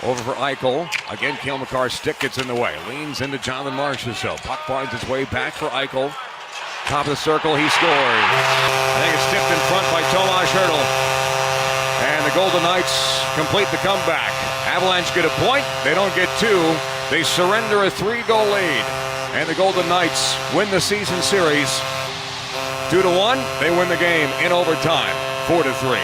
Over for Eichel. Again, Cale Makar's stick gets in the way. Leans into Jonathan Marchessault. Puck finds its way back for Eichel. Top of the circle, he scores. I think it's tipped in front by Tomas Hertl. And the Golden Knights complete the comeback. Avalanche get a point. They don't get two. They surrender a 3-goal lead. And the Golden Knights win the season series 2-1. They win the game in overtime 4-3.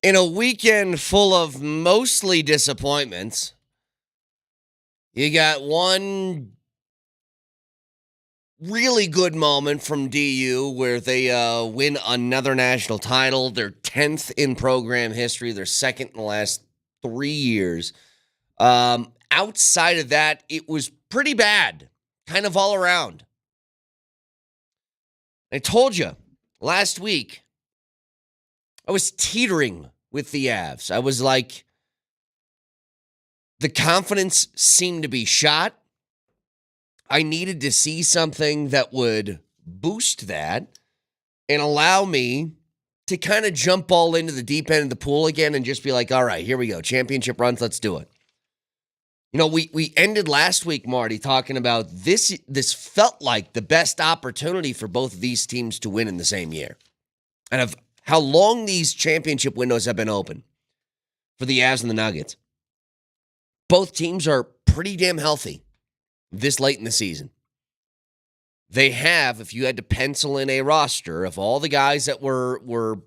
In a weekend full of mostly disappointments, you got one really good moment from DU where they win another national title, their 10th in program history, their second in the last 3 years. Outside of that, it was pretty bad, kind of all around. I told you last week, I was teetering with the Avs. I was like, the confidence seemed to be shot. I needed to see something that would boost that and allow me to kind of jump all into the deep end of the pool again and just be like, all right, here we go. Championship runs, let's do it. You know, we ended last week, Marty, talking about this felt like the best opportunity for both of these teams to win in the same year. And of how long these championship windows have been open for the Avs and the Nuggets. Both teams are pretty damn healthy this late in the season. They have, if you had to pencil in a roster of all the guys that were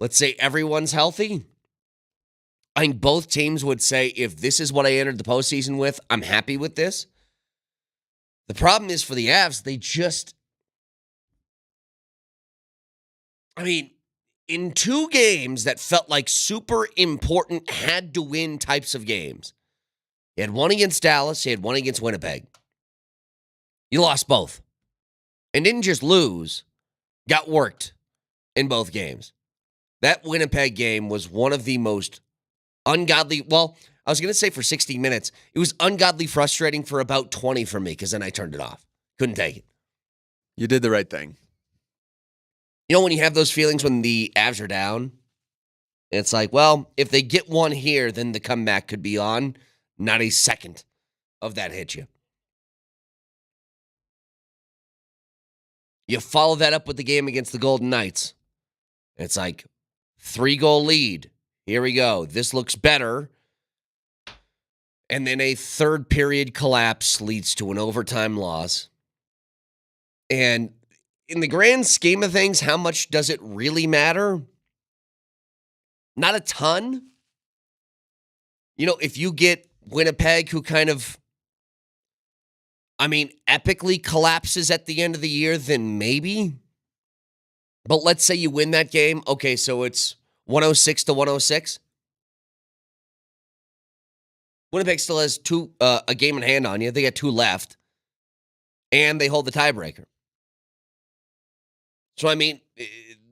let's say everyone's healthy, I think both teams would say, if this is what I entered the postseason with, I'm happy with this. The problem is for the Avs, in 2 games that felt like super important, had to win types of games. You had one against Dallas, you had one against Winnipeg. You lost both. And didn't just lose, got worked in both games. That Winnipeg game was one of the most ungodly, well, I was going to say for 60 minutes. It was ungodly frustrating for about 20 for me because then I turned it off. Couldn't take it. You did the right thing. You know when you have those feelings when the Avs are down? It's like, well, if they get one here, then the comeback could be on. Not a second of that hit you. You follow that up with the game against the Golden Knights. It's like 3-goal lead. Here we go. This looks better. And then a third period collapse leads to an overtime loss. And in the grand scheme of things, how much does it really matter? Not a ton. You know, if you get Winnipeg, who kind of, epically collapses at the end of the year, then maybe. But let's say you win that game. Okay, so it's 106-106. Winnipeg still has a game in hand on you. They got 2 left. And they hold the tiebreaker. So,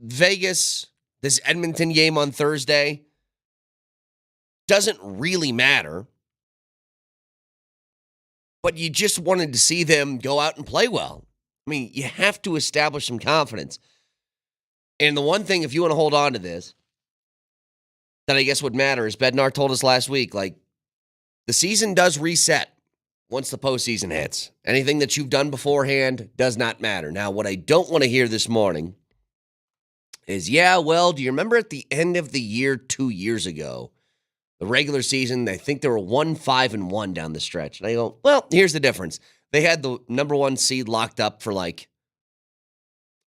Vegas, this Edmonton game on Thursday, doesn't really matter. But you just wanted to see them go out and play well. You have to establish some confidence. And the one thing, if you want to hold on to this, that I guess would matter is Bednar told us last week, like, the season does reset once the postseason hits. Anything that you've done beforehand does not matter. Now, what I don't want to hear this morning is, do you remember at the end of the year 2 years ago, the regular season, I think they were 1-5-1 down the stretch. And I go, well, here's the difference. They had the number 1 seed locked up for like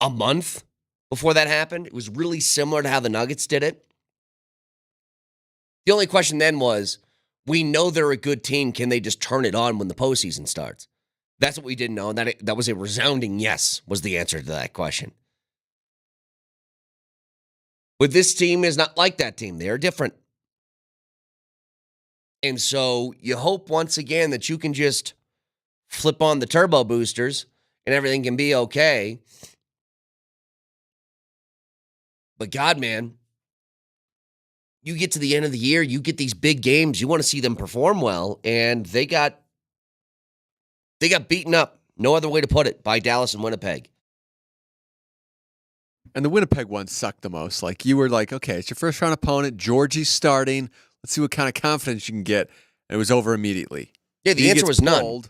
a month before that happened. It was really similar to how the Nuggets did it. The only question then was, we know they're a good team. Can they just turn it on when the postseason starts? That's what we didn't know. And that was a resounding yes, was the answer to that question. But this team is not like that team. They are different. And so you hope once again that you can just flip on the turbo boosters and everything can be okay. But God, man, you get to the end of the year, you get these big games, you want to see them perform well, and they got beaten up, no other way to put it, by Dallas and Winnipeg. And the Winnipeg one sucked the most. Like, you were like, okay, it's your first round opponent. Georgie's starting. Let's see what kind of confidence you can get. And it was over immediately. Yeah, the answer was none.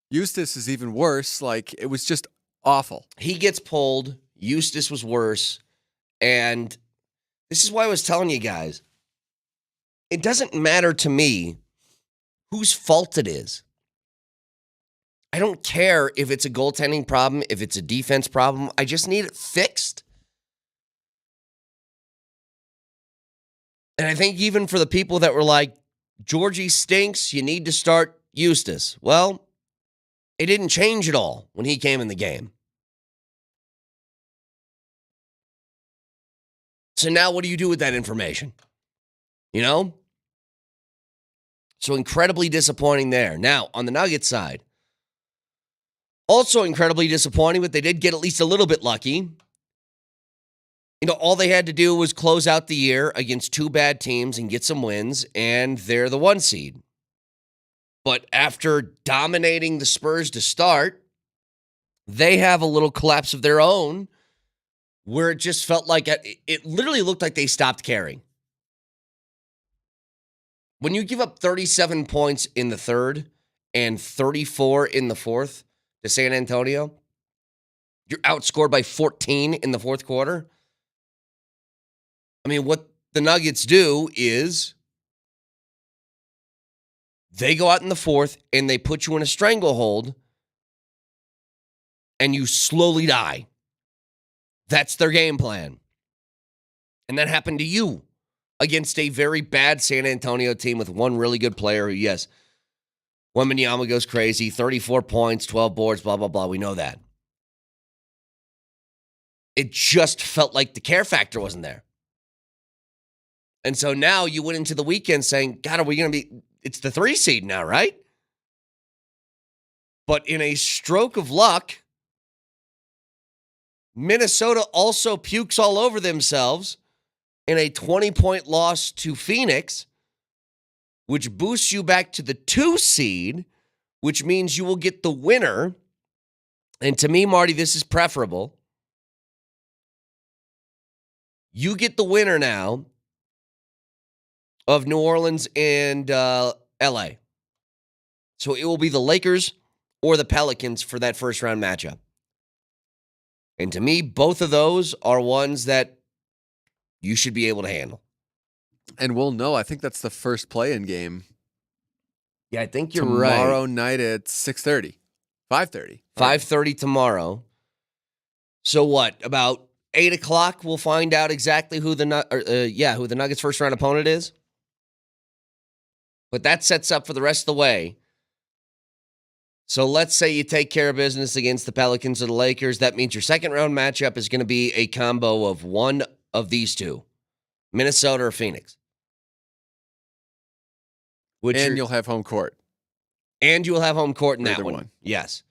Eustace is even worse. Like, it was just awful. He gets pulled. Eustace was worse. And this is why I was telling you guys, it doesn't matter to me whose fault it is. I don't care if it's a goaltending problem, if it's a defense problem. I just need it fixed. And I think even for the people that were like, Georgie stinks, you need to start Eustace. Well, it didn't change at all when he came in the game. So now what do you do with that information? You know? So incredibly disappointing there. Now, on the Nuggets side, also incredibly disappointing, but they did get at least a little bit lucky. You know, all they had to do was close out the year against two bad teams and get some wins, and they're the 1 seed. But after dominating the Spurs to start, they have a little collapse of their own where it just felt like it literally looked like they stopped caring. When you give up 37 points in the third and 34 in the fourth to San Antonio, you're outscored by 14 in the fourth quarter. I mean, what the Nuggets do is they go out in the fourth and they put you in a stranglehold and you slowly die. That's their game plan. And that happened to you against a very bad San Antonio team with one really good player who, yes, Wembanyama goes crazy, 34 points, 12 boards, blah, blah, blah. We know that. It just felt like the care factor wasn't there. And so now you went into the weekend saying, God, are we going to be, it's the 3 seed now, right? But in a stroke of luck, Minnesota also pukes all over themselves in a 20-point loss to Phoenix, which boosts you back to the 2 seed, which means you will get the winner. And to me, Marty, this is preferable. You get the winner now of New Orleans and LA. So it will be the Lakers or the Pelicans for that first round matchup. And to me, both of those are ones that you should be able to handle. And we'll know. I think that's the first play-in game. Yeah, I think you're tomorrow right. night at 6:30. 5:30. 5:30 tomorrow. So what? About 8 o'clock, we'll find out exactly who the Nuggets' first round opponent is. But that sets up for the rest of the way. So let's say you take care of business against the Pelicans or the Lakers. That means your second round matchup is going to be a combo of one of these two, Minnesota or Phoenix. And you'll have home court. And you will have home court in that Either one. Yes.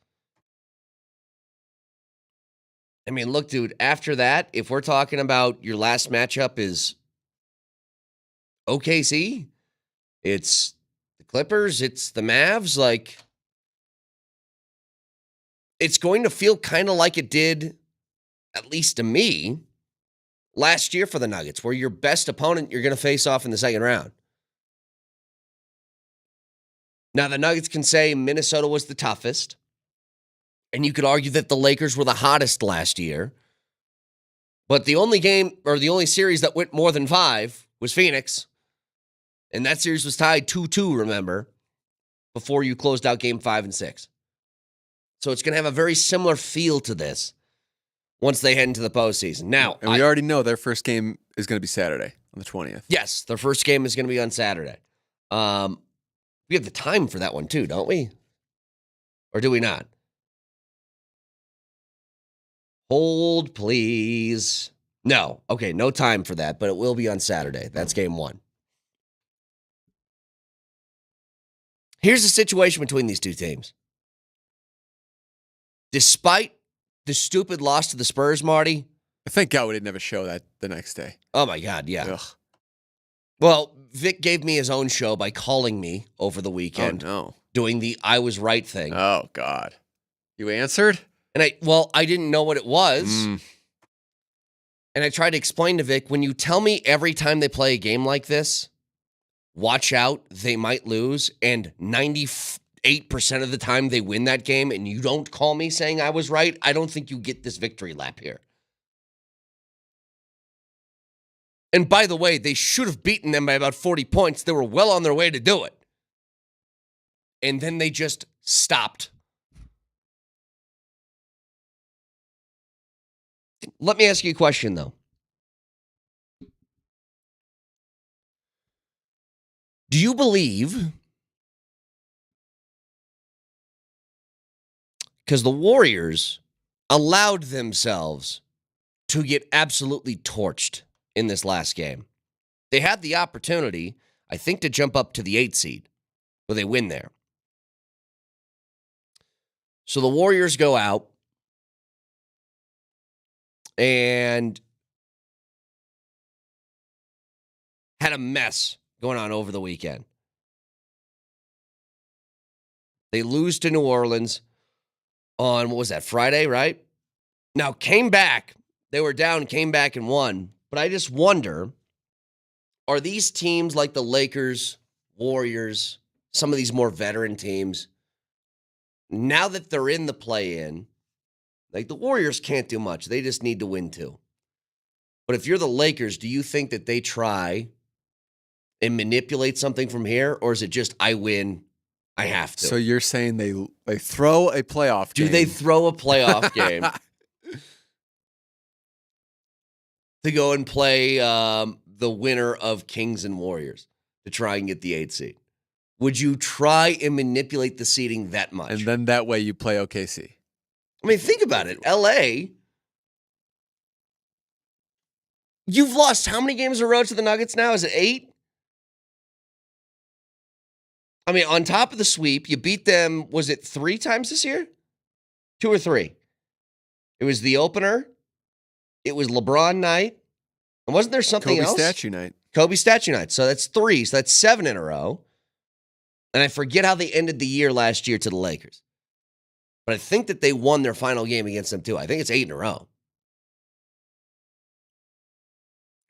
I mean, look, dude, after that, if we're talking about your last matchup is OKC, it's the Clippers, it's the Mavs, like, it's going to feel kind of like it did, at least to me, last year for the Nuggets, where your best opponent you're going to face off in the second round. Now, the Nuggets can say Minnesota was the toughest, and you could argue that the Lakers were the hottest last year. But the only game, or the only series that went more than 5 was Phoenix, and that series was tied 2-2, remember, before you closed out game 5 and 6. So it's going to have a very similar feel to this once they head into the postseason. Now, and we already know their first game is going to be Saturday on the 20th. Yes, their first game is going to be on Saturday. We have the time for that one too, don't we? Or do we not? Hold, please. No. Okay, no time for that, but it will be on Saturday. That's game 1. Here's the situation between these two teams. Despite the stupid loss to the Spurs, Marty. Thank God we didn't have a show that the next day. Oh, my God, yeah. Ugh. Well, Vic gave me his own show by calling me over the weekend, Oh, doing the I was right thing. no. Oh, God. You answered? And I didn't know what it was. Mm. And I tried to explain to Vic, when you tell me every time they play a game like this, watch out, they might lose, and 98% of the time they win that game, and you don't call me saying I was right, I don't think you get this victory lap here. And by the way, they should have beaten them by about 40 points. They were well on their way to do it. And then they just stopped. Let me ask you a question, though. Do you believe, because the Warriors allowed themselves to get absolutely torched in this last game. They had the opportunity, I think, to jump up to the 8 seed, but they win there. So the Warriors go out and had a mess going on over the weekend. They lose to New Orleans on, what was that, Friday, right? Now, came back. They were down, came back and won. But I just wonder, are these teams like the Lakers, Warriors, some of these more veteran teams, now that they're in the play-in, like the Warriors can't do much. They just need to win too. But if you're the Lakers, do you think that they try and manipulate something from here? Or is it just, I win, I have to? So you're saying they throw a playoff game? Do they throw a playoff game to go and play the winner of Kings and Warriors to try and get the 8 seed? Would you try and manipulate the seeding that much? And then that way you play OKC. I mean, think about it. LA, you've lost how many games in a row to the Nuggets now? Is it 8? I mean, on top of the sweep, you beat them, was it 3 times this year? 2 or 3? It was the opener. It was LeBron night. And wasn't there something else? Kobe statue night. Kobe statue night. So that's 3. So that's 7 in a row. And I forget how they ended the year last year to the Lakers. But I think that they won their final game against them too. I think it's 8 in a row.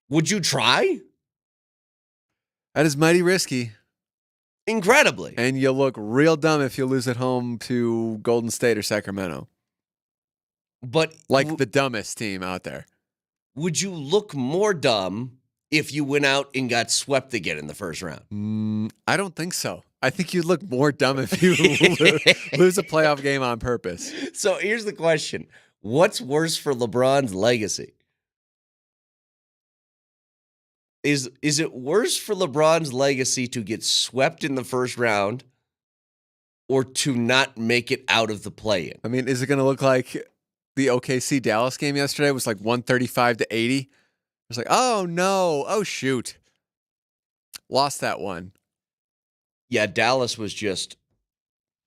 Would you try? That is mighty risky. Incredibly. And you'll look real dumb if you lose at home to Golden State or Sacramento. But Like the dumbest team out there. would you look more dumb if you went out and got swept again in the first round? I don't think so. I think you'd look more dumb if you lose a playoff game on purpose. So here's the question. What's worse for LeBron's legacy? Is it worse for LeBron's legacy to get swept in the first round or to not make it out of the play-in? I mean, is it going to look like the OKC Dallas game yesterday was like 135-80? It's like, oh no, oh shoot. Lost that one. Yeah, Dallas was just,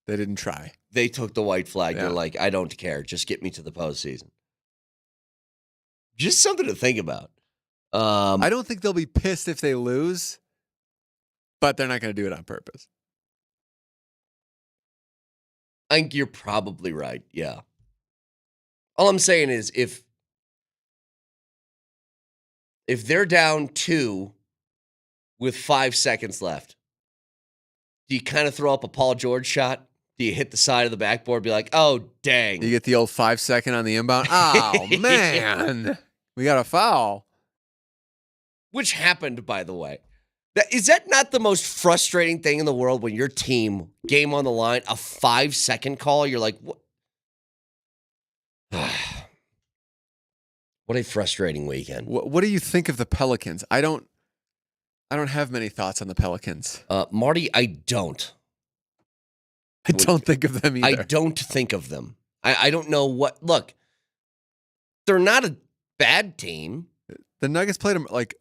They didn't try. they took the white flag. Yeah. They're like, I don't care. Just get me to the postseason. Just something to think about. I don't think they'll be pissed if they lose, but they're not going to do it on purpose. I think you're probably right. Yeah. All I'm saying is if they're down 2 with 5 seconds left, do you kind of throw up a Paul George shot? Do you hit the side of the backboard, be like, oh, dang. You get the old 5 second on the inbound. Oh, man. We got a foul. Which happened, by the way. Is that not the most frustrating thing in the world when your team, game on the line, a 5-second call? You're like, what? What a frustrating weekend. What do you think of the Pelicans? I don't have many thoughts on the Pelicans. Marty, I don't. I don't think of them either. I don't think of them. I don't know what. Look, they're not a bad team. The Nuggets played them like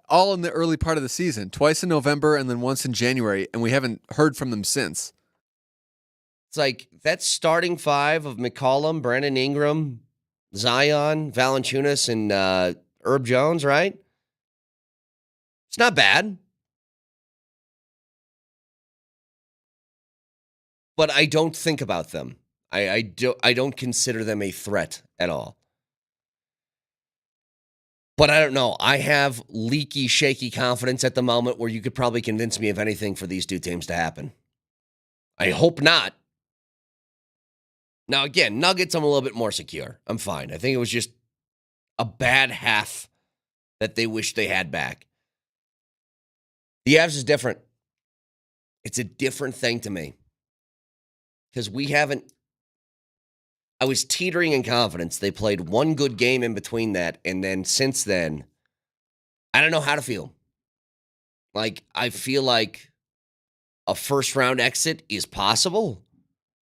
all in the early part of the season, twice in November and then once in January, and we haven't heard from them since. It's like that starting five of McCollum, Brandon Ingram, Zion, Valanciunas, and Herb Jones, right? It's not bad. But I don't think about them. I don't consider them a threat at all. But I don't know. I have leaky, shaky confidence at the moment where you could probably convince me of anything for these two teams to happen. I hope not. Now, again, Nuggets, I'm a little bit more secure. I'm fine. I think it was just a bad half that they wish they had back. The Avs is different. It's a different thing to me. Because I was teetering in confidence. They played one good game in between that, and then since then, I don't know how to feel. Like, I feel like a first-round exit is possible.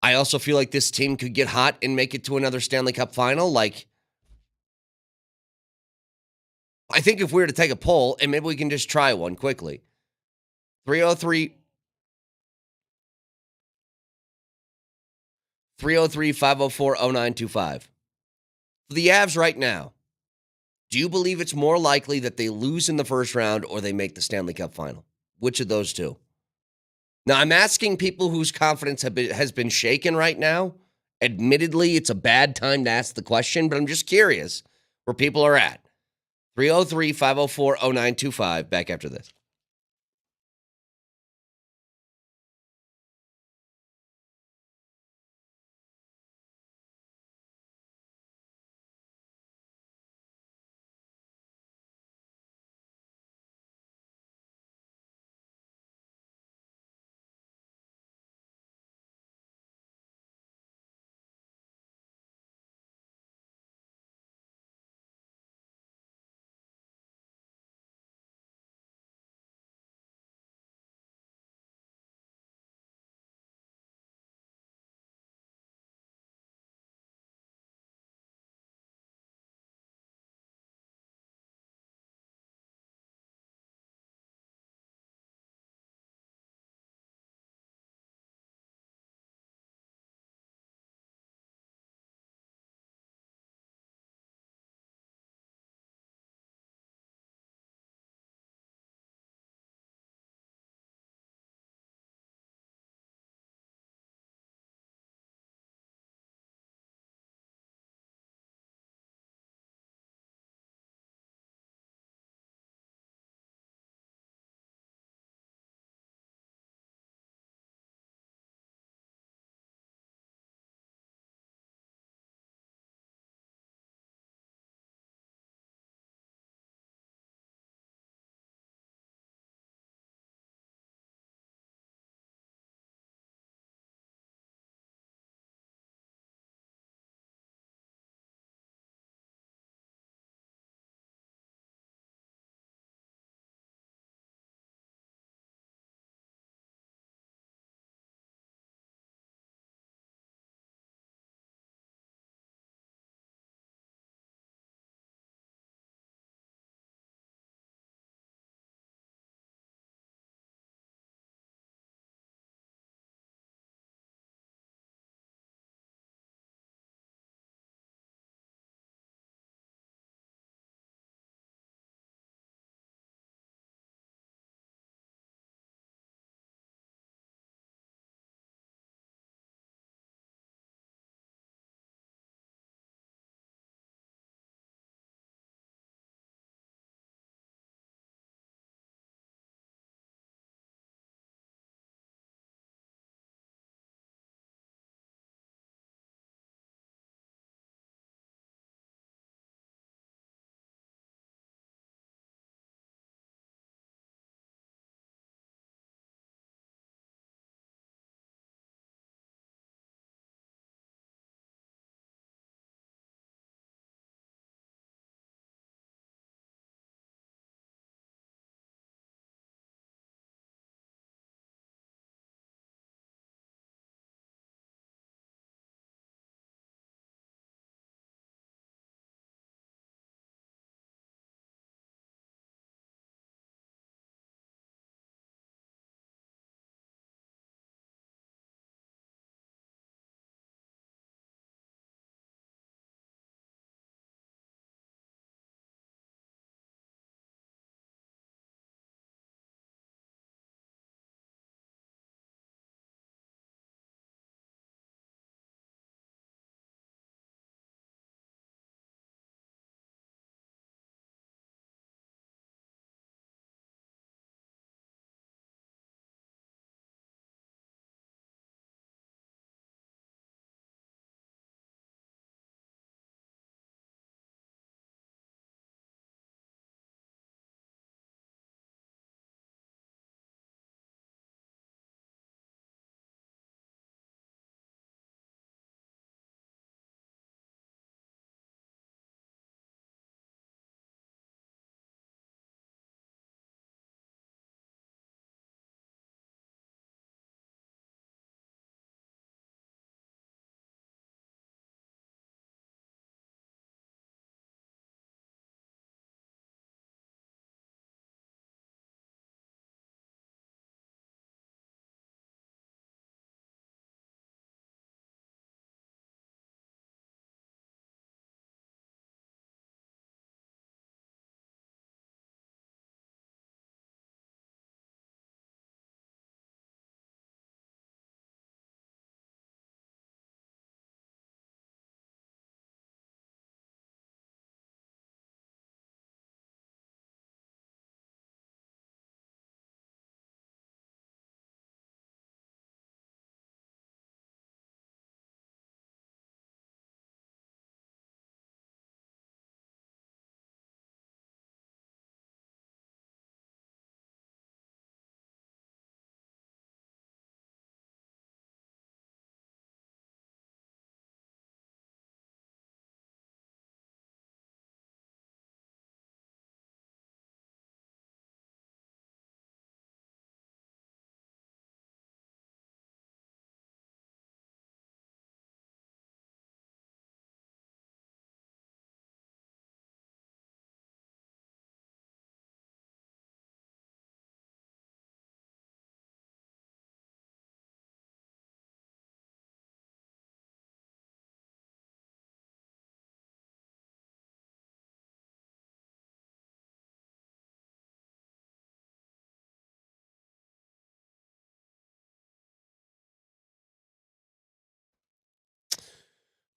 I also feel like this team could get hot and make it to another Stanley Cup final. Like, I think if we were to take a poll, and maybe we can just try one quickly. 303-504-0925. For the Avs right now, do you believe it's more likely that they lose in the first round or they make the Stanley Cup final? Which of those two? Now, I'm asking people whose confidence has been shaken right now. Admittedly, it's a bad time to ask the question, but I'm just curious where people are at. 303-504-0925. Back after this.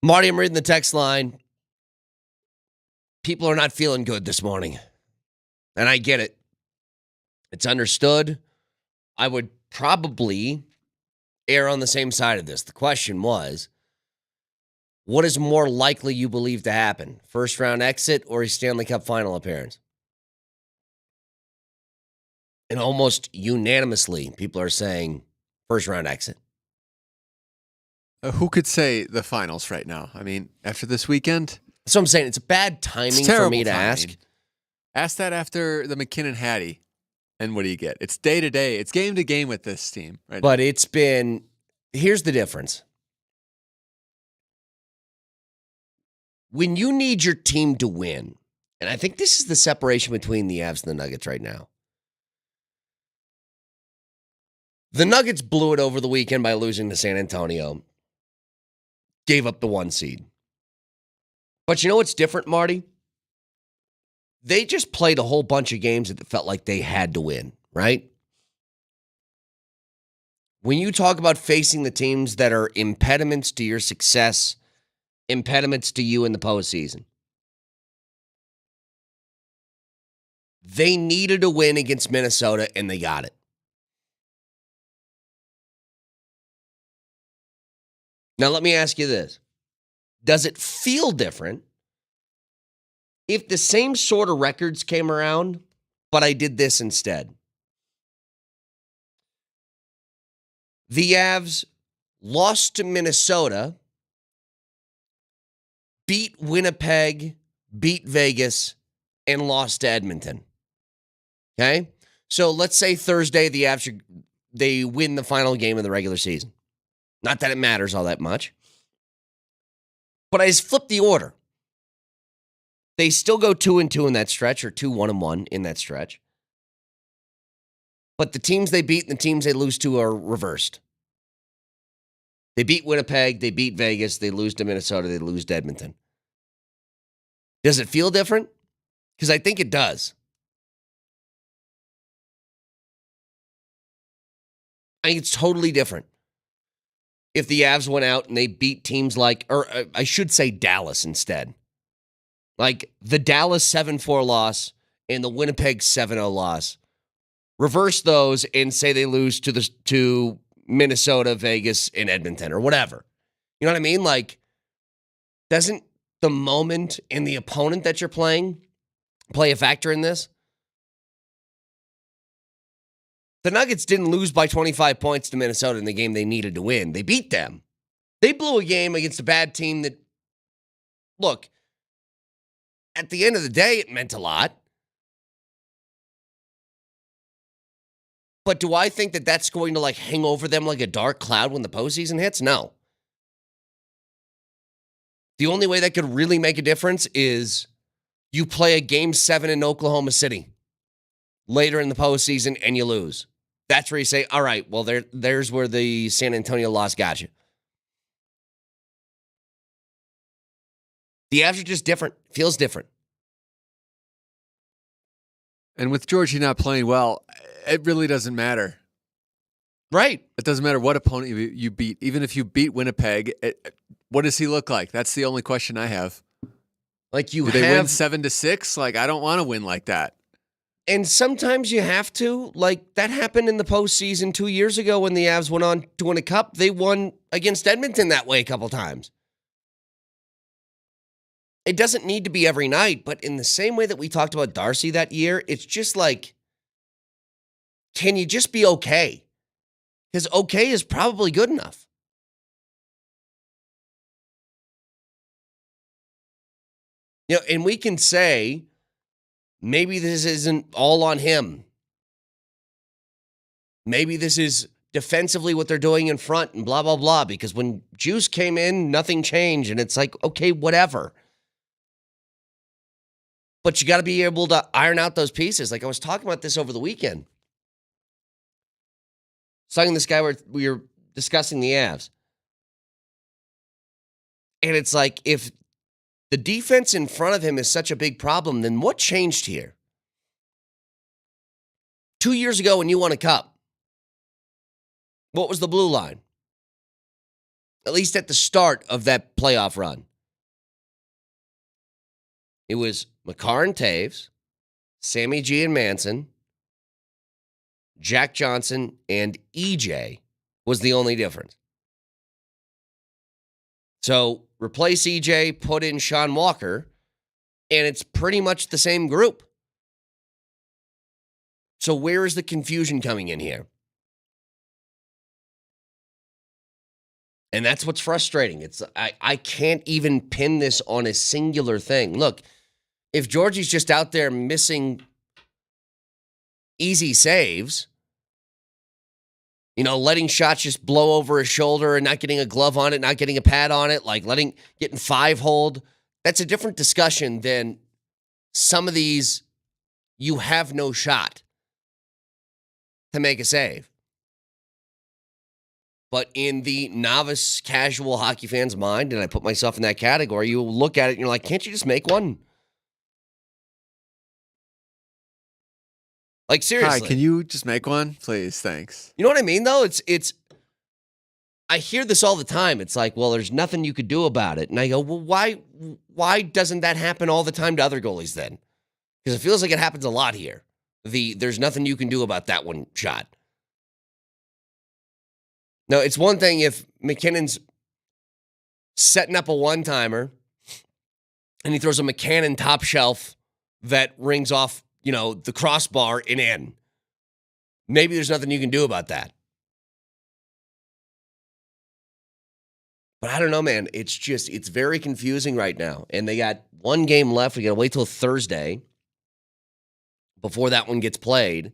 Marty, I'm reading the text line. People are not feeling good this morning. And I get it. It's understood. I would probably err on the same side of this. The question was, what is more likely you believe to happen? First round exit or a Stanley Cup final appearance? And almost unanimously, people are saying first round exit. Who could say the finals right now? I mean, after this weekend? So I'm saying it's bad timing It's for terrible me to timing. ask. Ask that after the McKinnon Hattie. And what do you get? It's day to day. It's game to game with this team. Right But it's been, here's the difference. When you need your team to win, and I think this is the separation between the Avs and the Nuggets right now. The Nuggets blew it over the weekend by losing to San Antonio. Gave up the 1 seed. But you know what's different, Marty? They just played a whole bunch of games that felt like they had to win, right? When you talk about facing the teams that are impediments to your success, impediments to you in the postseason, they needed a win against Minnesota, and they got it. Now, let me ask you this. Does it feel different if the same sort of records came around, but I did this instead? The Avs lost to Minnesota, beat Winnipeg, beat Vegas, and lost to Edmonton. Okay? So let's say Thursday the Avs, they win the final game of the regular season. Not that it matters all that much. But I just flip the order. They still go 2-2 in that stretch, or 2-1-1 in that stretch. But the teams they beat and the teams they lose to are reversed. They beat Winnipeg, they beat Vegas, they lose to Minnesota, they lose to Edmonton. Does it feel different? Because I think it does. I think it's totally different. If the Avs went out and they beat teams like, or I should say Dallas instead. Like the Dallas 7-4 loss and the Winnipeg 7-0 loss. Reverse those and say they lose to Minnesota, Vegas, and Edmonton or whatever. You know what I mean? Like, doesn't the moment and the opponent that you're playing play a factor in this? The Nuggets didn't lose by 25 points to Minnesota in the game they needed to win. They beat them. They blew a game against a bad team that, look, at the end of the day, it meant a lot. But do I think that that's going to hang over them like a dark cloud when the postseason hits? No. The only way that could really make a difference is you play a game 7 in Oklahoma City later in the postseason and you lose. That's where you say, all right, well, there's where the San Antonio loss got you. The Avs are just different. Feels different. And with Georgie not playing well, it really doesn't matter. Right. It doesn't matter what opponent you beat. Even if you beat Winnipeg, what does he look like? That's the only question I have. Do they win 7-6? I don't want to win like that. And sometimes you have to. That happened in the postseason 2 years ago when the Avs went on to win a cup. They won against Edmonton that way a couple times. It doesn't need to be every night, but in the same way that we talked about Darcy that year, it's just can you just be okay? Because okay is probably good enough. And we can say, maybe this isn't all on him. Maybe this is defensively what they're doing in front and blah, blah, blah. Because when Juice came in, nothing changed. And it's okay, whatever. But you got to be able to iron out those pieces. I was talking about this over the weekend. I was talking to this guy where we were discussing the Avs. And it's if the defense in front of him is such a big problem, then what changed here? 2 years ago when you won a cup, what was the blue line? at least at the start of that playoff run. It was Makar and Taves, Sammy G and Manson, Jack Johnson, and EJ was the only difference. So replace EJ, put in Sean Walker, and it's pretty much the same group. So where is the confusion coming in here? And that's what's frustrating. I can't even pin this on a singular thing. Look, if Georgie's just out there missing easy saves, letting shots just blow over his shoulder and not getting a glove on it, not getting a pad on it, like getting 5-hold, that's a different discussion than some of these you have no shot to make a save. But in the novice casual hockey fan's mind, and I put myself in that category, you look at it and you're like, can't you just make one? Like, seriously. Hi, can you just make one? Please, thanks. You know what I mean, though? It's. I hear this all the time. It's like, well, there's nothing you could do about it. And I go, well, why doesn't that happen all the time to other goalies then? Because it feels like it happens a lot here. There's nothing you can do about that one shot. Now, it's one thing if McKinnon's setting up a one-timer and he throws a McCannon top shelf that rings off, the crossbar and in. Maybe there's nothing you can do about that. But I don't know, man. It's very confusing right now. And they got one game left. We got to wait till Thursday before that one gets played.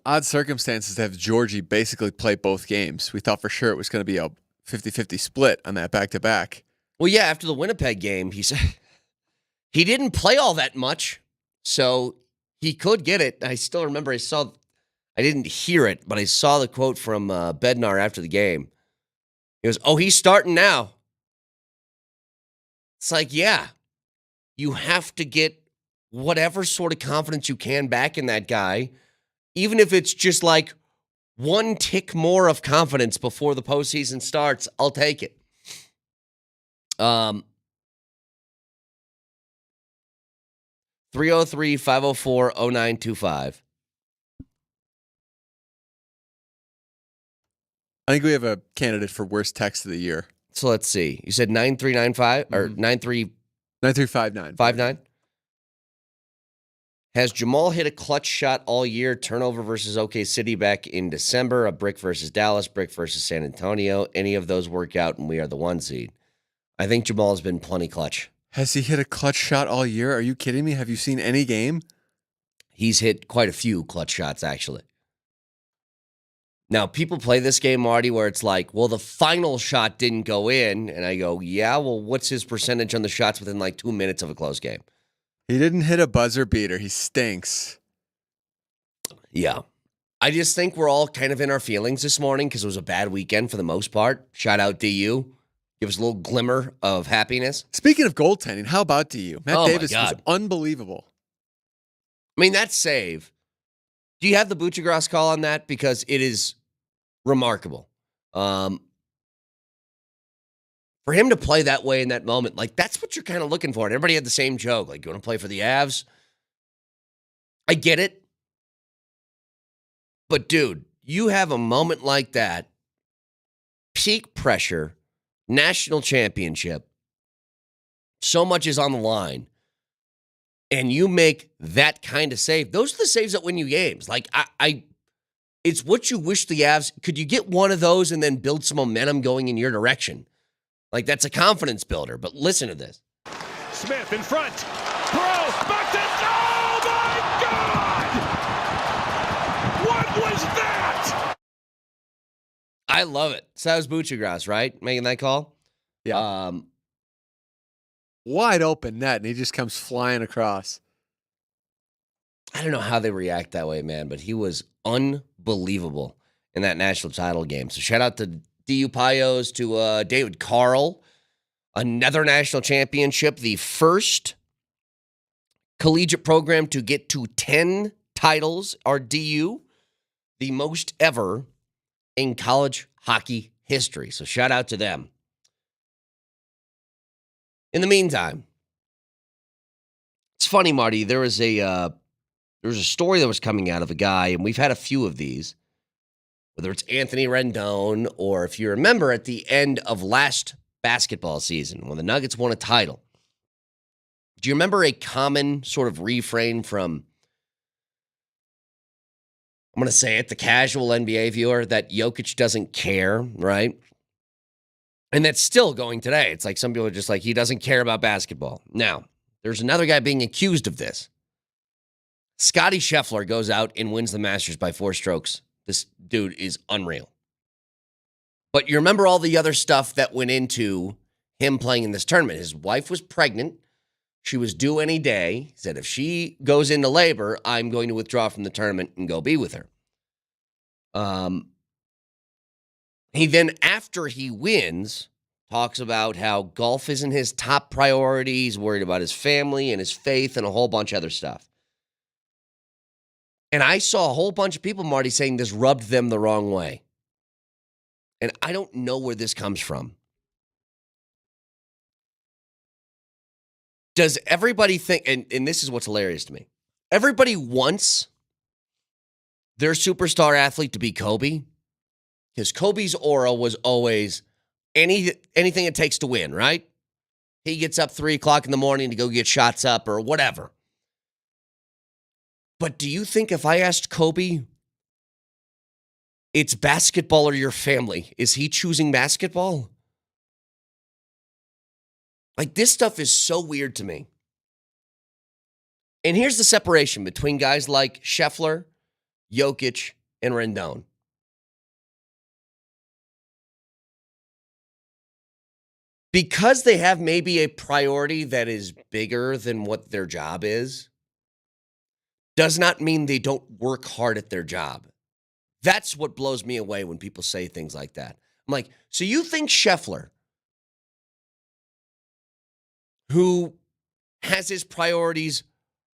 Odd circumstances to have Georgie basically play both games. We thought for sure it was going to be a 50-50 split on that back-to-back. Well, yeah, after the Winnipeg game, he said he didn't play all that much, so he could get it. I still remember I didn't hear it, but I saw the quote from Bednar after the game. He goes, he's starting now. It's like, yeah, you have to get whatever sort of confidence you can back in that guy, even if it's just like one tick more of confidence before the postseason starts. I'll take it. 303-504-0925. I think we have a candidate for worst text of the year. So let's see. You said 9395 or 9359. 59? Has Jamal hit a clutch shot all year? Turnover versus OK City back in December, a brick versus Dallas, brick versus San Antonio. Any of those work out and we are the 1 seed. I think Jamal's been plenty clutch. Has he hit a clutch shot all year? Are you kidding me? Have you seen any game? He's hit quite a few clutch shots, actually. Now, people play this game, Marty, where it's like, well, the final shot didn't go in. And I go, yeah, well, what's his percentage on the shots within like 2 minutes of a close game? He didn't hit a buzzer beater. He stinks. Yeah. I just think we're all kind of in our feelings this morning because it was a bad weekend for the most part. Shout out DU. Give us a little glimmer of happiness. Speaking of goaltending, how about DU? Matt Davis was God. unbelievable. I mean, that save. Do you have the Buccigross call on that? Because it is remarkable. For him to play that way in that moment, like that's what you're kind of looking for. And everybody had the same joke. Like, you want to play for the Avs? I get it. But dude, you have a moment like that, peak pressure, national championship, so much is on the line, and you make that kind of save. Those are the saves that win you games. Like, it's what you wish the Avs, could you get one of those and then build some momentum going in your direction? Like, that's a confidence builder. But listen to this. Smith in front. Throw. Back to... Oh, my God! What was that? I love it. So that was Buccigross, right? Making that call? Yeah. Wide open net, and he just comes flying across. I don't know how they react that way, man, but he was unbelievable in that national title game. So shout out to DU Payos, to David Carl, another national championship, the first collegiate program to get to 10 titles are DU, the most ever in college hockey history. So shout out to them. In the meantime, it's funny, Marty. There was a story that was coming out of a guy, and we've had a few of these, whether it's Anthony Rendon or if you remember at the end of last basketball season when the Nuggets won a title. Do you remember a common sort of refrain from, I'm going to say it, the casual NBA viewer, that Jokic doesn't care, right? And that's still going today. It's like some people are just like, he doesn't care about basketball. Now, there's another guy being accused of this. Scottie Scheffler goes out and wins the Masters by 4 strokes. This dude is unreal. But you remember all the other stuff that went into him playing in this tournament. His wife was pregnant. She was due any day. He said, if she goes into labor, I'm going to withdraw from the tournament and go be with her. He then, after he wins, talks about how golf isn't his top priority. He's worried about his family and his faith and a whole bunch of other stuff. And I saw a whole bunch of people, Marty, saying this rubbed them the wrong way. And I don't know where this comes from. Does everybody think, and this is what's hilarious to me, everybody wants their superstar athlete to be Kobe? Because Kobe's aura was always anything it takes to win, right? He gets up 3 o'clock in the morning to go get shots up or whatever. But do you think if I asked Kobe, it's basketball or your family, is he choosing basketball? Like, this stuff is so weird to me. And here's the separation between guys like Scheffler, Jokic, and Rendon. Because they have maybe a priority that is bigger than what their job is, does not mean they don't work hard at their job. That's what blows me away when people say things like that. I'm like, so you think Scheffler, who has his priorities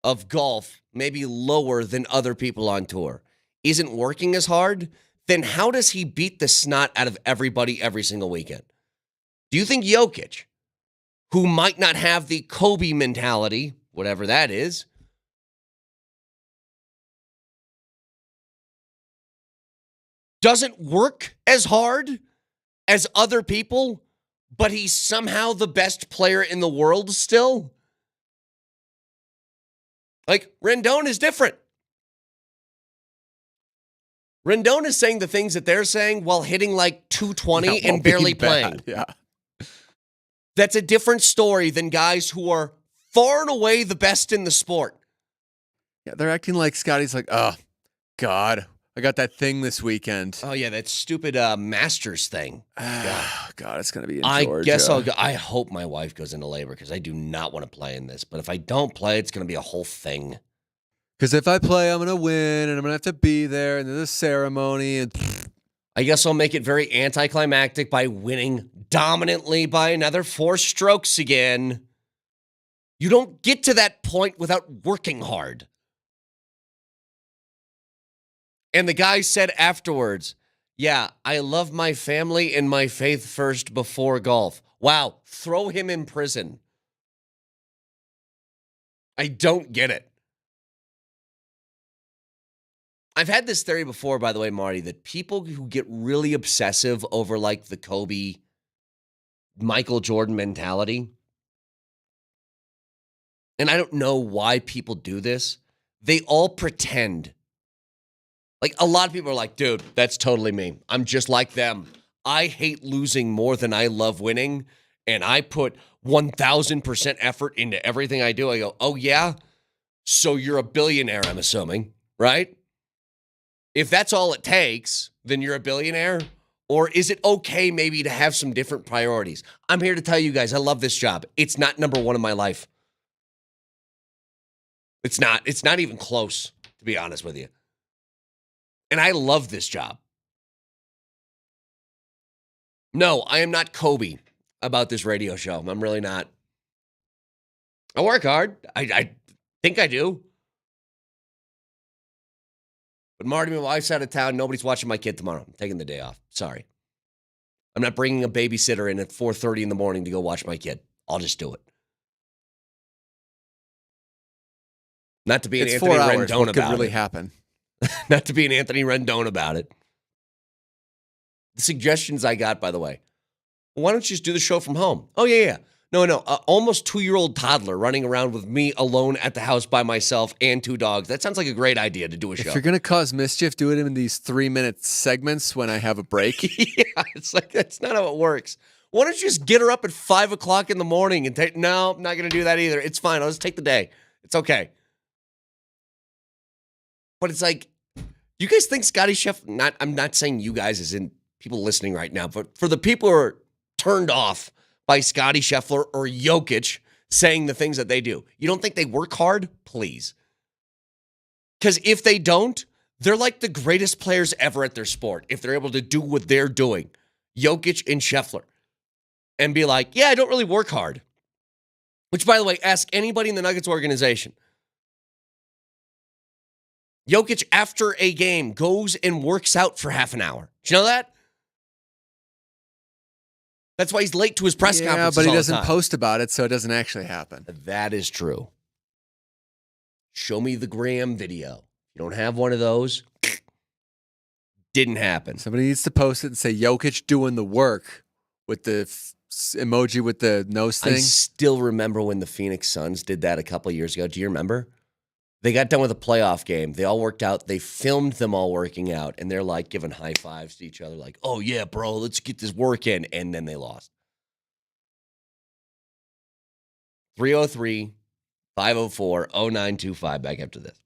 of golf maybe lower than other people on tour, isn't working as hard? Then how does he beat the snot out of everybody every single weekend? Do you think Jokic, who might not have the Kobe mentality, whatever that is, doesn't work as hard as other people, but he's somehow the best player in the world still? Like, Rendon is different. Rendon is saying the things that they're saying while hitting like 220 and barely playing. Yeah. That's a different story than guys who are far and away the best in the sport. Yeah, they're acting like Scotty's like, oh, God, I got that thing this weekend. Oh, yeah, that stupid Masters thing. God, it's going to be in I Georgia. guess I'll go. I hope my wife goes into labor because I do not want to play in this. But if I don't play, it's going to be a whole thing. Because if I play, I'm going to win, and I'm going to have to be there, and there's a ceremony, and I guess I'll make it very anticlimactic by winning dominantly by another 4 strokes again. You don't get to that point without working hard. And the guy said afterwards, yeah, I love my family and my faith first before golf. Wow, throw him in prison. I don't get it. I've had this theory before, by the way, Marty, that people who get really obsessive over like the Kobe, Michael Jordan mentality, and I don't know why people do this, they all pretend. Like, a lot of people are like, dude, that's totally me. I'm just like them. I hate losing more than I love winning, and I put 1,000% effort into everything I do. I go, oh, yeah? So you're a billionaire, I'm assuming, right? If that's all it takes, then you're a billionaire? Or is it okay maybe to have some different priorities? I'm here to tell you guys, I love this job. It's not number one in my life. It's not. It's not even close, to be honest with you. And I love this job. No, I am not Kobe about this radio show. I'm really not. I work hard. I think I do. But Marty, my wife's out of town. Nobody's watching my kid tomorrow. I'm taking the day off. Sorry. I'm not bringing a babysitter in at 4:30 in the morning to go watch my kid. I'll just do it. Not to be an It's Anthony 4 hours. Rendon What could about really it. happen? Not to be an Anthony Rendon about it. The suggestions I got, by the way. Why don't you just do the show from home? Oh, yeah. No. Almost 2-year-old toddler running around with me alone at the house by myself and 2 dogs. That sounds like a great idea to do a show. If you're going to cause mischief, do it in these 3-minute segments when I have a break. Yeah, it's like, that's not how it works. Why don't you just get her up at 5 o'clock in the morning and take, no, I'm not going to do that either. It's fine. I'll just take the day. It's okay. But it's like, you guys think Scotty Scheffler, I'm not saying you guys as in people listening right now, but for the people who are turned off by Scotty Scheffler or Jokic saying the things that they do, you don't think they work hard? Please. Because if they don't, they're like the greatest players ever at their sport if they're able to do what they're doing, Jokic and Scheffler, and be like, yeah, I don't really work hard. Which, by the way, ask anybody in the Nuggets organization. Jokic, after a game, goes and works out for half an hour. Do you know that? That's why he's late to his press conferences but he all the doesn't time. post about it, so it doesn't actually happen. That is true. Show me the Graham video. You don't have one of those? Didn't happen. Somebody needs to post it and say Jokic doing the work with the emoji with the nose thing. I still remember when the Phoenix Suns did that a couple years ago. Do you remember? They got done with a playoff game. They all worked out. They filmed them all working out, and they're like giving high fives to each other, like, oh, yeah, bro, let's get this work in. And then they lost. 303-504-0925 back after this.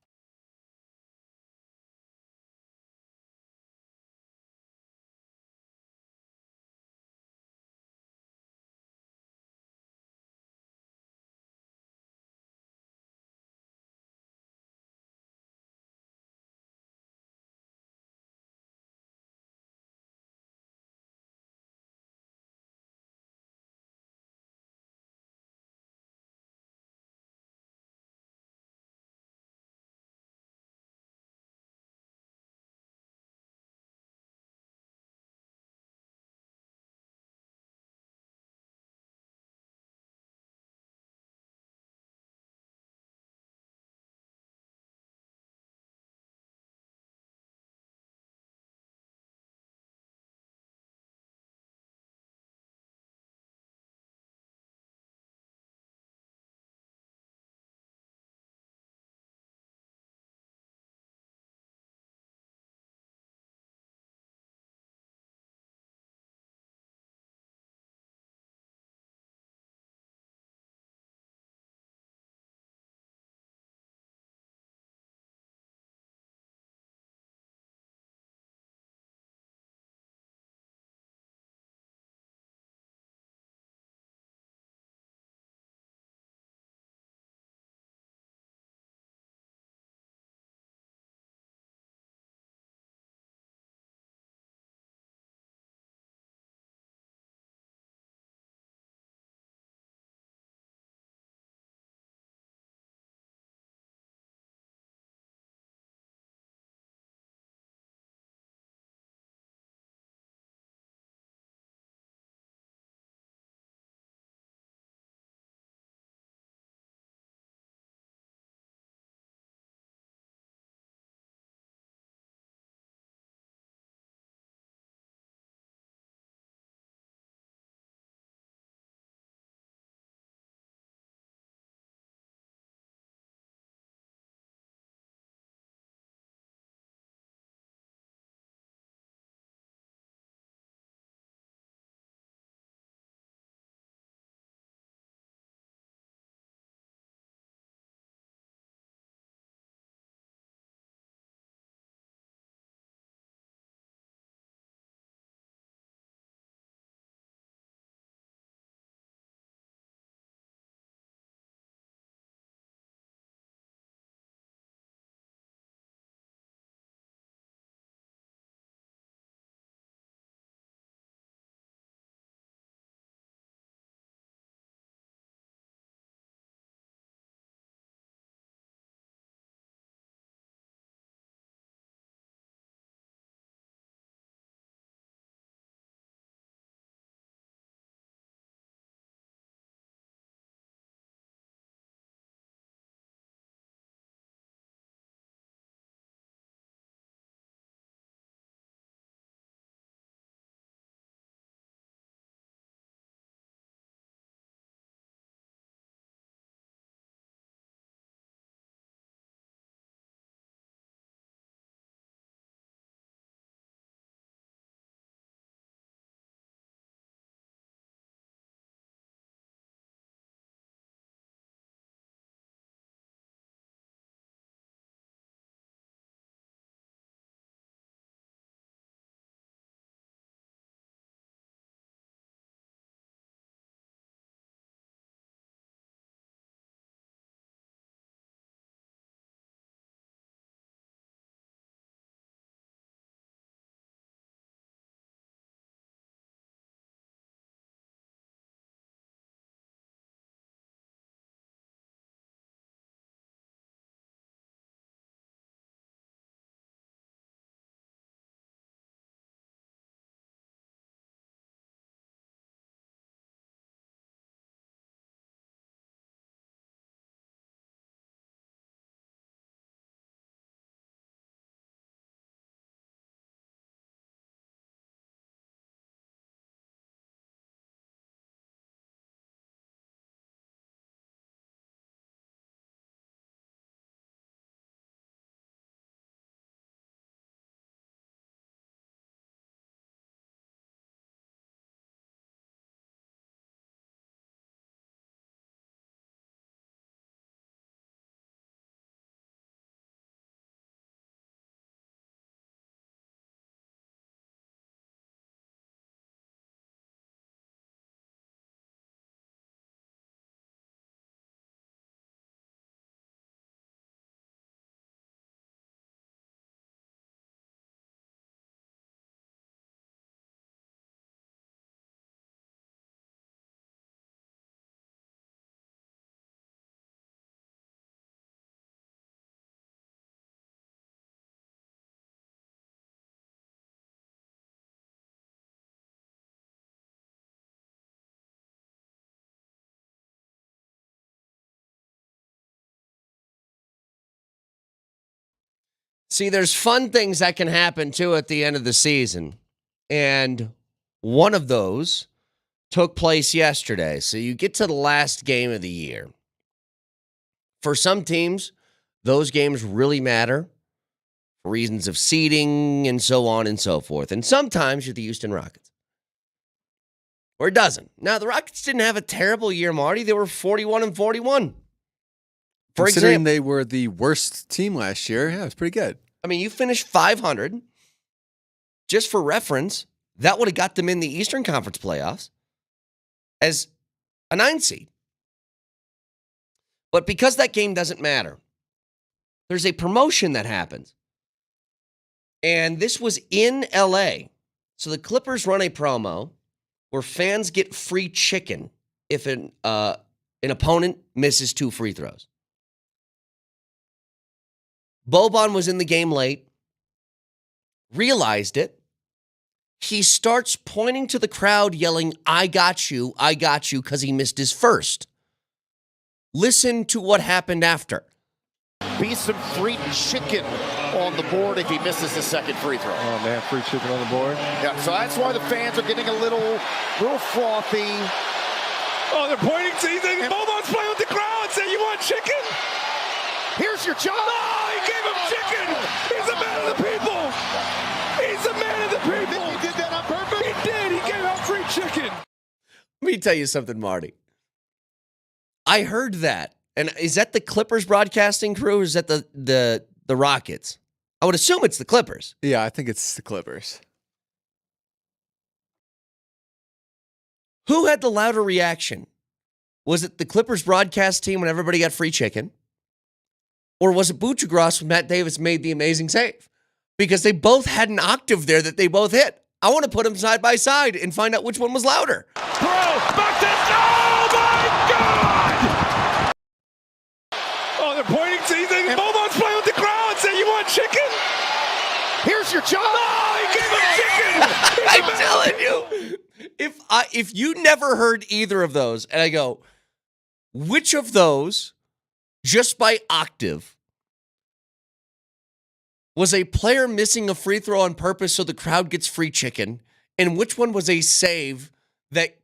See, there's fun things that can happen too at the end of the season. And one of those took place yesterday. So you get to the last game of the year. For some teams, those games really matter for reasons of seeding and so on and so forth. And sometimes you're the Houston Rockets. Or it doesn't. Now, the Rockets didn't have a terrible year, Marty. They were 41-41. For Considering example, they were the worst team last year, yeah, it was pretty good. I mean, you finished 500. Just for reference, that would have got them in the Eastern Conference playoffs as a 9 seed. But because that game doesn't matter, there's a promotion that happens. And this was in LA. So the Clippers run a promo where fans get free chicken if an opponent misses 2 free throws. Boban was in the game late, realized it. He starts pointing to the crowd, yelling, I got you, because he missed his first. Listen to what happened after. Be some free chicken on the board if he misses the second free throw. Oh, man, free chicken on the board. Yeah, so that's why the fans are getting a little frothy. Oh, they're pointing to anything. Boban's playing with the crowd saying, you want chicken? Here's your job. Oh, he gave him chicken. He's a man of the people. He's a man of the people. He did that on purpose? He did. He gave out free chicken. Let me tell you something, Marty. I heard that. And is that the Clippers broadcasting crew or is that the Rockets? I would assume it's the Clippers. Yeah, I think it's the Clippers. Who had the louder reaction? Was it the Clippers broadcast team when everybody got free chicken? Or was it Buccigross when Matt Davis made the amazing save? Because they both had an octave there that they both hit. I want to put them side by side and find out which one was louder. Bro, back to, oh my God! Oh, they're pointing to anything. Boban's playing with the crowd saying, you want chicken? Here's your job. Oh, he gave him chicken. I'm telling you, if you never heard either of those, and I go, which of those, just by octave, was a player missing a free throw on purpose so the crowd gets free chicken, and which one was a save that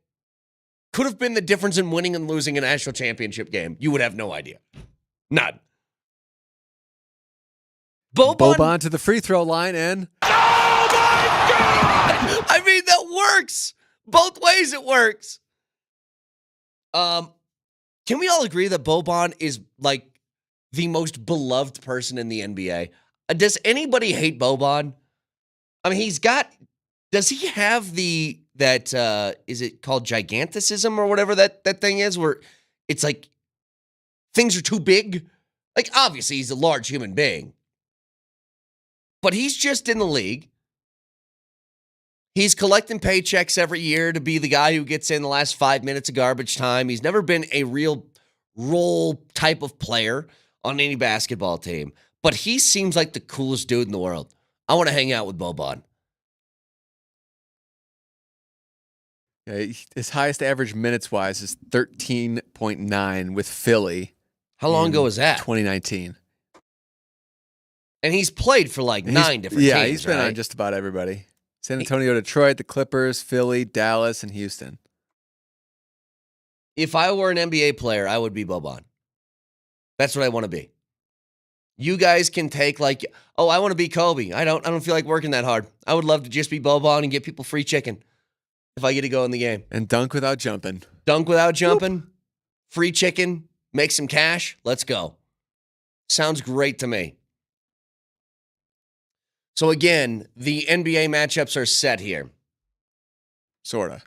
could have been the difference in winning and losing a national championship game? You would have no idea. None. Boban to the free throw line and Oh my God! I mean, that works. Both ways it works. Can we all agree that Boban is like the most beloved person in the NBA? Does anybody hate Boban? I mean, does he have is it called giganticism or whatever that thing is, where it's like things are too big? Like, obviously, he's a large human being, but he's just in the league. He's collecting paychecks every year to be the guy who gets in the last 5 minutes of garbage time. He's never been a real role type of player on any basketball team, but he seems like the coolest dude in the world. I want to hang out with Boban. yeah, his highest average minutes wise is 13.9 with Philly. How long ago was that? 2019. And he's played for like 9 different teams. Yeah, he's been right? on just about everybody. San Antonio, Detroit, the Clippers, Philly, Dallas, and Houston. If I were an NBA player, I would be Boban. That's what I want to be. You guys can take like, oh, I want to be Kobe. I don't feel like working that hard. I would love to just be Boban and get people free chicken if I get to go in the game. And dunk without jumping. Dunk without jumping, free chicken, make some cash. Let's go. Sounds great to me. So again, the NBA matchups are set here. Sorta.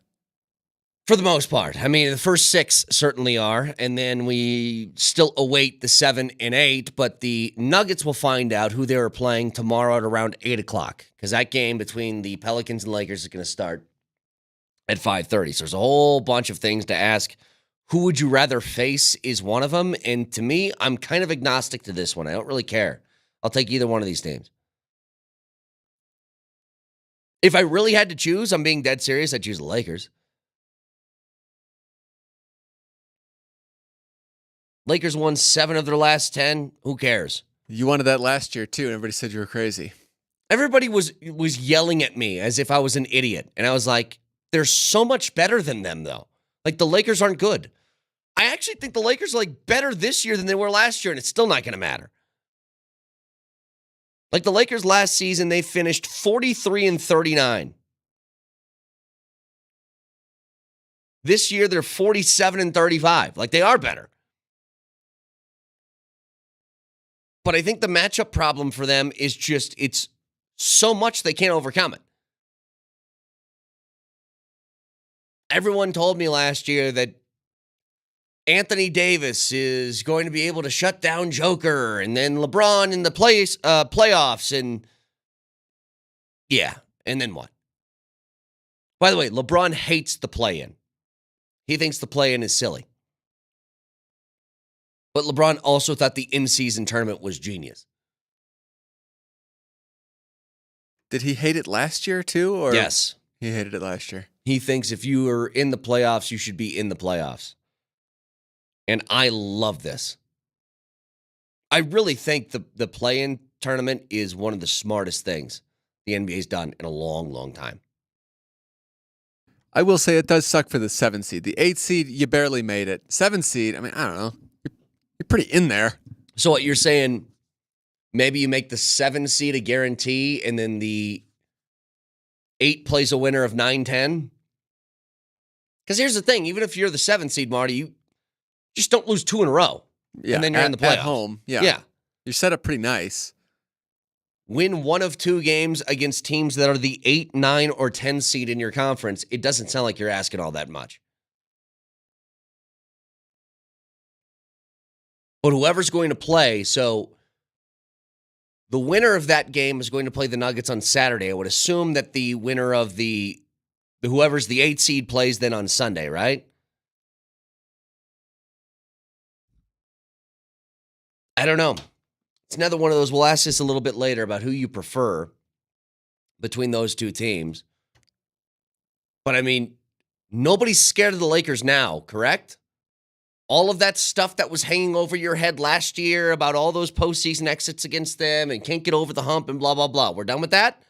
For the most part. I mean, the first 6 certainly are, and then we still await the 7 and 8, but the Nuggets will find out who they are playing tomorrow at around 8 o'clock, because that game between the Pelicans and Lakers is going to start at 5:30. So there's a whole bunch of things to ask. Who would you rather face is one of them, and to me, I'm kind of agnostic to this one. I don't really care. I'll take either one of these teams. If I really had to choose, I'm being dead serious, I'd choose the Lakers. Lakers won 7 of their last 10. Who cares? You wanted that last year too, and everybody said you were crazy. Everybody was yelling at me as if I was an idiot. And I was like, they're so much better than them, though. Like, the Lakers aren't good. I actually think the Lakers are, like, better this year than they were last year, and it's still not going to matter. Like, the Lakers last season, they finished 43-39. This year, they're 47-35. Like, they are better. But I think the matchup problem for them is just, it's so much they can't overcome it. Everyone told me last year that Anthony Davis is going to be able to shut down Joker, and then LeBron in the playoffs, and yeah, and then what? By the way, LeBron hates the play-in. He thinks the play-in is silly. But LeBron also thought the in-season tournament was genius. Did he hate it last year too? Or Yes. he hated it last year. He thinks if you are in the playoffs, you should be in the playoffs. And I love this. I really think the play-in tournament is one of the smartest things the NBA's done in a long, long time. I will say it does suck for the 7 seed. The 8 seed, you barely made it. 7 seed, I mean, I don't know. You're pretty in there. So what you're saying, maybe you make the 7 seed a guarantee, and then the 8 plays a winner of 9-10? Because here's the thing, even if you're the 7 seed, Marty, you just don't lose 2 in a row. Yeah, And then you're in the playoffs. At home, yeah. Yeah. You're set up pretty nice. Win 1 of 2 games against teams that are the 8, 9, or 10 seed in your conference. It doesn't sound like you're asking all that much. But whoever's going to play, so the winner of that game is going to play the Nuggets on Saturday. I would assume that the winner of the whoever's the 8 seed plays then on Sunday, right? I don't know. It's another one of those. We'll ask this a little bit later about who you prefer between those 2 teams. But I mean, nobody's scared of the Lakers now, correct? All of that stuff that was hanging over your head last year about all those postseason exits against them and can't get over the hump and blah, blah, blah. We're done with that?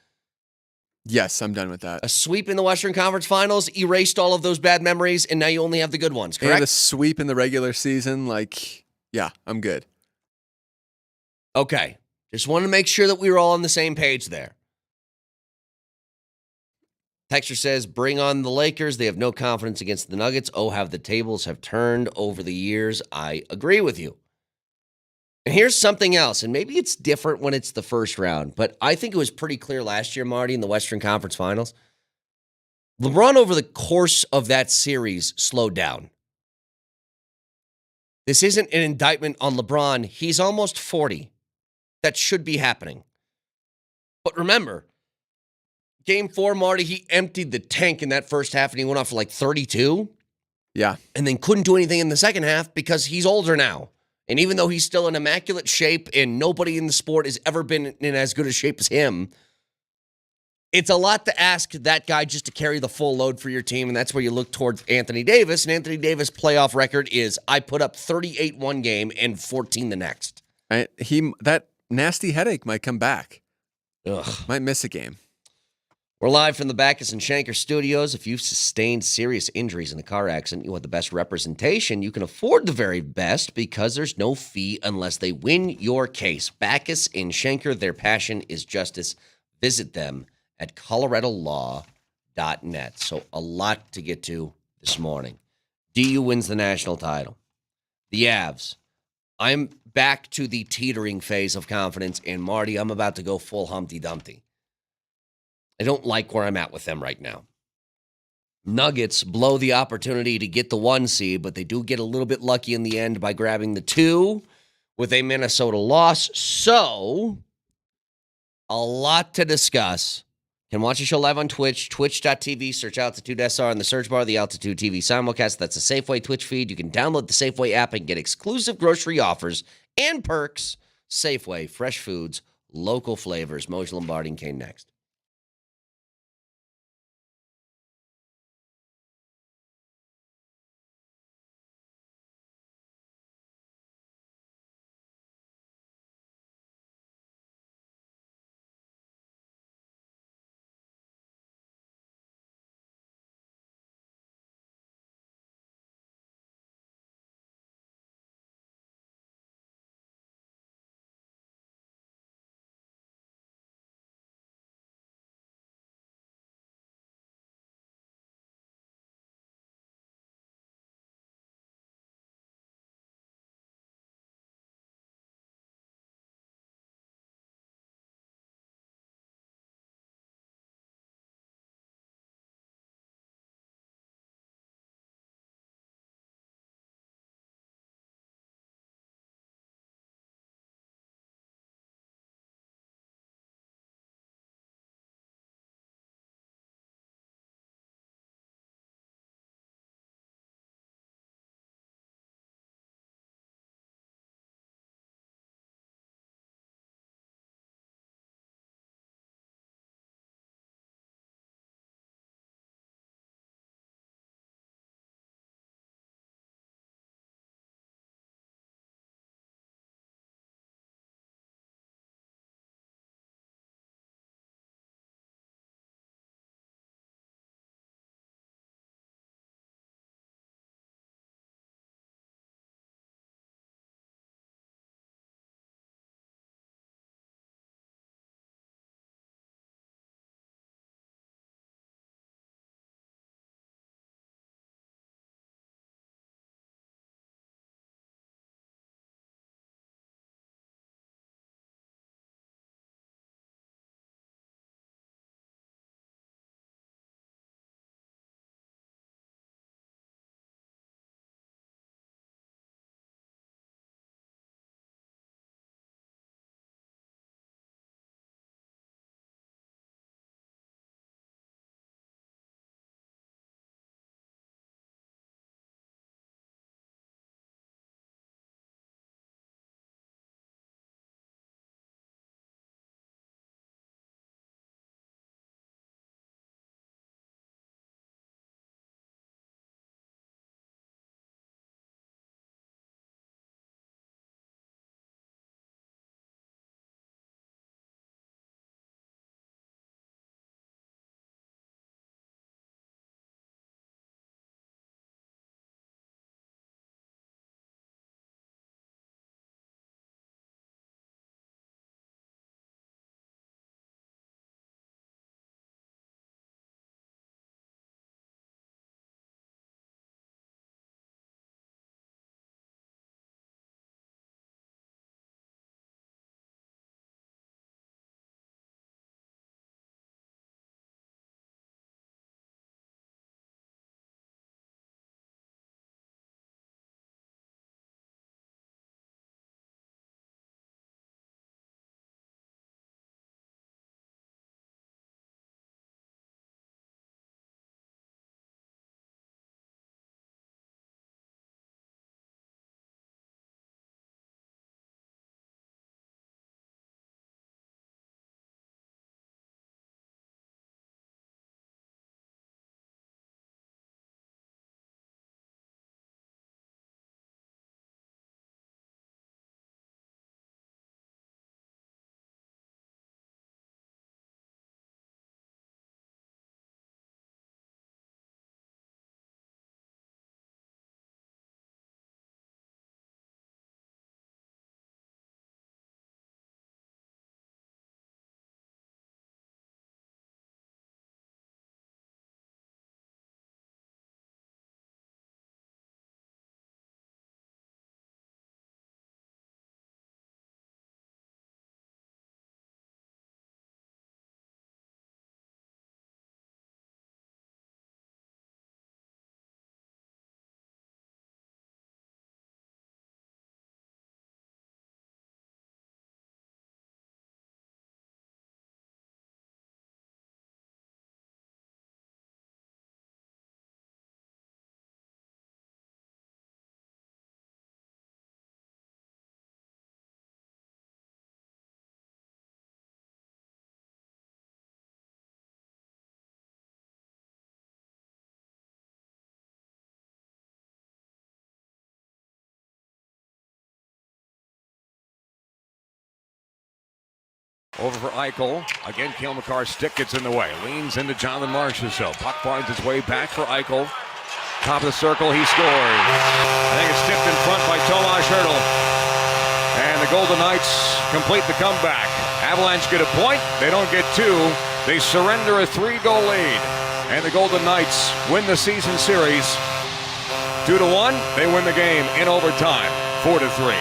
Yes, I'm done with that. A sweep in the Western Conference Finals erased all of those bad memories, and now you only have the good ones, correct? And a sweep in the regular season, like, yeah, I'm good. Okay. Just wanted to make sure that we were all on the same page there. Texture says, bring on the Lakers. They have no confidence against the Nuggets. Oh, how the tables have turned over the years. I agree with you. And here's something else, and maybe it's different when it's the first round, but I think it was pretty clear last year, Marty, in the Western Conference Finals. LeBron, over the course of that series, slowed down. This isn't an indictment on LeBron. He's almost 40. That should be happening. But remember, Game 4, Marty, he emptied the tank in that first half, and he went off for like 32. Yeah. And then couldn't do anything in the second half because he's older now. And even though he's still in immaculate shape and nobody in the sport has ever been in as good a shape as him, it's a lot to ask that guy just to carry the full load for your team, and that's where you look towards Anthony Davis. And Anthony Davis' playoff record is, I put up 38 one game and 14 the next. That nasty headache might come back. Ugh. Might miss a game. We're live from the Backus and Shanker studios. If you've sustained serious injuries in a car accident, you want the best representation, you can afford the very best because there's no fee unless they win your case. Backus and Shanker, their passion is justice. Visit them at coloradolaw.net. So a lot to get to this morning. DU wins the national title. The Avs. I'm back to the teetering phase of confidence, and Marty, I'm about to go full Humpty Dumpty. I don't like where I'm at with them right now. Nuggets blow the opportunity to get the 1 seed, but they do get a little bit lucky in the end by grabbing the 2 with a Minnesota loss. So, a lot to discuss. You can watch the show live on Twitch, twitch.tv, search Altitude SR in the search bar, the Altitude TV simulcast. That's a Safeway Twitch feed. You can download the Safeway app and get exclusive grocery offers and perks. Safeway, fresh foods, local flavors. Moj Lombardi and Kane next. Over for Eichel. Again, Cale Makar's stick gets in the way. Leans into Jonathan Marchessault. Puck finds its way back for Eichel. Top of the circle, he scores. I think it's tipped in front by Tomas Hertl. And the Golden Knights complete the comeback. Avalanche get a point. They don't get two. They surrender a 3-goal lead. And the Golden Knights win the season series 2-1. They win the game in overtime 4-3.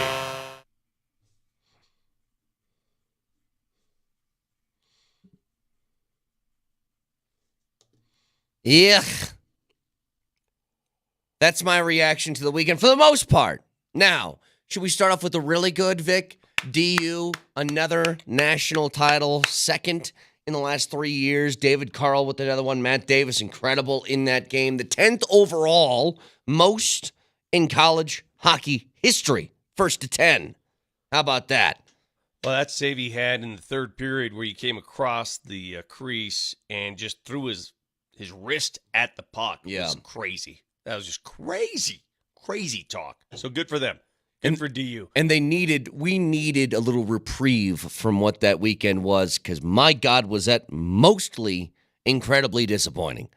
Yeah. That's my reaction to the weekend for the most part. Now, should we start off with a really good, Vic? DU, another national title, second in the last 3 years. David Carl with another one. Matt Davis, incredible in that game. The 10th overall, most in college hockey history. First to 10. How about that? Well, that save he had in the third period where he came across the crease and just threw his wrist at the puck was crazy. That was just crazy talk. So good for them. Good for DU. And we needed a little reprieve from what that weekend was, because my God, was that mostly incredibly disappointing.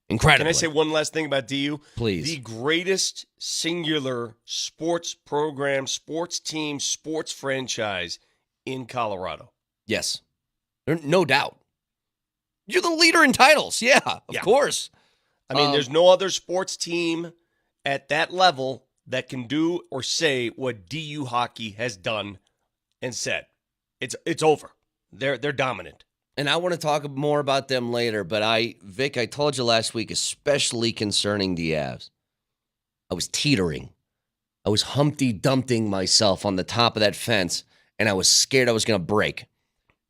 Incredibly. Can I say one last thing about DU? Please. The greatest singular sports program, sports team, sports franchise in Colorado. Yes. No doubt. You're the leader in titles. Yeah, of course. I mean, there's no other sports team at that level that can do or say what DU hockey has done and said. It's over. They're dominant. And I want to talk more about them later, but Vic, I told you last week, especially concerning the Avs, I was teetering. I was Humpty Dumptying myself on the top of that fence, and I was scared I was going to break.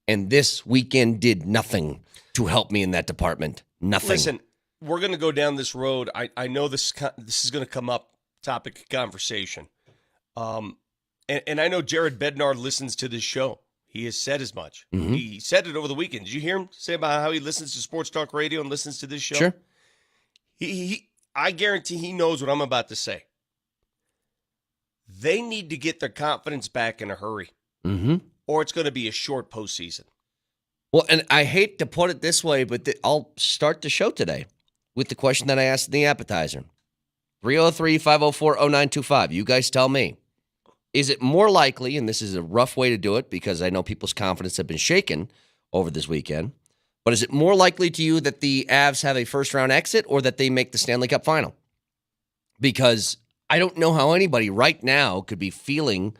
And this weekend did nothing to help me in that department. Nothing. Listen, we're going to go down this road. I know this is going to come up, topic of conversation. And I know Jared Bednar listens to this show. He has said as much. Mm-hmm. He said it over the weekend. Did you hear him say about how he listens to Sports Talk Radio and listens to this show? Sure. I guarantee he knows what I'm about to say. They need to get their confidence back in a hurry, or it's going to be a short postseason. Well, and I hate to put it this way, but I'll start the show today with the question that I asked in the appetizer. 303-504-0925. You guys tell me. Is it more likely, and this is a rough way to do it because I know people's confidence have been shaken over this weekend, but is it more likely to you that the Avs have a first-round exit or that they make the Stanley Cup final? Because I don't know how anybody right now could be feeling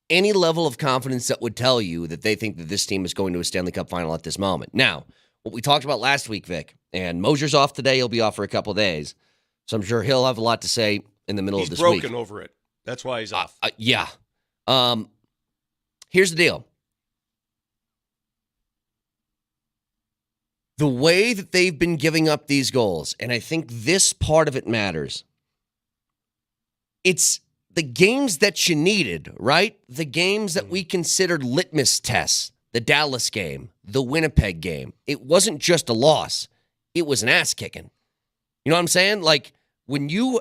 any level of confidence that would tell you that they think that this team is going to a Stanley Cup final at this moment. Now, what we talked about last week, Vic, and Mosier's off today. He'll be off for a couple of days. So I'm sure he'll have a lot to say in the middle of this week. He's broken over it. That's why he's off. Yeah. Here's the deal. The way that they've been giving up these goals, and I think this part of it matters, it's the games that you needed, right? The games that we considered litmus tests, the Dallas game, the Winnipeg game. It wasn't just a loss. It was an ass kicking. You know what I'm saying? Like, when you,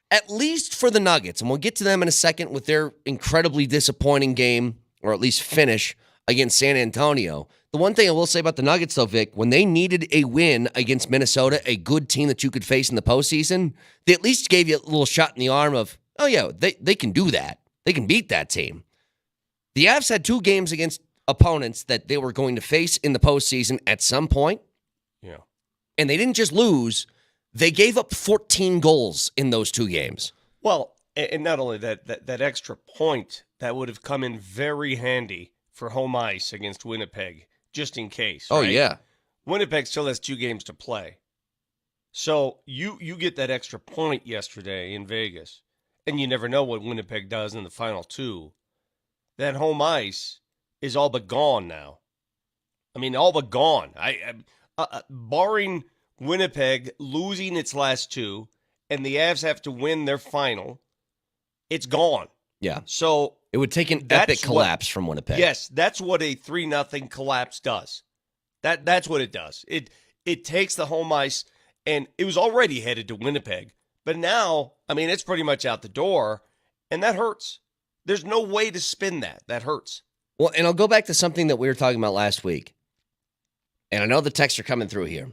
at least for the Nuggets, and we'll get to them in a second with their incredibly disappointing game, or at least finish, against San Antonio. The one thing I will say about the Nuggets, though, Vic, when they needed a win against Minnesota, a good team that you could face in the postseason, they at least gave you a little shot in the arm of, oh, yeah, they can do that. They can beat that team. The Avs had 2 games against opponents that they were going to face in the postseason at some point. Yeah. And they didn't just lose. They gave up 14 goals in those 2 games. Well, and not only that extra point that would have come in very handy for home ice against Winnipeg, just in case. Oh, right? yeah. Winnipeg still has 2 games to play. So you get that extra point yesterday in Vegas, and you never know what Winnipeg does in the final 2. That home ice is all but gone now. I mean, all but gone. Barring Winnipeg losing its last 2, and the Avs have to win their final, it's gone. Yeah. So it would take an epic collapse from Winnipeg. Yes, that's what a 3-0 collapse does. That's what it does. It takes the home ice, and it was already headed to Winnipeg, but now, I mean, it's pretty much out the door, and that hurts. There's no way to spin that. That hurts. Well, and I'll go back to something that we were talking about last week. And I know the texts are coming through here.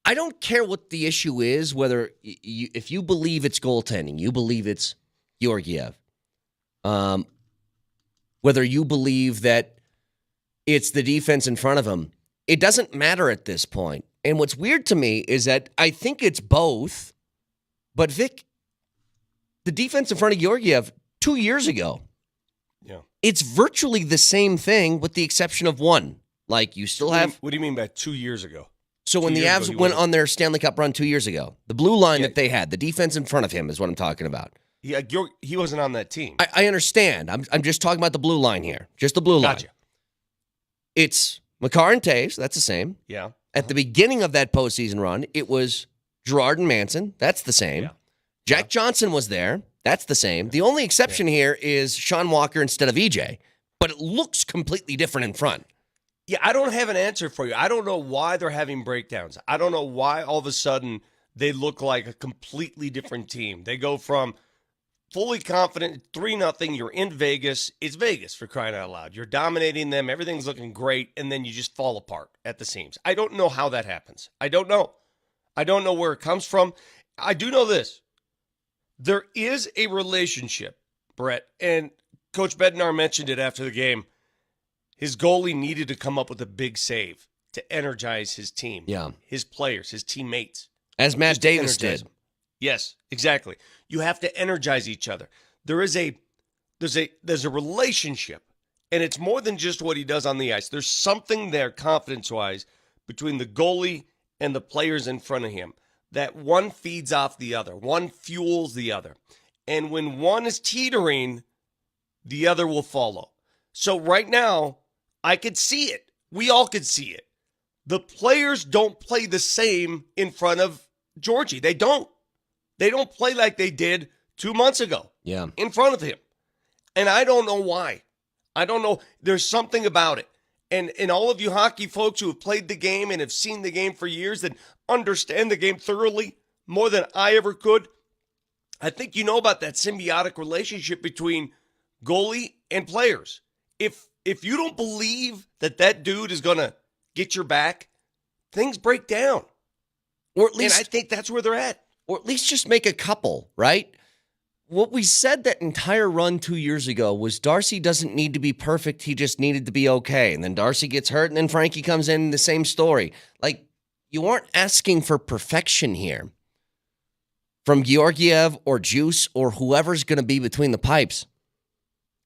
I don't care what the issue is, whether if you believe it's goaltending, you believe it's Georgiev, whether you believe that it's the defense in front of him, it doesn't matter at this point. And what's weird to me is that I think it's both, but Vic, the defense in front of Georgiev 2 years ago, Yeah. it's virtually the same thing with the exception of one. Like you still have. What do you mean by 2 years ago? So when 2 the years Avs ago, he went wasn't- on their Stanley Cup run 2 years ago, the blue line Yeah. that they had, the defense in front of him is what I'm talking about. Yeah, he wasn't on that team. I understand. I'm just talking about the blue line here. Just the blue line. Gotcha. It's Makar and Taves. That's the same. Yeah. At the beginning of that postseason run, it was Gerard and Manson. That's the same. Yeah. Jack Johnson was there. That's the same. The only exception here is Sean Walker instead of EJ, but it looks completely different in front. Yeah, I don't have an answer for you. I don't know why they're having breakdowns. I don't know why all of a sudden they look like a completely different team. They go from fully confident 3-0, you're in Vegas. It's Vegas, for crying out loud. You're dominating them. Everything's looking great, and then you just fall apart at the seams. I don't know how that happens. I don't know. I don't know where it comes from. I do know this. There is a relationship, Brett, and Coach Bednar mentioned it after the game. His goalie needed to come up with a big save to energize his team, Yeah. his players, his teammates. As Matt Just to Davis energize did. them. Yes, exactly. You have to energize each other. There's a relationship, and it's more than just what he does on the ice. There's something there, confidence-wise, between the goalie and the players in front of him. That one feeds off the other, one fuels the other, and when one is teetering, the other will follow. So right now, I could see it. We all could see it. The players don't play the same in front of Georgie. They don't. They don't play like they did 2 months ago Yeah. in front of him. And I don't know why. I don't know. There's something about it. And all of you hockey folks who have played the game and have seen the game for years and understand the game thoroughly more than I ever could, I think you know about that symbiotic relationship between goalie and players. If you don't believe that dude is going to get your back, things break down. Or at least And I think that's where they're at. or at least just make a couple, right? What we said that entire run 2 years ago was Darcy doesn't need to be perfect. He just needed to be okay. And then Darcy gets hurt, and then Frankie comes in, the same story. Like, you aren't asking for perfection here from Georgiev or Juice or whoever's going to be between the pipes.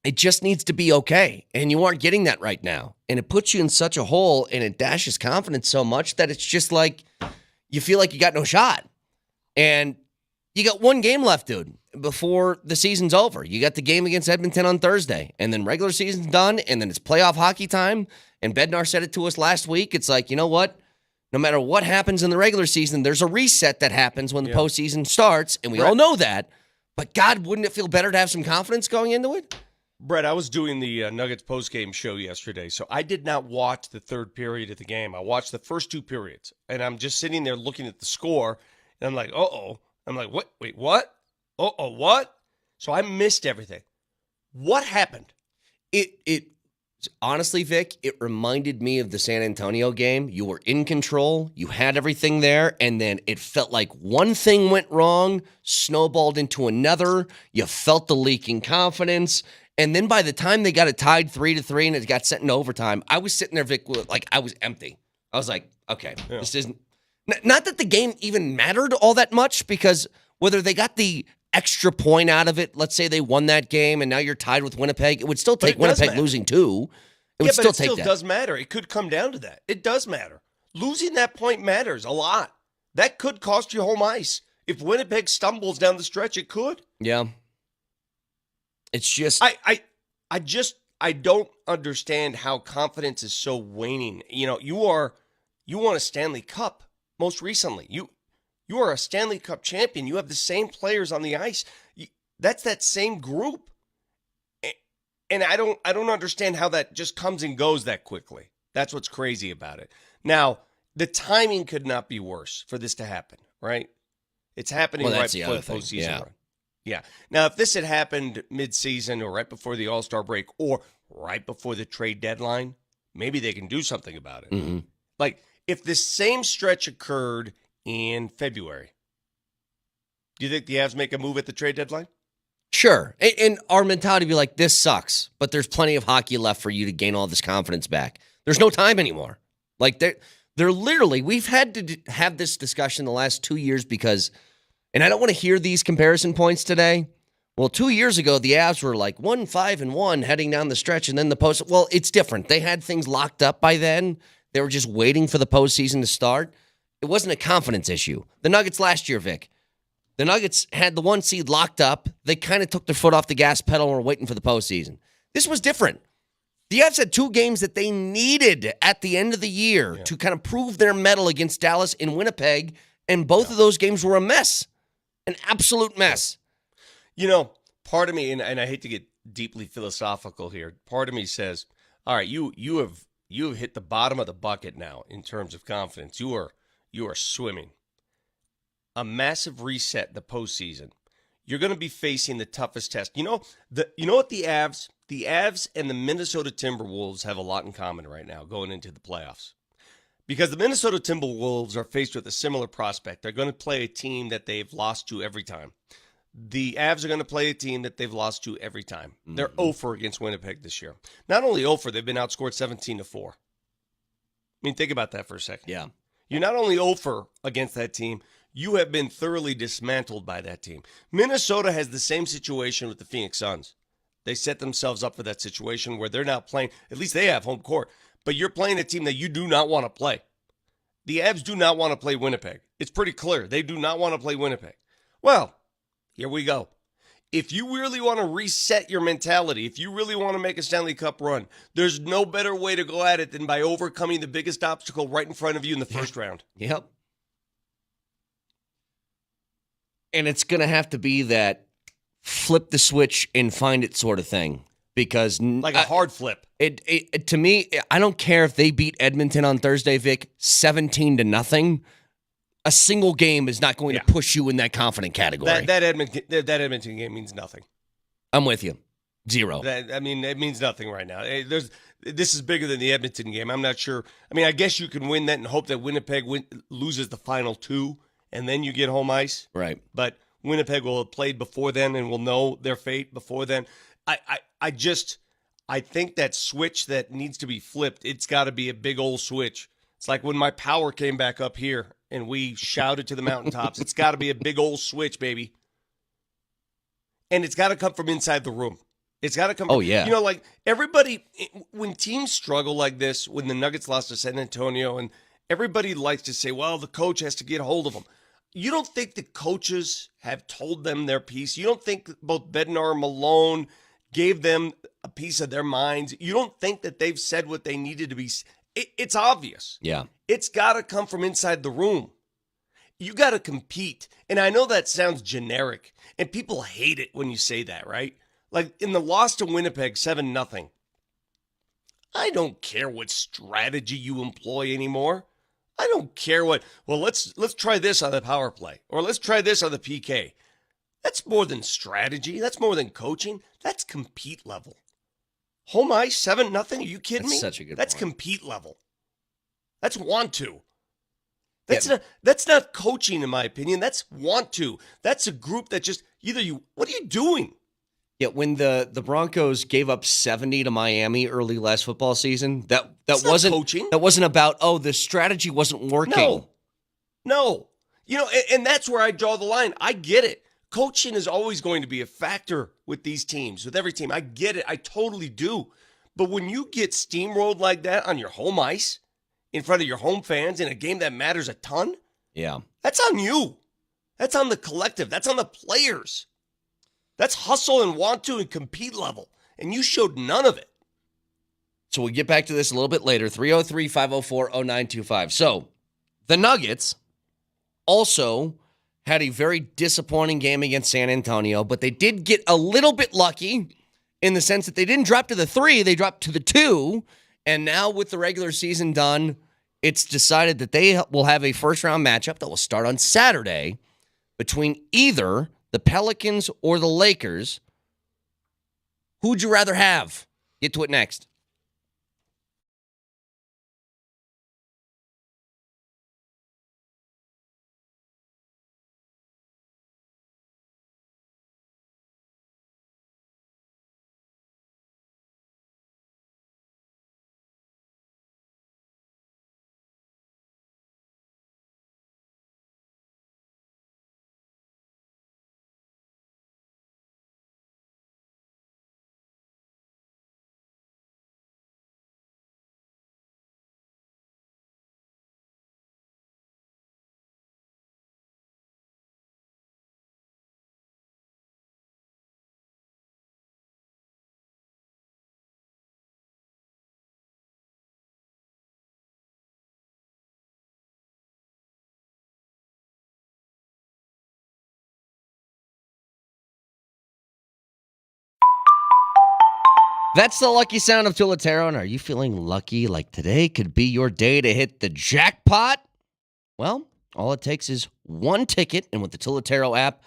It just needs to be okay. And you aren't getting that right now. And it puts you in such a hole, and it dashes confidence so much that it's just like you feel like you got no shot. And you got one game left, dude, before the season's over. You got the game against Edmonton on Thursday, and then regular season's done, and then it's playoff hockey time. And Bednar said it to us last week. It's like, you know what? No matter what happens in the regular season, there's a reset that happens when the postseason starts, and we all know that. But God, wouldn't it feel better to have some confidence going into it? Brett, I was doing the Nuggets postgame show yesterday, so I did not watch the third period of the game. I watched the first two periods, and I'm just sitting there looking at the score, and I'm like, uh-oh. I'm like, what? Wait, what? Uh-oh, what? So I missed everything. What happened? It honestly, Vic, it reminded me of the San Antonio game. You were in control, you had everything there, and then it felt like one thing went wrong, snowballed into another. You felt the leaking confidence. And then by the time they got it tied 3-3 and it got sent into overtime, I was sitting there, Vic, like I was empty. I was like, okay, this isn't. Not that the game even mattered all that much, because whether they got the extra point out of it, let's say they won that game and now you're tied with Winnipeg, it would still take it does Winnipeg matter. losing 2. It would Yeah, still but it take still that. does matter. It could come down to that. It does matter. Losing that point matters a lot. That could cost you home ice. If Winnipeg stumbles down the stretch, it could. Yeah. It's just I don't understand how confidence is so waning. You know, you won a Stanley Cup most recently. You are a Stanley Cup champion. You have the same players on the ice. That's that same group. And I don't understand how that just comes and goes that quickly. That's what's crazy about it. Now, the timing could not be worse for this to happen, right? It's happening Well, right that's the before other the thing. postseason Yeah. run. Yeah. Now, if this had happened mid-season or right before the All-Star break or right before the trade deadline, maybe they can do something about it. Mm-hmm. Like, if the same stretch occurred in February, do you think the Avs make a move at the trade deadline? Sure. And our mentality would be like, this sucks, but there's plenty of hockey left for you to gain all this confidence back. There's no time anymore. Like, they're literally, we've had to have this discussion the last 2 years because, and I don't want to hear these comparison points today. Well, 2 years ago, the Avs were like 1-5-1 heading down the stretch, and then the post. Well, it's different. They had things locked up by then. They were just waiting for the postseason to start. It wasn't a confidence issue. The Nuggets last year, Vic. The Nuggets had the 1 seed locked up. They kind of took their foot off the gas pedal and were waiting for the postseason. This was different. The Avs had 2 games that they needed at the end of the year to kind of prove their mettle against Dallas and Winnipeg, and both of those games were a mess, an absolute mess. You know, part of me, and I hate to get deeply philosophical here, part of me says, all right, you have hit the bottom of the bucket now in terms of confidence. You are swimming. A massive reset in the postseason. You're going to be facing the toughest test. You know what the Avs and the Minnesota Timberwolves have a lot in common right now going into the playoffs. Because the Minnesota Timberwolves are faced with a similar prospect. They're going to play a team that they've lost to every time. The Avs are going to play a team that they've lost to every time. They're 0-for against Winnipeg this year. Not only 0-for, they've been outscored 17-4. I mean, think about that for a second. Yeah. You're not only 0-for against that team, you have been thoroughly dismantled by that team. Minnesota has the same situation with the Phoenix Suns. They set themselves up for that situation where they're now playing, at least they have home court, but you're playing a team that you do not want to play. The Avs do not want to play Winnipeg. It's pretty clear. They do not want to play Winnipeg. Well, here we go. If you really want to reset your mentality, if you really want to make a Stanley Cup run, there's no better way to go at it than by overcoming the biggest obstacle right in front of you in the first round. Yep. And it's going to have to be that flip the switch and find it sort of thing. Because like a hard flip. It to me, I don't care if they beat Edmonton on Thursday, Vic, 17-0. A single game is not going to push you in that confident category. That Edmonton game means nothing. I'm with you. 0. It means nothing right now. This is bigger than the Edmonton game. I'm not sure. I mean, I guess you can win that and hope that Winnipeg loses the final 2, and then you get home ice. Right. But Winnipeg will have played before then and will know their fate before then. I think that switch that needs to be flipped, it's got to be a big old switch. It's like when my power came back up here and we shouted to the mountaintops. It's got to be a big old switch, baby. And it's got to come from inside the room. It's got to come from, yeah. You know, like everybody, when teams struggle like this, when the Nuggets lost to San Antonio, and everybody likes to say, well, the coach has to get hold of them. You don't think the coaches have told them their piece? You don't think both Bednar and Malone gave them a piece of their minds? You don't think that they've said what they needed to be? It's obvious. Yeah. It's got to come from inside the room. You got to compete. And I know that sounds generic, and people hate it when you say that, right? Like in the loss to Winnipeg, 7-0. I don't care what strategy you employ anymore. I don't care what, well, let's try this on the power play, or let's try this on the PK. That's more than strategy. That's more than coaching. That's compete level. Home ice, 7-0. Are you kidding me? That's such a good That's point. compete level. That's want to. That's not coaching, in my opinion. That's want to. That's a group that just what are you doing? Yeah, when the Broncos gave up 70 to Miami early last football season, that wasn't coaching. That wasn't about, the strategy wasn't working. No. You know, and that's where I draw the line. I get it. Coaching is always going to be a factor with these teams, with every team. I get it. I totally do. But when you get steamrolled like that on your home ice, in front of your home fans, in a game that matters a ton, Yeah. that's on you. That's on the collective. That's on the players. That's hustle and want to and compete level. And you showed none of it. So we'll get back to this a little bit later. 303-504-0925. So the Nuggets also had a very disappointing game against San Antonio, but they did get a little bit lucky in the sense that they didn't drop to the 3, they dropped to the 2. And now with the regular season done, it's decided that they will have a first-round matchup that will start on Saturday between either the Pelicans, or the Lakers, who'd you rather have? Get to it next. That's the lucky sound of Tulatero. And are you feeling lucky like today could be your day to hit the jackpot? Well, all it takes is one ticket. And with the Tulatero app,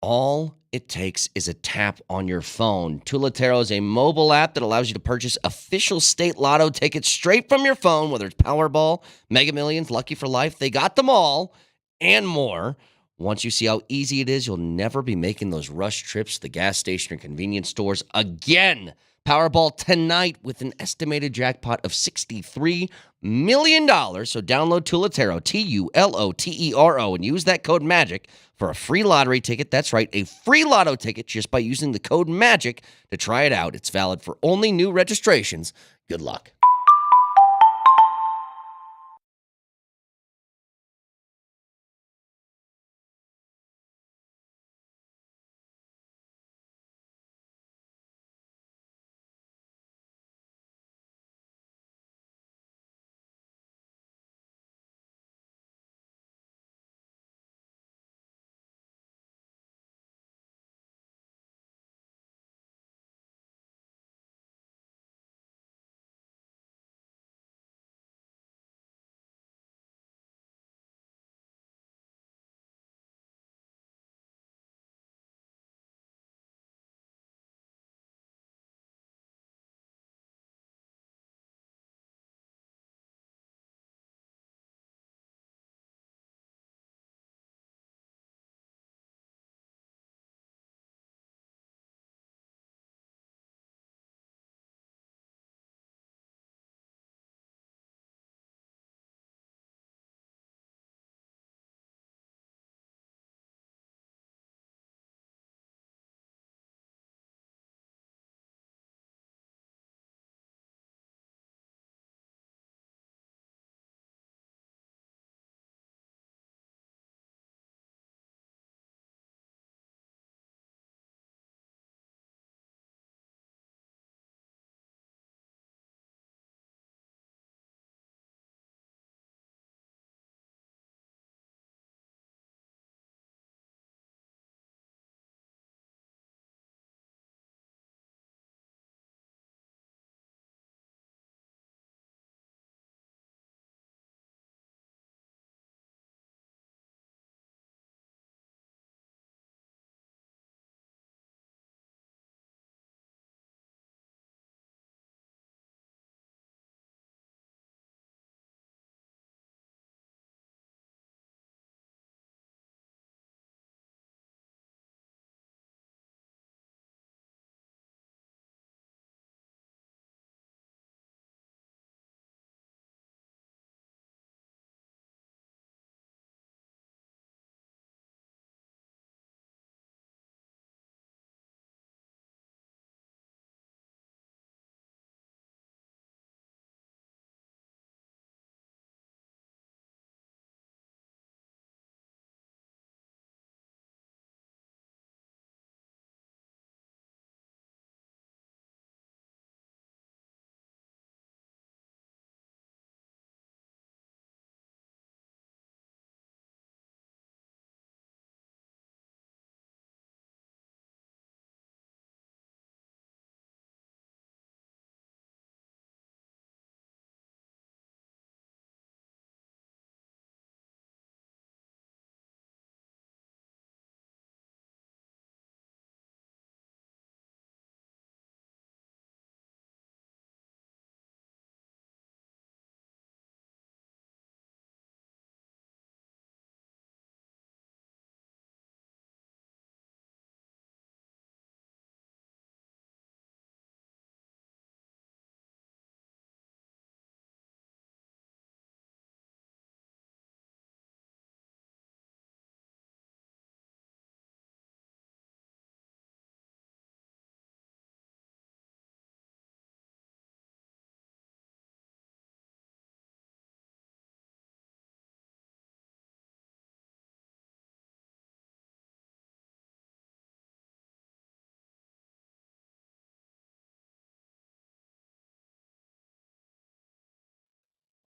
all it takes is a tap on your phone. Tulatero is a mobile app that allows you to purchase official state lotto tickets straight from your phone, whether it's Powerball, Mega Millions, Lucky for Life. They got them all and more. Once you see how easy it is, you'll never be making those rush trips to the gas station or convenience stores again. Powerball tonight with an estimated jackpot of $63 million. So download Tulatero, Tulotero, and use that code MAGIC for a free lottery ticket. That's right, a free lotto ticket just by using the code MAGIC to try it out. It's valid for only new registrations. Good luck.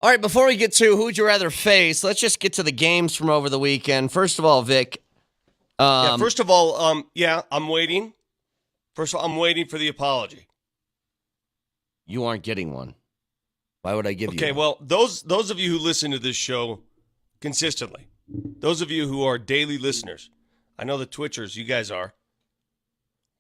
All right, before we get to who'd you rather face, let's just get to the games from over the weekend. First of all, Vic. First of all, I'm waiting. First of all, I'm waiting for the apology. You aren't getting one. Why would I give you Okay, one? well, those of you who listen to this show consistently, those of you who are daily listeners, I know the Twitchers, you guys are.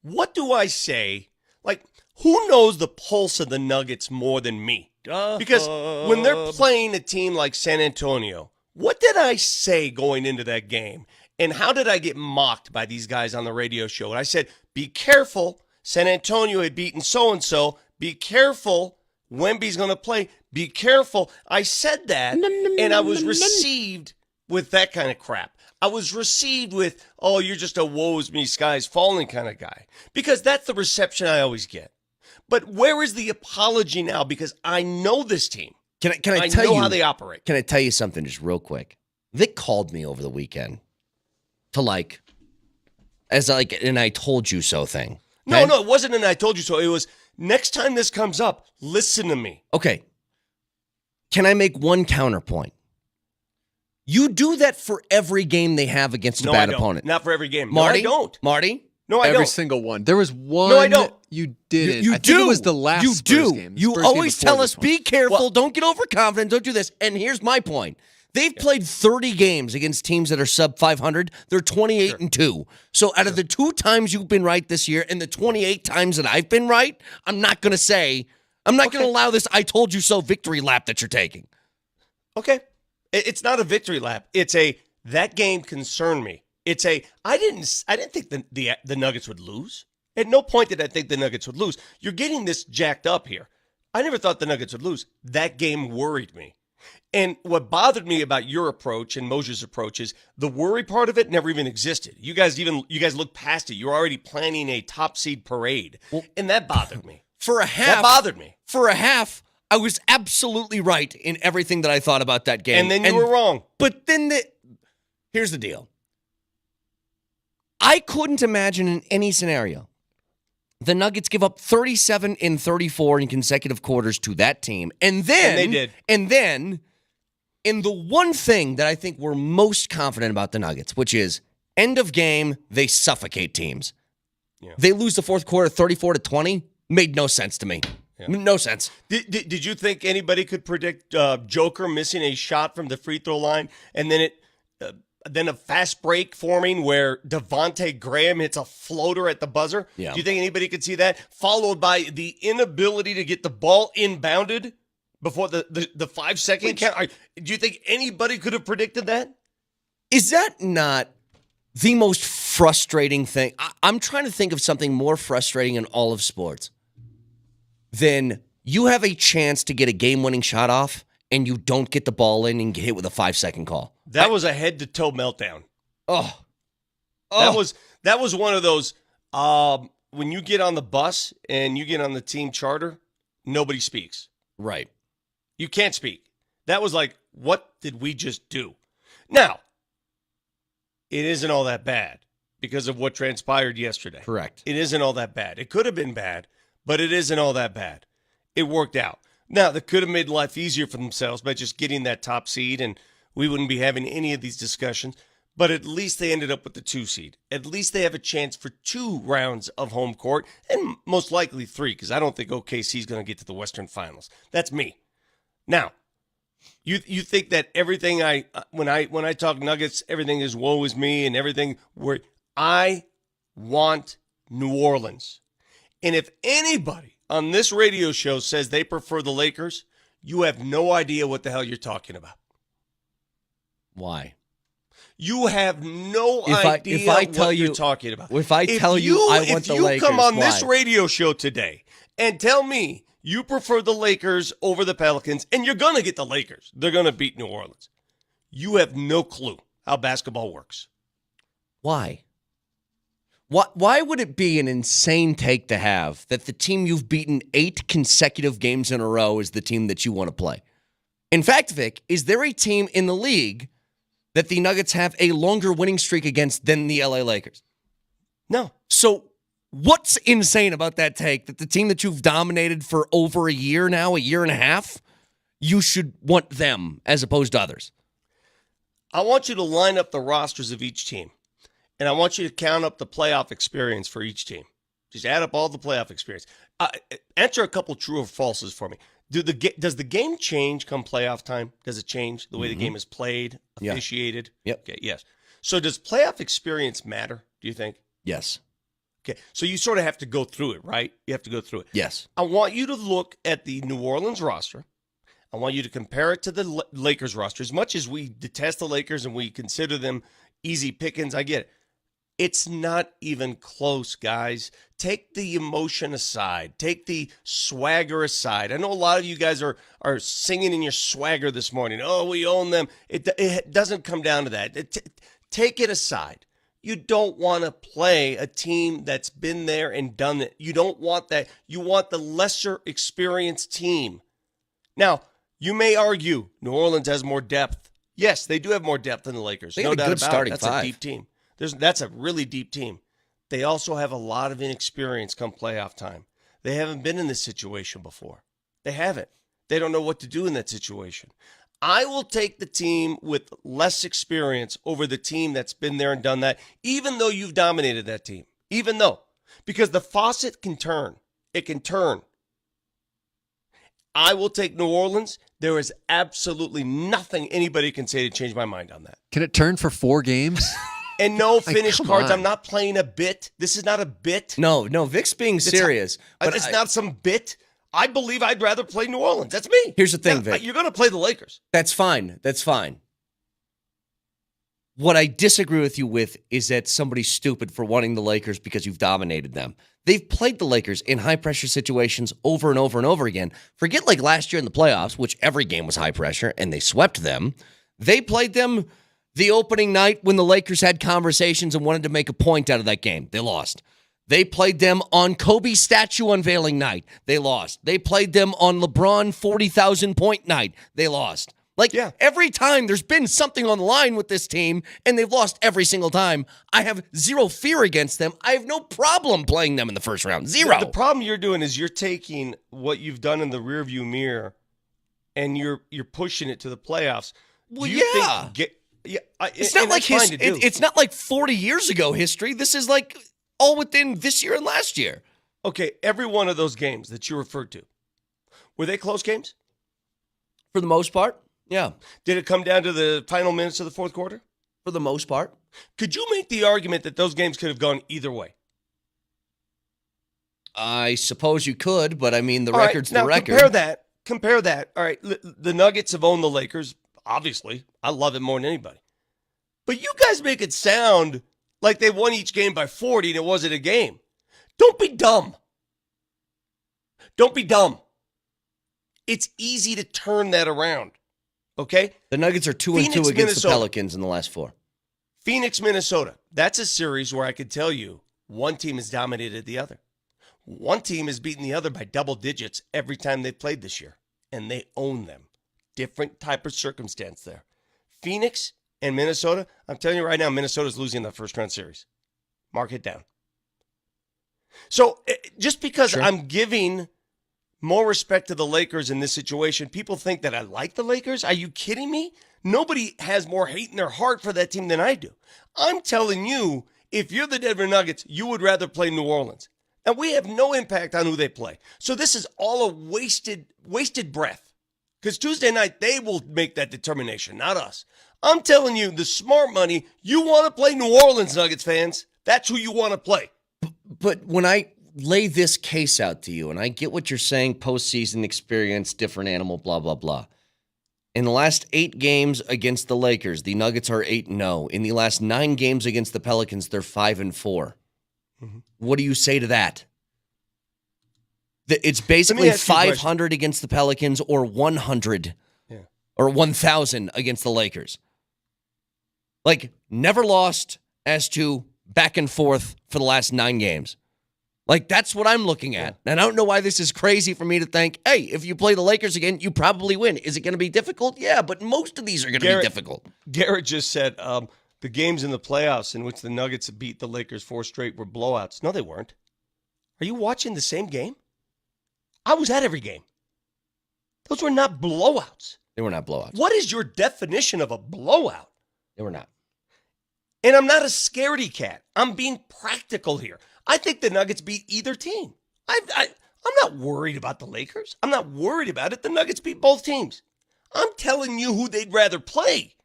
What do I say? Like, who knows the pulse of the Nuggets more than me? Because when they're playing a team like San Antonio, what did I say going into that game? And how did I get mocked by these guys on the radio show? And I said, be careful. San Antonio had beaten so-and-so. Be careful. Wemby's going to play. Be careful. I said that, and I was received with that kind of crap. I was received with, oh, you're just a woes me skies falling kind of guy. Because that's the reception I always get. But where is the apology now? Because I know this team. Can I I tell know you how they operate. Can I tell you something just real quick? Vic called me over the weekend to an I told you so thing. No, Okay? it wasn't an I told you so. It was, next time this comes up, listen to me. Okay. Can I make one counterpoint? You do that for every game they have against a No, bad I don't. opponent. Not for every game. Marty, No, I don't. Marty, No, I Every don't. single one. There was one I don't. you didn't. you I do. think it was the last you Spurs do. game. The You Spurs game always before tell this us, one. be careful, Well- don't get overconfident, don't do this. And here's my point. They've played 30 games against teams that are sub 500. They're 28-2. So out of the 2 times you've been right this year and the 28 times that I've been right, I'm not going to allow this I told you so victory lap that you're taking. Okay. It's not a victory lap. It's a, that game concerned me. It's a, I didn't think the Nuggets would lose. At no point did I think the Nuggets would lose. You're getting this jacked up here. I never thought the Nuggets would lose. That game worried me. And what bothered me about your approach and Mosier's approach is the worry part of it never even existed. You guys looked past it. You're already planning a top seed parade. And that bothered me. For a half, That bothered me. For a half, I was absolutely right in everything that I thought about that game. And then you were wrong. But then here's the deal. I couldn't imagine in any scenario the Nuggets give up 37 and 34 in consecutive quarters to that team. And they did. And then, in the one thing that I think we're most confident about the Nuggets, which is end of game, they suffocate teams. Yeah. They lose the fourth quarter 34-20. Made no sense to me. Yeah. No sense. Did you think anybody could predict Joker missing a shot from the free throw line and then then a fast break forming where Devontae Graham hits a floater at the buzzer? Yeah. Do you think anybody could see that? Followed by the inability to get the ball inbounded before the 5-second count. Do you think anybody could have predicted that? Is that not the most frustrating thing? I'm trying to think of something more frustrating in all of sports than you have a chance to get a game-winning shot off and you don't get the ball in and get hit with a 5-second call. That was a head-to-toe meltdown. Oh. That was one of those, when you get on the bus and you get on the team charter, nobody speaks. Right. You can't speak. That was like, what did we just do? Now, it isn't all that bad because of what transpired yesterday. Correct. It isn't all that bad. It could have been bad, but it isn't all that bad. It worked out. Now, they could have made life easier for themselves by just getting that top seed, and we wouldn't be having any of these discussions. But at least they ended up with the 2 seed. At least they have a chance for 2 rounds of home court, and most likely 3, because I don't think OKC is going to get to the Western Finals. That's me. Now, you think that everything when I talk Nuggets, everything is woe is me and everything where I want New Orleans. And if anybody on this radio show says they prefer the Lakers, you have no idea what the hell you're talking about. Why? You have no If idea I tell what you- you're talking about. if I tell you I want the If you Lakers, come on this why? radio show today and tell me you prefer the Lakers over the Pelicans, and you're going to get the Lakers. They're going to beat New Orleans. You have no clue how basketball works. Why? Why would it be an insane take to have that the team you've beaten 8 consecutive games in a row is the team that you want to play? In fact, Vic, is there a team in the league that the Nuggets have a longer winning streak against than the LA Lakers? No. So what's insane about that take that the team that you've dominated for over a year now, a year and a half, you should want them as opposed to others. I want you to line up the rosters of each team, and I want you to count up the playoff experience for each team. Just add up all the playoff experience. Answer a couple true or falses for me. Does the game change come playoff time? Does it change the way the game is played, officiated? Yep. Okay, yes. So does playoff experience matter, do you think? Yes. Okay, so you sort of have to go through it, right? You have to go through it. Yes. I want you to look at the New Orleans roster. I want you to compare it to the Lakers roster. As much as we detest the Lakers and we consider them easy pickings, I get it. It's not even close, guys. Take the emotion aside. Take the swagger aside. I know a lot of you guys are singing in your swagger this morning. Oh, we own them. It doesn't come down to that. Take it aside. You don't want to play a team that's been there and done it. You don't want that. You want the lesser experienced team. Now, you may argue New Orleans has more depth. Yes, they do have more depth than the Lakers. They No have a doubt good about starting it. That's five. a deep team. That's a really deep team. They also have a lot of inexperience come playoff time. They haven't been in this situation before. They haven't. They don't know what to do in that situation. I will take the team with less experience over the team that's been there and done that, even though you've dominated that team. Even though. Because the faucet can turn. It can turn. I will take New Orleans. There is absolutely nothing anybody can say to change my mind on that. Can it turn for 4 games? And no finish come cards. on. I'm not playing a bit. This is not a bit. No, Vic's being serious. But It's not some bit. I believe I'd rather play New Orleans. That's me. Here's the thing, Now, Vic. you're going to play the Lakers. That's fine. That's fine. What I disagree with you with is that somebody's stupid for wanting the Lakers because you've dominated them. They've played the Lakers in high-pressure situations over and over and over again. Forget like last year in the playoffs, which every game was high pressure, and they swept them. They played them the opening night when the Lakers had conversations and wanted to make a point out of that game. They lost. They played them on Kobe statue unveiling night. They lost. They played them on LeBron 40,000-point night. They lost. Every time there's been something on the line with this team, and they've lost every single time, I have zero fear against them. I have no problem playing them in the first round. Zero. The problem you're doing is you're taking what you've done in the rearview mirror and you're pushing it to the playoffs. Well, Do you yeah. think It's not like it's not like 40 years ago history. This is like all within this year and last year. Okay, every one of those games that you referred to, were they close games? For the most part, yeah. Did it come down to the final minutes of the fourth quarter? For the most part. Could you make the argument that those games could have gone either way? I suppose you could, but I mean, the All right, record's now the record. Compare that. All right, the Nuggets have owned the Lakers. Obviously, I love it more than anybody. But you guys make it sound like they won each game by 40 and it wasn't a game. Don't be dumb. Don't be dumb. It's easy to turn that around, okay? The Nuggets are 2-2 Phoenix, against Minnesota. the Pelicans in the last 4. Phoenix, Minnesota. That's a series where I could tell you one team has dominated the other. One team has beaten the other by double digits every time they've played this year, and they own them. Different type of circumstance there. Phoenix and Minnesota, I'm telling you right now, Minnesota's losing that first round series. Mark it down. So just because I'm giving more respect to the Lakers in this situation, people think that I like the Lakers. Are you kidding me? Nobody has more hate in their heart for that team than I do. I'm telling you, if you're the Denver Nuggets, you would rather play New Orleans. And we have no impact on who they play. So this is all a wasted breath. Because Tuesday night, they will make that determination, not us. I'm telling you, the smart money, you want to play New Orleans, Nuggets fans. That's who you want to play. But when I lay this case out to you, and I get what you're saying, postseason experience, different animal, blah, blah, blah. In the last 8 games against the Lakers, the Nuggets are 8-0. In the last 9 games against the Pelicans, they're 5-4. Mm-hmm. What do you say to that? It's basically 500 against the Pelicans or 100 or 1,000 against the Lakers. Like, never lost as to back and forth for the last 9 games. Like, that's what I'm looking at. And I don't know why this is crazy for me to think, hey, if you play the Lakers again, you probably win. Is it going to be difficult? Yeah, but most of these are going to be difficult. Garrett just said the games in the playoffs in which the Nuggets beat the Lakers 4 straight were blowouts. No, they weren't. Are you watching the same game? I was at every game. Those were not blowouts. They were not blowouts. What is your definition of a blowout? They were not. And I'm not a scaredy cat. I'm being practical here. I think the Nuggets beat either team. I'm not worried about the Lakers. I'm not worried about it. The Nuggets beat both teams. I'm telling you who they'd rather play.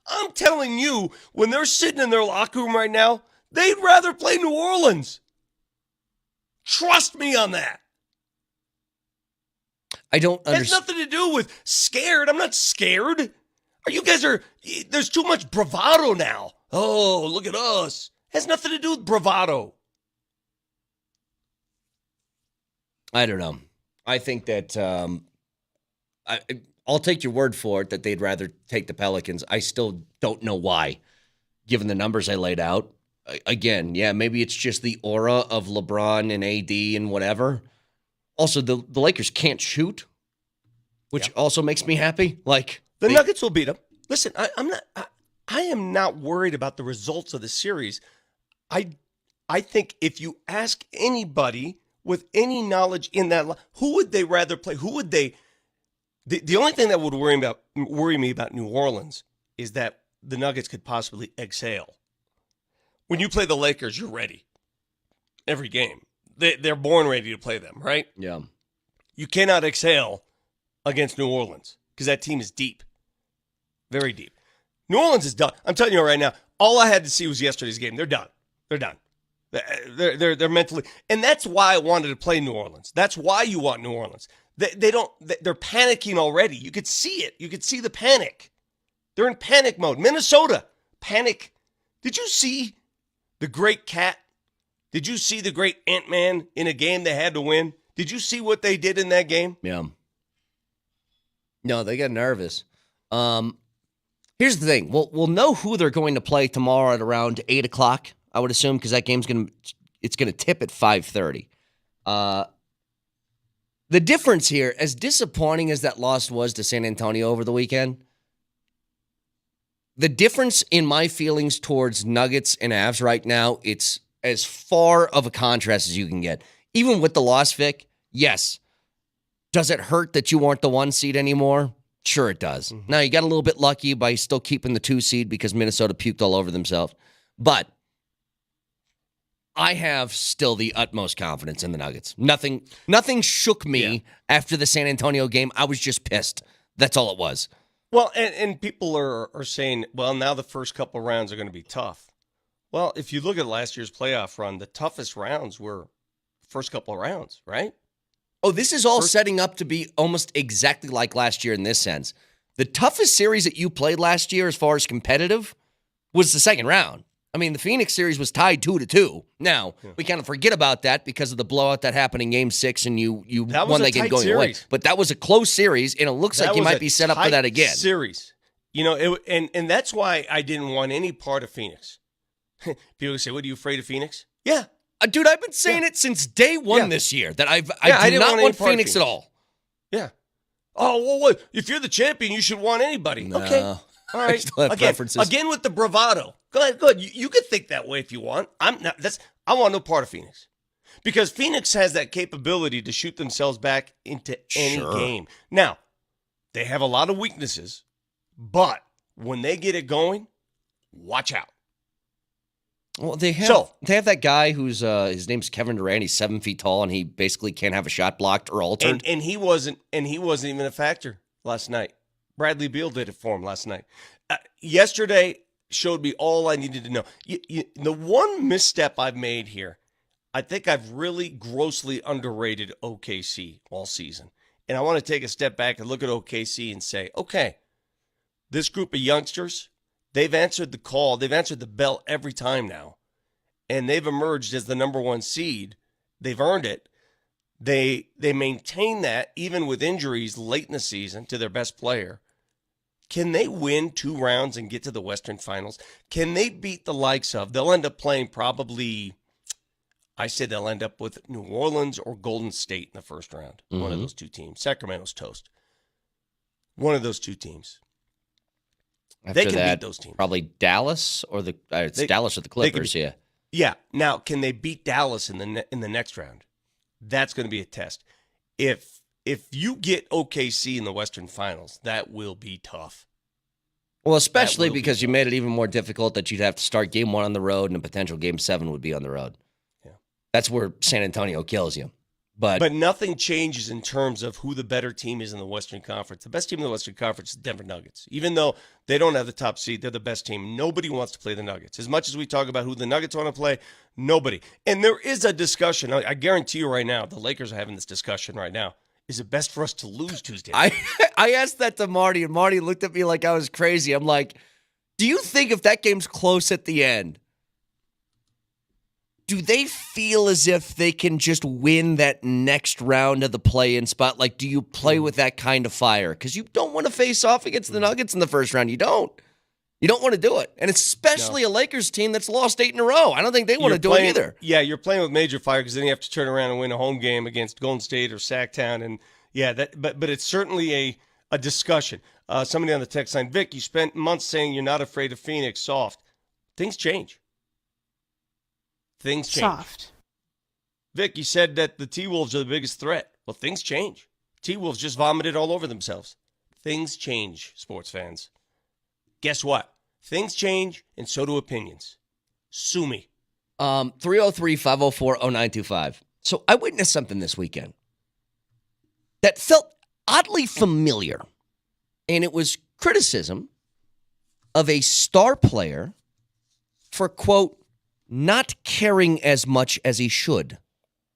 I'm telling you, when they're sitting in their locker room right now, they'd rather play New Orleans. Trust me on that. I don't It has understand. nothing to do with scared. I'm not scared. There's too much bravado now. Oh, look at us. It has nothing to do with bravado. I don't know. I think that I'll take your word for it that they'd rather take the Pelicans. I still don't know why, given the numbers I laid out. Again, yeah, maybe it's just the aura of LeBron and AD and whatever. Also, the Lakers can't shoot, which also makes me happy. Like The Nuggets will beat them. Listen, I am not worried about the results of the series. I think if you ask anybody with any knowledge in that, who would they rather play? Who would they? The only thing that would worry me about New Orleans is that the Nuggets could possibly exhale. When you play the Lakers, you're ready every game. They're born ready to play them, right? Yeah. You cannot exhale against New Orleans because that team is deep, very deep. New Orleans is done. I'm telling you right now, all I had to see was yesterday's game. They're done. They're done. They're mentally, and that's why I wanted to play New Orleans. That's why you want New Orleans. They're panicking already. You could see it. You could see the panic. They're in panic mode. Minnesota, panic. Did you see the great Cat? Did you see the great Ant-Man in a game they had to win? Did you see what they did in that game? Yeah. No, they got nervous. Here's the thing. We'll know who they're going to play tomorrow at around 8 o'clock, I would assume, because that game's gonna tip at 5:30. The difference here, as disappointing as that loss was to San Antonio over the weekend, the difference in my feelings towards Nuggets and Avs right now, it's as far of a contrast as you can get. Even with the loss, Vic, yes. Does it hurt that you aren't the 1 seed anymore? Sure it does. Mm-hmm. Now, you got a little bit lucky by still keeping the 2 seed because Minnesota puked all over themselves. But I have still the utmost confidence in the Nuggets. Nothing shook me after the San Antonio game. I was just pissed. That's all it was. Well, and people are saying, well, now the first couple rounds are going to be tough. Well, if you look at last year's playoff run, the toughest rounds were the first couple of rounds, right? Oh, this is all setting up to be almost exactly like last year in this sense. The toughest series that you played last year as far as competitive was the second round. I mean, the Phoenix series was tied 2-2. Now, we kind of forget about that because of the blowout that happened in Game 6 and you won that game going away. But that was a close series, and it looks like you might be set up for that again. Series. You know, and that's why I didn't want any part of Phoenix. People say, what, are you afraid of Phoenix? Yeah. Dude, I've been saying it since day one this year that I do not want Phoenix at all. Yeah. Oh, well, what? If you're the champion, you should want anybody. No. Okay. All right. Again with the bravado. Go ahead. You can think that way if you want. I want no part of Phoenix. Because Phoenix has that capability to shoot themselves back into any game. Now, they have a lot of weaknesses, but when they get it going, watch out. Well, they have that guy who's his name's Kevin Durant. He's 7 feet tall, and he basically can't have a shot blocked or altered. And he wasn't even a factor last night. Bradley Beal did it for him last night. Yesterday showed me all I needed to know. The one misstep I've made here, I think I've really grossly underrated OKC all season. And I want to take a step back and look at OKC and say, okay, this group of youngsters, they've answered the call. They've answered the bell every time now. And they've emerged as the number 1 seed. They've earned it. They maintain that even with injuries late in the season to their best player. Can they win 2 rounds and get to the Western Finals? Can they beat the likes of, they'll end up playing probably, I say they'll end up with New Orleans or Golden State in the first round. Mm-hmm. One of those 2 teams. Sacramento's toast. One of those 2 teams. After they can that, beat those teams. Probably Dallas or Dallas or the Clippers, yeah. Yeah. Now, can they beat Dallas in the next round? That's going to be a test. If if you get OKC in the Western Finals, that will be tough. Well, especially will be because you tough. made it even more difficult that you'd have to start game 1 on the road and a potential game 7 would be on the road. Yeah. That's where San Antonio kills you. But nothing changes in terms of who the better team is in the Western Conference. The best team in the Western Conference is the Denver Nuggets. Even though they don't have the top seed, they're the best team. Nobody wants to play the Nuggets. As much as we talk about who the Nuggets want to play, nobody. And there is a discussion. I guarantee you right now, the Lakers are having this discussion right now. Is it best for us to lose Tuesday night? I asked that to Marty, and Marty looked at me like I was crazy. I'm like, do you think if that game's close at the end, do they feel as if they can just win that next round of the play-in spot? Like, do you play with that kind of fire? Because you don't want to face off against the Nuggets in the first round. You don't. You don't want to do it. And especially a Lakers team that's lost 8 in a row. I don't think they want to do it either. Yeah, you're playing with major fire because then you have to turn around and win a home game against Golden State or Sacktown. And yeah, but it's certainly a discussion. Somebody on the text line, Vic, you spent months saying you're not afraid of Phoenix. Soft. Things change. Things change. Soft. Vic, you said that the T-Wolves are the biggest threat. Well, things change. T-Wolves just vomited all over themselves. Things change, sports fans. Guess what? Things change, and so do opinions. Sue me. 303-504-0925. So I witnessed something this weekend that felt oddly familiar, and it was criticism of a star player for, quote, not caring as much as he should.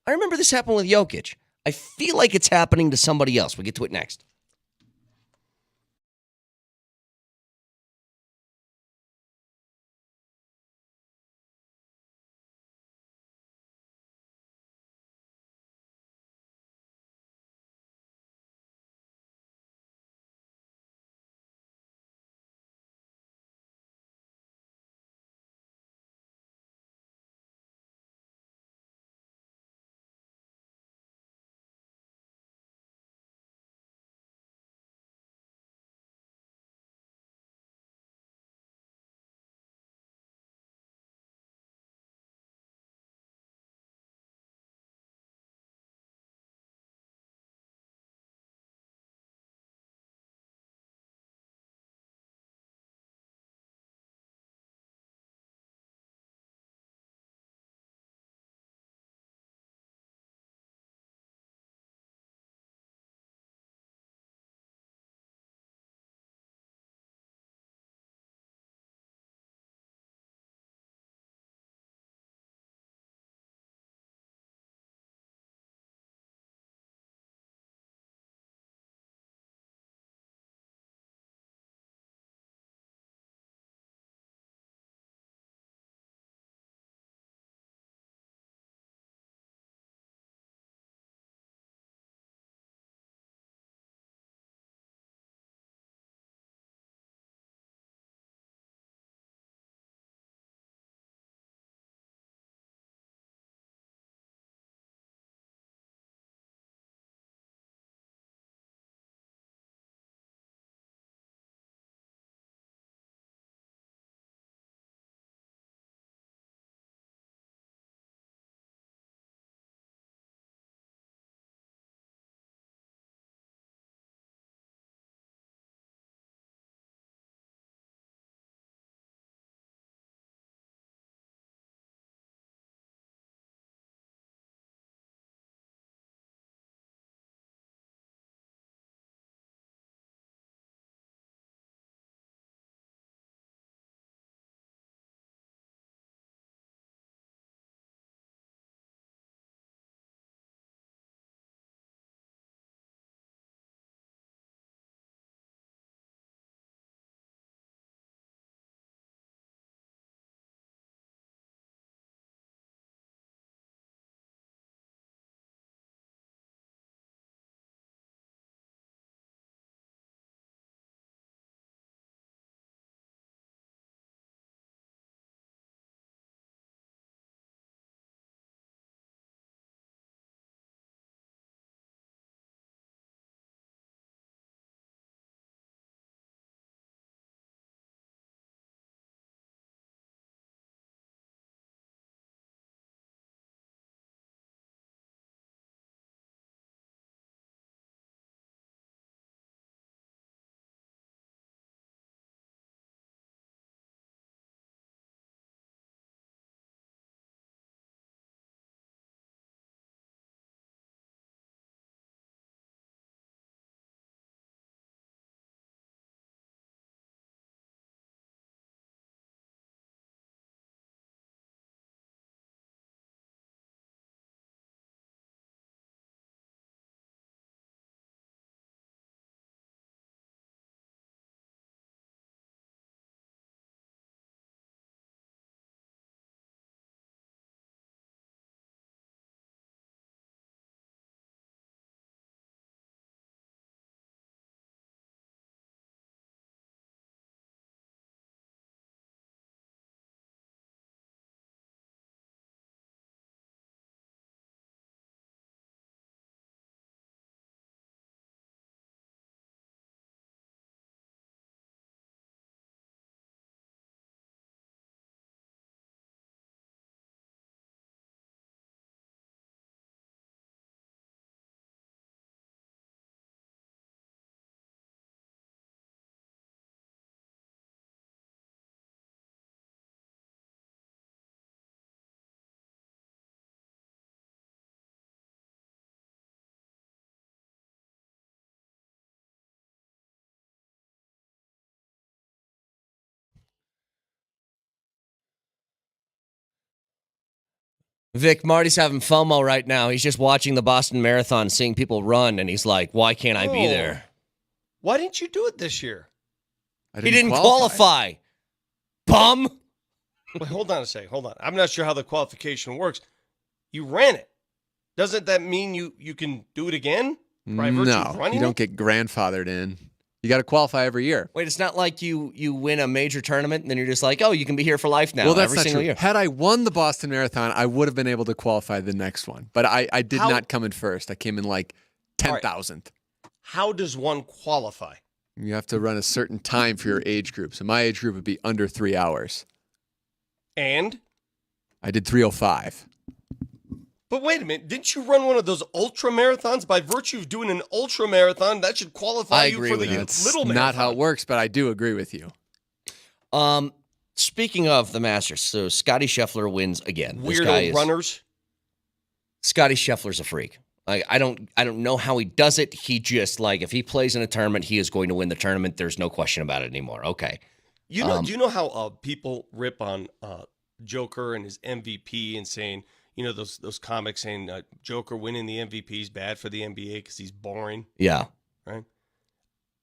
I remember this happened with Jokic. I feel like it's happening to somebody else. We'll get to it next. Vic, Marty's having FOMO right now. He's just watching the Boston Marathon, seeing people run, and he's like, why can't I be there? Why didn't you do it this year? He didn't qualify. Bum. Wait, hold on a second. Hold on. I'm not sure how the qualification works. You ran it. Doesn't that mean you can do it again? By virtue of No, running you don't it? get grandfathered in. You got to qualify every year. Wait, it's not like you win a major tournament and then you're just like, oh, you can be here for life now. Well, that's every not single true. year. Had I won the Boston Marathon, I would have been able to qualify the next one. But I did not come in first. I came in like 10,000th. How does one qualify? You have to run a certain time for your age group. So my age group would be under 3 hours. And? I did 3:05. But wait a minute. Didn't you run one of those ultra marathons? By virtue of doing an ultra marathon, that should qualify you for the That's little marathon. not how it works, but I do agree with you. Speaking of the Masters, so Scotty Scheffler wins again. Weirdo runners. Scotty Scheffler's a freak. Like I don't know how he does it. He just like if he plays in a tournament, he is going to win the tournament. There's no question about it anymore. Okay. Do you know how people rip on Joker and his MVP and saying, you know, those comics saying Joker winning the MVP is bad for the NBA because he's boring. Yeah. Right.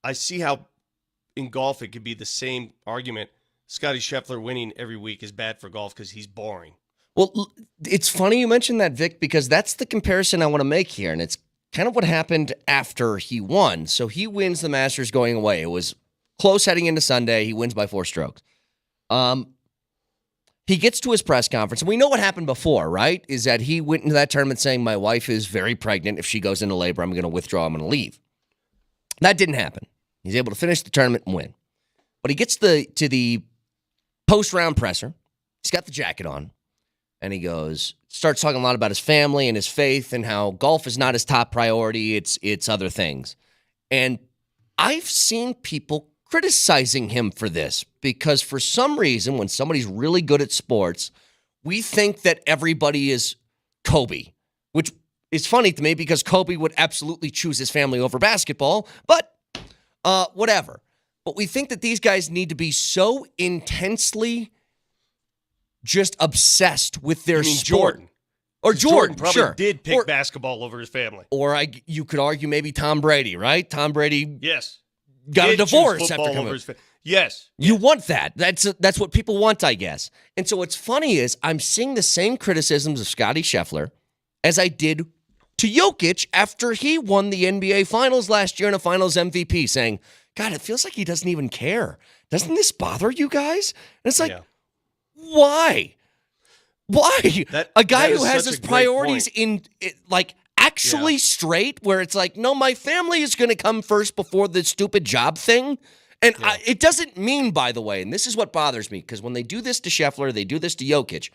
I see how in golf it could be the same argument. Scotty Scheffler winning every week is bad for golf because he's boring. Well, it's funny you mentioned that, Vic, because that's the comparison I want to make here, and it's kind of what happened after he won. So he wins the Masters going away. It was close heading into Sunday. He wins by 4 strokes. He gets to his press conference, and we know what happened before, right? Is that he went into that tournament saying, my wife is very pregnant. If she goes into labor, I'm going to withdraw. I'm going to leave. That didn't happen. He's able to finish the tournament and win. But he gets to the post-round presser. He's got the jacket on. And he starts talking a lot about his family and his faith and how golf is not his top priority. It's other things. And I've seen people criticizing him for this because for some reason, when somebody's really good at sports, we think that everybody is Kobe, which is funny to me because Kobe would absolutely choose his family over basketball, but whatever. But we think that these guys need to be so intensely just obsessed with their sport. Jordan. Or Jordan probably did pick basketball over his family. Or you could argue maybe Tom Brady, right? Tom Brady yes. got a divorce after coming over Yes. You want that. That's what people want, I guess. And so what's funny is I'm seeing the same criticisms of Scotty Scheffler as I did to Jokic after he won the NBA Finals last year and a Finals MVP, saying, God, it feels like he doesn't even care. Doesn't this bother you guys? And it's like, why? Why? A guy who has his priorities actually straight, where it's like, no, my family is going to come first before the stupid job thing. And it doesn't mean, by the way, and this is what bothers me, because when they do this to Scheffler, they do this to Jokic,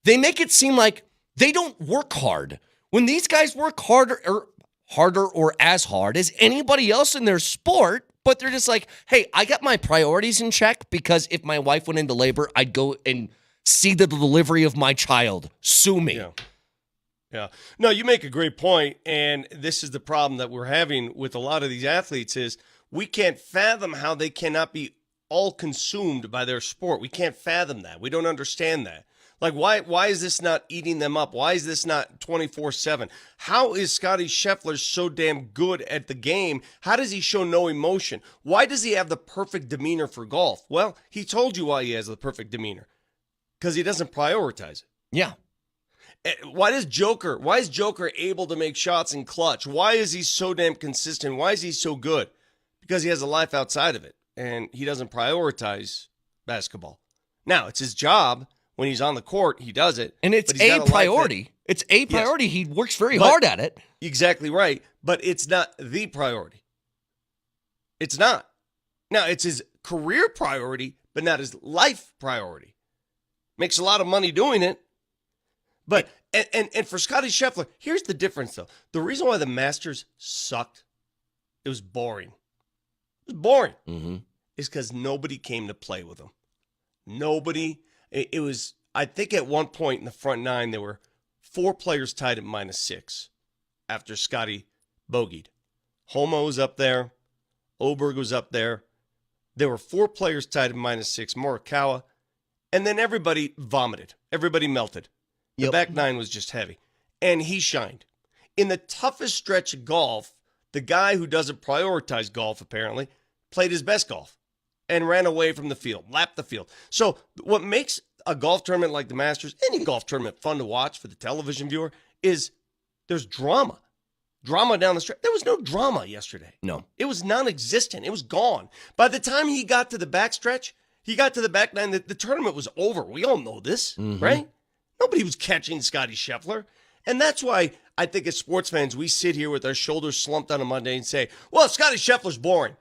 they make it seem like they don't work hard. When these guys work harder or as hard as anybody else in their sport, but they're just like, hey, I got my priorities in check because if my wife went into labor, I'd go and see the delivery of my child. Sue me. Yeah. No, you make a great point, and this is the problem that we're having with a lot of these athletes is we can't fathom how they cannot be all consumed by their sport. We can't fathom that. We don't understand that. Like, why is this not eating them up? Why is this not 24/7? How is Scotty Scheffler so damn good at the game? How does he show no emotion? Why does he have the perfect demeanor for golf? Well, he told you why he has the perfect demeanor. Because he doesn't prioritize it. Yeah. Why is Joker able to make shots in clutch? Why is he so damn consistent? Why is he so good? Because he has a life outside of it, and he doesn't prioritize basketball. Now, it's his job. When he's on the court, he does it. And it's a priority. It's a priority. Yes. He works very hard at it. Exactly right. But it's not the priority. It's not. Now, it's his career priority, but not his life priority. Makes a lot of money doing it. But and for Scotty Scheffler, here's the difference, though. The reason why the Masters sucked, it was boring. It was boring. Mm-hmm. Is because nobody came to play with him. Nobody. It was, I think at one point in the front nine, there were 4 players tied at -6 after Scotty bogeyed. Homo was up there. Oberg was up there. There were 4 players tied at -6, Morikawa. And then everybody vomited. Everybody melted. The Yep. back nine was just heavy. And he shined. In the toughest stretch of golf, the guy who doesn't prioritize golf, apparently, played his best golf and ran away from the field, lapped the field. So what makes a golf tournament like the Masters, any golf tournament, fun to watch for the television viewer is there's drama. Drama down the stretch. There was no drama yesterday. No. It was non-existent. It was gone. By the time he got to the backstretch, he got to the back nine, the tournament was over. We all know this, right? Nobody was catching Scotty Scheffler. And that's why I think as sports fans, we sit here with our shoulders slumped on a Monday and say, well, Scotty Scheffler's boring.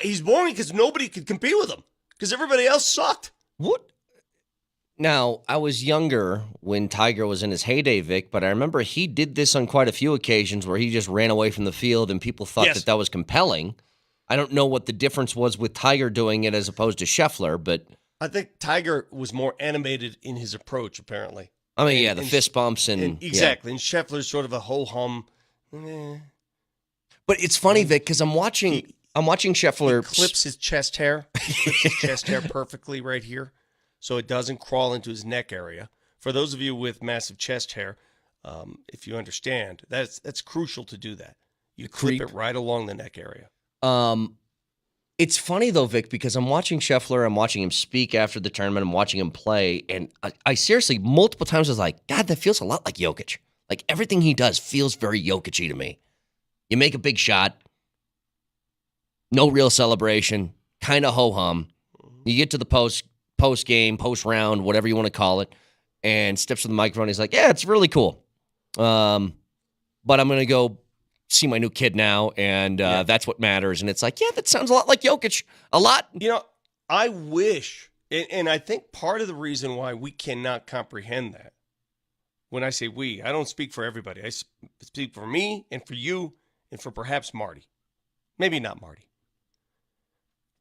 He's boring because nobody could compete with him because everybody else sucked. What? Now, I was younger when Tiger was in his heyday, Vic, but I remember he did this on quite a few occasions where he just ran away from the field and people thought Yes. that was compelling. I don't know what the difference was with Tiger doing it as opposed to Scheffler, but I think Tiger was more animated in his approach, apparently. I mean, yeah, the And- fist bumps and exactly. And Scheffler's sort of a ho-hum. Eh. But it's funny, Vic, because I'm watching Scheffler Clips his chest hair. Clips his chest hair perfectly right here, so it doesn't crawl into his neck area. For those of you with massive chest hair, if you understand, that's crucial to do that. You clip creep. it right along the neck area. It's funny, though, Vic, because I'm watching Scheffler, I'm watching him speak after the tournament, I'm watching him play, and I seriously, multiple times was like, God, that feels a lot like Jokic. Like, everything he does feels very Jokic-y to me. You make a big shot, no real celebration, kind of ho-hum. You get to the post-game, post-round, whatever you want to call it, and steps to the microphone, he's like, yeah, it's really cool. But I'm going to go see my new kid now, and that's what matters. And it's like, yeah, that sounds a lot like Jokic. A lot. You know, I wish, and I think part of the reason why we cannot comprehend that, when I say we, I don't speak for everybody. I speak for me and for you and for perhaps Marty. Maybe not Marty.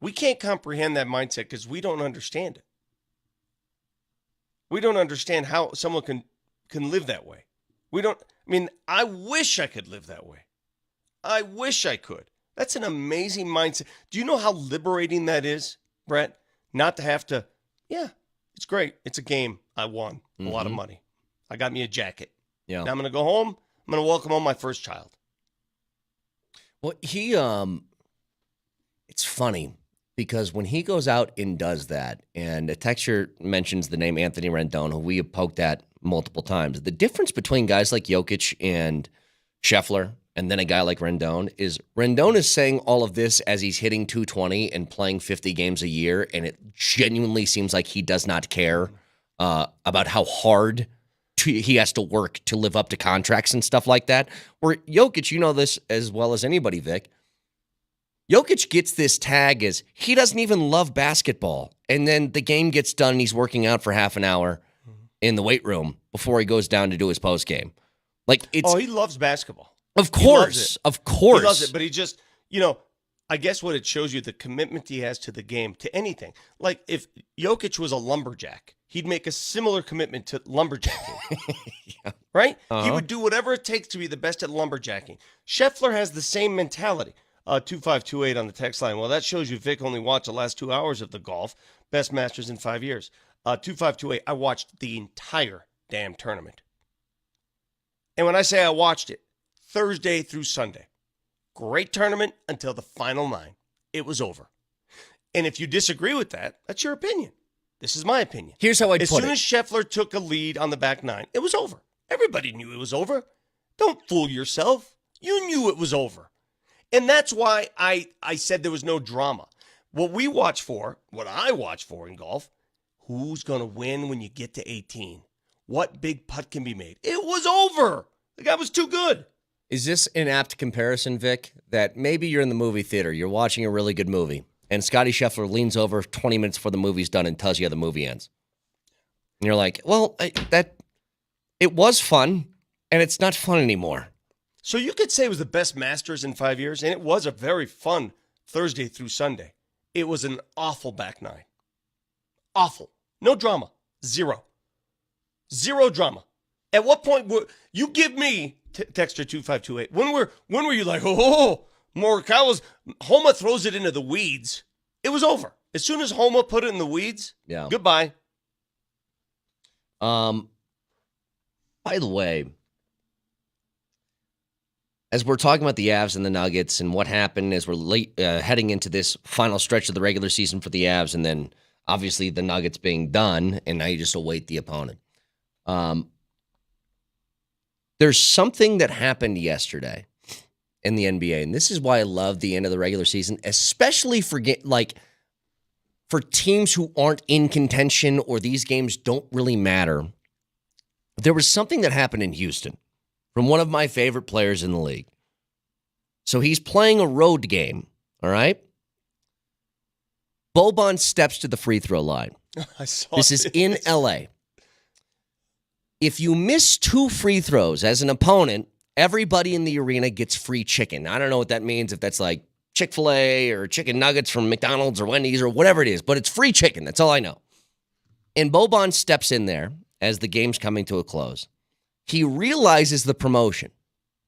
We can't comprehend that mindset because we don't understand it. We don't understand how someone can live that way. I wish I could live that way. I wish I could. That's an amazing mindset. Do you know how liberating that is, Brett? Not to have to, yeah, it's great. It's a game. I won a lot of money. I got me a jacket. Yeah. Now I'm going to go home. I'm going to welcome home my first child. Well, it's funny because when he goes out and does that, and a texture mentions the name Anthony Rendon, who we have poked at multiple times, the difference between guys like Jokic and Scheffler and then a guy like Rendon is saying all of this as he's hitting 220 and playing 50 games a year, and it genuinely seems like he does not care about how hard he has to work to live up to contracts and stuff like that. Where Jokic, you know this as well as anybody, Vic, Jokic gets this tag as he doesn't even love basketball. And then the game gets done and he's working out for half an hour in the weight room before he goes down to do his post game. Like, it's He loves basketball. of He loves course, it. of course. He loves it, but he just, I guess what it shows you, the commitment he has to the game, to anything. Like if Jokic was a lumberjack, he'd make a similar commitment to lumberjacking. Right? He would do whatever it takes to be the best at lumberjacking. Scheffler has the same mentality. 2528 on the text line. Well, that shows you Vic only watched the last 2 hours of the golf. Best Masters in 5 years. 2528, I watched the entire damn tournament. And when I say I watched it, Thursday through Sunday. Great tournament until the final 9. It was over. And if you disagree with that, that's your opinion. This is my opinion. Here's how I'd As put soon it. as Scheffler took a lead on the back 9, it was over. Everybody knew it was over. Don't fool yourself. You knew it was over. And that's why I said there was no drama. What I watch for in golf, who's going to win when you get to 18? What big putt can be made? It was over. The guy was too good. Is this an apt comparison, Vic, that maybe you're in the movie theater, you're watching a really good movie, and Scotty Scheffler leans over 20 minutes before the movie's done and tells you how the movie ends? And you're like, well, it was fun, and it's not fun anymore. So you could say it was the best Masters in 5 years, and it was a very fun Thursday through Sunday. It was an awful back 9. Awful. No drama. Zero drama. At what point you give me Texture 2528? When were you like, Morikawa's Homa throws it into the weeds? It was over. As soon as Homa put it in the weeds, Yeah. goodbye. By the way, as we're talking about the Avs and the Nuggets and what happened as we're heading into this final stretch of the regular season for the Avs, and then obviously the Nuggets being done, and now you just await the opponent. There's something that happened yesterday in the NBA, and this is why I love the end of the regular season, especially for teams who aren't in contention or these games don't really matter. There was something that happened in Houston from one of my favorite players in the league. So he's playing a road game, all right? Boban steps to the free throw line. I saw This is in LA. If you miss 2 free throws as an opponent, everybody in the arena gets free chicken. I don't know what that means, if that's like Chick-fil-A or chicken nuggets from McDonald's or Wendy's or whatever it is, but it's free chicken. That's all I know. And Boban steps in there as the game's coming to a close. He realizes the promotion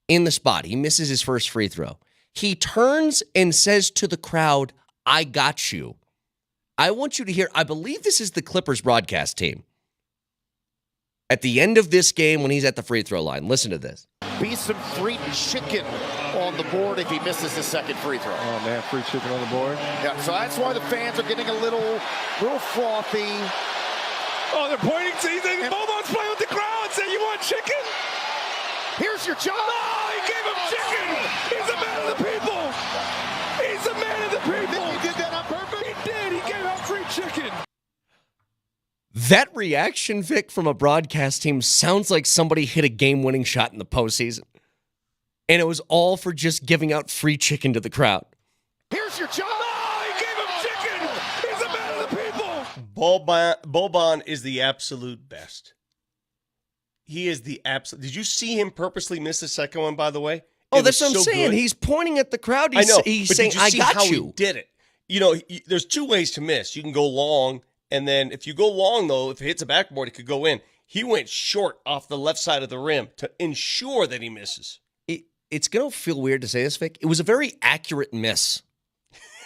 in the spot. He misses his first free throw. He turns and says to the crowd, "I got you." I want you to hear, I believe this is the Clippers broadcast team. At the end of this game when he's at the free throw line, listen to this. Be some free chicken on the board if he misses his second free throw. Oh man, free chicken on the board. Yeah, so that's why the fans are getting a little frothy. Oh, they're pointing to you. Boban's playing with the crowd, saying, "You want chicken?" Here's your job. Oh, he gave him chicken. He's a man of the people. He's a man of the people. He did that on purpose. He did. He gave out free chicken. That reaction, Vic, from a broadcast team sounds like somebody hit a game-winning shot in the postseason. And it was all for just giving out free chicken to the crowd. Here's your job. Oh, he gave him chicken. He's a man of the people. Boban is the absolute best. He is the absolute. Did you see him purposely miss the second one, by the way? Oh, It that's was what I'm so saying. good. He's pointing at the crowd. I know. He's but saying, did you "I see got how you." he did it? You know, there's 2 ways to miss. You can go long, and then if you go long, though, if it hits a backboard, it could go in. He went short off the left side of the rim to ensure that he misses. It's going to feel weird to say this, Vic. It was a very accurate miss.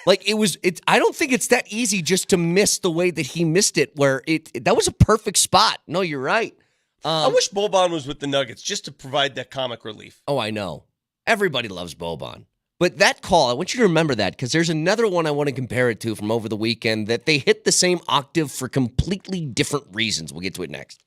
Like I don't think it's that easy just to miss the way that he missed it, where that was a perfect spot. No, you're right. I wish Boban was with the Nuggets just to provide that comic relief. Oh, I know. Everybody loves Boban. But that call, I want you to remember that, because there's another one I want to compare it to from over the weekend that they hit the same octave for completely different reasons. We'll get to it next.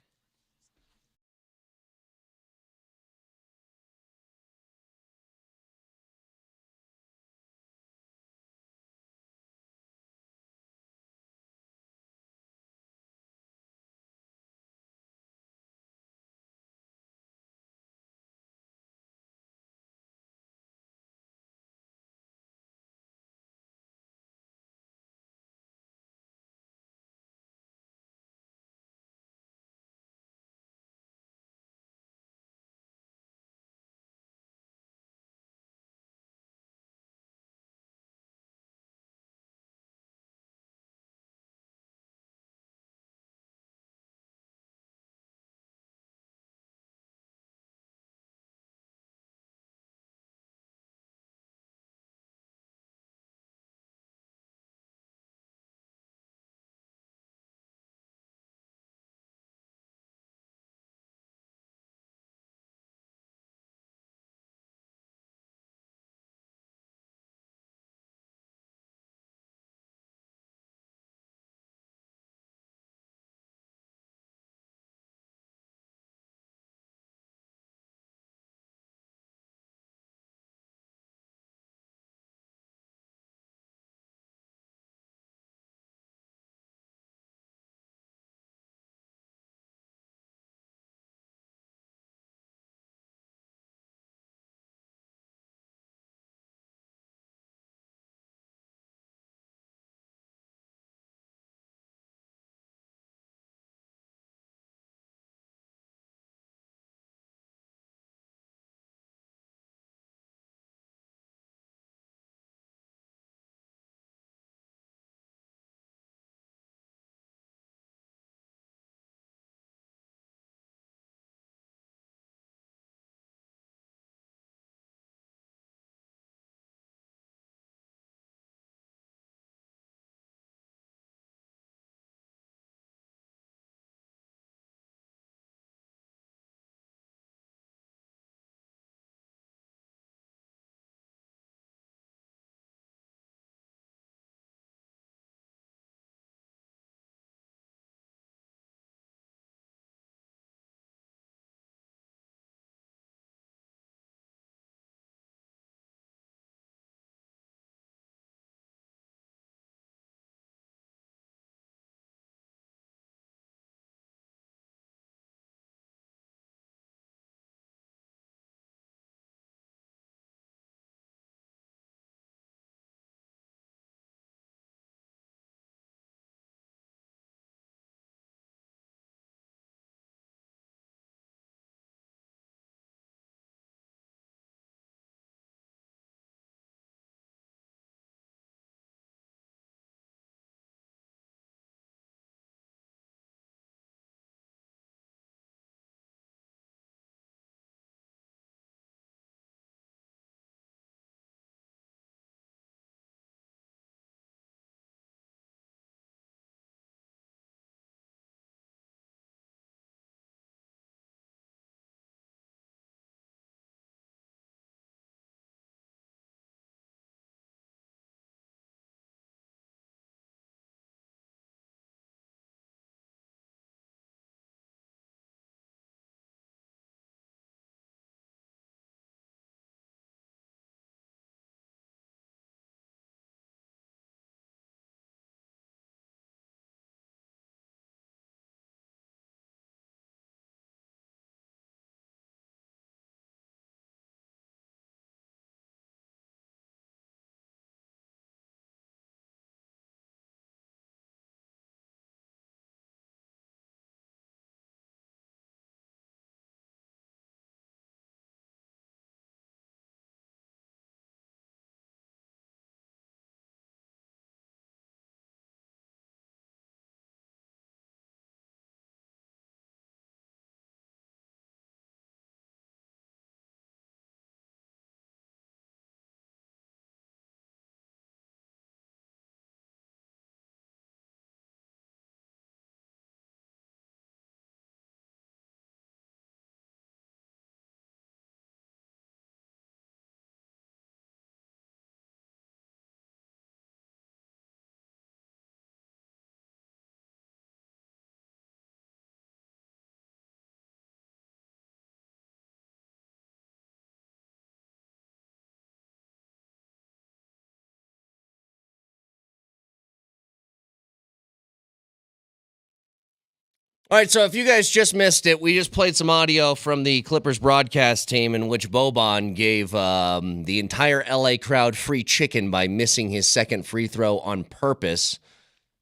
All right, so if you guys just missed it, we just played some audio from the Clippers broadcast team in which Boban gave the entire LA crowd free chicken by missing his second free throw on purpose.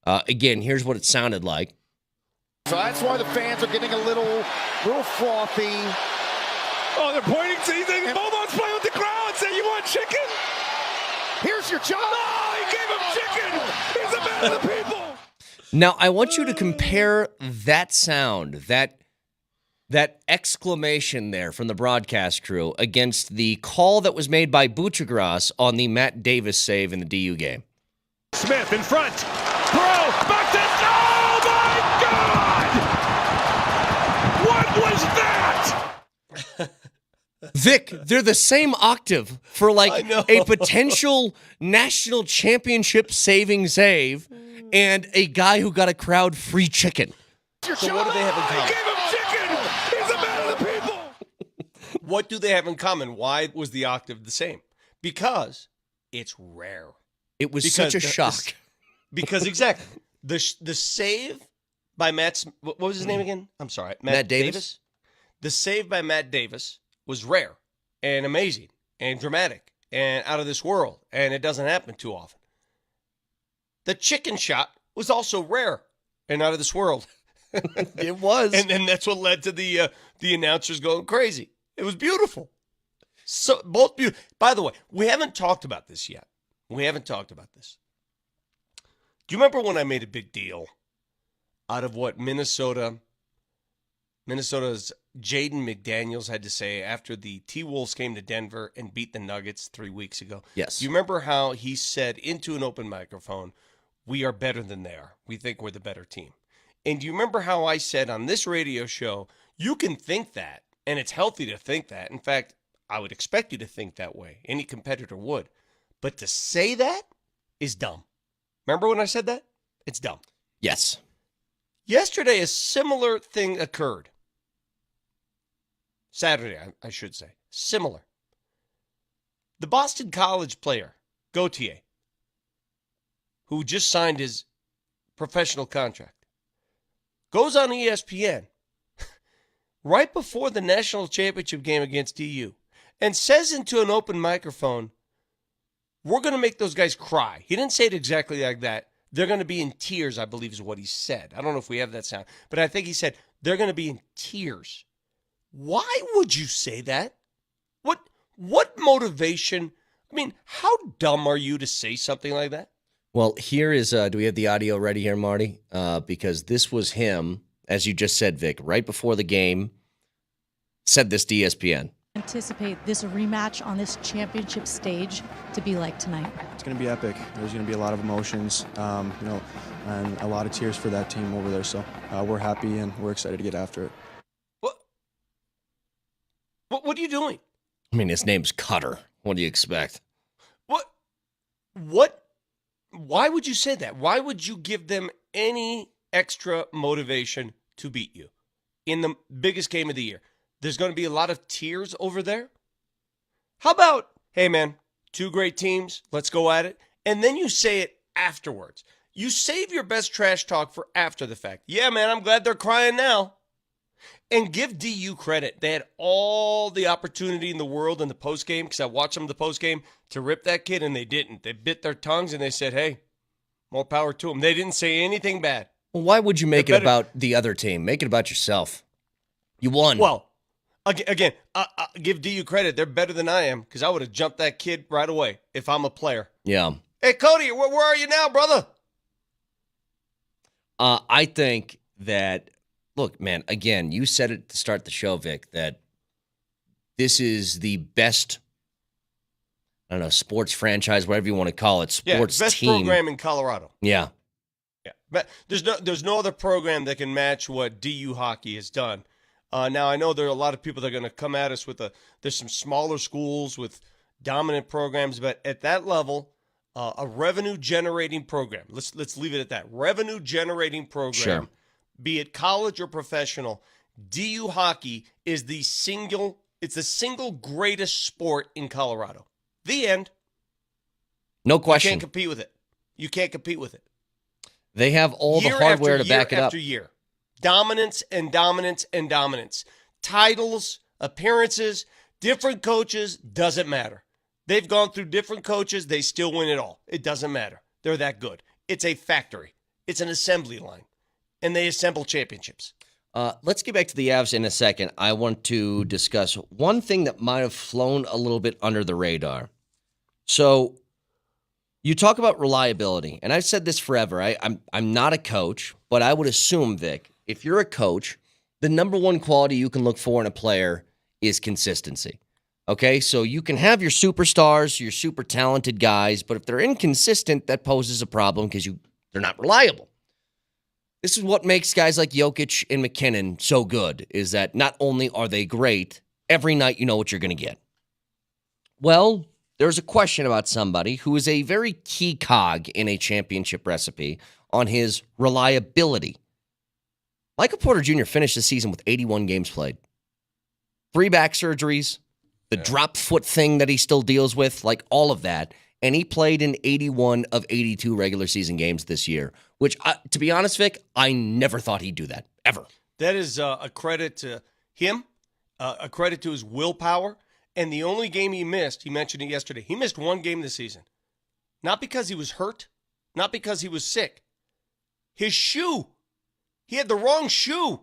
Again, here's what it sounded like. So that's why the fans are getting a little frothy. Oh, they're pointing to you. Boban's playing with the crowd. Say, you want chicken? Here's your job. No, he gave him chicken. He's a man of the people. Now, I want you to compare that sound, that exclamation there from the broadcast crew against the call that was made by Buchagras on the Matt Davis save in the DU game. Smith in front. Throw. Back to. Oh, my God! What was that? Vic, they're the same octave for I like know. a potential national championship saving save and a guy who got a crowd free chicken. Your So job. what do they have in He common? gave him chicken. He's a man of the people. What do they have in common? Why was the octave the same? Because it's rare. It was Because such a the- shock. Because exactly the save by what was his name again? I'm sorry, Matt Davis? The save by Matt Davis was rare and amazing and dramatic and out of this world, and it doesn't happen too often. The chicken shot was also rare and out of this world. It was. And that's what led to the announcers going crazy. It was beautiful. So both beautiful. By the way, we haven't talked about this yet. We haven't talked about this. Do you remember when I made a big deal out of what Minnesota's Jaden McDaniels had to say after the T-Wolves came to Denver and beat the Nuggets 3 weeks ago? Yes. Do you remember how he said into an open microphone, "We are better than they are. We think we're the better team." And do you remember how I said on this radio show, you can think that, and it's healthy to think that. In fact, I would expect you to think that way. Any competitor would. But to say that is dumb. Remember when I said that? It's dumb. Yes. Yesterday, a similar thing occurred. Saturday, I should say. Similar. The Boston College player, Gautier, who just signed his professional contract, goes on ESPN right before the national championship game against DU and says into an open microphone, "We're going to make those guys cry." He didn't say it exactly like that. They're going to be in tears, I believe is what he said. I don't know if we have that sound, but I think he said they're going to be in tears. Why would you say that? What motivation? I mean, how dumb are you to say something like that? Well, here is, do we have the audio ready here, Marty? Because this was him, as you just said, Vic, right before the game, said this to ESPN. Anticipate this rematch on this championship stage to be like tonight? It's going to be epic. There's going to be a lot of emotions, and a lot of tears for that team over there. So we're happy and we're excited to get after it. What are you doing? I mean, his name's Cutter. What do you expect? What? Why would you say that? Why would you give them any extra motivation to beat you in the biggest game of the year? There's going to be a lot of tears over there. How about, hey man, two great teams, let's go at it. And then you say it afterwards. You save your best trash talk for after the fact. Yeah, man, I'm glad they're crying now. And give DU credit. They had all the opportunity in the world in the postgame, because I watched them in the postgame, to rip that kid, and they didn't. They bit their tongues, and they said, hey, more power to them. They didn't say anything bad. Well, why would you make it better- about the other team? Make it about yourself. You won. Well, again, give DU credit. They're better than I am, because I would have jumped that kid right away if I'm a player. Yeah. Hey, Cody, where are you now, brother? I think that, look, man, again, you said it to start the show, Vic, that this is the best, I don't know, sports franchise, whatever you want to call it, sports best team. program in Colorado. Yeah. Yeah, but there's no other program that can match what DU hockey has done. Now I know there are a lot of people that are going to come at us with there's some smaller schools with dominant programs, but at that level, a revenue generating program. Let's leave it at that. Revenue generating program, Sure. be it college or professional. DU hockey is the single greatest sport in Colorado. The end. No You question. can't compete with it. You can't compete with it. They have all the Year hardware after to back year it up. after year. Dominance and dominance and dominance. Titles, appearances, different coaches, doesn't matter. They've gone through different coaches. They still win it all. It doesn't matter. They're that good. It's a factory. It's an assembly line. And they assemble championships. Let's get back to the Avs in a second. I want to discuss one thing that might have flown a little bit under the radar. So you talk about reliability, and I've said this forever. I'm not a coach, but I would assume, Vic, if you're a coach, the number one quality you can look for in a player is consistency. Okay, so you can have your superstars, your super talented guys, but if they're inconsistent, that poses a problem because they're not reliable. This is what makes guys like Jokic and McKinnon so good, is that not only are they great, every night you know what you're going to get. Well, there's a question about somebody who is a very key cog in a championship recipe on his reliability. Michael Porter Jr. finished the season with 81 games played. 3 back surgeries, the drop foot thing that he still deals with, like all of that. And he played in 81 of 82 regular season games this year, which, to be honest, Vic, I never thought he'd do that, ever. That is a credit to him, a credit to his willpower. And the only game he missed, he mentioned it yesterday, he missed 1 game this season. Not because he was hurt, not because he was sick. His shoe. He had the wrong shoe.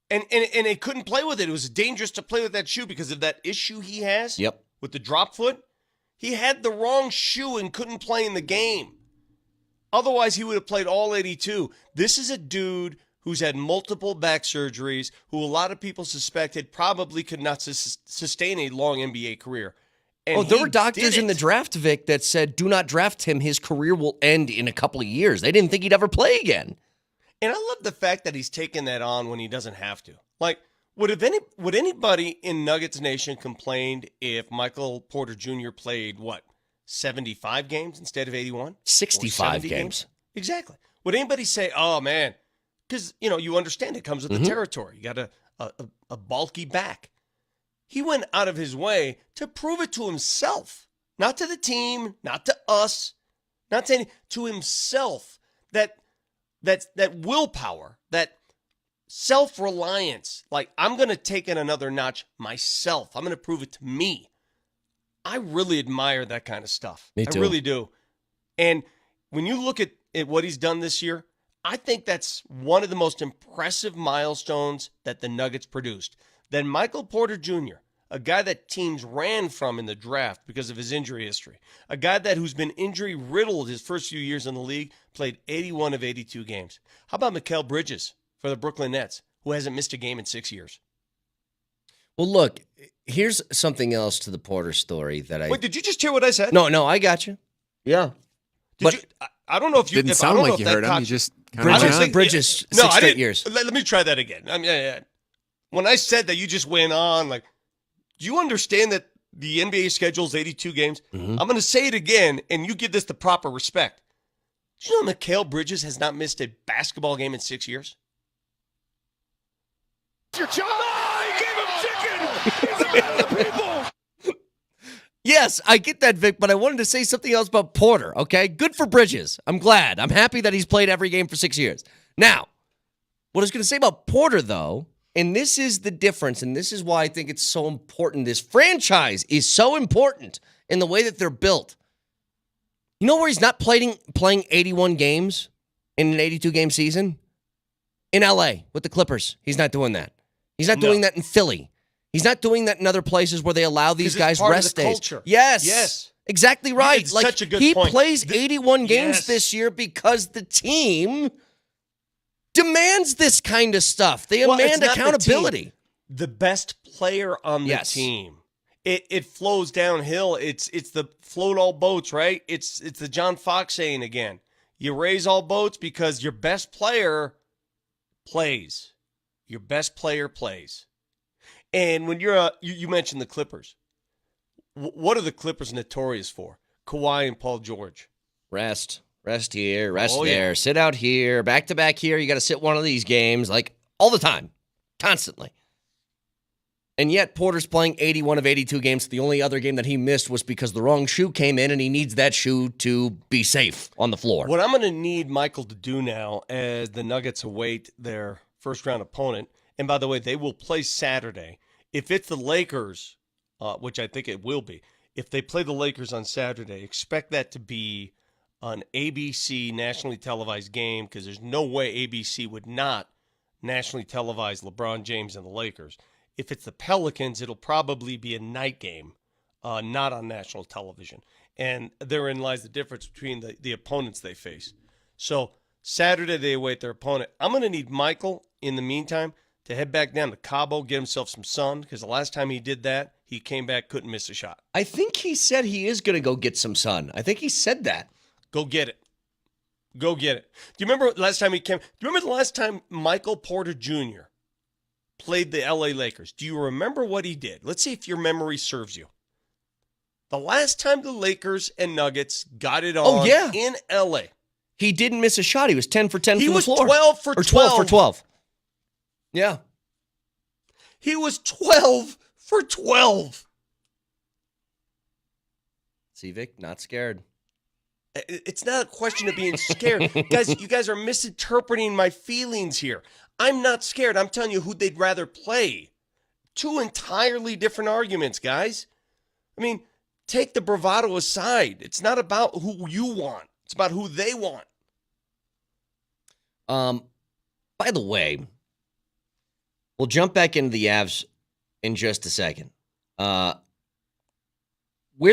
And they couldn't play with it. It was dangerous to play with that shoe because of that issue he has with the drop foot. He had the wrong shoe and couldn't play in the game. Otherwise, he would have played all 82. This is a dude who's had multiple back surgeries, who a lot of people suspected probably could not sustain a long NBA career. And there were doctors in the draft, Vic, that said, do not draft him. His career will end in a couple of years. They didn't think he'd ever play again. And I love the fact that he's taking that on when he doesn't have to. Like, would anybody in Nuggets Nation complained if Michael Porter Jr. played, 75 games instead of 81? 65 games. Exactly. Would anybody say, oh, man, because, you understand it comes with the territory. You got a bulky back. He went out of his way to prove it to himself, not to the team, not to us, not to to himself, that willpower, that self-reliance, like, I'm going to take it another notch myself. I'm going to prove it to me. I really admire that kind of stuff. Me too. I really do. And when you look at what he's done this year, I think that's one of the most impressive milestones that the Nuggets produced. Then Michael Porter Jr., a guy that teams ran from in the draft because of his injury history, a guy who's been injury-riddled his first few years in the league, played 81 of 82 games. How about Mikal Bridges for the Brooklyn Nets, who hasn't missed a game in 6 years? Well, look, here's something else to the Porter story that I... Wait, did you just hear what I said? No, I got you. Yeah. I don't know if you... Didn't sound like you heard him. You just kind of... Bridges, No, 6 I straight didn't. years. Let me try that again. When I said that, you just went on, like, do you understand that the NBA schedule's 82 games? I'm going to say it again, and you give this the proper respect. Do you know Mikal Bridges has not missed a basketball game in 6 years? Your job. Oh, he gave him chicken. He's a man of the people. Yes, I get that, Vic, but I wanted to say something else about Porter, okay? Good for Bridges. I'm glad. I'm happy that he's played every game for 6 years. Now, what I was going to say about Porter, though, and this is the difference, and this is why I think it's so important. This franchise is so important in the way that they're built. You know where he's not playing 81 games in an 82-game season? In L.A. with the Clippers. He's not doing that. He's not doing that in Philly. He's not doing that in other places where they allow these guys rest days. Culture. Yes. Exactly right. It's such a good he point. plays 81 games this year because the team demands this kind of stuff. They demand accountability. The best player on the team. It flows downhill. It's the float all boats, right? It's the John Fox saying again. You raise all boats because your best player plays. Your best player plays. And when you mentioned the Clippers. What are the Clippers notorious for? Kawhi and Paul George. Rest here, rest there, sit out here, back to back here. You got to sit one of these games, like all the time, constantly. And yet Porter's playing 81 of 82 games. The only other game that he missed was because the wrong shoe came in, and he needs that shoe to be safe on the floor. What I'm going to need Michael to do now as the Nuggets await their first-round opponent. And by the way, they will play Saturday. If it's the Lakers, which I think it will be, if they play the Lakers on Saturday, expect that to be an ABC nationally televised game because there's no way ABC would not nationally televise LeBron James and the Lakers. If it's the Pelicans, it'll probably be a night game, not on national television. And therein lies the difference between the opponents they face. So Saturday, they await their opponent. I'm going to need Michael, in the meantime, to head back down to Cabo, get himself some sun, because the last time he did that, he came back, couldn't miss a shot. I think he said he is going to go get some sun. I think he said that. Go get it. Go get it. Do you remember last time he came? Do you remember the last time Michael Porter Jr. played the LA Lakers? Do you remember what he did? Let's see if your memory serves you. The last time the Lakers and Nuggets got it on in LA. He didn't miss a shot. He was 10 for 10 He from the was floor. 12 for 12. Or 12 for 12. Yeah. He was 12 for 12. See, Vic, not scared. It's not a question of being scared. Guys, you guys are misinterpreting my feelings here. I'm not scared. I'm telling you who they'd rather play. Two entirely different arguments, guys. I mean, take the bravado aside. It's not about who you want. It's about who they want. By the way, we'll jump back into the Avs in just a second. Where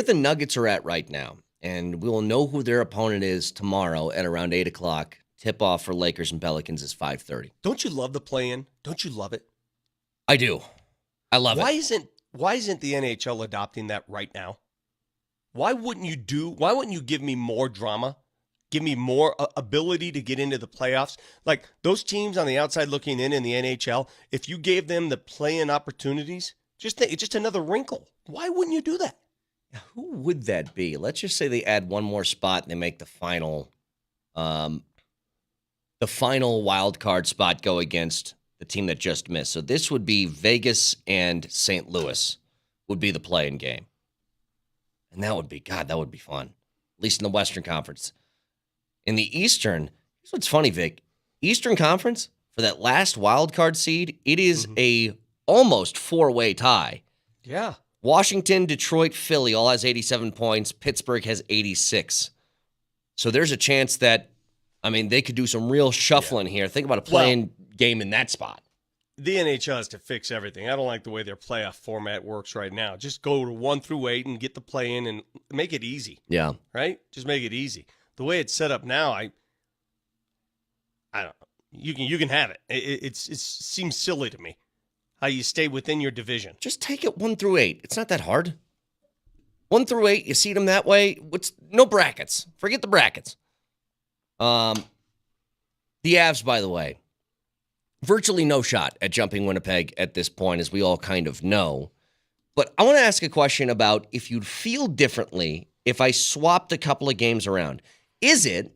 the Nuggets are at right now, and we will know who their opponent is tomorrow at around 8 o'clock. Tip-off for Lakers and Pelicans is 5:30. Don't you love the play-in? Don't you love it? I do. I love it. Why isn't the NHL adopting that right now? Why wouldn't you give me more drama? Give me more ability to get into the playoffs? Like those teams on the outside looking in the NHL, if you gave them the play-in opportunities, it's just another wrinkle. Why wouldn't you do that? Who would that be? Let's just say they add one more spot and they make the final wild card spot go against the team that just missed. So this would be Vegas and St. Louis would be the play-in game. And that would be fun. At least in the Western Conference. In the Eastern, here's what's funny, Vic. Eastern Conference, for that last wild card seed, it is a almost four-way tie. Yeah. Washington, Detroit, Philly all has 87 points. Pittsburgh has 86. So there's a chance that, they could do some real shuffling here. Think about a play-in game in that spot. The NHL has to fix everything. I don't like the way their playoff format works right now. Just go to 1 through 8 and get the play-in and make it easy. Yeah. Right? Just make it easy. The way it's set up now, I don't know. You can have it. It seems silly to me how you stay within your division. Just take it 1 through 8. It's not that hard. 1 through 8, you seed them that way. No brackets. Forget the brackets. The Avs, by the way, virtually no shot at jumping Winnipeg at this point, as we all kind of know. But I want to ask a question about if you'd feel differently if I swapped a couple of games around. Is it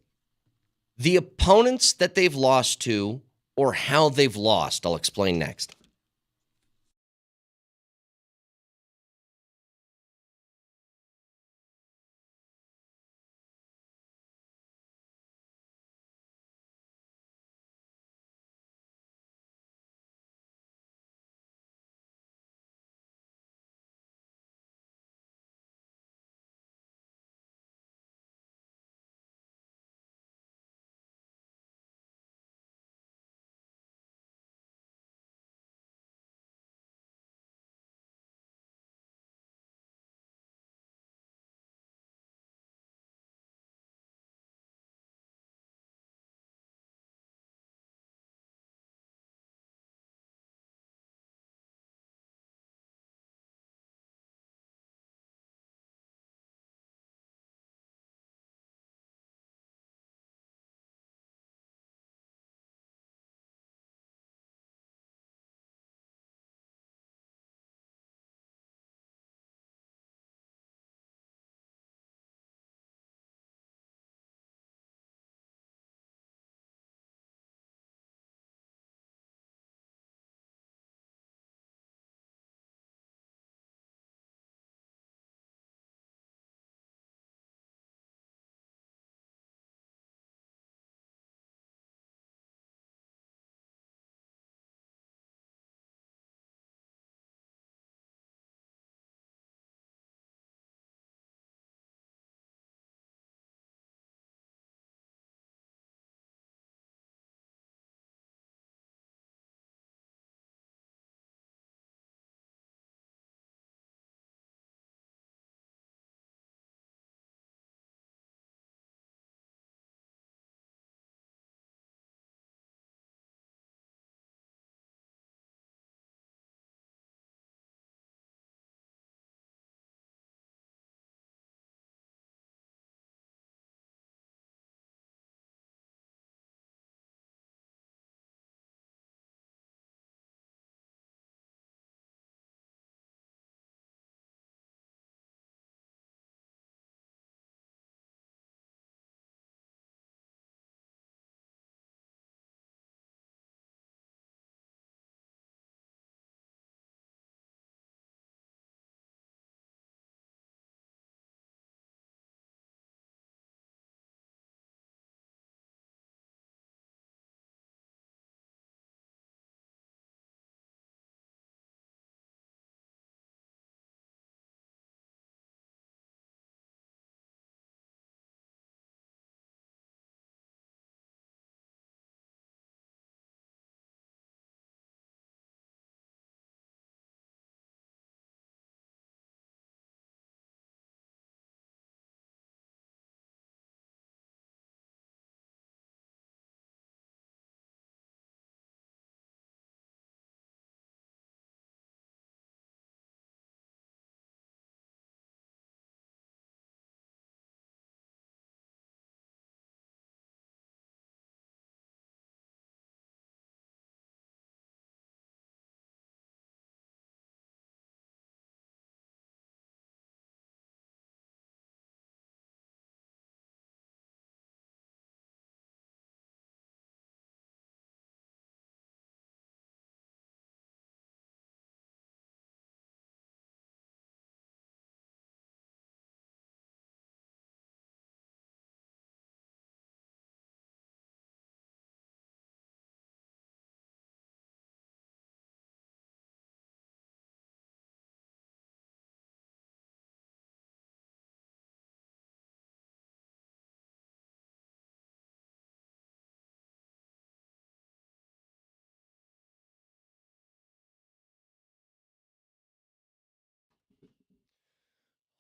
the opponents that they've lost to or how they've lost? I'll explain next.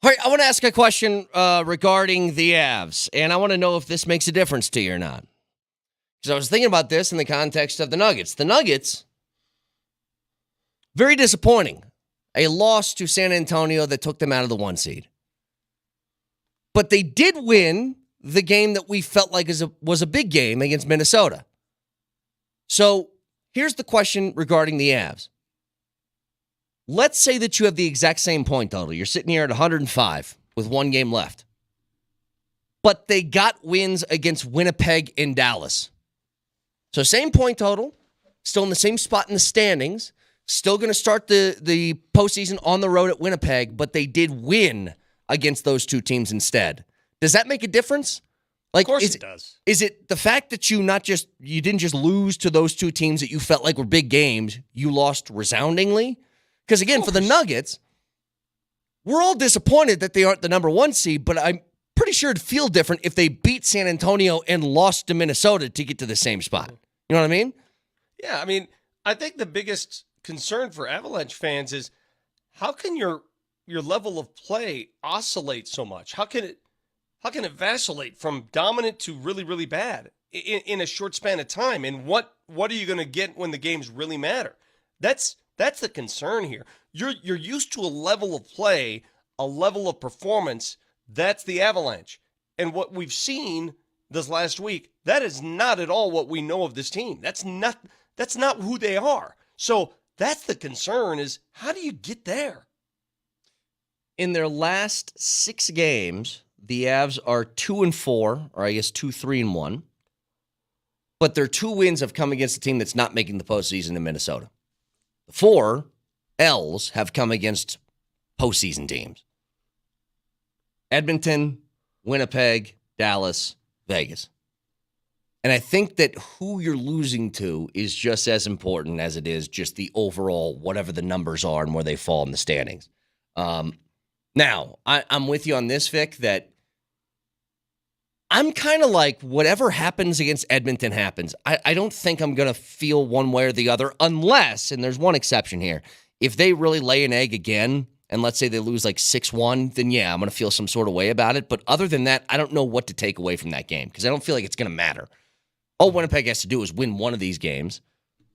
All right, I want to ask a question regarding the Avs, and I want to know if this makes a difference to you or not. Because I was thinking about this in the context of the Nuggets. The Nuggets, very disappointing. A loss to San Antonio that took them out of the 1 seed. But they did win the game that we felt like was a big game against Minnesota. So here's the question regarding the Avs. Let's say that you have the exact same point total. You're sitting here at 105 with 1 game left. But they got wins against Winnipeg and Dallas. So same point total, still in the same spot in the standings, still going to start the postseason on the road at Winnipeg, but they did win against those 2 teams instead. Does that make a difference? Like, Of course it does. Is it the fact that you didn't just lose to those 2 teams that you felt like were big games, you lost resoundingly? Because again, for the Nuggets, we're all disappointed that they aren't the number 1 seed, but I'm pretty sure it'd feel different if they beat San Antonio and lost to Minnesota to get to the same spot. You know what I mean? Yeah, I mean, I think the biggest concern for Avalanche fans is how can your level of play oscillate so much? How can it vacillate from dominant to really, really bad in a short span of time? And what are you going to get when the games really matter? That's the concern here. You're used to a level of play, a level of performance. That's the Avalanche. And what we've seen this last week, that is not at all what we know of this team. That's not who they are. So that's the concern, is how do you get there? In their last 6 games, the Avs are 2-4, or I guess 2-3-1. But their 2 wins have come against a team that's not making the postseason in Minnesota. The 4 L's have come against postseason teams. Edmonton, Winnipeg, Dallas, Vegas. And I think that who you're losing to is just as important as it is just the overall, whatever the numbers are and where they fall in the standings. Now, I'm with you on this, Vic, that I'm kind of like, whatever happens against Edmonton happens. I don't think I'm going to feel one way or the other unless, and there's one exception here, if they really lay an egg again, and let's say they lose like 6-1, then yeah, I'm going to feel some sort of way about it. But other than that, I don't know what to take away from that game because I don't feel like it's going to matter. All Winnipeg has to do is win one of these games,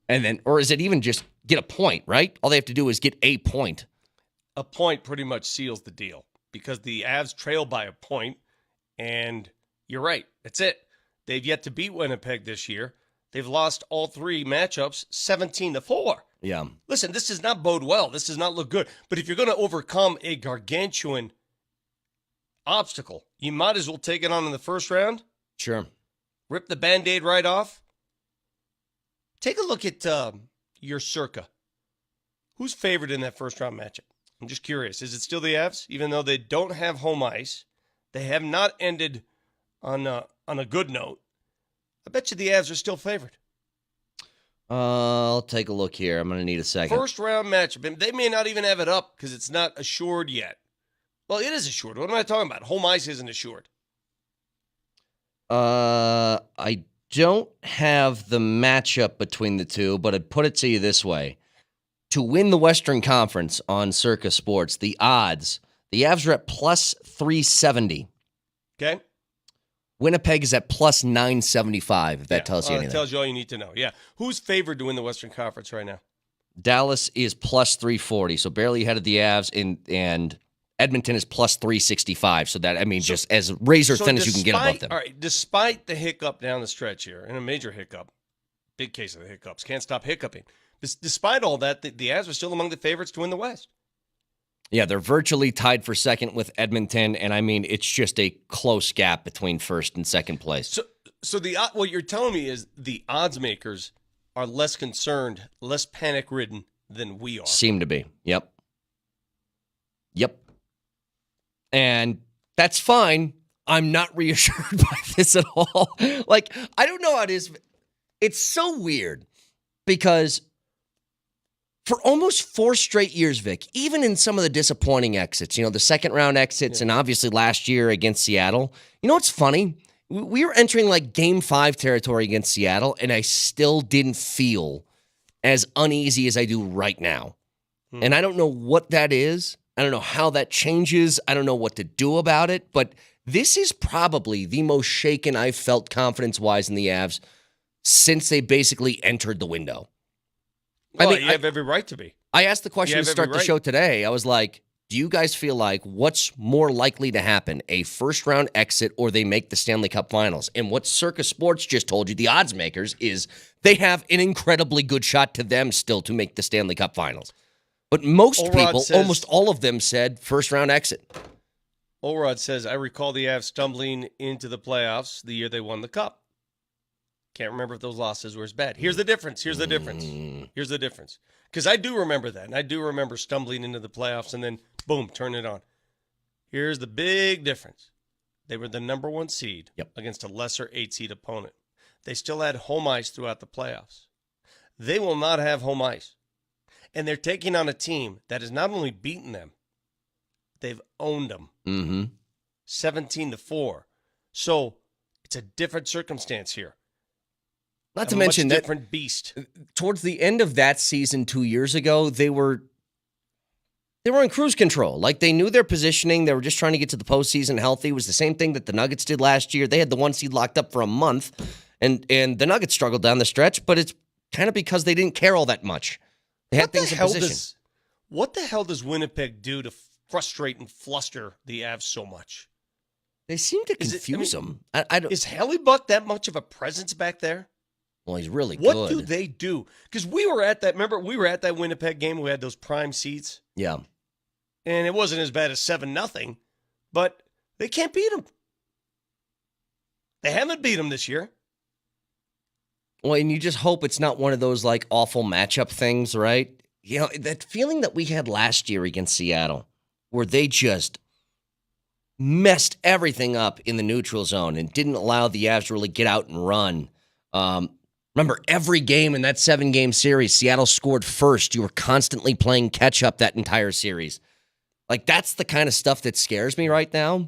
and then, or is it even just get a point, right? All they have to do is get a point. A point pretty much seals the deal because the Avs trail by a point, and you're right. That's it. They've yet to beat Winnipeg this year. They've lost all 3 matchups 17-4. Yeah. Listen, this does not bode well. This does not look good. But if you're going to overcome a gargantuan obstacle, you might as well take it on in the first round. Sure. Rip the Band-Aid right off. Take a look at your Circa. Who's favored in that first round matchup? I'm just curious. Is it still the Avs? Even though they don't have home ice, they have not ended on a good note. I bet you the Avs are still favored. I'll take a look here. I'm going to need a second. First round matchup. They may not even have it up because it's not assured yet. Well, it is assured. What am I talking about? Home ice isn't assured. I don't have the matchup between the two, but I'd put it to you this way. To win the Western Conference on Circa Sports, the odds, the Avs are at plus 370. Okay. Winnipeg is at plus 975, if that tells you anything. That tells you all you need to know. Yeah. Who's favored to win the Western Conference right now? Dallas is plus 340, so barely ahead of the Avs, and Edmonton is plus 365. So that, I mean, just as razor thin as you can get above them. All right, despite the hiccup down the stretch here, and a major hiccup, big case of the hiccups, can't stop hiccuping. Despite all that, the Avs are still among the favorites to win the West. Yeah, they're virtually tied for second with Edmonton, and I mean, it's just a close gap between first and second place. So what you're telling me is the odds makers are less concerned, less panic-ridden than we are. Seem to be. Yep. And that's fine. I'm not reassured by this at all. Like, I don't know how it is. It's so weird because for almost 4 straight years, Vic, even in some of the disappointing exits, the second round exits, and obviously last year against Seattle, you know what's funny? We were entering like Game 5 territory against Seattle, and I still didn't feel as uneasy as I do right now. And I don't know what that is, I don't know how that changes. I don't know what to do about it, but this is probably the most shaken I've felt confidence-wise in the Avs since they basically entered the window. Well, you have every right to be. I asked the question You to have start every the right. show today. I was like, do you guys feel like what's more likely to happen, a first-round exit or they make the Stanley Cup Finals? And what Circa Sports just told you, the odds makers, is they have an incredibly good shot to them still to make the Stanley Cup Finals. But most Orod people, says- almost all of them said first-round exit. Orod says, I recall the Avs stumbling into the playoffs the year they won the Cup. Can't remember if those losses were as bad. Here's the difference. Here's the difference. Because I do remember that. And I do remember stumbling into the playoffs and then, boom, turn it on. Here's the big difference. They were the number 1 seed against a lesser 8-seed opponent. They still had home ice throughout the playoffs. They will not have home ice. And they're taking on a team that has not only beaten them, they've owned them. 17-4. So it's a different circumstance here. Not to mention much that different beast. towards the end of that season 2 years ago, they were in cruise control. Like, they knew their positioning. They were just trying to get to the postseason healthy. It was the same thing that the Nuggets did last year. They had the 1 seed locked up for a month, and the Nuggets struggled down the stretch, but it's kind of because they didn't care all that much. They had things in position. What the hell does Winnipeg do to frustrate and fluster the Avs so much? They seem to Is it- confuse I mean, them. I don't. Is Hellebuck that much of a presence back there? Well, he's really What good. do they do? Because we were at that. Remember, we were at that Winnipeg game. We had those prime seats, Yeah. and it wasn't as bad as 7-0, but they can't beat them. They haven't beat them this year. Well, and you just hope it's not one of those like awful matchup things, right? You know, that feeling that we had last year against Seattle, where they just messed everything up in the neutral zone and didn't allow the Avs to really get out and run. Remember, every game in that 7-game series, Seattle scored first. You were constantly playing catch up that entire series. Like, that's the kind of stuff that scares me right now.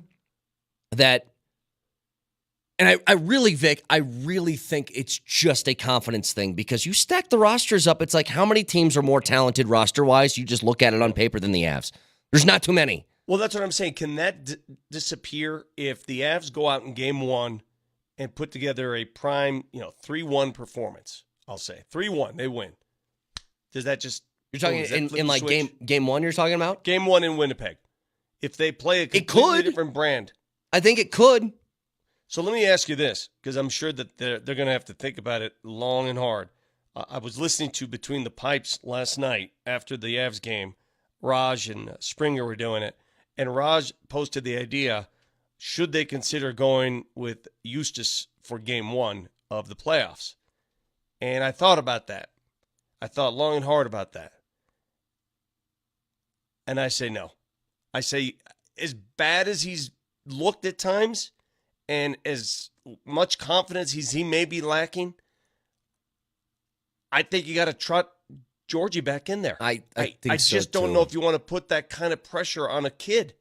And I really, Vic, I really think it's just a confidence thing because you stack the rosters up. It's like, how many teams are more talented roster-wise? You just look at it on paper than the Avs. There's not too many. Well, that's what I'm saying. Can that disappear if the Avs go out in game 1 and put together a prime, 3-1 performance? I'll say 3-1, they win. Does that just? You're talking does that flip in the like switch? game 1 you're talking about? Game 1 in Winnipeg. If they play a It completely could. different brand. I think it could. So let me ask you this, because I'm sure that they're going to have to think about it long and hard. I was listening to Between the Pipes last night after the Avs game. Raj and Springer were doing it. And Raj posted the idea, should they consider going with Eustace for game 1 of the playoffs? And I thought about that. I thought long and hard about that. And I say no. I say, as bad as he's looked at times and as much confidence he may be lacking, I think you got to trot Georgie back in there. I think I so, just don't too. know if you want to put that kind of pressure on a kid.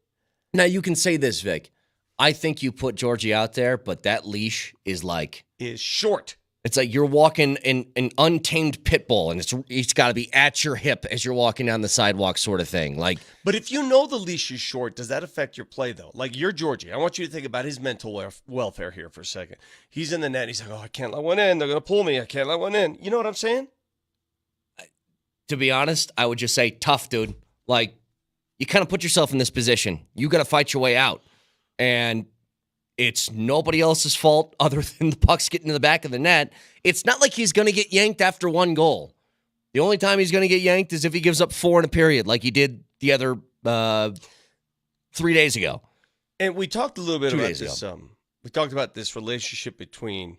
Now, you can say this, Vic. I think you put Georgie out there, but that leash is like, Is short. it's like you're walking in an untamed pit bull, and it's got to be at your hip as you're walking down the sidewalk sort of thing. Like, But if you know the leash is short, does that affect your play, though? Like, you're Georgie. I want you to think about his mental welfare here for a second. He's in the net. He's like, oh, I can't let one in. They're going to pull me. I can't let one in. You know what I'm saying? to be honest, I would just say tough, dude. Like, you kind of put yourself in this position. You got to fight your way out. And it's nobody else's fault other than the puck's getting to the back of the net. It's not like he's going to get yanked after one goal. The only time he's going to get yanked is if he gives up 4 in a period, like he did the other 3 days ago. And we talked a little bit 2 about days this. ago. We talked about this relationship between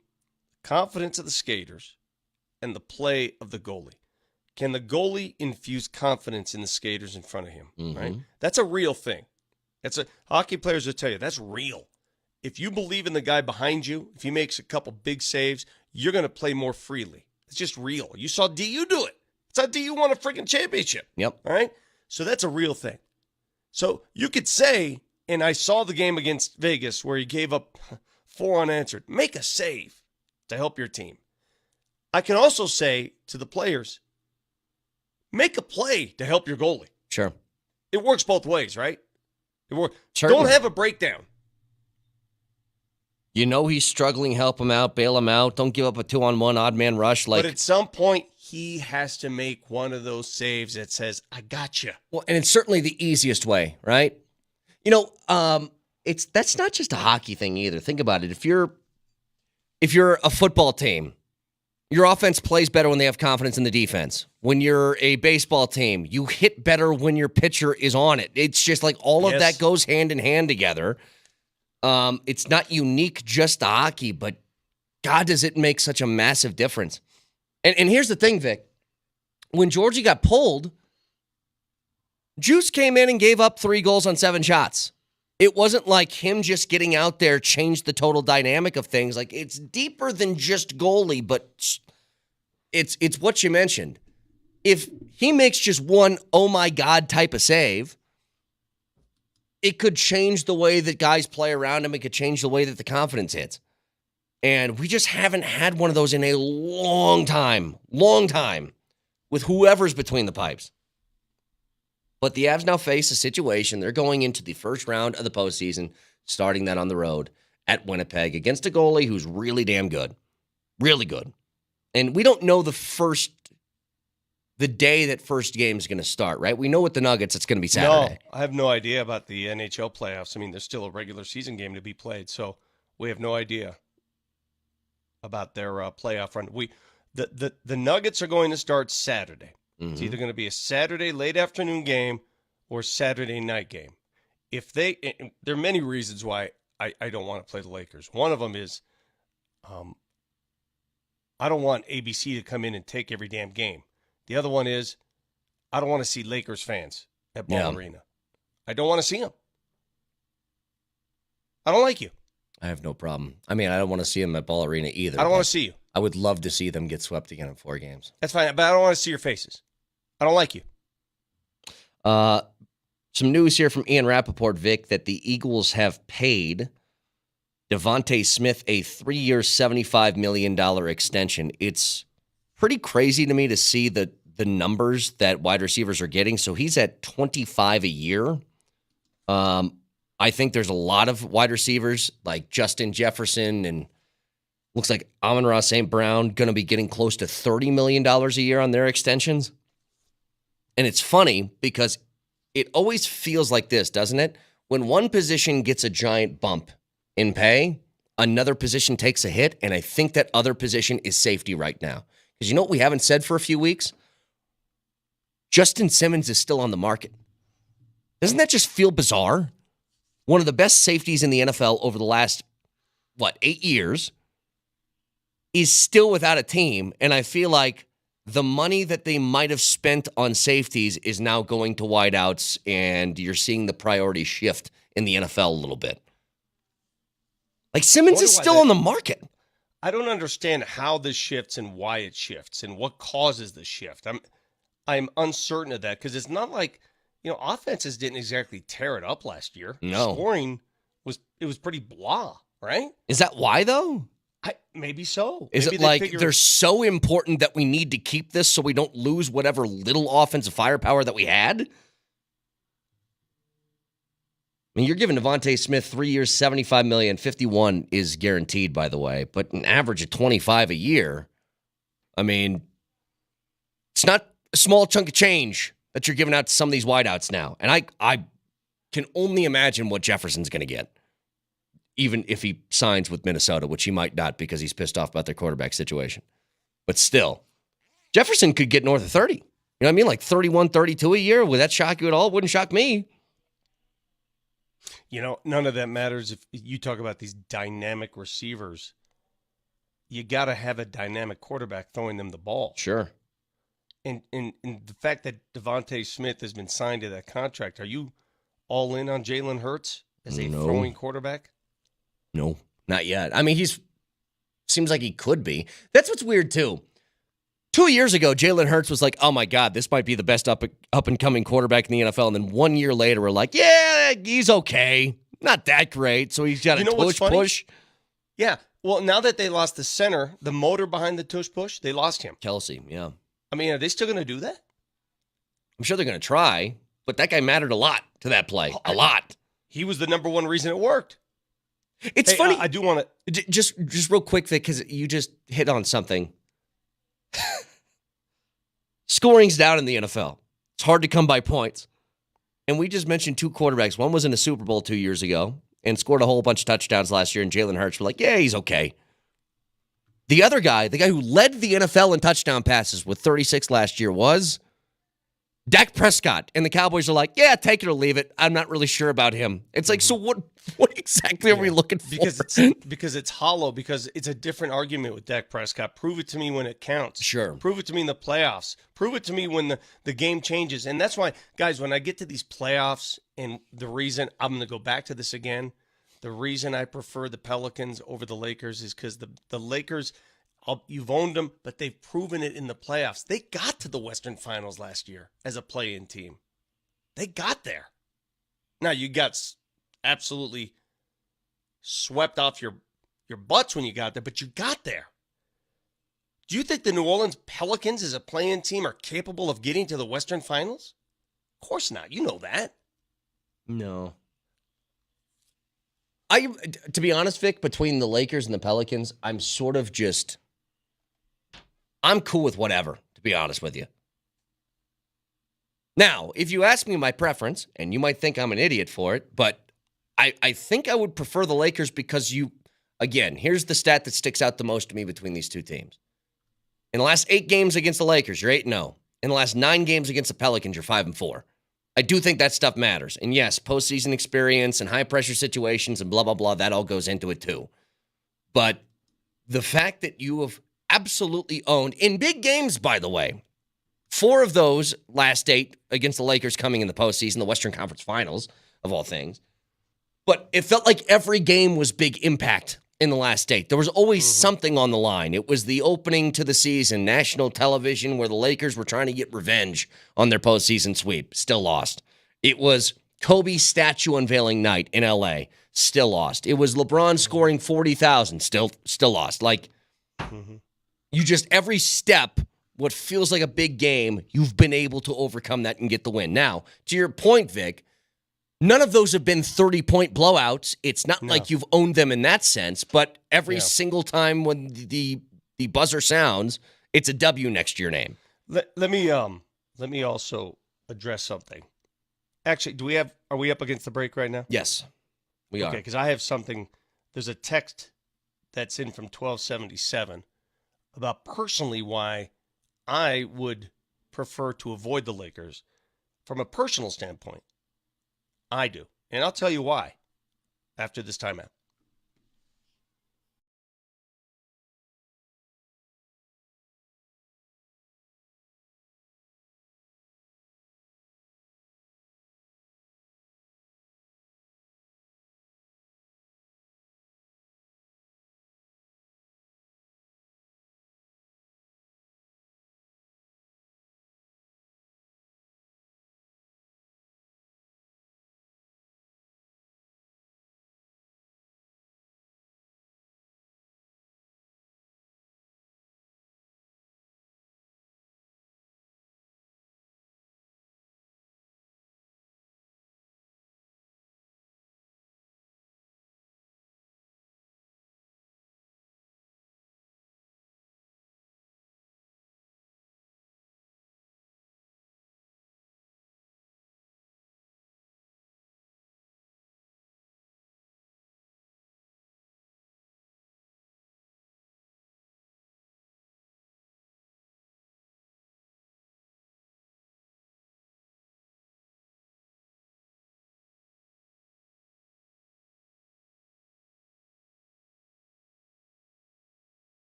confidence of the skaters and the play of the goalie. Can the goalie infuse confidence in the skaters in front of him? Right? That's a real thing. Hockey players will tell you that's real. If you believe in the guy behind you, if he makes a couple big saves, you're going to play more freely. It's just real. You saw DU do it. It's how DU won a freaking championship. Yep. All right? So that's a real thing. So you could say, and I saw the game against Vegas where he gave up 4 unanswered. Make a save to help your team. I can also say to the players, make a play to help your goalie. Sure. It works both ways, right? Certainly. Don't have a breakdown. You know he's struggling. Help him out. Bail him out. Don't give up a 2-on-1 odd man rush. But at some point, he has to make one of those saves that says, I got you. Well, and it's certainly the easiest way, right? That's not just a hockey thing either. Think about it. If you're a football team, your offense plays better when they have confidence in the defense. When you're a baseball team, you hit better when your pitcher is on it. It's just like all of that goes hand in hand together. It's not unique just to hockey, but God, does it make such a massive difference. And here's the thing, Vic. When Georgie got pulled, Juice came in and gave up 3 goals on 7 shots. It wasn't like him just getting out there changed the total dynamic of things. Like, it's deeper than just goalie, but it's what you mentioned. If he makes just one oh my God type of save, it could change the way that guys play around him. It could change the way that the confidence hits. And we just haven't had one of those in a long time with whoever's between the pipes. But the Avs now face a situation. They're going into the first round of the postseason, starting that on the road at Winnipeg against a goalie who's really damn good. Really good. And we don't know the day that first game is going to start, right? We know with the Nuggets it's going to be Saturday. No, I have no idea about the NHL playoffs. I mean, there's still a regular season game to be played, so we have no idea about their playoff run. The Nuggets are going to start Saturday. Mm-hmm. It's either going to be a Saturday late afternoon game or Saturday night game. There are many reasons why I don't want to play the Lakers. One of them is I don't want ABC to come in and take every damn game. The other one is I don't want to see Lakers fans at Ball Arena. I don't want to see them. I don't like you. I have no problem. I mean, I don't want to see them at Ball Arena either. I don't want to see you. I would love to see them get swept again in 4 games. That's fine, but I don't want to see your faces. I don't like you. Some news here from Ian Rappaport, Vic, that the Eagles have paid Devontae Smith a 3-year, $75 million extension. It's pretty crazy to me to see the numbers that wide receivers are getting. So he's at 25 a year. I think there's a lot of wide receivers like Justin Jefferson and looks like Amon-Ra St. Brown going to be getting close to $30 million a year on their extensions. And it's funny because it always feels like this, doesn't it? When one position gets a giant bump in pay, another position takes a hit, and I think that other position is safety right now. Because you know what we haven't said for a few weeks? Justin Simmons is still on the market. Doesn't that just feel bizarre? One of the best safeties in the NFL over the last, 8 years is still without a team, and I feel like the money that they might have spent on safeties is now going to wideouts, and you're seeing the priority shift in the NFL a little bit. Like, Simmons is still on the market. I don't understand how this shifts and why it shifts and what causes the shift. I'm uncertain of that because it's not like, offenses didn't exactly tear it up last year. No. Scoring was pretty blah, right? Is that why, though? Maybe so. Is Maybe it like they're so important that we need to keep this so we don't lose whatever little offensive firepower that we had? I mean, you're giving Devontae Smith 3 years, $75 million. 51 is guaranteed, by the way, but an average of 25 a year. I mean, it's not a small chunk of change that you're giving out to some of these wideouts now. And I can only imagine what Jefferson's going to get, even if he signs with Minnesota, which he might not because he's pissed off about their quarterback situation. But still, Jefferson could get north of 30. You know what I mean? Like 31, 32 a year. Would that shock you at all? It wouldn't shock me. None of that matters if you talk about these dynamic receivers. You got to have a dynamic quarterback throwing them the ball. Sure. And the fact that Devontae Smith has been signed to that contract, are you all in on Jalen Hurts as a throwing quarterback? No, not yet. I mean, seems like he could be. That's what's weird, too. 2 years ago, Jalen Hurts was like, oh, my God, this might be the best up-and-coming quarterback in the NFL. And then 1 year later, we're like, yeah, he's okay. Not that great. So he's got a push. Yeah. Well, now that they lost the center, the motor behind the push, they lost him. Kelsey, yeah. I mean, are they still going to do that? I'm sure they're going to try. but that guy mattered a lot to that play. A lot. He was the number one reason it worked. It's Hey, funny. I do want to. Just real quick, Vic, because you just hit on something. Scoring's down in the NFL. It's hard to come by points. And we just mentioned two quarterbacks. One was in the Super Bowl 2 years ago and scored a whole bunch of touchdowns last year, and Jalen Hurts were like, yeah, he's okay. The other guy, the guy who led the NFL in touchdown passes with 36 last year, was Dak Prescott. And the Cowboys are like, yeah, take it or leave it. I'm not really sure about him. It's like, so what exactly are we looking for? Because it's hollow, because it's a different argument with Dak Prescott. Prove it to me when it counts. Sure. Prove it to me in the playoffs. Prove it to me when the game changes. And that's why, guys, when I get to these playoffs, and the reason I'm going to go back to this again, the reason I prefer the Pelicans over the Lakers is because the Lakers, you've owned them, but they've proven it in the playoffs. They got to the Western Finals last year as a play-in team. They got there. Now, you got absolutely swept off your butts when you got there, but you got there. Do you think the New Orleans Pelicans as a play-in team are capable of getting to the Western Finals? Of course not. You know that. No. To be honest, Vic, between the Lakers and the Pelicans, I'm sort of just, I'm cool with whatever, to be honest with you. Now, if you ask me my preference, and you might think I'm an idiot for it, but I think I would prefer the Lakers because again, here's the stat that sticks out the most to me between these two teams. In the last 8 games against the Lakers, you're 8-0. In the last 9 games against the Pelicans, you're 5-4. I do think that stuff matters. And yes, postseason experience and high-pressure situations and blah, blah, blah, that all goes into it too. But the fact that you have absolutely owned, in big games, by the way, 4 of those last 8 against the Lakers coming in the postseason, the Western Conference Finals, of all things. But it felt like every game was big impact in the last 8. There was always something on the line. It was the opening to the season, national television, where the Lakers were trying to get revenge on their postseason sweep. Still lost. It was Kobe's statue unveiling night in L.A. Still lost. It was LeBron scoring 40,000. Still lost. Like, you just, every step, what feels like a big game, you've been able to overcome that and get the win. Now, to your point, Vic, none of those have been 30-point blowouts. It's not like you've owned them in that sense, but every single time when the buzzer sounds, it's a W next to your name. Let me also address something. Actually, are we up against the break right now? Yes, we are. Okay, because I have something. There's a text that's in from 1277 about personally why I would prefer to avoid the Lakers from a personal standpoint. I do. And I'll tell you why after this timeout.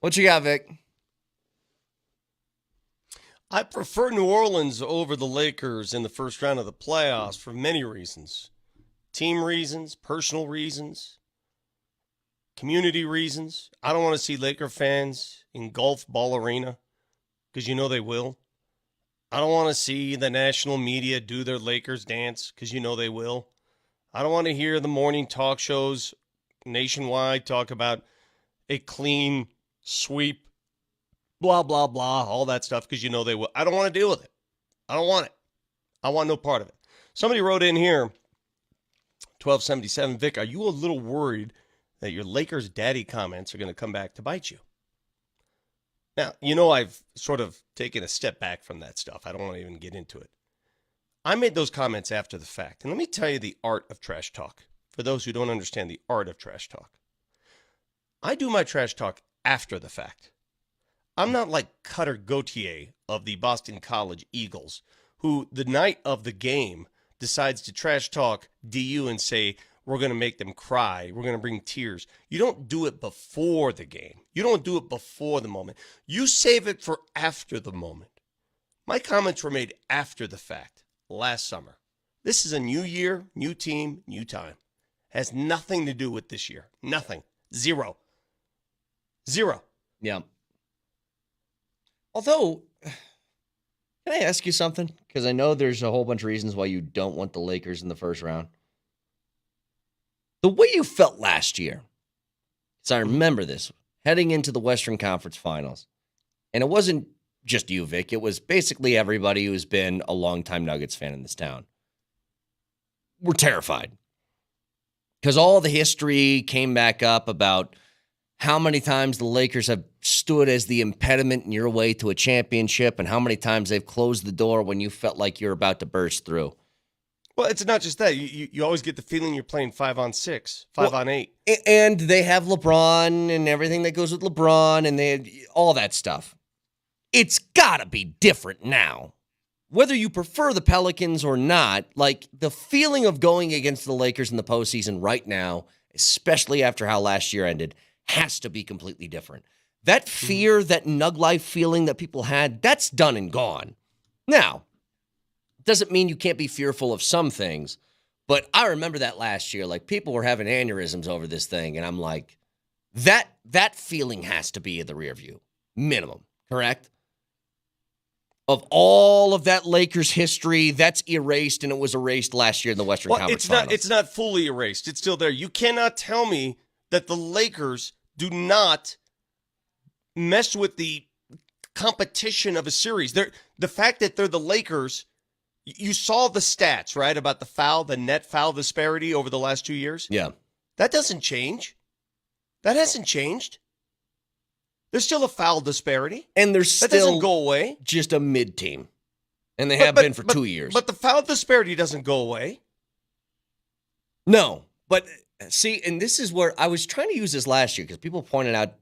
What you got, Vic? I prefer New Orleans over the Lakers in the first round of the playoffs for many reasons. Team reasons, personal reasons, community reasons. I don't want to see Laker fans in Golf Ball Arena because you know they will. I don't want to see the national media do their Lakers dance because you know they will. I don't want to hear the morning talk shows nationwide talk about a clean sweep, blah, blah, blah, all that stuff because you know they will. I don't want to deal with it. I don't want it. I want no part of it. Somebody wrote in here, 1277, Vic, are you a little worried that your Lakers daddy comments are going to come back to bite you? Now, you know I've sort of taken a step back from that stuff. I don't want to even get into it. I made those comments after the fact. And let me tell you the art of trash talk. For those who don't understand the art of trash talk. I do my trash talk after the fact. I'm not like Cutter Gauthier of the Boston College Eagles, who the night of the game decides to trash talk DU and say, we're going to make them cry. We're going to bring tears. You don't do it before the game. You don't do it before the moment. You save it for after the moment. My comments were made after the fact last summer. This is a new year, new team, new time. Has nothing to do with this year. Nothing. Zero. Yeah. Although, can I ask you something? Because I know there's a whole bunch of reasons why you don't want the Lakers in the first round. The way you felt last year, so I remember this, heading into the Western Conference Finals, and it wasn't just you, Vic. It was basically everybody who's been a longtime Nuggets fan in this town. We're terrified. Because all the history came back up about how many times the Lakers have stood as the impediment in your way to a championship and how many times they've closed the door when you felt like you're about to burst through. Well, it's not just that. You always get the feeling you're playing 5-on-6, 5-on-8. And they have LeBron and everything that goes with LeBron and they all that stuff. It's got to be different now. Whether you prefer the Pelicans or not, like the feeling of going against the Lakers in the postseason right now, especially after how last year ended, has to be completely different. That fear, that Nug Life feeling that people had, that's done and gone. Now, doesn't mean you can't be fearful of some things, but I remember that last year, like people were having aneurysms over this thing, and I'm like, that feeling has to be in the rear view, minimum, correct? Of all of that Lakers history, that's erased, and it was erased last year in the Western Conference Finals. It's not fully erased. It's still there. You cannot tell me that the Lakers do not mess with the competition of a series. The fact that they're the Lakers, you saw the stats, right, about the net foul disparity over the last 2 years? Yeah. That doesn't change. That hasn't changed. There's still a foul disparity. And there's that still doesn't go away. Just a mid-team. And they have been for 2 years. But the foul disparity doesn't go away. No. But see, and this is where I was trying to use this last year because people pointed out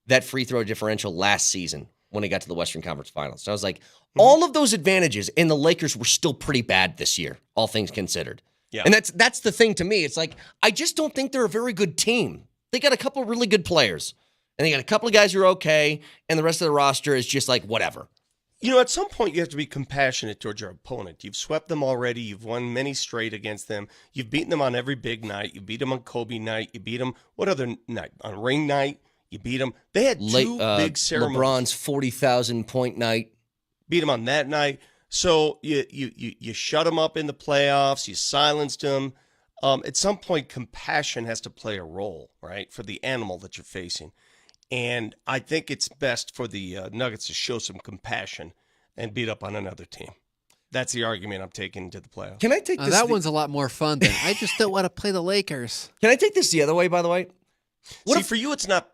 that free throw differential last season when they got to the Western Conference Finals. So I was like, all of those advantages, and the Lakers were still pretty bad this year, all things considered. Yeah. And that's the thing to me. It's like, I just don't think they're a very good team. They got a couple of really good players. And they got a couple of guys who are okay, and the rest of the roster is just like whatever. You know, at some point you have to be compassionate towards your opponent. You've swept them already. You've won many straight against them. You've beaten them on every big night. You beat them on Kobe night. You beat them, what other night? On ring night. You beat them. They had two big ceremonies. LeBron's 40,000 point night. Beat them on that night. So you shut them up in the playoffs. You silenced them. At some point, compassion has to play a role, right, for the animal that you're facing. And I think it's best for the Nuggets to show some compassion and beat up on another team. That's the argument I'm taking into the playoffs. Can I take this? That one's a lot more fun than I just don't want to play the Lakers. Can I take this the other way, by the way? For you, it's not.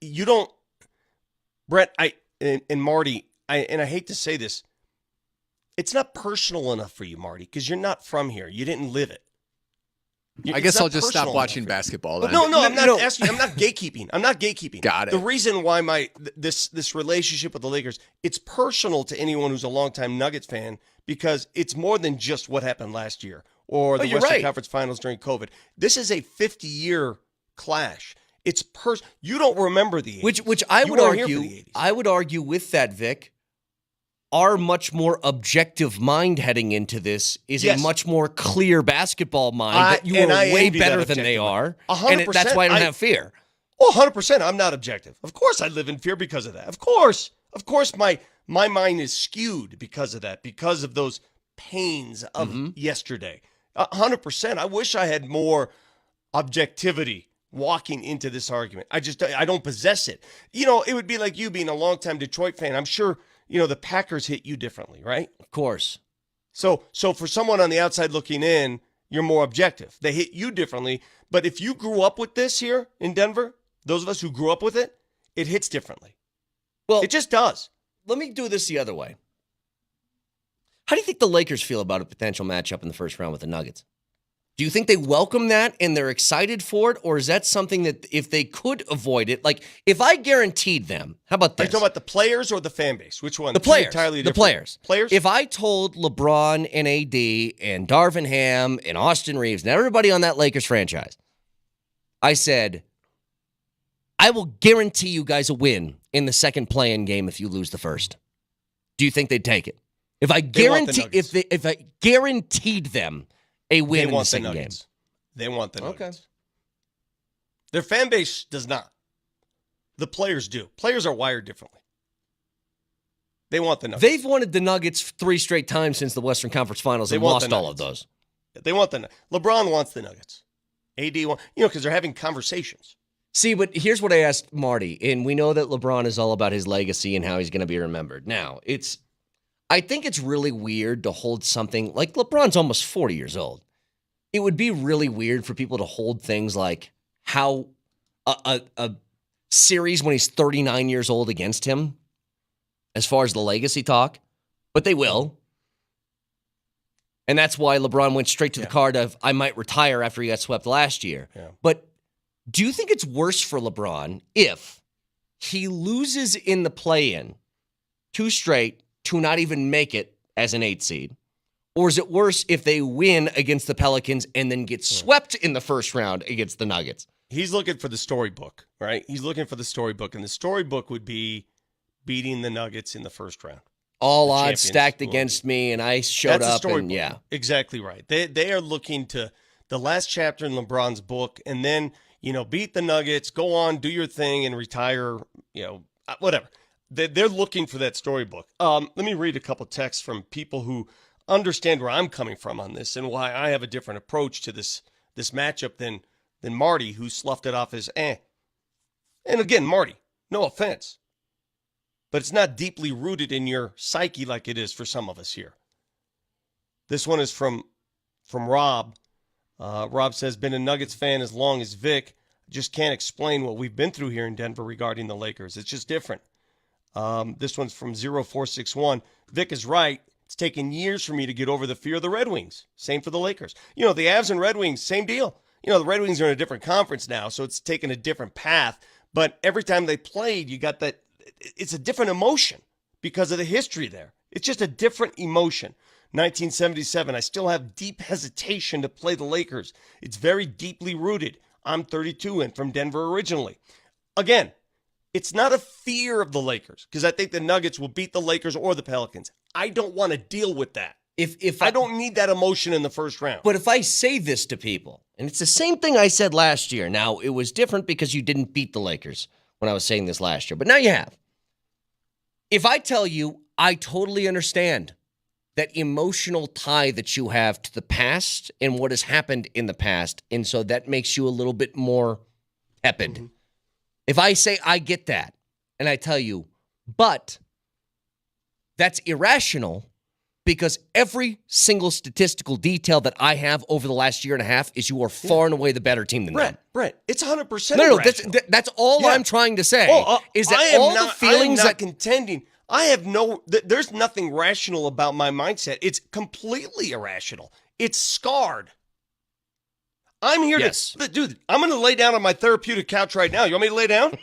You don't. Brett, and Marty, I hate to say this. It's not personal enough for you, Marty, because you're not from here. You didn't live it. I guess I'll just stop watching basketball then. No, I'm not asking. I'm not gatekeeping. I'm not gatekeeping. Got it. The reason why this relationship with the Lakers, it's personal to anyone who's a longtime Nuggets fan because it's more than just what happened last year or the Western Conference Finals during COVID. This is a 50-year clash. It's you don't remember the 80s. Which I You would weren't here for argue. the 80s. I would argue with that, Vic. Our much more objective mind heading into this is Yes. a much more clear basketball mind. That you and are I way envy that better than they objective are. mind. And that's why I don't 100%. have fear. Oh, 100%. I'm not objective. Of course I live in fear because of that. Of course. Of course my mind is skewed because of that, because of those pains of yesterday. 100%. I wish I had more objectivity walking into this argument. I don't possess it. You know, it would be like you being a longtime Detroit fan. I'm sure, you know, the Packers hit you differently, right? Of course. So for someone on the outside looking in, you're more objective. They hit you differently. But if you grew up with this here in Denver, those of us who grew up with it, it hits differently. Well, It just does. let me do this the other way. How do you think the Lakers feel about a potential matchup in the first round with the Nuggets? Do you think they welcome that and they're excited for it? Or is that something that if they could avoid it, like if I guaranteed them, how about Are this? you talking about the players or the fan base? Which one? The Two players. entirely The different- players. Players? If I told LeBron and AD and Darvin Ham and Austin Reeves and everybody on that Lakers franchise, I said, I will guarantee you guys a win in the second play-in game if you lose the first. Do you think they'd take it? If I They want the guarantee, Nuggets. if I guaranteed them a win they in the want the second game, Nuggets. They want the Okay. Nuggets. Their fan base does not. The players do. Players are wired differently. They want the Nuggets. they've wanted the Nuggets 3 straight times since the Western Conference Finals They and want lost the all of Nuggets. those. They want the LeBron wants the Nuggets. AD want, because they're having conversations. See, but here's what I asked Marty, and we know that LeBron is all about his legacy and how he's going to be remembered. Now, I think it's really weird to hold something like LeBron's almost 40 years old. It would be really weird for people to hold things like how a series when he's 39 years old against him, as far as the legacy talk, but they will. And that's why LeBron went straight to the card of, I might retire after he got swept last year. Yeah. But do you think it's worse for LeBron if he loses in the play-in 2 straight to not even make it as an 8 seed? Or is it worse if they win against the Pelicans and then get swept in the first round against the Nuggets? He's looking for the storybook, right? He's looking for the storybook, and the storybook would be beating the Nuggets in the first round. All The odds champions stacked will against me, and I showed That's a up, storybook. and yeah. Exactly right. They are looking to the last chapter in LeBron's book, and then, beat the Nuggets, go on, do your thing, and retire, whatever. They're looking for that storybook. Let me read a couple texts from people who understand where I'm coming from on this and why I have a different approach to this matchup than Marty, who sloughed it off as eh. And again, Marty, no offense, but it's not deeply rooted in your psyche like it is for some of us here. This one is from Rob. Rob says, been a Nuggets fan as long as Vic. Just can't explain what we've been through here in Denver regarding the Lakers. It's just different. This one's from 0461. Vic is right. It's taken years for me to get over the fear of the Red Wings. Same for the Lakers. The Avs and Red Wings, same deal. The Red Wings are in a different conference now, so it's taken a different path. But every time they played, you got that. It's a different emotion because of the history there. It's just a different emotion. 1977, I still have deep hesitation to play the Lakers. It's very deeply rooted. I'm 32 and from Denver originally. Again, it's not a fear of the Lakers because I think the Nuggets will beat the Lakers or the Pelicans. I don't want to deal with that. If I don't need that emotion in the first round. But if I say this to people, and it's the same thing I said last year. Now, it was different because you didn't beat the Lakers when I was saying this last year, but now you have. If I tell you, I totally understand that emotional tie that you have to the past and what has happened in the past, and so that makes you a little bit more tepid. Mm-hmm. If I say I get that, and I tell you, but that's irrational because every single statistical detail that I have over the last year and a half is you are far and away the better team than them. Brent, it's 100% No, irrational. that's all I'm trying to say. Is that I am all not, the feelings I am not that contending. I have there's nothing rational about my mindset. It's completely irrational. It's scarred. I'm here to, dude, I'm going to lay down on my therapeutic couch right now. You want me to lay down?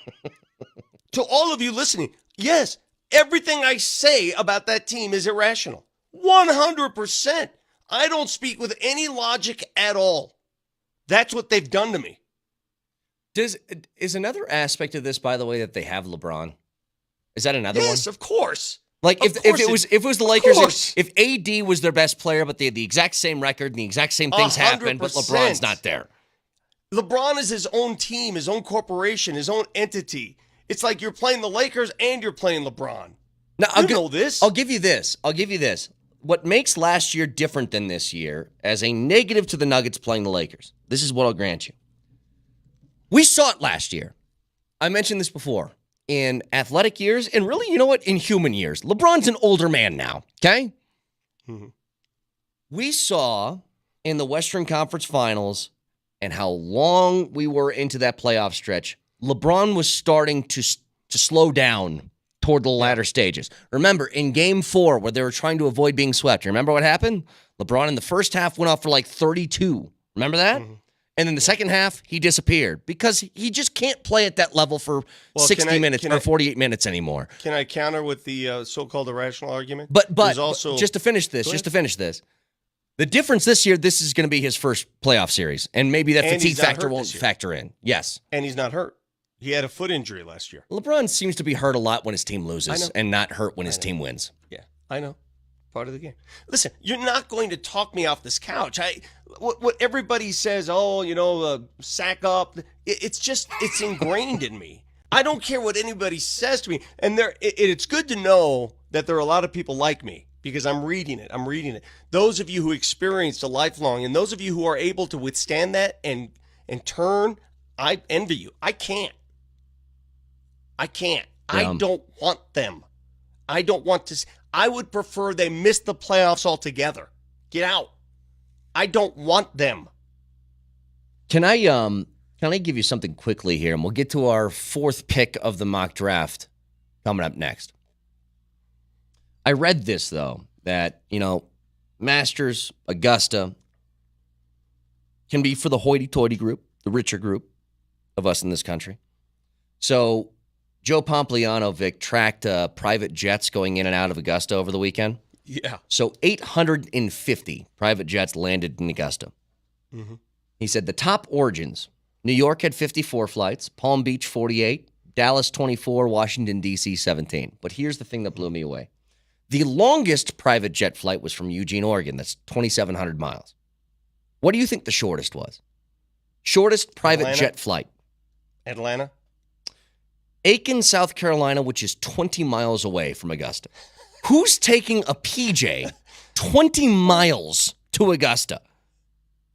To all of you listening, yes, everything I say about that team is irrational. 100%. I don't speak with any logic at all. That's what they've done to me. Is another aspect of this, by the way, that they have LeBron? Is that another one? Yes, of course. Like Of if course it was the of Lakers, course. if AD was their best player, but they had the exact same record and the exact same things happen, but 100%. LeBron's not there. LeBron is his own team, his own corporation, his own entity. It's like you're playing the Lakers and you're playing LeBron. Now, You know this. I'll give you this. What makes last year different than this year, as a negative to the Nuggets playing the Lakers, this is what I'll grant you. We saw it last year. I mentioned this before. In athletic years, and really, you know what? In human years. LeBron's an older man now, okay? Mhm. We saw in the Western Conference Finals and how long we were into that playoff stretch, LeBron was starting to slow down toward the latter stages. Remember, in Game 4, where they were trying to avoid being swept, remember what happened? LeBron in the first half went off for like 32. Remember that? Mhm. And in the second half, he disappeared because he just can't play at that level for Well, 60 minutes or 48 minutes anymore. Can I counter with the so-called irrational argument? But There's also just to finish this, the difference this year, this is going to be his first playoff series, and maybe that And fatigue he's not factor hurt won't this year. factor in. Yes. and he's not hurt. He had a foot injury last year. LeBron seems to be hurt a lot when his team I loses know. and not hurt when his team wins. Yeah, I know. Part of the game. Listen, you're not going to talk me off this couch. What everybody says, sack up. It's ingrained in me. I don't care what anybody says to me. And it's good to know that there are a lot of people like me because I'm reading it. Those of you who experienced a lifelong and those of you who are able to withstand that and turn, I envy you. I can't. Yeah. I don't want them. I don't want to. I would prefer they miss the playoffs altogether. Get out. I don't want them. Can I give you something quickly here, and we'll get to our fourth pick of the mock draft coming up next. I read this, though, that, Masters, Augusta can be for the hoity-toity group, the richer group of us in this country. So Joe Pompliano, Vic, tracked private jets going in and out of Augusta over the weekend. Yeah. So 850 private jets landed in Augusta. Mm-hmm. He said the top origins, New York had 54 flights, Palm Beach 48, Dallas 24, Washington, D.C. 17. But here's the thing that blew me away. The longest private jet flight was from Eugene, Oregon. That's 2,700 miles. What do you think the shortest was? Shortest private Atlanta? jet flight. Atlanta? Aiken, South Carolina, which is 20 miles away from Augusta. Who's taking a PJ 20 miles to Augusta?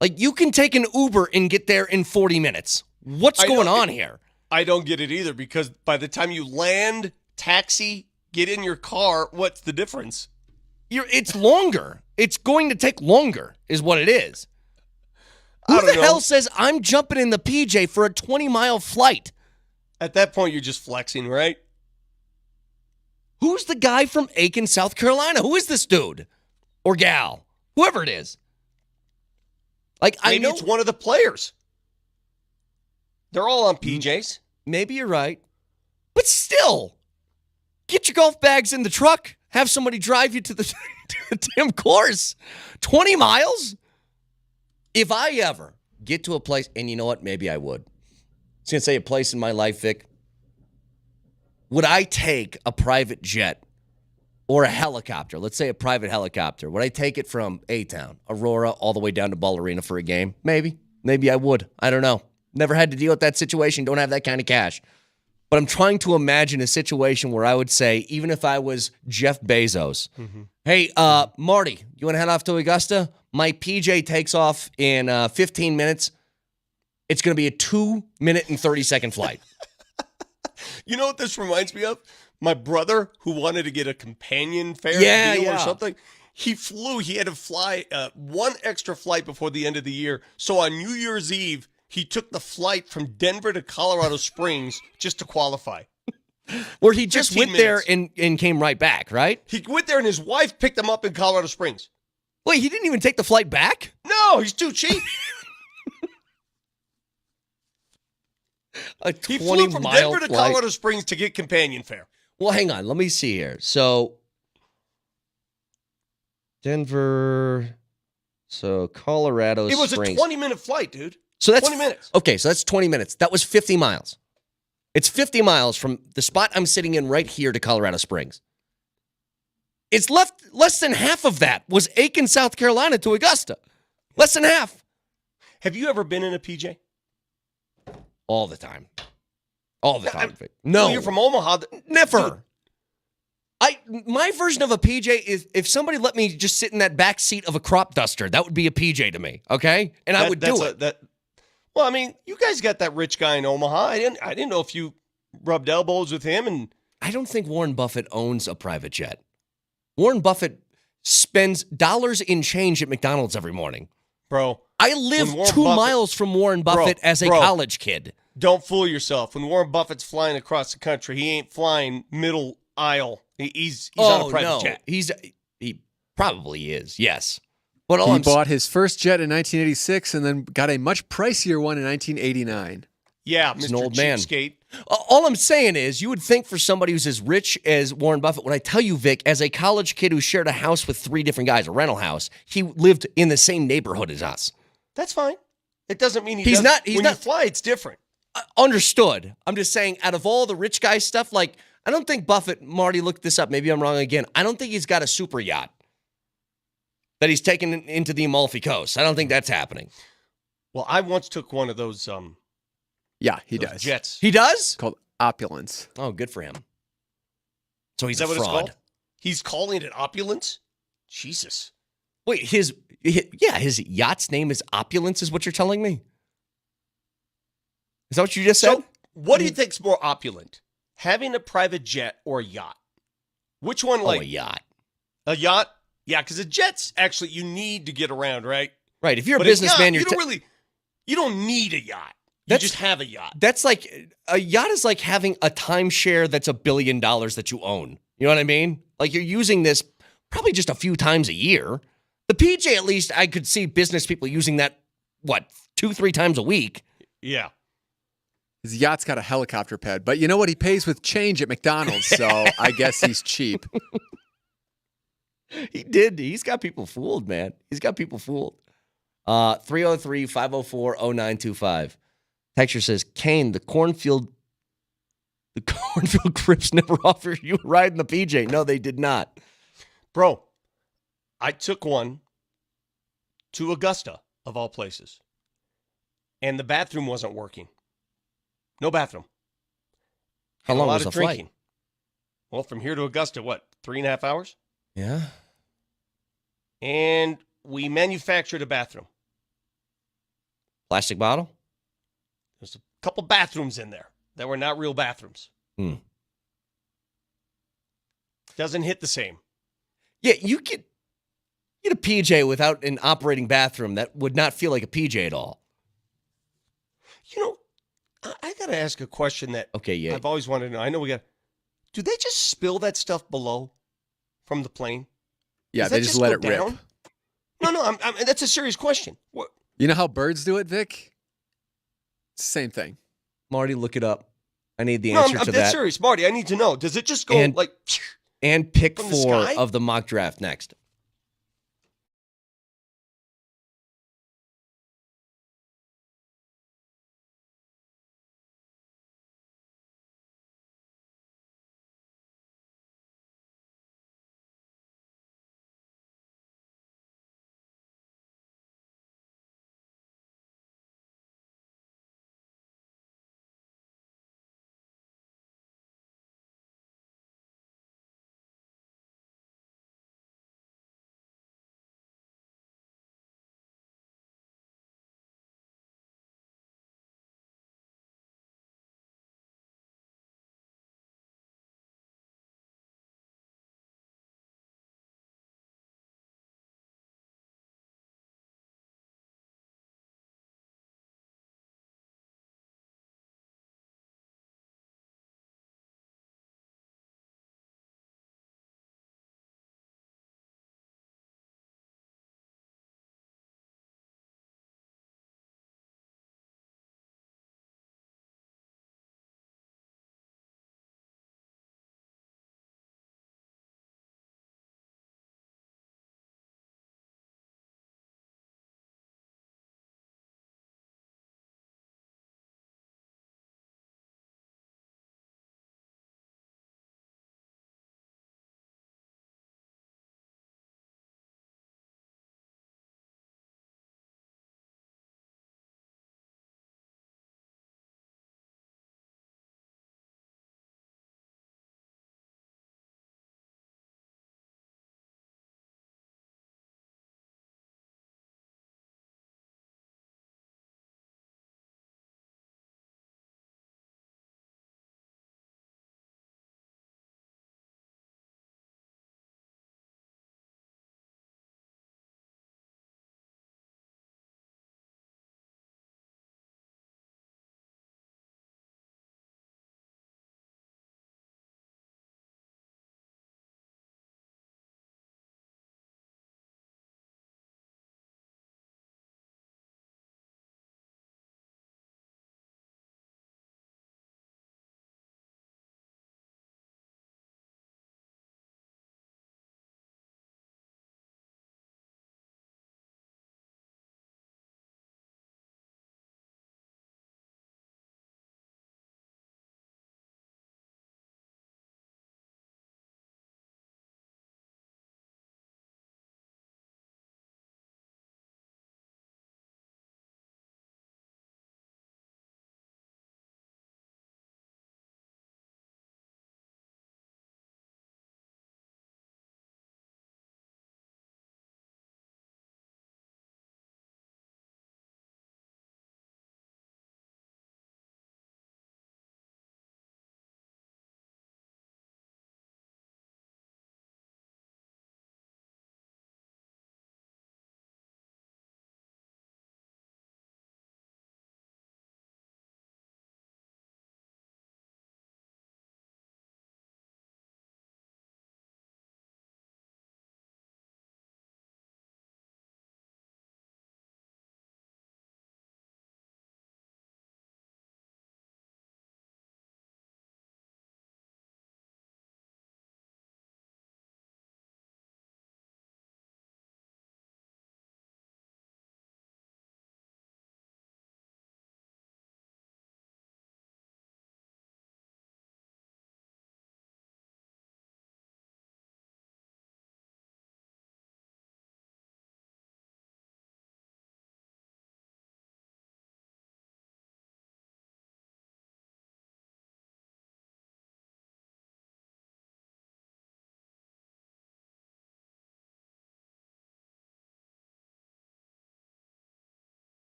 Like, you can take an Uber and get there in 40 minutes. What's going on here? I don't get it either because by the time you land, taxi, get in your car, what's the difference? It's longer. It's going to take longer, is what it is. I Who don't the know. hell says I'm jumping in the PJ for a 20-mile flight? At that point, you're just flexing, right? Who's the guy from Aiken, South Carolina? Who is this dude? Or gal? Whoever it is. Like, Maybe I know it's one of the players. They're all on PJs. maybe you're right. But still, get your golf bags in the truck. Have somebody drive you to the, to the damn course. 20 miles? If I ever get to a place, and you know what? Maybe I would. I was going to say a place in my life, Vic. Would I take a private jet or a helicopter? Let's say a private helicopter. Would I take it from A-Town, Aurora, all the way down to Ballerina for a game? Maybe. Maybe I would. I don't know. Never had to deal with that situation. Don't have that kind of cash. But I'm trying to imagine a situation where I would say, even if I was Jeff Bezos, hey, Marty, you want to head off to Augusta? My PJ takes off in 15 minutes. It's going to be a 2-minute and 30-second flight. You know what this reminds me of? My brother, who wanted to get a companion fare deal or something, he flew. He had to fly one extra flight before the end of the year. So on New Year's Eve, he took the flight from Denver to Colorado Springs just to qualify. Where he just 15 went there minutes. and came right back, right? He went there and his wife picked him up in Colorado Springs. Wait, he didn't even take the flight back? No, he's too cheap. A He flew from 20-mile Denver to flight. Colorado Springs to get companion fare. Well, hang on. Let me see here. So, Denver, so Colorado It was Springs. a 20-minute flight, dude. So that's 20 minutes. Okay, so that's 20 minutes. That was 50 miles. It's 50 miles from the spot I'm sitting in right here to Colorado Springs. It's less than half of that was Aiken, South Carolina to Augusta. Less than half. Have you ever been in a PJ? All the time. All the time. No. Well, you're from Omaha. Never. My version of a PJ is if somebody let me just sit in that back seat of a crop duster, that would be a PJ to me, okay? And I would do it. Well, I mean, you guys got that rich guy in Omaha. I didn't know if you rubbed elbows with him. And I don't think Warren Buffett owns a private jet. Warren Buffett spends dollars in change at McDonald's every morning. Bro, I live 2 miles from Warren Buffett as a college kid. Don't fool yourself. When Warren Buffett's flying across the country, he ain't flying middle aisle. He's on a private jet. He probably is, yes. But he bought his first jet in 1986 and then got a much pricier one in 1989. Yeah, He's Mr. an old man. Cheapskate. All I'm saying is you would think for somebody who's as rich as Warren Buffett, when I tell you, Vic, as a college kid who shared a house with 3 different guys, a rental house, he lived in the same neighborhood as us. That's fine. It doesn't mean He's not. When you fly, it's different. Understood. I'm just saying, out of all the rich guy stuff, like, I don't think Buffett, Marty looked this up, maybe I'm wrong again, I don't think he's got a super yacht that he's taken into the Amalfi Coast. I don't think that's happening. Well, I once took one of those Yeah, he does. jets. He does? It's called Opulence. Oh, good for him. So he's Is that a what it's fraud. called? He's calling it opulence? Jesus. Wait, his yacht's name is Opulence, is what you're telling me? Is that what you just said? So, what do you think's more opulent? Having a private jet or a yacht? Which one, a yacht. A yacht? Yeah, because a jet's actually, you need to get around, right? Right. If you're But a businessman, you don't need a yacht. You just have a yacht. That's like, a yacht is like having a timeshare that's $1 billion that you own. You know what I mean? Like you're using this probably just a few times a year. The PJ, at least, I could see business people using that, 2-3 times a week. Yeah. His yacht's got a helicopter pad, but you know what? He pays with change at McDonald's, so I guess he's cheap. He did. He's got people fooled, man. He's got people fooled. 303-504-0925. Texture says, Kane, the cornfield Crips never offered you a ride in the PJ. No, they did not. Bro, I took one to Augusta, of all places, and the bathroom wasn't working. No bathroom. How long was the the flight? Well, from here to Augusta, 3.5 hours? Yeah. And we manufactured a bathroom. Plastic bottle? There's a couple bathrooms in there that were not real bathrooms. Doesn't hit the same. Yeah, you get a PJ without an operating bathroom that would not feel like a PJ at all. You know, I got to ask a question that I've always wanted to know. I know do they just spill that stuff below from the plane? Yeah, they just let it rip. No, that's a serious question. What? You know how birds do it, Vic? It's the same thing. Marty, look it up. I need the answer to that. That's serious, Marty. I need to know. Does it just go And pick from the 4 sky? of the mock draft next.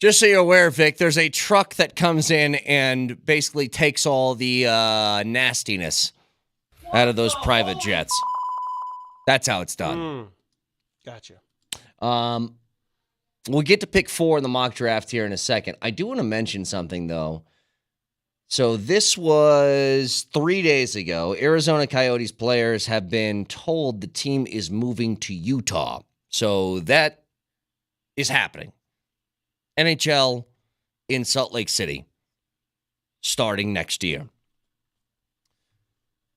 Just so you're aware, Vic, there's a truck that comes in and basically takes all the nastiness out of those private jets. That's how it's done. Gotcha. We'll get to pick 4 in the mock draft here in a second. I do want to mention something, though. So this was 3 days ago. Arizona Coyotes players have been told the team is moving to Utah. So that is happening. NHL in Salt Lake City starting next year.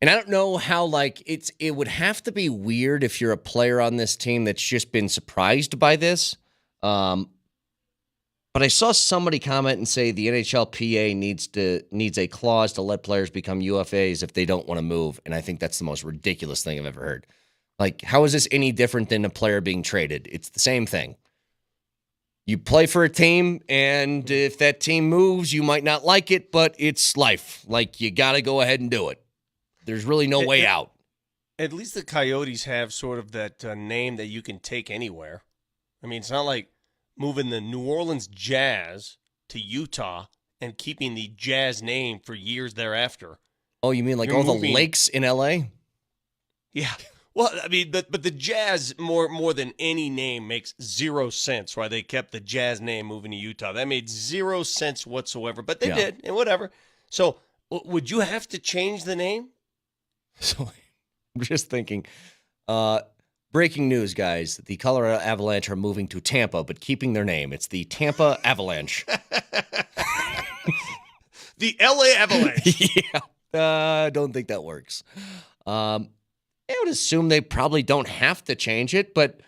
And I don't know how, it would have to be weird if you're a player on this team that's just been surprised by this. But I saw somebody comment and say the NHLPA needs a clause to let players become UFAs if they don't want to move. And I think that's the most ridiculous thing I've ever heard. Like, how is this any different than a player being traded? It's the same thing. You play for a team, and if that team moves, you might not like it, but it's life. Like, you got to go ahead and do it. There's really no way out. At least the Coyotes have sort of that name that you can take anywhere. I mean, it's not like moving the New Orleans Jazz to Utah and keeping the Jazz name for years thereafter. Oh, you mean like You're all moving- the lakes in L.A.? Yeah. Well, I mean, but the Jazz, more than any name, makes 0 sense why they kept the Jazz name moving to Utah. That made 0 sense whatsoever, but they did, and whatever. So would you have to change the name? So I'm just thinking, breaking news, guys. The Colorado Avalanche are moving to Tampa, but keeping their name. It's the Tampa Avalanche. The LA Avalanche. Yeah. I don't think that works. I would assume they probably don't have to change it, but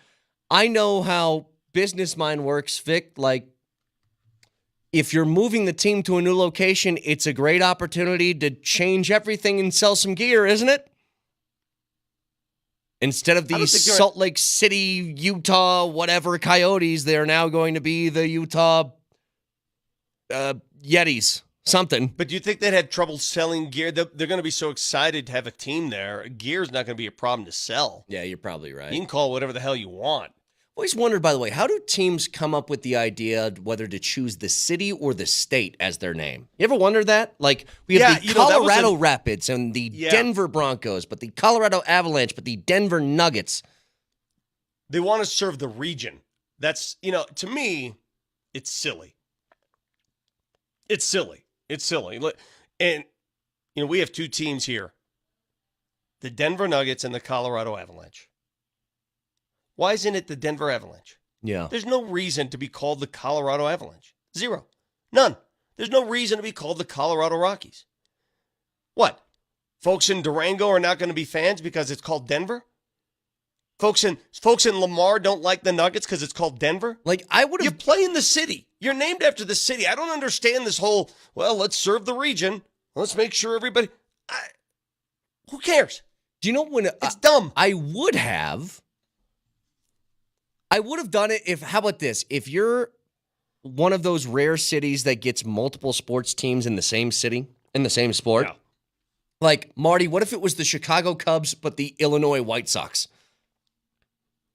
I know how business mind works, Vic. Like, if you're moving the team to a new location, it's a great opportunity to change everything and sell some gear, isn't it? Instead of the Salt Lake City, Utah, whatever Coyotes, they're now going to be the Utah Yetis. Something. But do you think they'd have trouble selling gear? They're going to be so excited to have a team there. Gear's not going to be a problem to sell. Yeah, you're probably right. You can call it whatever the hell you want. Always wondered, by the way, how do teams come up with the idea whether to choose the city or the state as their name? You ever wondered that? Like, we have the Colorado Rapids and the Denver Broncos, but the Colorado Avalanche, but the Denver Nuggets. They want to serve the region. That's, to me, it's silly. It's silly. It's silly. And, we have 2 teams here. The Denver Nuggets and the Colorado Avalanche. Why isn't it the Denver Avalanche? Yeah. There's no reason to be called the Colorado Avalanche. 0. None. There's no reason to be called the Colorado Rockies. What? Folks in Durango are not going to be fans because it's called Denver? Folks in Lamar don't like the Nuggets because it's called Denver? Like, I would have... You play in the city. You're named after the city. I don't understand this whole, let's serve the region. Let's make sure everybody... who cares? Do you know when... It's dumb. I would have done it if... How about this? If you're one of those rare cities that gets multiple sports teams in the same city, in the same sport. Yeah. Like, Marty, what if it was the Chicago Cubs but the Illinois White Sox?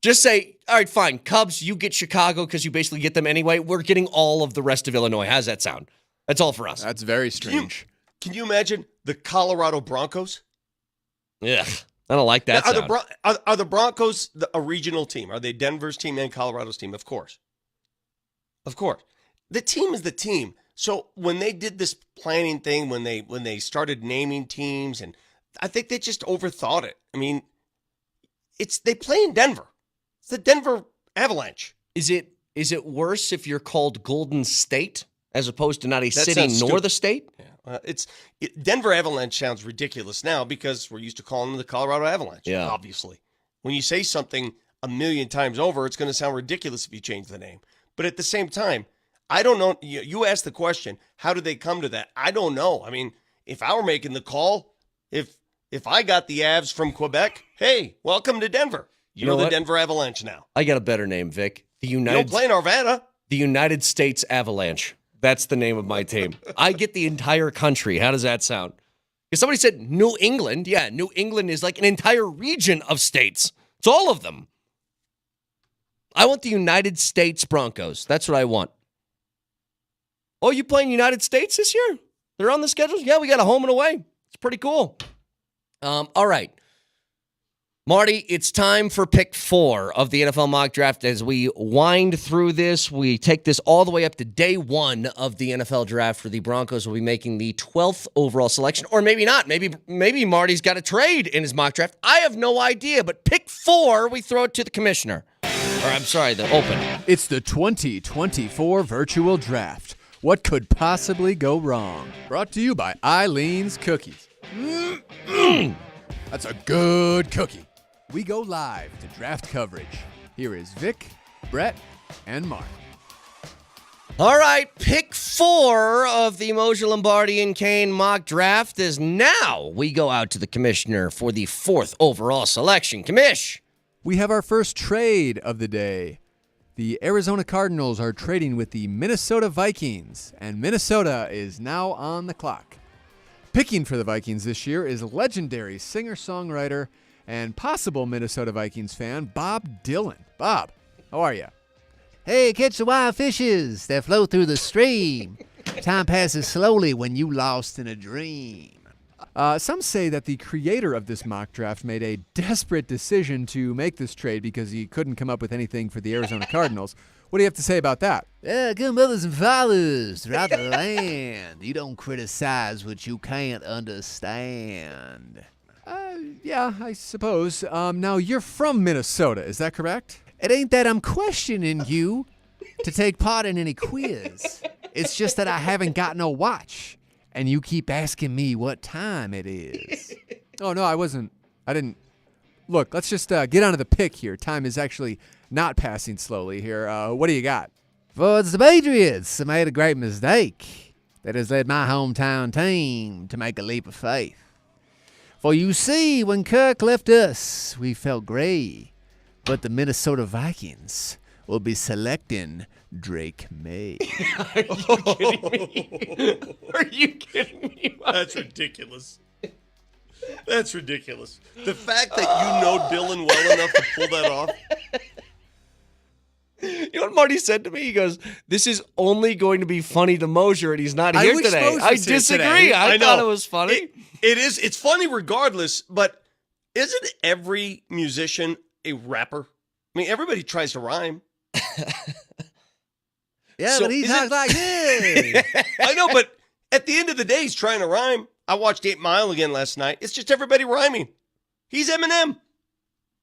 Just say, all right, fine, Cubs, you get Chicago because you basically get them anyway. We're getting all of the rest of Illinois. How's that sound? That's all for us. That's very strange. Can you imagine the Colorado Broncos? Ugh, I don't like that sound. Are the Broncos a regional team? Are they Denver's team and Colorado's team? Of course. Of course. The team is the team. So when they did this planning thing, when they started naming teams, and I think they just overthought it. I mean, they play in Denver. It's the Denver Avalanche. Is it worse if you're called Golden State as opposed to not a That city sounds nor stupid. the state? Yeah. Denver Avalanche sounds ridiculous now because we're used to calling them the Colorado Avalanche. Yeah. Obviously. When you say something a million times over, it's going to sound ridiculous if you change the name. But at the same time, I don't know. You asked the question, how did they come to that? I don't know. I mean, if I were making the call, if I got the Avs from Quebec, hey, welcome to Denver. You're the Denver Avalanche now. I got a better name, Vic. You don't play in Arvada. The United States Avalanche. That's the name of my team. I get the entire country. How does that sound? If somebody said New England, yeah, New England is like an entire region of states. It's all of them. I want the United States Broncos. That's what I want. Oh, you playing United States this year? They're on the schedule? Yeah, we got a home and away. It's pretty cool. All right. Marty, it's time for pick 4 of the NFL mock draft. As we wind through this, we take this all the way up to day 1 of the NFL draft, for the Broncos will be making the 12th overall selection. Or maybe not. Maybe Marty's got a trade in his mock draft. I have no idea. But pick 4, we throw it to the commissioner. Or I'm sorry, the open. It's the 2024 virtual draft. What could possibly go wrong? Brought to you by Eileen's Cookies. That's a good cookie. We go live to draft coverage. Here is Vic, Brett, and Mark. All right, pick 4 of the Mosier, Lombardi, and Kane mock draft is now. We go out to the commissioner for the 4th overall selection. Commish. We have our first trade of the day. The Arizona Cardinals are trading with the Minnesota Vikings, and Minnesota is now on the clock. Picking for the Vikings this year is legendary singer-songwriter and possible Minnesota Vikings fan Bob Dylan. Bob, how are you? Hey, catch the wild fishes that flow through the stream. Time passes slowly when you lost in a dream. Some say that the creator of this mock draft made a desperate decision to make this trade because he couldn't come up with anything for the Arizona Cardinals. What do you have to say about that? Good mothers and fathers throughout the land. You don't criticize what you can't understand. Yeah, I suppose. Now, you're from Minnesota, is that correct? It ain't that I'm questioning you to take part in any quiz. It's just that I haven't got no watch, and you keep asking me what time it is. Oh, no, I didn't. Look, let's just get onto the pick here. Time is actually not passing slowly here. What do you got? For the Patriots, I made a great mistake that has led my hometown team to make a leap of faith. For you see, when Kirk left us, we felt gray. But the Minnesota Vikings will be selecting Drake May. Are you kidding me? Are you kidding me? That's ridiculous. That's ridiculous. The fact that you know Dylan well enough to pull that off. You know what Marty said to me? He goes, "This is only going to be funny to Mosier, and he's not here wish today." Mosier I was here disagree. today. I thought it was funny. It is. It's funny regardless, but isn't every musician a rapper? I mean, everybody tries to rhyme. Yeah, So but he is talks it- like this. I know, but at the end of the day, he's trying to rhyme. I watched 8 Mile again last night. It's just everybody rhyming. He's Eminem.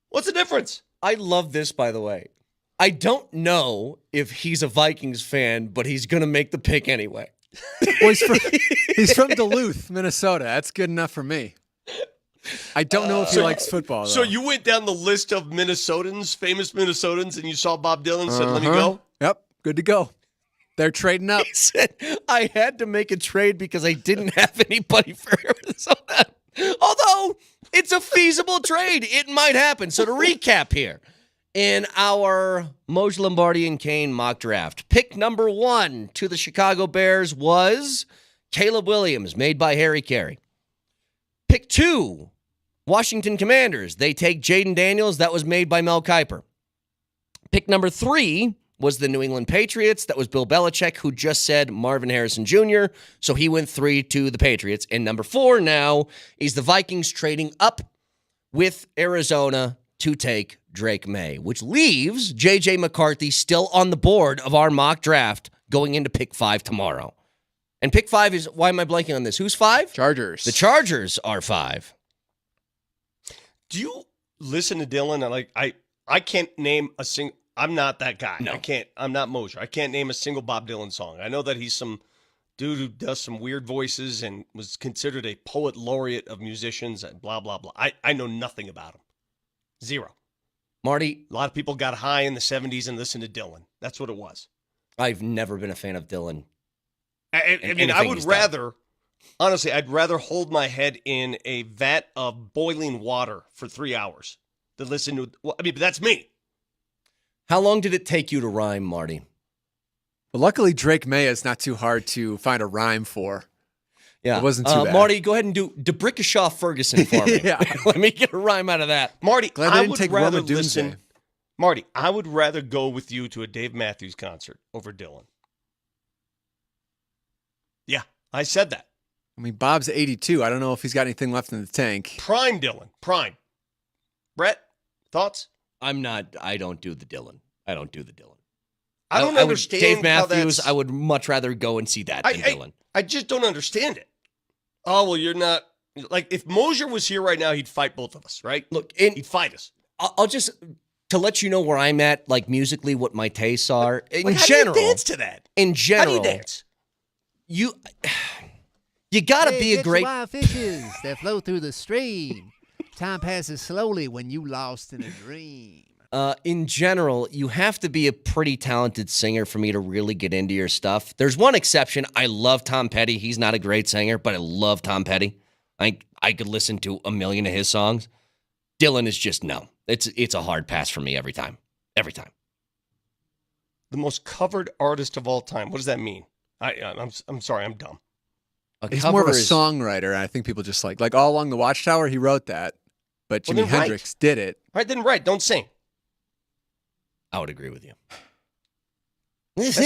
What's the difference? I love this, by the way. I don't know if he's a Vikings fan, but he's going to make the pick anyway. Well, he's from Duluth, Minnesota. That's good enough for me. I don't know if he likes football, though. So you went down the list of Minnesotans, famous Minnesotans, and you saw Bob Dylan and said, let me go? Yep, good to go. They're trading up. He said, I had to make a trade because I didn't have anybody for Arizona. Although it's a feasible trade. It might happen. So to recap here, in our Mosier, Lombardi, and Kane mock draft, pick number 1 to the Chicago Bears was Caleb Williams, made by Harry Carey. Pick 2, Washington Commanders. They take Jaden Daniels. That was made by Mel Kiper. Pick number 3 was the New England Patriots. That was Bill Belichick, who just said Marvin Harrison Jr., so he went 3 to the Patriots. And number 4 now is the Vikings trading up with Arizona to take Drake May, which leaves J.J. McCarthy still on the board of our mock draft going into pick 5 tomorrow. And pick 5 is, why am I blanking on this? Who's 5? Chargers. The Chargers are 5. Do you listen to Dylan? I can't name a single. I'm not that guy. No. I'm not Mosier. I can't name a single Bob Dylan song. I know that he's some dude who does some weird voices and was considered a poet laureate of musicians and blah, blah, blah. I know nothing about him. Zero. Marty, A lot of people got high in the 70s and listened to Dylan. That's what it was. I've never been a fan of Dylan. I mean, anything I would he's done. rather, honestly, I'd rather hold my head in a vat of boiling water for 3 hours than listen to, well, I mean, but that's me. How long did it take you to rhyme, Marty? But luckily, Drake May is not too hard to find a rhyme for. Yeah, It wasn't too bad. Marty, go ahead and do DeBrickashaw Ferguson for me. Yeah. Let me get a rhyme out of that. Marty, Glad they I didn't would take rather Roma Doomsday. listen. Marty, I would rather go with you to a Dave Matthews concert over Dylan. I said that. I mean, Bob's 82. I don't know if he's got anything left in the tank. Prime Dylan. Prime. Brett, thoughts? I don't do the Dylan. I don't do the Dylan. I don't would- understand Dave how Matthews, that's- I would much rather go and see that than Dylan. I just don't understand it. Oh, well, you're not. Like, if Mosier was here right now, he'd fight both of us, right? Look, He'd fight us. I'll just, to let you know where I'm at, like musically, what my tastes are. In Like, how general. do you dance to that? In general. How do you dance? You gotta be a Get great. your wild fishes that flow through the stream. Time passes slowly when you lost in a dream. In general, you have to be a pretty talented singer for me to really get into your stuff. There's one exception. I love Tom Petty. He's not a great singer, but I love Tom Petty. I could listen to a million of his songs. Dylan is just no. It's a hard pass for me every time. Every time. The most covered artist of all time. What does that mean? I'm sorry, I'm dumb. He's more of a songwriter. I think people just like All Along the Watchtower, he wrote that. But Well, Jimi then write. Hendrix did it. All right, then write. Don't sing. I would agree with you. That's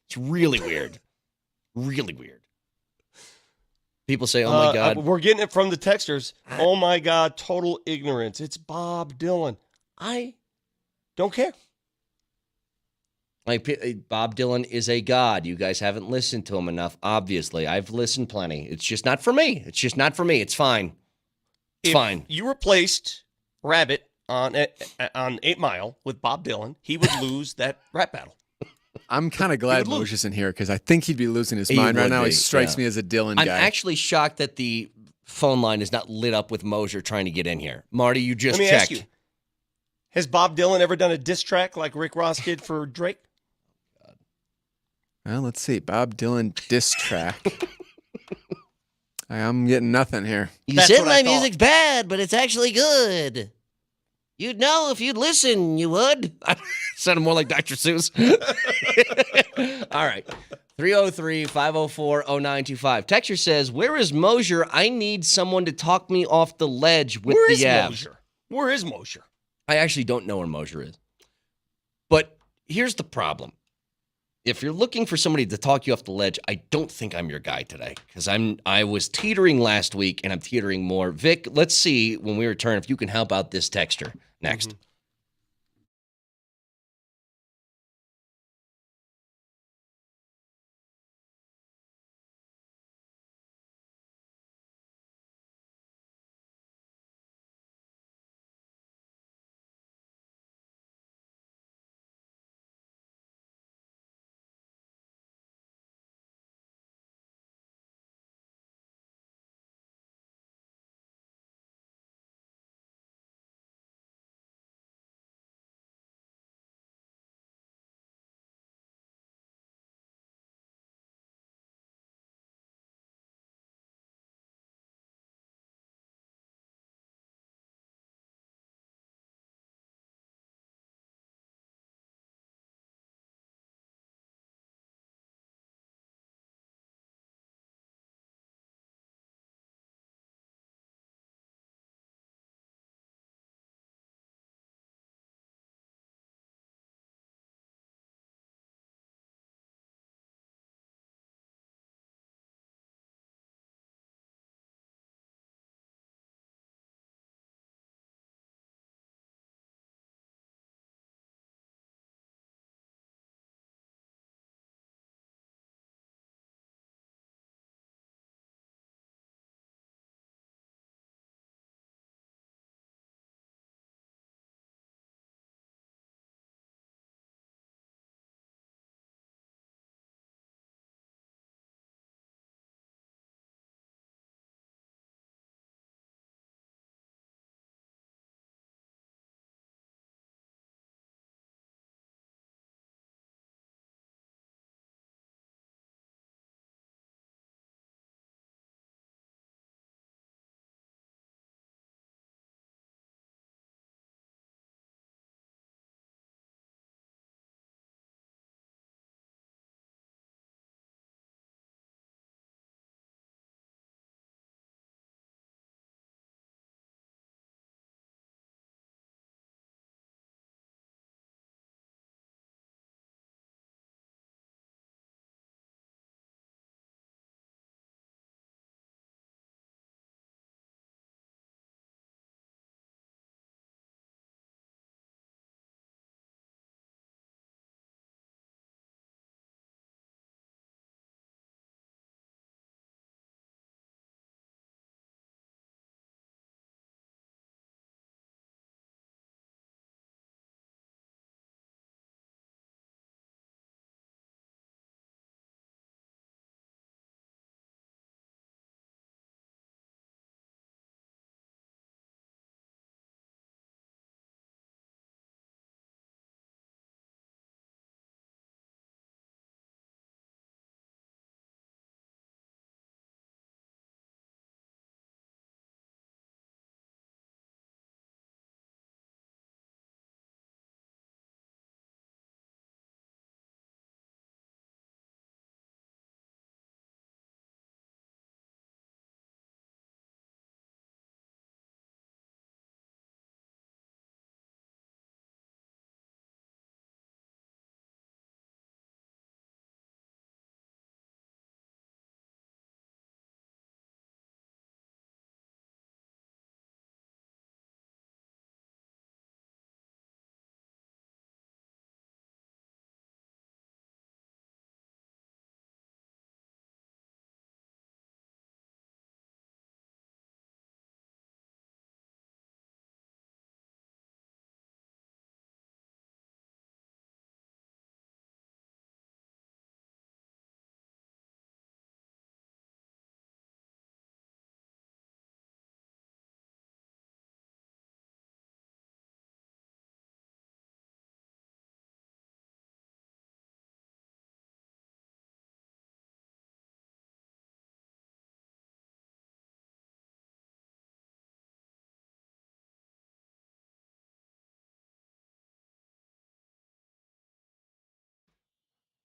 It's really weird. Really weird. People say, oh my God. We're getting it from the texters. Oh my God, total ignorance. It's Bob Dylan. I don't care. Bob Dylan is a god. You guys haven't listened to him enough, obviously. I've listened plenty. It's just not for me. It's just not for me. It's fine. It's If fine. you replaced Rabbit on 8 Mile with Bob Dylan, he would lose that rap battle. I'm kind of glad would lose. Moshe's in here because I think he'd be losing his He mind right would now. be, He strikes yeah. me as a Dylan I'm guy. actually shocked that the phone line is not lit up with Mosier trying to get in here. Marty, you just Let me checked. ask you, has Bob Dylan ever done a diss track like Rick Ross did for Drake? Well, let's see. Bob Dylan diss track. I'm getting nothing here. You That's said what I my thought. music's bad, but it's actually good. You'd know if you'd listen, you would. Sounded more like Dr. Seuss. All right. 303-504-0925. Texture says, where is Mosier? I need someone to talk me off the ledge with Where the is Avs. Mosier? Where is Mosier? I actually don't know where Mosier is. But here's the problem. If you're looking for somebody to talk you off the ledge, I don't think I'm your guy today because I was teetering last week and I'm teetering more. Vic, let's see when we return if you can help out this texture next.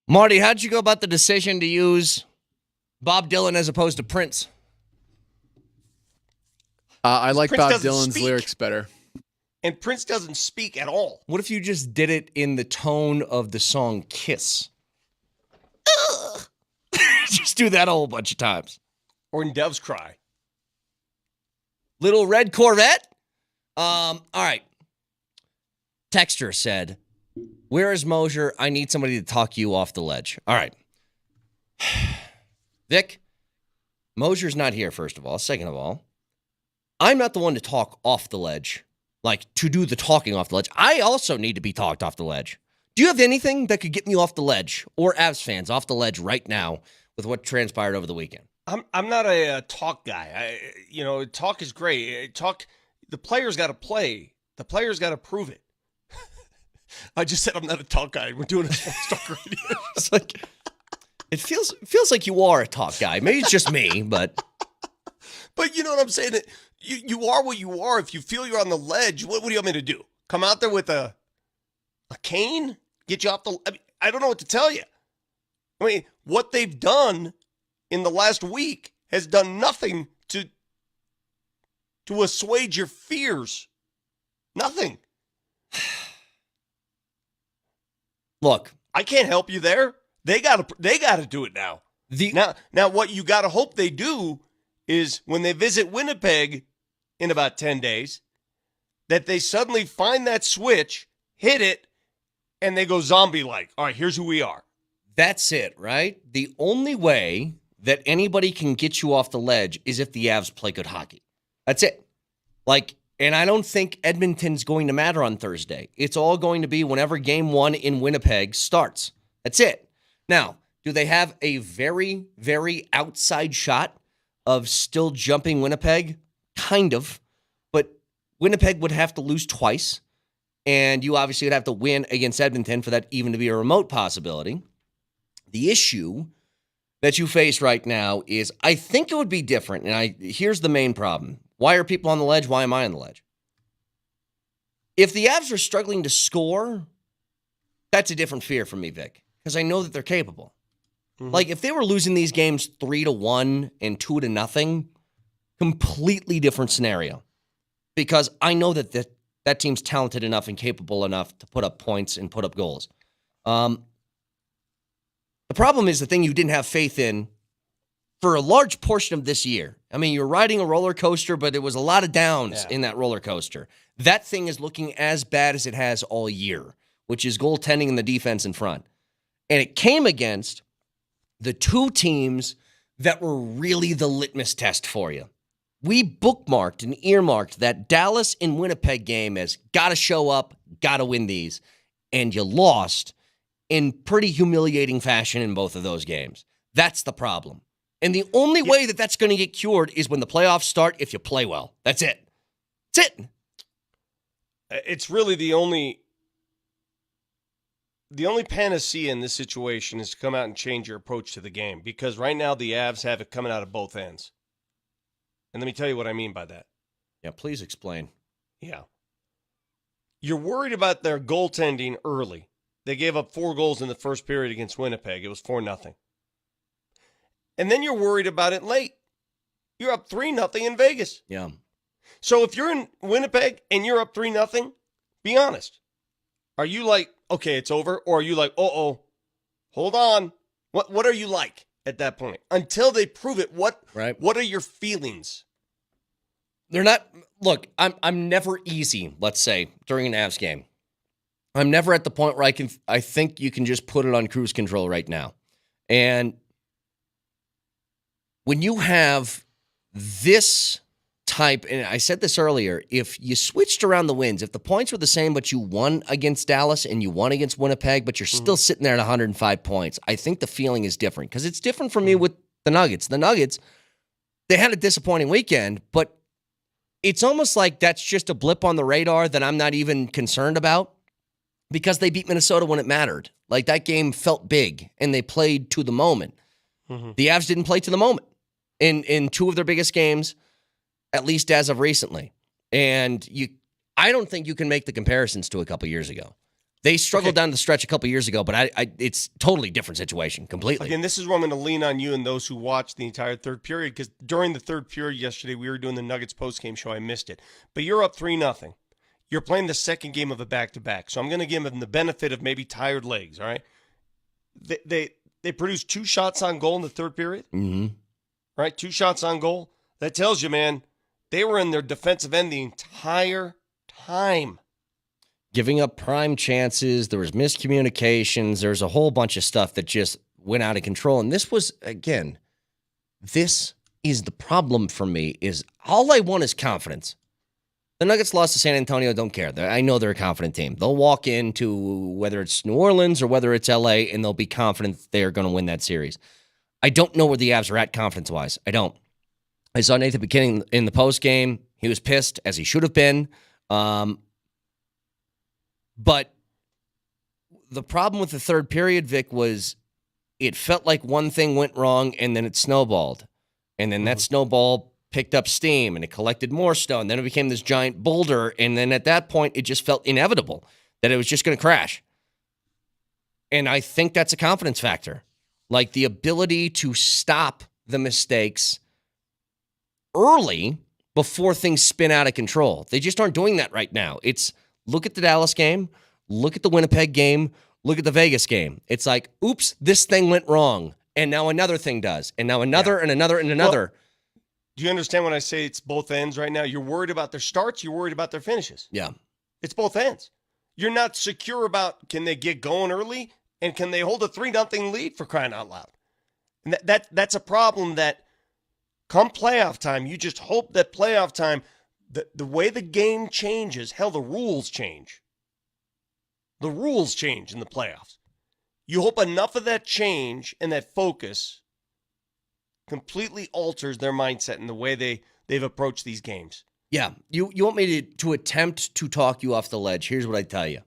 Marty, how'd you go about the decision to use Bob Dylan as opposed to Prince? I like Prince Bob doesn't Dylan's speak. lyrics better. And Prince doesn't speak at all. What if you just did it in the tone of the song Kiss? Just do that a whole bunch of times. Or in Dove's Cry. Little Red Corvette? All right. Texter said, where is Mosier? I need somebody to talk you off the ledge. All right. Vic, Mosier's not here, first of all. Second of all, I'm not the one to talk off the ledge, like to do the talking off the ledge. I also need to be talked off the ledge. Do you have anything that could get me off the ledge, or Avs fans off the ledge right now with what transpired over the weekend? I'm not a talk guy. Talk is great. The players got to play. The players got to prove it. I just said I'm not a talk guy. We're doing a sports talk radio. It's like it feels like you are a talk guy. Maybe it's just me, but you know what I'm saying? You are what you are. If you feel you're on the ledge, what do you want me to do? Come out there with a cane? Get you off the... I don't know what to tell you. I mean, what they've done in the last week has done nothing to assuage your fears. Nothing. look, I can't help you there. They got to do it now. Now what you got to hope they do is when they visit Winnipeg in about 10 days, that they suddenly find that switch, hit it, and they go zombie-like. All right, here's who we are. That's it, right? The only way that anybody can get you off the ledge is if the Avs play good hockey. That's it. And I don't think Edmonton's going to matter on Thursday. It's all going to be whenever game 1 in Winnipeg starts. That's it. Now, do they have a very, very outside shot of still jumping Winnipeg? Kind of. But Winnipeg would have to lose twice, and you obviously would have to win against Edmonton for that even to be a remote possibility. The issue that you face right now is I think it would be different, and here's the main problem. Why are people on the ledge? Why am I on the ledge? If the Avs are struggling to score, that's a different fear for me, Vic, because I know that they're capable. Mm-hmm. Like, if they were losing these games 3-1 and 2-0, completely different scenario, because I know that that team's talented enough and capable enough to put up points and put up goals. The problem is the thing you didn't have faith in for a large portion of this year. I mean, you're riding a roller coaster, but there was a lot of downs in that roller coaster. That thing is looking as bad as it has all year, which is goaltending and the defense in front. And it came against the two teams that were really the litmus test for you. We bookmarked and earmarked that Dallas and Winnipeg game as got to show up, got to win these, and you lost in pretty humiliating fashion in both of those games. That's the problem. And the only way that that's going to get cured is when the playoffs start if you play well. That's it. That's it. It's really the only panacea in this situation is to come out and change your approach to the game, because right now the Avs have it coming out of both ends. And let me tell you what I mean by that. Yeah, please explain. Yeah. You're worried about their goaltending early. They gave up 4 goals in the first period against Winnipeg. It was 4-0. And then you're worried about it late. You're up 3-0 in Vegas. Yeah. So if you're in Winnipeg and you're up 3-0, be honest. Are you like, okay, it's over? Or are you like, hold on. What are you like at that point? Until they prove it, what are your feelings? They're not. Look, I'm never easy, let's say, during an Avs game. I'm never at the point where I think you can just put it on cruise control right now. And when you have this type, and I said this earlier, if you switched around the wins, if the points were the same, but you won against Dallas and you won against Winnipeg, but you're still sitting there at 105 points, I think the feeling is different, because it's different for me with the Nuggets. The Nuggets, they had a disappointing weekend, but it's almost like that's just a blip on the radar that I'm not even concerned about, because they beat Minnesota when it mattered. Like, that game felt big, and they played to the moment. Mm-hmm. The Avs didn't play to the moment in 2 of their biggest games, at least as of recently. And I don't think you can make the comparisons to a couple years ago. They struggled down the stretch a couple years ago, but it's totally different situation, completely. Again, this is where I'm going to lean on you and those who watched the entire third period, because during the third period yesterday, we were doing the Nuggets postgame show. I missed it. But you're up 3-0. You're playing the second game of a back-to-back. So I'm going to give them the benefit of maybe tired legs, all right? They produced 2 shots on goal in the third period, right? 2 shots on goal. That tells you, man, they were in their defensive end the entire time. Giving up prime chances. There was miscommunications. There was a whole bunch of stuff that just went out of control. And this was, again, this is the problem for me, is all I want is confidence. The Nuggets lost to San Antonio. Don't care. I know they're a confident team. They'll walk into whether it's New Orleans or whether it's LA, and they'll be confident they're going to win that series. I don't know where the Avs are at confidence-wise. I don't. I saw Nathan McKinnon in the postgame. He was pissed, as he should have been. But the problem with the third period, Vic, was it felt like one thing went wrong and then it snowballed. And then that snowball picked up steam and it collected more stone. Then it became this giant boulder. And then at that point, it just felt inevitable that it was just going to crash. And I think that's a confidence factor. Like the ability to stop the mistakes early before things spin out of control. They just aren't doing that right now. It's look at the Dallas game, look at the Winnipeg game, look at the Vegas game. It's like, oops, this thing went wrong. And now another thing does. And now another and another and another. Well, do you understand when I say it's both ends right now? You're worried about their starts. You're worried about their finishes. Yeah. It's both ends. You're not secure about can they get going early and can they hold a 3-0 lead, for crying out loud. And that's a problem that come playoff time, you just hope that playoff time, the way the game changes, hell, the rules change. The rules change in the playoffs. You hope enough of that change and that focus completely alters their mindset and the way they've approached these games. Yeah. You want me to attempt to talk you off the ledge. Here's what I tell you.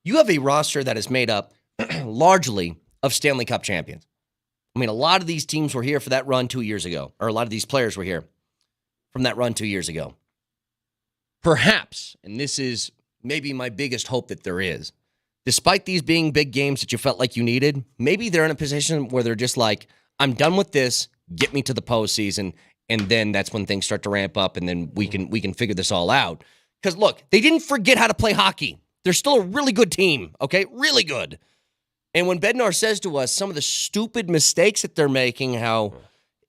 You have a roster that is made up largely of Stanley Cup champions. I mean, a lot of these teams were here for that run 2 years ago, or a lot of these players were here from that run 2 years ago. Perhaps, and this is maybe my biggest hope that there is, despite these being big games that you felt like you needed, maybe they're in a position where they're just like, I'm done with this, get me to the postseason, and then that's when things start to ramp up, and then we can figure this all out. Because, look, they didn't forget how to play hockey. They're still a really good team, okay? Really good. And when Bednar says to us some of the stupid mistakes that they're making, how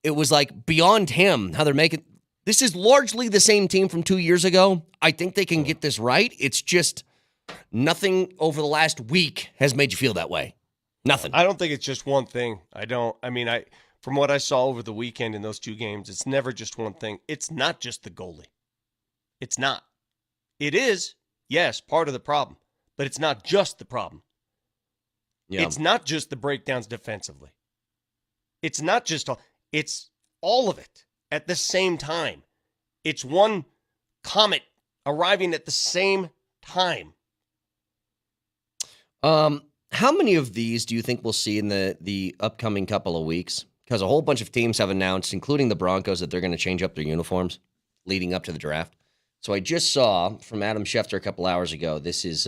it was like beyond him, how they're making, this is largely the same team from 2 years ago. I think they can get this right. It's just nothing over the last week has made you feel that way. Nothing. I don't think it's just one thing. From what I saw over the weekend in those 2 games, it's never just one thing. It's not just the goalie. It's not. It is, yes, part of the problem, but it's not just the problem. Yeah. It's not just the breakdowns defensively. It's not just it's all of it at the same time. It's one comet arriving at the same time. How many of these do you think we'll see in the upcoming couple of weeks? Because a whole bunch of teams have announced, including the Broncos, that they're going to change up their uniforms leading up to the draft. So I just saw from Adam Schefter a couple hours ago, this is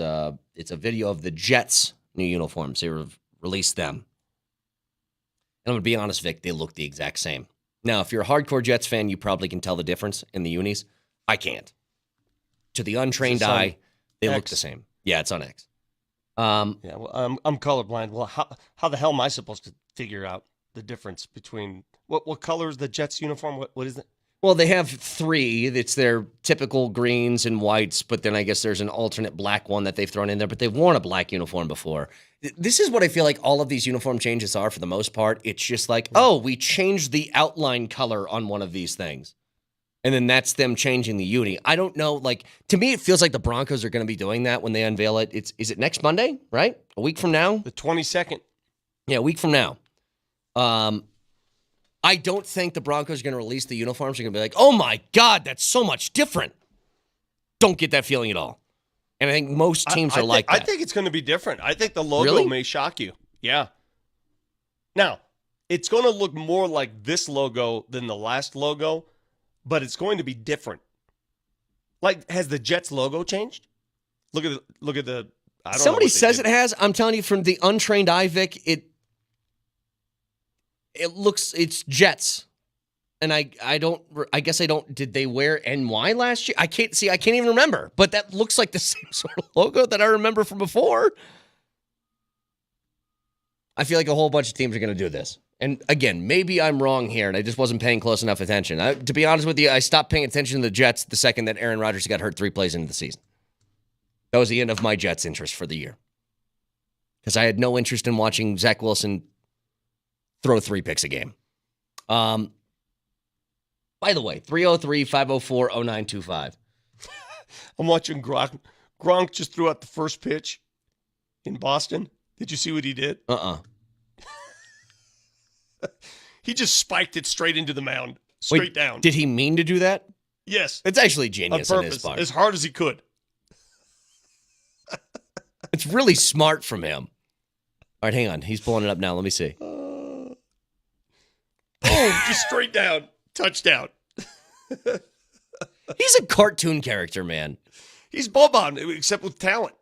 it's a video of the Jets' new uniforms. They released them. And I'm going to be honest, Vic, they look the exact same. Now, if you're a hardcore Jets fan, you probably can tell the difference in the unis. I can't. To the untrained eye, they look the same. Yeah, it's on X. I'm colorblind. Well, how the hell am I supposed to figure out the difference between what color is the Jets uniform? What is it? Well, they have 3. It's their typical greens and whites, but then I guess there's an alternate black one that they've thrown in there, but they've worn a black uniform before. This is what I feel like all of these uniform changes are for the most part. It's just like, oh, we changed the outline color on one of these things. And then that's them changing the uni. I don't know. Like, to me, it feels like the Broncos are going to be doing that when they unveil it. Is it next Monday, right? A week from now? The 22nd. Yeah, a week from now. I don't think the Broncos are going to release the uniforms. They're going to be like, oh, my God, that's so much different. Don't get that feeling at all. And I think most teams are like that. I think it's going to be different. I think the logo may shock you. Yeah. Now, it's going to look more like this logo than the last logo, but it's going to be different. Like, has the Jets logo changed? Look at the I don't know Somebody what they says did. it has. I'm telling you, from the untrained eye, Vic, it looks, it's Jets. And I guess I don't, did they wear NY last year? I can't even remember. But that looks like the same sort of logo that I remember from before. I feel like a whole bunch of teams are going to do this. And again, maybe I'm wrong here, and I just wasn't paying close enough attention. To be honest with you, I stopped paying attention to the Jets the second that Aaron Rodgers got hurt 3 plays into the season. That was the end of my Jets interest for the year. Because I had no interest in watching Zach Wilson throw 3 picks a game. By the way, 303-504-0925. I'm watching Gronk. Gronk just threw out the first pitch in Boston. Did you see what he did? He just spiked it straight into the mound, straight down. Did he mean to do that? Yes. It's actually genius on on his purpose, part. as hard as he could. It's really smart from him. All right, hang on. He's pulling it up now. Let me see. Boom, just straight down. Touchdown. He's a cartoon character, man. He's Boban, except with talent.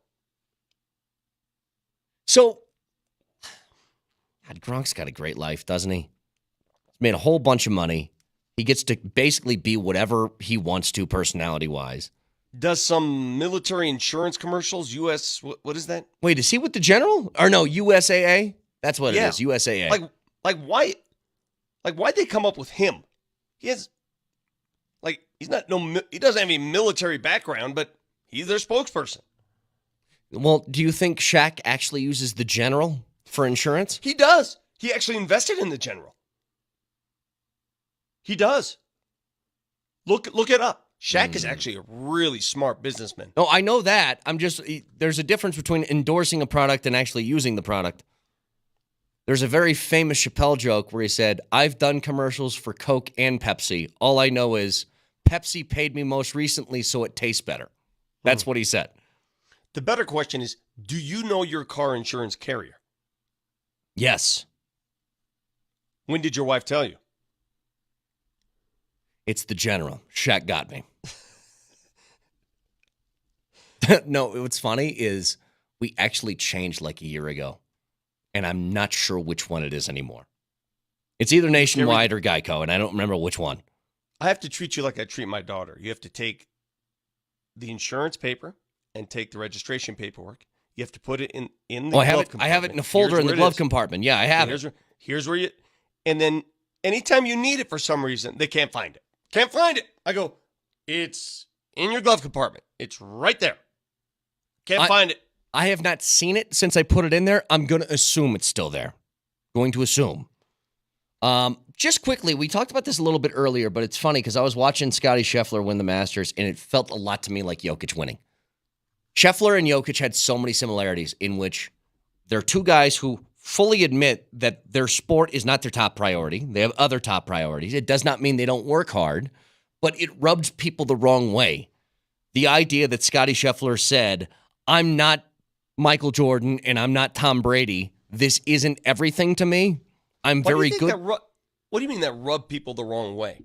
So, God, Gronk's got a great life, doesn't he? He's made a whole bunch of money. He gets to basically be whatever he wants to personality-wise. Does some military insurance commercials, U.S., what is that? Wait, is he with the General? Or no, USAA? That's what Yeah. it is, USAA. Why'd they come up with him? He has, he doesn't have any military background, but he's their spokesperson. Well, do you think Shaq actually uses the General for insurance? He does. He actually invested in the General. He does. Look it up. Shaq is actually a really smart businessman. No, I know that. There's a difference between endorsing a product and actually using the product. There's a very famous Chappelle joke where he said, I've done commercials for Coke and Pepsi. All I know is Pepsi paid me most recently, so it tastes better. That's what he said. The better question is, do you know your car insurance carrier? Yes. When did your wife tell you? It's the General. Shaq got me. No, what's funny is we actually changed like a year ago, and I'm not sure which one it is anymore. It's either Nationwide or Geico, and I don't remember which one. I have to treat you like I treat my daughter. You have to take the insurance paper and take the registration paperwork. You have to put it in the glove compartment. I have it in a folder in the glove compartment. Yeah, I have it. Here's where and then anytime you need it for some reason, they can't find it. Can't find it. I go, it's in your glove compartment. It's right there. Can't find it. I have not seen it since I put it in there. I'm going to assume it's still there. Going to assume. Just quickly, we talked about this a little bit earlier, but it's funny because I was watching Scottie Scheffler win the Masters, and it felt a lot to me like Jokic winning. Scheffler and Jokic had so many similarities in which they're two guys who fully admit that their sport is not their top priority. They have other top priorities. It does not mean they don't work hard, but it rubbed people the wrong way. The idea that Scottie Scheffler said, I'm not Michael Jordan and I'm not Tom Brady. This isn't everything to me. I'm very good. What do you mean that rubbed people the wrong way?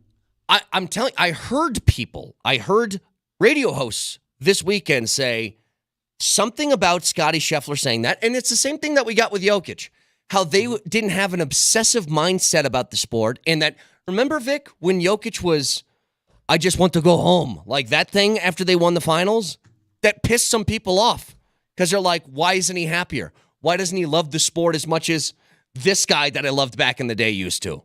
I'm telling you, I heard radio hosts this weekend say something about Scottie Scheffler saying that, and it's the same thing that we got with Jokic, how they didn't have an obsessive mindset about the sport, and that, remember, Vic, when Jokic was, I just want to go home, like that thing after they won the finals? That pissed some people off because they're like, why isn't he happier? Why doesn't he love the sport as much as this guy that I loved back in the day used to?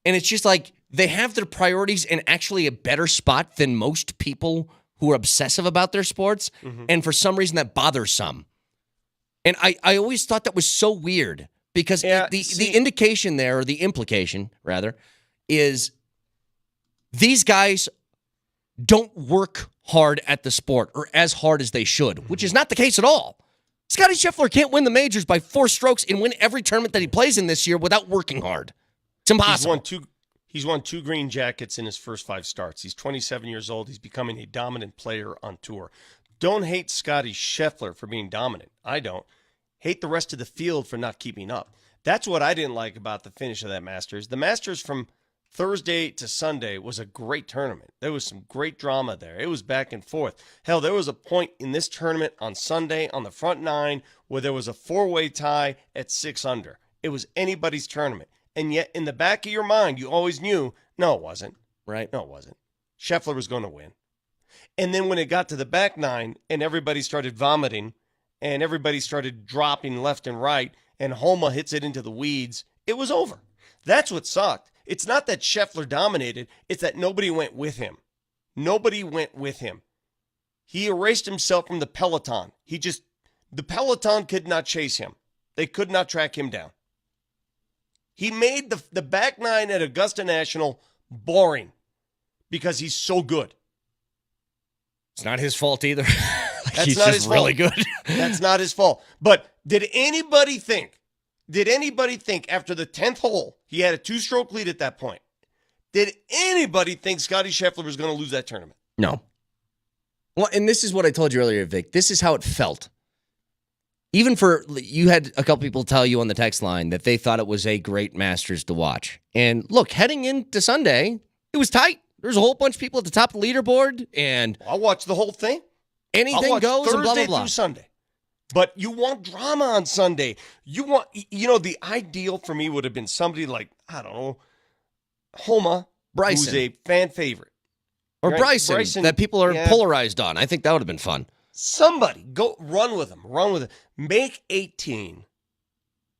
And it's just like they have their priorities in actually a better spot than most people who are obsessive about their sports. Mm-hmm. And for some reason that bothers some. And I always thought that was so weird because the indication there, or the implication rather, is these guys don't work hard at the sport or as hard as they should, which is not the case at all. Scottie Scheffler can't win the majors by 4 strokes and win every tournament that he plays in this year without working hard. It's impossible. He's won 2 green jackets in his first 5 starts. He's 27 years old. He's becoming a dominant player on tour. Don't hate Scottie Scheffler for being dominant. I don't. Hate the rest of the field for not keeping up. That's what I didn't like about the finish of that Masters. The Masters from Thursday to Sunday was a great tournament. There was some great drama there. It was back and forth. Hell, there was a point in this tournament on Sunday on the front nine where there was a four-way tie at 6 under. It was anybody's tournament. And yet, in the back of your mind, you always knew, no, it wasn't. Right. No, it wasn't. Scheffler was going to win. And then when it got to the back nine and everybody started vomiting and everybody started dropping left and right and Homa hits it into the weeds, it was over. That's what sucked. It's not that Scheffler dominated. It's that nobody went with him. Nobody went with him. He erased himself from the peloton. The peloton could not chase him. They could not track him down. He made the back nine at Augusta National boring because he's so good. It's not his fault either. That's he's not just his fault. really good. That's not his fault. But did anybody think after the 10th hole, he had a 2-stroke lead at that point, did anybody think Scottie Scheffler was going to lose that tournament? No. Well, and this is what I told you earlier, Vic. This is how it felt. Even you had a couple people tell you on the text line that they thought it was a great Masters to watch. And look, heading into Sunday, it was tight. There was a whole bunch of people at the top of the leaderboard, and I'll watch the whole thing. Anything goes Thursday and blah, blah, blah. through Sunday. But you want drama on Sunday. The ideal for me would have been somebody like, I don't know, Homa, Bryson. who's a fan favorite. Or right? Bryson, that people are polarized on. I think that would have been fun. Somebody, go run with him. Make 18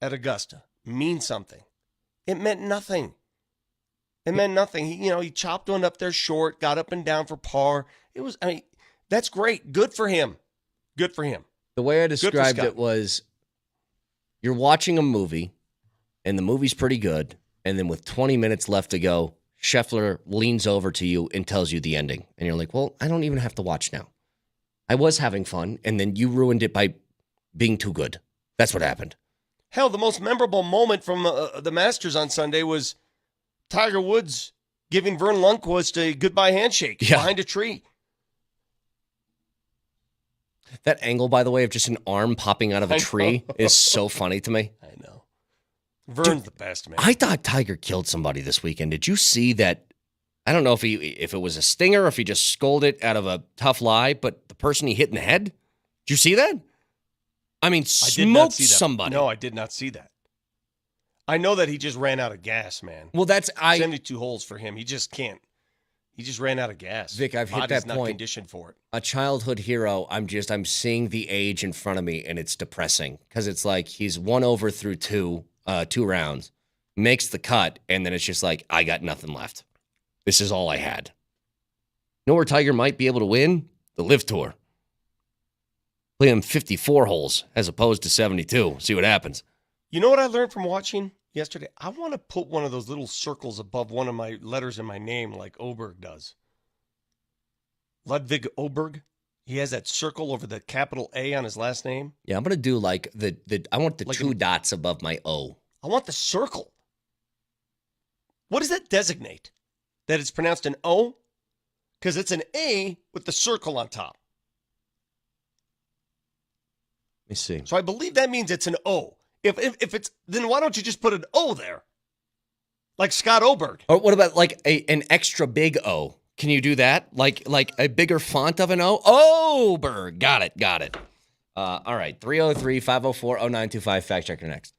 at Augusta mean something. It meant nothing. He chopped one up there short, got up and down for par. That's great. Good for him. The way I described it was, you're watching a movie, and the movie's pretty good, and then with 20 minutes left to go, Scheffler leans over to you and tells you the ending. And you're like, well, I don't even have to watch now. I was having fun, and then you ruined it by being too good. That's what happened. Hell, the most memorable moment from the Masters on Sunday was Tiger Woods giving Vern Lundquist a goodbye handshake behind a tree. That angle, by the way, of just an arm popping out of a tree is so funny to me. I know. Vern's the best, man. I thought Tiger killed somebody this weekend. Did you see that? I don't know if it was a stinger or if he just scolded out of a tough lie, but the person he hit in the head, did you see that? I mean, smoked somebody. No, I did not see that. I know that he just ran out of gas, man. Well, 72 holes for him. He just can't. He just ran out of gas. Vic, I've hit that not point. Conditioned for it. A childhood hero. I'm seeing the age in front of me, and it's depressing because it's like he's 1 over through two rounds, makes the cut, and then it's just like, I got nothing left. This is all I had. You know where Tiger might be able to win? The Live Tour. Play him 54 holes as opposed to 72. See what happens. You know what I learned from watching yesterday? I want to put one of those little circles above one of my letters in my name like Oberg does. Ludwig Oberg. He has that circle over the capital A on his last name. Yeah, I'm going to do like I want the like 2 dots above my O. I want the circle. What does that designate? That it's pronounced an O? Because it's an A with the circle on top. Let me see. So I believe that means it's an O. If it's, then why don't you just put an O there? Like Scott Oberg. Or what about like an extra big O? Can you do that? Like a bigger font of an O? Oberg. Got it. All right. 303-504-0925. Fact checker next.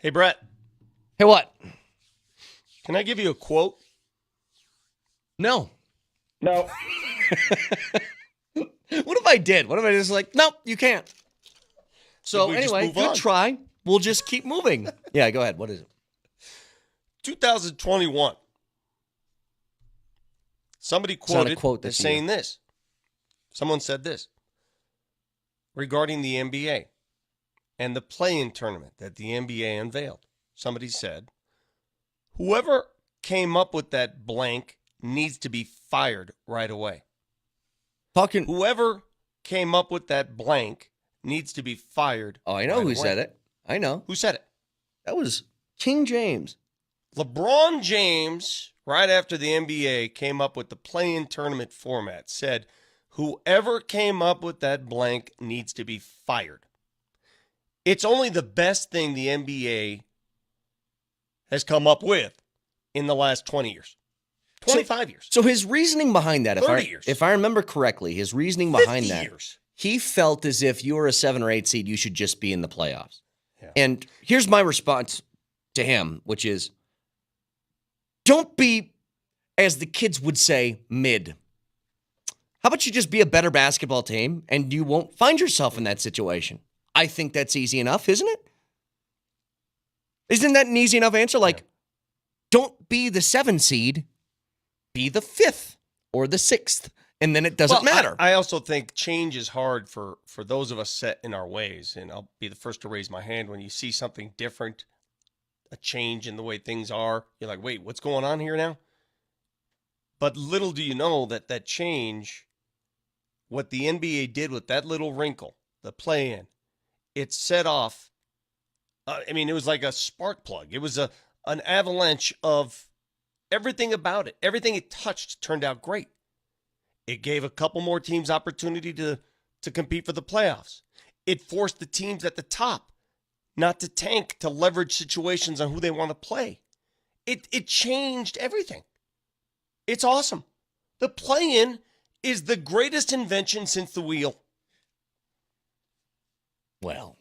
Hey, Brett, Hey, what? can I give you a quote? No. No. What if I did? What if I just like, nope, you can't? So we just anyway, move good on? try. We'll just keep moving. Yeah, go ahead. What is it? 2021. Somebody It's not a quoted quote as this saying this. Someone said this regarding the NBA and the play-in tournament that the NBA unveiled. Somebody said, whoever came up with that blank needs to be fired right away. Fucking. Whoever came up with that blank needs to be fired. Oh, I know right who away. said it. I know. Who said it? That was King James. LeBron James, right after the NBA came up with the play-in tournament format, said, whoever came up with that blank needs to be fired. It's only the best thing the NBA has come up with in the last 20 years. 25 years. So his reasoning behind that, 30 years. if I remember correctly, his reasoning 50 behind that, years. he felt as if you were a 7 or 8 seed, you should just be in the playoffs. Yeah. And here's my response to him, which is, don't be, as the kids would say, mid. How about you just be a better basketball team and you won't find yourself in that situation? I think that's easy enough, isn't it? Isn't that an easy enough answer? Like, don't be the 7 seed, be the 5th or the 6th, and then it doesn't matter. I also think change is hard for those of us set in our ways, and I'll be the first to raise my hand when you see something different, a change in the way things are. You're like, wait, what's going on here now? But little do you know that change, what the NBA did with that little wrinkle, the play-in, it set off, it was like a spark plug. It was an avalanche of everything about it. Everything it touched turned out great. It gave a couple more teams opportunity to compete for the playoffs. It forced the teams at the top not to tank, to leverage situations on who they want to play. It changed everything. It's awesome. The play-in is the greatest invention since the wheel. Well,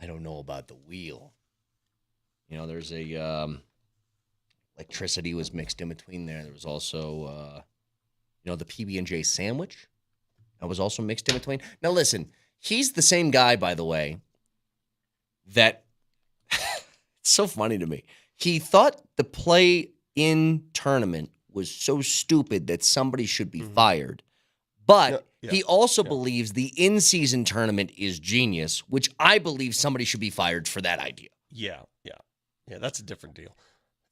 I don't know about the wheel. There's a electricity was mixed in between there. There was also, the PB&J sandwich that was also mixed in between. Now, listen, he's the same guy, by the way, that it's so funny to me. He thought the play-in tournament was so stupid that somebody should be fired. But he also believes the in-season tournament is genius, which I believe somebody should be fired for that idea. Yeah, that's a different deal.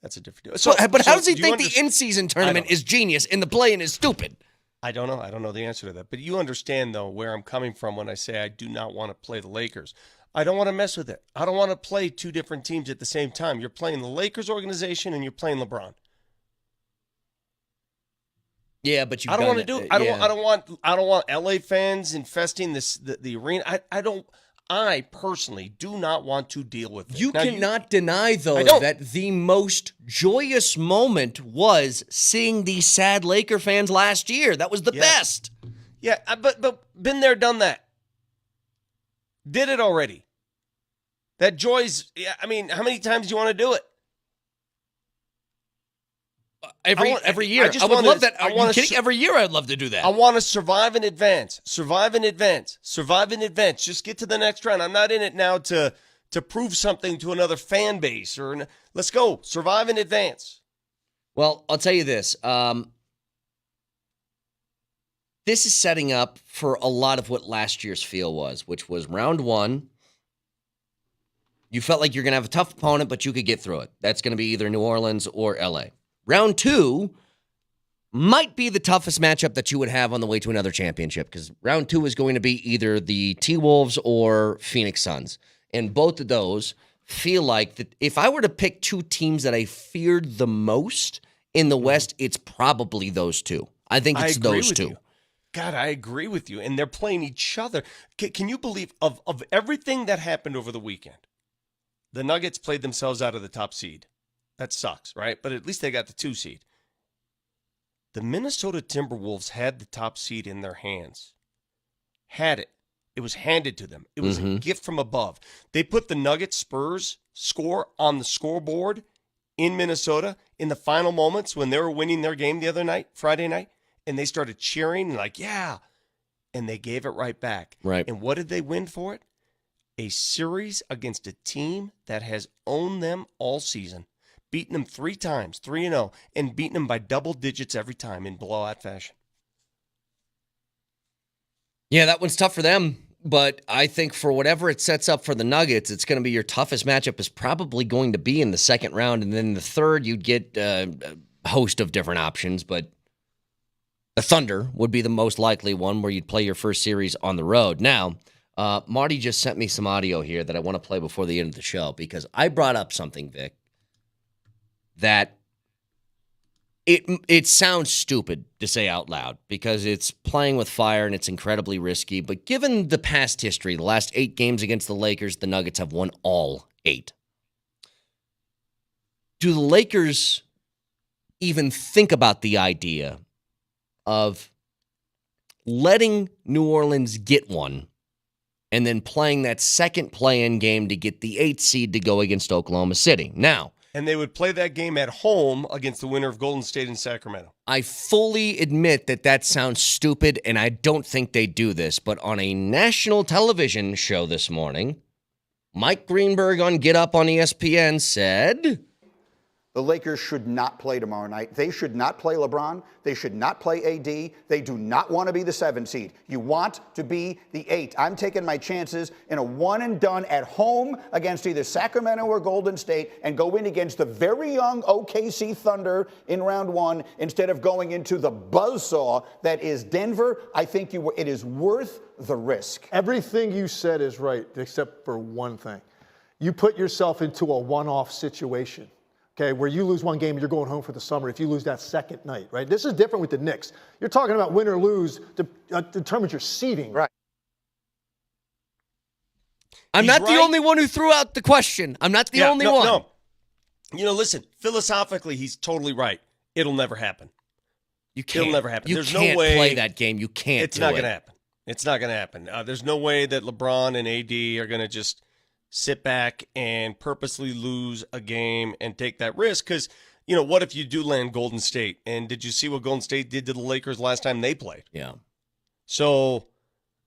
But how does he think the in-season tournament is genius and the play-in is stupid? I don't know. I don't know the answer to that. But you understand, though, where I'm coming from when I say I do not want to play the Lakers. I don't want to mess with it. I don't want to play 2 different teams at the same time. You're playing the Lakers organization and you're playing LeBron. Yeah, but I don't want to do it. I don't want LA fans infesting the arena. I personally do not want to deal with it. You cannot deny, though, that the most joyous moment was seeing the sad Laker fans last year. That was the best. Yeah, but been there, done that. Did it already. That joy's, how many times do you want to do it? Every year. I would love that. Are you kidding? Every year I'd love to do that. I want to survive in advance. Survive in advance. Survive in advance. Just get to the next round. I'm not in it now to prove something to another fan base. Let's go. Survive in advance. Well, I'll tell you this. This is setting up for a lot of what last year's feel was, which was round 1. You felt like you're going to have a tough opponent, but you could get through it. That's going to be either New Orleans or LA. Round 2 might be the toughest matchup that you would have on the way to another championship, because round 2 is going to be either the T-Wolves or Phoenix Suns. And both of those feel like that if I were to pick 2 teams that I feared the most in the West, it's probably those 2. I think it's those 2. You. God, I agree with you. And they're playing each other. Can you believe of everything that happened over the weekend, the Nuggets played themselves out of the top seed. That sucks, right? But at least they got the 2 seed. The Minnesota Timberwolves had the top seed in their hands. Had it. It was handed to them. It was a gift from above. They put the Nuggets Spurs score on the scoreboard in Minnesota in the final moments when they were winning their game the other night, Friday night, and they started cheering like, yeah, and they gave it right back. Right. And what did they win for it? A series against a team that has owned them all season, beaten them 3 times, 3-0, and beaten them by double digits every time in blowout fashion. Yeah, that one's tough for them. But I think for whatever it sets up for the Nuggets, it's going to be your toughest matchup is probably going to be in the second round. And then the third, you'd get a host of different options. But the Thunder would be the most likely one where you'd play your first series on the road. Now, Marty just sent me some audio here that I want to play before the end of the show because I brought up something, Vic, that it sounds stupid to say out loud because it's playing with fire and it's incredibly risky. But given the past history, the last 8 games against the Lakers, the Nuggets have won all 8. Do the Lakers even think about the idea of letting New Orleans get one and then playing that second play-in game to get the 8th seed to go against Oklahoma City? Now, And they would play that game at home against the winner of Golden State and Sacramento. I fully admit that sounds stupid, and I don't think they do this, but on a national television show this morning, Mike Greenberg on Get Up on ESPN said, the Lakers should not play tomorrow night. They should not play LeBron. They should not play AD. They do not want to be the 7 seed. You want to be the 8. I'm taking my chances in a one and done at home against either Sacramento or Golden State and go in against the very young OKC Thunder in round 1 instead of going into the buzzsaw that is Denver. I think it is worth the risk. Everything you said is right, except for one thing. You put yourself into a one-off situation. Okay, where you lose one game, you're going home for the summer if you lose that second night, right? This is different with the Knicks. You're talking about win or lose determines your seeding. Right. I'm not the only one who threw out the question. I'm not the only one. No. You know, listen, philosophically, he's totally right. It'll never happen. It'll never happen. There's no way play that game. You can't. It's not going to happen. It's not going to happen. There's no way that LeBron and AD are going to just sit back and purposely lose a game and take that risk. Because, you know, what if you do land Golden State? And did you see what Golden State did to the Lakers last time they played? Yeah. So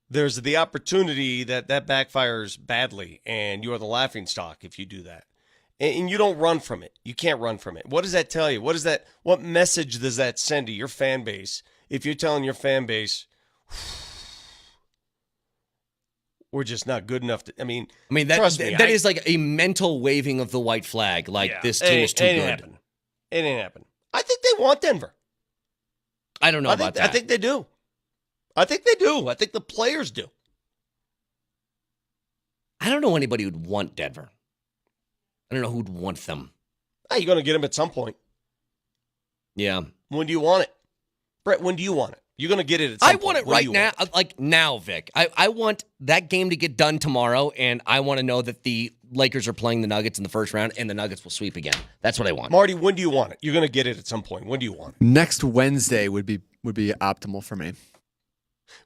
there's the opportunity that backfires badly, and you are the laughingstock if you do that. And you don't run from it. You can't run from it. What does that tell you? What message does that send to your fan base if you're telling your fan base, we're just not good enough to. I mean, trust me, that is like a mental waving of the white flag. Like, this team is too good. It ain't happen. I think they want Denver. I don't know about that. I think they do. I think they do. I think the players do. I don't know anybody who'd want Denver. I don't know who'd want them. You're going to get them at some point. Yeah. When do you want it? Brett, when do you want it? You're going to get it at some point. I want it right now. Like now, Vic. I want that game to get done tomorrow, and I want to know that the Lakers are playing the Nuggets in the first round, and the Nuggets will sweep again. That's what I want. Marty, when do you want it? You're going to get it at some point. When do you want it? Next Wednesday would be optimal for me.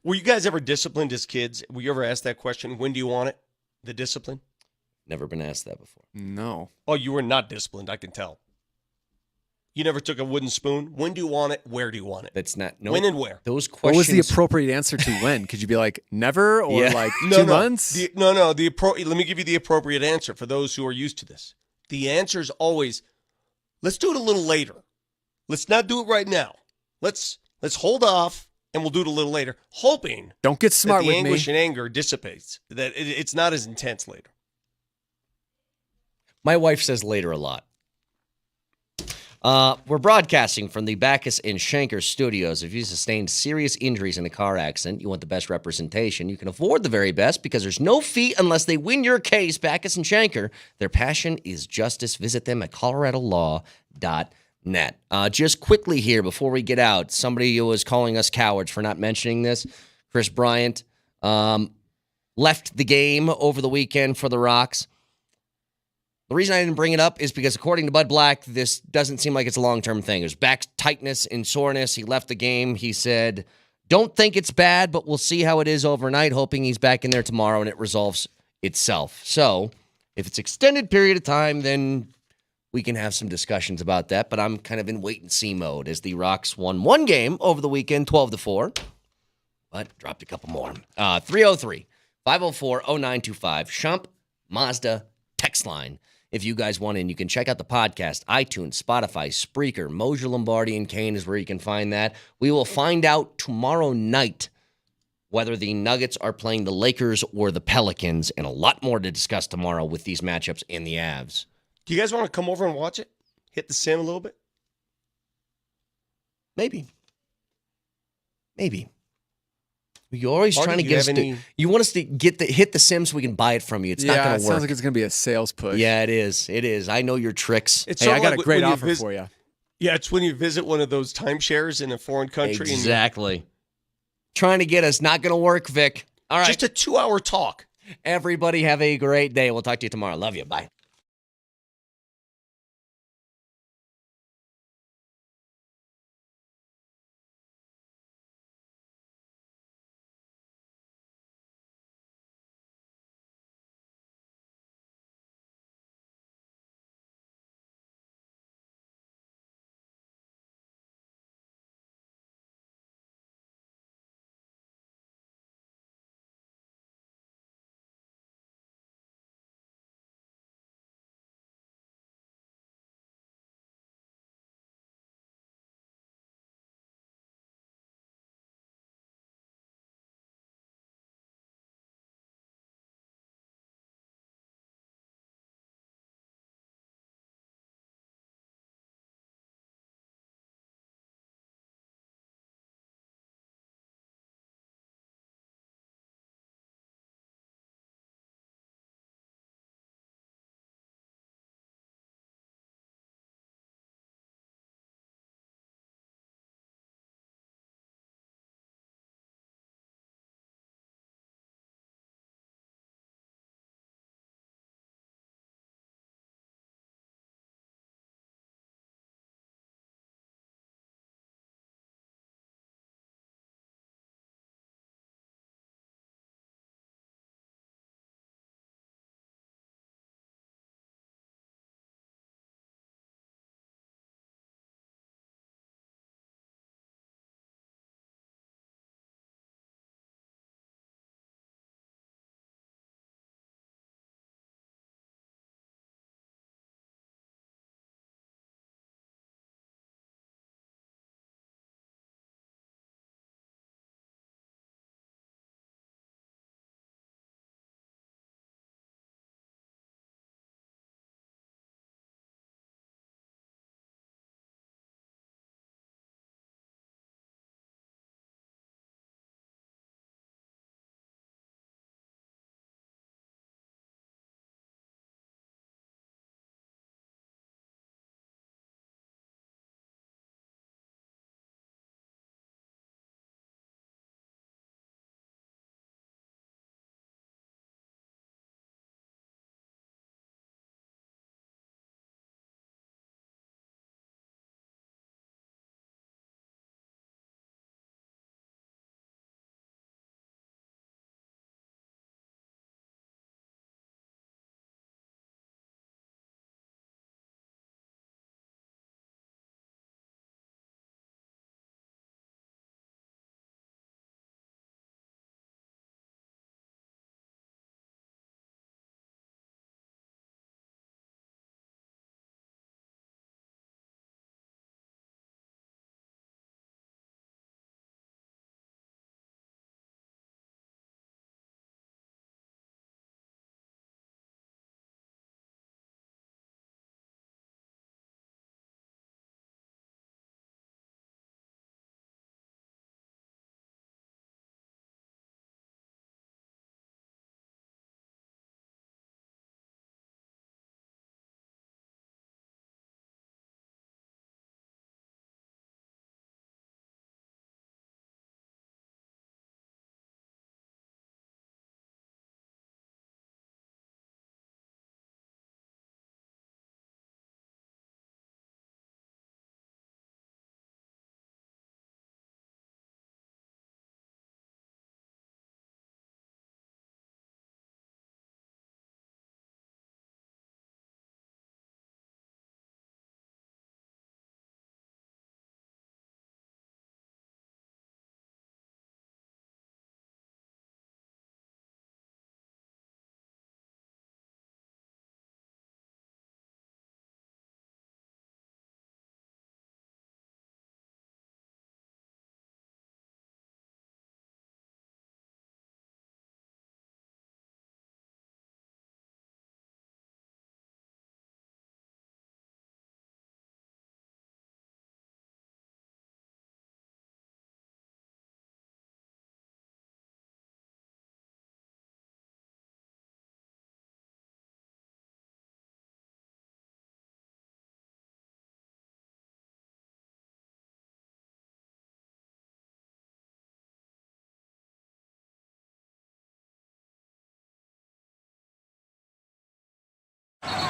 Were you guys ever disciplined as kids? Were you ever asked that question? When do you want it? The discipline? Never been asked that before. No. Oh, you were not disciplined, I can tell. You never took a wooden spoon? When do you want it? Where do you want it? That's not. No, when and where? Those questions. What was the appropriate answer to when? Could you be like, never or like 2 months? Let me give you the appropriate answer for those who are used to this. The answer is always, let's do it a little later. Let's not do it right now. Let's hold off, and we'll do it a little later, hoping don't get smart that with the anguish me. and anger dissipates, that it's not as intense later. My wife says later a lot. We're broadcasting from the Backus and Schenker studios. If you sustained serious injuries in a car accident, you want the best representation. You can afford the very best because there's no fee unless they win your case. Backus and Schenker, their passion is justice. Visit them at coloradolaw.net. Just quickly here before we get out, somebody was calling us cowards for not mentioning this. Chris Bryant left the game over the weekend for the Rocks. The reason I didn't bring it up is because, according to Bud Black, this doesn't seem like it's a long-term thing. There's back tightness and soreness. He left the game. He said, Don't think it's bad, but we'll see how it is overnight, hoping he's back in there tomorrow and it resolves itself. So if it's extended period of time, then we can have some discussions about that. But I'm kind of in wait-and-see mode as the Rocks won one game over the weekend, 12-4, but dropped a couple more. 303-504-0925, Shump Mazda text line. If you guys want in, you can check out the podcast, iTunes, Spotify, Spreaker, Mosier, Lombardi, and Kane is where you can find that. We will find out tomorrow night whether the Nuggets are playing the Lakers or the Pelicans, and a lot more to discuss tomorrow with these matchups and the Avs. Do you guys want to come over and watch it? Hit the sim a little bit? Maybe. You're always Marty, trying to do get you us have to. any- You want us to hit the sim so we can buy it from you. It's not going it to work. sounds like it's going to be a sales push. Yeah, it is. It is. I know your tricks. It's Hey, sort I of got like a great when you offer for you. Yeah, it's when you visit one of those timeshares in a foreign country. Exactly. Trying to get us. Not going to work, Vic. All right. Just a 2-hour talk. Everybody have a great day. We'll talk to you tomorrow. Love you. Bye.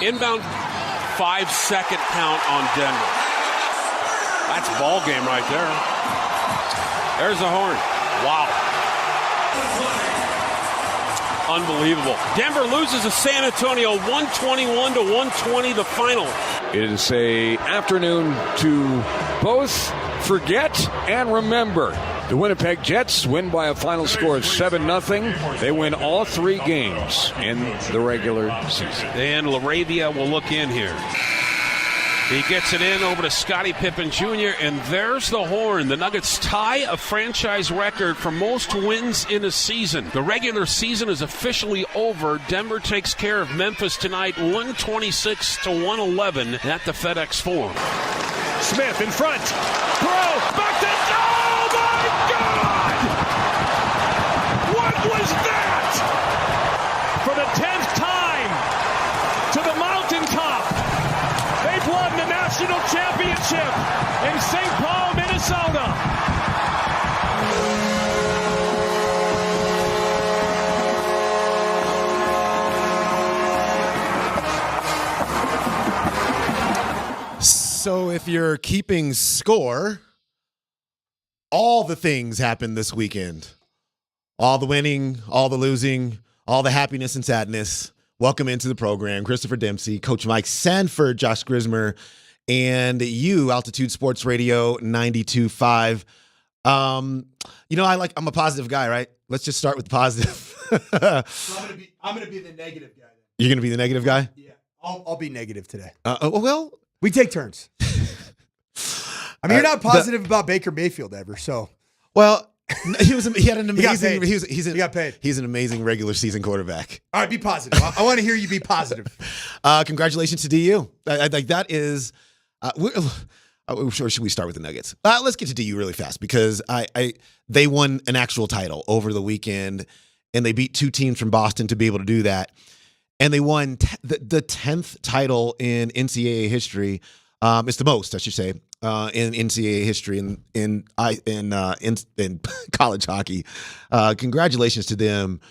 Inbound 5-second count on Denver. That's ball game right there. There's the horn. Wow. Unbelievable. Denver loses to San Antonio 121-120 the final. It is a afternoon to both forget and remember. The Winnipeg Jets win by a final score of 7-0. They win all 3 games in the regular season. And LaRavia will look in here. He gets it in over to Scottie Pippen Jr., and there's the horn. The Nuggets tie a franchise record for most wins in a season. The regular season is officially over. Denver takes care of Memphis tonight, 126-111 at the FedEx Forum. Smith in front. Bro, back to... Oh, my God! What was that? For the 10th time to the mountaintop. They've won the national championship in St. Paul, Minnesota. So if you're keeping score, all the things happened this weekend. All the winning, all the losing, all the happiness and sadness. Welcome into the program. Christopher Dempsey, Coach Mike Sanford, Josh Grismer, and you, Altitude Sports Radio 92.5. I'm a positive guy, right? Let's just start with the positive. So I'm gonna be the negative guy. You're going to be the negative guy? Yeah, I'll be negative today. Well, we take turns. I mean, you're not positive about Baker Mayfield ever, so. Well, he had an amazing. He got paid. He's an amazing regular season quarterback. All right, be positive. I want to hear you be positive. Congratulations to DU. Like that is. Should we start with the Nuggets? Let's get to DU really fast because they won an actual title over the weekend, and they beat 2 teams from Boston to be able to do that, and they won the 10th title in NCAA history. It's the most, I should say, in NCAA history in college hockey. Congratulations to them.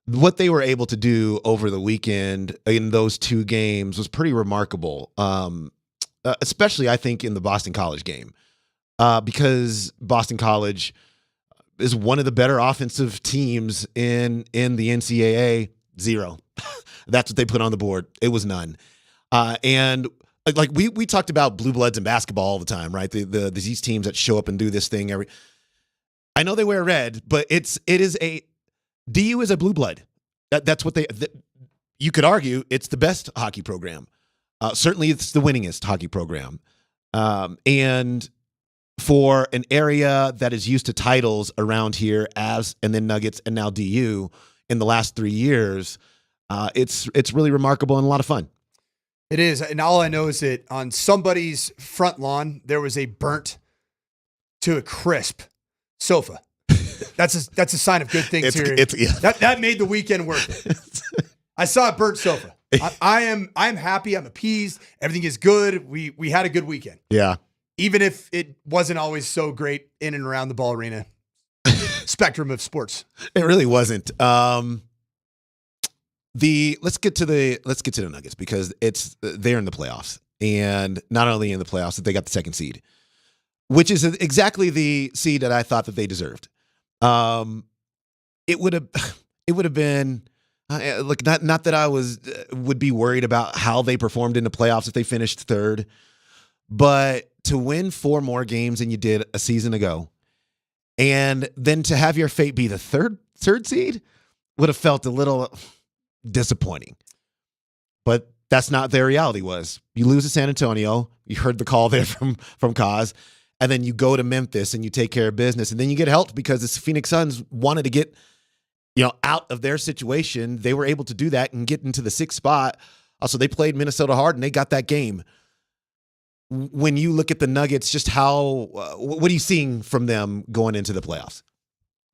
What they were able to do over the weekend in those 2 games was pretty remarkable. Especially, I think, in the Boston College game, because Boston College is one of the better offensive teams in the NCAA. 0. That's what they put on the board. It was none. And like we talked about blue bloods in basketball all the time, right? These teams that show up and do this thing every. I know they wear red, but DU is a blue blood. That's what you could argue it's the best hockey program. Certainly, it's the winningest hockey program. And for an area that is used to titles around here, and then Nuggets and now DU in the last 3 years, it's really remarkable and a lot of fun. It is. And all I know is that on somebody's front lawn, there was a burnt to a crisp sofa. That's a sign of good things here. That made the weekend worth it. I saw a burnt sofa. I'm happy. I'm appeased. Everything is good. We had a good weekend. Yeah. Even if it wasn't always so great in and around the Ball Arena spectrum of sports. It really wasn't. Let's get to the Nuggets because they're in the playoffs, and not only in the playoffs, they got the 2nd seed, which is exactly the seed that I thought that they deserved. It would have been. Look, not that I would be worried about how they performed in the playoffs if they finished 3rd, but to win 4 more games than you did a season ago, and then to have your fate be the third seed would have felt a little disappointing. But that's not their reality was. You lose to San Antonio, you heard the call there from Kaz, and then you go to Memphis and you take care of business, and then you get helped because the Phoenix Suns wanted to get out of their situation. They were able to do that and get into the 6th spot. Also, they played Minnesota hard, and they got that game. When you look at the Nuggets, just what are you seeing from them going into the playoffs?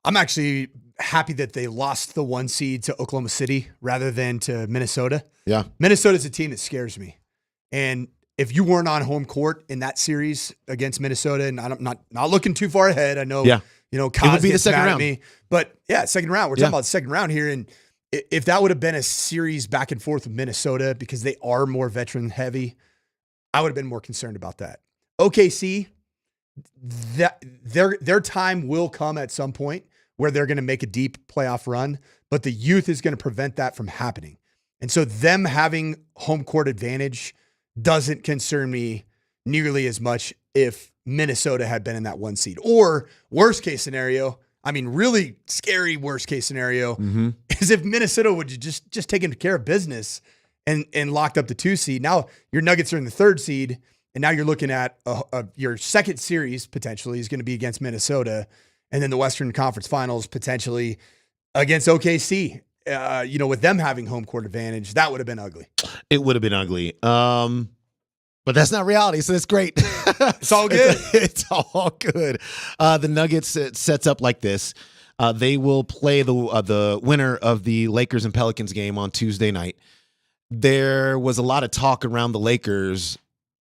I'm actually happy that they lost the 1 seed to Oklahoma City rather than to Minnesota. Yeah. Minnesota's a team that scares me. And if you weren't on home court in that series against Minnesota, and I'm not looking too far ahead, I know, yeah. Kaz it would be the gets second mad round. at me, but yeah, second round. We're talking about the second round here, and if that would have been a series back and forth with Minnesota, because they are more veteran heavy, I would have been more concerned about that. OKC, their time will come at some point where they're going to make a deep playoff run, but the youth is going to prevent that from happening. And so them having home court advantage doesn't concern me nearly as much if Minnesota had been in that 1 seed. Or worst case scenario, I mean, really scary worst case scenario is if Minnesota would just taken care of business and locked up the 2 seed. Now your Nuggets are in the 3rd seed, and now you're looking at your second series potentially is going to be against Minnesota, and then the Western Conference Finals potentially against OKC. With them having home court advantage, that would have been ugly. It would have been ugly. But that's not reality, so it's great. It's all good. It's all good. The Nuggets, it sets up like this. They will play the winner of the Lakers and Pelicans game on Tuesday night. There was a lot of talk around the Lakers,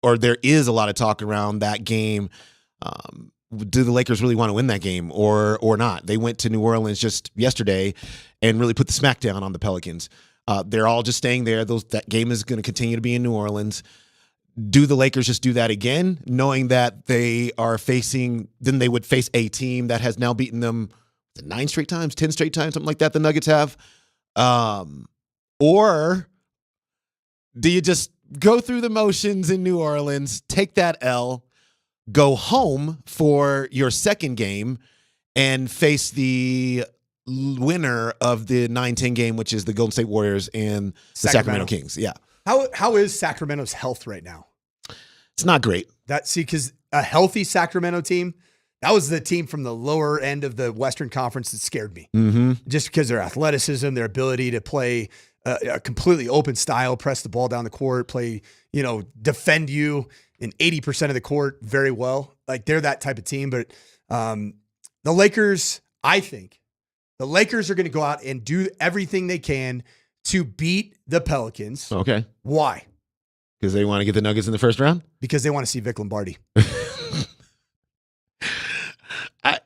or there is a lot of talk around that game. Do the Lakers really want to win that game or not? They went to New Orleans just yesterday and really put the smackdown on the Pelicans. They're all just staying there. That game is going to continue to be in New Orleans. Do the Lakers just do that again, knowing that they are facing, then they would face a team that has now beaten them 9 straight times, 10 straight times, something like that the Nuggets have? Or do you just go through the motions in New Orleans, take that L, go home for your second game, and face the winner of the 9-10 game, which is the Golden State Warriors and the Sacramento Kings? Yeah. How is Sacramento's health right now? It's not great. Because a healthy Sacramento team, that was the team from the lower end of the Western Conference that scared me. Just because their athleticism, their ability to play a completely open style, press the ball down the court, play, defend you in 80% of the court very well. Like, they're that type of team. But the Lakers, I think, the Lakers are going to go out and do everything they can to beat the Pelicans. Okay. Why? Because they want to get the Nuggets in the first round? Because they want to see Vic Lombardi.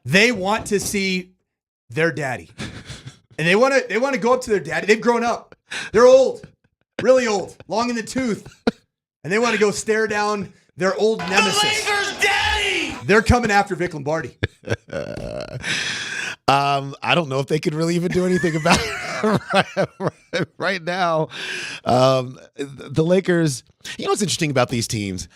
They want to see their daddy. And they want to go up to their daddy. They've grown up. They're old. Really old. Long in the tooth. And they want to go stare down their old nemesis. The Lakers daddy! They're coming after Vic Lombardi. I don't know if they could really even do anything about it right now. The Lakers, what's interesting about these teams?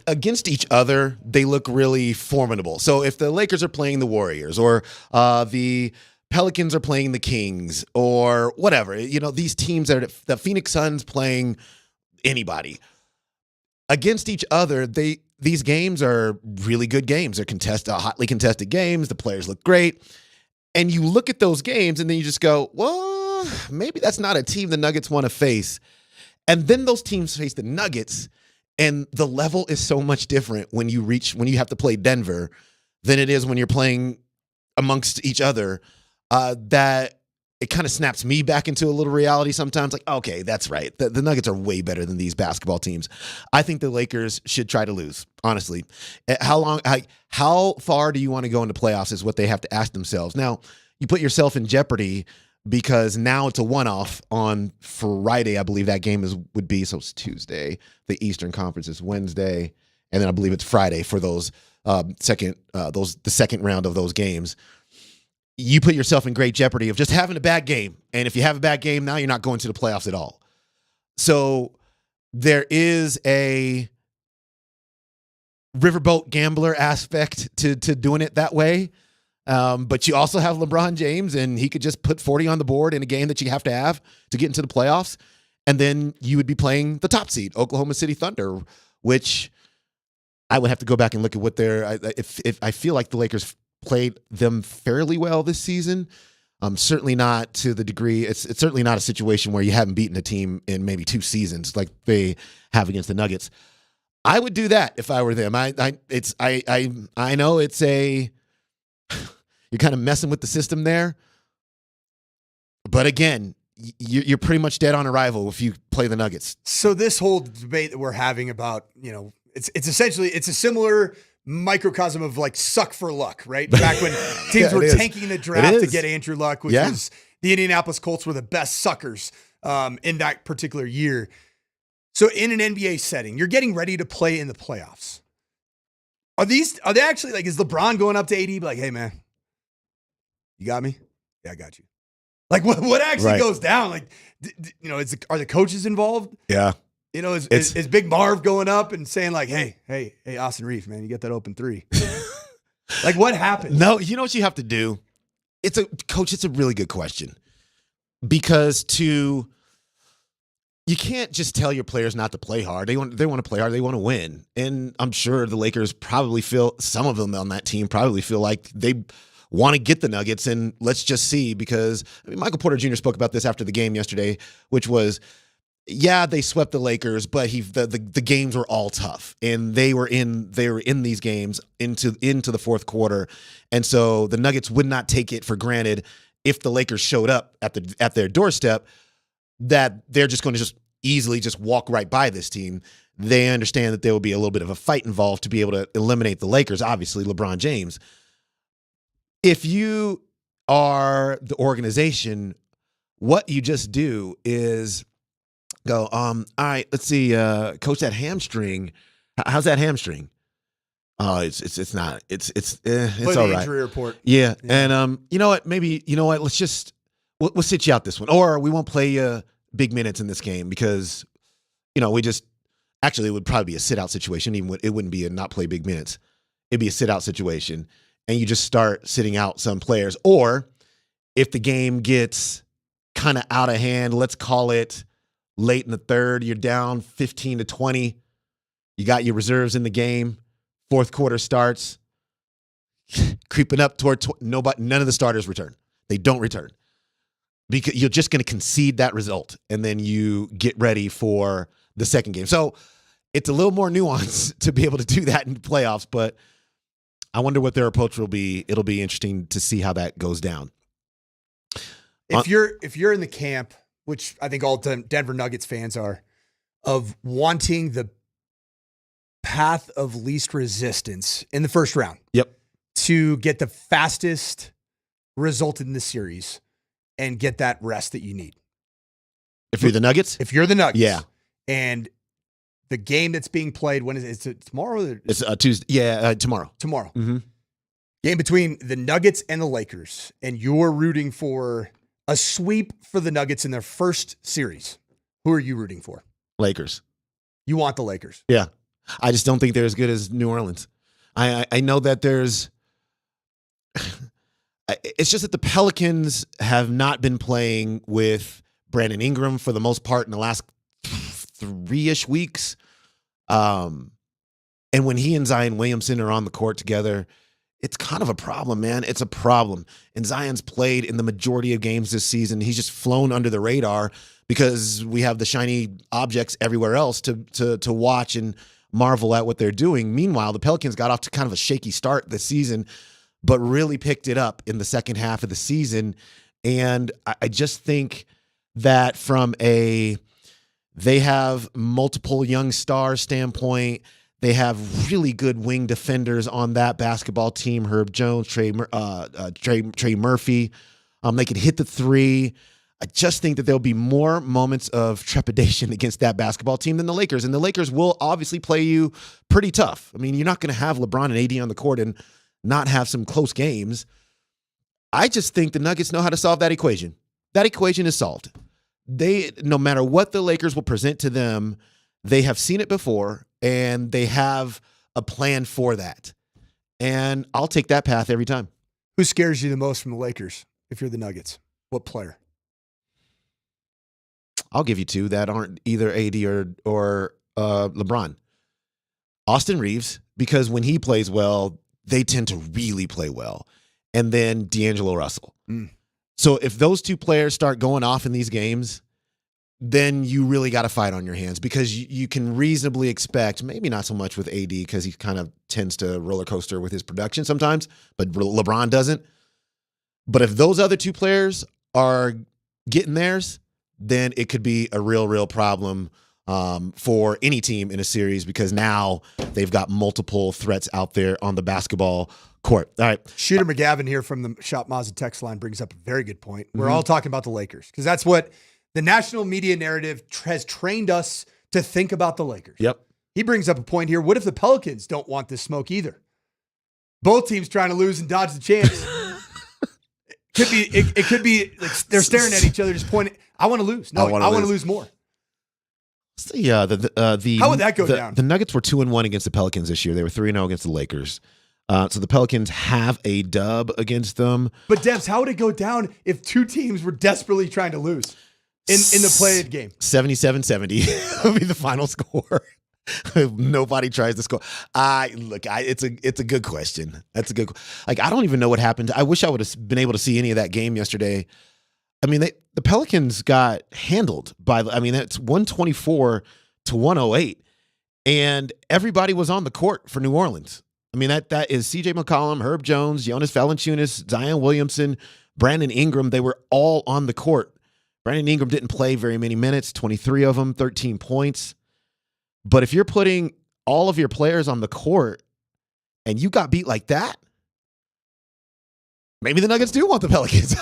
Against each other, they look really formidable. So if the Lakers are playing the Warriors, or the Pelicans are playing the Kings, or whatever, these teams that are the Phoenix Suns playing anybody, against each other, these games are really good games. They're hotly contested games. The players look great. And you look at those games and then you just go, well, maybe that's not a team the Nuggets want to face. And then those teams face the Nuggets, and the level is so much different when you have to play Denver than it is when you're playing amongst each other, that it kind of snaps me back into a little reality sometimes. Like, okay, that's right. The Nuggets are way better than these basketball teams. I think the Lakers should try to lose, honestly. How far do you want to go into playoffs is what they have to ask themselves. Now, you put yourself in jeopardy because now it's a one-off on Friday. I believe that game would be, so it's Tuesday. The Eastern Conference is Wednesday, and then I believe it's Friday for the second round of those games. You put yourself in great jeopardy of just having a bad game. And if you have a bad game, now you're not going to the playoffs at all. So there is a riverboat gambler aspect to doing it that way. But you also have LeBron James, and he could just put 40 on the board in a game that you have to get into the playoffs. And then you would be playing the top seed, Oklahoma City Thunder, which I would have to go back and look at what if I feel like the Lakers played them fairly well this season. Certainly not to the degree. It's certainly not a situation where you haven't beaten a team in maybe 2 seasons like they have against the Nuggets. I would do that if I were them. I know it's you're kind of messing with the system there, but again, you're pretty much dead on arrival if you play the Nuggets. So this whole debate that we're having about, it's essentially, it's a similar microcosm of like suck for luck, right? Back when teams were tanking the draft to get Andrew Luck, which was The Indianapolis Colts were the best suckers in that particular year. So in an NBA setting, you're getting ready to play in the playoffs. Are they actually like, is LeBron going up to AD like, hey man, you got me? Yeah, I got you. Like what actually goes down? Like, are the coaches involved? Yeah. Is Big Marv going up and saying like, hey, Austin Reeves, man, you get that open three. Like what happened? No, you know what you have to do? It's a really good question. Because you can't just tell your players not to play hard. They want to play hard. They want to win. And I'm sure the Lakers probably feel, some of them on that team probably feel like they want to get the Nuggets. And let's just see, because Michael Porter Jr. spoke about this after the game yesterday, which was, yeah, they swept the Lakers, but the games were all tough, and they were in these games into the fourth quarter, and so the Nuggets would not take it for granted if the Lakers showed up at their doorstep that they're just going to just easily just walk right by this team. They understand that there will be a little bit of a fight involved to be able to eliminate the Lakers. Obviously, LeBron James. If you are the organization, what you just do is go, all right, let's see, coach, that hamstring. How's that hamstring? Oh, it's not. It's all right. Injury report. Yeah. And you know what? Maybe, we'll sit you out this one, or we won't play you big minutes in this game because, it would probably be a sit out situation. It wouldn't be a not play big minutes. It'd be a sit out situation, and you just start sitting out some players. Or if the game gets kind of out of hand, let's call it late in the third, you're down 15-20. You got your reserves in the game. Fourth quarter starts, creeping up toward none of the starters return. They don't return because you're just going to concede that result, and then you get ready for the second game. So it's a little more nuanced to be able to do that in the playoffs, but I wonder what their approach will be. It'll be interesting to see how that goes down. If you're in the camp, which I think all Denver Nuggets fans are, of wanting the path of least resistance in the first round. Yep. To get the fastest result in the series and get that rest that you need. If you're the Nuggets? If you're the Nuggets. Yeah. And the game that's being played, when is it? Tomorrow? It's Tuesday. Yeah, tomorrow. Tomorrow. Mm-hmm. Game between the Nuggets and the Lakers, and you're rooting for a sweep for the Nuggets in their first series. Who are you rooting for? Lakers. You want the Lakers? Yeah. I just don't think they're as good as New Orleans. I know that there's it's just that the Pelicans have not been playing with Brandon Ingram for the most part in the last 3-ish weeks. And when he and Zion Williamson are on the court together, it's kind of a problem, man. It's a problem. And Zion's played in the majority of games this season. He's just flown under the radar because we have the shiny objects everywhere else to watch and marvel at what they're doing. Meanwhile, the Pelicans got off to kind of a shaky start this season, but really picked it up in the second half of the season. And I just think that from they have multiple young star standpoint, they have really good wing defenders on that basketball team. Herb Jones, Trey Murphy. They can hit the three. I just think that there'll be more moments of trepidation against that basketball team than the Lakers. And the Lakers will obviously play you pretty tough. I mean, you're not going to have LeBron and AD on the court and not have some close games. I just think the Nuggets know how to solve that equation. That equation is solved. No matter what the Lakers will present to them, they have seen it before, and they have a plan for that. And I'll take that path every time. Who scares you the most from the Lakers if you're the Nuggets? What player? I'll give you two that aren't either AD or LeBron. Austin Reeves, because when he plays well, they tend to really play well. And then D'Angelo Russell. So if those two players start going off in these games, then you really got a fight on your hands, because you can reasonably expect, maybe not so much with AD because he kind of tends to roller coaster with his production sometimes, but LeBron doesn't. But if those other two players are getting theirs, then it could be a real problem for any team in a series because now they've got multiple threats out there on the basketball court. All right. Shooter McGavin here from the Shop Mazda text line brings up a very good point. We're all talking about the Lakers because that's what the national media narrative has trained us to think about the Lakers. Yep. He brings up a point here. What if the Pelicans don't want this smoke either? Both teams trying to lose and dodge the chance. It could be like they're staring at each other, just pointing. I want to lose. No, I want to lose more. Yeah, how would that go down? The Nuggets were 2-1 against the Pelicans this year. They were 3-0 against the Lakers. So the Pelicans have a dub against them. But Debs, how would it go down if two teams were desperately trying to lose in the play-in game? 77-70 would be the final score. Nobody tries to score. It's a good question. That's a good. I don't even know what happened. I wish I would have been able to see any of that game yesterday. I mean, the Pelicans got handled by. That's 124-108, and everybody was on the court for New Orleans. I mean, that is C.J. McCollum, Herb Jones, Jonas Valanciunas, Zion Williamson, Brandon Ingram. They were all on the court. Brandon Ingram didn't play very many minutes, 23 of them, 13 points. But if you're putting all of your players on the court and you got beat like that, maybe the Nuggets do want the Pelicans.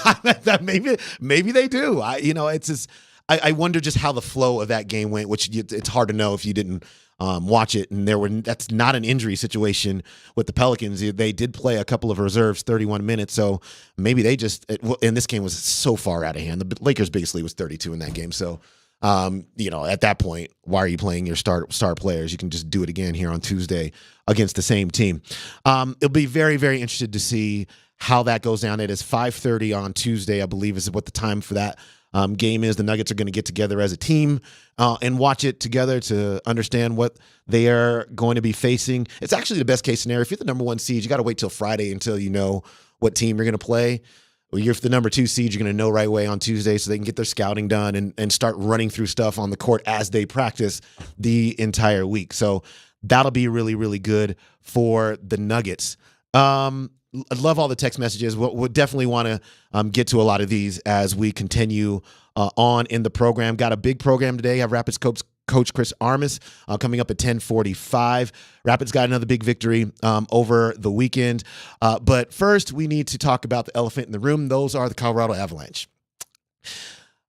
maybe they do. I wonder just how the flow of that game went, which it's hard to know if you didn't watch it. And that's not an injury situation with the Pelicans. They did play a couple of reserves, 31 minutes. So maybe they and this game was so far out of hand. The Lakers biggest lead was 32 in that game. So, at that point, why are you playing your star players? You can just do it again here on Tuesday against the same team. It'll be very, very interested to see how that goes down. It is 5:30 on Tuesday, I believe, is what the time for that game is. The Nuggets are going to get together as a team and watch it together to understand what they are going to be facing. It's actually the best case scenario. If you're the number 1 seed, you got to wait till Friday until you know what team you're going to play. Well, you're the number 2 seed, you're going to know right away on Tuesday so they can get their scouting done and start running through stuff on the court as they practice the entire week. So that'll be really, really good for the Nuggets. I love all the text messages. We'll definitely want to get to a lot of these as we continue on in the program. Got a big program today. Have Rapids coach Chris Armas coming up at 10:45. Rapids got another big victory over the weekend. But first, we need to talk about the elephant in the room. Those are the Colorado Avalanche.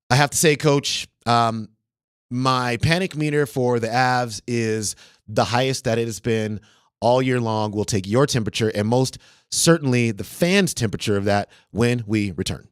I have to say, Coach, my panic meter for the Avs is the highest that it has been all year long. We'll take your temperature and most certainly the fans' temperature of that when we return.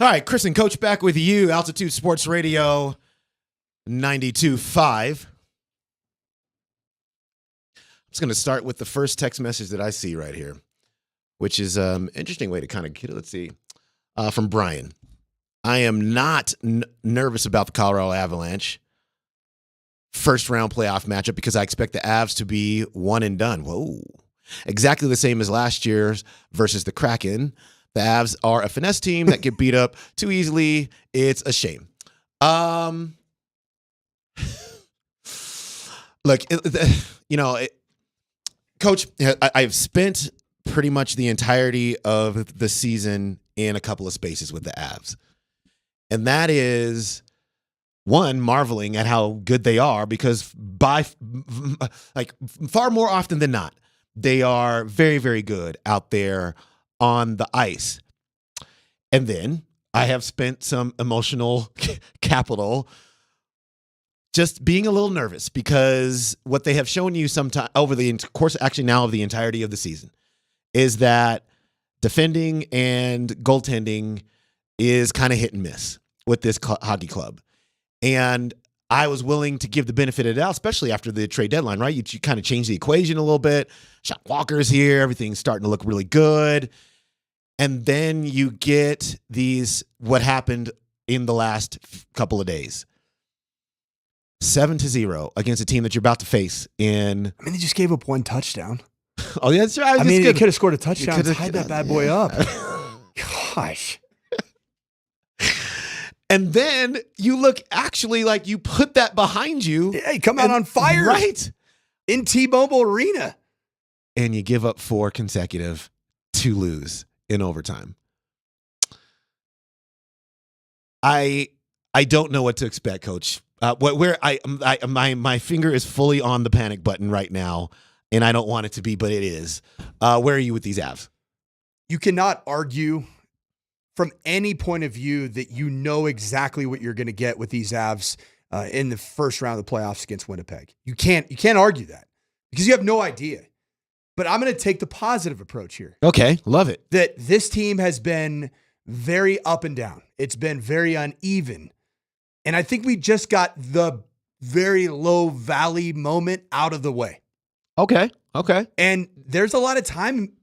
All right, Chris and Coach back with you. Altitude Sports Radio 92.5. I'm just going to start with the first text message that I see right here, which is an interesting way to kind of get it. Let's see. From Brian. I am not nervous about the Colorado Avalanche first round playoff matchup because I expect the Avs to be one and done. Whoa. Exactly the same as last year's versus the Kraken. The Avs are a finesse team that get beat up too easily. It's a shame. Look, Coach, I've spent pretty much the entirety of the season in a couple of spaces with the Avs. And that is, one, marveling at how good they are because far more often than not, they are very, very good out there on the ice. And then I have spent some emotional capital just being a little nervous because what they have shown you sometime over the course, actually now of the entirety of the season, is that defending and goaltending is kind of hit and miss with this hockey club. And I was willing to give the benefit of the doubt, especially after the trade deadline, right? You kind of change the equation a little bit. Sean Walker's here. Everything's starting to look really good. And then you get what happened in the last couple of days. 7-0 against a team that you're about to face in. I mean, they just gave up one touchdown. Oh, yeah, that's right. I mean, they could have scored a touchdown to tie that bad boy up. Gosh. And then you look actually like you put that behind you. Yeah, you come out on fire. Right. In T-Mobile Arena. And you give up 4 consecutive to lose in overtime. I don't know what to expect, Coach. My finger is fully on the panic button right now, and I don't want it to be, but it is. Where are you with these Avs? You cannot argue from any point of view that you know exactly what you're going to get with these Avs in the first round of the playoffs against Winnipeg. You can't argue that because you have no idea. But I'm going to take the positive approach here. Okay, love it. That this team has been very up and down. It's been very uneven. And I think we just got the very low valley moment out of the way. Okay. And there's a lot of time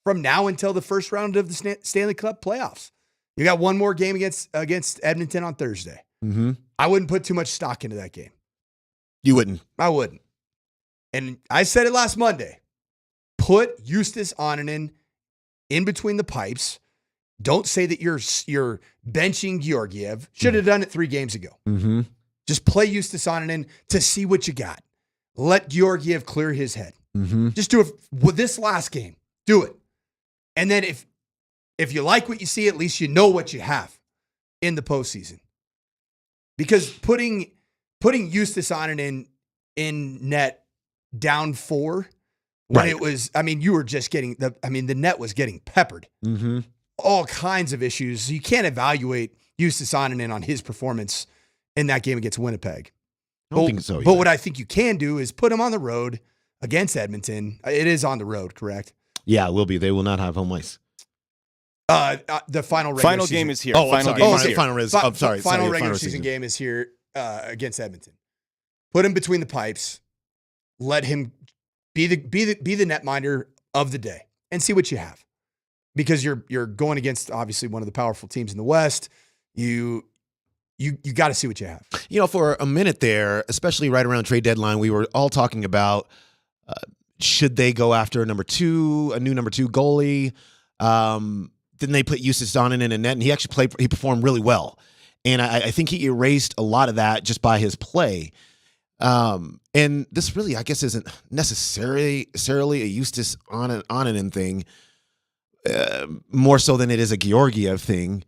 from now until the first round of the Stanley Cup playoffs. You got one more game against Edmonton on Thursday. Mm-hmm. I wouldn't put too much stock into that game. You wouldn't? I wouldn't. And I said it last Monday. Put Justus Onanen in between the pipes. Don't say that you're benching Georgiev. Should have done it 3 games ago. Mm-hmm. Just play Justus Onanen to see what you got. Let Georgiev clear his head. Mm-hmm. Just do it with this last game. Do it. And then if you like what you see, at least you know what you have in the postseason. Because putting Justus Onanen in net down 4 when it was, you were just getting the net was getting peppered. Mm-hmm. All kinds of issues. You can't evaluate Justus Onanen on his performance in that game against Winnipeg. I don't think so. But what I think you can do is put him on the road against Edmonton. It is on the road, correct? Yeah, it will be. They will not have home ice. The final game is here. Oh, final sorry. game Oh, is here. Final regular season game is here against Edmonton. Put him between the pipes. Let him be the netminder of the day and see what you have. Because you're going against obviously one of the powerful teams in the West. You got to see what you have. For a minute there, especially right around trade deadline, we were all talking about should they go after a new number 2 goalie. Then they put Justus Onanen in a net, and he actually performed really well. And I think he erased a lot of that just by his play. And this really, I guess, isn't necessarily a Justus Onanen thing, more so than it is a Georgiev thing.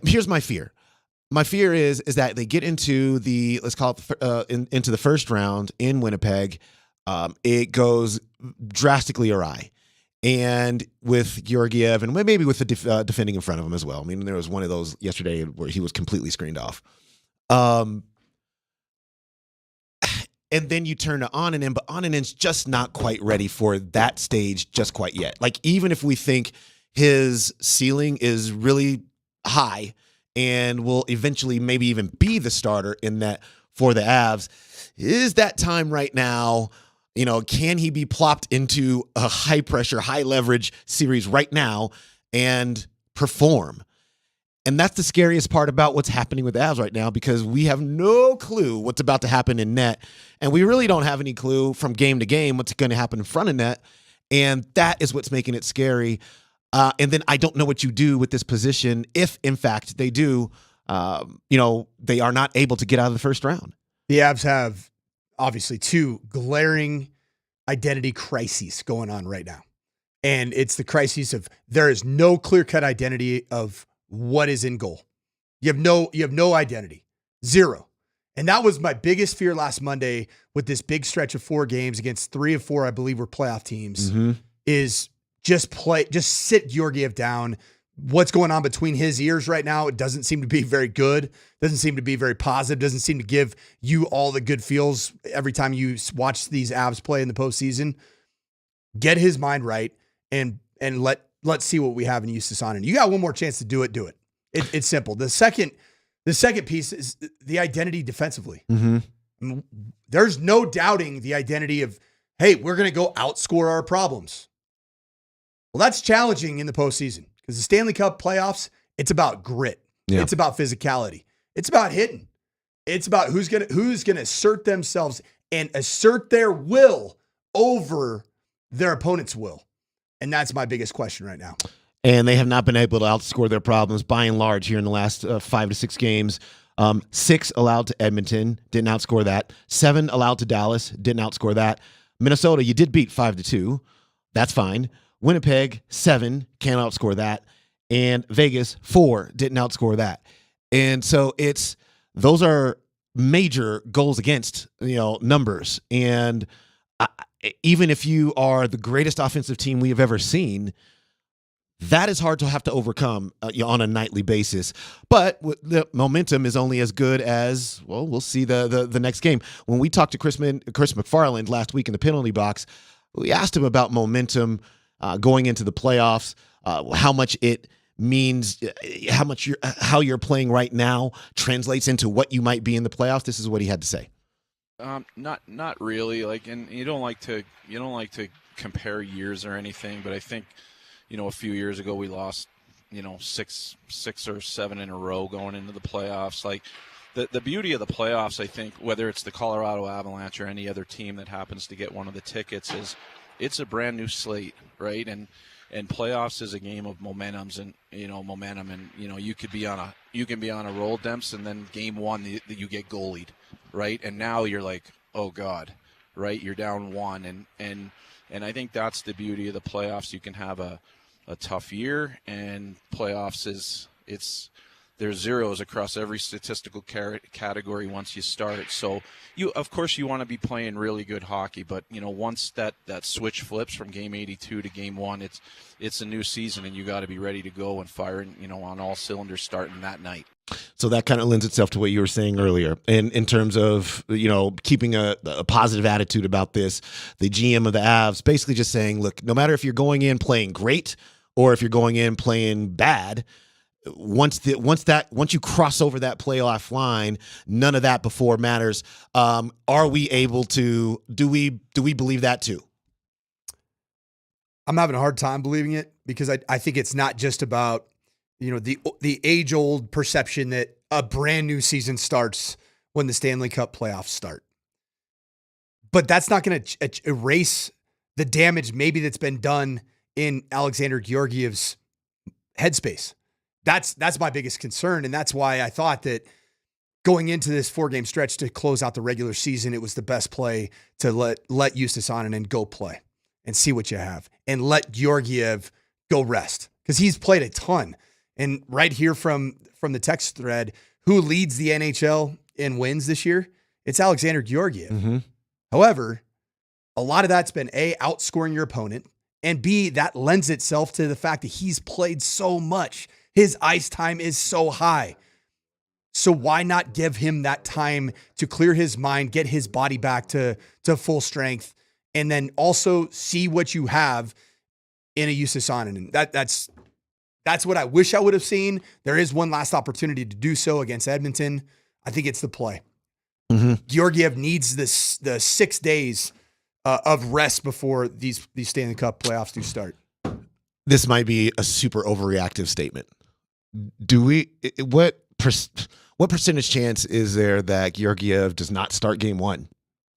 Here's my fear. My fear is that they get into let's call it into the first round in Winnipeg. It goes drastically awry. And with Georgiev and maybe with the defending in front of him as well. There was one of those yesterday where he was completely screened off. And then you turn to Onanen, but Onanen's just not quite ready for that stage just quite yet. Like, even if we think his ceiling is really high and will eventually maybe even be the starter in that for the Avs. Is that time right now? Can he be plopped into a high pressure, high leverage series right now and perform? And that's the scariest part about what's happening with the Avs right now, because we have no clue what's about to happen in net. And we really don't have any clue from game to game what's going to happen in front of net. And that is what's making it scary. And then I don't know what you do with this position if, in fact, they do, they are not able to get out of the first round. The Avs have obviously two glaring identity crises going on right now. And it's the crises of there is no clear-cut identity of what is in goal. You have no identity. Zero. And that was my biggest fear last Monday with this big stretch of 4 games against 3 of 4, I believe, were playoff teams, is just sit Georgiev down. What's going on between his ears right now, it doesn't seem to be very good. Doesn't seem to be very positive. Doesn't seem to give you all the good feels every time you watch these Avs play in the postseason. Get his mind right and let's see what we have in Justus Annunen. You got one more chance to do it. Do it. It's simple. The second piece is the identity defensively. There's no doubting the identity of, hey, we're going to go outscore our problems. Well, that's challenging in the postseason because the Stanley Cup playoffs, it's about grit. Yeah. It's about physicality. It's about hitting. It's about who's going to assert themselves and assert their will over their opponent's will. And that's my biggest question right now. And they have not been able to outscore their problems by and large here in the last 5 to 6 games. 6 allowed to Edmonton, didn't outscore that. 7 allowed to Dallas, didn't outscore that. Minnesota, you did beat 5-2. That's fine. Winnipeg, 7, can't outscore that. And Vegas, 4, didn't outscore that. And so those are major goals against, numbers. And even if you are the greatest offensive team we have ever seen, that is hard to have to overcome on a nightly basis. But the momentum is only as good as, well, we'll see the next game. When we talked to Chris McFarland last week in the penalty box, we asked him about momentum going into the playoffs, how much it means, how you're playing right now translates into what you might be in the playoffs. This is what he had to say. Not really. And you don't like to compare years or anything, but I think, a few years ago we lost, 6 or 7 in a row going into the playoffs. The beauty of the playoffs, I think, whether it's the Colorado Avalanche or any other team that happens to get one of the tickets, is it's a brand new slate, right? And playoffs is a game of momentums and momentum, and you can be on a roll, Demps, and then game 1 you get goalied, right? And now you're like, oh God, right? You're down 1, and I think that's the beauty of the playoffs. You can have a tough year, and playoffs there's zeros across every statistical category once you start. So of course you want to be playing really good hockey, but once that switch flips from game 82 to game 1, it's a new season, and you got to be ready to go and firing, on all cylinders starting that night. So that kind of lends itself to what you were saying earlier, in terms of keeping a positive attitude about this. The GM of the Avs basically just saying, look, no matter if you're going in playing great or if you're going in playing bad, once you cross over that playoff line, none of that before matters. Are we able to? Do we believe that too? I'm having a hard time believing it because I think it's not just about the age-old perception that a brand new season starts when the Stanley Cup playoffs start. But that's not going to erase the damage maybe that's been done in Alexander Georgiev's headspace. That's my biggest concern, and that's why I thought that going into this 4-game stretch to close out the regular season, it was the best play to let Justus Annunen go play and see what you have, and let Georgiev go rest because he's played a ton. And right here from the text thread, who leads the NHL in wins this year? It's Alexander Georgiev. However, a lot of that's been A, outscoring your opponent, and B, that lends itself to the fact that he's played so much. His ice time is so high. So why not give him that time to clear his mind, get his body back to full strength, and then also see what you have in a Justus Annunen? That's what I wish I would have seen. There is one last opportunity to do so against Edmonton. I think it's the play. Georgiev needs the 6 days of rest before these Stanley Cup playoffs do start. This might be a super overreactive statement. What percentage chance is there that Georgiev does not start game one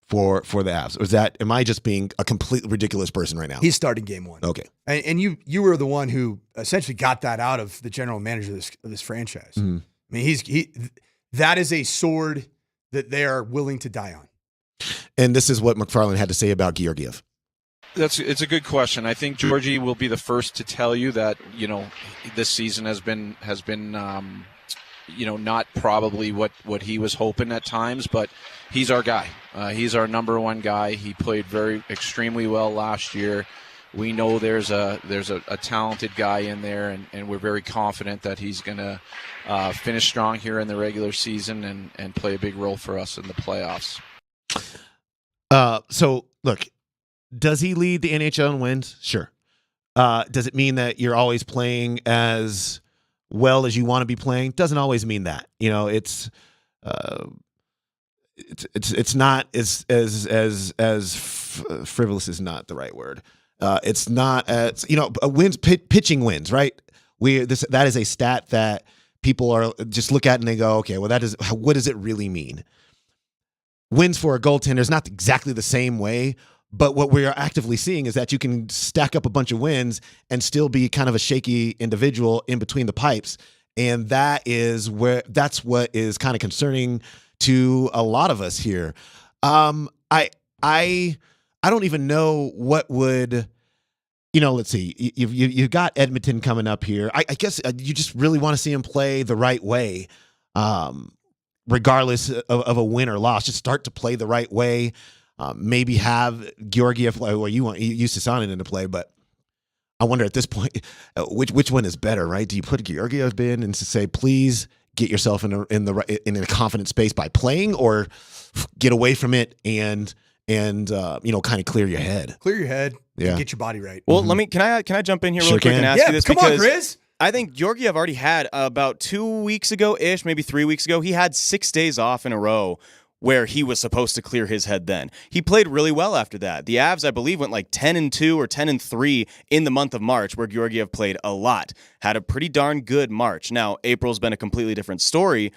for the Avs? Or am I just being a completely ridiculous person right now? He's starting game one. Okay. And you were the one who essentially got that out of the general manager of this franchise. Mm-hmm. I mean, that is a sword that they are willing to die on. And this is what McFarland had to say about Georgiev. It's a good question. I think Georgie will be the first to tell you that, this season has been not probably what he was hoping at times, but he's our guy. He's our number one guy. He played extremely well last year. We know there's a talented guy in there, and we're very confident that he's going to finish strong here in the regular season and play a big role for us in the playoffs. So look, does he lead the NHL in wins? Sure. Does it mean that you're always playing as well as you want to be playing? Doesn't always mean that. It's not as frivolous is not the right word. It's not as wins, pitching wins, right? That is a stat that people are just look at and they go, okay, well, what does it really mean? Wins for a goaltender is not exactly the same way, but what we are actively seeing is that you can stack up a bunch of wins and still be kind of a shaky individual in between the pipes. And that's what is kind of concerning to a lot of us here. I don't even know what would, let's see, you've got Edmonton coming up here. I guess you just really want to see him play the right way. Regardless of a win or loss, just start to play the right way. Maybe have Georgiev play, or you used to Sonnen into play, but I wonder at this point, which one is better, right? Do you put Georgiev in and to say, please get yourself in a confident space by playing, or get away from it and kind of clear your head? Clear your head. Yeah. And get your body right. Well, can I jump in here real quick and ask you this? Come on, Grizz. I think Georgiev already had about 2 weeks ago-ish, maybe 3 weeks ago, he had 6 days off in a row where he was supposed to clear his head then. He played really well after that. The Avs, I believe, went like 10-2 or 10-3 in the month of March, where Georgiev played a lot. Had a pretty darn good March. Now, April's been a completely different story.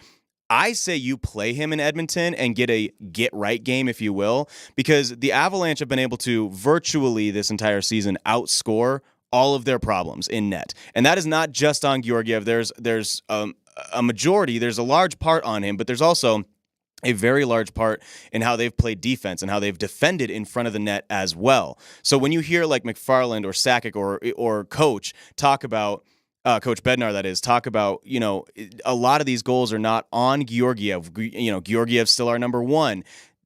I say you play him in Edmonton and get a get-right game, if you will, because the Avalanche have been able to virtually this entire season outscore all of their problems in net. And that is not just on Georgiev. There's a majority, there's a large part on him, but there's also a very large part in how they've played defense and how they've defended in front of the net as well. So when you hear like McFarland or Sakic or Coach talk about Coach Bednar, that is, talk about, a lot of these goals are not on Georgiev. Georgiev's still our number one.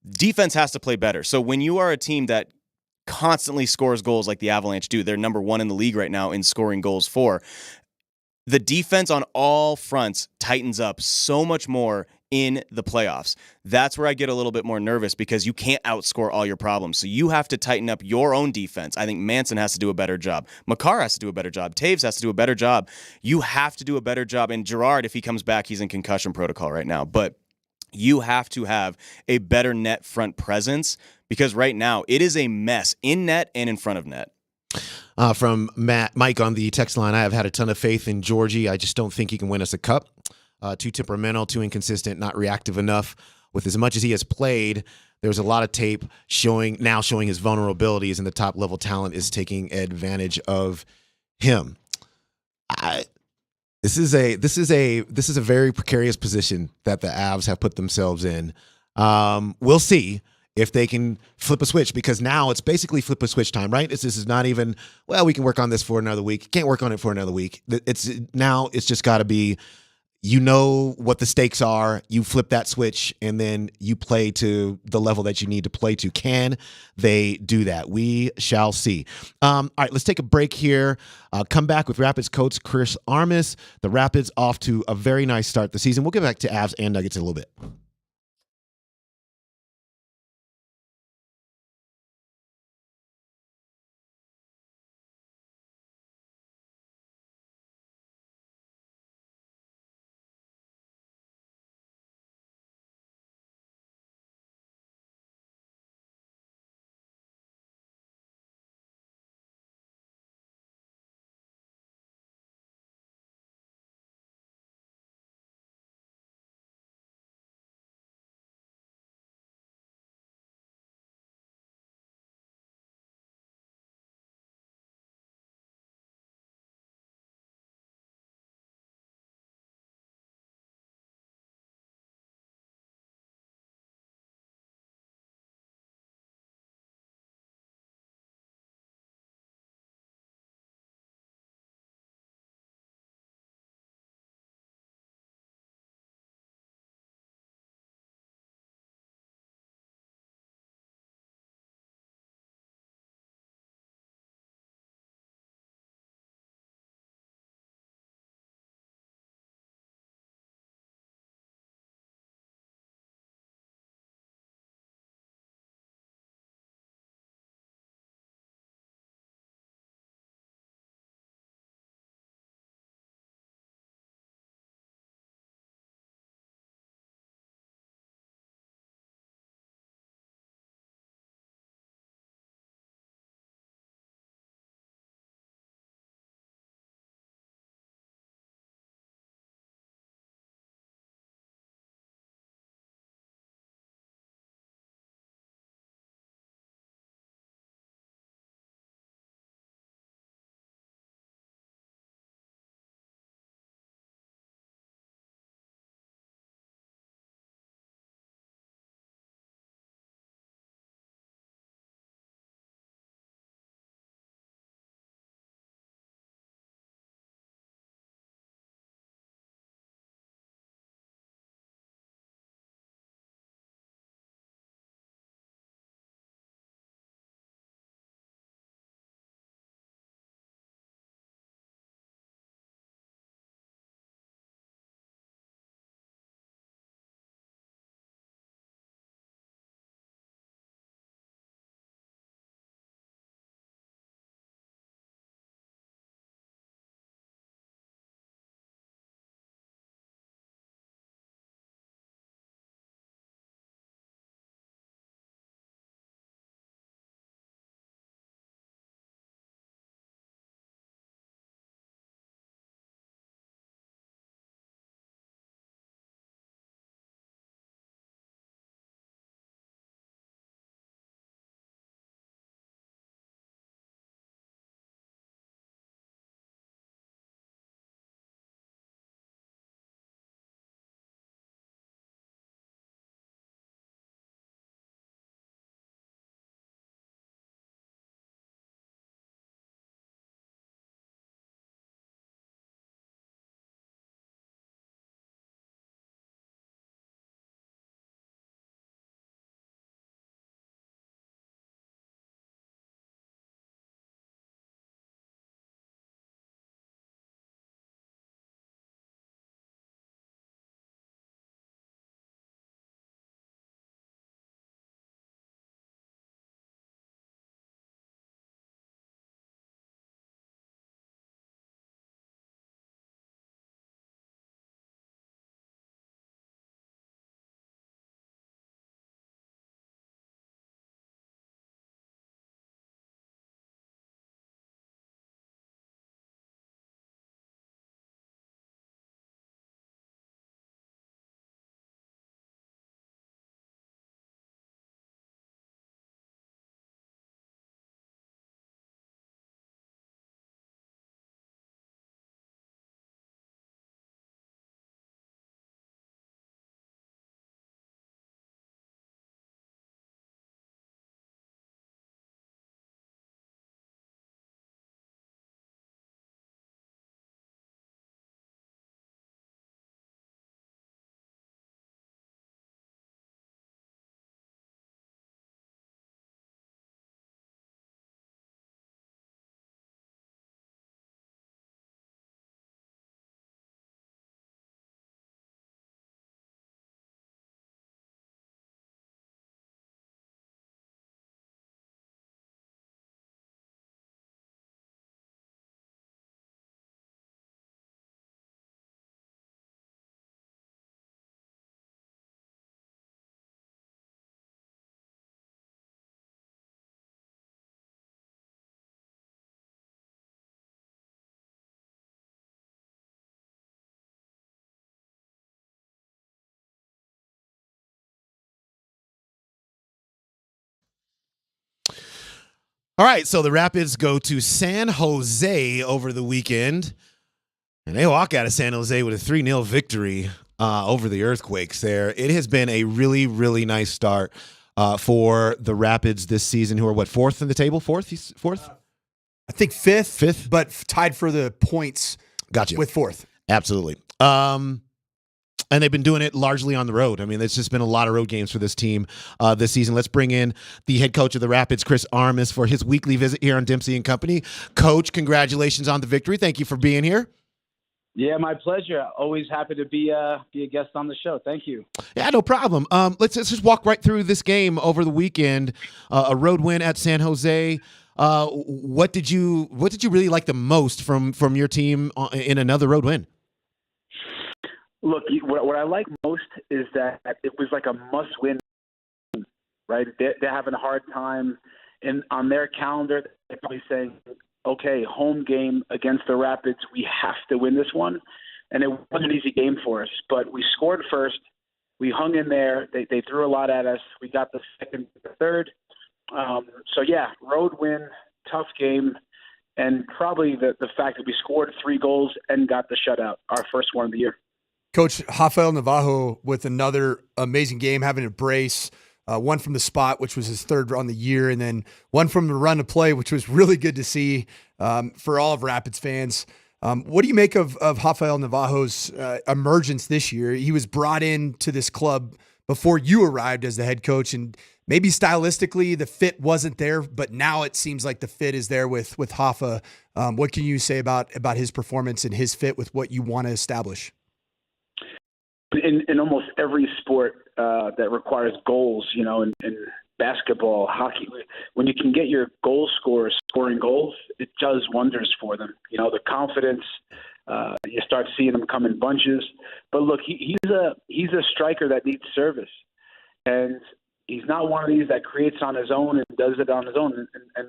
Defense has to play better. So when you are a team that constantly scores goals like the Avalanche do, they're number one in the league right now in scoring goals for, the defense on all fronts tightens up so much more in the playoffs. That's where I get a little bit more nervous, because you can't outscore all your problems. So you have to tighten up your own defense. I think Manson has to do a better job. Makar has to do a better job. Taves has to do a better job. You have to do a better job. And Gerard, if he comes back, he's in concussion protocol right now. But you have to have a better net front presence, because right now it is a mess in net and in front of net. From Mike on the text line, I have had a ton of faith in Georgie. I just don't think he can win us a cup. Too temperamental, too inconsistent, not reactive enough. With as much as he has played, there's a lot of tape showing his vulnerabilities, and the top level talent is taking advantage of him. This is a very precarious position that the Avs have put themselves in. We'll see if they can flip a switch, because now it's basically flip a switch time, right? This is not even, well, we can work on this for another week. Can't work on it for another week. It's just got to be, what the stakes are, you flip that switch, and then you play to the level that you need to play to. Can they do that? We shall see. All right, let's take a break here. Come back with Rapids coach Chris Armas. The Rapids off to a very nice start the season. We'll get back to Avs and Nuggets in a little bit. All right, so the Rapids go to San Jose over the weekend, and they walk out of San Jose with a 3-0 victory over the Earthquakes there. It has been a really, really nice start for the Rapids this season, who are, what, fourth in the table? Fourth? I think fifth, but tied for the points. Gotcha. With fourth. Absolutely. And they've been doing it largely on the road. I mean, there's just been a lot of road games for this team this season. Let's bring in the head coach of the Rapids, Chris Armas, for his weekly visit here on Dempsey and Company. Coach, congratulations on the victory. Thank you for being here. Yeah, my pleasure. Always happy to be a guest on the show. Thank you. Yeah, no problem. Let's just walk right through this game over the weekend. A road win at San Jose. What did you really like the most from your team in another road win? Look, what I like most is that it was like a must-win, right? They're having a hard time, and on their calendar, they're probably saying, okay, home game against the Rapids, we have to win this one. And it wasn't an easy game for us, but we scored first. We hung in there. They threw a lot at us. We got the second, the third. So, yeah, road win, tough game, and probably the fact that we scored 3 goals and got the shutout, our first one of the year. Coach Rafael Navajo with another amazing game, having a brace, one from the spot, which was his third on the year, and then one from the run to play, which was really good to see for all of Rapids fans. What do you make of Rafael Navajo's emergence this year? He was brought into this club before you arrived as the head coach, and maybe stylistically the fit wasn't there, but now it seems like the fit is there with Rafa. What can you say about his performance and his fit with what you want to establish? In almost every sport that requires goals, in basketball, hockey, when you can get your goal scorers scoring goals, it does wonders for them. The confidence, you start seeing them come in bunches. But look, he's a striker that needs service, and he's not one of these that creates on his own and does it on his own, and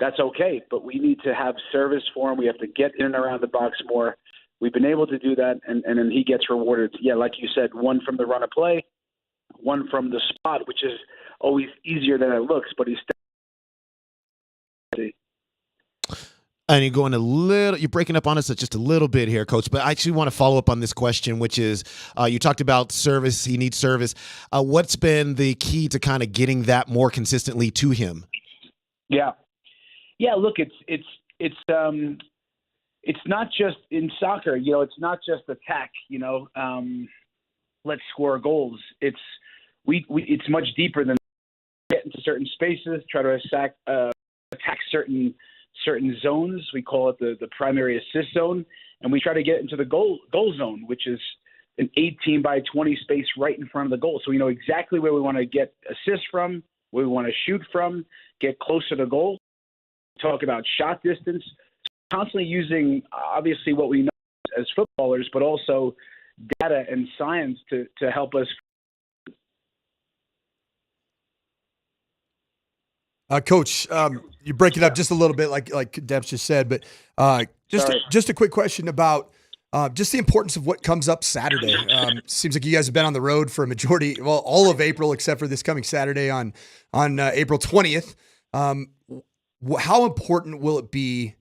that's okay. But we need to have service for him. We have to get in and around the box more. We've been able to do that, and then he gets rewarded. Yeah, like you said, one from the run of play, one from the spot, which is always easier than it looks, but he's steady. And you're breaking up on us just a little bit here, Coach, but I actually want to follow up on this question, which is you talked about service. He needs service. What's been the key to kind of getting that more consistently to him? Yeah. Look, it's not just in soccer, it's not just attack, let's score goals. It's much deeper than get into certain spaces, try to attack certain zones. We call it the primary assist zone, and we try to get into the goal zone, which is an 18 by 20 space right in front of the goal. So we know exactly where we want to get assists from, where we want to shoot from, get closer to goal. Talk about shot distance. Constantly using, obviously, what we know as footballers, but also data and science to help us. Coach, you break it up just a little bit, like Debs just said, but just a quick question about just the importance of what comes up Saturday. Seems like you guys have been on the road for a majority, all of April, except for this coming Saturday on April 20th. How important will it be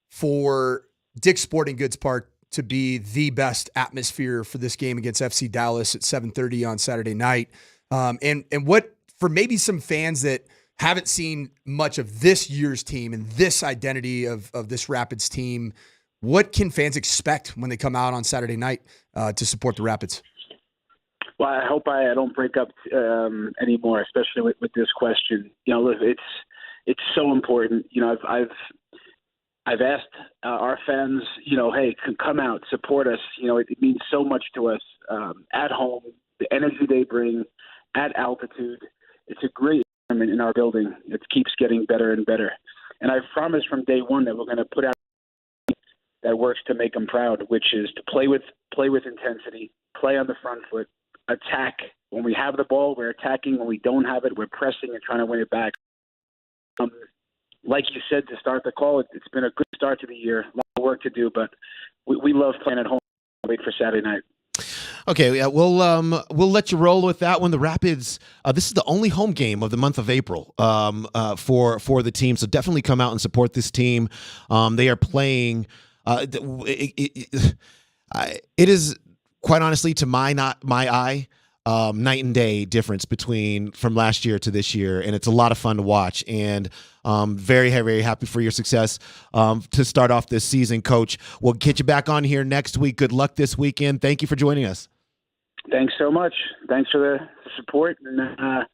for Dick's Sporting Goods Park to be the best atmosphere for this game against FC Dallas at 7:30 on Saturday night? And what, for maybe some fans that haven't seen much of this year's team and this identity of this Rapids team, what can fans expect when they come out on Saturday night to support the Rapids? Well, I hope I don't break up anymore, especially with this question. Look, it's so important. I've asked our fans, hey, come out, support us. It means so much to us at home, the energy they bring at altitude. It's a great environment in our building. It keeps getting better and better. And I've promised from day one that we're going to put out that works to make them proud, which is to play with intensity, play on the front foot, attack. When we have the ball, we're attacking. When we don't have it, we're pressing and trying to win it back. Like you said to start the call, it's been a good start to the year. A lot of work to do, but we love playing at home. Wait for Saturday night. Okay, yeah, we'll let you roll with that one. The Rapids. This is the only home game of the month of April for the team. So definitely come out and support this team. They are playing. It is quite honestly, to my eye, night and day difference between from last year to this year, and it's a lot of fun to watch. And very, very happy for your success to start off this season, Coach. We'll get you back on here next week. Good luck this weekend. Thank you for joining us. Thanks so much. Thanks for the support, and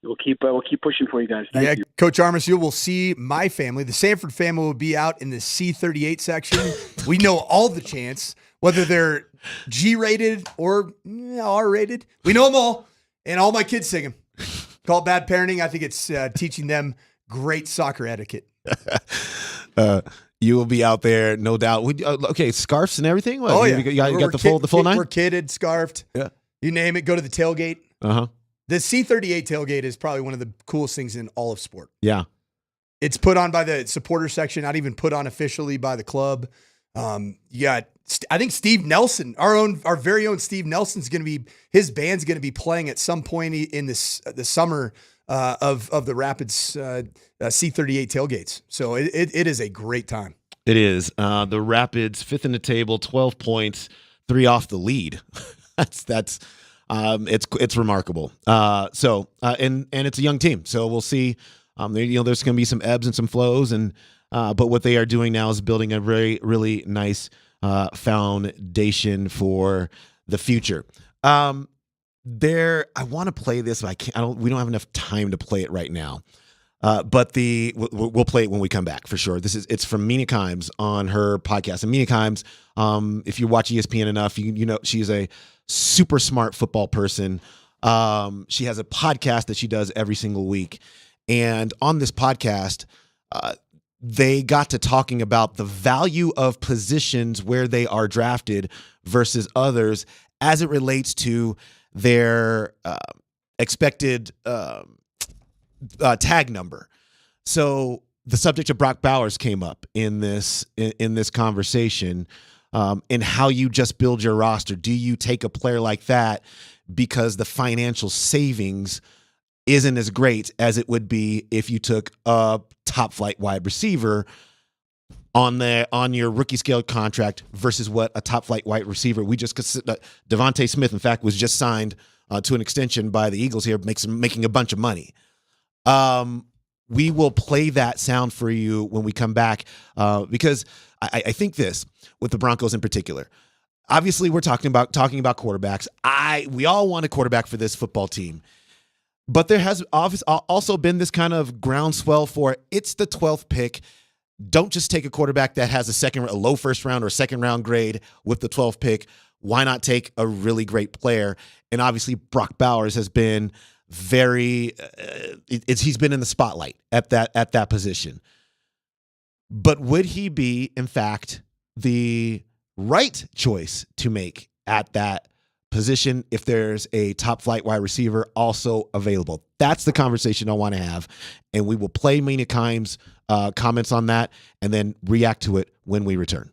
we'll keep pushing for you guys. Thank you. Coach Armas, you will see my family. The Sanford family will be out in the C38 section. We know all the chants, whether they're G-rated or R-rated. We know them all, and all my kids sing them. Call it bad parenting. I think it's teaching them great soccer etiquette. You will be out there, no doubt. Okay, scarves and everything. Oh yeah, you got the full nine. We're kidded, scarfed. Yeah, you name it. Go to the tailgate. Uh-huh. The C38 tailgate is probably one of the coolest things in all of sport. Yeah, it's put on by the supporter section, not even put on officially by the club. You got, I think Steve Nelson, our very own Steve Nelson's going to be, his band's going to be playing at some point in the summer of the Rapids C38 tailgates. So it is a great time. It is. The Rapids 5th in the table, 12 points, 3 off the lead. It's remarkable. And it's a young team, so we'll see. There's going to be some ebbs and some flows, and but what they are doing now is building a very, really nice foundation for the future. I want to play this, but I can't. We don't have enough time to play it right now. But we'll play it when we come back for sure. It's from Mina Kimes on her podcast. And Mina Kimes, if you watch ESPN enough, you know she's a super smart football person. She has a podcast that she does every single week, and on this podcast, they got to talking about the value of positions where they are drafted versus others as it relates to their expected tag number. So the subject of Brock Bowers came up in this conversation, and how you just build your roster. Do you take a player like that because the financial savings isn't as great as it would be if you took a top flight wide receiver on your rookie scale contract versus what a top flight wide receiver Devontae Smith, in fact, was just signed to an extension by the Eagles here, making a bunch of money. We will play that sound for you when we come back, because I think this with the Broncos in particular. Obviously, we're talking about quarterbacks. We all want a quarterback for this football team, but there has also been this kind of groundswell for it's the 12th pick. Don't just take a quarterback that has a low first round or second round grade with the 12th pick. Why not take a really great player? And obviously, Brock Bowers has been he's been in the spotlight at that position. But would he be, in fact, the right choice to make at that position if there's a top flight wide receiver also available? That's the conversation I want to have. And we will play Mina Kimes' comments on that and then react to it when we return.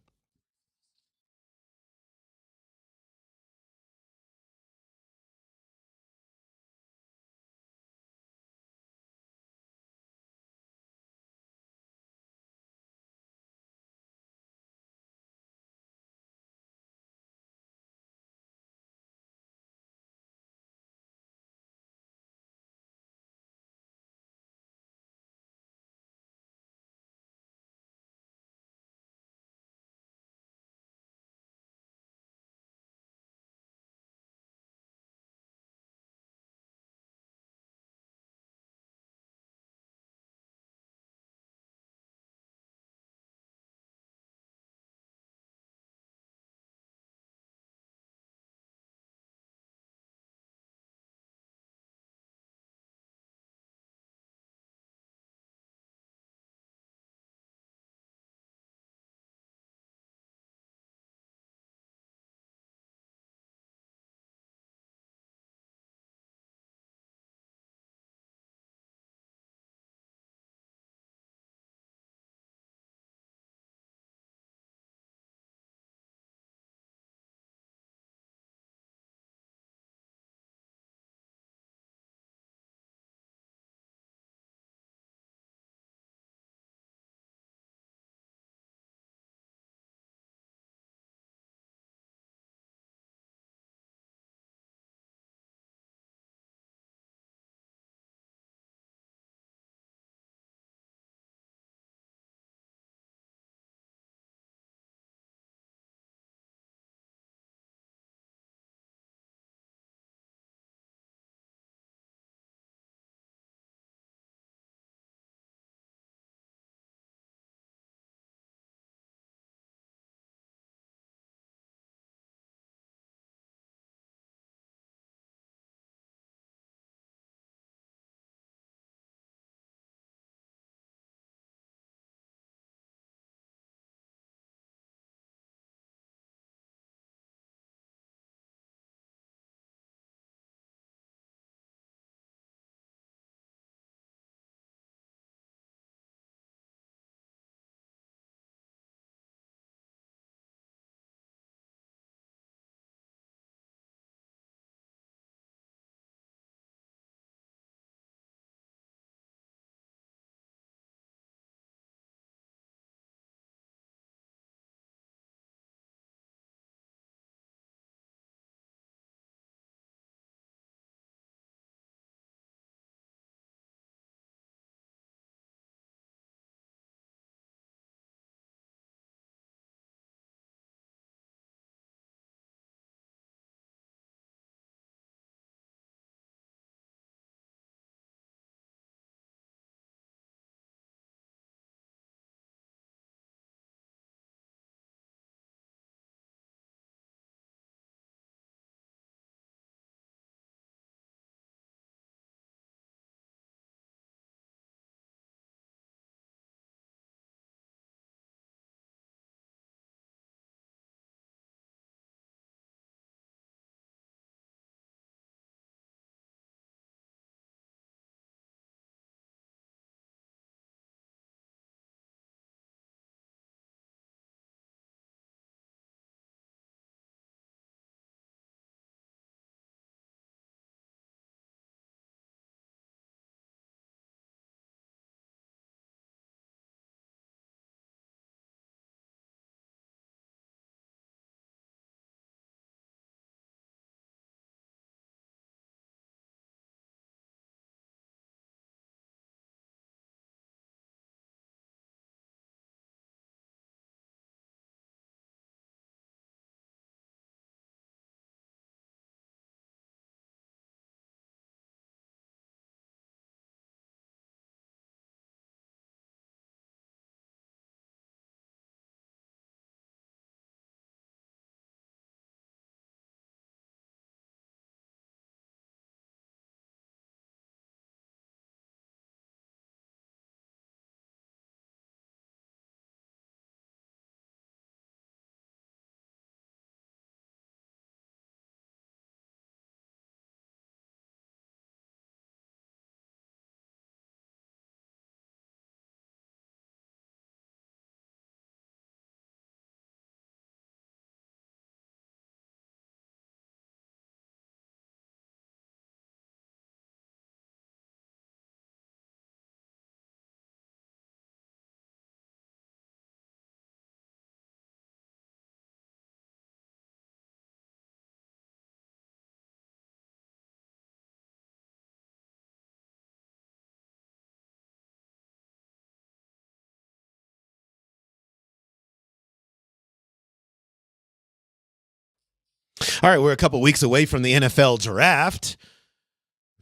All right, we're a couple weeks away from the NFL draft.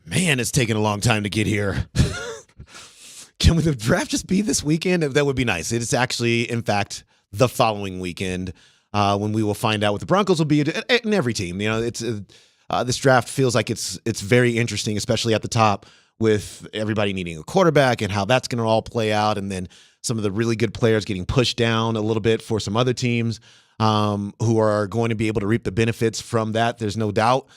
Man, it's taken a long time to get here. Can the draft just be this weekend? That would be nice. It's actually, in fact, the following weekend when we will find out what the Broncos will be and every team. You know, it's this draft feels like it's very interesting, especially at the top with everybody needing a quarterback and how that's going to all play out, and then some of the really good players getting pushed down a little bit for some other teams who are going to be able to reap the benefits from that. There's no doubt.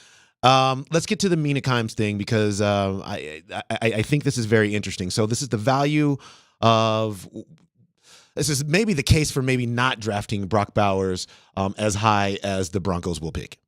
Let's get to the Mina Kimes thing because I think this is very interesting. So this is the value of this is maybe the case for maybe not drafting Brock Bowers as high as the Broncos will pick.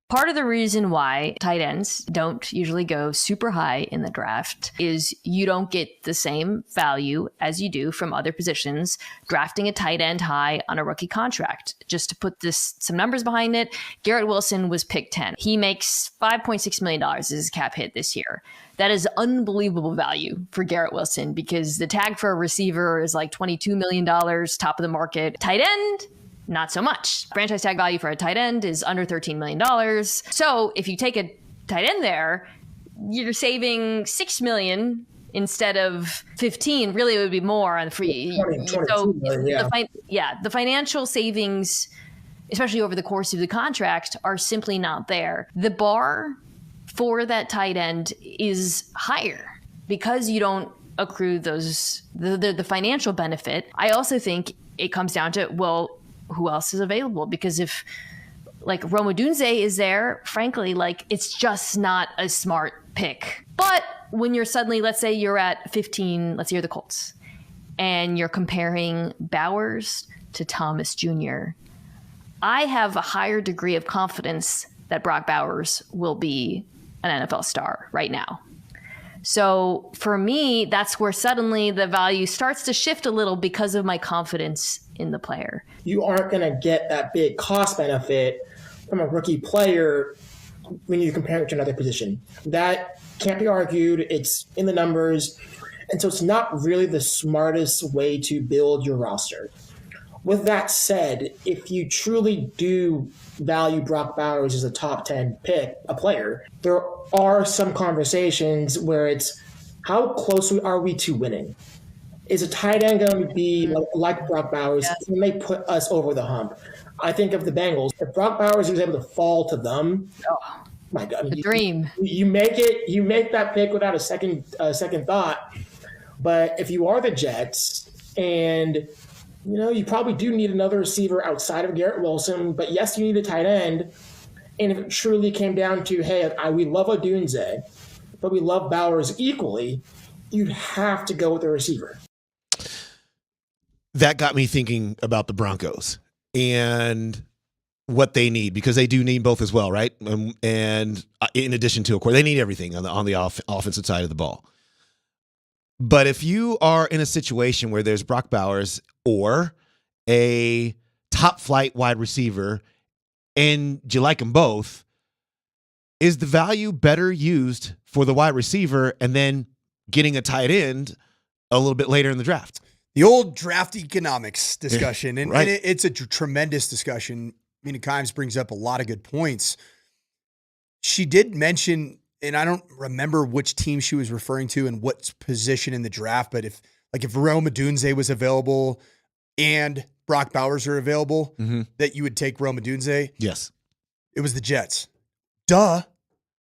Part of the reason why tight ends don't usually go super high in the draft is you don't get the same value as you do from other positions drafting a tight end high on a rookie contract. Just to put some numbers behind it, Garrett Wilson was picked 10. He makes $5.6 million as his cap hit this year. That is unbelievable value for Garrett Wilson because the tag for a receiver is like $22 million, top of the market. Tight end, not so much. Franchise tag value for a tight end is under $13 million. So if you take a tight end there, you're saving $6 million instead of 15. Really, it would be more on the free. 22 million, the financial savings, especially over the course of the contract, are simply not there. The bar for that tight end is higher because you don't accrue the financial benefit. I also think it comes down to, well, who else is available? Because if like Rome Odunze is there, frankly, like it's just not a smart pick. But when you're suddenly, let's say you're at 15, let's say you're the Colts, and you're comparing Bowers to Thomas Jr., I have a higher degree of confidence that Brock Bowers will be an NFL star right now. So for me, that's where suddenly the value starts to shift a little because of my confidence in the player. You aren't going to get that big cost benefit from a rookie player when you compare it to another position. That can't be argued. It's in the numbers. And so it's not really the smartest way to build your roster. With that said, if you truly do value Brock Bowers as a top 10 pick, a player, there are some conversations where it's how close are we to winning? Is a tight end going to be like Brock Bowers? Can they put us over the hump? I think of the Bengals. If Brock Bowers was able to fall to them, my God, the dream. You make that pick without a second thought. But if you are the Jets, and you probably do need another receiver outside of Garrett Wilson, but yes, you need a tight end. And if it truly came down to, hey, we love Odunze, but we love Bowers equally, you'd have to go with the receiver. That got me thinking about the Broncos and what they need, because they do need both as well, right? And in addition to, of course, they need everything on the offensive side of the ball. But if you are in a situation where there's Brock Bowers or a top flight wide receiver and you like them both, is the value better used for the wide receiver and then getting a tight end a little bit later in the draft? The old draft economics discussion, and, right. and it's a tremendous discussion. Mina Kimes brings up a lot of good points. She did mention, and I don't remember which team she was referring to and what position in the draft, but if Rome Odunze was available and Brock Bowers are available, that you would take Rome Odunze. Yes. It was the Jets. Duh.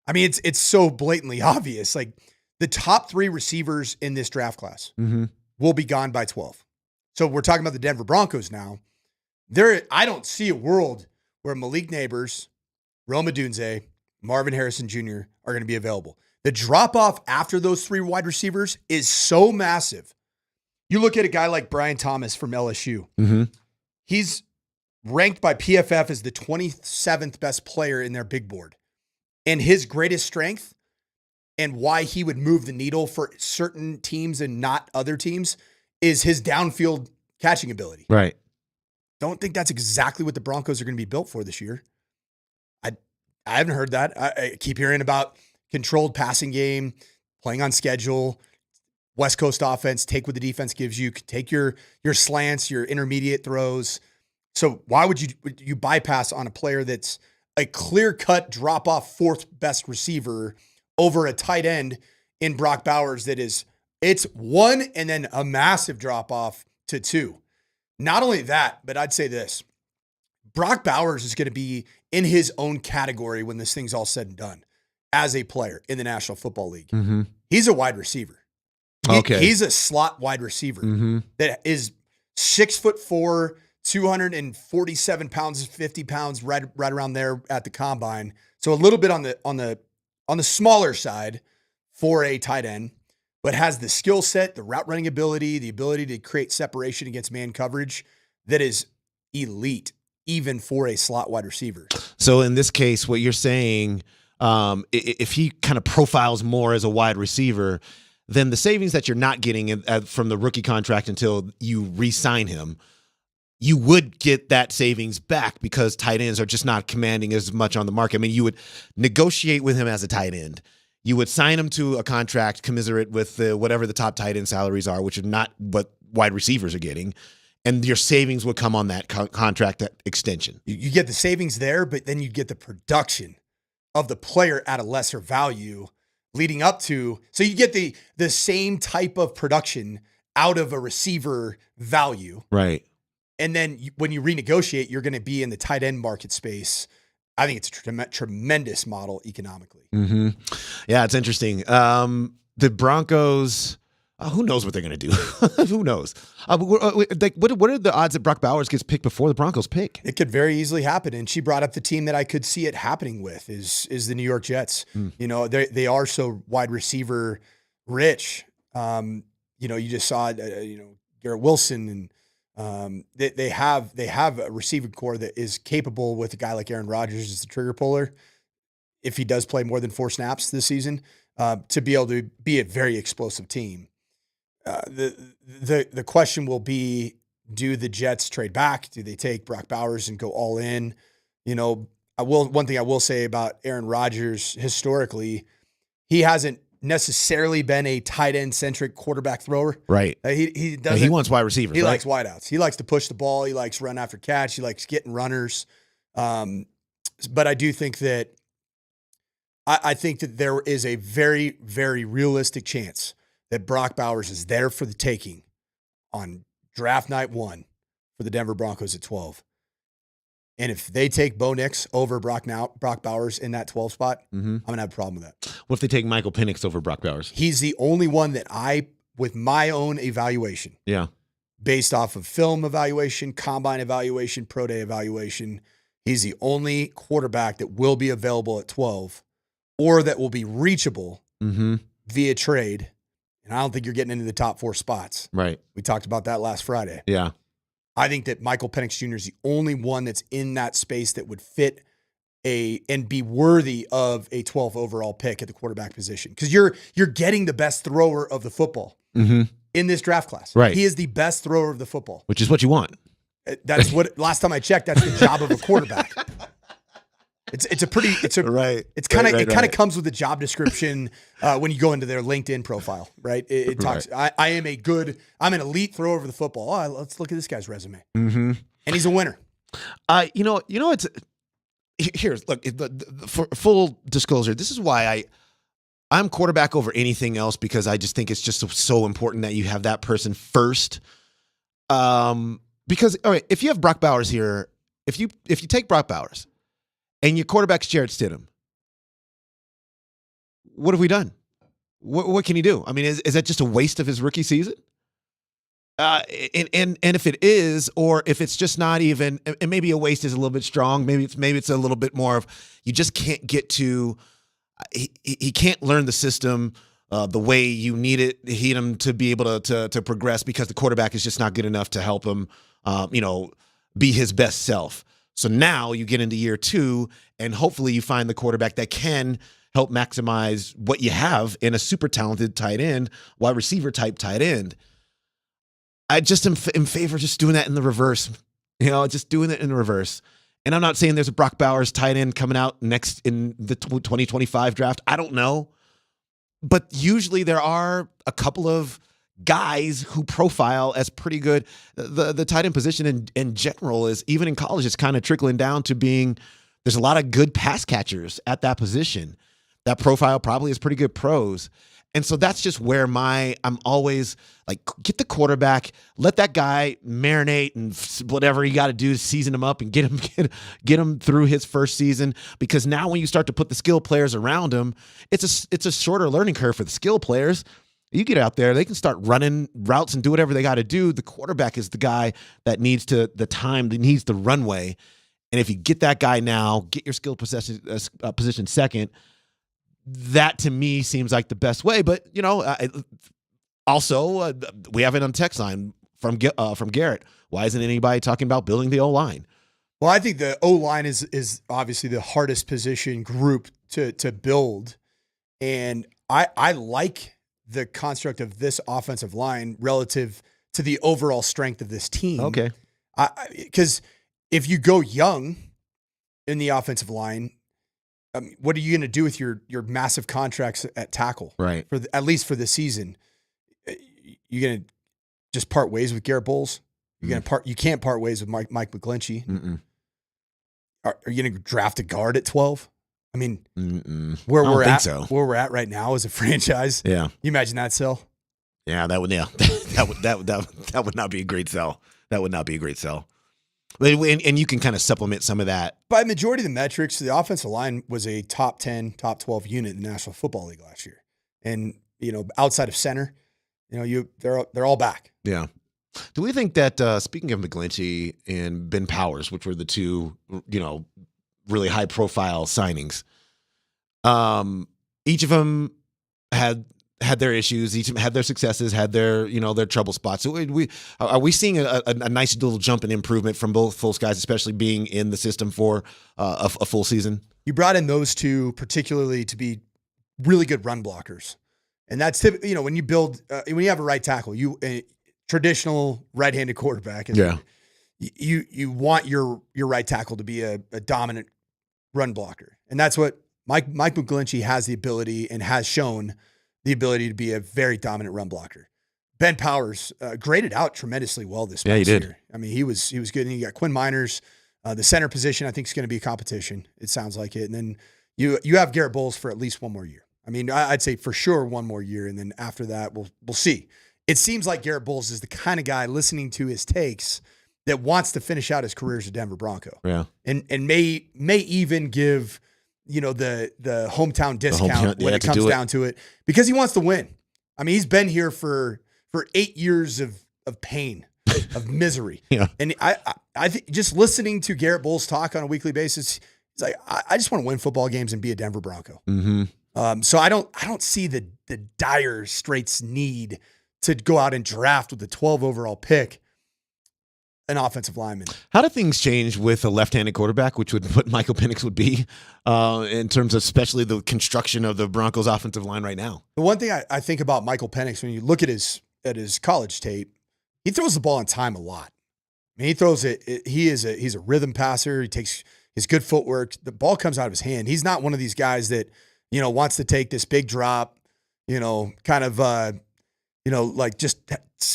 I mean, it's so blatantly obvious. Like, the top 3 receivers in this draft class will be gone by 12. So we're talking about the Denver Broncos now. I don't see a world where Malik Neighbors, Rome Odunze, Marvin Harrison Jr. are going to be available. The drop-off after those 3 wide receivers is so massive. You look at a guy like Brian Thomas from LSU. He's ranked by PFF as the 27th best player in their big board. And his greatest strength and why he would move the needle for certain teams and not other teams is his downfield catching ability. Right. Don't think that's exactly what the Broncos are going to be built for this year. I haven't heard that. I keep hearing about controlled passing game, playing on schedule, West Coast offense, take what the defense gives you, take your slants, your intermediate throws. So why would you bypass on a player that's a clear-cut drop-off fourth best receiver over a tight end in Brock Bowers it's 1 and then a massive drop-off to 2. Not only that, but I'd say this. Brock Bowers is going to be in his own category when this thing's all said and done as a player in the National Football League. Mm-hmm. He's a wide receiver. He's a slot wide receiver that is 6'4", 247 pounds, 50 pounds, right around there at the combine. So a little bit on the smaller side for a tight end, but has the skill set, the route running ability, the ability to create separation against man coverage that is elite, even for a slot wide receiver. So in this case, what you're saying, if he kind of profiles more as a wide receiver, then the savings that you're not getting from the rookie contract until you re-sign him, you would get that savings back because tight ends are just not commanding as much on the market. I mean, you would negotiate with him as a tight end. You would sign him to a contract commensurate with whatever the top tight end salaries are, which are not what wide receivers are getting. And your savings would come on that contract extension. You get the savings there, but then you get the production of the player at a lesser value leading up to. So you get the same type of production out of a receiver value. Right. And then when you renegotiate, you're going to be in the tight end market space. I think it's a tremendous model economically. Mm-hmm. Yeah, it's interesting. The Broncos, who knows what they're going to do? Who knows? What are the odds that Brock Bowers gets picked before the Broncos pick? It could very easily happen. And she brought up the team that I could see it happening with is the New York Jets. You know, they are so wide receiver rich. You know, you just saw Garrett Wilson and they have a receiving core that is capable with a guy like Aaron Rodgers as the trigger puller, if he does play more than 4 snaps this season, to be able to be a very explosive team. The question will be, do the Jets trade back? Do they take Brock Bowers and go all in? You know, one thing I will say about Aaron Rodgers historically, he hasn't necessarily been a tight end centric quarterback thrower. Right. He wants wide receivers. He right? likes wideouts. He likes to push the ball. He likes run after catch. He likes getting runners. But I do think that I think that there is a very, very realistic chance that Brock Bowers is there for the taking on draft night 1 for the Denver Broncos at 12. And if they take Bo Nix over Brock Bowers in that 12 spot, I'm going to have a problem with that. What if they take Michael Penix over Brock Bowers? He's the only one that with my own evaluation, based off of film evaluation, combine evaluation, pro day evaluation, he's the only quarterback that will be available at 12 or that will be reachable via trade. And I don't think you're getting into the top 4 spots. Right. We talked about that last Friday. Yeah. I think that Michael Penix Jr. is the only one that's in that space that would fit and be worthy of a 12 overall pick at the quarterback position. Because you're getting the best thrower of the football in this draft class. Right. He is the best thrower of the football. Which is what you want. That's what last time I checked, that's the job of a quarterback. It kind of comes with the job description when you go into their LinkedIn profile, right? It talks. Right. I'm an elite thrower of the football. Oh, let's look at this guy's resume, and he's a winner. It's here's look for full disclosure. This is why I'm quarterback over anything else, because I just think it's just so important that you have that person first. Because all right, if you have Brock Bowers here, if you take Brock Bowers and your quarterback's Jarrett Stidham, what have we done? What can he do? I mean, is that just a waste of his rookie season? And if it is, or if it's just not even, and maybe a waste is a little bit strong. Maybe it's a little bit more of, you just can't get to. He can't learn the system the way you need him to be able to progress, because the quarterback is just not good enough to help him, be his best self. So now you get into year 2, and hopefully you find the quarterback that can help maximize what you have in a super talented tight end, wide receiver type tight end. I just am in favor of just doing that in the reverse, just doing it in reverse. And I'm not saying there's a Brock Bowers tight end coming out next in the 2025 draft. I don't know. But usually there are a couple of guys who profile as pretty good. The tight end position in general is, even in college, it's kind of trickling down to being There's a lot of good pass catchers at that position. That profile probably is pretty good pros. And so that's just where I'm always like, get the quarterback, let that guy marinate and whatever you got to do to season him up and get him through his first season. Because now when you start to put the skill players around him, it's a shorter learning curve for the skill players. You get out there, they can start running routes and do whatever they got to do. The quarterback is the guy that needs the runway. And if you get that guy now, get your skill position second, that to me seems like the best way. But, also we have it on text line from Garrett. Why isn't anybody talking about building the O-line? Well, I think the O-line is obviously the hardest position group to build. And I like the construct of this offensive line relative to the overall strength of this team. Okay. Because if you go young in the offensive line, what are you going to do with your massive contracts at tackle? Right. At least for the season, you're going to just part ways with Garrett Bowles. You can't part ways with Mike McGlinchey. Are you going to draft a guard at 12? I mean, where we're at right now as a franchise. Yeah. You imagine that sell? Yeah, that would not be a great sell. That would not be a great sell. And you can kind of supplement some of that. By majority of the metrics, the offensive line was a top 10, top 12 unit in the National Football League last year. And, outside of center, they're all back. Yeah. Do we think that, speaking of McGlinchey and Ben Powers, which were the two, really high profile signings, each of them had their issues, each of them had their successes, had their, their trouble spots. So are we seeing a nice little jump in improvement from both those guys, especially being in the system for a full season? You brought in those two particularly to be really good run blockers. And that's typically, when you build, when you have a right tackle, traditional right-handed quarterback. Yeah. You want your right tackle to be a dominant run blocker. And that's what Mike McGlinchey has the ability and has shown the ability to be a very dominant run blocker. Ben Powers graded out tremendously well this past year. I mean, he was good. And you got Quinn Miners, the center position, I think is going to be a competition. It sounds like it. And then you have Garrett Bowles for at least one more year. I mean, I'd say for sure one more year. And then after that, we'll see. It seems like Garrett Bowles is the kind of guy, listening to his takes, that wants to finish out his career as a Denver Bronco. Yeah. And may even give, the hometown discount when it comes down to it, because he wants to win. I mean, he's been here for 8 years of pain, of misery. Yeah. And I think just listening to Garrett Bowles talk on a weekly basis, he's like, I just want to win football games and be a Denver Bronco. Mm-hmm. So I don't see the dire straits need to go out and draft with the 12 overall pick an offensive lineman. How do things change with a left-handed quarterback, which would what Michael Penix would be, in terms of especially the construction of the Broncos offensive line right now? The one thing I think about Michael Penix, when you look at his college tape, he throws the ball on time a lot. I mean, he throws it. He's a rhythm passer. He takes his good footwork. The ball comes out of his hand. He's not one of these guys that, wants to take this big drop, kind of, like just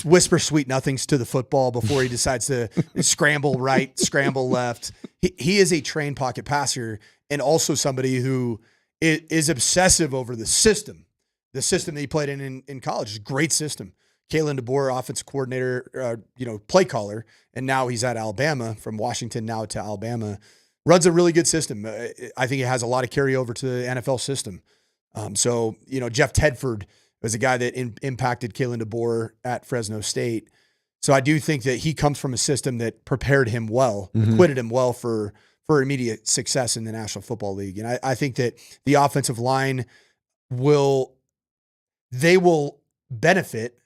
whisper sweet nothings to the football before he decides to scramble right, scramble left. He is a trained pocket passer, and also somebody who is obsessive over the system. The system that he played in college is a great system. Kalen DeBoer, offensive coordinator, play caller, and now he's at Alabama, from Washington now to Alabama, runs a really good system. I think it has a lot of carryover to the NFL system. So, Jeff Tedford was a guy that impacted Kalen DeBoer at Fresno State. So I do think that he comes from a system that prepared him well, equipped him well for immediate success in the National Football League. And I think that the offensive line will benefit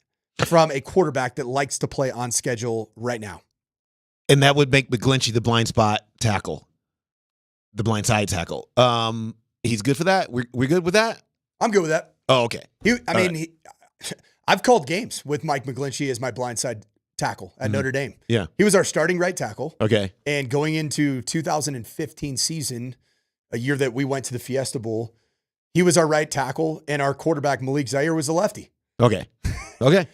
from a quarterback that likes to play on schedule right now. And that would make McGlinchey the blind spot tackle, the blind side tackle. He's good for that? We're good with that? I'm good with that. Oh, okay. I've called games with Mike McGlinchey as my blindside tackle at Notre Dame. Yeah. He was our starting right tackle. Okay. And going into 2015 season, a year that we went to the Fiesta Bowl, he was our right tackle, and our quarterback, Malik Zaire, was a lefty. Okay. Okay.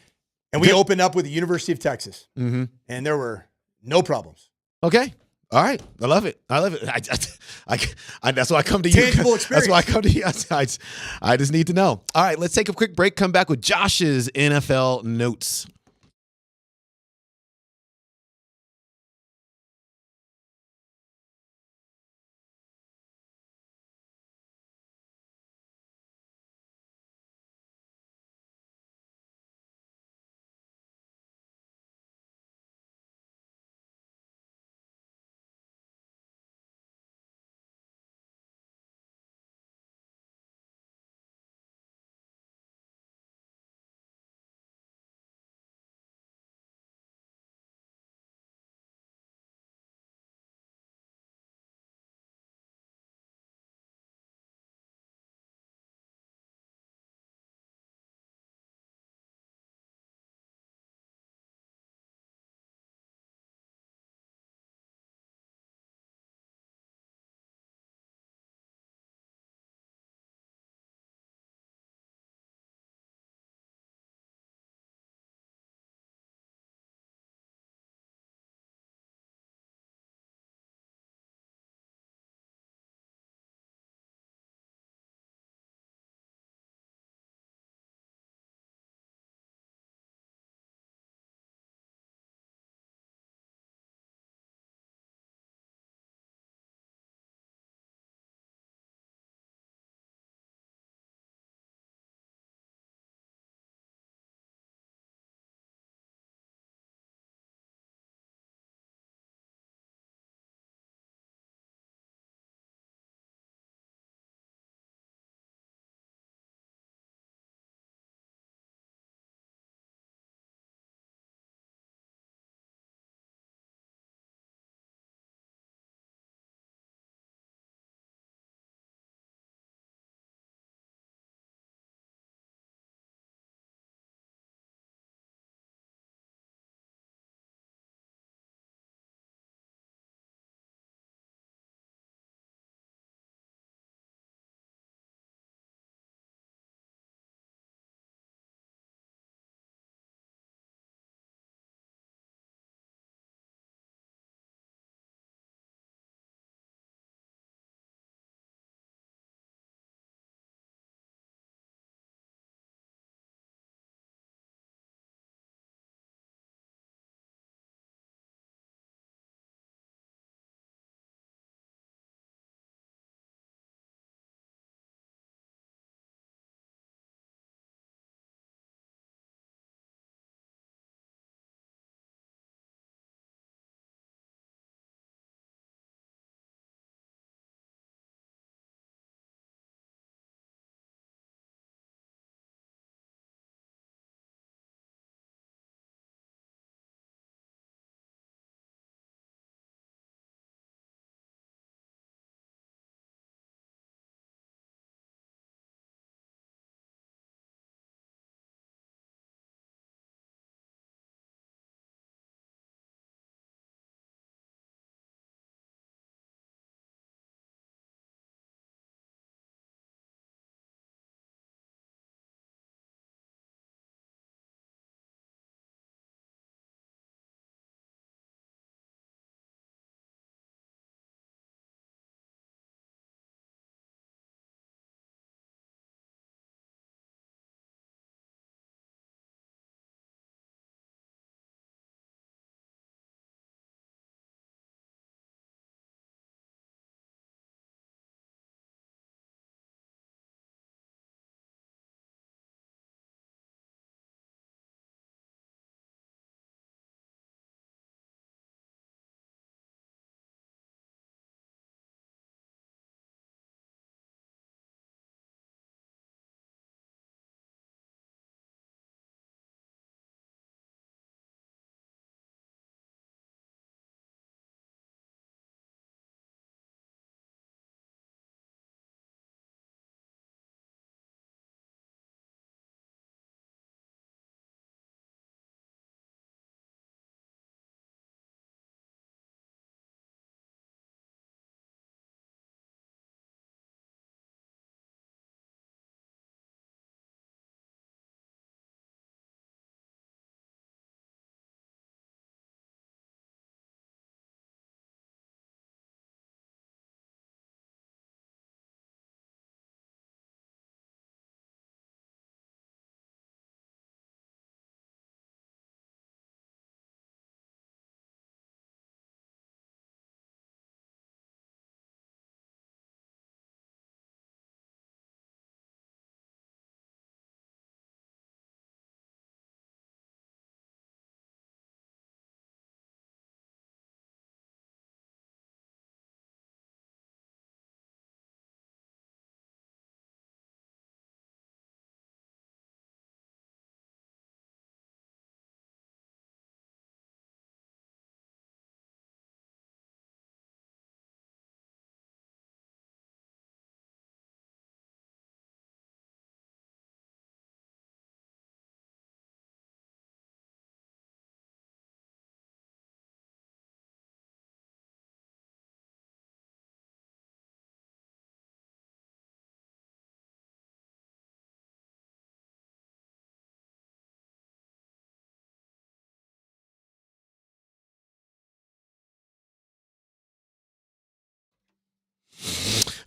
And we opened up with the University of Texas. Mm-hmm. And there were no problems. Okay. All right, I love it. That's why I come to you. Tangible That's why I come to you. I just need to know. All right, let's take a quick break. Come back with Josh's NFL notes.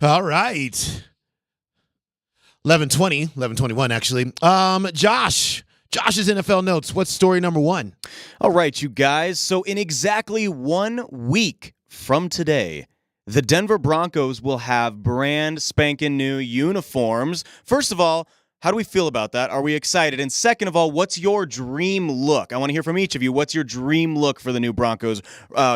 All right. 11:21 actually. Josh's NFL notes. What's story number 1? All right, you guys. So in exactly 1 week from today, the Denver Broncos will have brand spanking new uniforms. First of all, how do we feel about that? Are we excited? And second of all, what's your dream look? I want to hear from each of you. What's your dream look for the new Broncos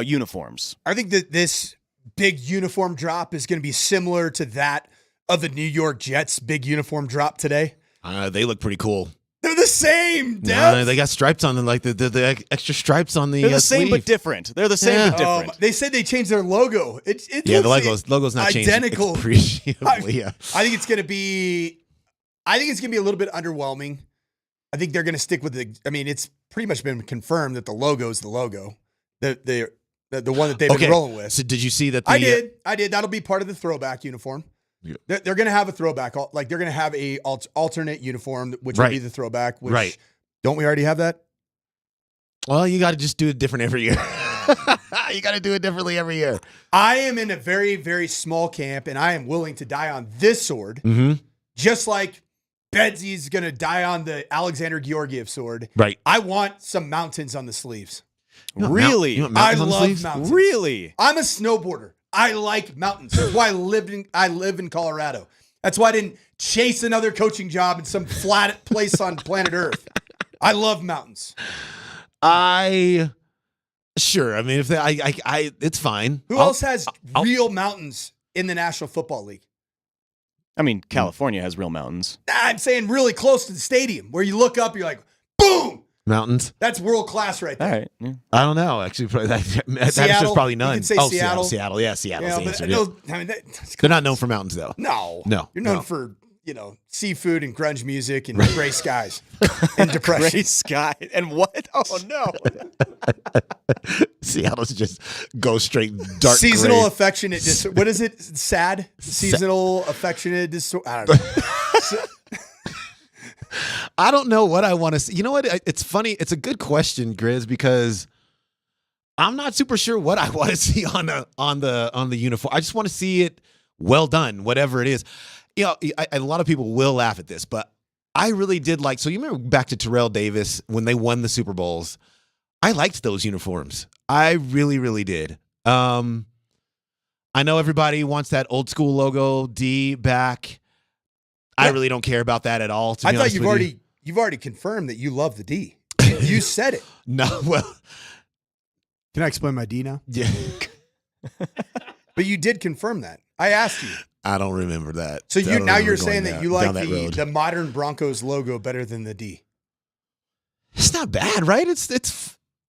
uniforms? I think that this big uniform drop is going to be similar to that of the New York Jets' big uniform drop today. They look pretty cool. They're the same, No, they got stripes on them, like the extra stripes on the They're the same sleeve. but different. They're the same but different. They said they changed their logo. It Yeah, looks the logo's not identical. changed. It's appreciably, yeah. I think it's going to be a little bit underwhelming. I think they're going to stick with it's pretty much been confirmed that the logo is the logo. The one that they've been rolling with. So did you see that? I did. That'll be part of the throwback uniform. Yeah. They're going to have a throwback. Like they're going to have a alternate uniform, which will be the throwback. Which, don't we already have that? Well, you got to just do it different every year. You got to do it differently every year. I am in a very, very small camp, and I am willing to die on this sword, just like Bedsy's going to die on the Alexander Georgiev sword. Right. I want some mountains on the sleeves. Really? I love mountains. Really? I'm a snowboarder. I like mountains. That's why I live in Colorado. That's why I didn't chase another coaching job in some flat place on planet Earth. I love mountains. Sure. I mean, if it's fine. Who else has real mountains in the National Football League? I mean, California has real mountains. I'm saying really close to the stadium where you look up, you're like, boom. Mountains. That's world class right there. All right. Yeah. I don't know. Actually, that's just probably none. You can say Seattle. Seattle. Yeah, Seattle's the answer. They're not known for mountains, though. No. No. You're known for, seafood and grunge music and gray skies and depression. Gray sky. And what? Oh, no. Seattle's just go straight dark Seasonal gray. affectionate what is it? Sad? Seasonal affectionate disorder. I don't know. I don't know what I want to see. You know what? It's funny. It's a good question, Grizz, because I'm not super sure what I want to see on the uniform. I just want to see it well done, whatever it is. A lot of people will laugh at this, but I really did like. So you remember back to Terrell Davis when they won the Super Bowls? I liked those uniforms. I really, really did. I know everybody wants that old school logo D back. I really don't care about that at all. I thought you've already confirmed that you love the D. You said it. No, well, can I explain my D now? Yeah. But you did confirm that. I asked you. I don't remember that. So you're saying that you like the modern Broncos logo better than the D. It's not bad, right?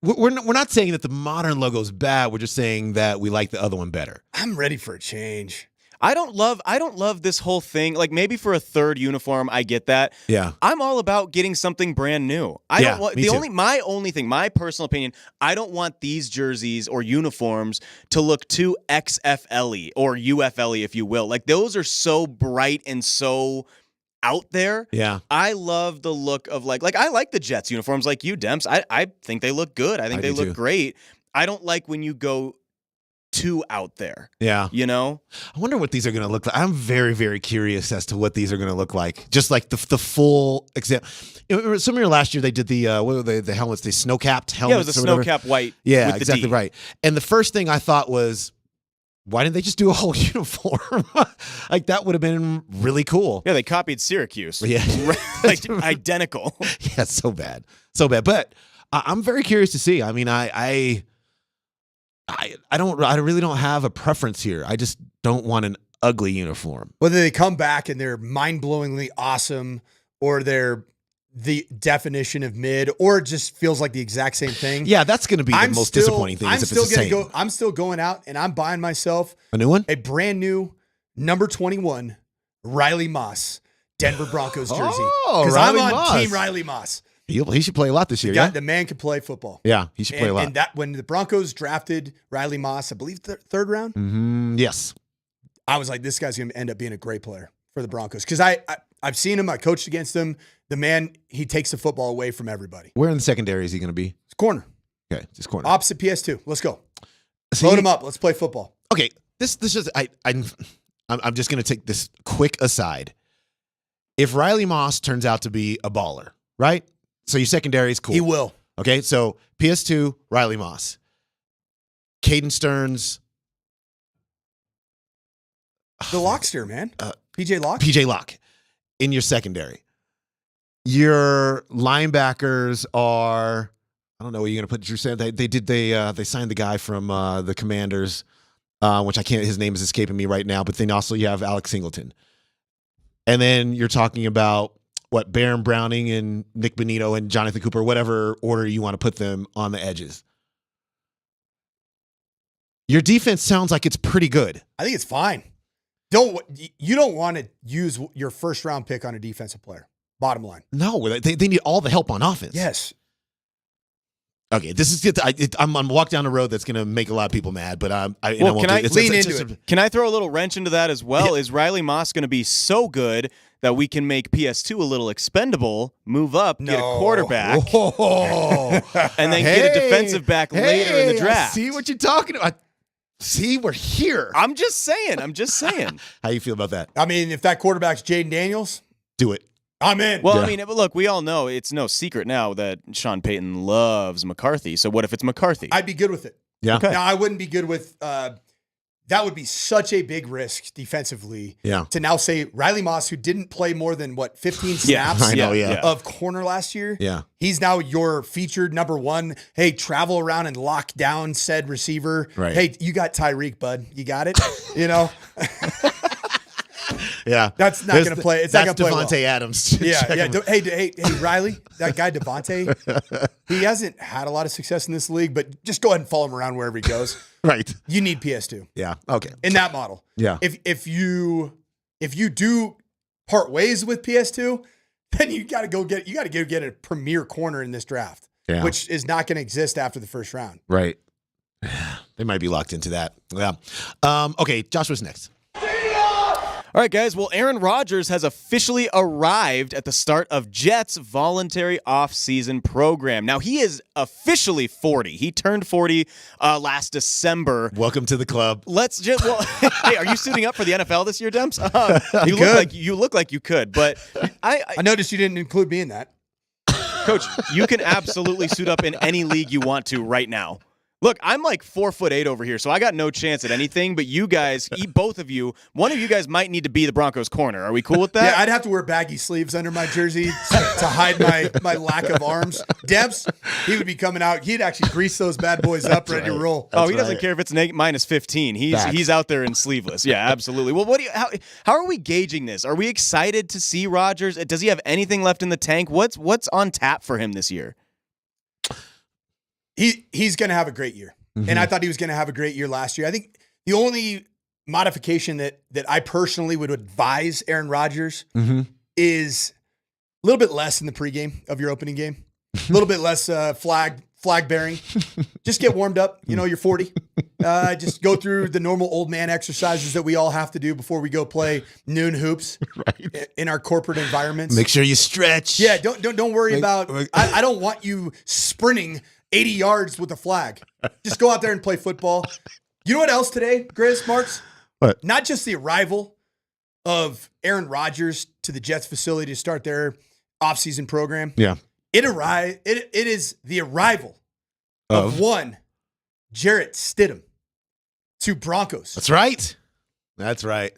We're not saying that the modern logo is bad. We're just saying that we like the other one better. I'm ready for a change. I don't love this whole thing. Like maybe for a third uniform, I get that. Yeah. I'm all about getting something brand new. My personal opinion, I don't want these jerseys or uniforms to look too XFL-y or UFL-y, if you will. Like those are so bright and so out there. Yeah. I love the look of like I like the Jets uniforms like you, Demps. I think they look good. I think they look great. I don't like when you go too out there. Yeah. I wonder what these are going to look like. I'm very, very curious as to what these are going to look like. Just like the full example. Some year last year they did the what were the helmets, the snow-capped helmets. Yeah, it was a snow-capped white. Yeah, with exactly the D. right. And the first thing I thought was, why didn't they just do a whole uniform? Like that would have been really cool. Yeah, they copied Syracuse. Yeah. Like identical. Yeah, so bad. But I'm very curious to see. I mean, I really don't have a preference here. I just don't want an ugly uniform. Whether they come back and they're mind-blowingly awesome or they're the definition of mid or it just feels like the exact same thing. Yeah, that's going to be the most disappointing thing. I'm still going out and I'm buying myself a new one, a brand new number 21 Riley Moss Denver Broncos jersey. Because I'm on Team Riley Moss. He should play a lot this year. Yeah, the man can play football. Yeah, he should play a lot. And that when the Broncos drafted Riley Moss, I believe third round. Yes, I was like, this guy's going to end up being a great player for the Broncos because I've seen him. I coached against him. The man, he takes the football away from everybody. Where in the secondary is he going to be? It's corner. Okay, just corner. Opposite PS2. Let's go. Load him up. Let's play football. Okay, this is I'm just going to take this quick aside. If Riley Moss turns out to be a baller, right? So your secondary is cool. He will. Okay, so PS2, Riley Moss. Caden Stearns. The Lockster, man. PJ Locke. PJ Locke in your secondary. Your linebackers are, I don't know where you're going to put Drew Sanders. They signed the guy from the Commanders, which his name is escaping me right now, but then also you have Alex Singleton. And then you're talking about Baron Browning and Nick Bonito and Jonathan Cooper, whatever order you want to put them on the edges. Your defense sounds like it's pretty good. I think it's fine. You don't want to use your first round pick on a defensive player. Bottom line. No, they need all the help on offense. Yes. Okay, this is I'm walk down the road that's going to make a lot of people mad, but I well, won't can I lean into it. Can I throw a little wrench into that as well? Is Riley Moss going to be so good that we can make PS2 a little expendable, move up, get a quarterback, and then get a defensive back later in the draft? I see what you're talking about. See, we're here. I'm just saying. How you feel about that? I mean, if that quarterback's Jaden Daniels, do it. I'm in. Well, I mean, look, we all know it's no secret now that Sean Payton loves McCarthy. So what if it's McCarthy? I'd be good with it. Yeah. Okay. Now, I wouldn't be good with that would be such a big risk defensively. Yeah. To now say Riley Moss, who didn't play more than 15 snaps of corner last year. Yeah. He's now your featured number one. Hey, travel around and lock down said receiver. Right. Hey, you got Tyreek, bud. You got it. You know. Yeah, that's not going to play. It's not going to play Devontae well. Adams. Yeah. Hey, Riley, that guy Devontae. He hasn't had a lot of success in this league, but just go ahead and follow him around wherever he goes. Right. You need PS2. Yeah. Okay. In that model. Yeah. If you do part ways with PS2, then you got to go get a premier corner in this draft, which is not going to exist after the first round. Right. They might be locked into that. Yeah. Okay. Joshua's next. All right, guys. Well, Aaron Rodgers has officially arrived at the start of Jets' voluntary off-season program. Now, he is officially 40. He turned 40 last December. Welcome to the club. Hey, are you suiting up for the NFL this year, Demps? You look like you could, but I noticed you didn't include me in that. Coach, you can absolutely suit up in any league you want to right now. Look, I'm like 4'8" over here, so I got no chance at anything. But you guys, both of you, one of you guys might need to be the Broncos corner. Are we cool with that? Yeah, I'd have to wear baggy sleeves under my jersey to hide my lack of arms. Debs, he would be coming out. He'd actually grease those bad boys up, ready to roll. He doesn't care if it's minus 15. He's out there in sleeveless. Yeah, absolutely. Well, how are we gauging this? Are we excited to see Rodgers? Does he have anything left in the tank? What's on tap for him this year? He's going to have a great year. Mm-hmm. And I thought he was going to have a great year last year. I think the only modification that I personally would advise Aaron Rodgers is a little bit less in the pregame of your opening game, a little bit less flag bearing. Just get warmed up. You know, you're 40. Just go through the normal old man exercises that we all have to do before we go play noon hoops in our corporate environments. Make sure you stretch. Yeah, don't worry about. I don't want you sprinting 80 yards with a flag. Just go out there and play football. You know what else today, Grizz, Marks? What? Not just the arrival of Aaron Rodgers to the Jets facility to start their offseason program. Yeah. It is the arrival of one Jarrett Stidham to Broncos. That's right.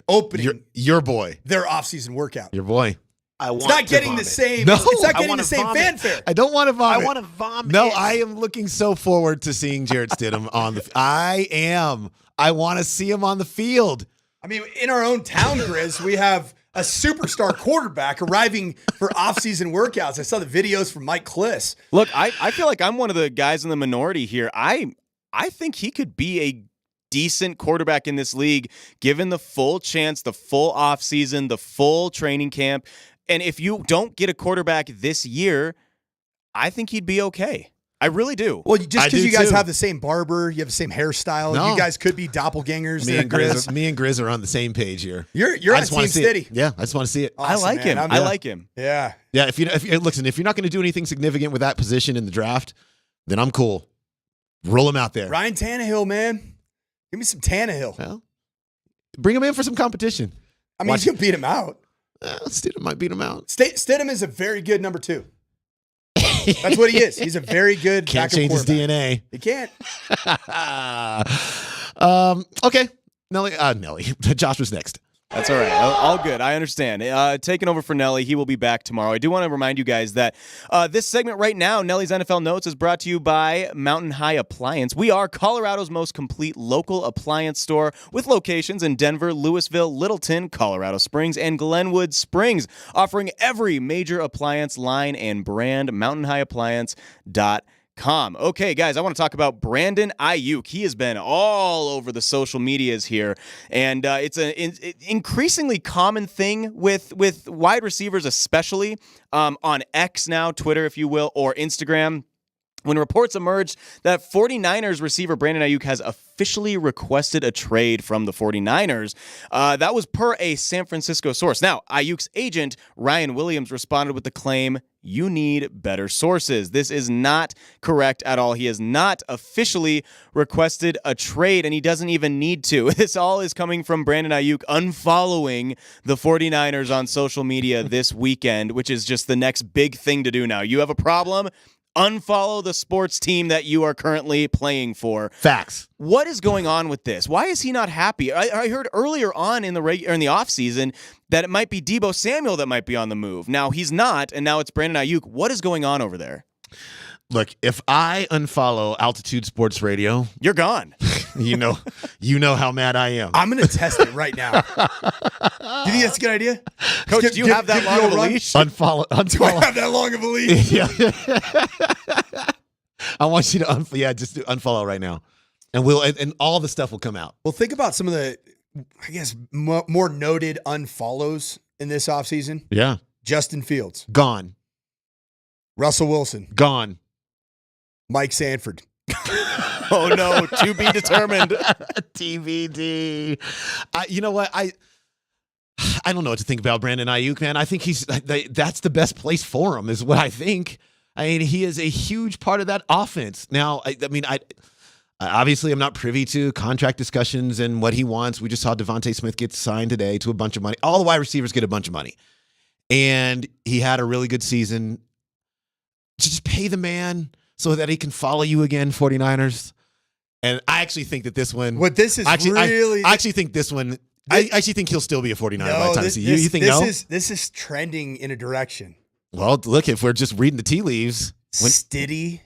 Opening your boy. Their offseason workout. Your boy. It's not getting the same. No, it's not getting the same fanfare. I don't want to vomit. I want to vomit. No, I am looking so forward to seeing Jarrett Stidham on the. I am. I want to see him on the field. I mean, in our own town, Grizz, we have a superstar quarterback arriving for off-season workouts. I saw the videos from Mike Kliss. Look, I feel like I'm one of the guys in the minority here. I think he could be a decent quarterback in this league, given the full chance, the full offseason, the full training camp. And if you don't get a quarterback this year, I think he'd be okay. I really do. Well, just because you guys have the same barber, you have the same hairstyle, you guys could be doppelgangers. Me and Grizz are on the same page here. You're on Team Steady. Yeah, I just want to see it. Awesome, I like him. I like him. Yeah. Yeah, if you're not going to do anything significant with that position in the draft, then I'm cool. Roll him out there. Ryan Tannehill, man. Give me some Tannehill. Well, Bring him in for some competition. I mean, he's going to beat him out. Stidham might beat him out. Stidham is a very good number 2. That's what he is. He's a very good Can't change his DNA. He can't. Okay. Nelly. Josh was next. That's all right. All good. I understand. Taking over for Nelly. He will be back tomorrow. I do want to remind you guys that this segment right now, Nelly's NFL Notes, is brought to you by Mountain High Appliance. We are Colorado's most complete local appliance store with locations in Denver, Louisville, Littleton, Colorado Springs, and Glenwood Springs, offering every major appliance line and brand. MountainHighAppliance.com. Okay, guys, I want to talk about Brandon Aiyuk. He has been all over the social medias here, and it's an increasingly common thing with wide receivers, especially on X now, Twitter, if you will, or Instagram. When reports emerged that 49ers receiver Brandon Aiyuk has officially requested a trade from the 49ers, that was per a San Francisco source. Now, Aiyuk's agent, Ryan Williams, responded with the claim, "You need better sources." This is not correct at all. He has not officially requested a trade, and he doesn't even need to. This all is coming from Brandon Aiyuk unfollowing the 49ers on social media this weekend, which is just the next big thing to do now. You have a problem? Unfollow the sports team that you are currently playing for. Facts. What is going on with this? Why is he not happy? I heard earlier on in the offseason that it might be Deebo Samuel that might be on the move. Now he's not, and now it's Brandon Aiyuk. What is going on over there? Look, if I unfollow Altitude Sports Radio, you're gone. you know how mad I am. I'm going to test it right now. Do you think that's a good idea? Coach, do you have that long of a leash? Unfollow. Do I have that long of a leash? Yeah. I want you to just do unfollow right now. And all the stuff will come out. Well, think about some of the, I guess, more noted unfollows in this offseason. Yeah. Justin Fields. Gone. Russell Wilson. Gone. Mike Sanford. Oh, no. To be determined. TBD. You know what? I don't know what to think about Brandon Aiyuk, man. I think that's the best place for him is what I think. I mean, he is a huge part of that offense. Now, obviously, I'm not privy to contract discussions and what he wants. We just saw Devontae Smith get signed today to a bunch of money. All the wide receivers get a bunch of money. And he had a really good season. Just pay the man so that he can follow you again, 49ers. And I actually think that this one... What this is really... I actually think this one... I actually think he'll still be a 49er by the time you think no? This is trending in a direction. Well, look, if we're just reading the tea leaves... Stiddy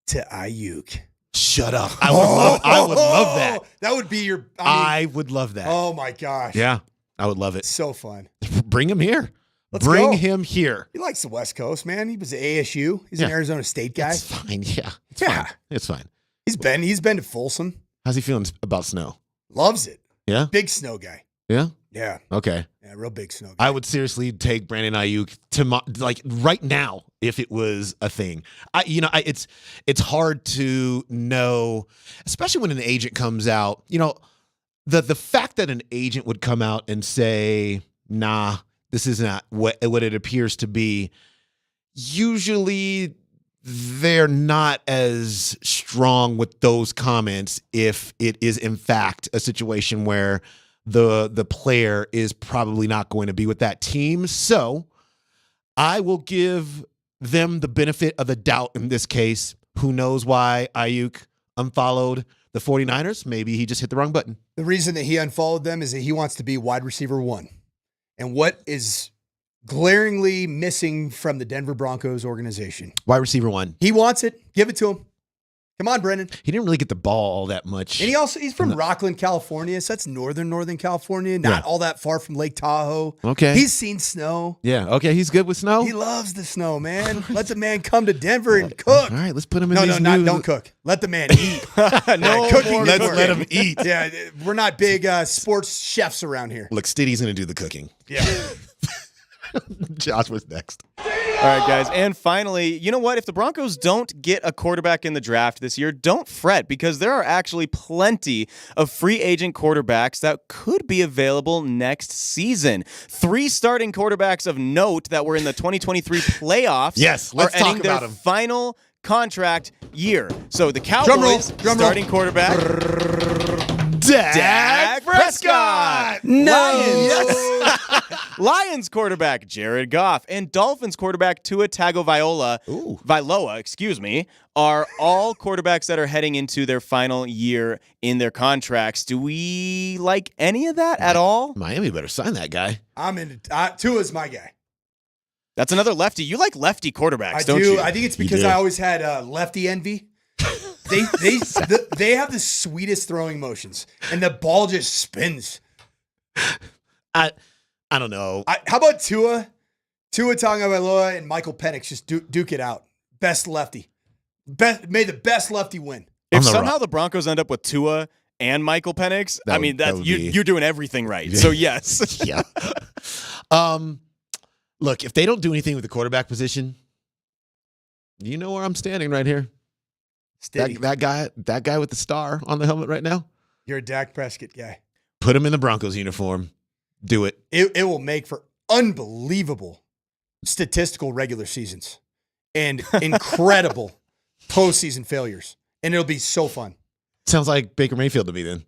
to Aiyuk. Shut up. I would love that. That would be your... I would love that. Oh, my gosh. Yeah, I would love it. So fun. Bring him here. Bring him here. He likes the West Coast, man. He was at ASU. He's an Arizona State guy. It's fine. Yeah. Fine. It's fine. He's been to Folsom. How's he feeling about snow? Loves it. Yeah. Big snow guy. Yeah. Yeah. Okay. Yeah, real big snow guy. I would seriously take Brandon Aiyuk to right now if it was a thing. It's hard to know, especially when an agent comes out. You know, the fact that an agent would come out and say, "Nah, this is not what it appears to be." Usually, they're not as strong with those comments if it is in fact a situation where the player is probably not going to be with that team. So I will give them the benefit of the doubt in this case. Who knows why Aiyuk unfollowed the 49ers? Maybe he just hit the wrong button. The reason that he unfollowed them is that he wants to be wide receiver 1. And what is glaringly missing from the Denver Broncos organization? Wide receiver 1. He wants it. Give it to him. Come on, Brendan. He didn't really get the ball all that much. And he's from Rockland, California. So that's northern California, not all that far from Lake Tahoe. Okay. He's seen snow. Yeah. Okay. He's good with snow. He loves the snow, man. Let the man come to Denver and cook. All right. Let's put him in don't cook. Let the man eat. Cooking. Let him eat. Yeah. We're not big sports chefs around here. Look, Stiddy's going to do the cooking. Yeah. Josh was next. All right, guys. And finally, you know what? If the Broncos don't get a quarterback in the draft this year, don't fret because there are actually plenty of free agent quarterbacks that could be available next season. 3 starting quarterbacks of note that were in the 2023 playoffs yes, are let's talk ending their about them. final contract year. So the Cowboys starting quarterback. Dak Prescott. Lions quarterback Jared Goff and Dolphins quarterback Tua Tagovailoa, are all quarterbacks that are heading into their final year in their contracts. Do we like any of that at all? Miami better sign that guy. I'm in. Tua's my guy. That's another lefty. You like lefty quarterbacks, don't you? I think it's because I always had lefty envy. They have the sweetest throwing motions, and the ball just spins. I don't know. How about Tua Tagovailoa and Michael Penix just duke it out? Best lefty. May the best lefty win. If somehow the Broncos end up with Tua and Michael Penix, you're doing everything right. So yes. Yeah. Look, if they don't do anything with the quarterback position, you know where I'm standing right here. That guy with the star on the helmet right now. You're a Dak Prescott guy. Put him in the Broncos uniform. Do it. It will make for unbelievable statistical regular seasons and incredible postseason failures. And it'll be so fun. Sounds like Baker Mayfield to me then.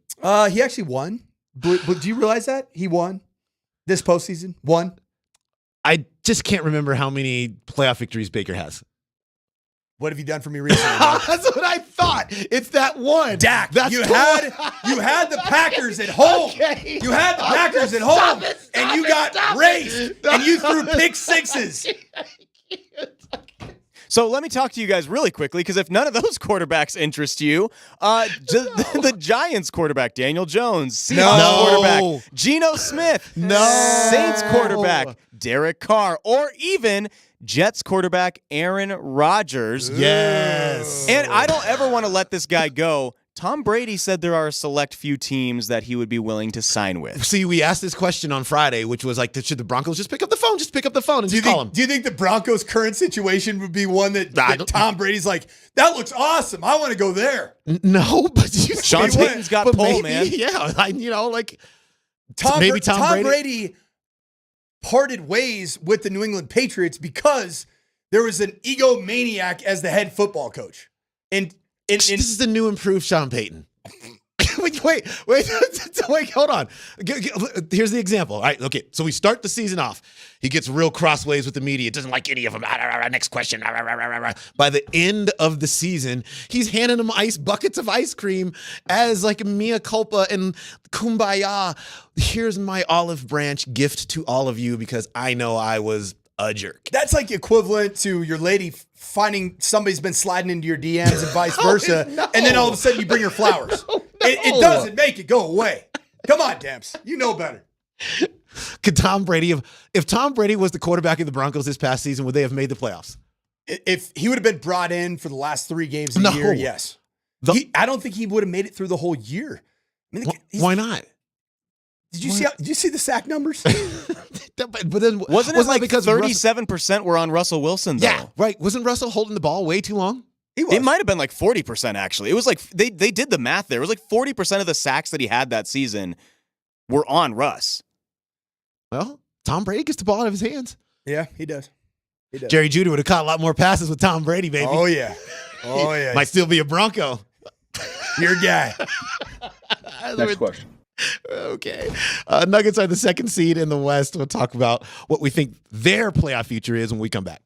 He actually won. But do you realize that? He won this postseason. Won. I just can't remember how many playoff victories Baker has. What have you done for me recently? That's what I thought. It's that one. Dak, you had the Packers at home. Okay. You had the Packers at home, and you got raced, and you threw pick sixes. So let me talk to you guys really quickly, because if none of those quarterbacks interest you, the Giants quarterback, Daniel Jones, Seahawks quarterback, Geno Smith, Saints quarterback, Derek Carr, or even Jets quarterback, Aaron Rodgers. Yes. And I don't ever want to let this guy go. Tom Brady said there are a select few teams that he would be willing to sign with. See, we asked this question on Friday, which was like, should the Broncos just pick up the phone? Just pick up the phone and just call him. Do you think the Broncos' current situation would be one that Tom Brady's like, that looks awesome, I want to go there? No, but Sean Payton's got pull, man. Yeah, Tom Brady parted ways with the New England Patriots because there was an egomaniac as the head football coach. And this is the new improved Sean Payton. wait, hold on. Here's the example. All right, okay. So we start the season off. He gets real crossways with the media. Doesn't like any of them. Next question. By the end of the season, he's handing them buckets of ice cream as like mea culpa and kumbaya. Here's my olive branch gift to all of you because I know I was a jerk. That's like equivalent to your lady finding somebody's been sliding into your DMs and vice versa, and then all of a sudden you bring her flowers. It doesn't make it go away. Come on, Demps. You know better. Could Tom Brady if Tom Brady was the quarterback of the Broncos this past season, would they have made the playoffs? If he would have been brought in for the last 3 games of the year, yes. I don't think he would have made it through the whole year. I mean, why not? Did you see the sack numbers? But then wasn't it like because 37% were on Russell Wilson though? Yeah, right. Wasn't Russell holding the ball way too long? It might have been like 40% actually. It was like they did the math there. It was like 40% of the sacks that he had that season were on Russ. Well, Tom Brady gets the ball out of his hands. Yeah, he does. Jerry Jeudy would have caught a lot more passes with Tom Brady, baby. Oh yeah. Might still be a Bronco. Your guy. Next question. Okay. Nuggets are the 2nd seed in the West. We'll talk about what we think their playoff future is when we come back.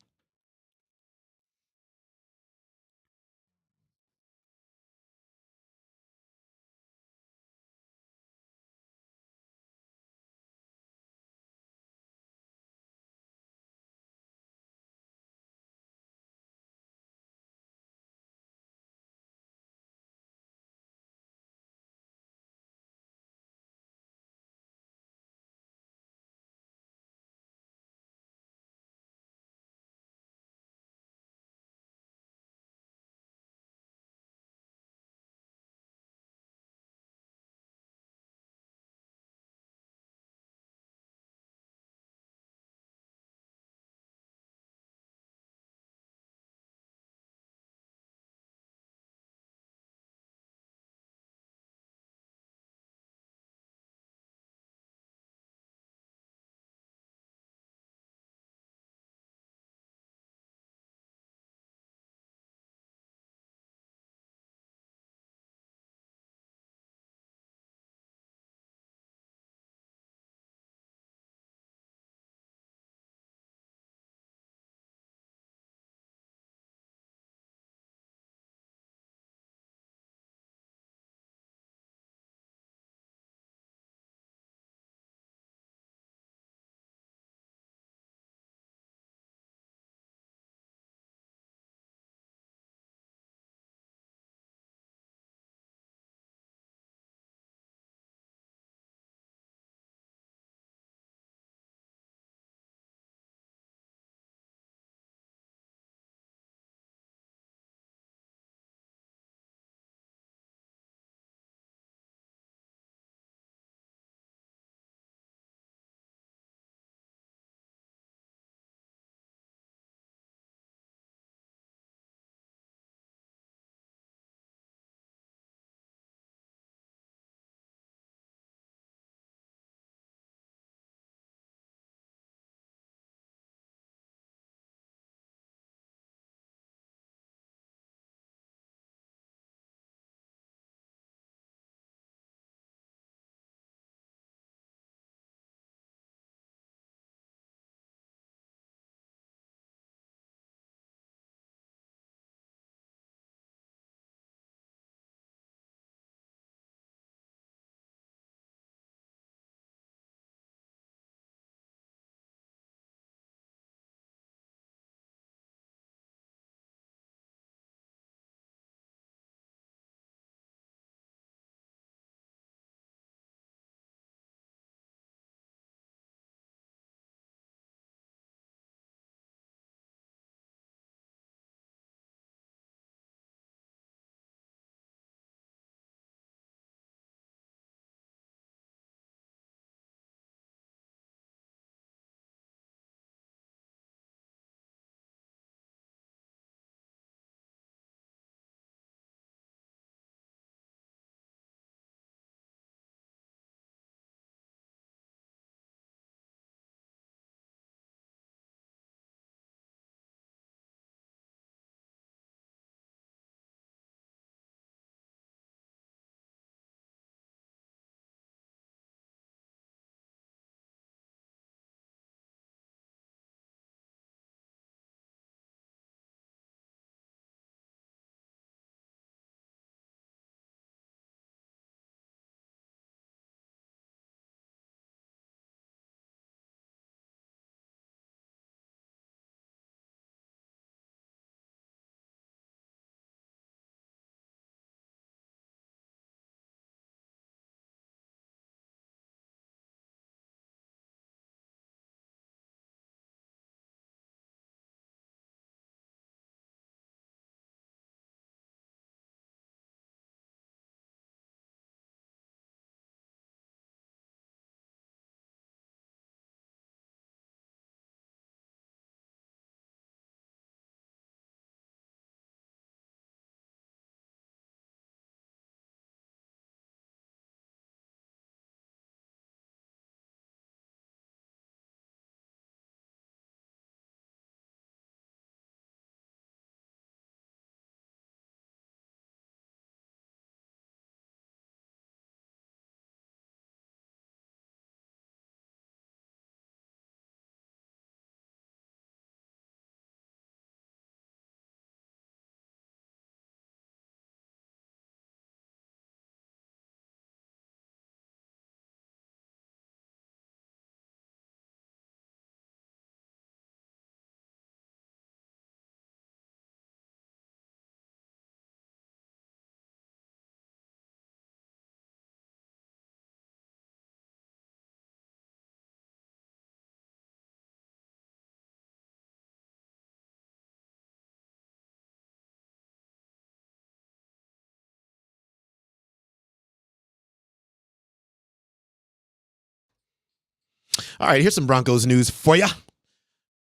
All right, here's some Broncos news for you.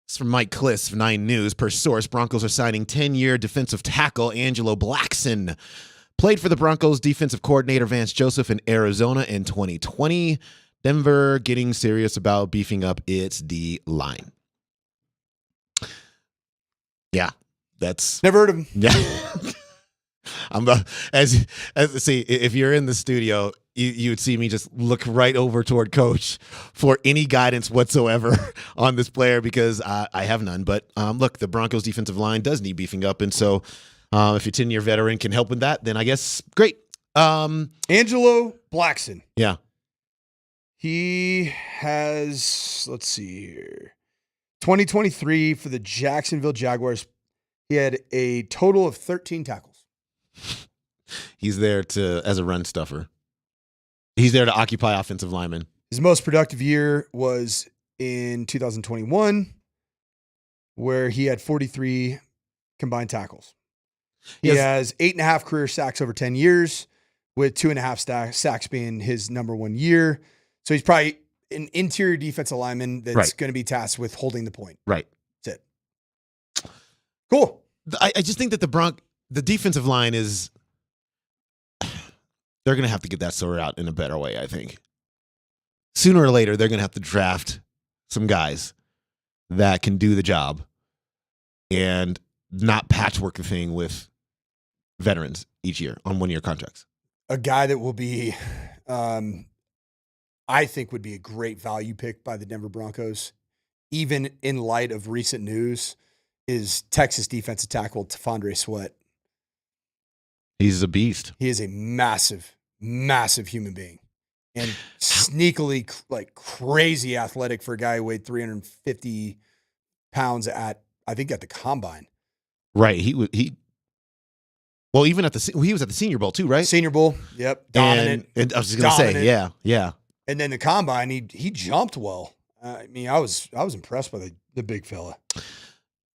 It's from Mike Kliss of 9 News. Per source, Broncos are signing 10-year defensive tackle Angelo Blackson. Played for the Broncos defensive coordinator Vance Joseph in Arizona in 2020. Denver getting serious about beefing up its D-line. Yeah, that's... Never heard of him. Yeah. See, if you're in the studio, you would see me just look right over toward Coach for any guidance whatsoever on this player because I have none. But look, the Broncos defensive line does need beefing up. And so if your 10-year veteran can help with that, then I guess great. Angelo Blackson. Yeah. He has, let's see here, 2023 for the Jacksonville Jaguars. He had a total of 13 tackles. He's there as a run stuffer. He's there to occupy offensive linemen. His most productive year was in 2021, where he had 43 combined tackles. He has 8.5 career sacks over 10 years, with 2.5 sacks being his number 1 year. So he's probably an interior defensive lineman that's going to be tasked with holding the point. Right. That's it. Cool. I just think that the defensive line is, they're going to have to get that sorted out in a better way, I think. Sooner or later, they're going to have to draft some guys that can do the job and not patchwork the thing with veterans each year on 1-year contracts. A guy that will be, I think would be a great value pick by the Denver Broncos, even in light of recent news, is Texas defensive tackle T'Vondre Sweat. He's a beast. He is a massive, massive human being and sneakily crazy athletic for a guy who weighed 350 pounds at the combine. Right. He was at the Senior Bowl too, right? Senior Bowl. Yep. Dominant. And I was just going to say, yeah. And then the combine, he jumped well. I mean, I was impressed by the big fella.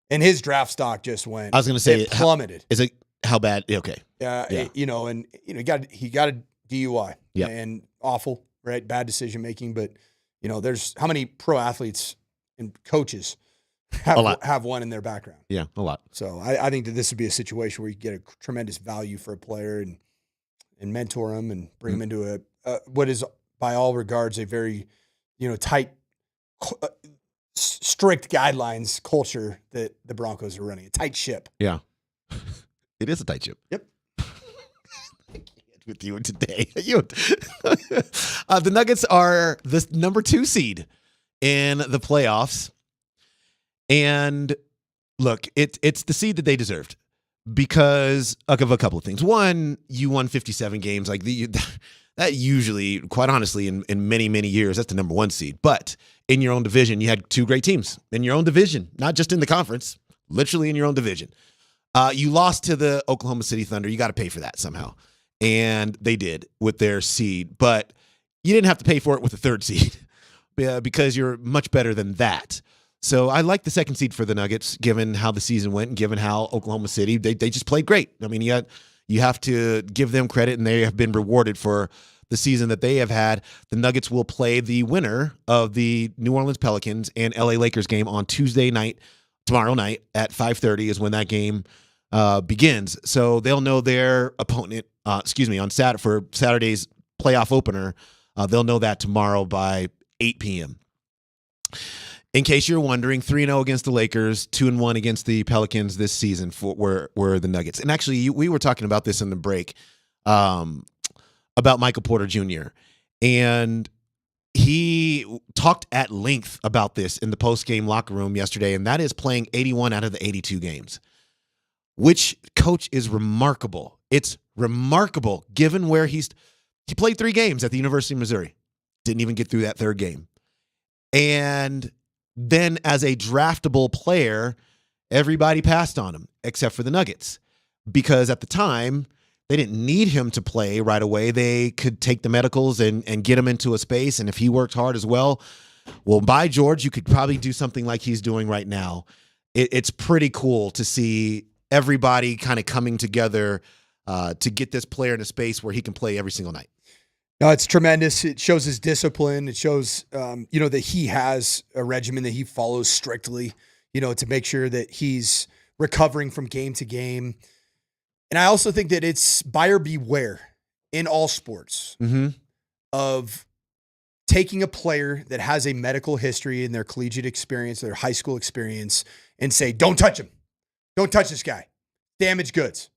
And his draft stock just went. I was going to say, it plummeted. Is it how bad? Okay. Yeah. He got a DUI. Yeah. And awful, right? Bad decision making. But there's how many pro athletes and coaches have one in their background? Yeah, a lot. So I think that this would be a situation where you get a tremendous value for a player and mentor him and bring him into what is by all regards a very tight, strict guidelines culture that the Broncos are running. A tight ship. Yeah. It is a tight ship. Yep. With you today. The Nuggets are the number 2 seed in the playoffs. And look, it's the seed that they deserved because of a couple of things. One, you won 57 games. That usually, quite honestly, in many, many years, that's the number 1 seed. But in your own division, you had 2 great teams in your own division, not just in the conference, literally in your own division. You lost to the Oklahoma City Thunder. You got to pay for that somehow. And they did with their seed. But you didn't have to pay for it with the 3rd seed because you're much better than that. So I like the 2nd seed for the Nuggets, given how the season went and given how Oklahoma City, they just played great. I mean, you have to give them credit, and they have been rewarded for the season that they have had. The Nuggets will play the winner of the New Orleans Pelicans and LA Lakers game on tomorrow night at 5:30 is when that game begins. So they'll know their opponent, on for Saturday's playoff opener. They'll know that tomorrow by 8 p.m. In case you're wondering, 3-0 against the Lakers, 2-1 against the Pelicans this season were the Nuggets. And actually, we were talking about this in the break about Michael Porter Jr. And he talked at length about this in the post-game locker room yesterday, and that is playing 81 out of the 82 games, which, coach, is remarkable. It's remarkable given where he played 3 games at the University of Missouri. Didn't even get through that 3rd game. And then as a draftable player, everybody passed on him except for the Nuggets because at the time they didn't need him to play right away. They could take the medicals and get him into a space. And if he worked hard as well, by George, you could probably do something like he's doing right now. It's pretty cool to see everybody kind of coming together to get this player in a space where he can play every single night. No, it's tremendous. It shows his discipline. It shows, that he has a regimen that he follows strictly, to make sure that he's recovering from game to game. And I also think that it's buyer beware in all sports of taking a player that has a medical history in their collegiate experience, their high school experience, and say, don't touch him. Don't touch this guy. Damaged goods.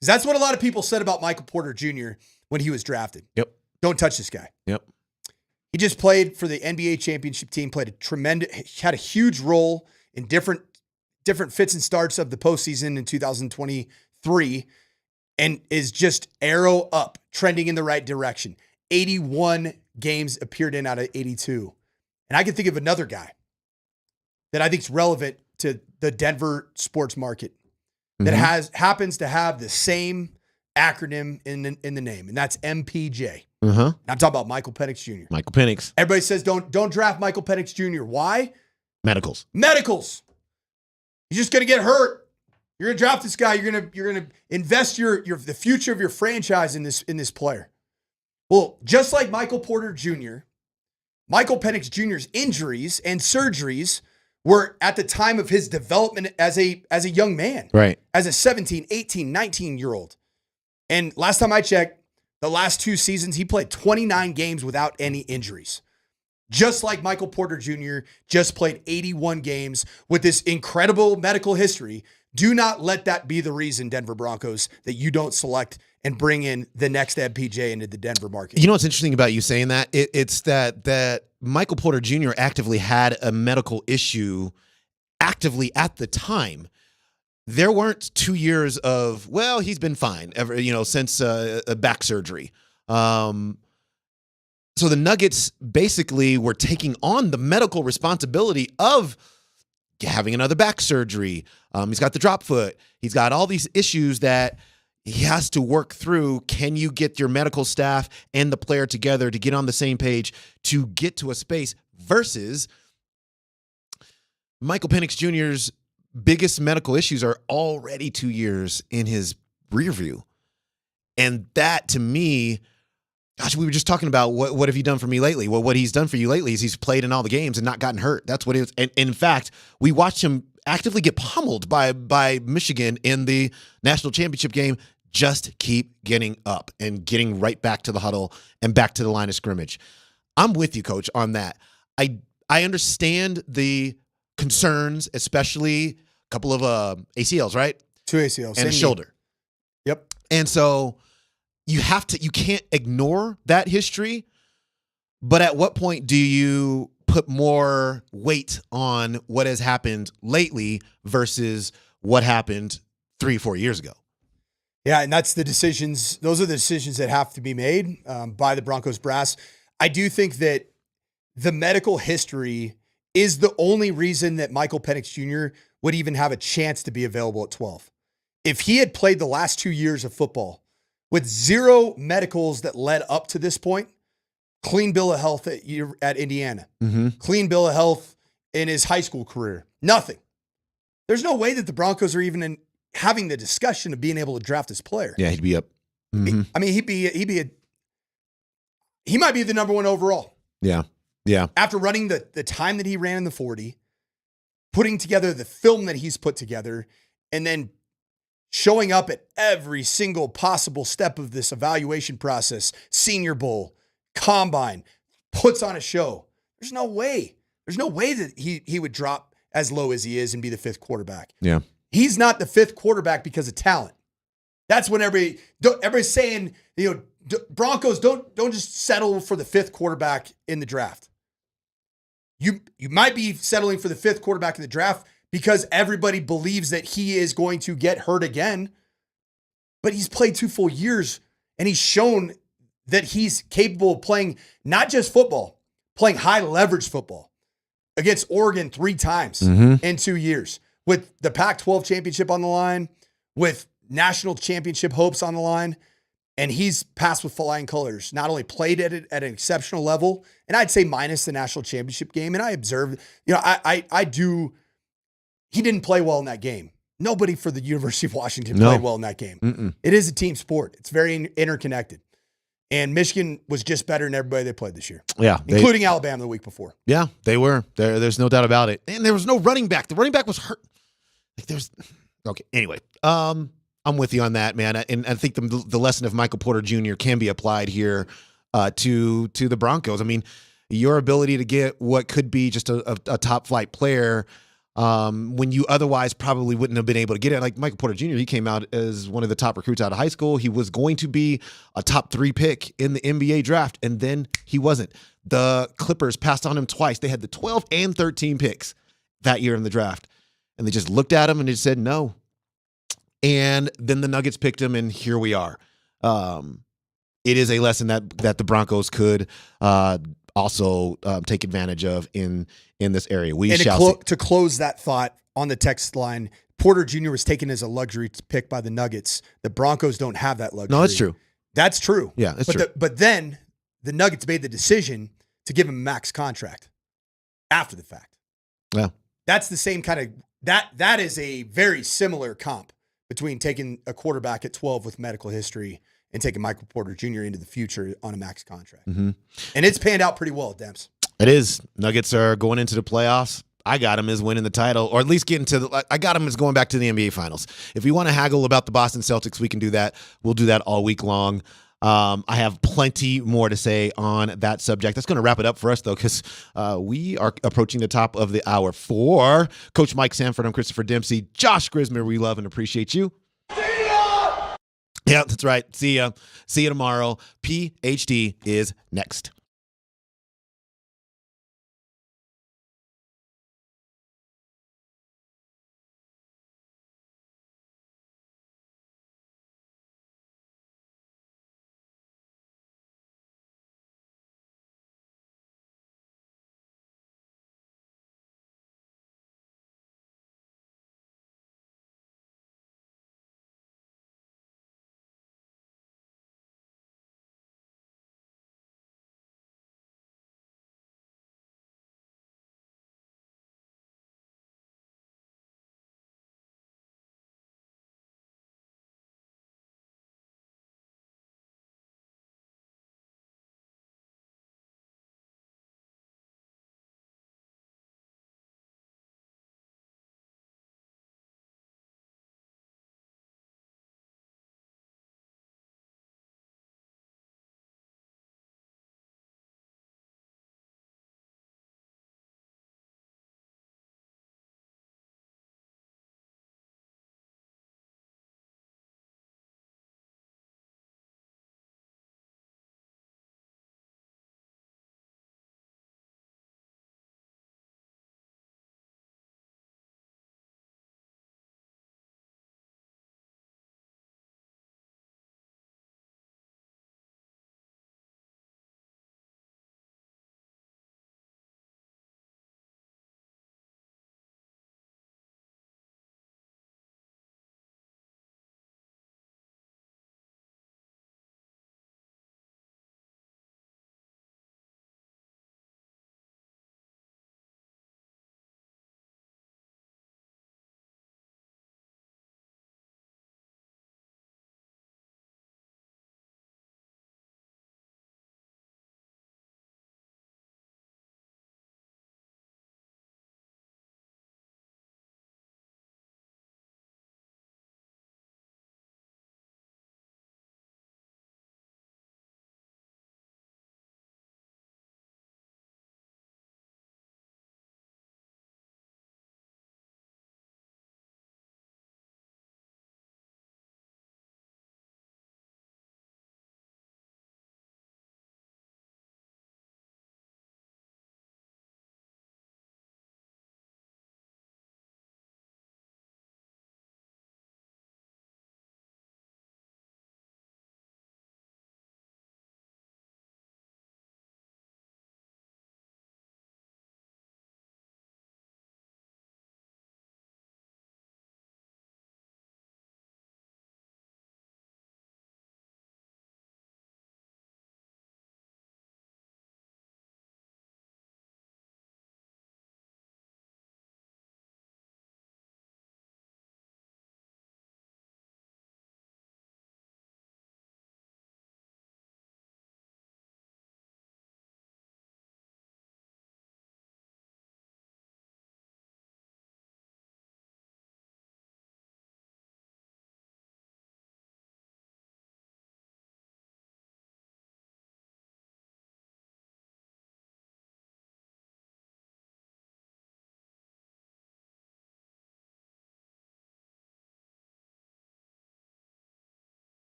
Because that's what a lot of people said about Michael Porter Jr. when he was drafted. Yep. Don't touch this guy. Yep. He just played for the NBA championship team, had a huge role in different fits and starts of the postseason in 2023, and is just arrow up, trending in the right direction. 81 games appeared in out of 82. And I can think of another guy that I think is relevant to the Denver sports market that happens to have the same acronym in the name, and that's MPJ. I'm talking about Michael Penix Jr. Michael Penix. Everybody says don't draft Michael Penix Jr. Why? Medicals. He's just gonna get hurt. You're gonna draft this guy. You're gonna invest the future of your franchise in this player. Well, just like Michael Porter Jr., Michael Penix Jr.'s injuries and surgeries were at the time of his development as a young man, right? As a 17, 18, 19-year-old. And last time I checked, the last 2 seasons, he played 29 games without any injuries. Just like Michael Porter Jr. just played 81 games with this incredible medical history. Do not let that be the reason, Denver Broncos, that you don't select and bring in the next MPJ into the Denver market. You know what's interesting about you saying that? It's that Michael Porter Jr. actively had a medical issue actively at the time. There weren't 2 years of, well, he's been fine ever, since a back surgery. So the Nuggets basically were taking on the medical responsibility of having another back surgery. He's got the drop foot. He's got all these issues that he has to work through. Can you get your medical staff and the player together to get on the same page to get to a space versus Michael Penix Jr.'s biggest medical issues are already 2 years in his rear view. And that, to me, gosh, we were just talking about what have you done for me lately? Well, what he's done for you lately is he's played in all the games and not gotten hurt. That's what it is. And in fact, we watched him actively get pummeled by Michigan in the national championship game. Just keep getting up and getting right back to the huddle and back to the line of scrimmage. I'm with you, Coach, on that. I understand the concerns, especially a couple of ACLs, right? 2 ACLs. And a shoulder. Yep. And so you can't ignore that history, but at what point do you put more weight on what has happened lately versus what happened 3-4 years ago? Yeah, and those are the decisions that have to be made by the Broncos brass. I do think that the medical history is the only reason that Michael Penix Jr. would even have a chance to be available at 12. If he had played the last 2 years of football with 0 medicals that led up to this point, clean bill of health at Indiana, clean bill of health in his high school career, nothing. There's no way that the Broncos are even having the discussion of being able to draft this player. Yeah, he'd be up. I mean, he might be the number 1 overall. Yeah. Yeah. After running the time that he ran in the 40, putting together the film that he's put together, and then showing up at every single possible step of this evaluation process, Senior Bowl, Combine, puts on a show. There's no way that he would drop as low as he is and be the 5th quarterback. Yeah. He's not the 5th quarterback because of talent. That's when everybody's saying, Broncos don't just settle for the 5th quarterback in the draft. You might be settling for the 5th quarterback in the draft because everybody believes that he is going to get hurt again. But he's played 2 full years, and he's shown that he's capable of playing not just football, playing high leverage football against Oregon 3 times in 2 years, with the Pac-12 championship on the line, with national championship hopes on the line. And he's passed with flying colors, not only played at an exceptional level, and I'd say minus the national championship game. And I observed, he didn't play well in that game. Nobody for the University of Washington played well in that game. It is a team sport. It's very interconnected. And Michigan was just better than everybody they played this year. Yeah. Including Alabama the week before. Yeah, they were. There's no doubt about it. And there was no running back. The running back was hurt. Okay, anyway. I'm with you on that, man. And I think the lesson of Michael Porter Jr. can be applied here to the Broncos. I mean, your ability to get what could be just a top flight player when you otherwise probably wouldn't have been able to get it. Like Michael Porter Jr., he came out as one of the top recruits out of high school. He was going to be a top 3 pick in the NBA draft, and then he wasn't. The Clippers passed on him twice. They had the 12 and 13 picks that year in the draft, and they just looked at him and they said no. And then the Nuggets picked him, and here we are. It is a lesson that the Broncos could also take advantage of in this area. We shall see. To close that thought on the text line, Porter Jr. was taken as a luxury pick by the Nuggets. The Broncos don't have that luxury. No, that's true. That's true. Yeah, that's true. But then the Nuggets made the decision to give him a max contract after the fact. Yeah. That's the same kind of that is a very similar comp between taking a quarterback at 12 with medical history and taking Michael Porter Jr. into the future on a max contract. Mm-hmm. And it's panned out pretty well, Demps. It is. Nuggets are going into the playoffs. I got them as winning the title, or at least getting to I got them as going back to the NBA Finals. If we want to haggle about the Boston Celtics, we can do that. We'll do that all week long. I have plenty more to say on that subject. That's going to wrap it up for us, though, because we are approaching the top of the hour. For Coach Mike Sanford, I'm Christopher Dempsey. Josh Grismer, we love and appreciate you. Yeah, that's right. See ya. See you tomorrow. PhD is next.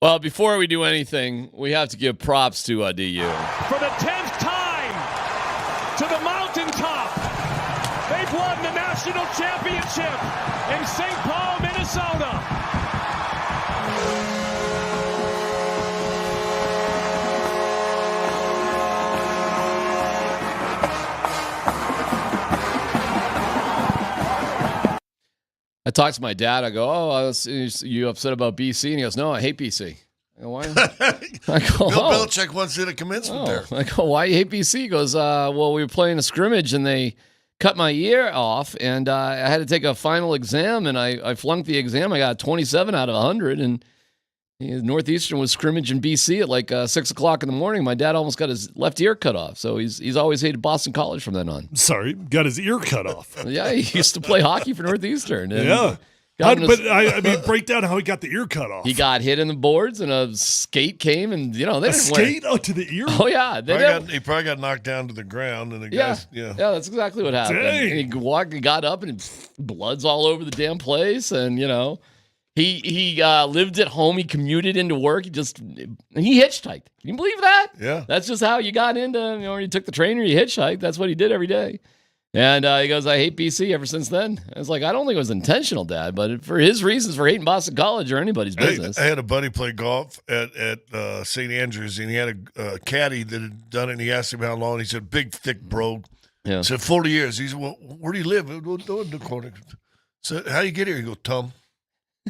Well, before we do anything, we have to give props to DU. For the 10th time to the mountaintop. They've won the national championship in St. Paul, Minnesota. I talked to my dad. I go, you upset about BC? And he goes, no, I hate BC. I go, why? I go, Bill Belichick once did a commencement there. I go, why you hate BC? He goes, well, we were playing a scrimmage and they cut my ear off and I had to take a final exam and I flunked the exam. I got 27 out of 100 and Northeastern was scrimmaging BC at like 6 o'clock in the morning. My dad almost got his left ear cut off. So he's always hated Boston College from then on. Sorry, got his ear cut off. Yeah, he used to play hockey for Northeastern. And yeah. I mean, break down how he got the ear cut off. He got hit in the boards and a skate came and, they didn't skate to the ear? Oh, yeah. He probably got knocked down to the ground. And the guys, Yeah, that's exactly what happened. Dang. And he got up and blood's all over the damn place. And, He lived at home. He commuted into work. He hitchhiked. Can you believe that? Yeah. That's just how you got into, you took the train or you hitchhiked. That's what he did every day. And he goes, I hate BC ever since then. I was like, I don't think it was intentional, Dad, but for his reasons for hating Boston College or anybody's business. I had a buddy play golf at St. Andrews, and he had a caddy that had done it, and he asked him how long. He said, big, thick bro. Yeah. He said, 40 years. He said, well, where do you live? So how you get here? He goes, Tom.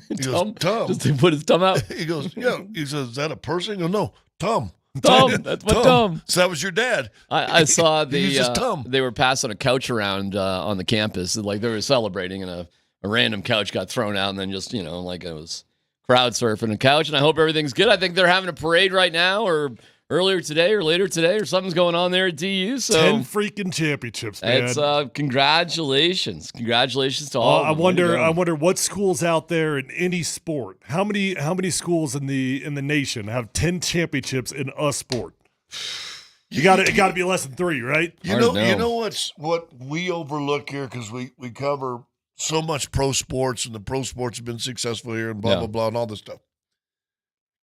He goes, Tom. Just to put his thumb out. He goes, yeah. He says, is that a person? He goes, no, Tom. Tom. That's what Tom. So that was your dad. I saw Tom. They were passing a couch around on the campus. Like they were celebrating and a random couch got thrown out and then just, like it was crowd surfing a couch. And I hope everything's good. I think they're having a parade right now or earlier today or later today or something's going on there at DU. So 10 freaking championships, man. It's congratulations. Congratulations to all. I wonder what schools out there in any sport. How many schools in the nation have 10 championships in a sport? It got to be less than 3, right? You know what we overlook here because we cover so much pro sports and the pro sports have been successful here and blah blah blah and all this stuff.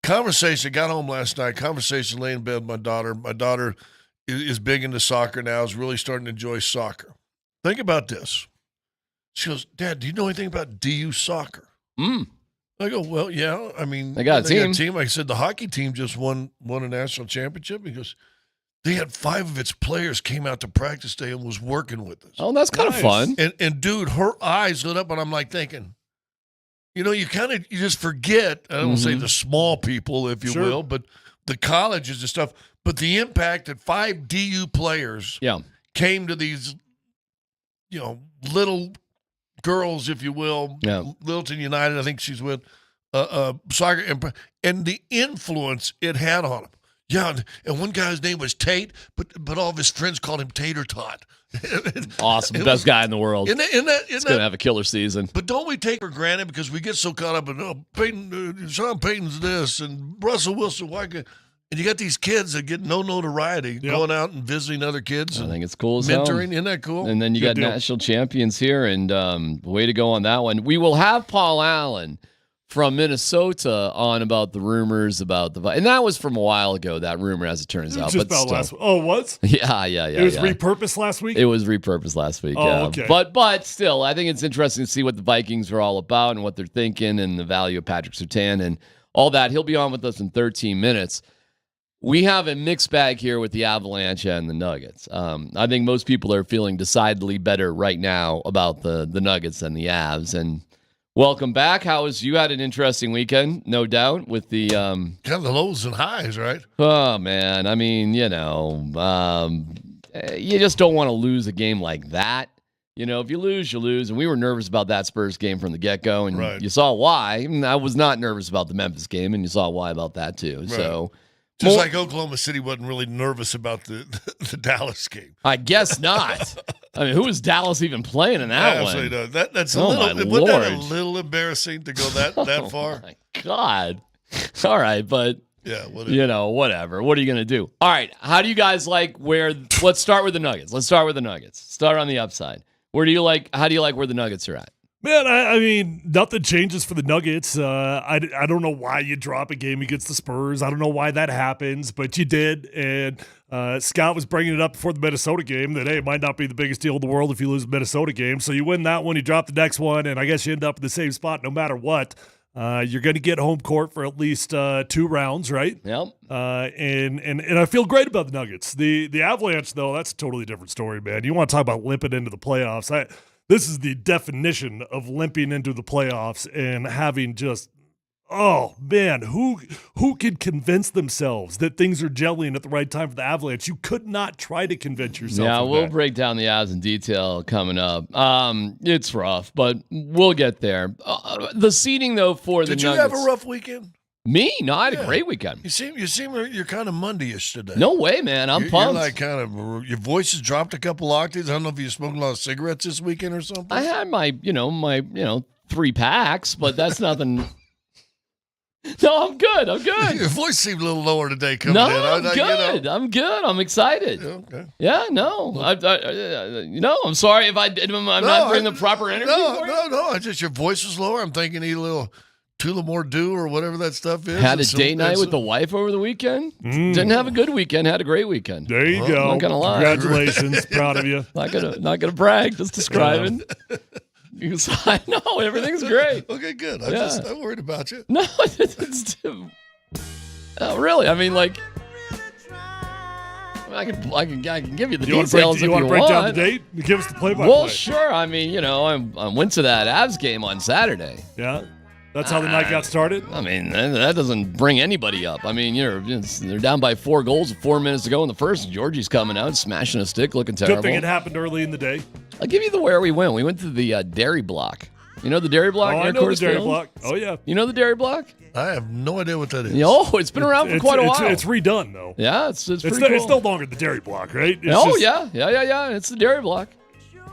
Conversation, got home last night, conversation laying in bed with my daughter. My daughter is big into soccer now, is really starting to enjoy soccer. Think about this. She goes, Dad, do you know anything about DU soccer? I go, well, yeah. I mean, they got a team. I said, the hockey team just won a national championship. He goes, they had 5 of its players came out to practice day and was working with us. Oh, that's kind of fun. And dude, her eyes lit up, and I'm like thinking, you just forget, I don't say the small people, if you will, but the colleges and stuff, but the impact that 5 DU players came to these, little girls, if you will, Littleton United, I think she's with, soccer, and the influence it had on them. Yeah, and one guy's name was Tate, but all of his friends called him Tater Tot. Awesome. Best guy in the world. Isn't He's going to have a killer season. But don't we take for granted because we get so caught up in, Sean Payton's this and Russell Wilson, and you got these kids that get no notoriety going out and visiting other kids. I think it's cool as mentoring. hell. Isn't that cool? And then you got national champions here, and way to go on that one. We will have Paul Allen from Minnesota on about the rumors about and that was from a while ago, that rumor, as it turns out. Just about last week. Oh, what? Yeah. It was repurposed last week? It was repurposed last week, okay. But still, I think it's interesting to see what the Vikings are all about and what they're thinking and the value of Patrick Surtain and all that. He'll be on with us in 13 minutes. We have a mixed bag here with the Avalanche and the Nuggets. I think most people are feeling decidedly better right now about the Nuggets than the Avs, and welcome back. You had an interesting weekend, no doubt, with the kind of the lows and highs, right? Oh man, I mean, you just don't want to lose a game like that. If you lose, you lose, and we were nervous about that Spurs game from the get-go, and you saw why. I was not nervous about the Memphis game, and you saw why about that too. Right. So, just like Oklahoma City wasn't really nervous about the Dallas game. I guess not. I mean, who was Dallas even playing in that one? No. That's a little embarrassing to go that far. Oh, my God. All right, but, whatever. What are you going to do? All right, how do you guys let's start with the Nuggets. Let's start with the Nuggets. Start on the upside. How do you like where the Nuggets are at? Man, I mean, nothing changes for the Nuggets. I don't know why you drop a game against the Spurs. I don't know why that happens, but you did. And Scott was bringing it up before the Minnesota game that, hey, it might not be the biggest deal in the world if you lose the Minnesota game. So you win that one, you drop the next one, and I guess you end up in the same spot no matter what. You're going to get home court for at least 2 rounds, right? Yep. And I feel great about the Nuggets. The Avalanche, though, that's a totally different story, man. You want to talk about limping into the playoffs. This is the definition of limping into the playoffs and having just, oh, man, who can convince themselves that things are gelling at the right time for the Avalanche? You could not try to convince yourself. Yeah, of we'll that. break down the Avs in detail coming up. It's rough, but we'll get there. The seeding, though, for the Did you Nuggets. have a rough weekend? Me? No, I had a great weekend. You seem you're kind of Monday-ish today. No way, man. I'm pumped. You're like kind of your voice has dropped a couple octaves. I don't know if you smoked a lot of cigarettes this weekend or something. I had my 3 packs, but that's nothing. No, I'm good. Your voice seemed a little lower today coming No, in. I'm good. I'm good. I'm excited. Okay. Yeah, no. I'm sorry if I'm not doing the proper interview. No. I just your voice was lower. I'm thinking you a little Tullamore Dew or whatever that stuff is. Had a date night with the wife over the weekend. Didn't have a good weekend. Had a great weekend. There you go. Not gonna lie. Congratulations. Proud of you. Not gonna brag. Just describing. Because I know everything's great. Okay, good. I'm worried about you. No, it's really. I mean, like, I can give you the details if you want. You want to break down the date? Give us the play-by-play. Well, sure. I mean, I went to that Avs game on Saturday. Yeah. That's how the night got started? I mean, that doesn't bring anybody up. I mean, they're down by 4 goals with 4 minutes to go in the first. Georgie's coming out, smashing a stick, looking terrible. Good thing it happened early in the day. I'll give you where we went. We went to the Dairy Block. You know the Dairy Block? Oh, I know the Dairy Block. Oh, yeah. You know the Dairy Block? I have no idea what that is. It's been around for quite a while. It's redone, though. Yeah, it's pretty cool. It's no longer the Dairy Block, right? Yeah. It's the Dairy Block.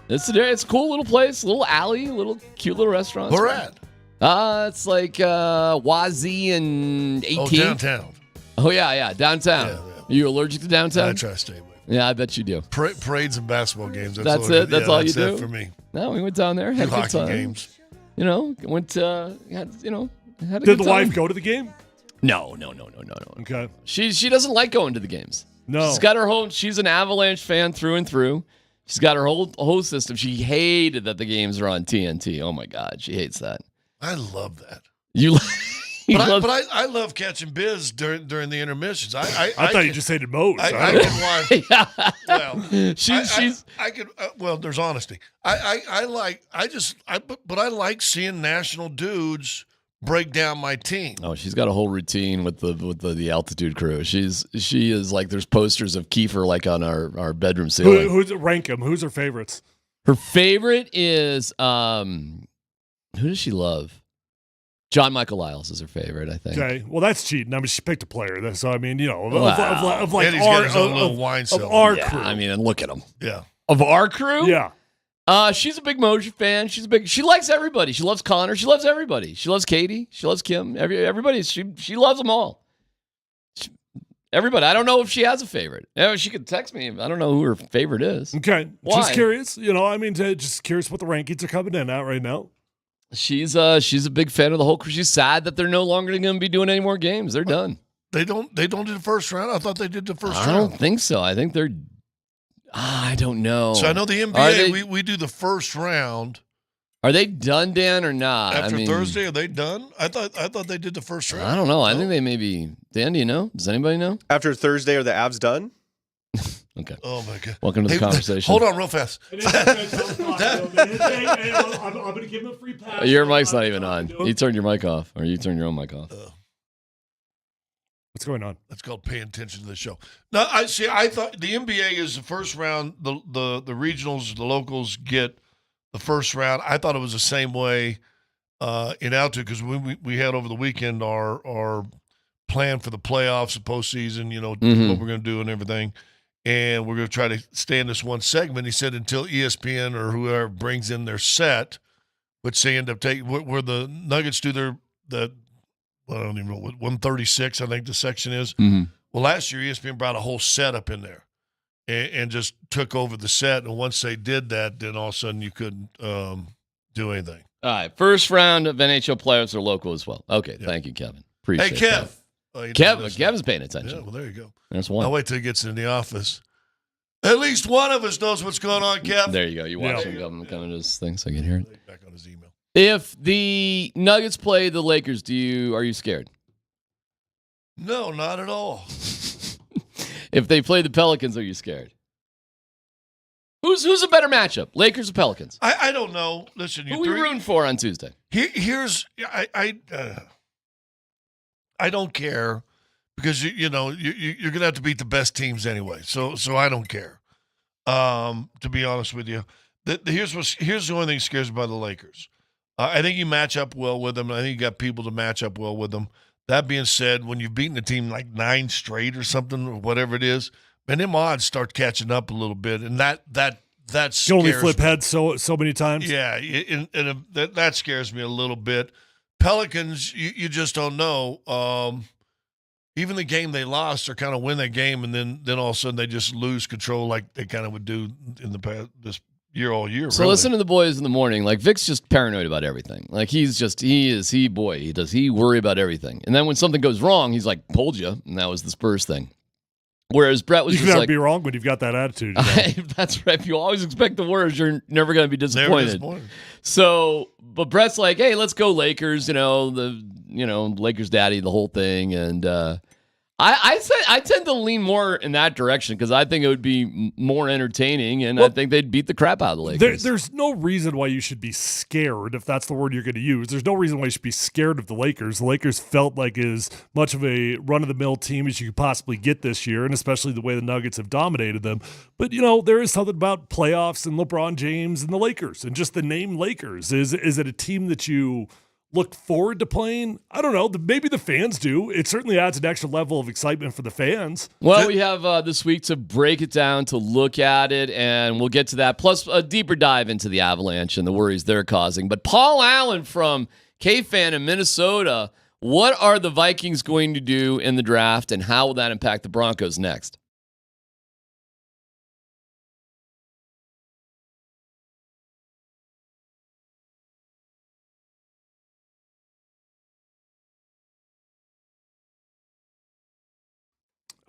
It's a cool little place, little alley, cute little restaurant. Where at? It's like Wazee and 18. Oh, downtown. Oh, yeah, downtown. Yeah. Are you allergic to downtown? I try to stay away. Yeah, I bet you do. Parades and basketball games. That's it? That's all you do? That's it for me. No, we went down there, had a good hockey time. games. Had a Did good the time. wife go to the game? No. Okay. She doesn't like going to the games. No. She's got her whole. She's an Avalanche fan through and through. She's got her whole system. She hated that the games are on TNT. Oh my God, she hates that. I love that. But I love catching biz during the intermissions. I thought you just hated Moe's. Well, there's honesty. I like seeing national dudes break down my team. Oh, she's got a whole routine with the altitude crew. She is like, there's posters of Kiefer like on our bedroom ceiling. Rank them. Who's her favorites? Her favorite is who does she love? John Michael Lyles is her favorite, I think. Okay, well that's cheating. I mean, she picked a player, so I mean, of and he's got his own little wine cellar. Of our Yeah, crew. I mean, and look at him. Yeah. Of our crew? Yeah. She's a big Mojo fan. She likes everybody. She loves Connor. She loves everybody. She loves Katie. She loves Kim. Everybody. She loves them all. Everybody. I don't know if she has a favorite. She could text me. I don't know who her favorite is. Okay. Why? Just curious. Just curious what the rankings are coming in at right now. She's a big fan of the whole crew. She's sad that they're no longer going to be doing any more games. They're done. They don't do the first round. I thought they did the first round. I don't think so. I think they're. I don't know. So I know the NBA. We do the first round. Are they done, Dan, or not? After Thursday, are they done? I thought they did the first round. I don't know. I think they may be. Dan, do you know? Does anybody know? After Thursday, are the Avs done? Okay. Oh my God. Welcome to the conversation. Hold on, real fast. I'm going to give him a free pass. Your mic's not even on. You turned your mic off, or you turned your own mic off. What's going on? That's called paying attention to the show. No, I thought the NBA is the first round. The regionals, the locals get the first round. I thought it was the same way in altitude because we had over the weekend our plan for the playoffs, the postseason. What we're going to do and everything. And we're going to try to stay in this one segment. He said until ESPN or whoever brings in their set, which they end up taking, where the Nuggets do I don't even know, what 136, I think the section is. Mm-hmm. Well, last year ESPN brought a whole set up in there and just took over the set. And once they did that, then all of a sudden you couldn't do anything. All right. First round of NHL playoffs are local as well. Okay. Thank you, Kevin. Appreciate Hey, Kev. that. Oh, Kevin's paying attention. Yeah, well, there you go. That's one. I'll wait till he gets in the office. At least one of us knows what's going on, Kev. There you go. You watch him come into this thing so I can hear it. Back on his email. If the Nuggets play the Lakers, are you scared? No, not at all. If they play the Pelicans, are you scared? Who's a better matchup, Lakers or Pelicans? I don't know. Listen, who are we rooting for on Tuesday? I don't care because you're gonna have to beat the best teams anyway. So I don't care. To be honest with you, here's the only thing that scares me about the Lakers. I think you match up well with them. I think you got people to match up well with them. That being said, when you've beaten a team like 9 straight or something, or whatever it is, man, them odds start catching up a little bit, and that scares you only flip me. heads so many times. Yeah, and that scares me a little bit. Pelicans, you just don't know. Even the game they lost, or kind of win that game, and then all of a sudden they just lose control like they kind of would do in the past this year all year. So listen to the boys in the morning. Like Vic's just paranoid about everything. Like he worry about everything. And then when something goes wrong, he's like, "Told you," and that was the Spurs thing. Whereas Brett was you just can never like, be wrong when you've got that attitude. That's right. If you always expect the worst, you're never going to be disappointed. So, but Brett's like, "Hey, let's go Lakers." Lakers daddy, the whole thing, and I tend to lean more in that direction because I think it would be more entertaining, and I think they'd beat the crap out of the Lakers. There's no reason why you should be scared, if that's the word you're going to use. There's no reason why you should be scared of the Lakers. The Lakers felt like as much of a run-of-the-mill team as you could possibly get this year, and especially the way the Nuggets have dominated them. But, there is something about playoffs and LeBron James and the Lakers, and just the name Lakers. Is it a team that you look forward to playing? I don't know. Maybe the fans do. It certainly adds an extra level of excitement for the fans. Well, we have this week to break it down, to look at it, and we'll get to that. Plus, a deeper dive into the Avalanche and the worries they're causing. But Paul Allen from K-Fan in Minnesota, what are the Vikings going to do in the draft, and how will that impact the Broncos next?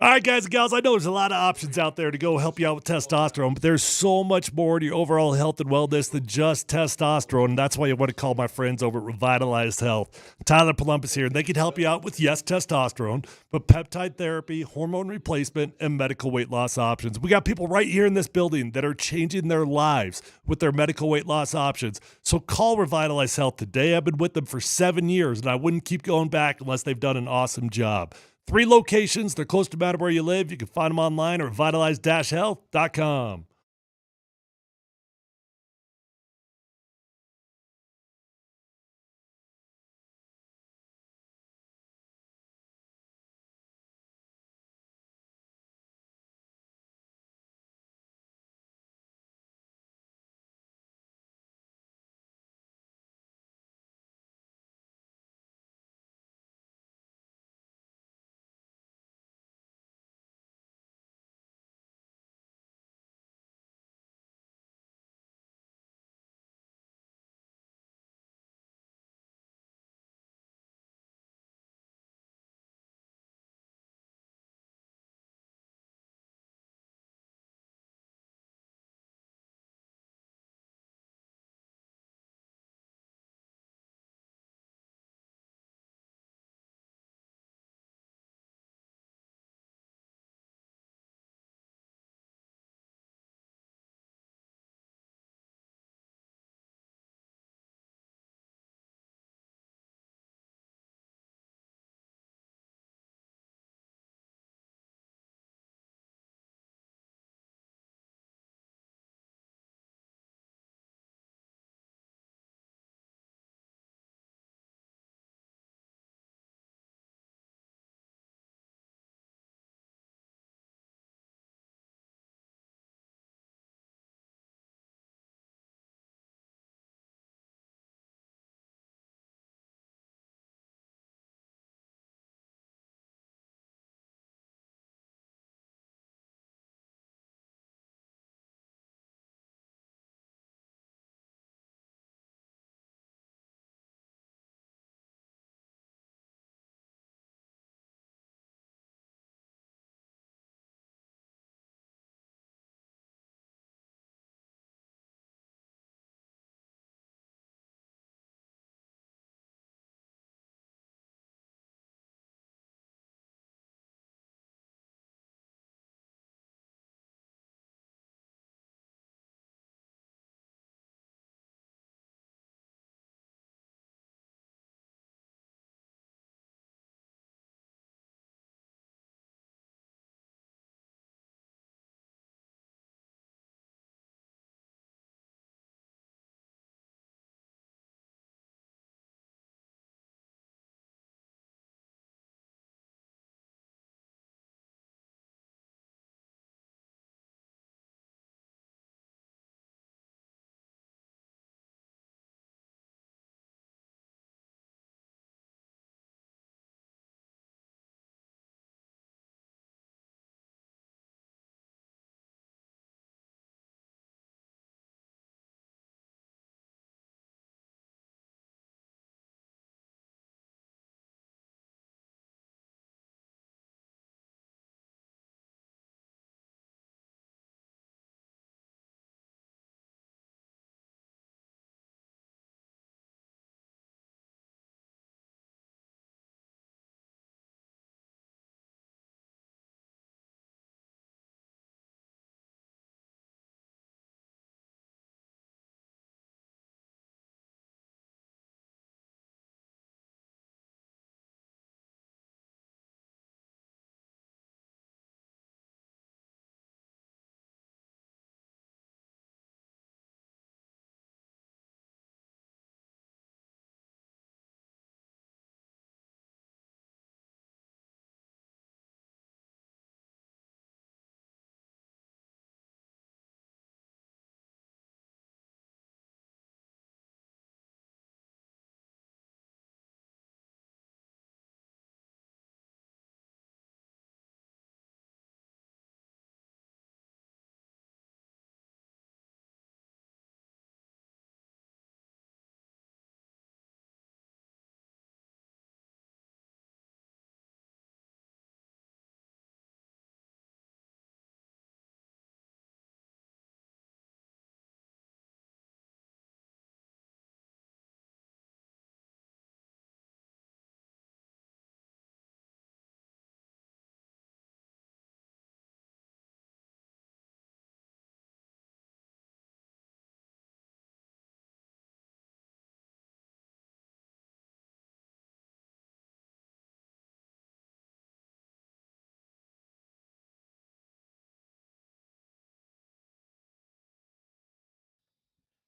All right, guys and gals, I know there's a lot of options out there to go help you out with testosterone, but there's so much more to your overall health and wellness than just testosterone, and that's why you want to call my friends over at Revitalized Health. Tyler Palumpus here, and they can help you out with, yes, testosterone, but peptide therapy, hormone replacement, and medical weight loss options. We got people right here in this building that are changing their lives with their medical weight loss options. So call Revitalized Health today. I've been with them for 7 years, and I wouldn't keep going back unless they've done an awesome job. 3 locations. They're close to matter where you live. You can find them online at revitalize-health.com.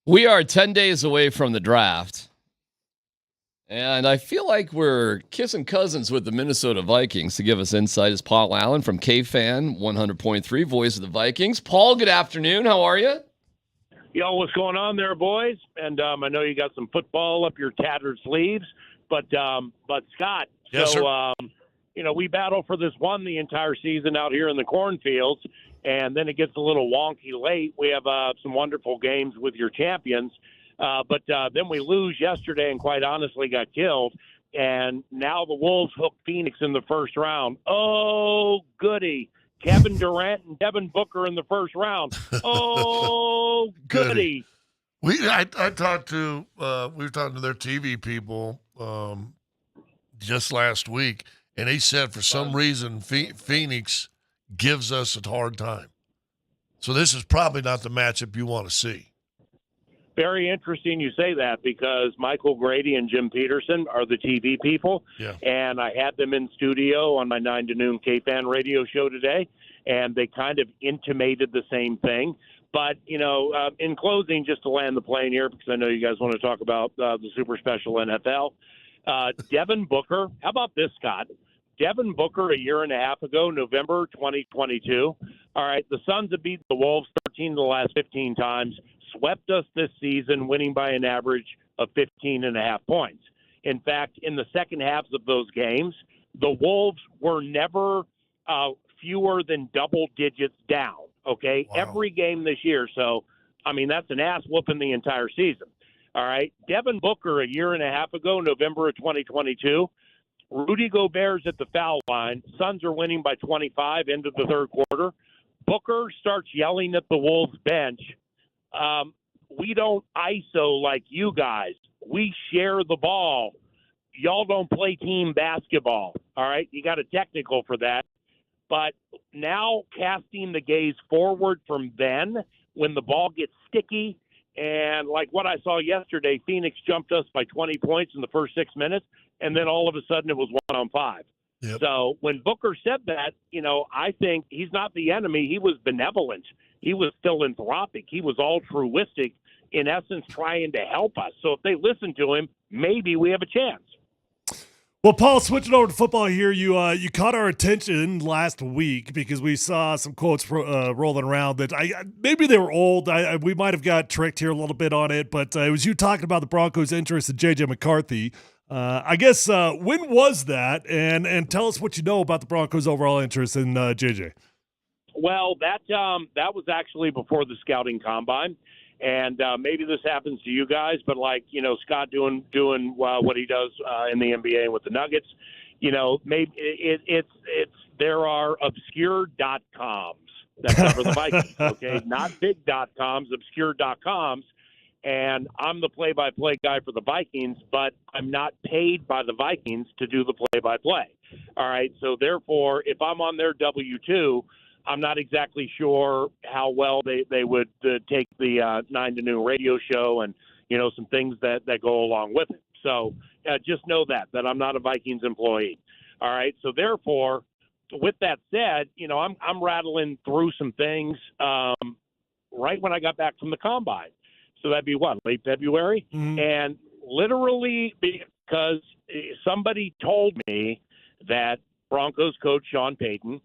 We are 10 days away from the draft. And I feel like we're kissing cousins with the Minnesota Vikings. To give us insight is Paul Allen from KFan 100.3, voice of the Vikings. Paul, good afternoon. How are you? Yo, what's going on there, boys? And I know you got some football up your tattered sleeves, but Scott, yes, so we battle for this one the entire season out here in the cornfields, and then it gets a little wonky late. We have some wonderful games with your champions. But then we lose yesterday and quite honestly got killed. And now the Wolves hooked Phoenix in the first round. Oh, goody. Kevin Durant and Devin Booker in the first round. Oh, goody. I talked to we were talking to their TV people just last week, and they said for some reason Phoenix gives us a hard time. So this is probably not the matchup you want to see. Very interesting you say that, because Michael Grady and Jim Peterson are the TV people. Yeah. And I had them in studio on my 9 to noon KFan radio show today, and they kind of intimated the same thing. But, in closing, just to land the plane here, because I know you guys want to talk about the super special NFL, Devin Booker, how about this, Scott? Devin Booker a year and a half ago, November 2022. All right, the Suns have beaten the Wolves 13 of the last 15 times, swept us this season, winning by an average of 15.5 points. In fact, in the second halves of those games, the Wolves were never fewer than double digits down, okay? Wow. Every game this year. So, that's an ass whooping the entire season. All right, Devin Booker a year and a half ago, November of 2022, Rudy Gobert's at the foul line. Suns are winning by 25 into the third quarter. Booker starts yelling at the Wolves bench, we don't ISO like you guys. We share the ball. Y'all don't play team basketball. All right? You got a technical for that. But now casting the gaze forward from then, when the ball gets sticky, and like what I saw yesterday, Phoenix jumped us by 20 points in the first 6 minutes, and then all of a sudden it was 1-on-5. Yep. So when Booker said that, I think he's not the enemy. He was benevolent. He was philanthropic. He was altruistic, in essence, trying to help us. So if they listen to him, maybe we have a chance. Well, Paul, switching over to football here, you caught our attention last week because we saw some quotes rolling around that maybe they were old. We might have got tricked here a little bit on it, but it was you talking about the Broncos' interest in J.J. McCarthy. I guess when was that? And tell us what you know about the Broncos' overall interest in J.J. Well, that was actually before the scouting combine. And maybe this happens to you guys, but Scott doing what he does in the NBA and with the Nuggets, maybe it's there are obscure .coms that cover the Vikings, okay? Not big .coms, obscure .coms. And I'm the play-by-play guy for the Vikings, but I'm not paid by the Vikings to do the play-by-play. All right, so therefore, if I'm on their W-2, I'm not exactly sure how well they would take the 9 to noon radio show and, some things that go along with it. So just know that I'm not a Vikings employee. All right. So therefore, with that said, I'm rattling through some things right when I got back from the combine. So that'd be late February. Mm-hmm. And literally because somebody told me that Broncos coach Sean Payton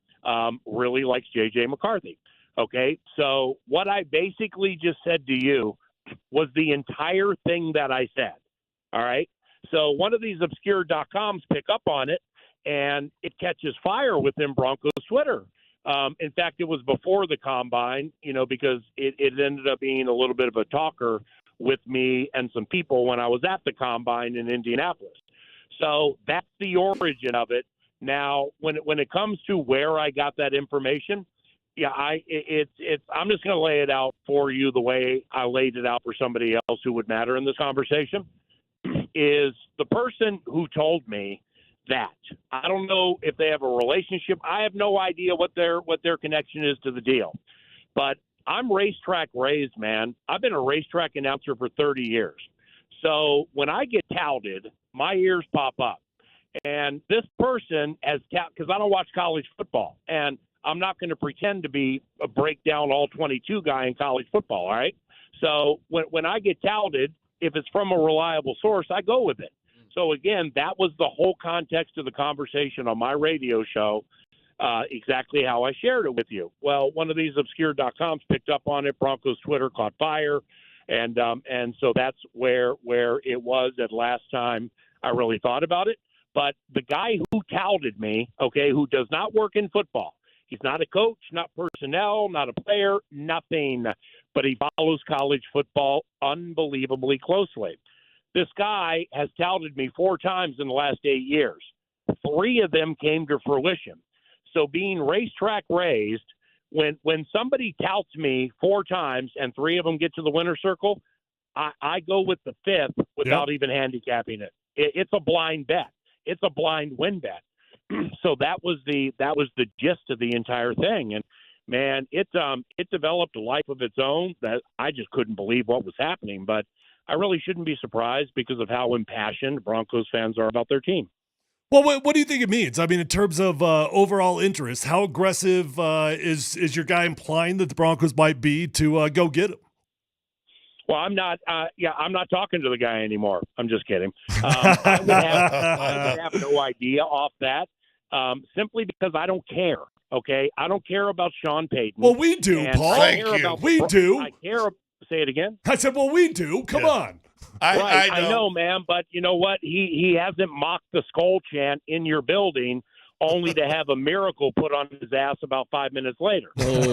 really likes J.J. McCarthy. Okay, so what I basically just said to you was the entire thing that I said. All right, so one of these obscure .coms pick up on it, and it catches fire within Broncos Twitter. In fact, it was before the combine, because it ended up being a little bit of a talker with me and some people when I was at the combine in Indianapolis. So that's the origin of it. Now, when it comes to where I got that information, I'm just going to lay it out for you the way I laid it out for somebody else who would matter in this conversation. Is the person who told me that. I don't know if they have a relationship. I have no idea what their connection is to the deal. But I'm racetrack raised, man. I've been a racetrack announcer for 30 years. So when I get touted, my ears pop up. And this person has because I don't watch college football, and I'm not going to pretend to be a breakdown all 22 guy in college football, all right? So when I get touted, if it's from a reliable source, I go with it. So again, that was the whole context of the conversation on my radio show, exactly how I shared it with you. Well, one of these obscure.coms picked up on it. Broncos Twitter caught fire. And so that's where it was at last time I really thought about it. But the guy who touted me, okay, who does not work in football, he's not a coach, not personnel, not a player, nothing, but he follows college football unbelievably closely. This guy has touted me 4 times in the last 8 years. 3 of them came to fruition. So being racetrack raised, when somebody touts me 4 times and 3 of them get to the winner's circle, I go with the 5th without even handicapping it. It's a blind bet. It's a blind win bet. So that was the gist of the entire thing. And man, it developed a life of its own that I just couldn't believe what was happening. But I really shouldn't be surprised because of how impassioned Broncos fans are about their team. Well, what do you think it means? I mean, in terms of overall interest, how aggressive is your guy implying that the Broncos might be to go get him? Well, I'm not. I'm not talking to the guy anymore. I'm just kidding. I would have no idea off that, simply because I don't care. Okay, I don't care about Sean Payton. Well, we do, Paul. Thank you. We do. I care. Say it again. I said, well, we do. Come on. I know, man. But you know what? He hasn't mocked the skull chant in your building, only to have a miracle put on his ass about 5 minutes later. There you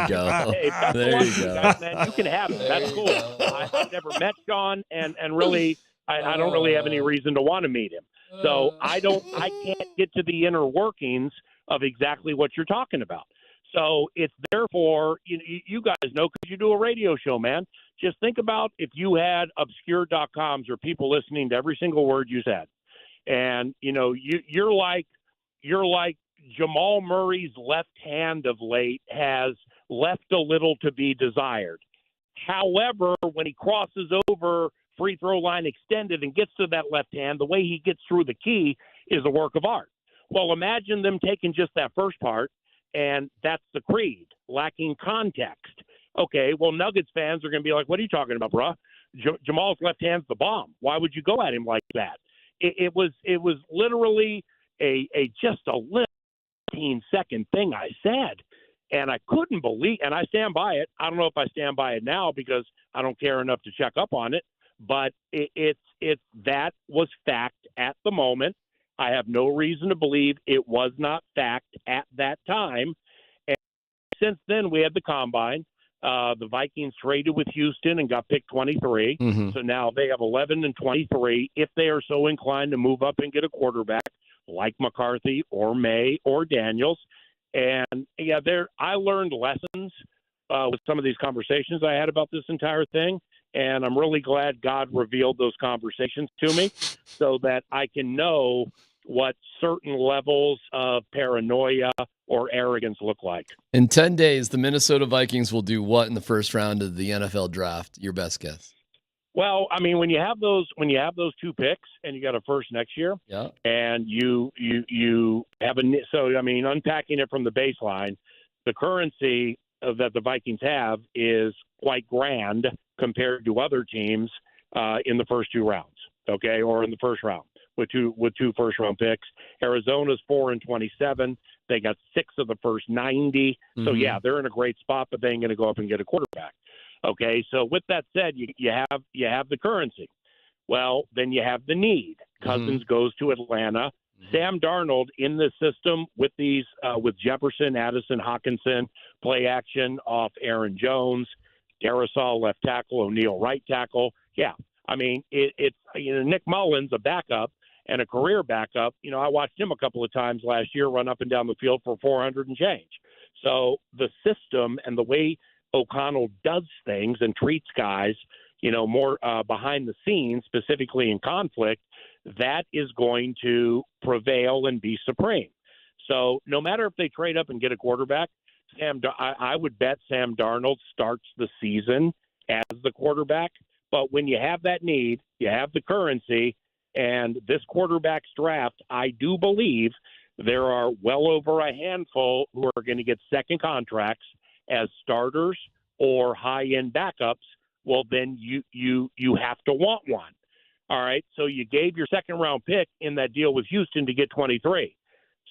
go. Hey, there you go. Guys, man, you can have it. That's cool. I've never met Sean, and really, I don't really have any reason to want to meet him. So I can't get to the inner workings of exactly what you're talking about. So it's therefore, you guys know because you do a radio show, man. Just think about if you had obscure.coms or people listening to every single word you said. And, you're like Jamal Murray's left hand of late has left a little to be desired. However, when he crosses over free throw line extended and gets to that left hand, the way he gets through the key is a work of art. Well, imagine them taking just that first part, and that's the creed, lacking context. Okay, well, Nuggets fans are going to be like, what are you talking about, bruh? Jamal's left hand's the bomb. Why would you go at him like that? It was literally just a little 15-second thing I said, and I couldn't believe, and I stand by it. I don't know if I stand by it now because I don't care enough to check up on it, but that was fact at the moment. I have no reason to believe it was not fact at that time. And since then, we had the combine. The Vikings traded with Houston and got picked 23. Mm-hmm. So now they have 11 and 23. If they are so inclined to move up and get a quarterback like McCarthy or May or Daniels. And I learned lessons with some of these conversations I had about this entire thing. And I'm really glad God revealed those conversations to me so that I can know what certain levels of paranoia or arrogance look like. In 10 days, the Minnesota Vikings will do what in the first round of the NFL draft? Your best guess. Well, I mean, when you have those 2 picks and you got a first next year, yeah, and you have unpacking it from the baseline, the currency that the Vikings have is quite grand compared to other teams in the first 2 rounds, okay, or in the first round with two first round picks. Arizona's 4 and 27. They got 6 of the first 90. So yeah, they're in a great spot, but they ain't going to go up and get a quarterback. Okay, so with that said, you have the currency. Well, then you have the need. Cousins goes to Atlanta. Sam Darnold in the system with these with Jefferson, Addison, Hawkinson, play action off Aaron Jones, Darrisaw left tackle, O'Neal right tackle. Yeah, I mean it's Nick Mullins a backup and a career backup. I watched him a couple of times last year run up and down the field for 400 and change. So the system and the way O'Connell does things and treats guys, more behind the scenes, specifically in conflict, that is going to prevail and be supreme. So no matter if they trade up and get a quarterback, I would bet Sam Darnold starts the season as the quarterback. But when you have that need, you have the currency, and this quarterback's draft, I do believe there are well over a handful who are going to get second contracts as starters or high-end backups, well, then you have to want one. All right, so you gave your second-round pick in that deal with Houston to get 23.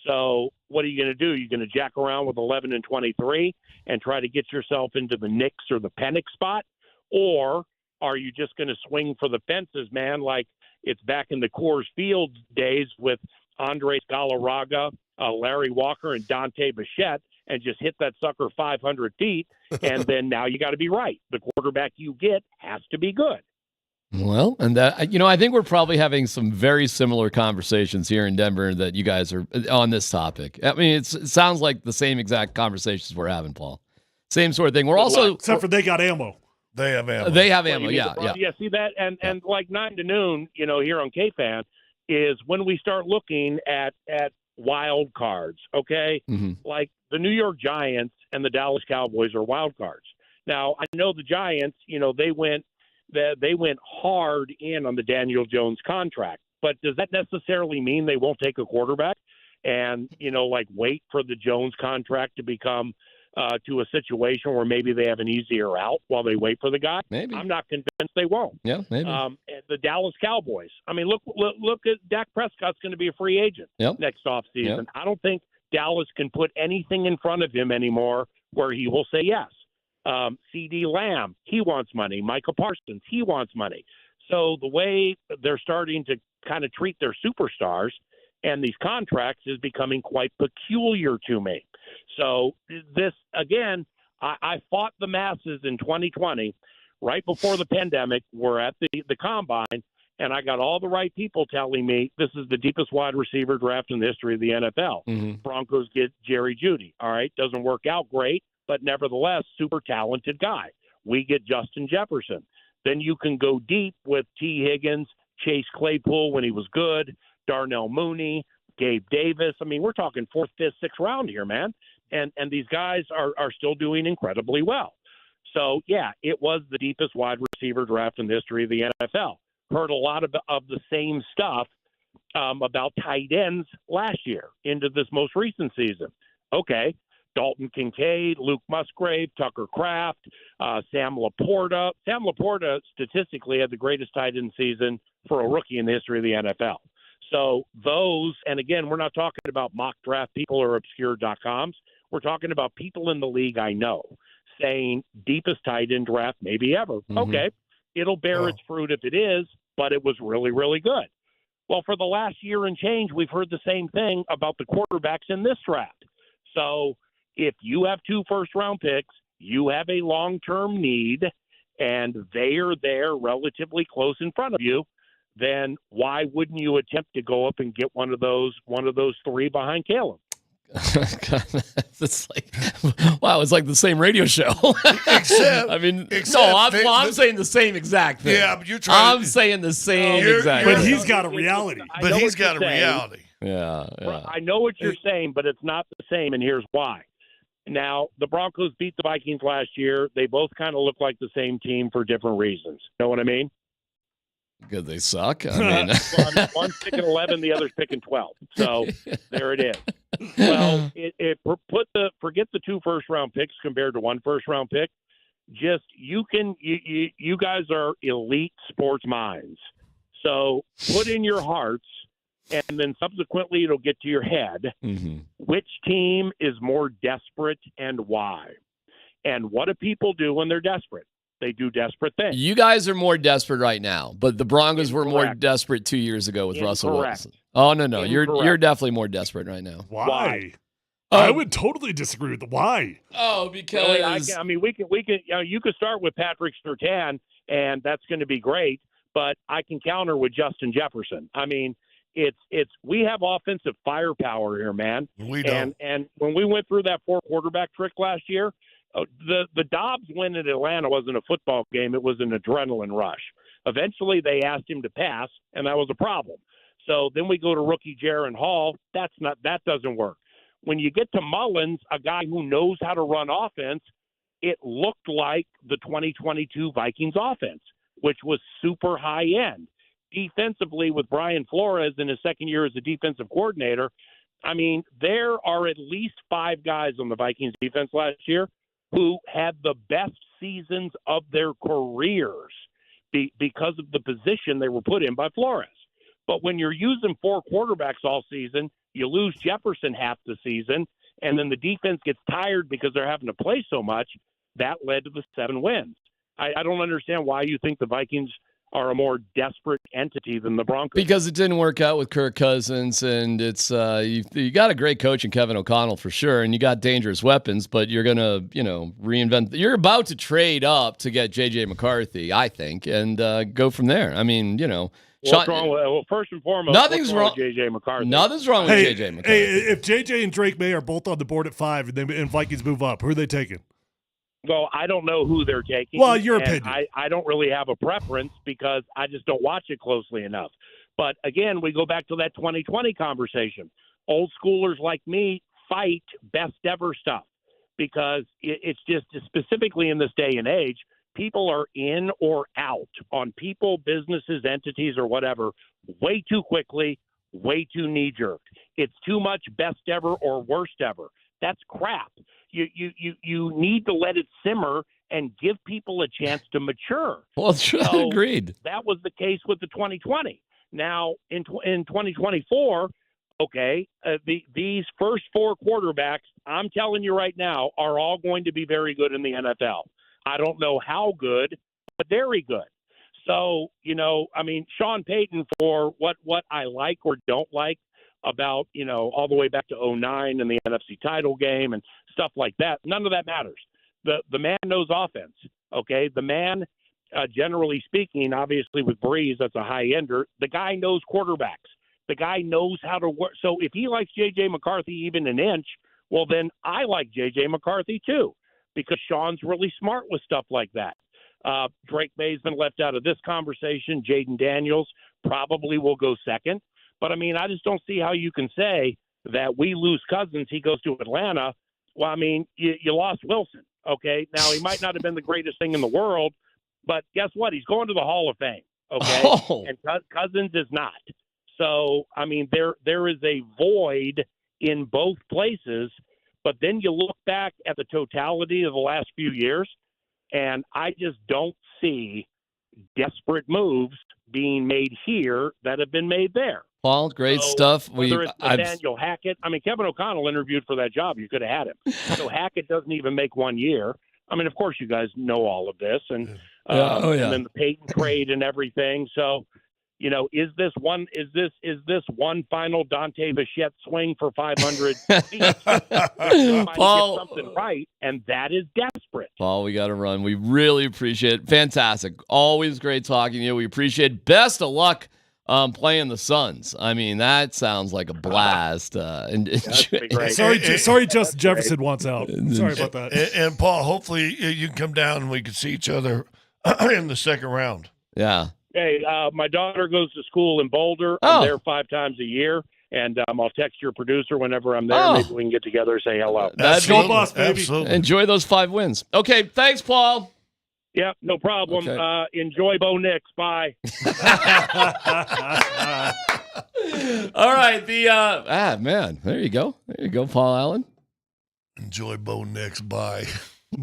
So what are you going to do? You're going to jack around with 11 and 23 and try to get yourself into the Knicks or the Penix spot? Or are you just going to swing for the fences, man, like it's back in the Coors Field days with Andres Galarraga, Larry Walker, and Dante Bichette, and just hit that sucker 500 feet, and then now you got to be right. The quarterback you get has to be good. Well, and that, I think we're probably having some very similar conversations here in Denver that you guys are on this topic. I mean, it sounds like the same exact conversations we're having, Paul. Same sort of thing. We're also except for they got ammo. They have ammo. They have ammo. Yeah. Yeah. See that, and like 9 to noon, here on KFan is when we start looking at wild cards. Okay, like the New York Giants and the Dallas Cowboys are wild cards. Now I know the Giants. They went hard in on the Daniel Jones contract, but does that necessarily mean they won't take a quarterback and, wait for the Jones contract to become to a situation where maybe they have an easier out while they wait for the guy? Maybe. I'm not convinced they won't. Yeah, maybe. The Dallas Cowboys. I mean, look at Dak Prescott's going to be a free agent next offseason. Yep. I don't think Dallas can put anything in front of him anymore where he will say yes. C.D. Lamb, he wants money. Micah Parsons, he wants money. So the way they're starting to kind of treat their superstars and these contracts is becoming quite peculiar to me. So this, again, I fought the masses in 2020, right before the pandemic. We're at the Combine, and I got all the right people telling me this is the deepest wide receiver draft in the history of the NFL. Broncos get Jerry Jeudy. All right, doesn't work out great, but nevertheless, super talented guy. We get Justin Jefferson. Then you can go deep with T. Higgins, Chase Claypool when he was good, Darnell Mooney, Gabe Davis. I mean, we're talking 4th, 5th, 6th round here, man. And these guys are still doing incredibly well. So, yeah, it was the deepest wide receiver draft in the history of the NFL. Heard a lot of the same stuff about tight ends last year into this most recent season. Okay. Dalton Kincaid, Luke Musgrave, Tucker Kraft, Sam Laporta. Sam Laporta statistically had the greatest tight end season for a rookie in the history of the NFL. So those, and again, we're not talking about mock draft people or obscure.coms. We're talking about people in the league I know saying deepest tight end draft maybe ever. Okay, it'll bear its fruit if it is, but it was really, really good. Well, for the last year and change, we've heard the same thing about the quarterbacks in this draft. So if you have 2 first-round picks, you have a long-term need, and they are there relatively close in front of you, then why wouldn't you attempt to go up and get one of those 3 behind Caleb? It's like, wow, it's like the same radio show. Except, I'm saying the same exact thing. Yeah, but you're trying. I'm saying the same exact But thing. he's got a reality. But he's got a reality. Yeah. I know what you're saying, but it's not the same, and here's why. Now, the Broncos beat the Vikings last year. They both kind of look like the same team for different reasons. Know what I mean? Good, they suck. I mean, one's picking 11, the other's picking 12. So there it is. Well, forget the 2 first-round picks compared to 1 first-round pick. Just you guys are elite sports minds. So put in your hearts, and then subsequently it'll get to your head. Which team is more desperate and why? And what do people do when they're desperate? They do desperate things. You guys are more desperate right now, but the Broncos were more desperate 2 years ago with Russell Wilson. Oh no, you're definitely more desperate right now. Why? I would totally disagree with the why. Oh, because I mean, we can. You could start with Patrick Surtain, and that's going to be great. But I can counter with Justin Jefferson. I mean, we have offensive firepower here, man. We don't. And when we went through that 4 quarterback trick last year. The Dobbs win at Atlanta wasn't a football game. It was an adrenaline rush. Eventually, they asked him to pass, and that was a problem. So then we go to rookie Jaron Hall. That doesn't work. When you get to Mullins, a guy who knows how to run offense, it looked like the 2022 Vikings offense, which was super high end. Defensively, with Brian Flores in his second year as a defensive coordinator, I mean, there are at least 5 guys on the Vikings defense last year who had the best seasons of their careers because of the position they were put in by Flores. But when you're using 4 quarterbacks all season, you lose Jefferson half the season, and then the defense gets tired because they're having to play so much. That led to the 7 wins. I don't understand why you think the Vikings are a more desperate entity than the Broncos. Because it didn't work out with Kirk Cousins, and it's you got a great coach in Kevin O'Connell for sure, and you got dangerous weapons, but you're going to, reinvent. You're about to trade up to get J.J. McCarthy, I think, and go from there. I mean, What's wrong with, well, first and foremost, nothing's wrong with J.J. McCarthy. Nothing's wrong with J.J. McCarthy. Hey, if J.J. and Drake May are both on the board at 5 and Vikings move up, who are they taking? Well, I don't know who they're taking. Well, your opinion. I don't really have a preference because I just don't watch it closely enough. But again, we go back to that 2020 conversation. Old schoolers like me fight best ever stuff because it's just specifically in this day and age, people are in or out on people, businesses, entities, or whatever way too quickly, way too knee-jerk. It's too much best ever or worst ever. That's crap. You need to let it simmer and give people a chance to mature. Well, so, agreed. That was the case with the 2020. Now, in 2024, okay, these first 4 quarterbacks, I'm telling you right now, are all going to be very good in the NFL. I don't know how good, but very good. So, Sean Payton, for what I like or don't like about, all the way back to 2009 and the NFC title game and stuff like that, none of that matters. The man knows offense, okay? The man, generally speaking, obviously with Breeze, that's a high-ender, the guy knows quarterbacks. The guy knows how to work. So if he likes J.J. McCarthy even an inch, well, then I like J.J. McCarthy too, because Sean's really smart with stuff like that. Drake May's been left out of this conversation. Jaden Daniels probably will go second. But, I just don't see how you can say that we lose Cousins, he goes to Atlanta. Well, you lost Wilson, okay? Now, he might not have been the greatest thing in the world, but guess what? He's going to the Hall of Fame, okay? Oh. And Cousins is not. So, there is a void in both places, but then you look back at the totality of the last few years, and I just don't see desperate moves being made here that have been made there. Paul, great stuff. Whether it's Nathaniel Hackett. Kevin O'Connell interviewed for that job. You could have had him. So Hackett doesn't even make 1 year. Of course, you guys know all of this. And, and then the Peyton trade and everything. So, is this one final Dante Bichette swing for 500 feet? Paul, get something right, and that is desperate. Paul, we got to run. We really appreciate it. Fantastic. Always great talking to you. We appreciate it. Best of luck playing the Suns. That sounds like a blast. Sorry, Justin Jefferson wants out. Sorry about that. And Paul, hopefully you can come down and we can see each other in the second round. Yeah. Hey, my daughter goes to school in Boulder. I'm there 5 times a year, and I'll text your producer whenever I'm there. Maybe we can get together and say hello. That's go, boss, baby. Absolutely. Enjoy those 5 wins. Okay, thanks, Paul. Yeah, no problem. Okay. Enjoy Bo Nix. Bye. All right. Man, there you go. There you go, Paul Allen. Enjoy Bo Nix. Bye.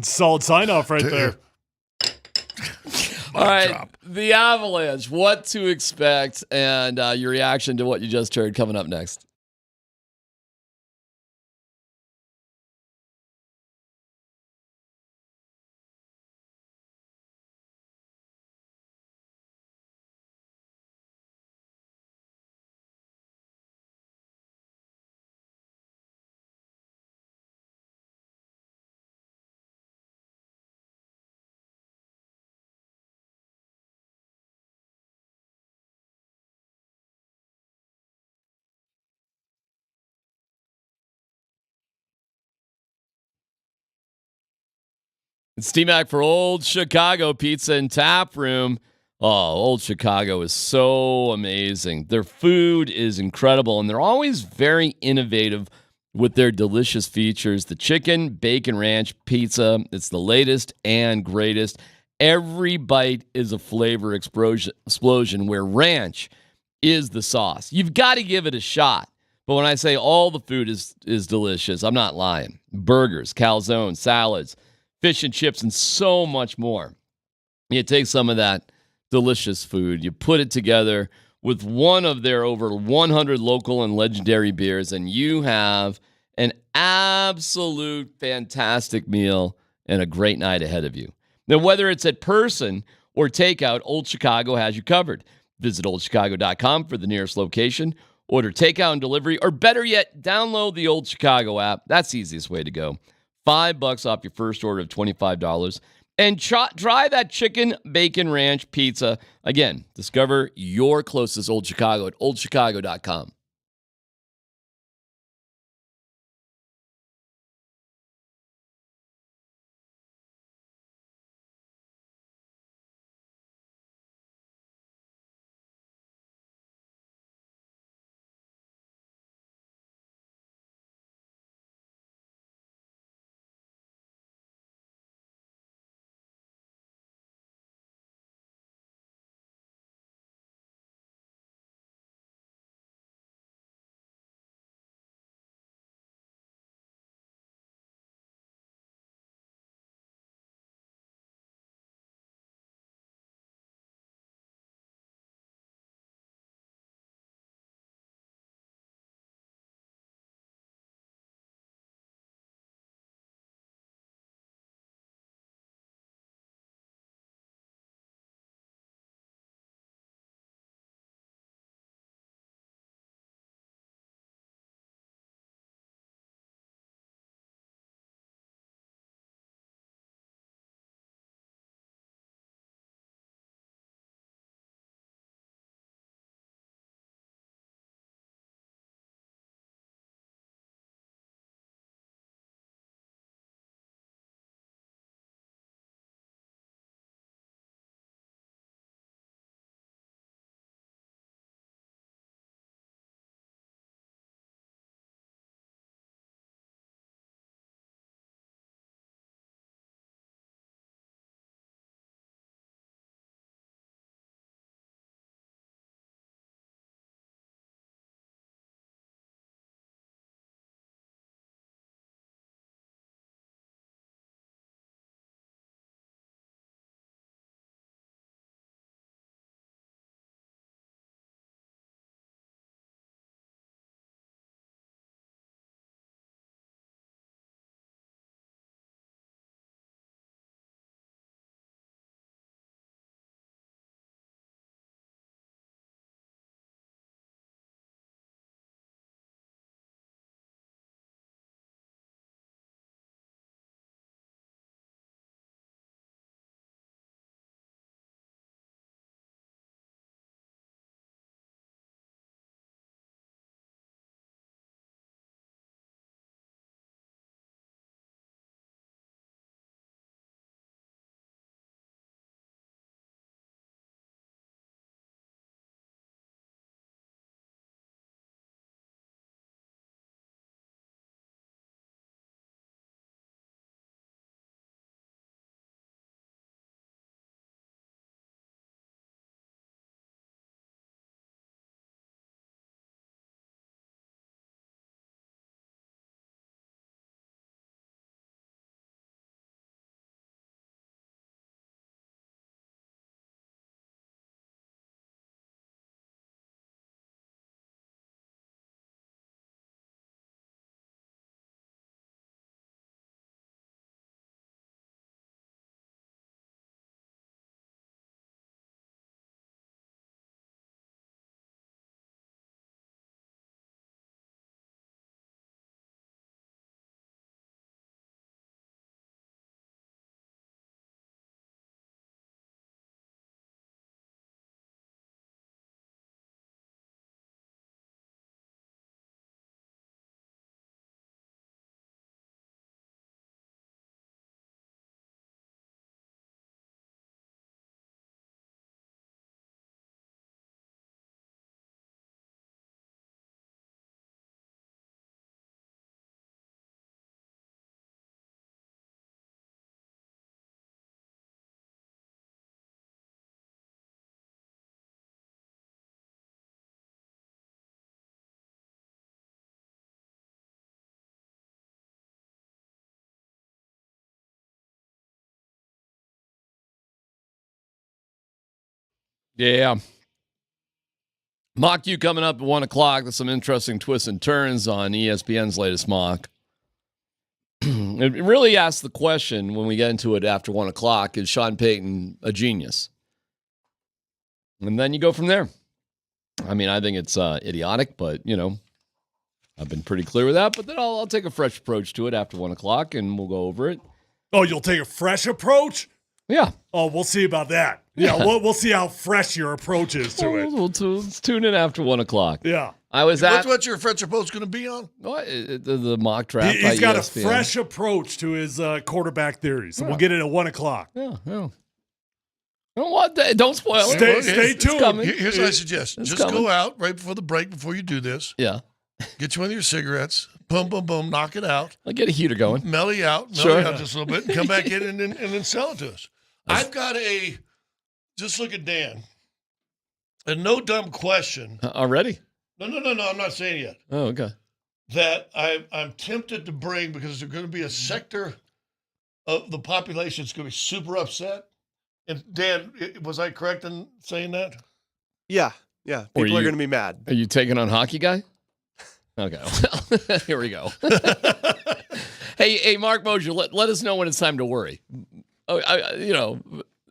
Solid sign off right there. All right, the Avalanche, what to expect, and your reaction to what you just heard coming up next. It's T-Mac for Old Chicago Pizza and Tap Room. Oh, Old Chicago is so amazing. Their food is incredible, and they're always very innovative with their delicious features. The chicken, bacon ranch pizza, it's the latest and greatest. Every bite is a flavor explosion where ranch is the sauce. You've got to give it a shot. But when I say all the food is delicious, I'm not lying. Burgers, calzones, salads, fish and chips, and so much more. You take some of that delicious food, you put it together with one of their over 100 local and legendary beers, and you have an absolute fantastic meal and a great night ahead of you. Now, whether it's at person or takeout, Old Chicago has you covered. Visit oldchicago.com for the nearest location. Order takeout and delivery, or better yet, download the Old Chicago app. That's the easiest way to go. $5 off your first order of $25. And try that chicken bacon ranch pizza. Again, discover your closest Old Chicago at oldchicago.com. Yeah. Mock U coming up at 1 o'clock. There's some interesting twists and turns on ESPN's latest mock. It really asks the question when we get into it after 1 o'clock, is Sean Payton a genius? And then you go from there. I mean, I think it's idiotic, but, I've been pretty clear with that. But then I'll take a fresh approach to it after 1 o'clock, and we'll go over it. Oh, you'll take a fresh approach? Yeah. Oh, we'll see about that. Yeah, we'll see how fresh your approach is to it. Let's tune in after 1 o'clock. Yeah. What's your fresh approach going to be on? The mock draft. He's got ESPN. a fresh approach to his quarterback theories. So we'll get it at 1 o'clock. Yeah. Don't spoil it. Stay tuned. Here's what I suggest. Just go out right before the break, before you do this. Yeah. Get you one of your cigarettes. Boom, boom, boom. Knock it out. I'll get a heater going. Melly out just a little bit, and come back in and then sell it to us. I've got just look at Dan. A no dumb question. Already? No, I'm not saying yet. Oh, okay. That I'm tempted to bring because there's going to be a sector of the population that's going to be super upset. And Dan, was I correct in saying that? Yeah. People are going to be mad. Are you taking on Hockey Guy? Okay. Well, here we go. Hey, Mark Mosier, let us know when it's time to worry.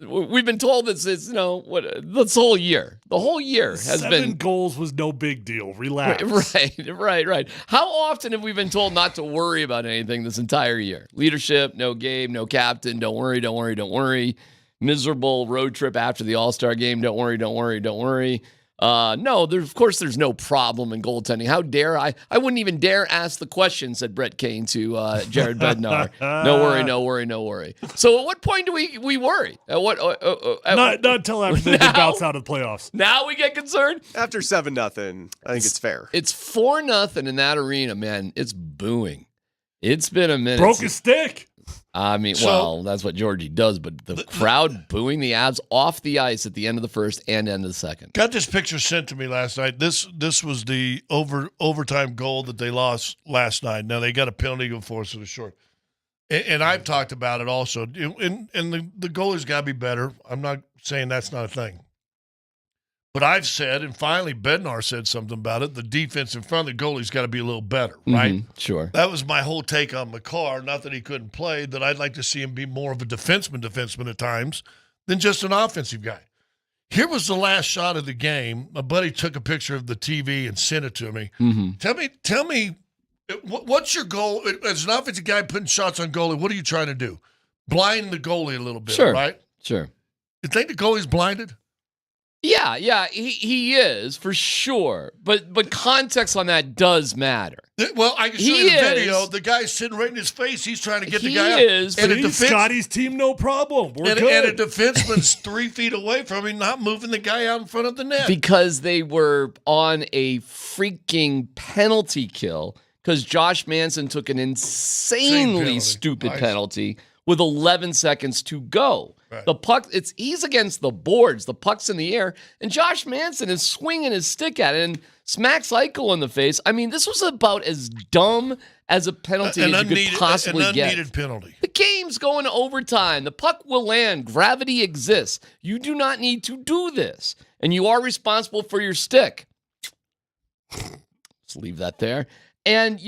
We've been told this is, this whole year. The whole year has been. 7 goals was no big deal. Relax. Right. How often have we been told not to worry about anything this entire year? Leadership, no game, no captain, don't worry. Miserable road trip after the All-Star game, don't worry. No, there's no problem in goaltending. How dare I? I wouldn't even dare ask the question, said Brett Kane to Jared Bednar. No worry. So at what point do we worry? Not until after they bounce out of the playoffs. Now we get concerned? After 7-0, I think it's fair. It's 4-0 in that arena, man. It's booing. It's been a minute. Broke a stick. I mean, that's what Georgie does, but the crowd booing the Avs off the ice at the end of the first and end of the second. Got this picture sent to me last night. This was the overtime goal that they lost last night. Now, they got a penalty to force it short. And I've talked about it also. And the goalie's got to be better. I'm not saying that's not a thing. But I've said, and finally Bednar said something about it, the defense in front of the goalie's got to be a little better, right? Mm-hmm, sure. That was my whole take on Makar. Not that he couldn't play, that I'd like to see him be more of a defenseman at times than just an offensive guy. Here was the last shot of the game. My buddy took a picture of the TV and sent it to me. Mm-hmm. Tell me, what's your goal? As an offensive guy putting shots on goalie, what are you trying to do? Blind the goalie a little bit, right? Sure. You think the goalie's blinded? Yeah, he is for sure. But context on that does matter. Well, I can show you the video. The guy's sitting right in his face. He's trying to get the guy out. And Scotty's team, no problem. We're good. And a defenseman's 3 feet away from him, not moving the guy out in front of the net. Because they were on a freaking penalty kill because Josh Manson took an insanely stupid penalty with 11 seconds to go. Right. The puck, he's against the boards. The puck's in the air, and Josh Manson is swinging his stick at it and smacks Eichel in the face. I mean, this was about as dumb as a penalty as you could possibly get. An unneeded penalty. The game's going to overtime. The puck will land. Gravity exists. You do not need to do this, and you are responsible for your stick. Let's leave that there. And,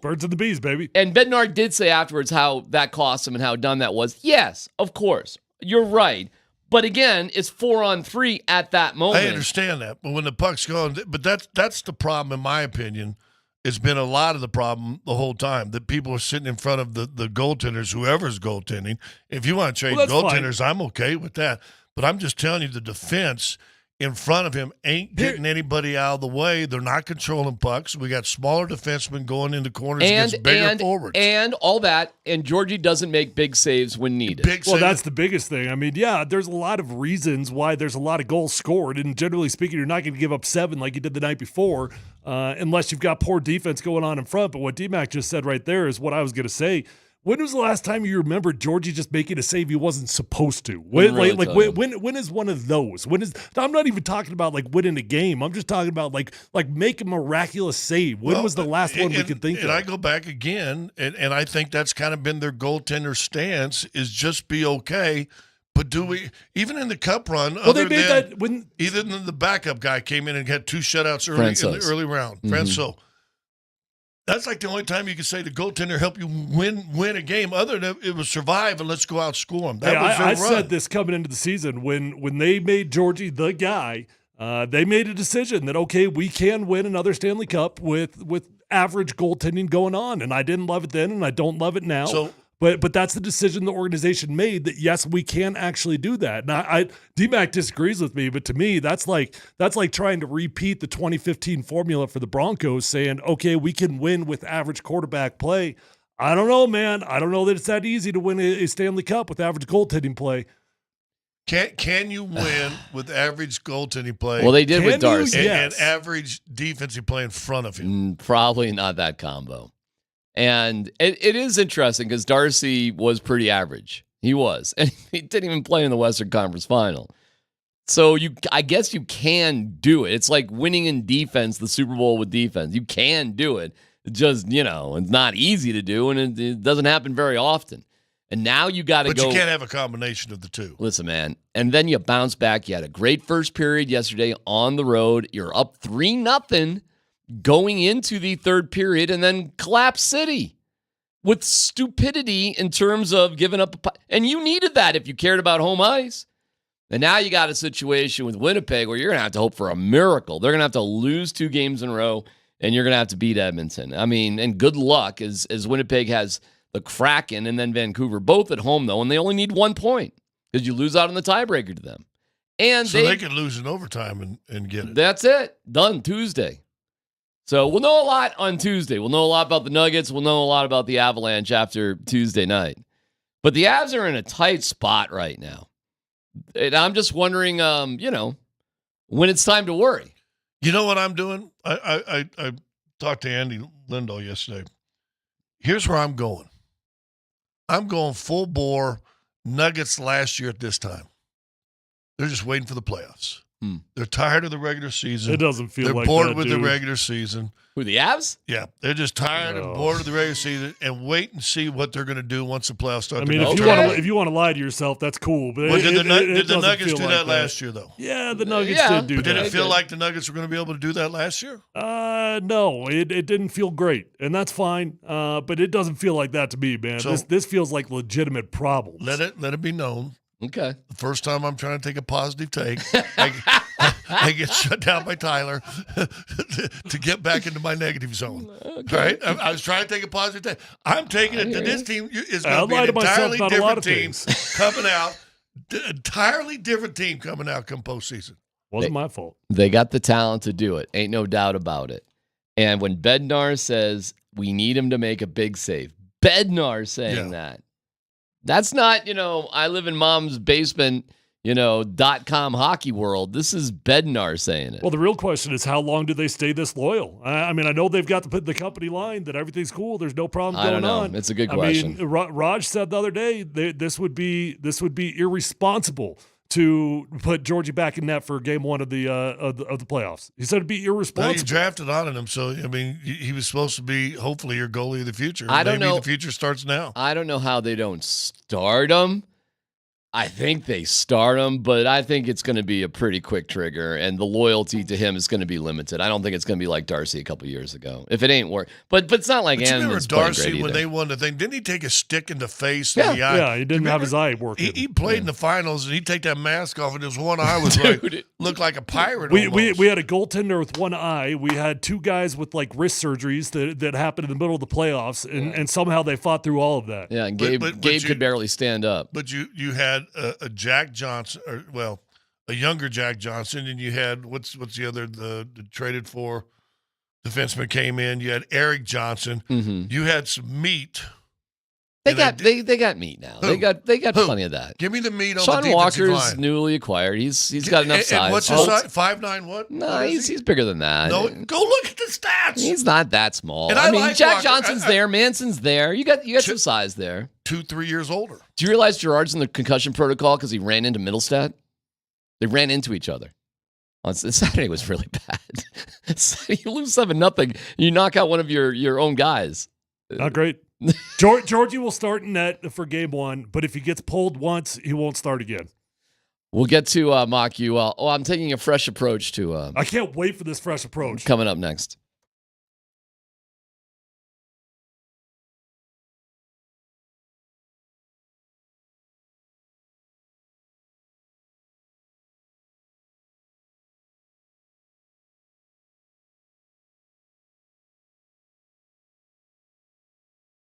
birds and the bees, baby. And Bednar did say afterwards how that cost him and how dumb that was. Yes, of course. You're right. But again, it's 4-on-3 at that moment. I understand that. But when the puck's going, but that's the problem, in my opinion. It's been a lot of the problem the whole time that people are sitting in front of the goaltenders, whoever's goaltending. If you want to trade goaltenders, I'm okay with that. But I'm just telling you, the defense in front of him ain't getting anybody out of the way. They're not controlling pucks. We got smaller defensemen going into corners against bigger forwards. And all that, and Georgie doesn't make big saves when needed. That's the biggest thing. I mean, yeah, there's a lot of reasons why there's a lot of goals scored, and generally speaking, you're not going to give up 7 like you did the night before unless you've got poor defense going on in front. But what D-Mac just said right there is what I was going to say. When was the last time you remember Georgie just making a save he wasn't supposed to? When is one of those? I'm not even talking about like winning a game. I'm just talking about like make a miraculous save. When was the last one we could think of? And I go back again, and I think that's kind of been their goaltender stance is just be okay But do we, even in the Cup run, well, they made that when either than the backup guy came in and had 2 shutouts early in the early round, Franco. That's like the only time you can say the goaltender helped you win a game. Other than it was survive and let's go outscore them. I said this coming into the season when they made Georgie the guy. They made a decision that okay, we can win another Stanley Cup with average goaltending going on, and I didn't love it then, and I don't love it now. But that's the decision the organization made, that yes, we can actually do that. Now, DMAC disagrees with me, but to me, that's like trying to repeat the 2015 formula for the Broncos, saying, okay, we can win with average quarterback play. I don't know, man. I don't know that it's that easy to win a Stanley Cup with average goaltending play. Can you win with average goaltending play? Well, they did with Darcy. And average defensive play in front of you. Probably not that combo. And it is interesting because Darcy was pretty average. He was. And he didn't even play in the Western Conference Final. So I guess you can do it. It's like winning in defense, the Super Bowl with defense. You can do it. It just, it's not easy to do, and it doesn't happen very often. And now you got to go. But you can't have a combination of the two. Listen, man. And then you bounce back. You had a great first period yesterday on the road. You're up 3-0 going into the third period, and then collapse City with stupidity in terms of giving up. And you needed that if you cared about home ice. And now you got a situation with Winnipeg where you're going to have to hope for a miracle. They're going to have to lose 2 games in a row, and you're going to have to beat Edmonton. I mean, and good luck as Winnipeg has the Kraken and then Vancouver, both at home, though, and they only need 1 point because you lose out on the tiebreaker to them. And so they could lose in overtime and get it. That's it. Done Tuesday. So we'll know a lot on Tuesday. We'll know a lot about the Nuggets. We'll know a lot about the Avalanche after Tuesday night. But the Avs are in a tight spot right now. And I'm just wondering, when it's time to worry. You know what I'm doing? I talked to Andy Lindahl yesterday. Here's where I'm going. I'm going full bore Nuggets last year at this time. They're just waiting for the playoffs. They're tired of the regular season. It doesn't feel like they're bored that, with dude. the regular season. Who, the Avs? Yeah, they're just tired and bored of the regular season, and wait and see what they're going to do once the playoffs start. I mean, if you want to lie to yourself, that's cool. But did the Nuggets do that last year, though? Yeah, the Nuggets did do that. But did it feel like the Nuggets were going to be able to do that last year? No, it didn't feel great, and that's fine. But it doesn't feel like that to me, man. So, this feels like legitimate problems. Let it be known. Okay. The first time I'm trying to take a positive take, I get shut down by Tyler to get back into my negative zone. Okay. Right? I was trying to take a positive take. I'm taking it to this team is going to be an entirely different team coming out. Entirely different team coming out come postseason. Wasn't my fault. They got the talent to do it. Ain't no doubt about it. And when Bednar says we need him to make a big save, Bednar saying that. That's not, I live in mom's basement, .com hockey world. This is Bednar saying it. Well, the real question is, how long do they stay this loyal? I mean, I know they've got the company line that everything's cool. There's no problem going on. It's a good question. I mean, Raj said the other day this would be irresponsible to put Georgie back in net for game 1 of the playoffs. He said it'd be irresponsible. Well, he drafted on him, so I mean, he was supposed to be hopefully your goalie of the future. I don't know. The future starts now. I don't know how they don't start him. I think they start him, but I think it's going to be a pretty quick trigger, and the loyalty to him is going to be limited. I don't think it's going to be like Darcy a couple years ago. If it ain't work, but it's not like Anderman's playing great either. When they won the thing, didn't he take a stick in the face? Yeah, in the eye? Yeah, he didn't have his eye working. He played in the finals, and he'd take that mask off, and his one eye was looked like a pirate. We had a goaltender with one eye. We had 2 guys with like wrist surgeries that happened in the middle of the playoffs, and somehow they fought through all of that. Yeah, and Gabe could barely stand up. But you had a Jack Johnson, a younger Jack Johnson, and you had what's the other the traded for defenseman came in. You had Eric Johnson. Mm-hmm. You had some meat. They got meat now. Who? They got plenty of that. Give me the meat on Sean the defensive Walker's line. newly acquired. He's got enough size. And what's his size? 5'9" what? No, he's bigger than that. No, go look at the stats. He's not that small. And I mean, like Jack Walker. Johnson's there, Manson's there. You got some size there. 2-3 years older. Do you realize Gerard's in the concussion protocol because he ran into Middlestat? They ran into each other. Saturday was really bad. You lose 7-0. You knock out one of your own guys. Not great. Georgie will start in net for game 1, but if he gets pulled once, he won't start again. We'll get to mock you. I'm taking a fresh approach to. I can't wait for this fresh approach. Coming up next.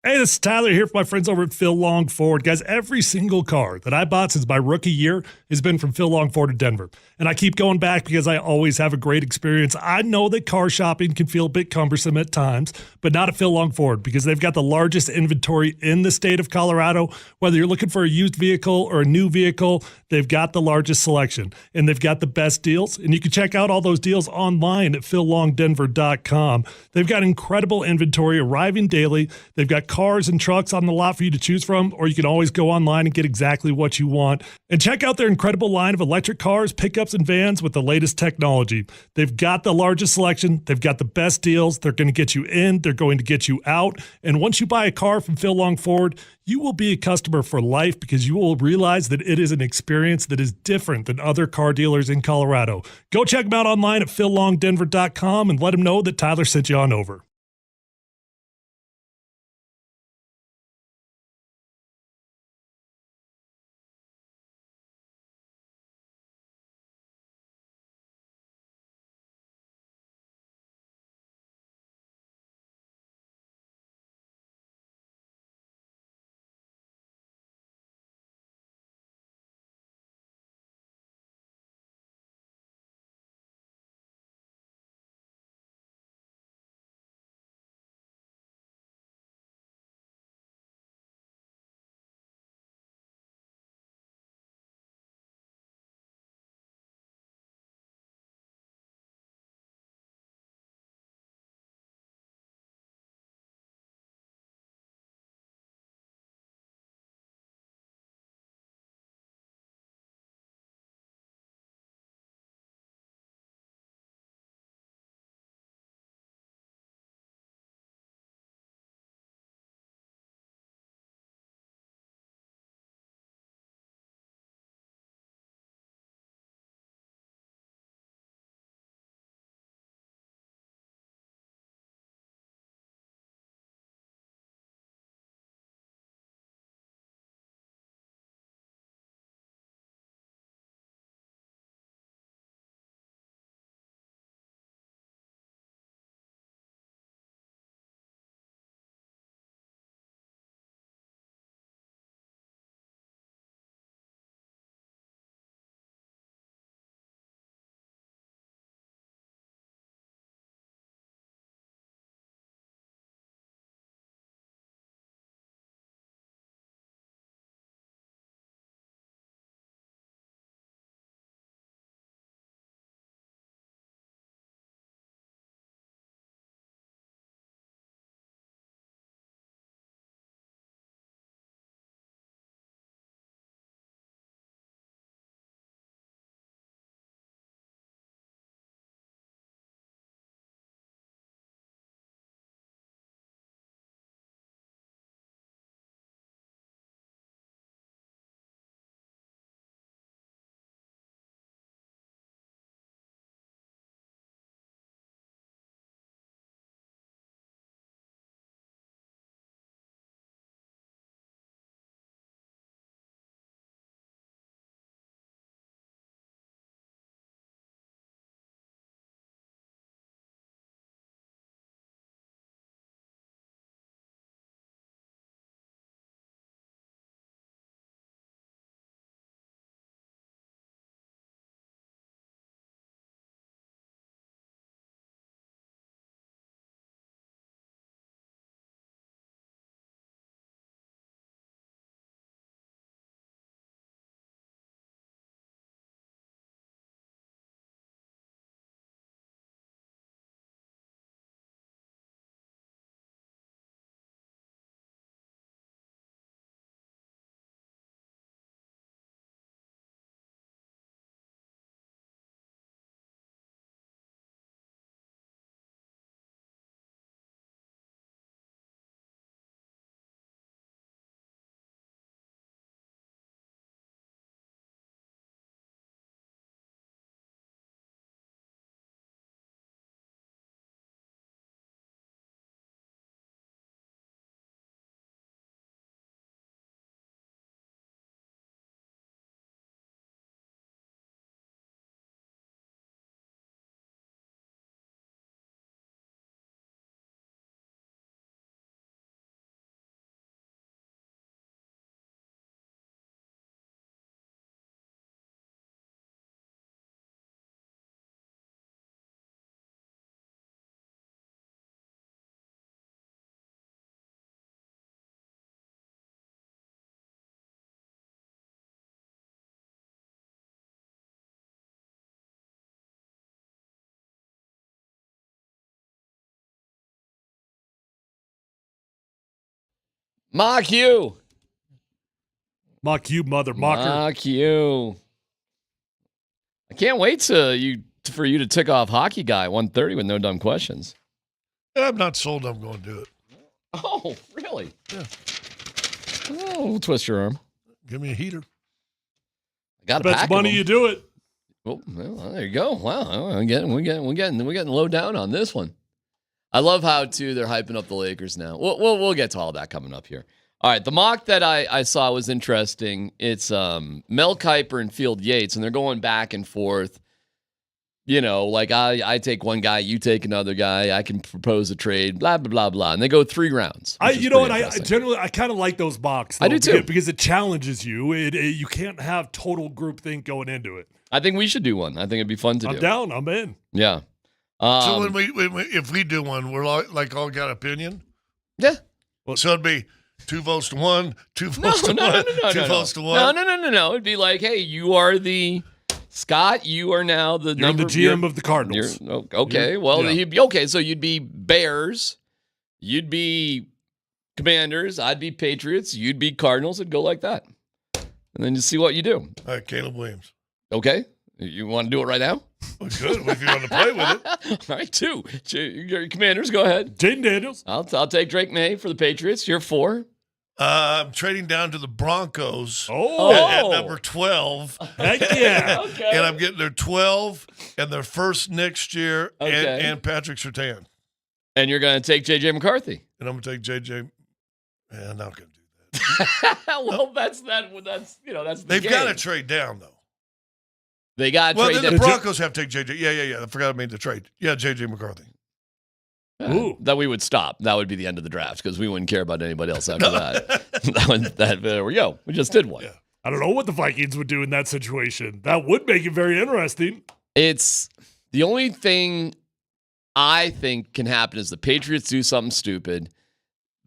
Hey, this is Tyler here for my friends over at Phil Long Ford. Guys, every single car that I bought since my rookie year has been from Phil Long Ford of Denver. And I keep going back because I always have a great experience. I know that car shopping can feel a bit cumbersome at times, but not at Phil Long Ford because they've got the largest inventory in the state of Colorado. Whether you're looking for a used vehicle or a new vehicle, they've got the largest selection and they've got the best deals. And you can check out all those deals online at phillongdenver.com. They've got incredible inventory arriving daily. They've got cars and trucks on the lot for you to choose from, or you can always go online and get exactly what you want. And check out their incredible line of electric cars, pickups, and vans with the latest technology. They've got the largest selection. They've got the best deals. They're going to get you in. They're going to get you out. And once you buy a car from Phil Long Ford, you will be a customer for life because you will realize that it is an experience that is different than other car dealers in Colorado. Go check them out online at phillongdenver.com and let them know that Tyler sent you on over. Mock you. Mock you, mother mocker. Mock you. I can't wait for you to tick off Hockey Guy 130 with no dumb questions. I'm not sold I'm going to do it. Oh, really? Yeah. Oh, we'll twist your arm. Give me a heater. I got a Bet pack some money of them. you do it. Well, there you go. Wow, we're getting low down on this one. I love how too they're hyping up the Lakers now. We'll get to all that coming up here. All right, the mock that I saw was interesting. It's Mel Kiper and Field Yates, and they're going back and forth. You know, like I take one guy, you take another guy. I can propose a trade, blah blah blah blah, and they go 3 rounds. I generally kind of like those mocks. Though, I do too because it challenges you. You can't have total groupthink going into it. I think we should do one. I think it'd be fun to do. I'm down. I'm in. Yeah. So if we do one, we're all got opinion. Yeah. So it'd be 2 votes to 1, 2 votes to 1, 2 votes to 1. No. It'd be like, hey, you are the Scott. You are now the You're the GM of the Cardinals. Okay. So you'd be Bears. You'd be Commanders. I'd be Patriots. You'd be Cardinals. It'd go like that, and then you see what you do. All right, Caleb Williams. Okay. You want to do it right now? We could if you want to play with it. All right, 2. Your Commanders, go ahead. Jaden Daniels. I'll take Drake May for the Patriots. You're 4. I'm trading down to the Broncos at number 12. Heck yeah. Okay. And I'm getting their 12 and their first next year and Patrick Surtain. And you're going to take J.J. McCarthy. And I'm going to take J.J. I'm not going to do well, that's the They've game. got to trade down, though. They got to trade then the Broncos have to take J.J. Yeah. I forgot I made the trade. Yeah, J.J. McCarthy. That we would stop. That would be the end of the draft because we wouldn't care about anybody else after that. There we go. We just did one. Yeah. I don't know what the Vikings would do in that situation. That would make it very interesting. It's the only thing I think can happen is the Patriots do something stupid.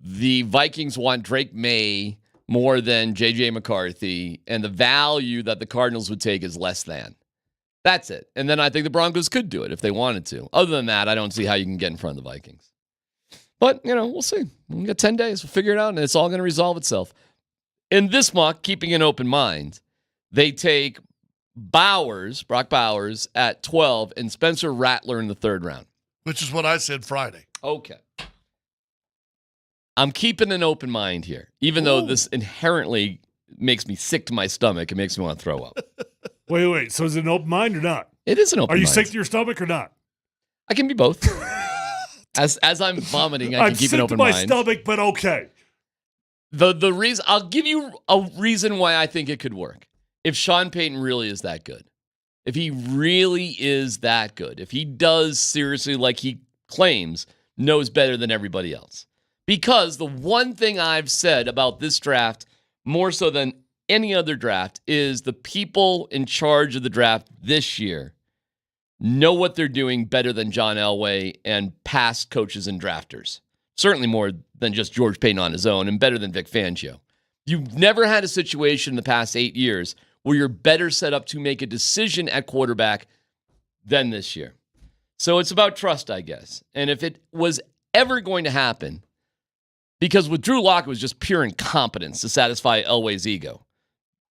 The Vikings want Drake May more than J.J. McCarthy, and the value that the Cardinals would take is less than. That's it. And then I think the Broncos could do it if they wanted to. Other than that, I don't see how you can get in front of the Vikings. But, we'll see. We've got 10 days. We'll figure it out, and it's all going to resolve itself. In this mock, keeping an open mind, they take Brock Bowers at 12 and Spencer Rattler in the 3rd round. Which is what I said Friday. Okay. I'm keeping an open mind here, even though this inherently makes me sick to my stomach. It makes me want to throw up. Wait. So is it an open mind or not? It is an open mind. Are you sick to your stomach or not? I can be both. As I'm vomiting, I can keep an open mind. I'm sick to my stomach, but okay. The reason I'll give you a reason why I think it could work. If Sean Payton really is that good. If he really is that good. If he does seriously, like he claims, knows better than everybody else. Because the one thing I've said about this draft, more so than any other draft, is the people in charge of the draft this year know what they're doing better than John Elway and past coaches and drafters. Certainly more than just George Payton on his own, and better than Vic Fangio. You've never had a situation in the past 8 years where you're better set up to make a decision at quarterback than this year. So it's about trust, I guess. And if it was ever going to happen, because with Drew Lock, it was just pure incompetence to satisfy Elway's ego.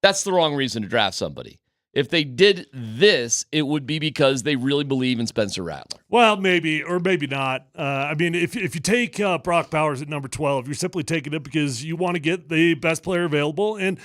That's the wrong reason to draft somebody. If they did this, it would be because they really believe in Spencer Rattler. Well, maybe or maybe not. If you take Brock Bowers at number 12, you're simply taking it because you want to get the best player available. And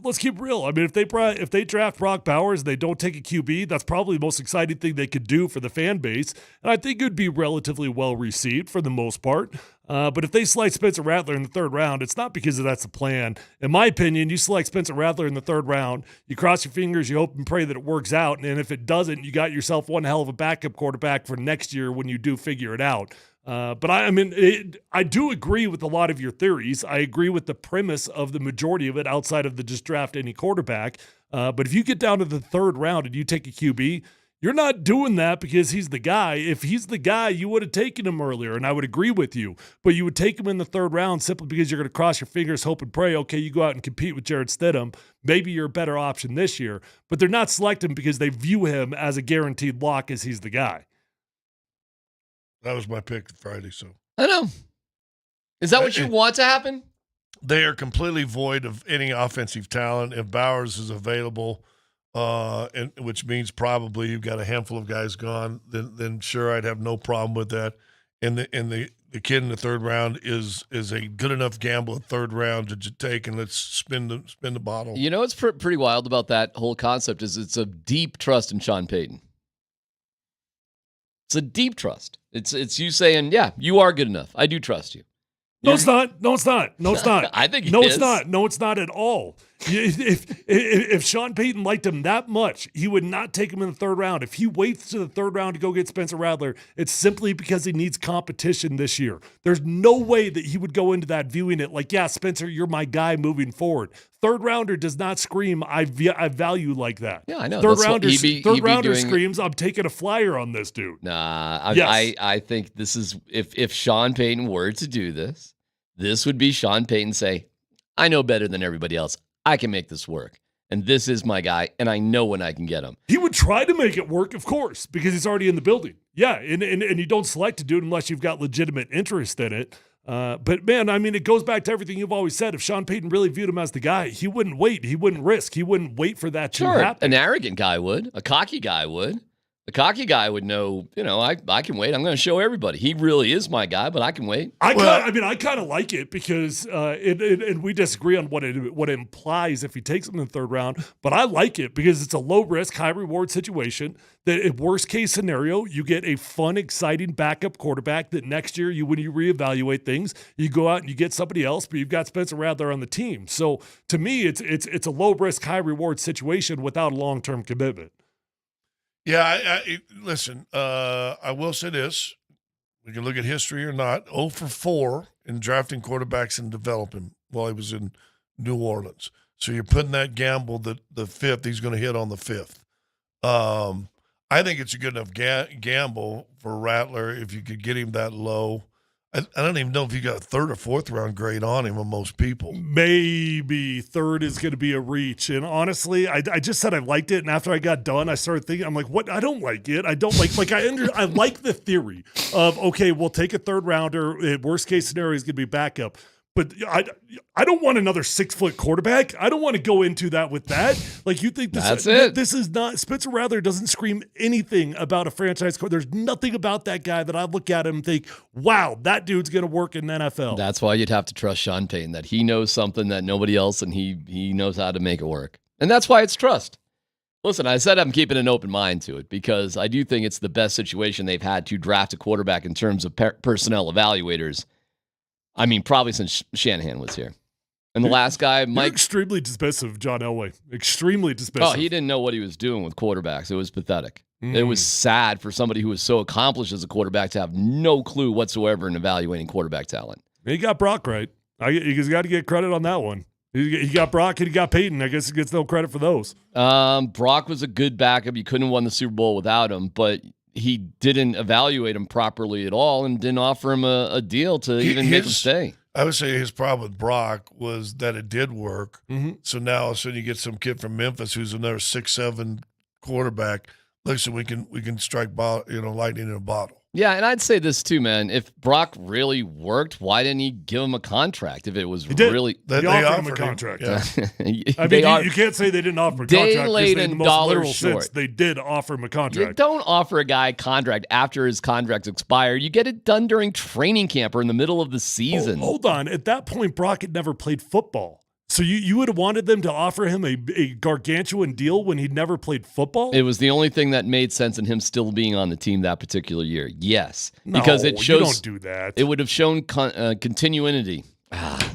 let's keep real. I mean, if they draft Brock Bowers and they don't take a QB, that's probably the most exciting thing they could do for the fan base. And I think it would be relatively well received for the most part. But if they select Spencer Rattler in the 3rd round, it's not because that's the plan. In my opinion, you select Spencer Rattler in the 3rd round, you cross your fingers, you hope and pray that it works out. And if it doesn't, you got yourself one hell of a backup quarterback for next year when you do figure it out. But I do agree with a lot of your theories. I agree with the premise of the majority of it outside of the just draft any quarterback. But if you get down to the 3rd round and you take a QB, you're not doing that because he's the guy. If he's the guy, you would have taken him earlier, and I would agree with you. But you would take him in the 3rd round simply because you're going to cross your fingers, hope and pray, okay, you go out and compete with Jarrett Stidham. Maybe you're a better option this year. But they're not selecting him because they view him as a guaranteed lock as he's the guy. That was my pick Friday, so. I know. Is that what you want to happen? they are completely void of any offensive talent. If Bowers is available, and which means probably you've got a handful of guys gone, then sure, I'd have no problem with that. And the kid in the third round is a good enough gamble at third round to take, and let's spin the bottle. You know what's pretty wild about that whole concept is it's a deep trust in Sean Payton. It's a deep trust. It's you saying, yeah, you are good enough. I do trust you. No, it's not. No, it's not. No, it's not. I think no, it it's is. not. No, it's not at all. If Sean Payton liked him that much, he would not take him in the third round. If he waits to the third round to go get Spencer Rattler, it's simply because he needs competition this year. There's no way that he would go into that viewing it like, yeah, Spencer, you're my guy moving forward. Third rounder does not scream, I value like that. Yeah, I know. Third That's rounder, what he'd be third rounder doing. screams, I'm taking a flyer on this dude. Nah, Yes. I think this is, if Sean Payton were to do this, this would be Sean Payton say, I know better than everybody else. I can make this work. And this is my guy, and I know when I can get him. He would try to make it work, of course, because he's already in the building. Yeah, and you don't select to do it unless you've got legitimate interest in it. But, man, I mean, it goes back to everything you've always said. If Sean Payton really viewed him as the guy, he wouldn't wait. He wouldn't risk. He wouldn't wait for that to happen. An arrogant guy would. A cocky guy would. The cocky guy would know, I can wait. I'm going to show everybody. He really is my guy, but I can wait. I kind of like it because, and we disagree on what it implies if he takes him in the third round, but I like it because it's a low risk, high reward situation. That in worst case scenario, you get a fun, exciting backup quarterback that next year, when you reevaluate things, you go out and you get somebody else, but you've got Spencer Rattler on the team. So to me, it's a low risk, high reward situation without a long term commitment. Yeah, listen, I will say this. We can look at history or not. 0 for 4 in drafting quarterbacks and developing while he was in New Orleans. So you're putting that gamble that the fifth, he's going to hit on the fifth. I think it's a good enough gamble for Rattler if you could get him that low. I don't even know if you got a third or fourth round grade on him on most people. Maybe third is going to be a reach. And honestly, I just said I liked it. And after I got done, I started thinking, I'm like, what? I don't like it. I don't like I like the theory of, okay, we'll take a third rounder. Worst case scenario is going to be backup. But I don't want another 6-foot quarterback. I don't want to go into that with that. Like, you think this is not – Spencer Rattler doesn't scream anything about a franchise quarterback. There's nothing about that guy that I look at him and think, wow, that dude's going to work in the NFL. That's why you'd have to trust Sean Payton, that he knows something that nobody else, and he knows how to make it work. And that's why it's trust. Listen, I said I'm keeping an open mind to it because I do think it's the best situation they've had to draft a quarterback in terms of personnel evaluators. I mean, probably since Shanahan was here. And the last guy, Mike. You're extremely dismissive of John Elway. Extremely dismissive. Oh, he didn't know what he was doing with quarterbacks. It was pathetic. It was sad for somebody who was so accomplished as a quarterback to have no clue whatsoever in evaluating quarterback talent. He got Brock right. He's got to get credit on that one. He got Brock and he got Peyton. I guess he gets no credit for those. Brock was a good backup. You couldn't have won the Super Bowl without him, but he didn't evaluate him properly at all and didn't offer him a deal to even make him stay. I would say his problem with Brock was that it did work. Mm-hmm. So now all of a sudden you get some kid from Memphis who's another 6'7" quarterback. Listen, we can strike lightning in a bottle. Yeah, and I'd say this too, man. If Brock really worked, why didn't he give him a contract? If it was really, they offered him a contract. Yeah. I mean, you can't say they didn't offer a contract. Day-late in and the most dollars literal short. sense, they did offer him a contract. You don't offer a guy a contract after his contract's expired. You get it done during training camp or in the middle of the season. Hold on. At that point, Brock had never played football. So you would have wanted them to offer him a gargantuan deal when he'd never played football? It was the only thing that made sense in him still being on the team that particular year. Yes. Because it shows. You don't do that. It would have shown continuity.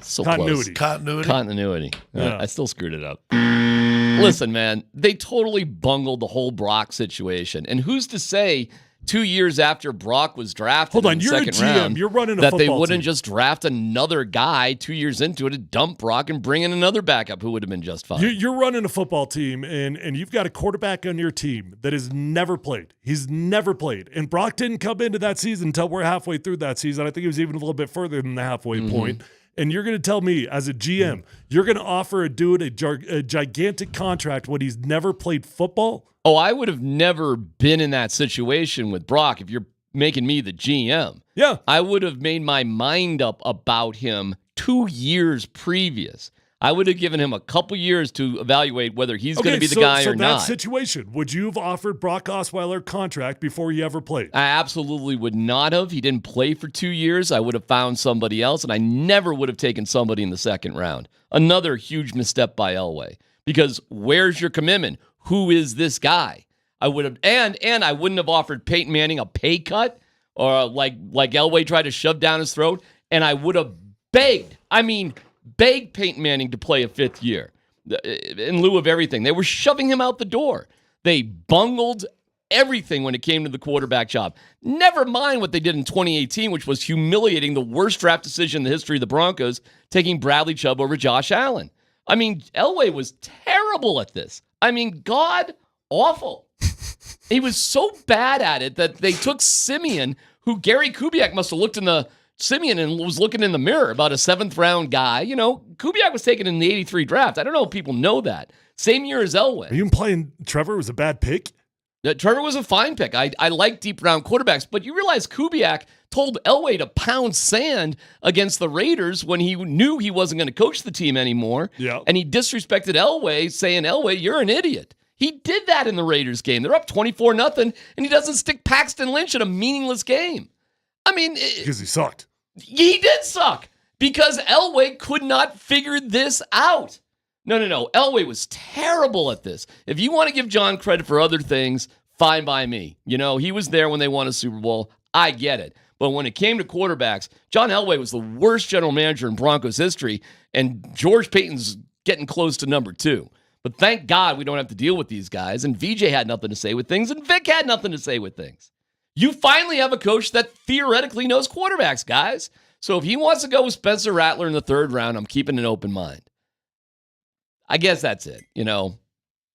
So Continuity. Close. Continuity. Yeah. I still screwed it up. Listen, man, they totally bungled the whole Brock situation. And who's to say 2 years after Brock was drafted in the second round, you're running a that they football wouldn't team. just draft another guy 2 years into it to dump Brock and bring in another backup who would have been just fine. You're running a football team, and you've got a quarterback on your team that has never played. He's never played. And Brock didn't come into that season until we're halfway through that season. I think he was even a little bit further than the halfway point. And you're going to tell me, as a GM, you're going to offer a dude a gigantic contract when he's never played football? Oh, I would have never been in that situation with Brock if you're making me the GM. Yeah. I would have made my mind up about him 2 years previous. I would have given him a couple years to evaluate whether he's going to be the guy or not. So that situation, would you have offered Brock Osweiler a contract before he ever played? I absolutely would not have. He didn't play for 2 years. I would have found somebody else, and I never would have taken somebody in the second round. Another huge misstep by Elway. Because where's your commitment? Who is this guy? I would have, and I wouldn't have offered Peyton Manning a pay cut, or like Elway tried to shove down his throat, and I would have begged Peyton Manning to play a 5th year in lieu of everything. They were shoving him out the door. They bungled everything when it came to the quarterback job. Never mind what they did in 2018, which was humiliating, the worst draft decision in the history of the Broncos, taking Bradley Chubb over Josh Allen. I mean, Elway was terrible at this. I mean, God awful. He was so bad at it that they took Simeon, who Gary Kubiak must have looked in the Simeon and was looking in the mirror about a 7th round guy. You know, Kubiak was taken in the 83 draft. I don't know if people know that. Same year as Elway. Are you implying Trevor was a bad pick? Trevor was a fine pick. I like deep round quarterbacks, but you realize Kubiak told Elway to pound sand against the Raiders when he knew he wasn't going to coach the team anymore. Yeah. And he disrespected Elway, saying, Elway, you're an idiot. He did that in the Raiders game. They're up 24-0, and he doesn't stick Paxton Lynch in a meaningless game. I mean, because he sucked. He did suck because Elway could not figure this out. No. Elway was terrible at this. If you want to give John credit for other things, fine by me. You know, he was there when they won a Super Bowl. I get it. But when it came to quarterbacks, John Elway was the worst general manager in Broncos history, and George Payton's getting close to number 2. But thank God we don't have to deal with these guys, and VJ had nothing to say with things, and Vic had nothing to say with things. You finally have a coach that theoretically knows quarterbacks, guys. So if he wants to go with Spencer Rattler in the 3rd round, I'm keeping an open mind. I guess that's it, you know.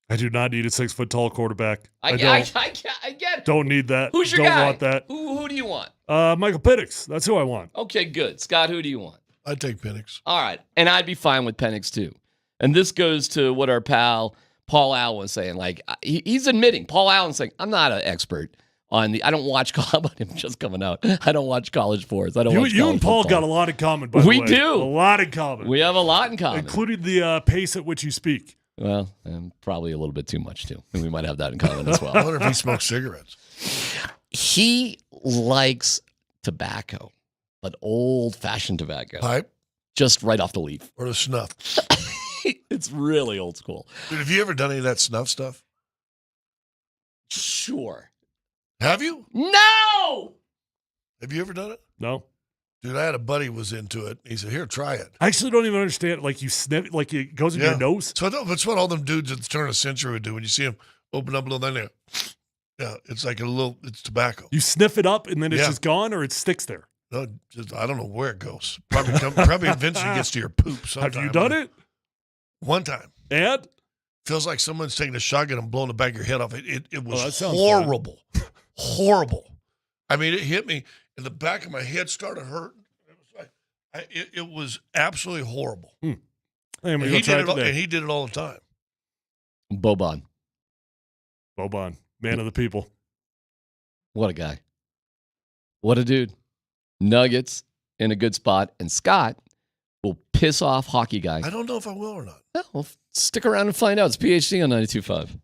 I do not need a 6-foot-tall quarterback. I get it. Don't need that. Who's your don't guy? Want that. Who do you want? Michael Penix. That's who I want. Okay, good. Scott, who do you want? I'd take Penix. All right. And I'd be fine with Penix, too. And this goes to what our pal Paul Allen was saying. Like, he's admitting, Paul Allen's saying, I'm not an expert on I don't watch, how about him just coming out? I don't watch college sports. You and Paul got a lot in common, by the way. We do. A lot in common. We have a lot in common. Including the pace at which you speak. Well, and probably a little bit too much, too. And we might have that in common as well. I wonder if he smokes cigarettes. He likes tobacco, but old-fashioned tobacco. Pipe? Just right off the leaf. Or the snuff? It's really old school. Dude, have you ever done any of that snuff stuff? Sure. Have you? No! Have you ever done it? No. Dude, I had a buddy who was into it. He said, here, try it. I actually don't even understand. Like, you sniff, like it goes in your nose? So that's what all them dudes at the turn of the century would do. When you see them open up a little, then yeah, it's like it's tobacco. You sniff it up and then it's just gone, or it sticks there? No, I don't know where it goes. Probably eventually gets to your poop sometime. Have you done it? One time. And? Feels like someone's taking a shotgun and blowing the back of your head off. It was that horrible. Horrible. I mean, it hit me, and the back of my head started hurting. It was absolutely horrible. Hey, and he did it all the time. Boban, man of the people. What a guy. What a dude. Nuggets in a good spot, and Scott will piss off hockey guy. I don't know if I will or not. Well, stick around and find out. It's PhD on 92.5.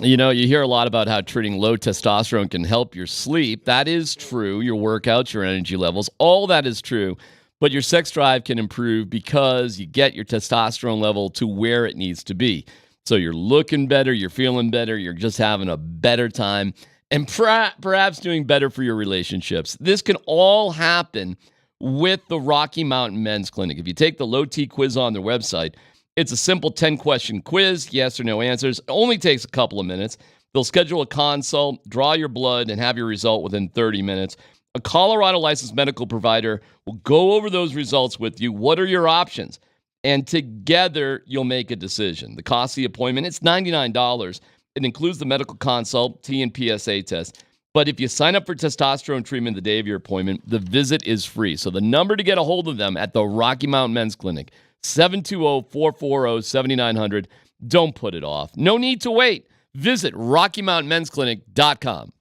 You know, you hear a lot about how treating low testosterone can help your sleep. That is true. Your workouts, your energy levels, all that is true. But your sex drive can improve because you get your testosterone level to where it needs to be. So you're looking better, you're feeling better, you're just having a better time, and perhaps doing better for your relationships. This can all happen with the Rocky Mountain Men's Clinic. If you take the Low T quiz on their website, It's a simple 10-question quiz, yes or no answers. It only takes a couple of minutes. They'll schedule a consult, draw your blood, and have your result within 30 minutes. A Colorado licensed medical provider will go over those results with you. What are your options? And together, you'll make a decision. The cost of the appointment, it's $99. It includes the medical consult, T and PSA test. But if you sign up for testosterone treatment the day of your appointment, the visit is free. So the number to get a hold of them at the Rocky Mountain Men's Clinic, 720-440-7900. Don't put it off. No need to wait. Visit RockyMountainMen'sClinic.com.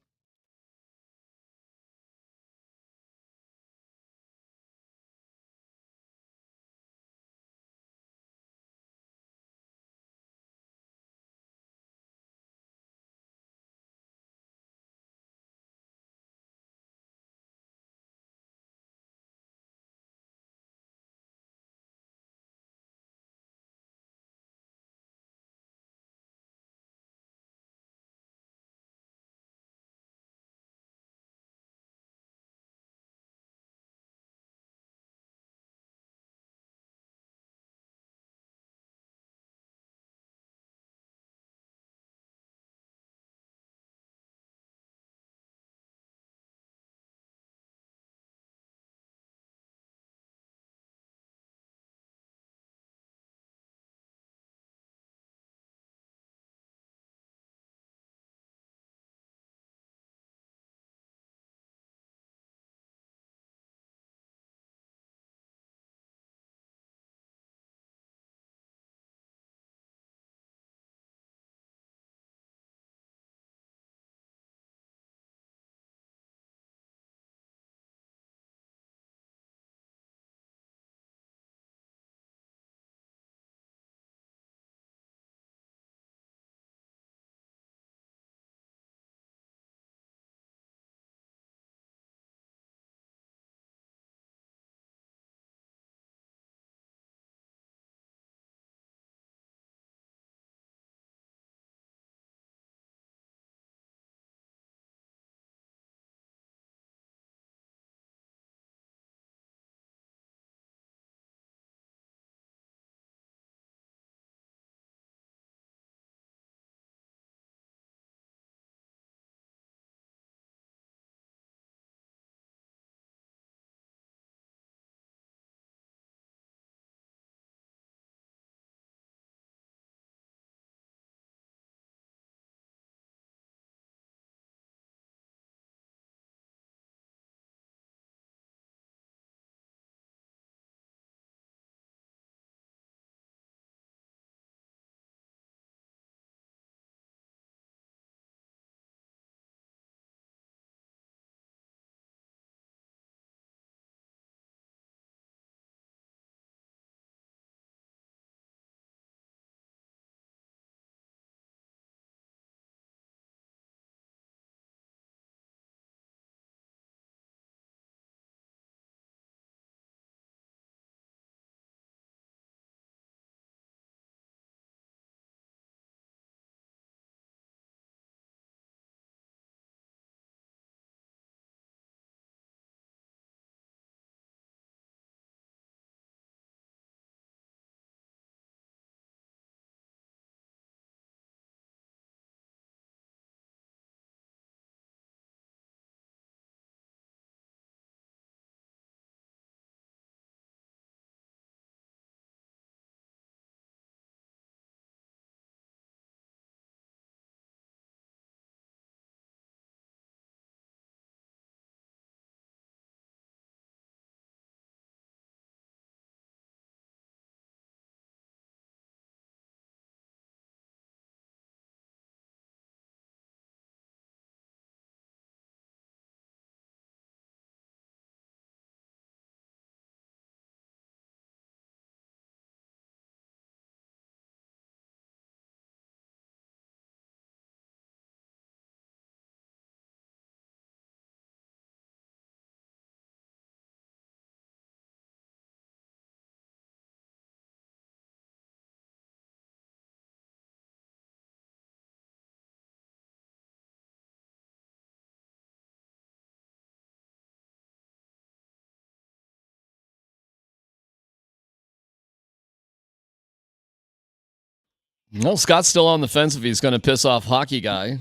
Well, Scott's still on the fence if he's going to piss off Hockey Guy.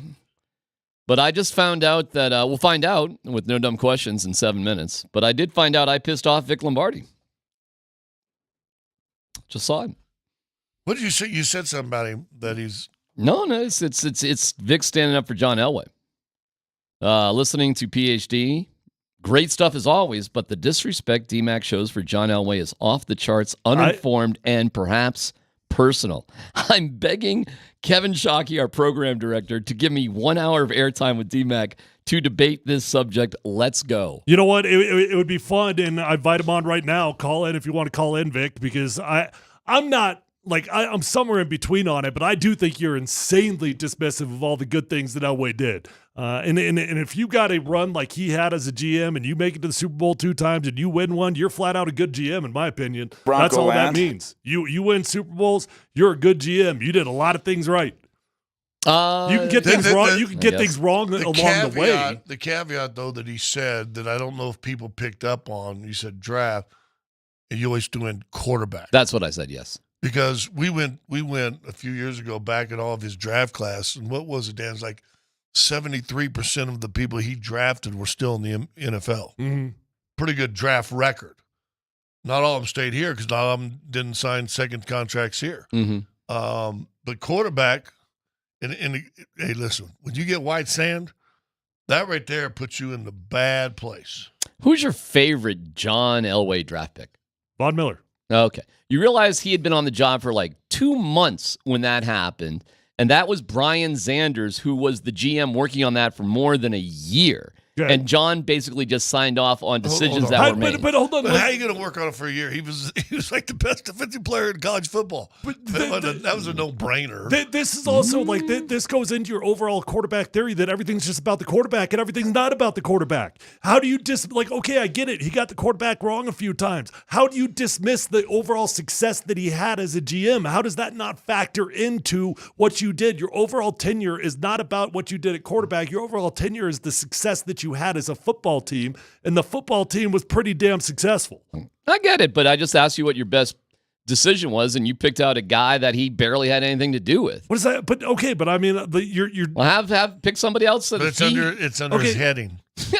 But I just found out that we'll find out with no dumb questions in 7 minutes. But I did find out I pissed off Vic Lombardi. Just saw it. What did you say? You said something about him that he's No, it's Vic standing up for John Elway. Listening to PhD, great stuff as always, but the disrespect DMAC shows for John Elway is off the charts, uninformed, and perhaps personal. I'm begging Kevin Shockey, our program director, to give me 1 hour of airtime with DMAC to debate this subject. Let's go. You know what? It would be fun, and I invite him on right now. Call in if you want to call in, Vic, because I'm not. I'm somewhere in between on it, but I do think you're insanely dismissive of all the good things that Elway did. And if you got a run like he had as a GM and you make it to the Super Bowl 2 times and you win one, you're flat out a good GM, in my opinion. That's all that means. You win Super Bowls, you're a good GM. You did a lot of things right. You can get things wrong. You can get things wrong along the way. The caveat, though, that he said that I don't know if people picked up on, he said draft, and you always doing quarterback. That's what I said, yes. Because we went a few years ago back at all of his draft class, and what was it, Dan? It's like 73% of the people he drafted were still in the NFL. Mm-hmm. Pretty good draft record. Not all of them stayed here because not all of them didn't sign second contracts here. Mm-hmm. But quarterback, hey, listen, when you get White Sand, that right there puts you in the bad place. Who's your favorite John Elway draft pick? Von Miller. Okay. You realize he had been on the job for like 2 months when that happened, and that was Brian Zanders, who was the GM working on that for more than a year. Okay. And John basically just signed off on decisions that were made. But hold on. But how are you going to work on it for a year? He was like the best defensive player in college football. That was a no-brainer. This is also like this goes into your overall quarterback theory that everything's just about the quarterback and everything's not about the quarterback. How do you okay, I get it. He got the quarterback wrong a few times. How do you dismiss the overall success that he had as a GM? How does that not factor into what you did? Your overall tenure is not about what you did at quarterback. Your overall tenure is the success that you had as a football team, and the football team was pretty damn successful. I get it, but I just asked you what your best decision was, and you picked out a guy that he barely had anything to do with. What is that? But okay, but I mean, you're well, have pick somebody else. But it's under his heading.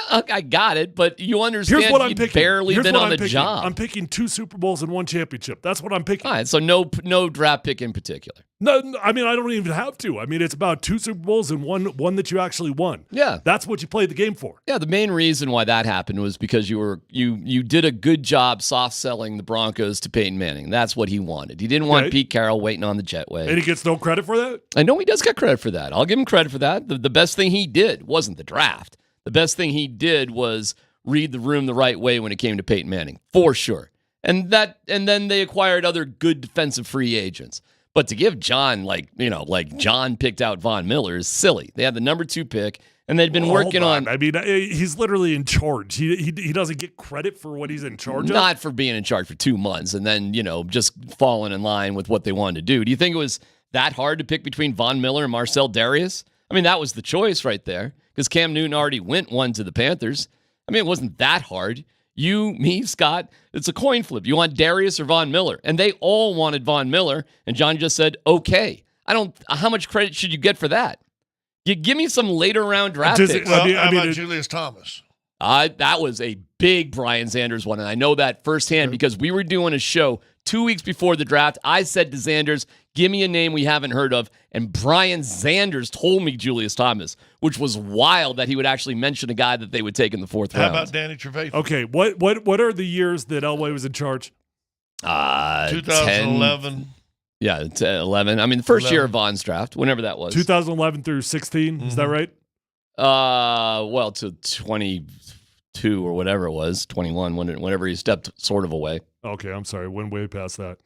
I got it, but you understand. Here's what I'm picking. Barely been on the job. I'm picking 2 Super Bowls and 1 championship. That's what I'm picking. All right, so no draft pick in particular. No, I mean, I don't even have to. I mean, it's about 2 Super Bowls and one that you actually won. Yeah. That's what you played the game for. Yeah, the main reason why that happened was because you did a good job soft selling the Broncos to Peyton Manning. That's what he wanted. He didn't want Pete Carroll waiting on the jetway. And he gets no credit for that? I know he does get credit for that. I'll give him credit for that. The best thing he did wasn't the draft. The best thing he did was read the room the right way when it came to Peyton Manning, for sure. And then they acquired other good defensive free agents. But to give John, like John picked out Von Miller is silly. They had the number 2 pick, and they'd been working on. I mean, he's literally in charge. He doesn't get credit for what he's in charge of. Not for being in charge for 2 months and then, just falling in line with what they wanted to do. Do you think it was that hard to pick between Von Miller and Marcel Darius? I mean, that was the choice right there because Cam Newton already went 1 to the Panthers. I mean, it wasn't that hard. You, me, Scott, it's a coin flip. You want Darius or Von Miller? And they all wanted Von Miller, and John just said, okay. How much credit should you get for that? You give me some later round draft picks. How about Julius Thomas? That was a big Brian Zanders one, and I know that firsthand because we were doing a show 2 weeks before the draft. I said to Zanders, give me a name we haven't heard of, and Brian Zanders told me Julius Thomas, which was wild that he would actually mention a guy that they would take in the 4th round. How about Danny Trevathan? Okay, what are the years that Elway was in charge? 2011. Yeah, 11. I mean, the first year of Von's draft, whenever that was. 2011 through 16, is that right? Well, to 22 or whatever it was, 21, whenever he stepped sort of away. Okay, I'm sorry, went way past that.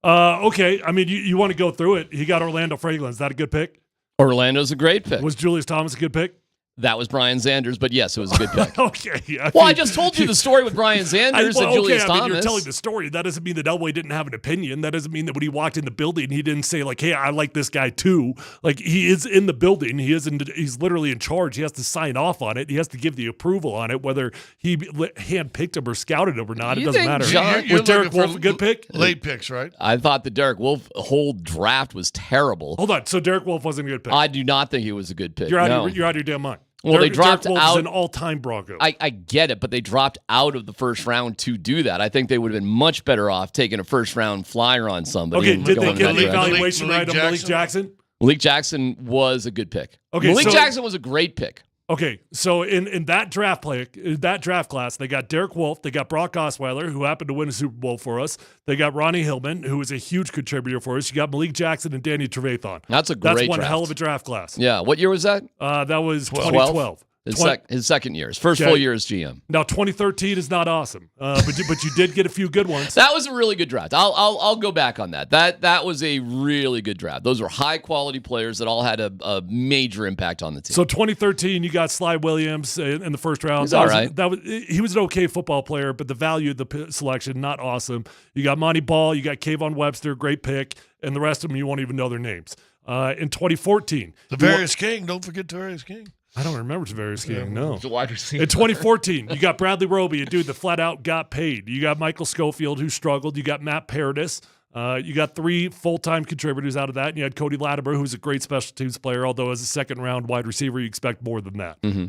Okay, I mean, you want to go through it. He got Orlando Franklin. Is that a good pick? Orlando's a great pick. Was Julius Thomas a good pick? That was Brian Sanders, but yes, it was a good pick. Okay. I just told you the story with Brian Sanders and Julius Thomas. You're telling the story. That doesn't mean that Elway didn't have an opinion. That doesn't mean that when he walked in the building, he didn't say like, "Hey, I like this guy too." Like he is in the building. He's literally in charge. He has to sign off on it. He has to give the approval on it, whether he handpicked him or scouted him or not. It doesn't matter. Was Derek Wolfe a good pick? Late picks, right? I thought the Derek Wolfe whole draft was terrible. Hold on. So Derek Wolfe wasn't a good pick. I do not think he was a good pick. You're out of your damn mind. Well, they dropped Derek out. An all-time Bronco. I get it, but they dropped out of the first round to do that. I think they would have been much better off taking a first-round flyer on somebody. Okay, did they get the evaluation right on Malik Jackson? Malik Jackson was a good pick. Okay, Malik Jackson was a great pick. Okay, so in that draft class, they got Derek Wolfe, they got Brock Osweiler, who happened to win a Super Bowl for us. They got Ronnie Hillman, who was a huge contributor for us. You got Malik Jackson and Danny Trevathan. That's one hell of a draft class. Yeah, what year was that? That was 2012. His second year, his first full year as GM. Now 2013 is not awesome, but you did get a few good ones. That was a really good draft. I'll go back on that. That was a really good draft. Those were high quality players that all had a major impact on the team. So 2013, you got Sly Williams in the first round. He's all right. He was an okay football player, but the value of the selection not awesome. You got Monty Ball, you got Kayvon Webster, great pick, and the rest of them you won't even know their names. In 2014, Tavarius King. Don't forget Tavarius King. I don't remember Tavarius King, no. He's a wide receiver. In 2014, you got Bradley Roby, a dude that flat out got paid. You got Michael Schofield, who struggled. You got Matt Paradis. You got 3 full-time contributors out of that. And you had Cody Latimer, who's a great special teams player, although as a second-round wide receiver, you expect more than that. Mm-hmm.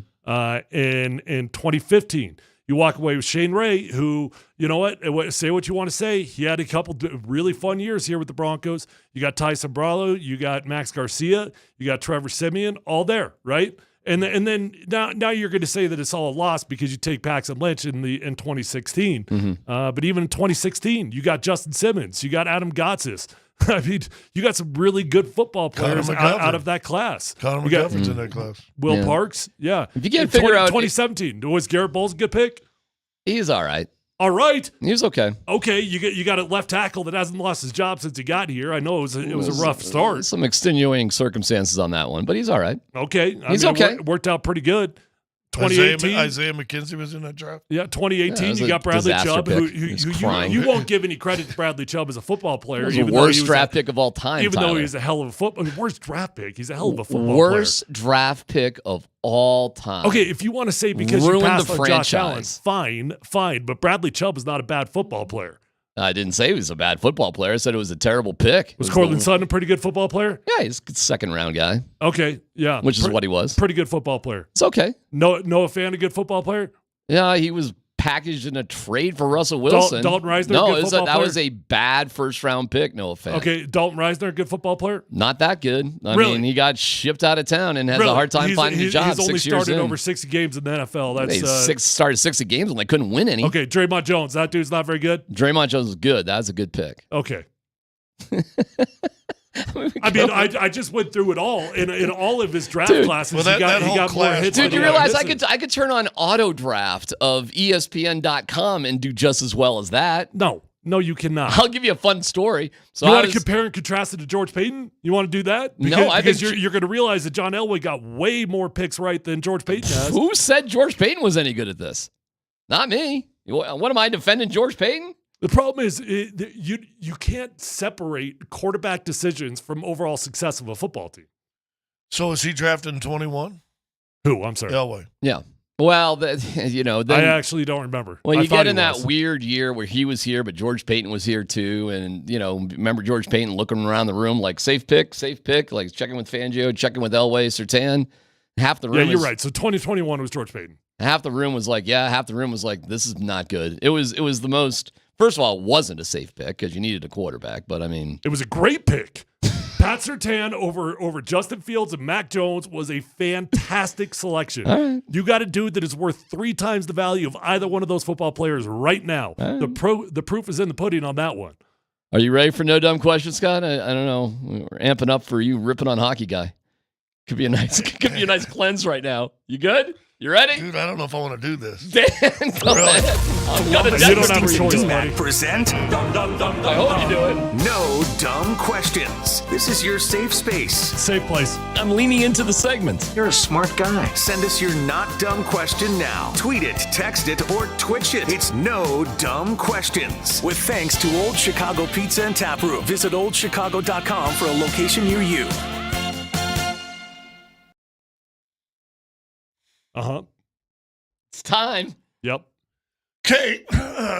In 2015, you walk away with Shane Ray, who, you know what, say what you want to say. He had a couple really fun years here with the Broncos. You got Tyson Bralo, you got Max Garcia, you got Trevor Siemian, all there, right? And then now you're going to say that it's all a loss because you take Paxton Lynch in 2016. Mm-hmm. But even in 2016, you got Justin Simmons, you got Adam Gotsis. I mean, you got some really good football players out of that class. Connor McGovern's in that class. Will Parks, yeah. If you can't figure out 2017, was Garrett Bowles a good pick? He's all right. All right. He was okay. Okay, you got a left tackle that hasn't lost his job since he got here. I know it was a rough start. Some extenuating circumstances on that one, but he's all right. Okay. He's okay. It worked out pretty good. 2018. Isaiah McKenzie was in that draft. Yeah, 2018, you got Bradley Chubb, who you won't give any credit to Bradley Chubb as a football player. He was the worst draft pick of all time, even though he's a hell of a football. Worst draft pick. He's a hell of a football player. Worst draft pick of all time. Okay, if you want to say because you passed on Josh Allen, fine. But Bradley Chubb is not a bad football player. I didn't say he was a bad football player. I said it was a terrible pick. Was Cortland Sutton a pretty good football player? Yeah, he's a second-round guy. Okay, yeah. Which is what he was. Pretty good football player. It's okay. Noah Fant, a good football player? Yeah, he was packaged in a trade for Russell Wilson. Dalton Reisner, that was a bad first-round pick, Noah Fant. Okay, Dalton Reisner, a good football player? Not that good. I really? mean, he got shipped out of town and has a hard time finding a job 6 years in. He's only started over 60 games in the NFL. That's started 60 games and they couldn't win any. Okay, Draymond Jones, that dude's not very good? Draymond Jones is good. That's a good pick. Okay. I mean, I just went through it all in all of his draft classes. Well, he got more hits. Dude, you realize I could turn on auto draft of ESPN.com and do just as well as that. No, you cannot. I'll give you a fun story. So you want to compare and contrast it to George Payton? You want to do that? Because you're going to realize that John Elway got way more picks right than George Payton has. Who said George Payton was any good at this? Not me. What am I defending George Payton? The problem is you can't separate quarterback decisions from overall success of a football team. So is he drafted in 21? Who? I'm sorry. Elway. Yeah. Well, then, I actually don't remember. Well, you get in that weird year where he was here, but George Payton was here too. And, remember George Payton looking around the room like safe pick, like checking with Fangio, checking with Elway, Surtain. Half the room. Yeah, you're right. So 2021 was George Payton. Half the room was like, this is not good. It was the most. First of all, it wasn't a safe pick because you needed a quarterback, but I mean, it was a great pick. Pat Surtain over Justin Fields and Mac Jones was a fantastic selection. All right. You got a dude that is worth 3 times the value of either one of those football players right now. Right. The proof is in the pudding on that one. Are you ready for no dumb questions, Scott? I don't know. We're amping up for you ripping on Hockey Guy. Could be a nice cleanse right now. You good? You ready? Dude, I don't know if I want to do this. Dan, go ahead. I've got a You don't have a choice, Do buddy. Matt present I hope you do it. No Dumb Questions. This is your safe space. Safe place. I'm leaning into the segment. You're a smart guy. Send us your not dumb question now. Tweet it, text it, or Twitch it. It's No Dumb Questions. With thanks to Old Chicago Pizza and Tap Room. Visit oldchicago.com for a location near you. Uh-huh. It's time. Yep. Okay,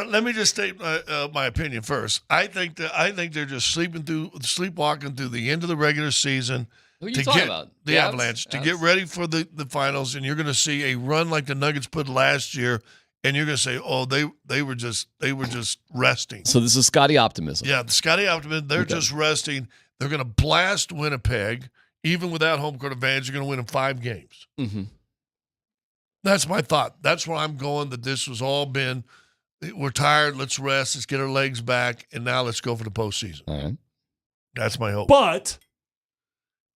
let me just state my opinion first. I think they're just sleepwalking through the end of the regular season. Who are you talking about? The Avalanche to get ready for the finals, and you're going to see a run like the Nuggets put last year, and you're going to say, "Oh, they were just resting." So this is Scotty optimism. Yeah, the Scotty optimism. They're just resting. They're going to blast Winnipeg, even without home court advantage. You're going to win in 5 games. Mm-hmm. That's my thought. That's where I'm going, that this was all been, we're tired, let's rest, let's get our legs back, and now let's go for the postseason. All right. That's my hope. But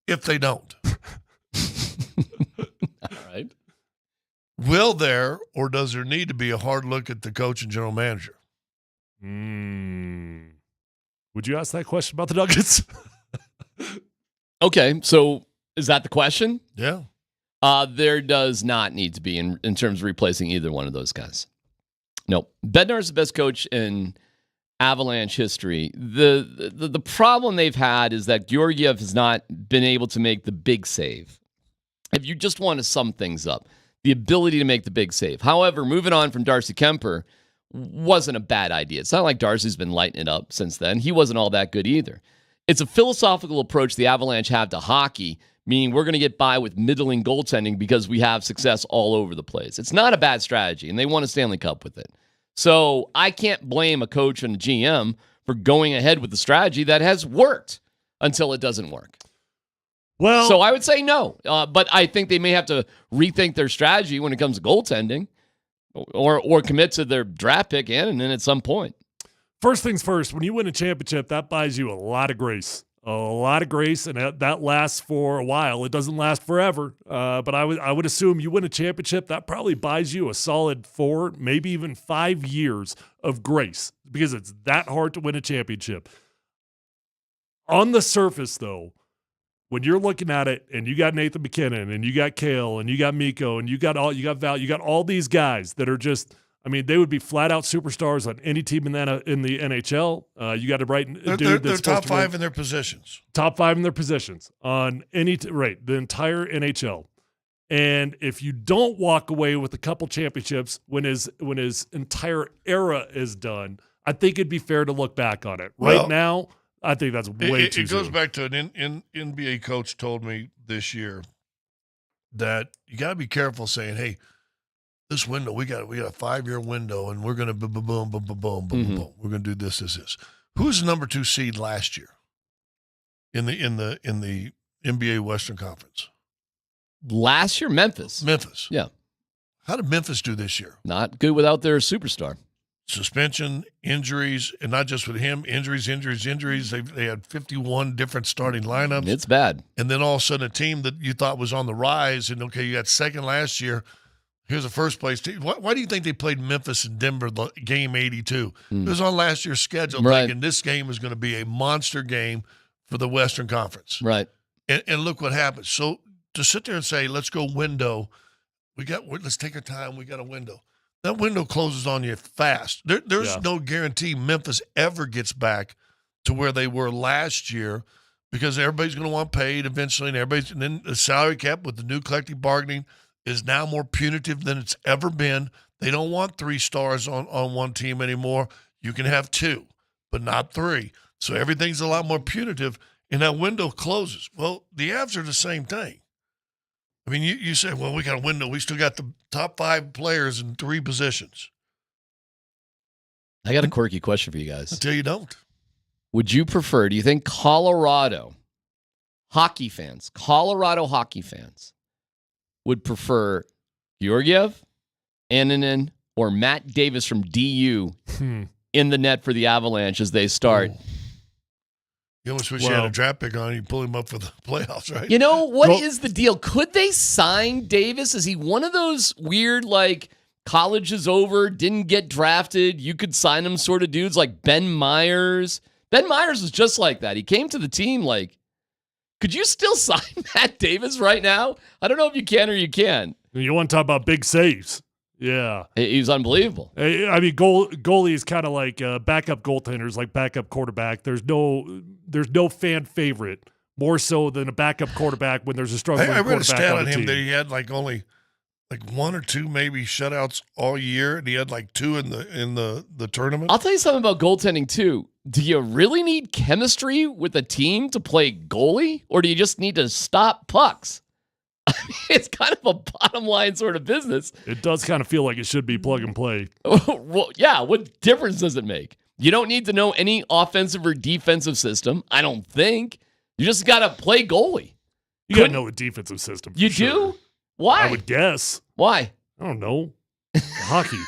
if they don't. All right. Will there, or does there need to be a hard look at the coach and general manager? Would you ask that question about the Nuggets? Okay, so is that the question? Yeah. There does not need to be in terms of replacing either one of those guys. No. Bednar's the best coach in Avalanche history. The problem they've had is that Georgiev has not been able to make the big save. If you just want to sum things up, the ability to make the big save. However, moving on from Darcy Kemper wasn't a bad idea. It's not like Darcy's been lighting it up since then. He wasn't all that good either. It's a philosophical approach the Avalanche have to hockey, meaning we're going to get by with middling goaltending because we have success all over the place. It's not a bad strategy, and they won a Stanley Cup with it. So I can't blame a coach and a GM for going ahead with the strategy that has worked until it doesn't work. Well, so I would say no, but I think they may have to rethink their strategy when it comes to goaltending, or commit to their draft pick and then at some point. First things first, when you win a championship, that buys you a lot of grace. A lot of grace, and that lasts for a while. It doesn't last forever, but I would assume you win a championship, that probably buys you a solid 4, maybe even 5 years of grace, because it's that hard to win a championship. On the surface, though, when you're looking at it, and you got Nathan McKinnon, and you got Kale, and you got Mikko, and you got Val, you got all these guys that are just, I mean, they would be flat out superstars on any team in the NHL. You got a right dude. They're top 5 in their positions. Top 5 in their positions on the entire NHL. And if you don't walk away with a couple championships when his entire era is done, I think it'd be fair to look back on it. Right now, I think that's way too soon. It goes back to an NBA coach told me this year that you got to be careful saying, "Hey, this window, we got a 5-year window, and we're going to boom, boom, boom, boom, boom, boom, boom. We're going to do this. Who's the number 2 seed last year in the NBA Western Conference? Last year, Memphis. Yeah. How did Memphis do this year? Not good without their superstar. Suspension, injuries, and not just with him, injuries. They had 51 different starting lineups. It's bad. And then all of a sudden, a team that you thought was on the rise, and okay, you got second last year. Here's a first-place team. Why do you think they played Memphis and Denver game 82? It was on last year's schedule, thinking this game was going to be a monster game for the Western Conference. Right. And look what happened. So to sit there and say, let's go window, let's take our time, we got a window. That window closes on you fast. There's no guarantee Memphis ever gets back to where they were last year because everybody's going to want paid eventually, and then the salary cap with the new collective bargaining is now more punitive than it's ever been. They don't want 3 stars on one team anymore. You can have 2, but not 3. So everything's a lot more punitive, and that window closes. Well, the Avs are the same thing. I mean, you say, well, we got a window. We still got the top 5 players in 3 positions. I got a quirky question for you guys. Until you don't. Do you think Colorado hockey fans would prefer Georgiev, Annunen, or Matt Davis from DU in the net for the Avalanche as they start You almost wish you had a draft pick on. You pull him up for the playoffs, right? You know, what is the deal? Could they sign Davis? Is he one of those weird, like, college is over, didn't get drafted, you could sign him sort of dudes like Ben Myers? Ben Myers was just like that. He came to the team like, could you still sign Matt Davis right now? I don't know if you can or you can. You want to talk about big saves. Yeah. He's unbelievable. I mean, goalie is kind of like backup goaltenders, like backup quarterback. There's no fan favorite more so than a backup quarterback when there's a struggling quarterback. I read a stat on him team. that he had like only like 1 or 2 maybe shutouts all year, and he had like 2 in the tournament. I'll tell you something about goaltending too. Do you really need chemistry with a team to play goalie, or do you just need to stop pucks? I mean, it's kind of a bottom line sort of business. It does kind of feel like it should be plug and play. Well, yeah, what difference does it make? You don't need to know any offensive or defensive system, I don't think. You just got to play goalie. You got to know the defensive system. You sure. do? Why? I would guess. Why? I don't know. Hockey.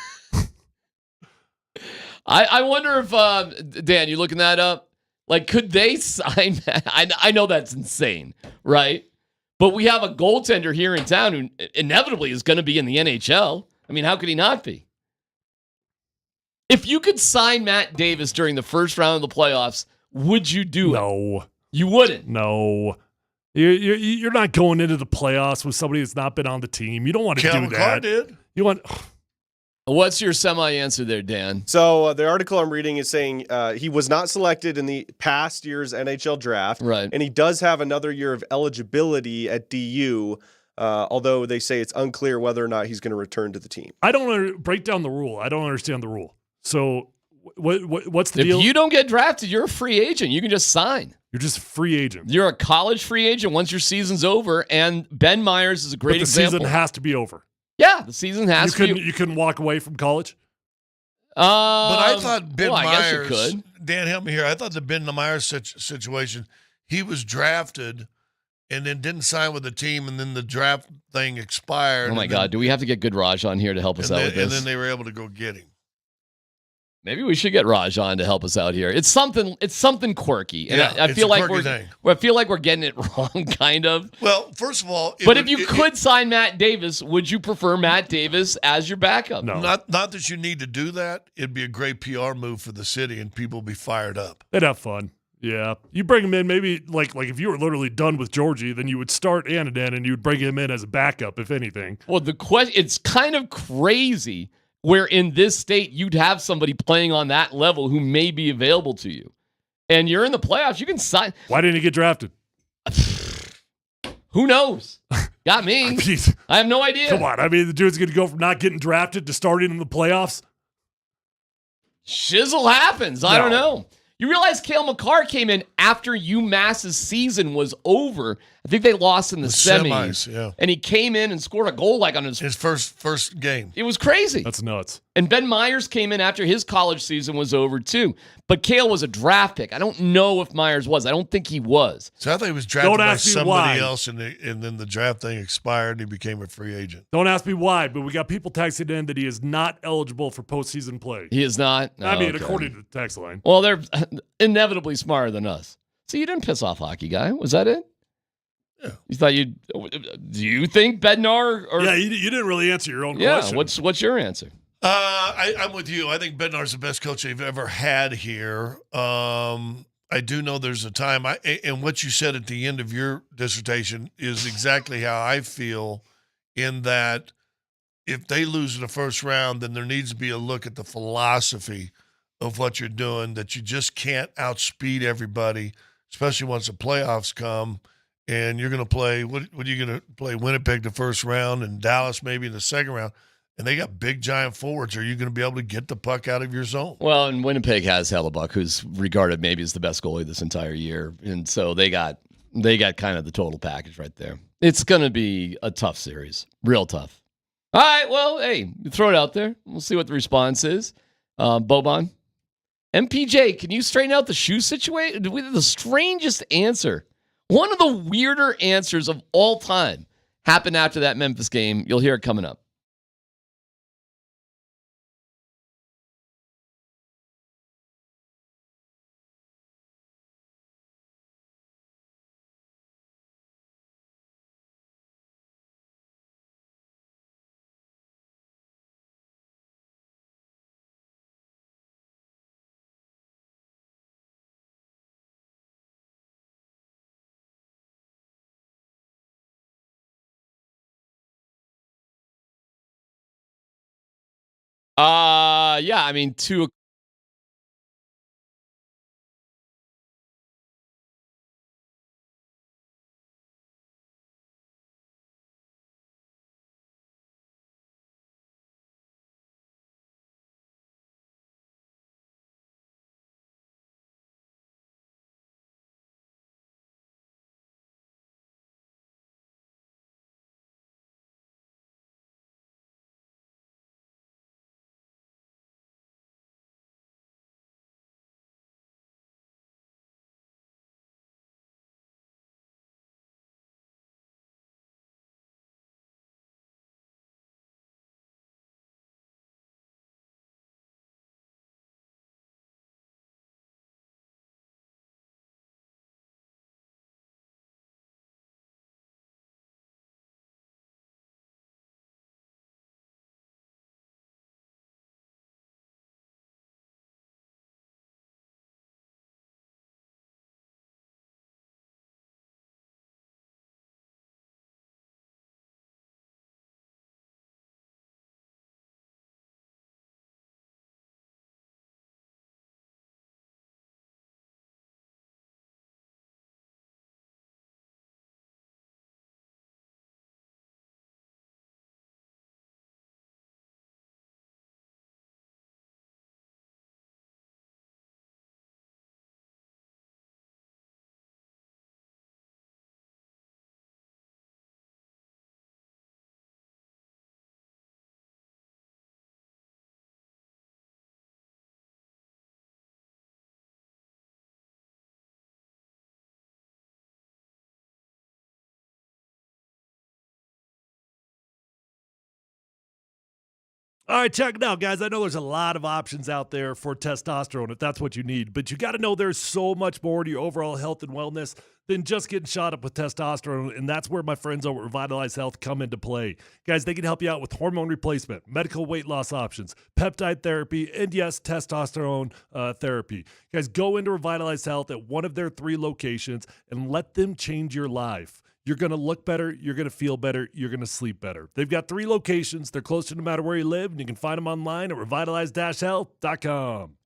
I wonder if, Dan, you looking that up? Like, could they sign that? I know that's insane, right? But we have a goaltender here in town who inevitably is going to be in the NHL. I mean, how could he not be? If you could sign Matt Davis during the first round of the playoffs, would you do it? No. You wouldn't? No. You're not going into the playoffs with somebody that's not been on the team. You don't want to do that. McCarr did. You want... What's your semi-answer there, Dan? So the article I'm reading is saying he was not selected in the past year's NHL draft. Right. And he does have another year of eligibility at DU, although they say it's unclear whether or not he's going to return to the team. I don't break down the rule. I don't understand the rule. So what's the deal? If you don't get drafted, you're a free agent. You can just sign. You're just a free agent. You're a college free agent once your season's over, and Ben Myers is a great example. The season has to be over. Yeah, the season has to be. You couldn't walk away from college? But I thought Ben I guess Myers, you could. Dan, help me here. I thought the Ben Myers situation, he was drafted and then didn't sign with the team, and then the draft thing expired. Oh, my God. Do we have to get good Raj on here to help us out with this? And then they were able to go get him. Maybe we should get Raj on to help us out here. It's something quirky, and Yeah, I feel like thing. I feel like we're getting it wrong, kind of. Well, first of all, if you could sign Matt Davis, would you prefer Matt Davis as your backup? No, not that you need to do that. It'd be a great PR move for the city, and people would be fired up. They'd have fun. Yeah, you bring him in. Maybe like if you were literally done with Georgie, then you would start Anadan and you would bring him in as a backup, if anything. Well, it's kind of crazy. Where in this state you'd have somebody playing on that level who may be available to you. And you're in the playoffs, you can sign. Why didn't he get drafted? Who knows? Got me. I have no idea. Come on. I mean, the dude's going to go from not getting drafted to starting in the playoffs? Shizzle happens. I don't know. You realize Cale McCarr came in after UMass's season was over. I think they lost in the semis. Yeah. And he came in and scored a goal like on his first game. It was crazy. That's nuts. And Ben Myers came in after his college season was over too. But Cale was a draft pick. I don't know if Myers was. I don't think he was. So I thought he was drafted by somebody else, and then the draft thing expired and he became a free agent. Don't ask me why, but we got people texting in that he is not eligible for postseason play. He is not? I mean, according to the text line. Well, they're inevitably smarter than us. So you didn't piss off Hockey Guy. Was that it? Yeah. You thought do you think Bednar? Yeah, you didn't really answer your own question. Yeah, what's your answer? I'm with you. I think Bednar's the best coach they've ever had here. I do know there's a time. And what you said at the end of your dissertation is exactly how I feel, in that if they lose in the first round, then there needs to be a look at the philosophy of what you're doing, that you just can't outspeed everybody, especially once the playoffs come. And you're going to play, what are you going to play? Winnipeg the first round and Dallas maybe in the second round. And they got big, giant forwards. Are you going to be able to get the puck out of your zone? Well, and Winnipeg has Hellebuck, who's regarded maybe as the best goalie this entire year. And so they got kind of the total package right there. It's going to be a tough series. Real tough. All right, well, hey, throw it out there. We'll see what the response is. Boban. MPJ, can you straighten out the shoe situation? The strangest answer. One of the weirder answers of all time happened after that Memphis game. You'll hear it coming up. Yeah, I mean, 2. All right, check it out, guys. I know there's a lot of options out there for testosterone if that's what you need, but you got to know there's so much more to your overall health and wellness than just getting shot up with testosterone, and that's where my friends over at Revitalize Health come into play. Guys, they can help you out with hormone replacement, medical weight loss options, peptide therapy, and yes, testosterone therapy. Guys, go into Revitalize Health at one of their 3 locations and let them change your life. You're going to look better. You're going to feel better. You're going to sleep better. They've got 3 locations. They're close to no matter where you live, and you can find them online at revitalize-health.com.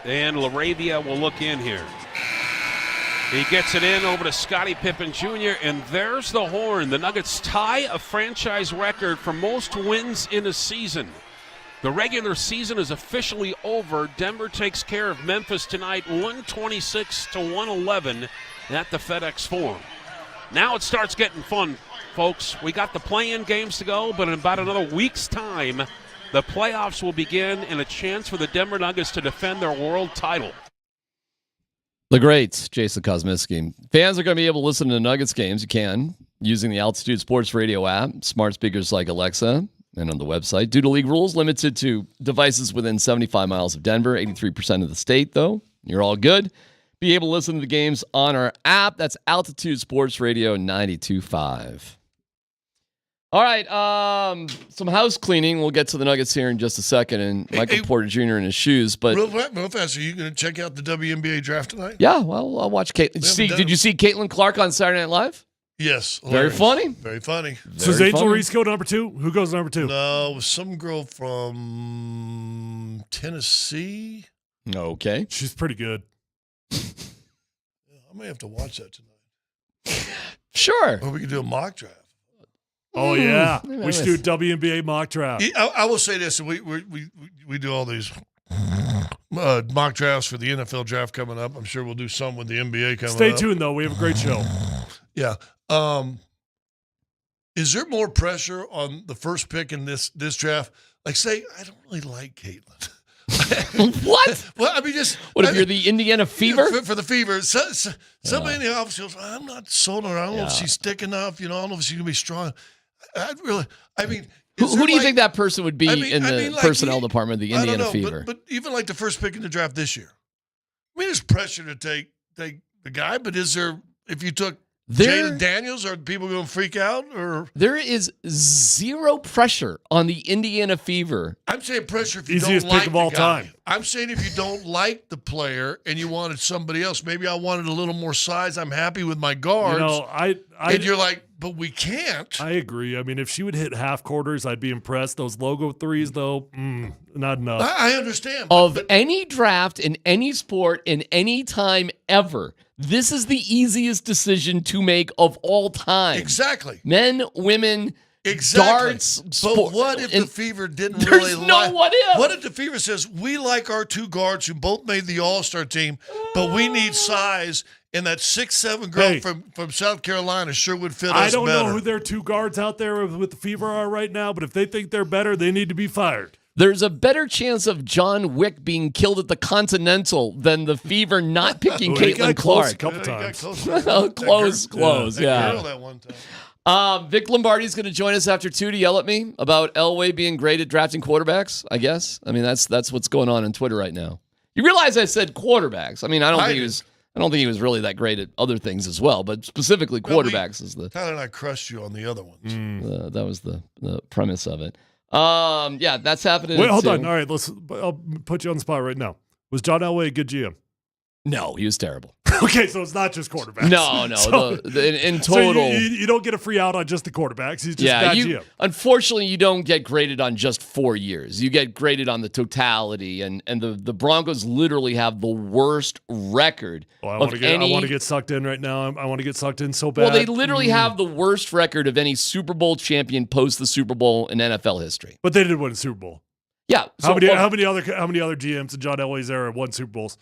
And LaRavia will look in here. He gets it in over to Scottie Pippen Jr., and there's the horn. The Nuggets tie a franchise record for most wins in a season. The regular season is officially over. Denver takes care of Memphis tonight, 126-111 at the FedEx Forum. Now it starts getting fun, folks. We got the play-in games to go, but in about another week's time, the playoffs will begin and a chance for the Denver Nuggets to defend their world title. The great Jason Kosmiski. Fans are going to be able to listen to the Nuggets games. You can, using the Altitude Sports Radio app, smart speakers like Alexa, and on the website. Due to league rules, limited to devices within 75 miles of Denver, 83% of the state, though. You're all good. Be able to listen to the games on our app. That's Altitude Sports Radio 92.5. All right, some house cleaning. We'll get to the Nuggets here in just a second, and Michael Porter Jr. in his shoes. But real fast, are you going to check out the WNBA draft tonight? Yeah, well, I'll watch Caitlin. Did you see Caitlin Clark on Saturday Night Live? Yes. Very funny. Very funny. So does Angel Reese go number 2? Who goes number 2? No, it was some girl from Tennessee. Okay. She's pretty good. I may have to watch that tonight. Sure. Or we could do a mock draft. Oh, yeah. We should do a WNBA mock draft. I will say this. We do all these mock drafts for the NFL draft coming up. I'm sure we'll do some with the NBA coming up. Stay tuned, though. We have a great show. Yeah. Is there more pressure on the first pick in this draft? Like, say, I don't really like Caitlin. What? Well, I mean, just what if you're the Indiana Fever? For the Fever, somebody in the office goes, "I'm not sold on her. I don't know if she's thick enough. I don't know if she's gonna be strong." Who do you think that person would be in the personnel department of the Indiana Fever? But even like the first pick in the draft this year, I mean, there's pressure to take the guy. But is there? If you took Jaden Daniels, are people going to freak out? Or there is zero pressure on the Indiana Fever. I'm saying pressure if you Easiest don't like pick of the all guy. time. I'm saying if you don't like the player and you wanted somebody else, maybe I wanted a little more size. I'm happy with my guards. And you're like, but we can't. I agree. I mean, if she would hit half quarters, I'd be impressed. Those logo threes, though, not enough. I understand. Of any draft in any sport in any time ever, this is the easiest decision to make of all time. Exactly. Men, women, darts, But what if the Fever didn't There's really no like? what if. What if the Fever says, we like our two guards who both made the All-Star team, but we need size, and that 6'7" girl from South Carolina sure would fit us better. I don't know who their two guards out there with the Fever are right now, but if they think they're better, they need to be fired. There's a better chance of John Wick being killed at the Continental than the Fever not picking Caitlin Clark. A couple times. Close, yeah. Girl that one time. Vic Lombardi's going to join us after 2 to yell at me about Elway being great at drafting quarterbacks, I guess. I mean, that's what's going on Twitter right now. You realize I said quarterbacks. I mean, I don't think he was really that great at other things as well, but specifically quarterbacks is the. Tyler and I crushed you on the other ones. That was the premise of it. Yeah, that's happening. Wait, hold on. All right, I'll put you on the spot right now. Was John Elway a good GM? No, he was terrible. Okay, so it's not just quarterbacks. No. So, in total, so you don't get a free out on just the quarterbacks. He's just bad GM. Unfortunately, you don't get graded on just 4 years. You get graded on the totality, and the Broncos literally have the worst record I want to get sucked in right now. I want to get sucked in so bad. Well, they literally have the worst record of any Super Bowl champion post the Super Bowl in NFL history. But they did win a Super Bowl. Yeah. How many other GMs in John Elway's era won Super Bowls?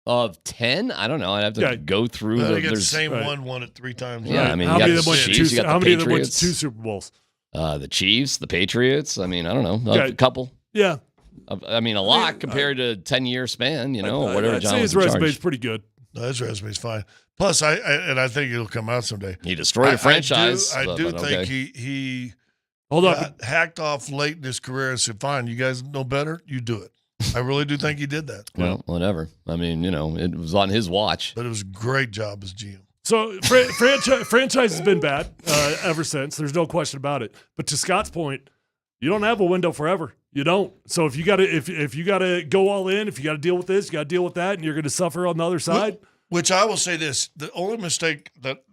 Of 10? I don't know. I'd have to go through. They got the same one, won it 3 times. Yeah, I mean, how many of them went to 2 Super Bowls? The Chiefs, the Patriots. I mean, I don't know. A couple. Yeah. I mean, a lot compared to a 10-year span, whatever. I'd say his resume's pretty good. No, his resume's fine. Plus, I think it'll come out someday. He destroyed a franchise. I do think he hold on, hacked off late in his career and said, fine, you guys know better, you do it. I really do think he did that. Well, whatever. I mean, it was on his watch. But it was a great job as GM. So franchise has been bad ever since. There's no question about it. But to Scott's point, you don't have a window forever. You don't. So if you gotta go all in, if you gotta deal with this, you gotta deal with that, and you're gonna suffer on the other side. Which I will say this: the only mistake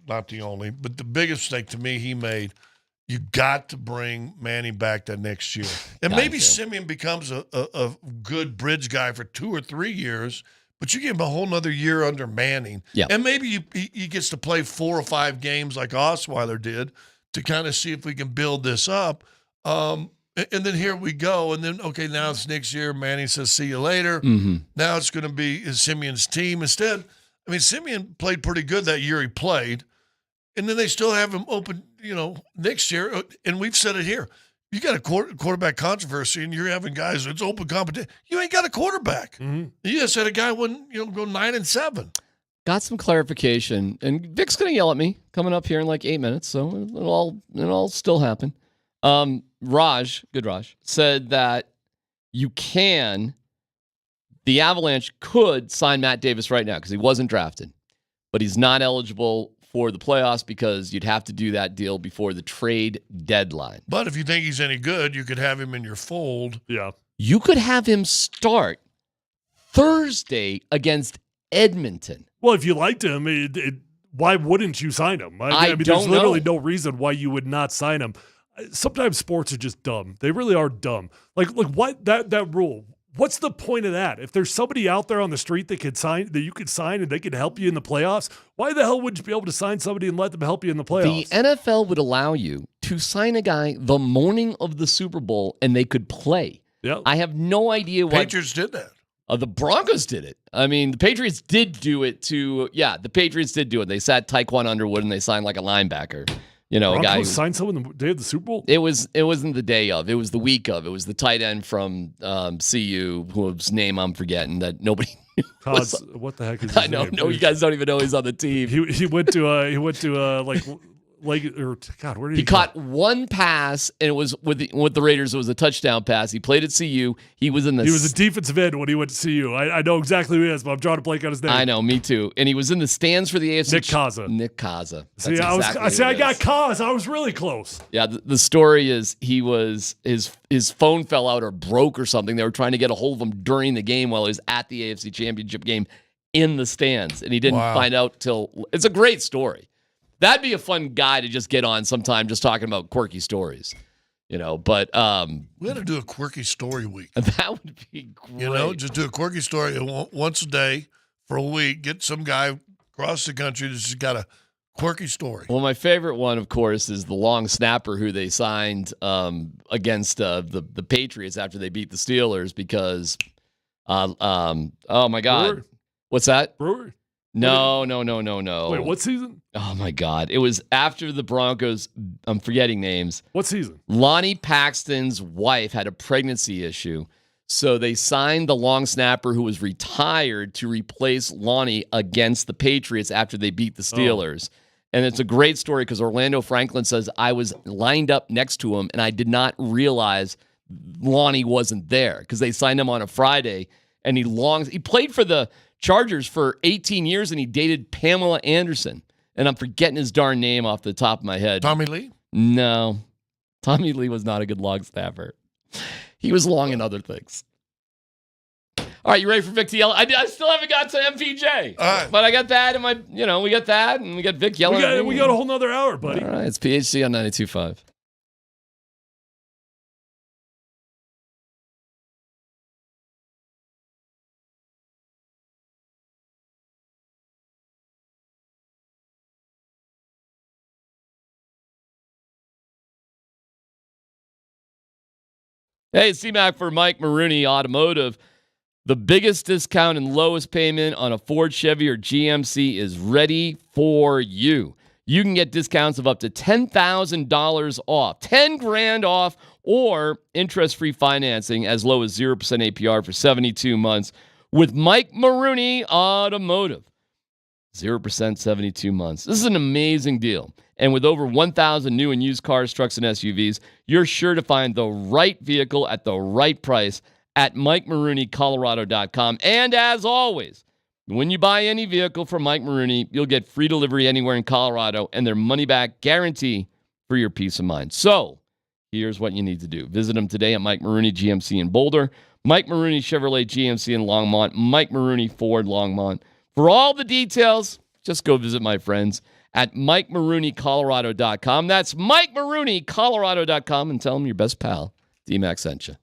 not the only, but the biggest mistake to me he made You got to bring Manny back that next year. And maybe Simeon becomes a good bridge guy for 2 or 3 years, but you give him a whole nother year under Manning. Yeah. And maybe he gets to play 4 or 5 games like Osweiler did to kind of see if we can build this up. And then here we go. And then, okay, now it's next year. Manning says, see you later. Mm-hmm. Now it's going to be Simeon's team. Instead, I mean, Simeon played pretty good that year he played. And then they still have him open, next year. And we've said it here. You got a quarterback controversy, and you're having guys, it's open competition. You ain't got a quarterback. Mm-hmm. You just said a guy wouldn't, go 9-7. Got some clarification. And Vic's going to yell at me coming up here in like 8 minutes, so it'll all still happen. Raj said that the Avalanche could sign Matt Davis right now because he wasn't drafted, but he's not eligible for the playoffs because you'd have to do that deal before the trade deadline. But if you think he's any good, you could have him in your fold. Yeah. You could have him start Thursday against Edmonton. Well, if you liked him, why wouldn't you sign him? I mean, there's literally no reason why you would not sign him. Sometimes sports are just dumb. They really are dumb. Like what that rule. What's the point of that? If there's somebody out there on the street that you could sign and they could help you in the playoffs, why the hell wouldn't you be able to sign somebody and let them help you in the playoffs? The NFL would allow you to sign a guy the morning of the Super Bowl and they could play. Yeah. I have no idea why. Patriots did that. The Broncos did it. I mean, the Patriots did do it the Patriots did do it. They sat Tyquan Underwood and they signed like a linebacker. A guy who signed someone the day of the Super Bowl? It wasn't the day of. It was the week of. It was the tight end from CU, whose name I'm forgetting that nobody knew. What the heck is his I know. name? No, you guys don't even know he's on the team. He went to where did he caught one pass, and it was with the Raiders. It was a touchdown pass. He played at CU. He was a defensive end when he went to CU. I know exactly who he is, but I'm trying to blank on his name. I know, me too. And he was in the stands for the AFC. Nick Kaza. That's I got Kaz. I was really close. Yeah, the story is his phone fell out or broke or something. They were trying to get a hold of him during the game while he was at the AFC Championship game in the stands, and he didn't find out till. It's a great story. That'd be a fun guy to just get on sometime, just talking about quirky stories, But we had to do a quirky story week. That would be great. Just do a quirky story once a day for a week. Get some guy across the country that's just got a quirky story. Well, my favorite one, of course, is the long snapper who they signed against the Patriots after they beat the Steelers because, oh my God, Brewer? What's that? Brewer? No. Wait, what season? Oh, my God. It was after the Broncos. I'm forgetting names. What season? Lonnie Paxton's wife had a pregnancy issue. So they signed the long snapper who was retired to replace Lonnie against the Patriots after they beat the Steelers. And it's a great story because Orlando Franklin says, I was lined up next to him and I did not realize Lonnie wasn't there because they signed him on a Friday. And he played for the Chargers for 18 years, and he dated Pamela Anderson. And I'm forgetting his darn name off the top of my head. Tommy Lee? No. Tommy Lee was not a good long snapper. He was long in other things. All right, you ready for Vic to yell? I still haven't got to MPJ. All right. But I got that in my, we got that, and we got Vic yelling at me. We got a whole nother hour, buddy. All right, it's PHC on 92.5. Hey, it's C-Mac for Mike Maroney Automotive. The biggest discount and lowest payment on a Ford, Chevy, or GMC is ready for you. You can get discounts of up to $10,000 off, $10,000 off, or interest-free financing as low as 0% APR for 72 months with Mike Maroney Automotive. 0% 72 months. This is an amazing deal. And with over 1,000 new and used cars, trucks, and SUVs, you're sure to find the right vehicle at the right price at MikeMaroneyColorado.com. And as always, when you buy any vehicle from Mike Maroney, you'll get free delivery anywhere in Colorado and their money-back guarantee for your peace of mind. So here's what you need to do. Visit them today at Mike Maroney GMC in Boulder, Mike Maroney Chevrolet GMC in Longmont, Mike Maroney Ford Longmont. For all the details, just go visit my friends at MikeMarooneyColorado.com. That's MikeMarooneyColorado.com, and tell him your best pal, D-Mac, sent you.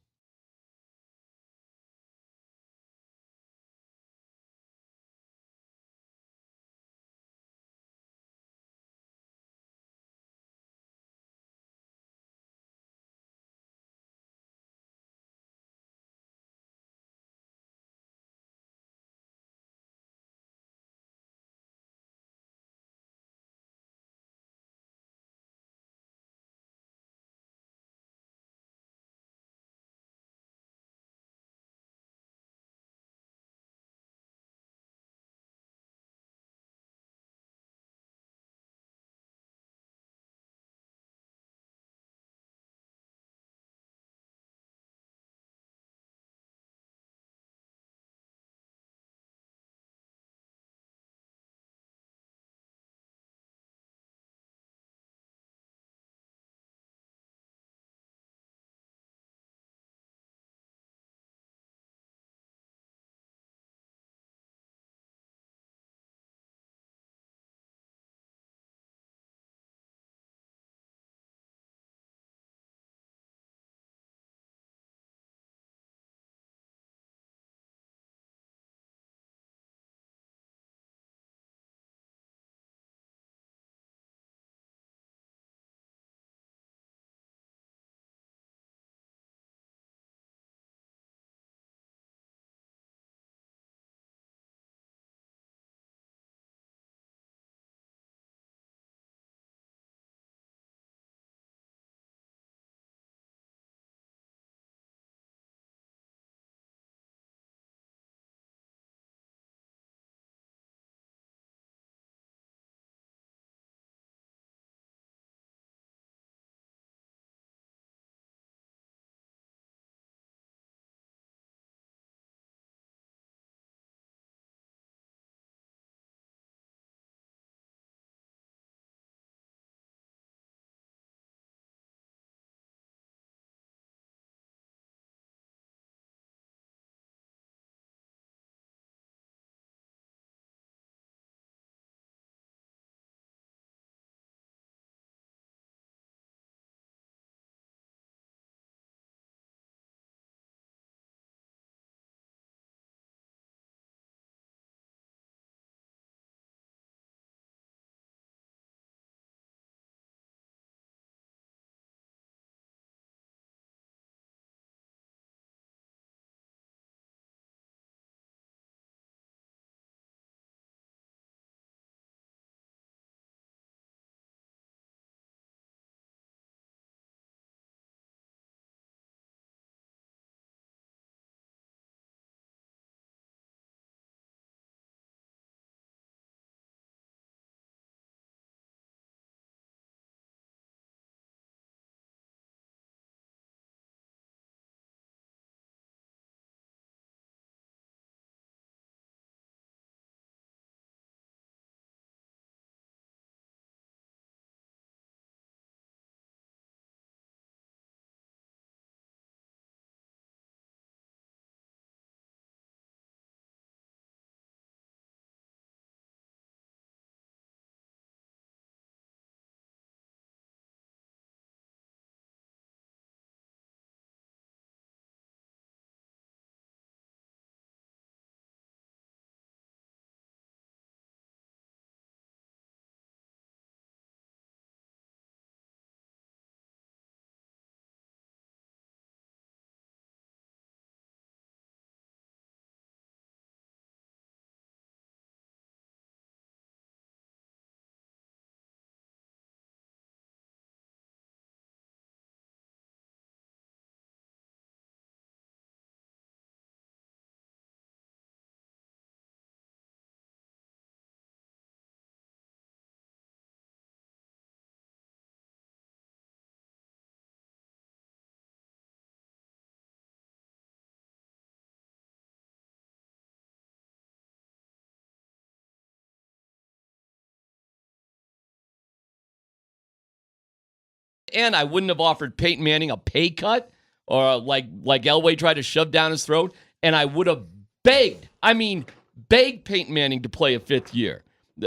And I wouldn't have offered Peyton Manning a pay cut or like Elway tried to shove down his throat. And I would have begged Peyton Manning to play a fifth year.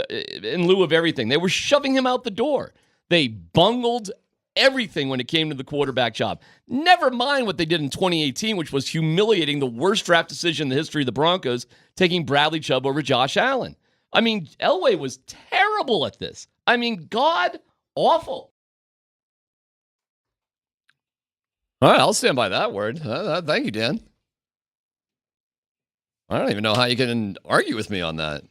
in lieu of everything. They were shoving him out the door. They bungled everything when it came to the quarterback job. Never mind what they did in 2018, which was humiliating, the worst draft decision in the history of the Broncos, taking Bradley Chubb over Josh Allen. I mean, Elway was terrible at this. I mean, God awful. All right, I'll stand by that word. Thank you, Dan. I don't even know how you can argue with me on that.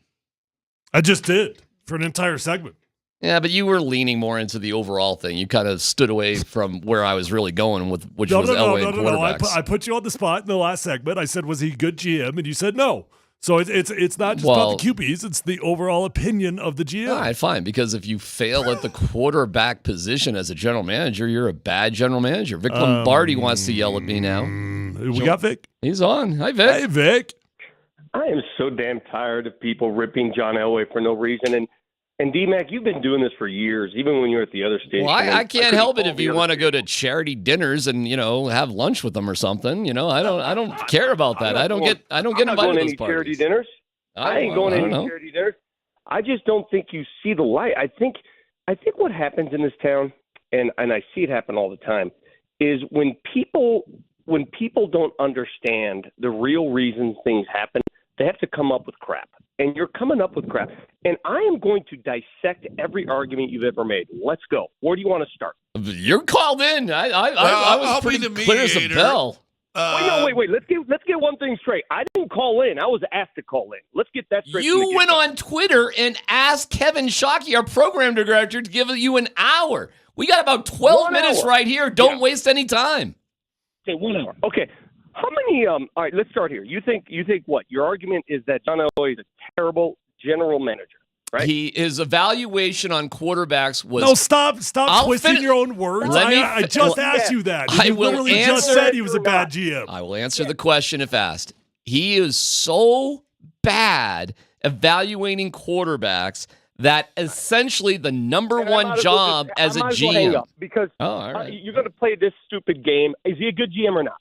I just did for an entire segment. Yeah, but you were leaning more into the overall thing. You kind of stood away from where I was really going with, which was Elway and quarterbacks. I put you on the spot in the last segment. I said, was he a good GM? And you said no. So it's not just about the QBs. It's the overall opinion of the GM. All right, fine. Because if you fail at the quarterback position as a general manager, you're a bad general manager. Vic Lombardi wants to yell at me now. We got Vic. He's on. Hi, Vic. Hey, Vic. I am so damn tired of people ripping John Elway for no reason. And D-Mac, you've been doing this for years, even when you were at the other station. Well, I can't help it if you want to go to charity dinners and have lunch with them or something. I don't care about that. I don't get invited to those parties. Charity dinners. I ain't going to any charity dinners. I just don't think you see the light. I think what happens in this town, and I see it happen all the time, is when people don't understand the real reasons things happen, they have to come up with crap. And you're coming up with crap. And I am going to dissect every argument you've ever made. Let's go. Where do you want to start? You're called in. I was pretty clear as a bell. Wait. Let's get one thing straight. I didn't call in. I was asked to call in. Let's get that straight. You went on Twitter and asked Kevin Shockey, our program director, to give you an hour. We got about 12 minutes right here. Don't waste any time. Okay, 1 hour. Okay. How many? All right, let's start here. You think what? Your argument is that John Elway is a terrible general manager, right? His evaluation on quarterbacks was no. Stop twisting your own words. I just asked you that. You literally just said he was a bad GM. I will answer the question if asked. He is so bad evaluating quarterbacks that essentially the number one job as a GM. Because you're going to play this stupid game. Is he a good GM or not?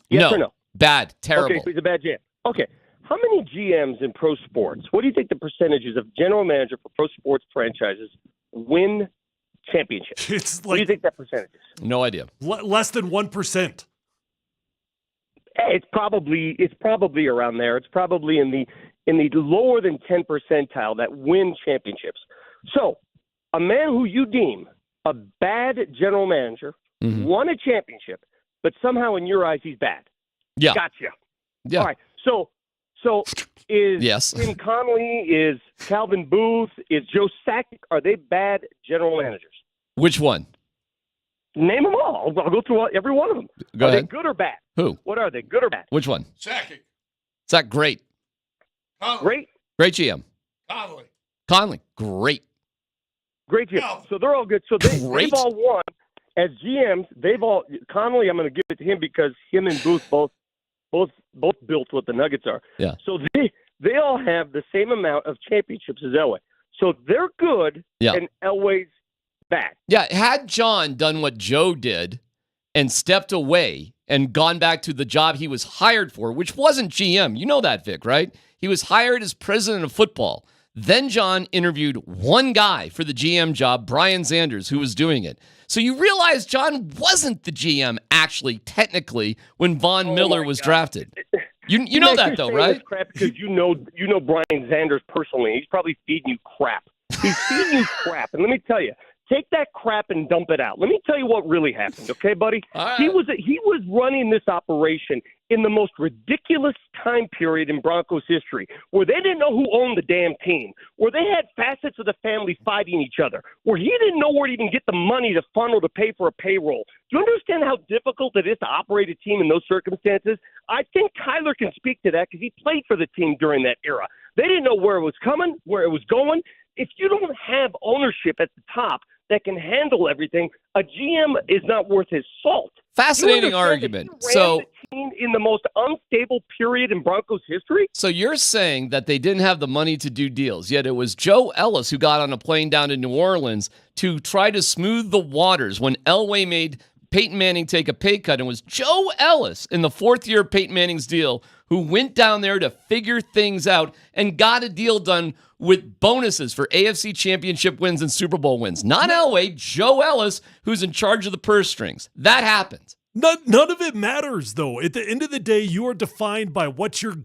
Yes or no? Bad, terrible. Okay, so he's a bad GM. Okay, how many GMs in pro sports, what do you think the percentages of general manager for pro sports franchises win championships? What do you think that percentage is? No idea. Less than 1%. It's probably around there. It's probably in the lower than 10 percentile that win championships. So, a man who you deem a bad general manager won a championship, but somehow in your eyes he's bad. Yeah. Gotcha. Yeah. All right. So is Tim Connolly, is Calvin Booth, is Joe Sakic, are they bad general managers? Which one? Name them all. I'll go through every one of them. Go ahead. They good or bad? Who? What are they? Good or bad? Which one? Sakic. Sakic, great. Great? Great GM. Conley, great. Great GM. So they're all good. So they've all won. As GMs, Connolly, I'm going to give it to him because him and Booth both built what the Nuggets are. Yeah. So they all have the same amount of championships as Elway. So they're good, and Elway's bad. Yeah, had John done what Joe did and stepped away and gone back to the job he was hired for, which wasn't GM. You know that, Vic, right? He was hired as president of football. Then John interviewed one guy for the GM job, Brian Sanders, who was doing it. So you realize John wasn't the GM, actually, technically, when Von Miller was drafted. You know that, though, right? Crap because you know Brian Sanders personally. He's probably feeding you crap. He's feeding you crap. And let me tell you, take that crap and dump it out. Let me tell you what really happened, okay, buddy? Right. He was running this operation in the most ridiculous time period in Broncos history, where they didn't know who owned the damn team, where they had facets of the family fighting each other, where he didn't know where to even get the money to funnel to pay for a payroll. Do you understand how difficult it is to operate a team in those circumstances? I think Kyler can speak to that because he played for the team during that era. They didn't know where it was coming, where it was going. If you don't have ownership at the top that can handle everything, a GM is not worth his salt. Fascinating argument. So, the team in the most unstable period in Broncos history? So you're saying that they didn't have the money to do deals, yet it was Joe Ellis who got on a plane down to New Orleans to try to smooth the waters when Elway made Peyton Manning take a pay cut. And it was Joe Ellis in the fourth year of Peyton Manning's deal who went down there to figure things out and got a deal done with bonuses for AFC Championship wins and Super Bowl wins. Not Elway, Joe Ellis, who's in charge of the purse strings. That happened. None of it matters, though. At the end of the day, you are defined by what your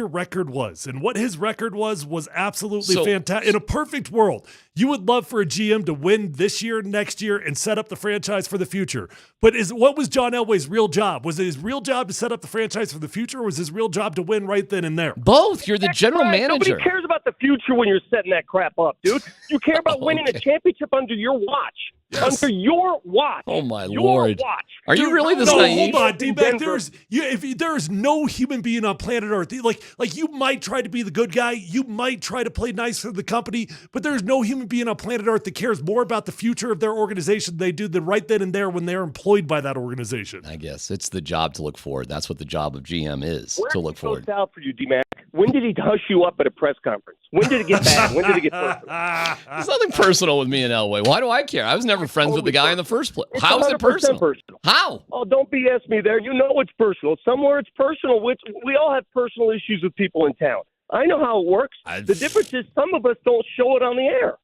record was. And what his record was absolutely fantastic. In a perfect world, you would love for a GM to win this year, next year, and set up the franchise for the future. But what was John Elway's real job? Was it his real job to set up the franchise for the future, or was his real job to win right then and there? Both. You're the general manager. Nobody cares about the future when you're setting that crap up, dude. You care about winning a championship under your watch. Yes. Under your watch. Oh, my Lord. Watch. Are you really this no, naive? Hold on, D-Back. There is no human being on planet Earth. Like you might try to be the good guy. You might try to play nice for the company, but there's no human being on planet Earth that cares more about the future of their organization than they do than right then and there when they're employed by that organization. I guess it's the job to look forward. That's what the job of GM is, to look forward. Where did it go south for you, D-Mac? When did he hush you up at a press conference? When did it get bad? When did it get personal? There's nothing personal with me and Elway. Why do I care? I was never friends with the guy in the first place. It's How is it personal? How? Oh, don't BS me there. You know it's personal. Somewhere it's personal. We all have personal issues with people in town. I know how it works. The difference is some of us don't show it on the air.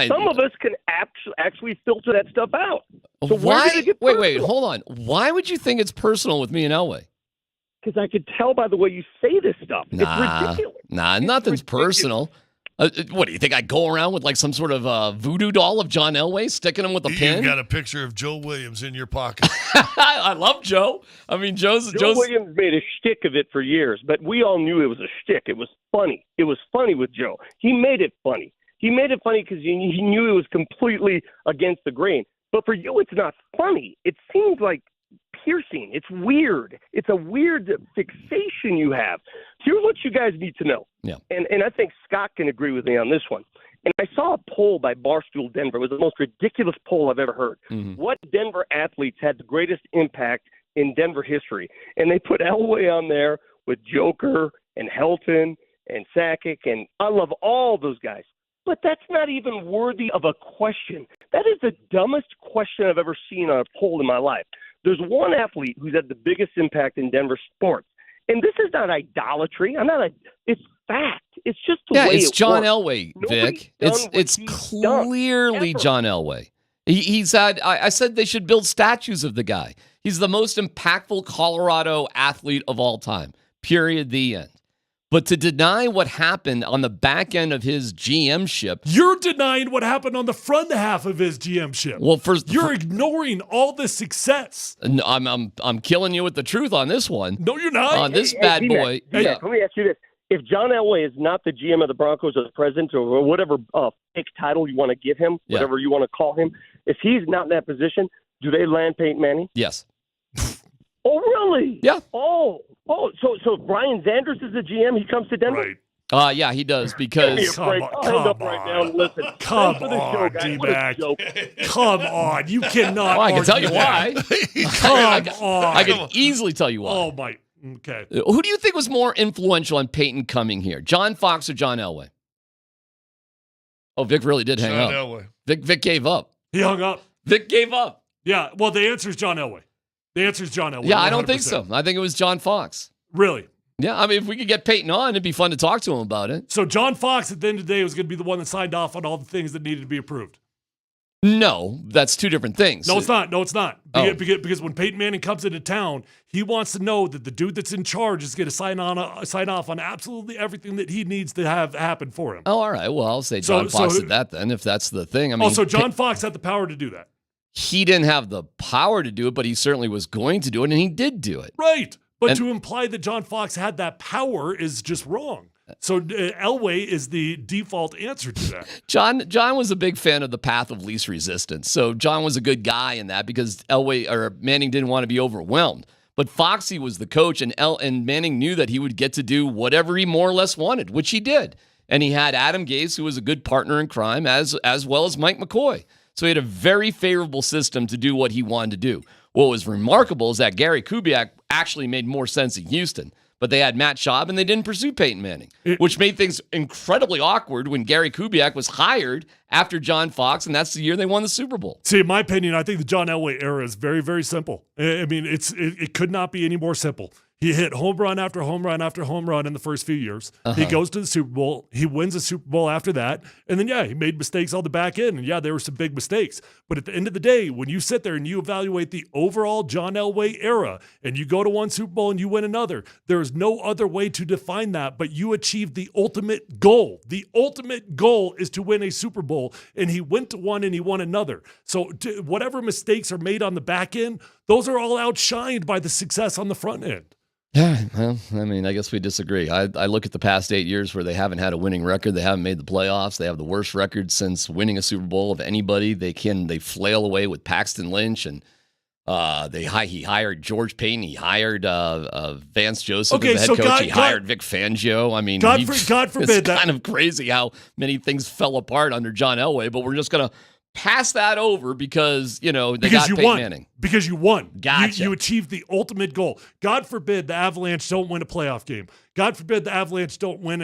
Some of us can actually filter that stuff out. So why did it get personal? Wait, hold on. Why would you think it's personal with me and Elway? Because I could tell by the way you say this stuff. It's ridiculous. Nothing's personal. What, do you think I go around with like some sort of voodoo doll of John Elway, sticking him with a pin? You've got a picture of Joe Williams in your pocket. I love Joe. I mean, Joe Williams made a shtick of it for years, but we all knew it was a shtick. It was funny. It was funny with Joe. He made it funny. He made it funny because he knew it was completely against the grain. But for you, it's not funny. It seems like piercing. It's weird. It's a weird fixation you have. Here's what you guys need to know. Yeah. And I think Scott can agree with me on this one. And I saw a poll by Barstool Denver. It was the most ridiculous poll I've ever heard. Mm-hmm. What Denver athletes had the greatest impact in Denver history? And they put Elway on there with Joker and Helton and Sakic, and I love all those guys. But that's not even worthy of a question. That is the dumbest question I've ever seen on a poll in my life. There's one athlete who's had the biggest impact in Denver sports. And this is not idolatry. It's fact. It's just the way it's John works. Elway, Vic. It's clearly John Elway. He's had, I said they should build statues of the guy. He's the most impactful Colorado athlete of all time. Period. The end. But to deny what happened on the back end of his GM-ship. You're denying what happened on the front half of his GM-ship. Well, you're ignoring all the success. No, I'm killing you with the truth on this one. No, you're not. On this bad boy. Let me ask you this. If John Elway is not the GM of the Broncos or the president or whatever fake title you want to give him, whatever you want to call him, if he's not in that position, do they land Peyton Manning? Yes. Oh, really? Yeah. Oh, so if Brian Zanders is the GM, he comes to Denver? Right. Yeah, he does because. Come on. Come on, D-Mac. Come on. You cannot. I can tell you why. Come on. I can easily tell you why. Oh, my. Okay. Who do you think was more influential on Peyton coming here? John Fox or John Elway? Oh, Vic really did hang up. Elway. Vic gave up. He hung up. Vic gave up. Yeah. Well, the answer is John Elway. The answer is John Elway. Yeah, 100%. I don't think 100%. so. I think it was John Fox. Really? Yeah, I mean, if we could get Peyton on, it'd be fun to talk to him about it. So John Fox, at the end of the day, was going to be the one that signed off on all the things that needed to be approved. No, that's two different things. No, it's not. No, it's not. Because when Peyton Manning comes into town, he wants to know that the dude that's in charge is going to sign off on absolutely everything that he needs to have happen for him. Oh, all right. Well, I'll say John Fox did that then, if that's the thing. I mean, so John Fox had the power to do that. He didn't have the power to do it, but he certainly was going to do it, and he did do it. Right. But to imply that John Fox had that power is just wrong. So Elway is the default answer to that. John was a big fan of the path of least resistance. So John was a good guy in that because Manning didn't want to be overwhelmed. But Foxy was the coach, and Manning knew that he would get to do whatever he more or less wanted, which he did. And he had Adam Gase, who was a good partner in crime, as well as Mike McCoy. So he had a very favorable system to do what he wanted to do. What was remarkable is that Gary Kubiak actually made more sense in Houston. But they had Matt Schaub, and they didn't pursue Peyton Manning, which made things incredibly awkward when Gary Kubiak was hired after John Fox, and that's the year they won the Super Bowl. See, in my opinion, I think the John Elway era is very, very simple. I mean, it could not be any more simple. He hit home run after home run after home run in the first few years. He goes to the Super Bowl. He wins the Super Bowl after that. And then, he made mistakes on the back end. And, there were some big mistakes. But at the end of the day, when you sit there and you evaluate the overall John Elway era and you go to one Super Bowl and you win another, there is no other way to define that, but you achieved the ultimate goal. The ultimate goal is to win a Super Bowl. And he went to one and he won another. So whatever mistakes are made on the back end, those are all outshined by the success on the front end. Yeah, well, I mean, I guess we disagree. I look at the past 8 years where they haven't had a winning record. They haven't made the playoffs. They have the worst record since winning a Super Bowl of anybody. They flail away with Paxton Lynch, and he hired George Payton. He hired Vance Joseph as the head coach. He hired Vic Fangio. I mean, God forbid it's kind of crazy how many things fell apart under John Elway. But we're just gonna pass that over because they got Peyton Manning. Because you won. Gotcha. You achieved the ultimate goal. God forbid the Avalanche don't win a playoff game. God forbid the Avalanche don't win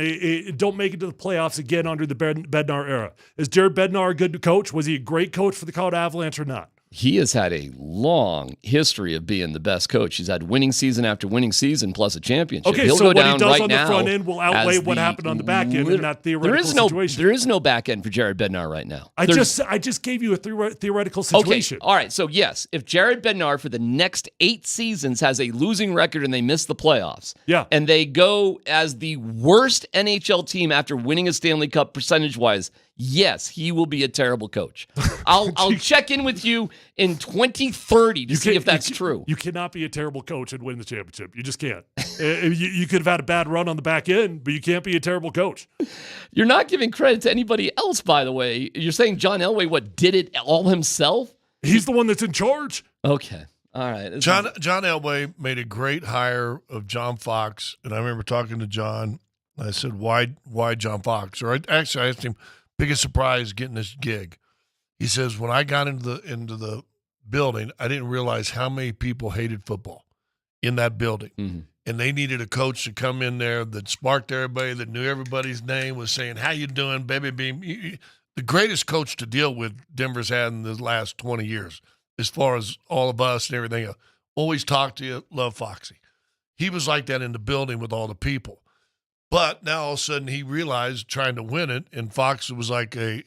don't make it to the playoffs again under the Bednar era. Is Jared Bednar a good coach? Was he a great coach for the Colorado Avalanche or not? He has had a long history of being the best coach. He's had winning season after winning season plus a championship. Okay, He'll so go what down he does right on the now front end will outweigh what happened on the back end in that theoretical situation. There is no back end for Jared Bednar right now. I just gave you a theoretical situation. Okay, all right. So yes, if Jared Bednar for the next 8 seasons has a losing record and they miss the playoffs, and they go as the worst NHL team after winning a Stanley Cup percentage-wise, yes, he will be a terrible coach. I'll check in with you in 2030 to see if that's true. You cannot be a terrible coach and win the championship. You just can't. You could have had a bad run on the back end, but you can't be a terrible coach. You're not giving credit to anybody else, by the way. You're saying John Elway, did it all himself? He's the one that's in charge. Okay. All right. John Elway made a great hire of John Fox, and I remember talking to John. I said, why John Fox? Or I asked him, biggest surprise getting this gig. He says, when I got into the building, I didn't realize how many people hated football in that building. Mm-hmm. And they needed a coach to come in there that sparked everybody, that knew everybody's name, was saying, how you doing, baby beam? The greatest coach to deal with Denver's had in the last 20 years, as far as all of us and everything else. Always talk to you, love Foxy. He was like that in the building with all the people. But now all of a sudden he realized trying to win it, and Fox was like a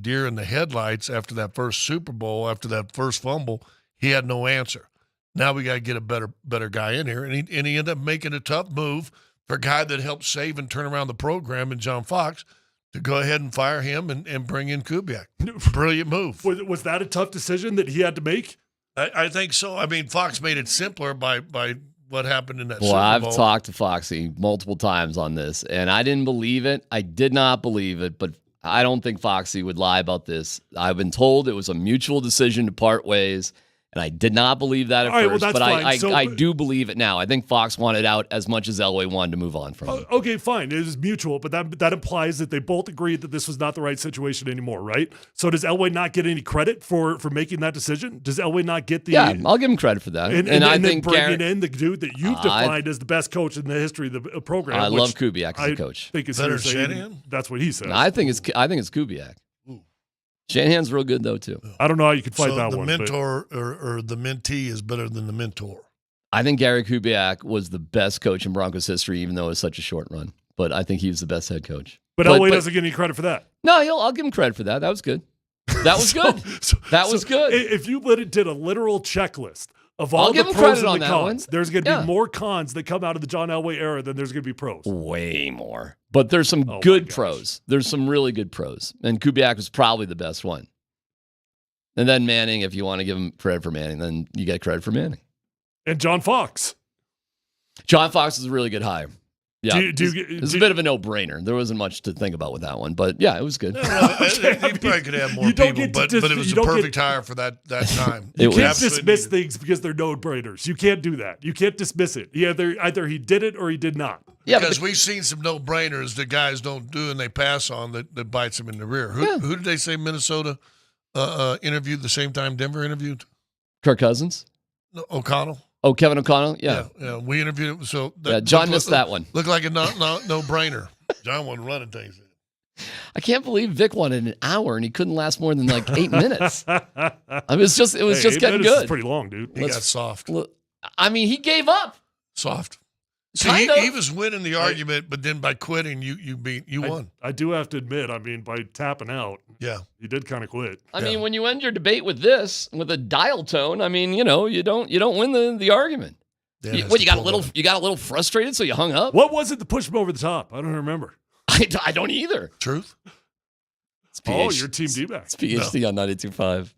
deer in the headlights after that first Super Bowl, after that first fumble. He had no answer. Now we got to get a better guy in here. And he ended up making a tough move for a guy that helped save and turn around the program in John Fox to go ahead and fire him and bring in Kubiak. Brilliant move. Was that a tough decision that he had to make? I think so. I mean, Fox made it simpler by what happened in that Super Bowl. I've talked to Foxy multiple times on this, and I didn't believe it. I did not believe it, but I don't think Foxy would lie about this. I've been told it was a mutual decision to part ways, and I did not believe that at first, but I do believe it now. I think Fox wanted out as much as Elway wanted to move on from him. Okay, fine. It is mutual, but that implies that they both agreed that this was not the right situation anymore, right? So does Elway not get any credit for making that decision? Does Elway not get the... Yeah, I'll give him credit for that. And I think bringing in the dude that you've defined as the best coach in the history of the program. I love Kubiak as a coach. I think it's better Shanahan? That's what he says. No, I think it's Kubiak. Shanahan's real good, though, too. I don't know how you could fight that one. So the mentor or the mentee is better than the mentor. I think Gary Kubiak was the best coach in Broncos history, even though it was such a short run. But I think he was the best head coach. But Elway doesn't get any credit for that. No, I'll give him credit for that. That was good. That was good. That was good. If you did a literal checklist of all the pros and the cons, there's going to be more cons that come out of the John Elway era than there's going to be pros. Way more. But there's some good pros. There's some really good pros. And Kubiak was probably the best one. And then Manning, if you want to give him credit for Manning, then you get credit for Manning. And John Fox. John Fox is a really good hire. Yeah, it's a bit of a no-brainer. There wasn't much to think about with that one, but yeah, it was good. He probably could have more people, but it was a perfect hire for that time. You can't dismiss things because they're no-brainers. You can't do that. You can't dismiss it. Either he did it or he did not. Yeah, because we've seen some no-brainers that guys don't do and they pass on that bites them in the rear. Who did they say Minnesota interviewed the same time Denver interviewed? Kirk Cousins? No, O'Connell. Oh, Kevin O'Connell? Yeah. We interviewed him. So John missed that one. Looked like a no-brainer. John wasn't running things. I can't believe Vic wanted an hour and he couldn't last more than like 8 minutes. I mean, it was just getting good. Pretty long, dude. He got soft. I mean, he gave up. Soft. See, Kind of. he was winning the argument, but then by quitting, you won. I do have to admit, I mean, by tapping out, yeah, he did kind of quit. I mean, when you end your debate with this, with a dial tone, I mean, you don't win the argument. You got a little frustrated, so you hung up. What was it that pushed him over the top? I don't remember. I don't either. Truth. It's your team D-back. It's PhD on 92.5.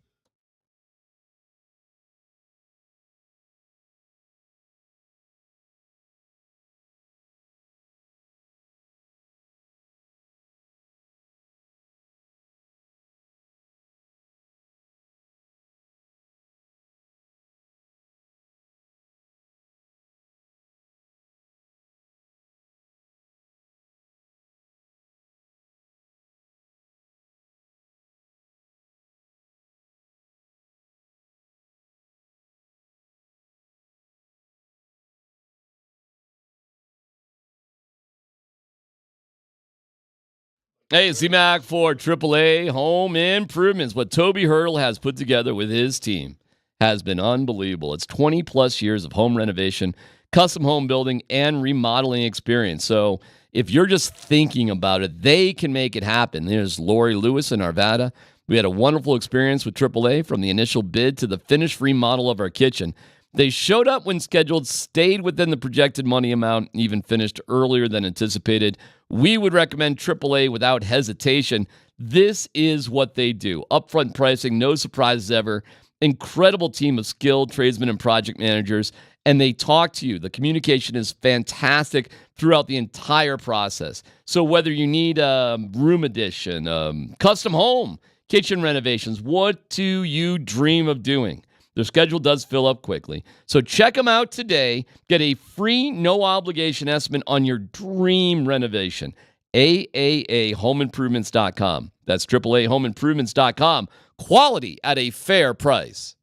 Hey, Z-Mac for AAA Home Improvements. What Toby Hurdle has put together with his team has been unbelievable. It's 20-plus years of home renovation, custom home building, and remodeling experience. So if you're just thinking about it, they can make it happen. There's Lori Lewis in Arvada. We had a wonderful experience with AAA from the initial bid to the finished remodel of our kitchen. They showed up when scheduled, stayed within the projected money amount, and even finished earlier than anticipated. We would recommend AAA without hesitation. This is what they do. Upfront pricing, no surprises ever. Incredible team of skilled tradesmen and project managers, and they talk to you. The communication is fantastic throughout the entire process. So whether you need a room addition, custom home, kitchen renovations, what do you dream of doing? Their schedule does fill up quickly. So check them out today. Get a free, no-obligation estimate on your dream renovation. AAAHomeImprovements.com. That's AAAHomeImprovements.com. Quality at a fair price.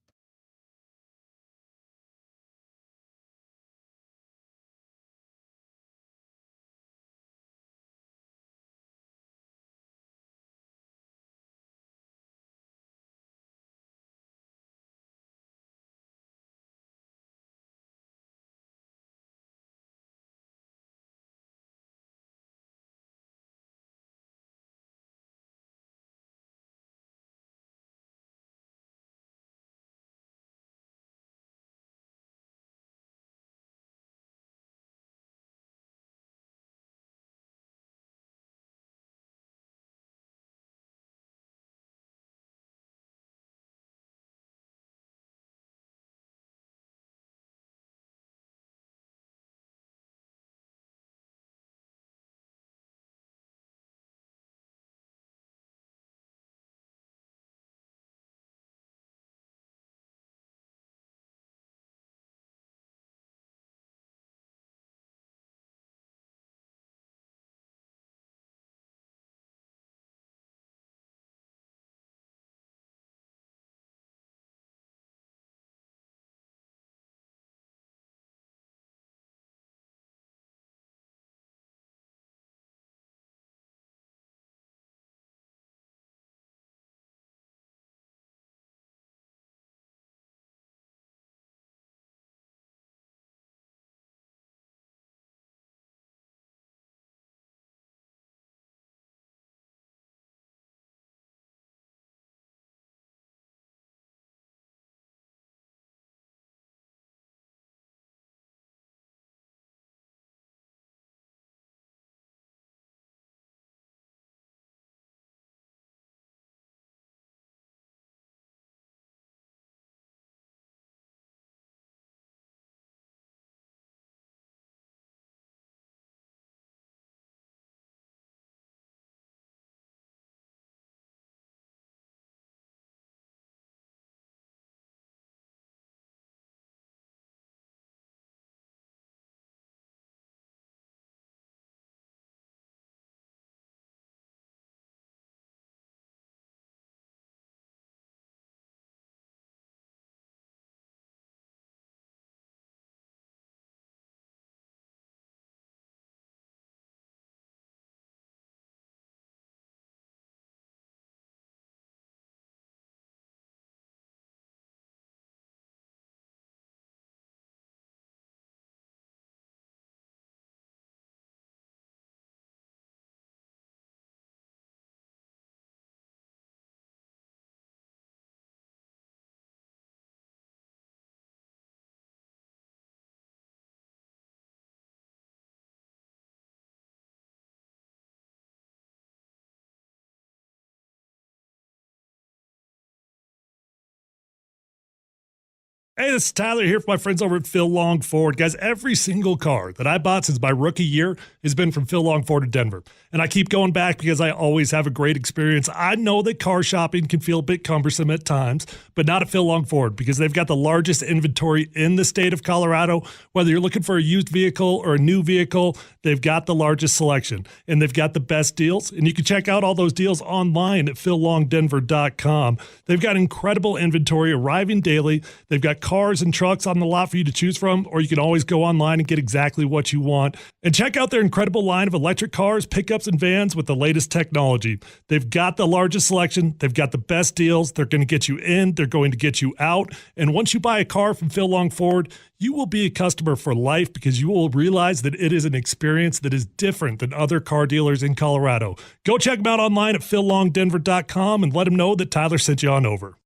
Hey, this is Tyler here for my friends over at Phil Long Ford. Guys, every single car that I bought since my rookie year has been from Phil Long Ford of Denver. And I keep going back because I always have a great experience. I know that car shopping can feel a bit cumbersome at times, but not at Phil Long Ford because they've got the largest inventory in the state of Colorado. Whether you're looking for a used vehicle or a new vehicle, they've got the largest selection and they've got the best deals. And you can check out all those deals online at phillongdenver.com. They've got incredible inventory arriving daily. They've got cars and trucks on the lot for you to choose from, or you can always go online and get exactly what you want. And check out their incredible line of electric cars, pickups, and vans with the latest technology. They've got the largest selection. They've got the best deals. They're going to get you in. They're going to get you out. And once you buy a car from Phil Long Ford, you will be a customer for life because you will realize that it is an experience that is different than other car dealers in Colorado. Go check them out online at phillongdenver.com and let them know that Tyler sent you on over.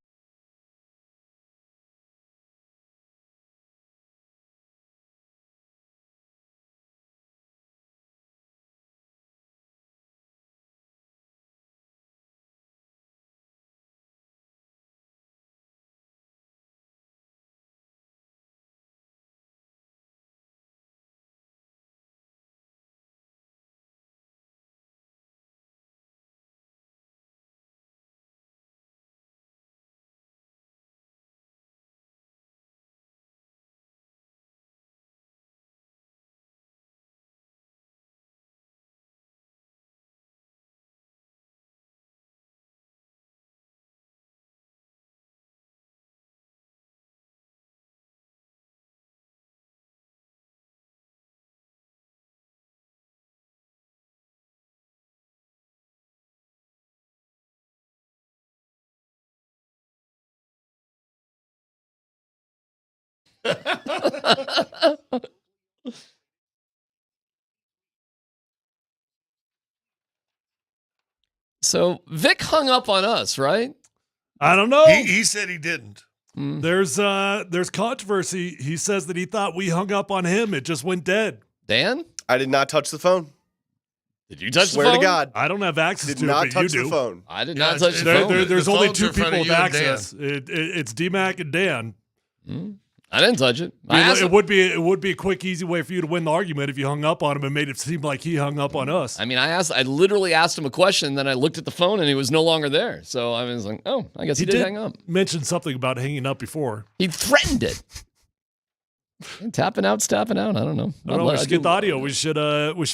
So Vic hung up on us, right? I don't know. He said he didn't. There's controversy. He says that he thought we hung up on him. It just went dead. Dan? I did not touch the phone. Did you touch Swear the phone? to God. I don't have access Did to not it, but you touch the do. phone. I did not touch the phone. There's The only phone's two in front people of with you and Dan. access. It's D-Mac and Dan. I didn't touch it. I asked It him. would be a quick, easy way for you to win the argument if you hung up on him and made it seem like he hung up on us. I mean, I literally asked him a question, then I looked at the phone and he was no longer there. So I was like, oh, I guess he did hang up. Mention something about hanging up before. He threatened it. Tapping out's tapping out. I don't know. I don't know. We should get the audio. We should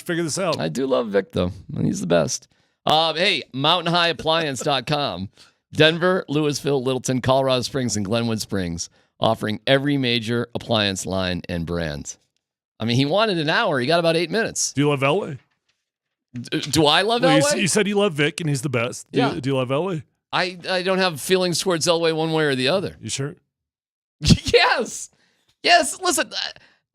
figure this out. I do love Vic, though. He's the best. Hey, mountainhighappliance.com. Denver, Louisville, Littleton, Colorado Springs, and Glenwood Springs, offering every major appliance line and brand. I mean, he wanted an hour. He got about 8 minutes. Do you love LA? Do I love Well, LA? you said you love Vic and he's the best. Yeah. Do you love LA? I don't have feelings towards Elway one way or the other. You sure? Yes. Listen,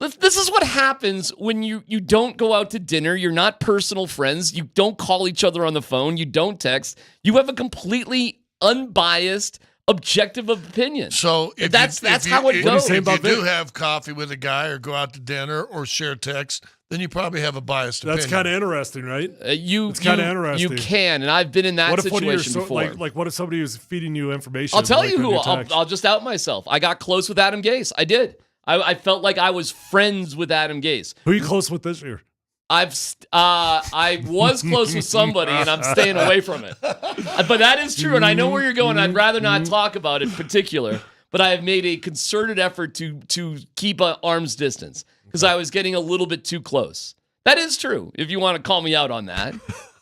this is what happens when you don't go out to dinner. You're not personal friends. You don't call each other on the phone. You don't text. You have a completely unbiased, objective opinion. So if that's how it goes. If you do have coffee with a guy or go out to dinner or share text, then you probably have a biased opinion. That's kind of interesting, right? It's kind of interesting. You can, and I've been in that situation before. Like what if somebody was feeding you information? I'll tell like you on who. your text? I'll just out myself. I got close with Adam Gase. I did. I felt like I was friends with Adam Gase. Who are you close with this year? I was close with somebody, and I'm staying away from it. But that is true, and I know where you're going. I'd rather not talk about it in particular, but I have made a concerted effort to keep an arm's distance because I was getting a little bit too close. That is true, if you want to call me out on that.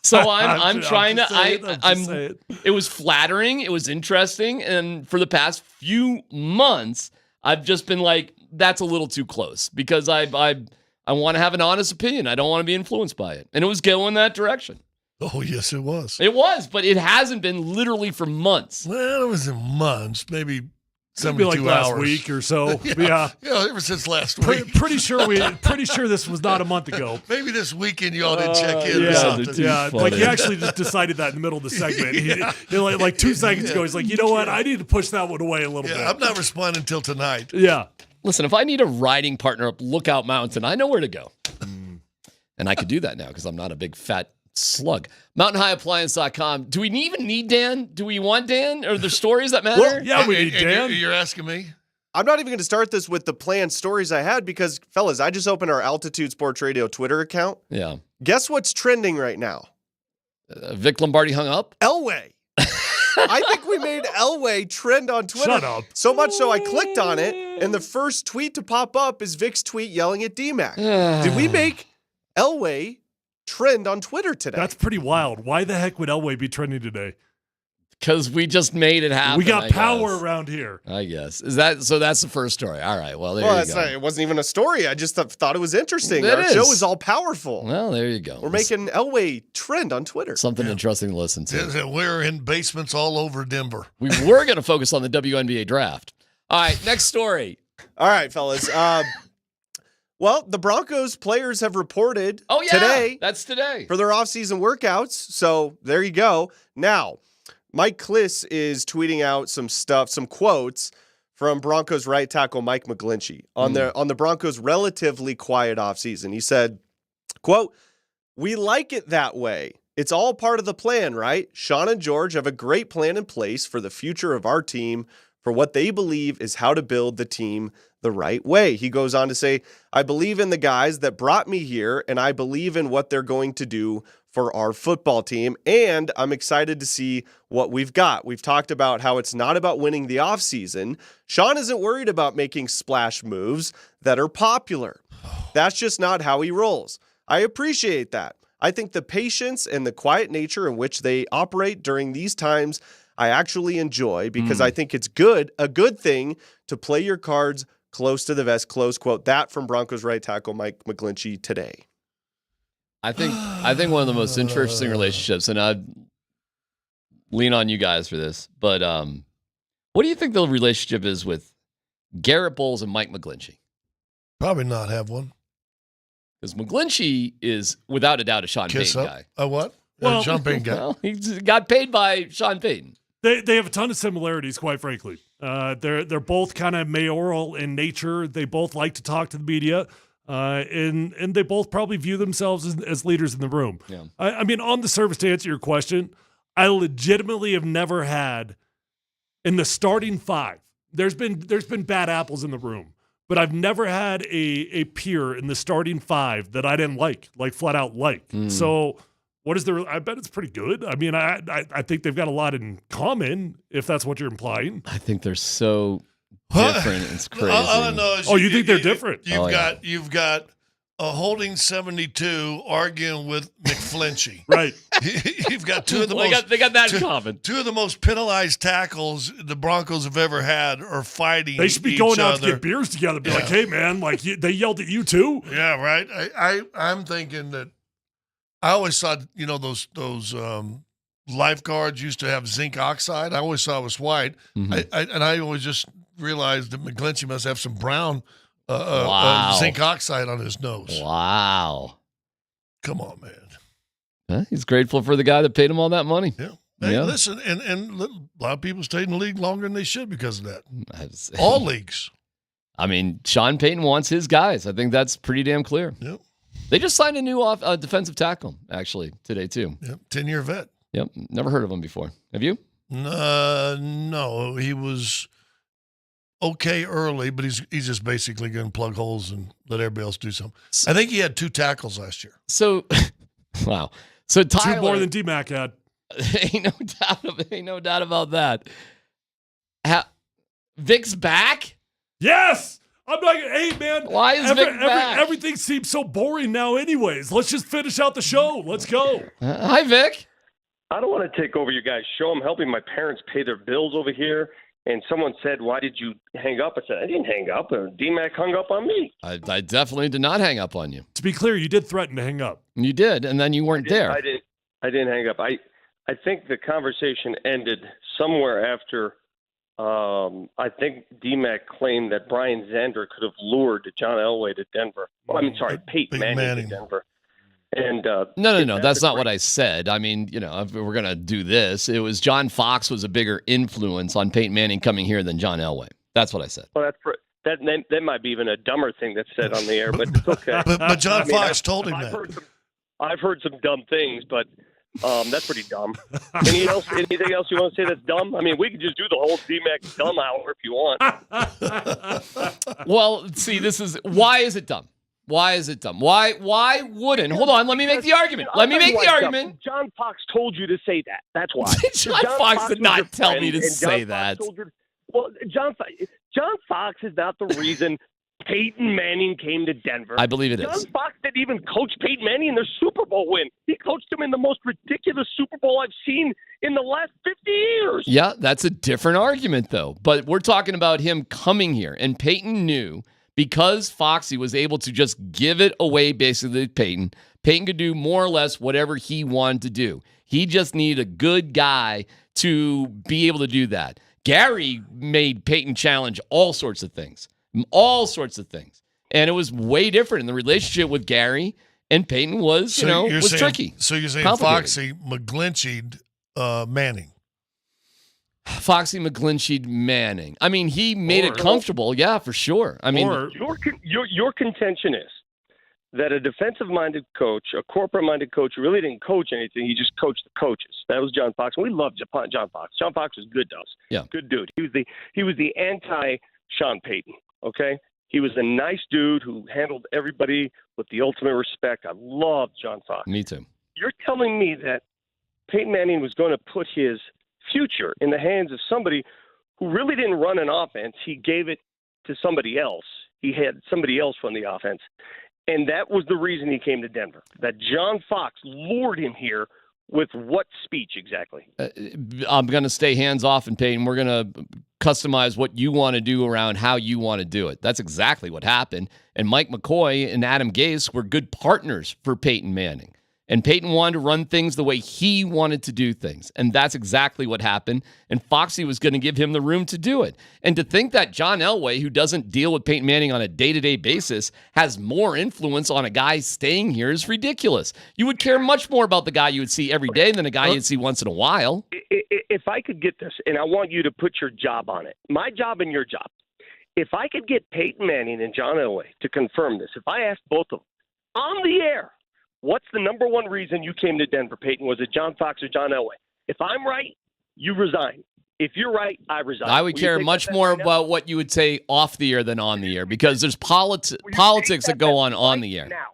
So I'm trying to. It was flattering. It was interesting, and for the past few months, I've just been like, that's a little too close because I want to have an honest opinion. I don't want to be influenced by it. And it was going that direction. Oh, yes, it was. It was, but it hasn't been literally for months. Well, it was in months, maybe 72 like last hours. week or so. Yeah, ever since last week. Pretty sure this was not a month ago. Maybe this weekend you all did check in. Yeah, or something. yeah. Like he actually just decided that in the middle of the segment. He like 2 seconds ago, he's like, you know what? I need to push that one away a little bit. I'm not responding until tonight. Yeah. Listen, if I need a riding partner up Lookout Mountain, I know where to go. And I could do that now because I'm not a big fat slug. MountainHighAppliance.com. Do we even need Dan? Do we want Dan? Are there stories that matter? Yeah, we need Dan. You're asking me? I'm not even going to start this with the planned stories I had because, fellas, I just opened our Altitude Sports Radio Twitter account. Yeah. Guess what's trending right now? Vic Lombardi hung up? Elway. I think we made Elway trend on Twitter. Shut up. So much so I clicked on it, and the first tweet to pop up is Vic's tweet yelling at D-Mac. Did we make Elway trend on Twitter today? That's pretty wild. Why the heck would Elway be trending today? Because we just made it happen. We got I power guess. around here. I guess. So that's the first story. All right. Well, there you go. It wasn't even a story. I just thought it was interesting. It Our is. show is all powerful. Well, there you go. We're making Elway trend on Twitter. Something interesting to listen to. We're in basements all over Denver. We were going to focus on the WNBA draft. All right, next story. All right, fellas. Well, the Broncos players have reported today. That's today. For their offseason workouts. So there you go. Now, Mike Klis is tweeting out some stuff, some quotes from Broncos right tackle Mike McGlinchey on the Broncos' relatively quiet offseason. He said, quote, "We like it that way. It's all part of the plan, right? Sean and George have a great plan in place for the future of our team for what they believe is how to build the team the right way." He goes on to say, "I believe in the guys that brought me here, and I believe in what they're going to do for our football team, and I'm excited to see what we've got." We've talked about how it's not about winning the offseason. Sean isn't worried about making splash moves that are popular. That's just not how he rolls. I appreciate that. I think the patience and the quiet nature in which they operate during these times I actually enjoy because I think it's a good thing to play your cards close to the vest, close quote. That from Broncos right tackle Mike McGlinchey today. I think one of the most interesting relationships, and I'd lean on you guys for this, but what do you think the relationship is with Garrett Bowles and Mike McGlinchey? Probably not have one. Because McGlinchey is, without a doubt, a Sean Payton guy. A what? Well, Sean Payton guy. Well, he got paid by Sean Payton. They have a ton of similarities, quite frankly. They're both kind of mayoral in nature. They both like to talk to the media. And they both probably view themselves as leaders in the room. Yeah. I mean, on the surface, to answer your question, I legitimately have never had in the starting five. There's been bad apples in the room, but I've never had a peer in the starting five that I didn't like flat out like. So what is I bet it's pretty good. I mean, I think they've got a lot in common, if that's what you're implying. I think they're so different. It's crazy. All I know is you think they're different? You've got a holding 72 arguing with McFlinchy. Right. You've got two of the they got that in common. Two of the most penalized tackles the Broncos have ever had are fighting. They should be going out to get beers together. Be like, hey man, like they yelled at you too. Yeah, right. I'm thinking that I always thought those lifeguards used to have zinc oxide. I always thought it was white. I always just realized that McGlinchey must have some brown zinc oxide on his nose. Wow. Come on, man. He's grateful for the guy that paid him all that money. Yeah. Hey, listen, and a lot of people stayed in the league longer than they should because of that. All leagues. I mean, Sean Payton wants his guys. I think that's pretty damn clear. Yep. They just signed a new defensive tackle, actually, today, too. Yep. 10-year vet. Yep. Never heard of him before. Have you? No. He was okay early, but he's just basically going to plug holes and let everybody else do something. I think he had 2 tackles last year. So, wow. So Tyler, 2 more than D-Mac had. Ain't no doubt about that. Vic's back? Yes. I'm like, hey man, why is Vic back? Everything seems so boring now. Anyways, let's just finish out the show. Let's go. Hi, Vic. I don't want to take over your guys' show. I'm helping my parents pay their bills over here. And someone said, "Why did you hang up?" I said, "I didn't hang up. D-Mac hung up on me." I definitely did not hang up on you. To be clear, you did threaten to hang up. You did, and then you weren't there. I didn't hang up. I think the conversation ended somewhere after. I think D-Mac claimed that Brian Zander could have lured John Elway to Denver. Well, I'm sorry, Peyton Manning to Denver. And no, that's not what I said. I mean, if we're gonna do this, it was John Fox was a bigger influence on Peyton Manning coming here than John Elway. That's what I said. Well, that might be even a dumber thing that's said on the air, but it's okay. but John Fox told him that. I've heard some dumb things, but That's pretty dumb. Anything else you want to say that's dumb? I mean, we could just do the whole D-Mac dumb hour if you want. Well, see, why is it dumb? Why is it dumb? Why wouldn't? Hold on, let me make the argument. John Fox told you to say that. That's why. John Fox did not tell me to say that. Well, John Fox is not the reason Peyton Manning came to Denver. I believe it is. John Fox didn't even coach Peyton Manning in their Super Bowl win. He coached him in the most ridiculous Super Bowl I've seen in the last 50 years. Yeah, that's a different argument, though. But we're talking about him coming here, and Peyton knew because Foxy was able to just give it away basically to Peyton. Peyton could do more or less whatever he wanted to do. He just needed a good guy to be able to do that. Gary made Peyton challenge all sorts of things. And it was way different. And the relationship with Gary and Peyton was, tricky. So you're saying Foxy McGlinchey'd Manning. Foxy McGlinchey'd Manning. I mean, he made it comfortable. Yeah, for sure. I mean, your contention is that a defensive-minded coach, a corporate-minded coach, really didn't coach anything. He just coached the coaches. That was John Fox. And we love John Fox. John Fox was good to us. Yeah. Good dude. He was the anti-Sean Payton, okay? He was a nice dude who handled everybody with the ultimate respect. I love John Fox. Me too. You're telling me that Peyton Manning was going to put his future in the hands of somebody who really didn't run an offense. He gave it to somebody else. He had somebody else run the offense. And that was the reason he came to Denver, that John Fox lured him here with what speech exactly? I'm going to stay hands-off, and Peyton, we're going to customize what you want to do around how you want to do it. That's exactly what happened. And Mike McCoy and Adam Gase were good partners for Peyton Manning. And Peyton wanted to run things the way he wanted to do things. And that's exactly what happened. And Foxy was going to give him the room to do it. And to think that John Elway, who doesn't deal with Peyton Manning on a day-to-day basis, has more influence on a guy staying here is ridiculous. You would care much more about the guy you would see every day than a guy you'd see once in a while. If I could get this, and I want you to put your job on it, my job and your job, if I could get Peyton Manning and John Elway to confirm this, if I asked both of them on the air, what's the number one reason you came to Denver, Peyton? Was it John Fox or John Elway? If I'm right, you resign. If you're right, I resign. I would care much more about what you would say off the air than on the air, because there's politics that go on the air. Now,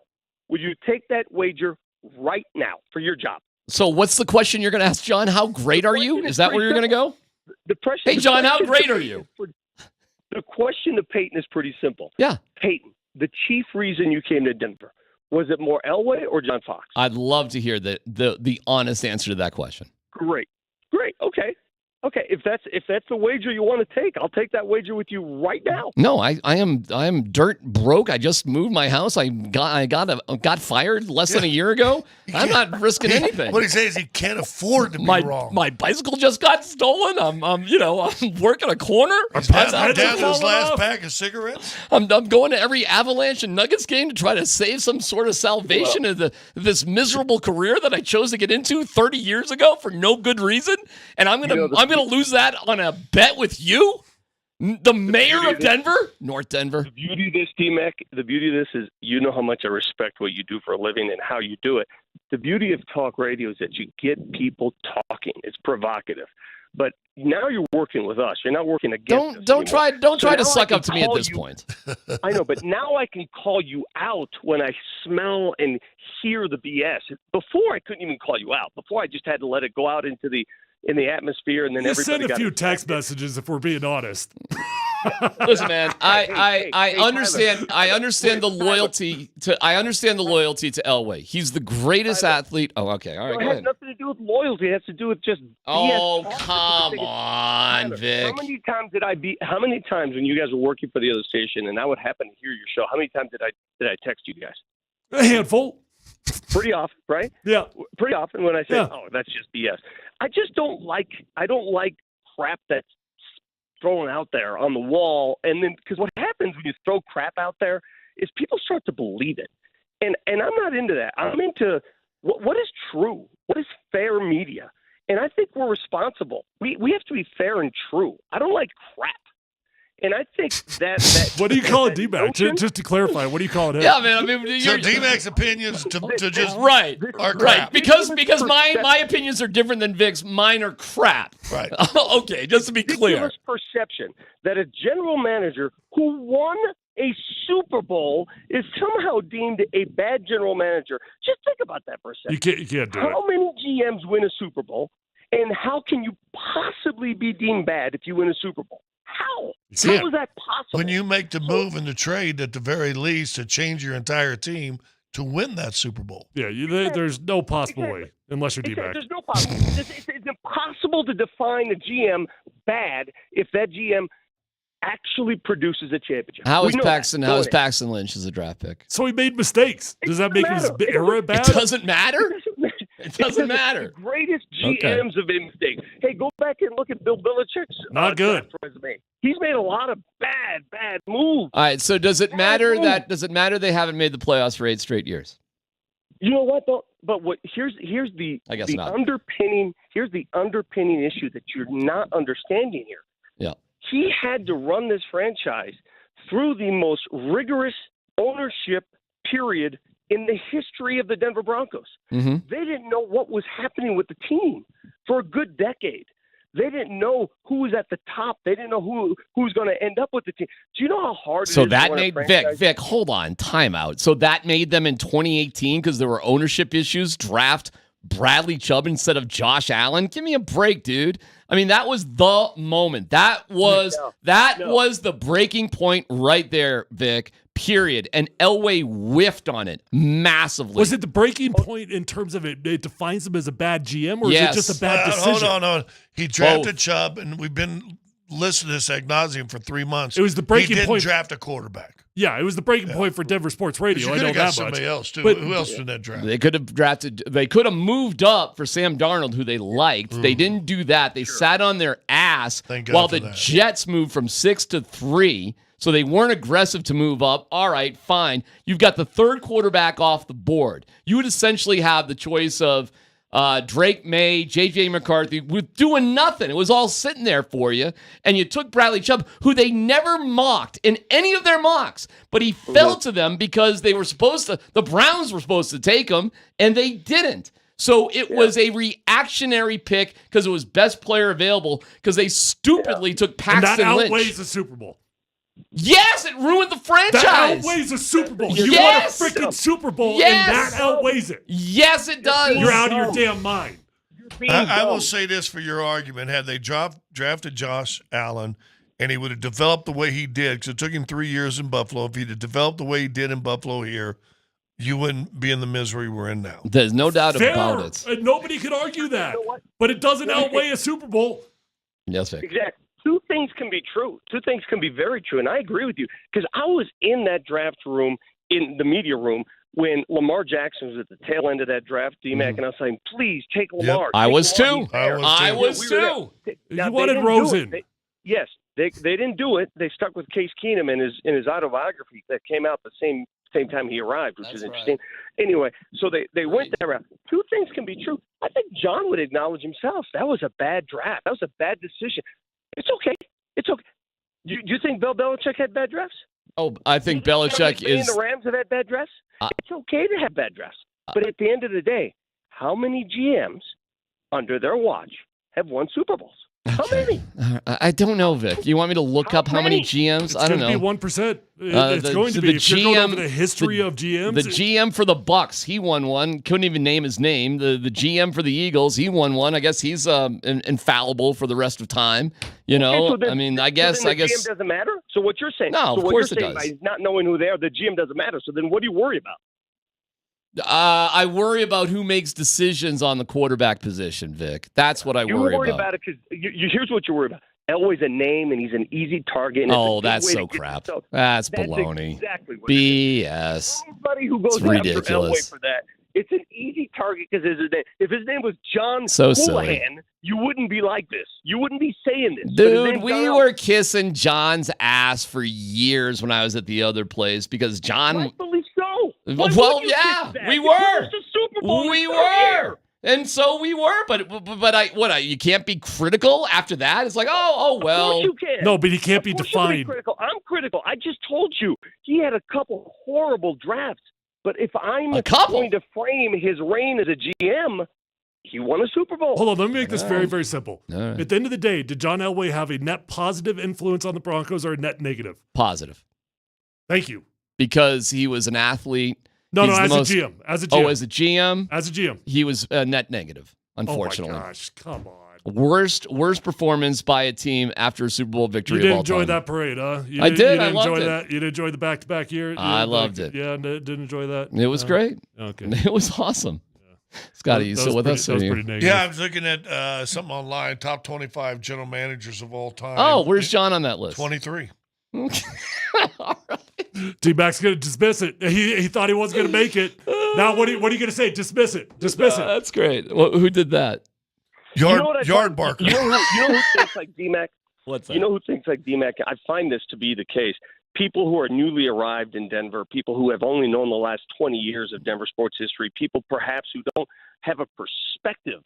would you take that wager right now for your job? So what's the question you're going to ask, John? How great are you? Is that where you're going to go? Hey, John, how great are you? The question to Peyton is pretty simple. Yeah. Peyton, the chief reason you came to Denver, was it more Elway or John Fox? I'd love to hear the honest answer to that question. Great. Okay. If that's the wager you want to take, I'll take that wager with you right now. No, I am dirt broke. I just moved my house. I got fired less than a year ago. I'm not risking anything. What he says, he can't afford to be wrong. My bicycle just got stolen. I'm working a corner. I'm down to his last pack of cigarettes. I'm going to every Avalanche and Nuggets game to try to save some sort of salvation of this miserable career that I chose to get into 30 years ago for no good reason. And I'm gonna lose that on a bet with you, the mayor of Denver, North Denver. The beauty of this, D-Mac, the beauty of this is you know how much I respect what you do for a living and how you do it. The beauty of talk radio is that you get people talking. It's provocative. But now you're working with us. You're not working against us. Don't try to suck up to me at this point. I know, but now I can call you out when I smell and hear the BS. Before I couldn't even call you out. Before I just had to let it go out into the atmosphere, and then you everybody send a few text messages if we're being honest. Listen, man, I understand. I understand the loyalty to Elway. He's the greatest athlete. Oh, okay, all right. It has nothing to do with loyalty. It has to do with just. Oh, come on, Vic. How many times when you guys were working for the other station, and I would happen to hear your show? How many times did I text you guys? A handful. Pretty often, right? Yeah. Pretty often when I say, "Oh, that's just BS." I just don't like crap that's thrown out there on the wall, and then because what happens when you throw crap out there is people start to believe it, and I'm not into that. I'm into what is true, what is fair media, and I think we're responsible. We have to be fair and true. I don't like crap, And I think that what do you call it, D-Mac? Just to clarify, what do you call it? Yeah, man. I mean, so D-Mac's opinions to just right, are crap. Right. Because my opinions are different than Vic's. Mine are crap. Right. Okay, just to be clear. Ridiculous perception that a general manager who won a Super Bowl is somehow deemed a bad general manager. Just think about that for a second. You can't do it. How many GMs win a Super Bowl, and how can you possibly be deemed bad if you win a Super Bowl? How? How is that possible? When you make the move in the trade, at the very least, to change your entire team to win that Super Bowl. Yeah, there's no possible way, unless you're D-Mac. There's no possible. It's impossible to define a GM bad if that GM actually produces a championship. How is Paxton Lynch as a draft pick? So he made mistakes. Does that make his era bad? It doesn't matter. It doesn't matter. The greatest GMs have made mistakes. Hey, go back and look at Bill Belichick's not good resume. He's made a lot of bad moves. All right. So does it matter they haven't made the playoffs for 8 straight years? You know what though? But here's the underpinning issue that you're not understanding here. Yeah. He had to run this franchise through the most rigorous ownership period in the history of the Denver Broncos. Mm-hmm. They didn't know what was happening with the team for a good decade. They didn't know who was at the top. They didn't know who was going to end up with the team. Do you know how hard it is? So that made Vic, hold on, timeout. So that made them in 2018 because there were ownership issues, draft Bradley Chubb instead of Josh Allen. Give me a break, dude. I mean, that was the moment. That was the breaking point right there, Vic. Period. And Elway whiffed on it massively. Was it the breaking point in terms of it defines him as a bad GM, or is it just a bad decision? Hold on. He drafted Chubb, and we've been listening to this ad nauseum for 3 months. It was the breaking point. He didn't draft a quarterback. Yeah, it was the breaking point for Denver Sports Radio. I know that somebody much. else too. But who else did that draft? They could have drafted. They could have moved up for Sam Darnold, who they liked. They didn't do that. They sat on their ass while the Jets moved from 6 to 3. So they weren't aggressive to move up. All right, fine. You've got the third quarterback off the board. You would essentially have the choice of Drake May, J.J. McCarthy, with doing nothing. It was all sitting there for you. And you took Bradley Chubb, who they never mocked in any of their mocks. But he fell to them because they were the Browns were supposed to take him, and they didn't. So it was a reactionary pick because it was best player available because they stupidly took Paxton Lynch. And that outweighs the Super Bowl. Yes, it ruined the franchise. That outweighs the Super Bowl. You won a freaking Super Bowl, and that outweighs it. Yes, it does. You're out of your damn mind. I will say this for your argument. Had they drafted Josh Allen and he would have developed the way he did, because it took him 3 years in Buffalo, if he'd have developed the way he did in Buffalo here, you wouldn't be in the misery we're in now. There's no doubt about it. And nobody could argue that. But it doesn't outweigh a Super Bowl. Yes, Vic. Exactly. Two things can be true. Two things can be very true. And I agree with you because I was in that draft room, in the media room, when Lamar Jackson was at the tail end of that draft, D-Mac, and I was saying, please take Lamar. I was too. I was too. You wanted Rosen. Yes. They didn't do it. They stuck with Case Keenum in his autobiography that came out the same time he arrived, which is interesting. Right. Anyway, so they went that route. Two things can be true. I think John would acknowledge himself. That was a bad draft. That was a bad decision. It's okay. It's okay. Do you think Bill Belichick had bad drafts? Oh, I think Belichick is. The Rams have had bad drafts. It's okay to have bad drafts, but at the end of the day, how many GMs under their watch have won Super Bowls? How many? I don't know, Vic. You want me to look up how many GMs? I don't know. It's going to be 1%. It's going to be. If you're going over the history of GMs. The GM for the Bucks, he won one. Couldn't even name his name. The GM for the Eagles, he won one. I guess he's infallible for the rest of time. You know, so then, I mean, I guess. The GM doesn't matter. So what you're saying? No, so of what course you're saying it does. By not knowing who they are, the GM doesn't matter. So then, what do you worry about? I worry about who makes decisions on the quarterback position, Vic. That's what I worry about. You worry about it because here's what you worry about. Elway's a name, and he's an easy target. Oh, that's so crap. That's baloney. Exactly what BS. Anybody who goes after Elway for that, it's an easy target because if his name was John Houlihan, you wouldn't be like this. You wouldn't be saying this. Dude, we were kissing John's ass for years when I was at the other place because John. Rightfully so. Well, yeah, we were. The Super Bowl we were. And so we were, but you can't be critical after that. It's like, oh well. Of course you can. No, but he can't be Of course you can defined. critical. I'm critical. I just told you he had a couple horrible drafts. But if I'm going to frame his reign as a GM, he won a Super Bowl. Hold on, let me make this very, very simple. All right. At the end of the day, did John Elway have a net positive influence on the Broncos or a net negative? Positive. Thank you. Because he was an athlete. No, He's as a GM. As a GM. Oh, as a GM? As a GM. He was net negative, unfortunately. Oh, my gosh. Come on. Worst performance by a team after a Super Bowl victory You didn't of all enjoy time. that parade, huh? I did. I You didn't loved enjoy it. that. You didn't enjoy the back-to-back year. I loved it. Yeah, didn't enjoy that. It was great. Okay. It was awesome. Scotty, you still with us? That was pretty negative. Yeah, I was looking at something online, top 25 general managers of all time. Oh, where's John on that list? 23. T-Mac's going to dismiss it. He thought he wasn't going to make it. Now what are you going to say? Dismiss it. Dismiss it. That's great. Who did that? Yard Barker. You know who thinks like D-Mac? What's that? You know who thinks like D-Mac? I find this to be the case. People who are newly arrived in Denver, people who have only known the last 20 years of Denver sports history, people perhaps who don't have a perspective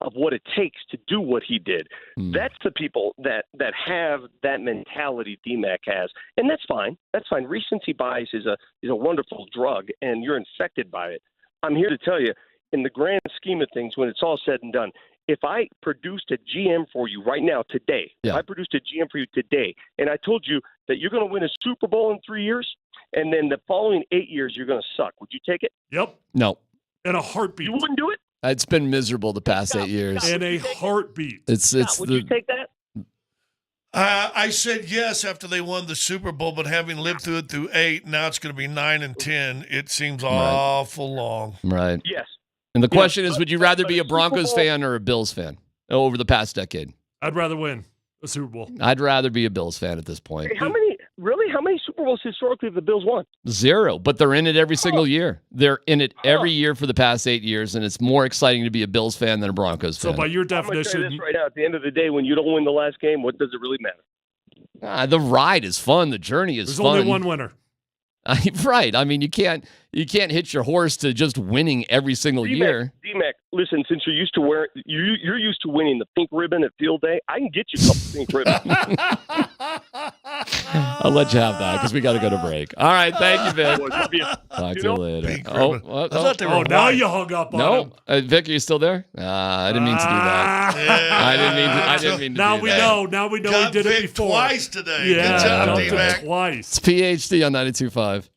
of what it takes to do what he did. That's the people that have that mentality D-Mac has. And that's fine. That's fine. Recency bias is a wonderful drug, and you're infected by it. I'm here to tell you, in the grand scheme of things, when it's all said and done, if I produced a GM for you right now, today, if I produced a GM for you today, and I told you that you're going to win a Super Bowl in 3 years, and then the following 8 years you're going to suck, would you take it? Yep. No. In a heartbeat. You wouldn't do it? It's been miserable the past 8 years. In a heartbeat. It's would you take that? I said yes after they won the Super Bowl, but having lived through it through 8, now it's going to be 9 and 10. It seems awful long. Right. Yes. And the question is, would you rather be a Broncos fan or a Bills fan over the past decade? I'd rather win a Super Bowl. I'd rather be a Bills fan at this point. Hey, how many Super Bowls historically have the Bills won? 0, but they're in it every single year. They're in it every year for the past 8 years, and it's more exciting to be a Bills fan than a Broncos fan. So by your I'm going to definition, say this right now. At the end of the day, when you don't win the last game, what does it really matter? The ride is fun. The journey is there's fun. only one winner. Right. I mean, you can't hitch your horse to just winning every single year. D-Mac, listen, since you're used to you're used to winning the pink ribbon at field day, I can get you a couple pink ribbons. I'll let you have that because we got to go to break. All right. Thank you, Vic. Talk to you later. Now you hung up on him. Vic, are you still there? I didn't mean to do that. I didn't mean to now do we that. know. Now we know Got he did Vic it before. twice today. Yeah, Good job, dumped him D-Mac. twice. It's PhD on 92.5.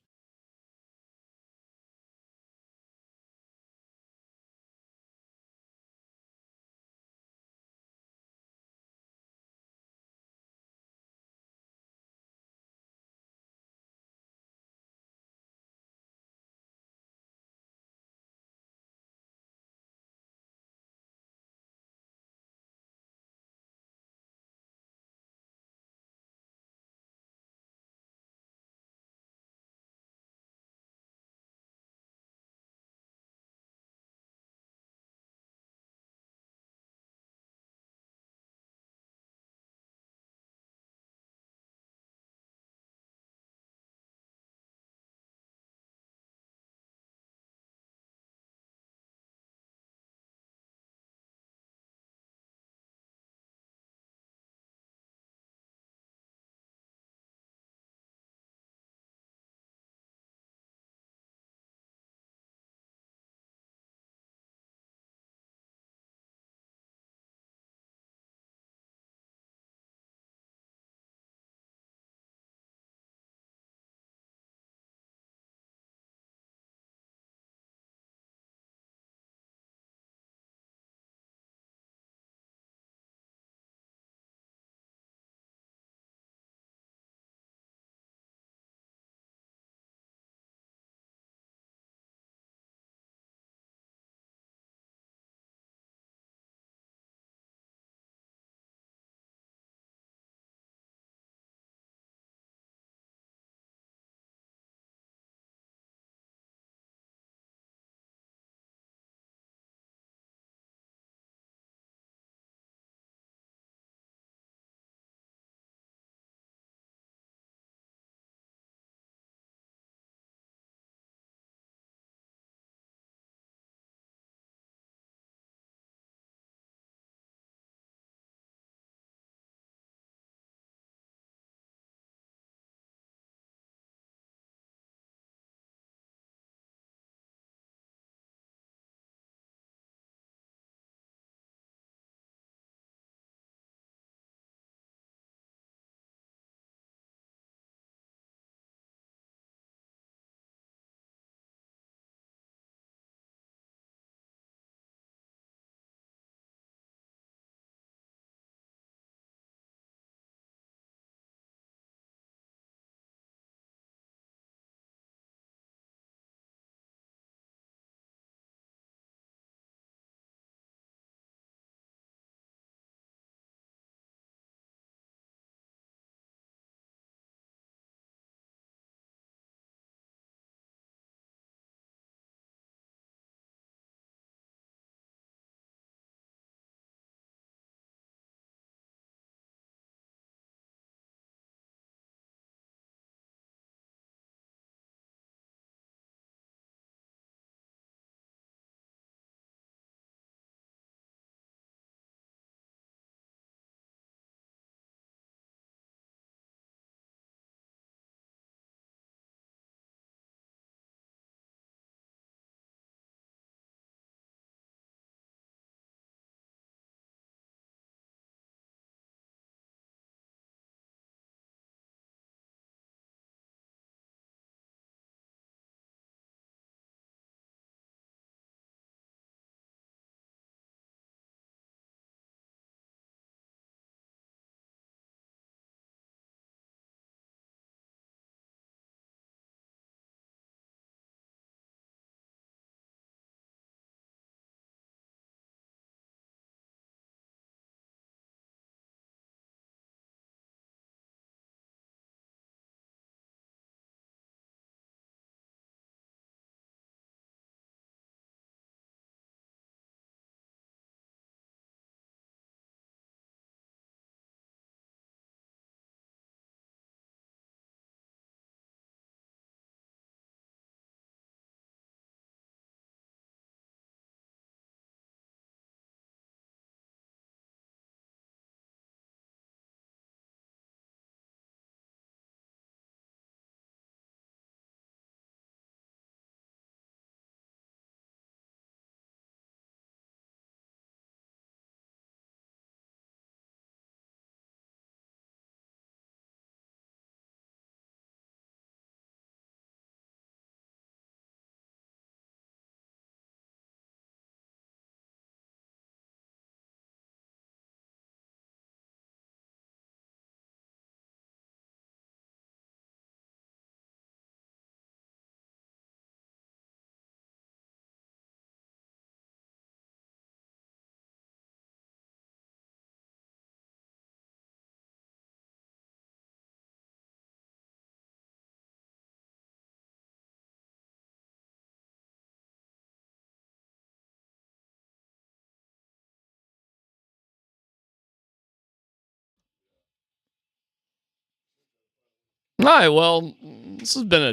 All right, well, this has been a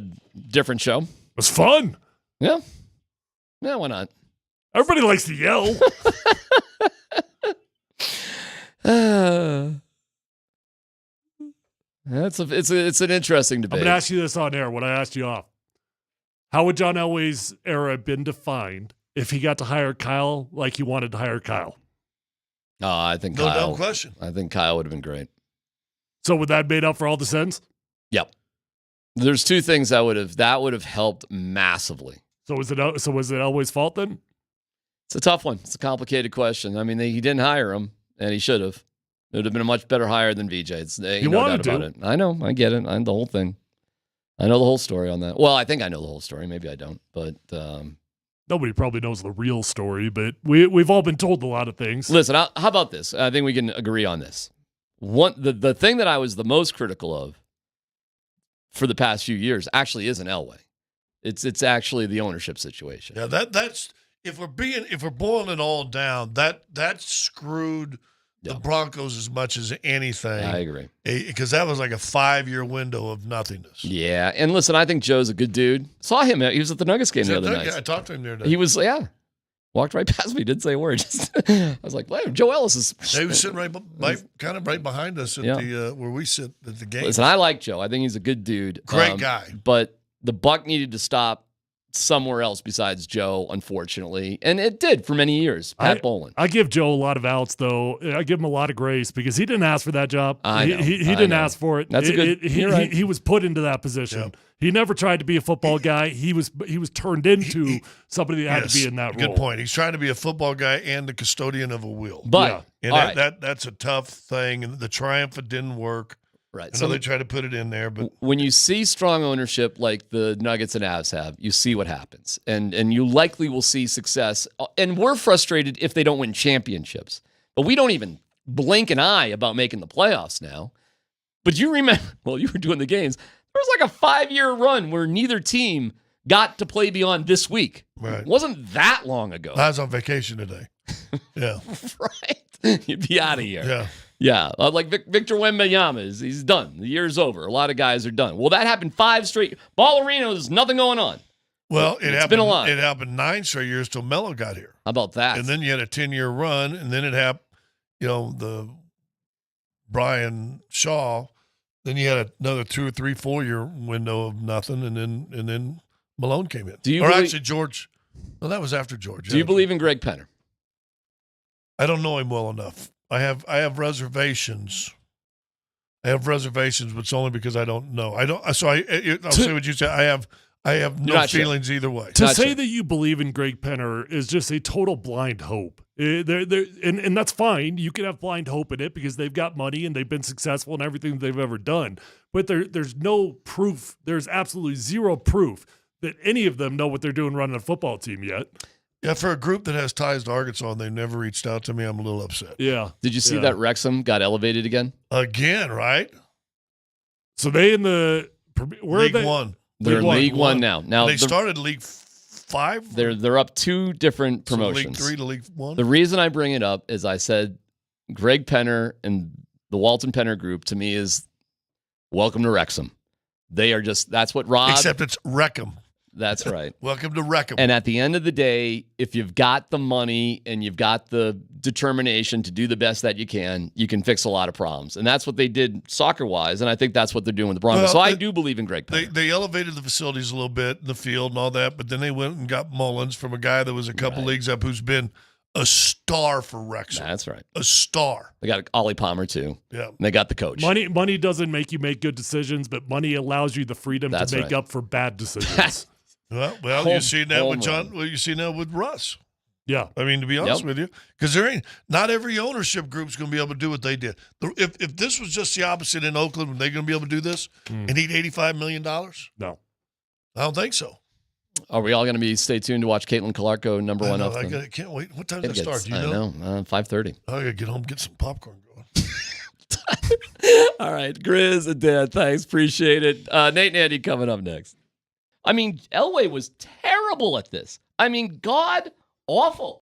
different show. It was fun. Yeah. Yeah, why not? Everybody likes to yell. It's an interesting debate. I'm going to ask you this on air, what I asked you off. How would John Elway's era have been defined if he got to hire Kyle like he wanted to hire Kyle? I think No Kyle. dumb question. I think Kyle would have been great. So would that have made up for all the sins? Yep. There's two things that would have helped massively. So was it Elway's fault then? It's a tough one. It's a complicated question. I mean, he didn't hire him, and he should have. It would have been a much better hire than VJ. He wanted doubt about it. I know. I get it. I know the whole thing. I know the whole story on that. Well, I think I know the whole story. Maybe I don't. But nobody probably knows the real story. But we've all been told a lot of things. Listen, how about this? I think we can agree on this. The thing that I was the most critical of for the past few years actually isn't Elway. It's actually the ownership situation. Yeah, that's if we're boiling it all down, that screwed the Broncos as much as anything. I agree. Because that was like a 5-year window of nothingness. Yeah, and listen, I think Joe's a good dude. Saw him. He was at the Nuggets game the other night. I talked to him the other day. He was, walked right past me, didn't say a word. I was like, wow, Joe Ellis is. He was sitting kind of right behind us at the where we sit at the game. Listen, I like Joe. I think he's a good dude. Great guy. But the buck needed to stop somewhere else besides Joe, unfortunately. And it did for many years. Pat Bowlen. I give Joe a lot of outs, though. I give him a lot of grace because he didn't ask for that job. He didn't ask for it. That's a good. He was put into that position. Yep. He never tried to be a football guy. He was turned into somebody that had to be in that role. Good point. He's trying to be a football guy and the custodian of a will. But that's a tough thing. And the Triumph, it didn't work. Right. So they try to put it in there, but when you see strong ownership like the Nuggets and Avs have, you see what happens, and you likely will see success. And we're frustrated if they don't win championships, but we don't even blink an eye about making the playoffs now. But you remember, well, you were doing the games. There was like a 5-year run where neither team got to play beyond this week. Right. It wasn't that long ago. I was on vacation today. Yeah. Right. You'd be out of here. Yeah. Yeah, like Victor Wembanyama he's done. The year's over. A lot of guys are done. Well, that happened 5 straight. Ballerinos, nothing going on. Well, it's been a lot. It happened 9 straight years till Melo got here. How about that? And then you had a 10-year run, and then it happened. The Brian Shaw. Then you had another 2 or 3, 4-year window of nothing, and then Malone came in. Actually George. No, that was after George. Do you believe in Greg Penner? I don't know him well enough. I have reservations. But it's only because I don't know. I'll say what you say. I have no feelings either way. To say that you believe in Greg Penner is just a total blind hope. And that's fine. You can have blind hope in it because they've got money and they've been successful in everything they've ever done. But there's no proof. There's absolutely zero proof that any of them know what they're doing running a football team yet. Yeah, for a group that has ties to Arkansas and they've never reached out to me, I'm a little upset. Yeah. Did you see that Wrexham got elevated again? Again, right? So they in the League One. They're in League One now. Now they started League 5. They're up 2 different promotions. So League 3 to League 1. The reason I bring it up is I said Greg Penner and the Walton Penner group to me is welcome to Wrexham. They are that's what Rob. Except it's Wreckham. That's right. Welcome to Wreckham. And at the end of the day, if you've got the money and you've got the determination to do the best that you can fix a lot of problems. And that's what they did soccer-wise, and I think that's what they're doing with the Broncos. I do believe in Greg Penner. They elevated the facilities a little bit, the field and all that, but then they went and got Mullins from a guy that was a couple leagues up who's been a star for Wrexham. That's right. A star. They got Ollie Palmer, too. Yeah. And they got the coach. Money doesn't make you make good decisions, but money allows you the freedom to make up for bad decisions. Well, you see that with John. Well, you see that with Russ. Yeah, I mean, to be honest with you, because not every ownership group's going to be able to do what they did. If this was just the opposite in Oakland, were they going to be able to do this and eat $85 million? No, I don't think so. Are we all going to stay tuned to watch Caitlin Clark go number one up? I can't wait. What time does it start? Do you know? I know. 5:30. I got to get home and get some popcorn going. All right, Grizz and Dan, thanks. Appreciate it. Nate and Andy coming up next. I mean, Elway was terrible at this. I mean, God awful.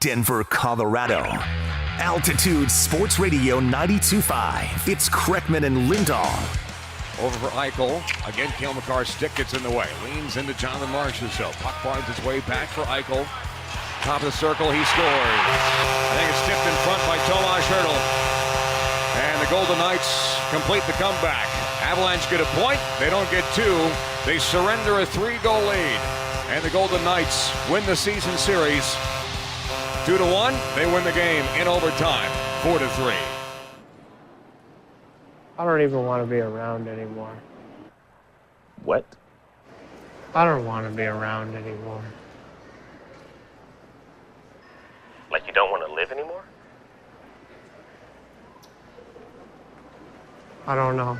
Denver, Colorado. Altitude Sports Radio 92.5. It's Kreckman and Lindahl. Over for Eichel. Again, Cale Makar's stick gets in the way. Leans into Jonathan Marchessault. Puck finds its way back for Eichel. Top of the circle, he scores. I think it's tipped in front by Tomas Hertl. And the Golden Knights complete the comeback. Avalanche get a point. They don't get two. They surrender a 3-goal lead. And the Golden Knights win the season series 2-1. They win the game in overtime 4-3. I don't even want to be around anymore. What? I don't want to be around anymore. Like you don't want to live anymore? I don't know.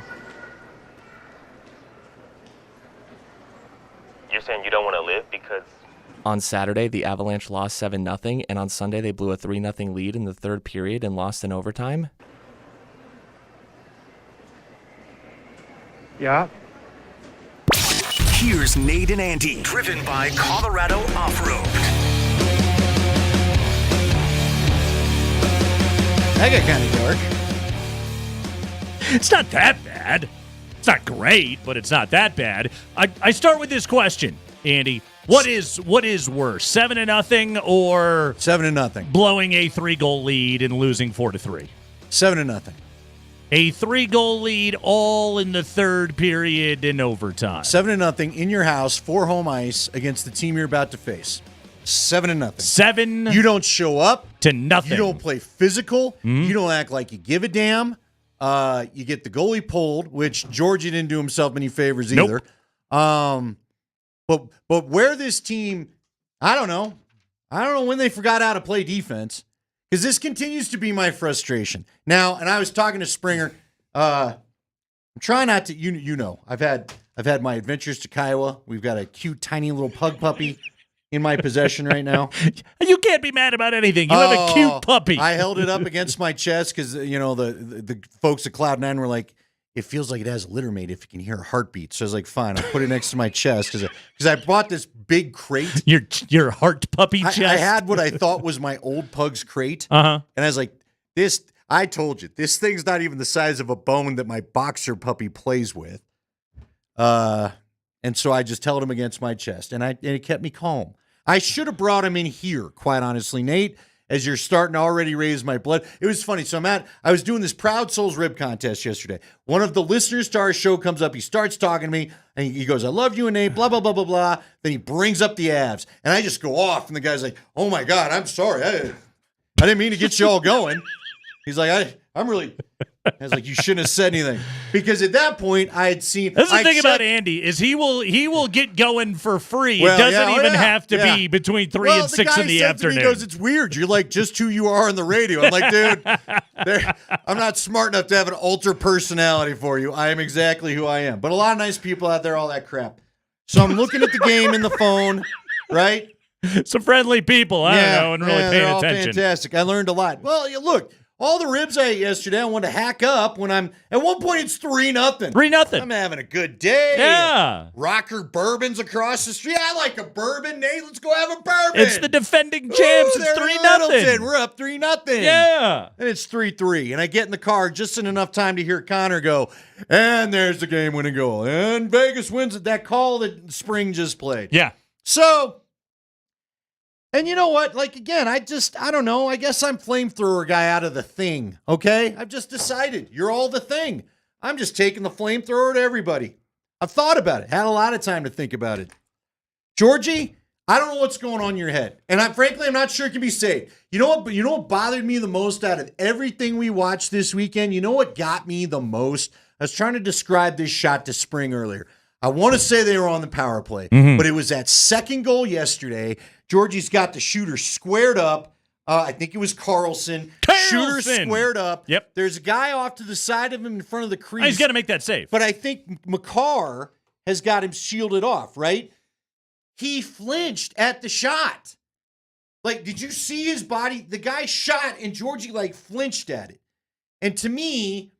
You're saying you don't want to live because... On Saturday, the Avalanche lost 7-0, and on Sunday they blew a 3-0 lead in the third period and lost in overtime? Yeah. Here's Nate and Andy, driven by Colorado Off-Road. That got kind of dark. It's not that bad. It's not great, but it's not that bad. I start with this question, Andy. What is worse, 7-0 or 7-0, blowing a 3-goal lead and losing 4-3? 7-0. A 3-goal lead all in the third period in overtime. 7-0 in your house for home ice against the team you're about to face. 7-0. 7. You don't show up to nothing. You don't play physical. Mm-hmm. You don't act like you give a damn. You get the goalie pulled, which Georgie didn't do himself any favors either. Nope. But where this team, I don't know when they forgot how to play defense, because this continues to be my frustration. Now, and I was talking to Springer. I'm trying not to, you know, I've had my adventures to Kiowa. We've got a cute, tiny little pug puppy in my possession right now. You can't be mad about anything. You have a cute puppy. I held it up against my chest because, you know, the folks at Cloud9 were like, it feels like it has a littermate if you can hear a heartbeat. So I was like, fine, I'll put it next to my chest because I bought this big crate. Your heart puppy chest? I had what I thought was my old pug's crate. Uh-huh. And I was like, I told you, this thing's not even the size of a bone that my boxer puppy plays with. And so I just held him against my chest, and it kept me calm. I should have brought him in here, quite honestly, Nate, as you're starting to already raise my blood. It was funny. So I was doing this Proud Souls rib contest yesterday. One of the listeners to our show comes up. He starts talking to me, and he goes, I love you and Nate, blah, blah, blah, blah, blah. Then he brings up the Avs, and I just go off, and the guy's like, oh, my God, I'm sorry. I didn't mean to get you all going. He's like, I was like, you shouldn't have said anything, because at that point I had seen. That's the thing about Andy is he will get going for free. It doesn't even have to be between 3 and 6 in the afternoon. He goes, it's weird. You're like just who you are on the radio. I'm like, dude, I'm not smart enough to have an alter personality for you. I am exactly who I am. But a lot of nice people out there, all that crap. So I'm looking at the game in the phone, right? Some friendly people, I don't know, and really paying they're all attention. Fantastic. I learned a lot. Well, look. All the ribs I ate yesterday, I wanted to hack up when at one point it's 3-0. 3-0. I'm having a good day. Yeah. Rocker bourbons across the street. I like a bourbon, Nate. Let's go have a bourbon. It's the defending champs. It's 3-0. We're up 3-0. Yeah. And it's 3-3. And I get in the car just in enough time to hear Connor go, and there's the game-winning goal. And Vegas wins it. That call that Spring just played. Yeah. So... And you know what? Like, again, I don't know. I guess I'm flamethrower guy out of the thing, okay? I've just decided you're all the thing. I'm just taking the flamethrower to everybody. I've thought about it. Had a lot of time to think about it. Georgie, I don't know what's going on in your head. And frankly, I'm not sure it can be saved. You know what bothered me the most out of everything we watched this weekend? You know what got me the most? I was trying to describe this shot to Spring earlier. I want to say they were on the power play, but it was that second goal yesterday. Georgie's got the shooter squared up. I think it was Carlson. Shooter squared up. Yep. There's a guy off to the side of him in front of the crease. He's got to make that save. But I think Makar has got him shielded off, right? He flinched at the shot. Like, did you see his body? The guy shot, and Georgie, flinched at it. And to me,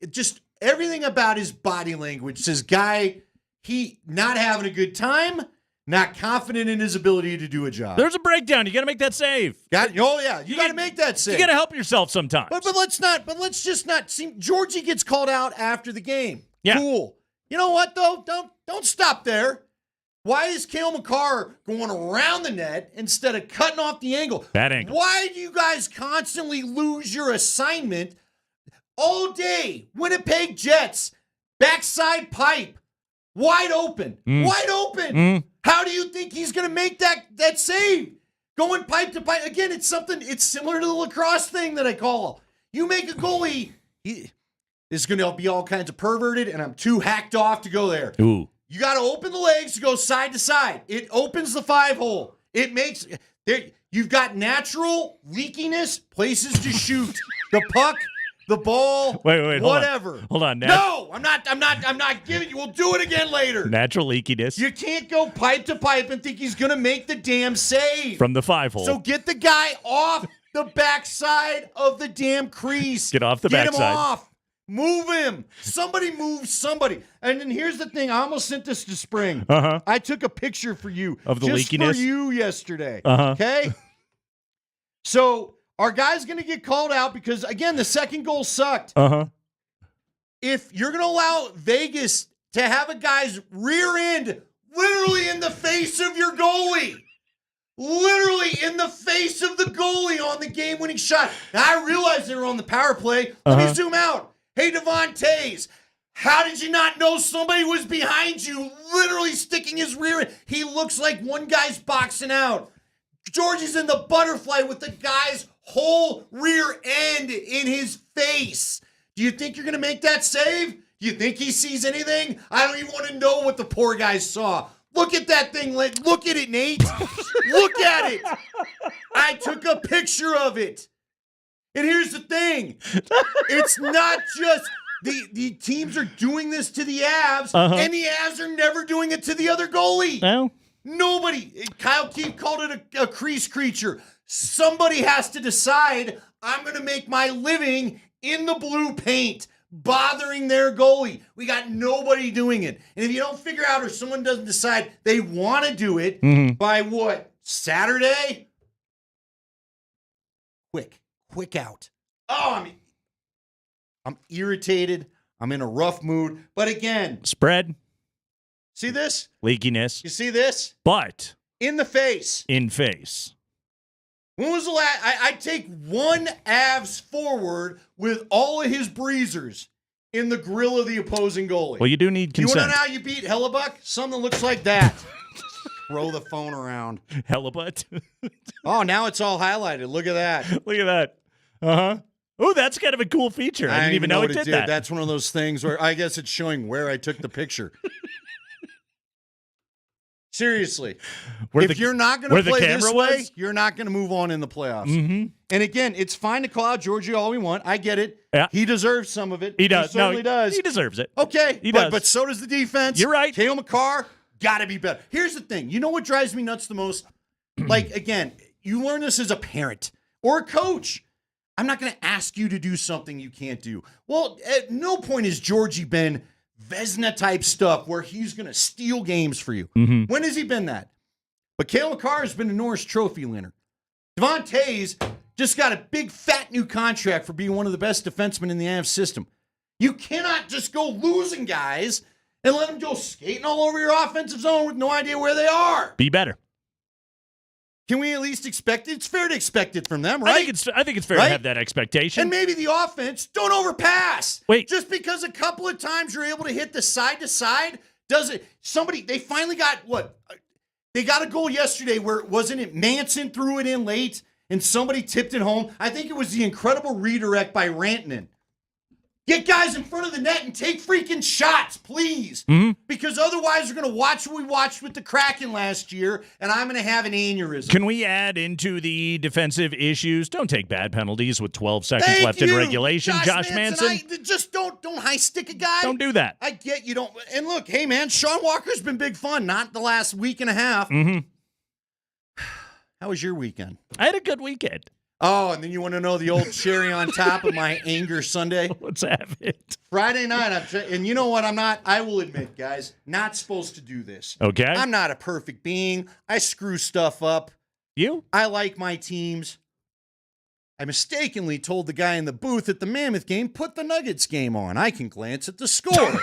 just everything about his body language says, guy, he not having a good time. not confident in his ability to do a job. There's a breakdown. You got to make that save. You got to make that save. You got to help yourself sometimes. But let's just not see. Georgie gets called out after the game. Yeah. Cool. You know what though? Don't stop there. Why is Cale Makar going around the net instead of cutting off the angle? That angle. Why do you guys constantly lose your assignment all day? Winnipeg Jets, backside pipe, wide open. Wide open. How do you think he's going to make that save? Going pipe to pipe. Again, it's similar to the lacrosse thing that I call. You make a goalie, this is going to be all kinds of perverted, and I'm too hacked off to go there. Ooh. You got to open the legs to go side to side. It opens the 5-hole. It makes you've got natural leakiness, places to shoot. The puck, the ball, wait, whatever. Hold on. No, I'm not giving you. We'll do it again later. Natural leakiness. You can't go pipe to pipe and think he's going to make the damn save. From the 5-hole. So get the guy off the backside of the damn crease. Get off the backside. backside. Get him off. Move him. Somebody move somebody. And then here's the thing. I almost sent this to Spring. I took a picture for you. Of the just leakiness? for you yesterday. Uh-huh. Okay? So our guy's going to get called out because, again, the second goal sucked. If you're going to allow Vegas to have a guy's rear end literally in the face of your goalie, literally in the face of the goalie on the game-winning shot. Now, I realize they were on the power play. Let me zoom out. Hey, Devon Toews, how did you not know somebody was behind you, literally sticking his rear end? He looks like one guy's boxing out. Georgie's in the butterfly with the guy's whole rear end in his face. Do you think you're going to make that save? Do you think he sees anything? I don't even want to know what the poor guy saw. Look at that thing. Look at it, Nate. Look at it. I took a picture of it. And here's the thing. It's not just the teams are doing this to the Avs, and the Avs are never doing it to the other goalie. No. Nobody. Kyle Keefe called it a crease creature. Somebody has to decide, I'm going to make my living in the blue paint, bothering their goalie. We got nobody doing it. And if you don't figure out or someone doesn't decide they want to do it by what? Saturday? Quick out. Oh, I'm irritated. I'm in a rough mood. But again, spread. See this? Leakiness. You see this? But in the face. In face. When was the last? I take one Avs forward with all of his breezers in the grill of the opposing goalie. Well, you do need consent. You want to know how you beat Hellebuck? Something that looks like that. Throw the phone around. Hellebuck. Oh, now it's all highlighted. Look at that. Look at that. Oh, that's kind of a cool feature. I didn't even know it did that. That's one of those things where I guess it's showing where I took the picture. Seriously. If you're not going to play this way, you're not going to move on in the playoffs. And again, it's fine to call out Georgie all we want. I get it. Yeah. He deserves some of it. He does. He certainly does. He deserves it. Okay. He does. But so does the defense. You're right. Cale Makar, got to be better. Here's the thing. You know what drives me nuts the most? Like, again, you learn this as a parent or a coach. I'm not going to ask you to do something you can't do. Well, at no point has Georgie been Vezina type stuff where he's going to steal games for you. When has he been that? But Cale Makar has been a Norris Trophy winner. Devon Toews just got a big fat new contract for being one of the best defensemen in the Avs system. You cannot just go losing guys and let them go skating all over your offensive zone with no idea where they are. Be better. Can we at least expect it? It's fair to expect it from them, right? I think it's fair to have that expectation. And maybe the offense, don't overpass. Wait. Just because a couple of times you're able to hit the side to side, does it? They finally got what? They got a goal yesterday where, wasn't it Manson threw it in late and somebody tipped it home? I think it was the incredible redirect by Rantanen. Get guys in front of the net and take freaking shots, please. Because otherwise we're going to watch what we watched with the Kraken last year, and I'm going to have an aneurysm. Can we add into the defensive issues? Don't take bad penalties with 12 seconds left in regulation, Josh Manson. Just don't high stick a guy. Don't do that. I get you don't. And look, hey man, Sean Walker's been big fun. Not the last week and a half. How was your weekend? I had a good weekend. Oh, and then you want to know the old cherry on top of my anger Sunday? Let's have it. Friday night, and you know what? I will admit, guys, not supposed to do this. Okay. I'm not a perfect being. I screw stuff up. I like my teams. I mistakenly told the guy in the booth at the Mammoth game, put the Nuggets game on. I can glance at the score.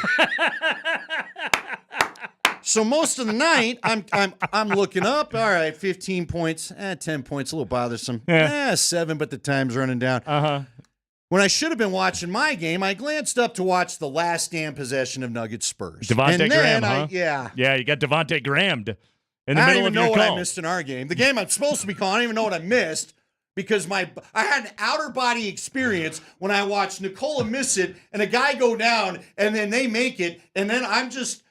So most of the night, I'm looking up. All right, 15 points, 10 points, a little bothersome. 7, but the time's running down. When I should have been watching my game, I glanced up to watch the last damn possession of Nuggets Spurs. Devontae Graham, huh? Yeah, you got Devontae Graham'd in the I don't middle even of know your what call. I missed in our game. The game I'm supposed to be calling, I don't even know what I missed because I had an outer body experience when I watched Nikola miss it and a guy go down and then they make it and then I'm just,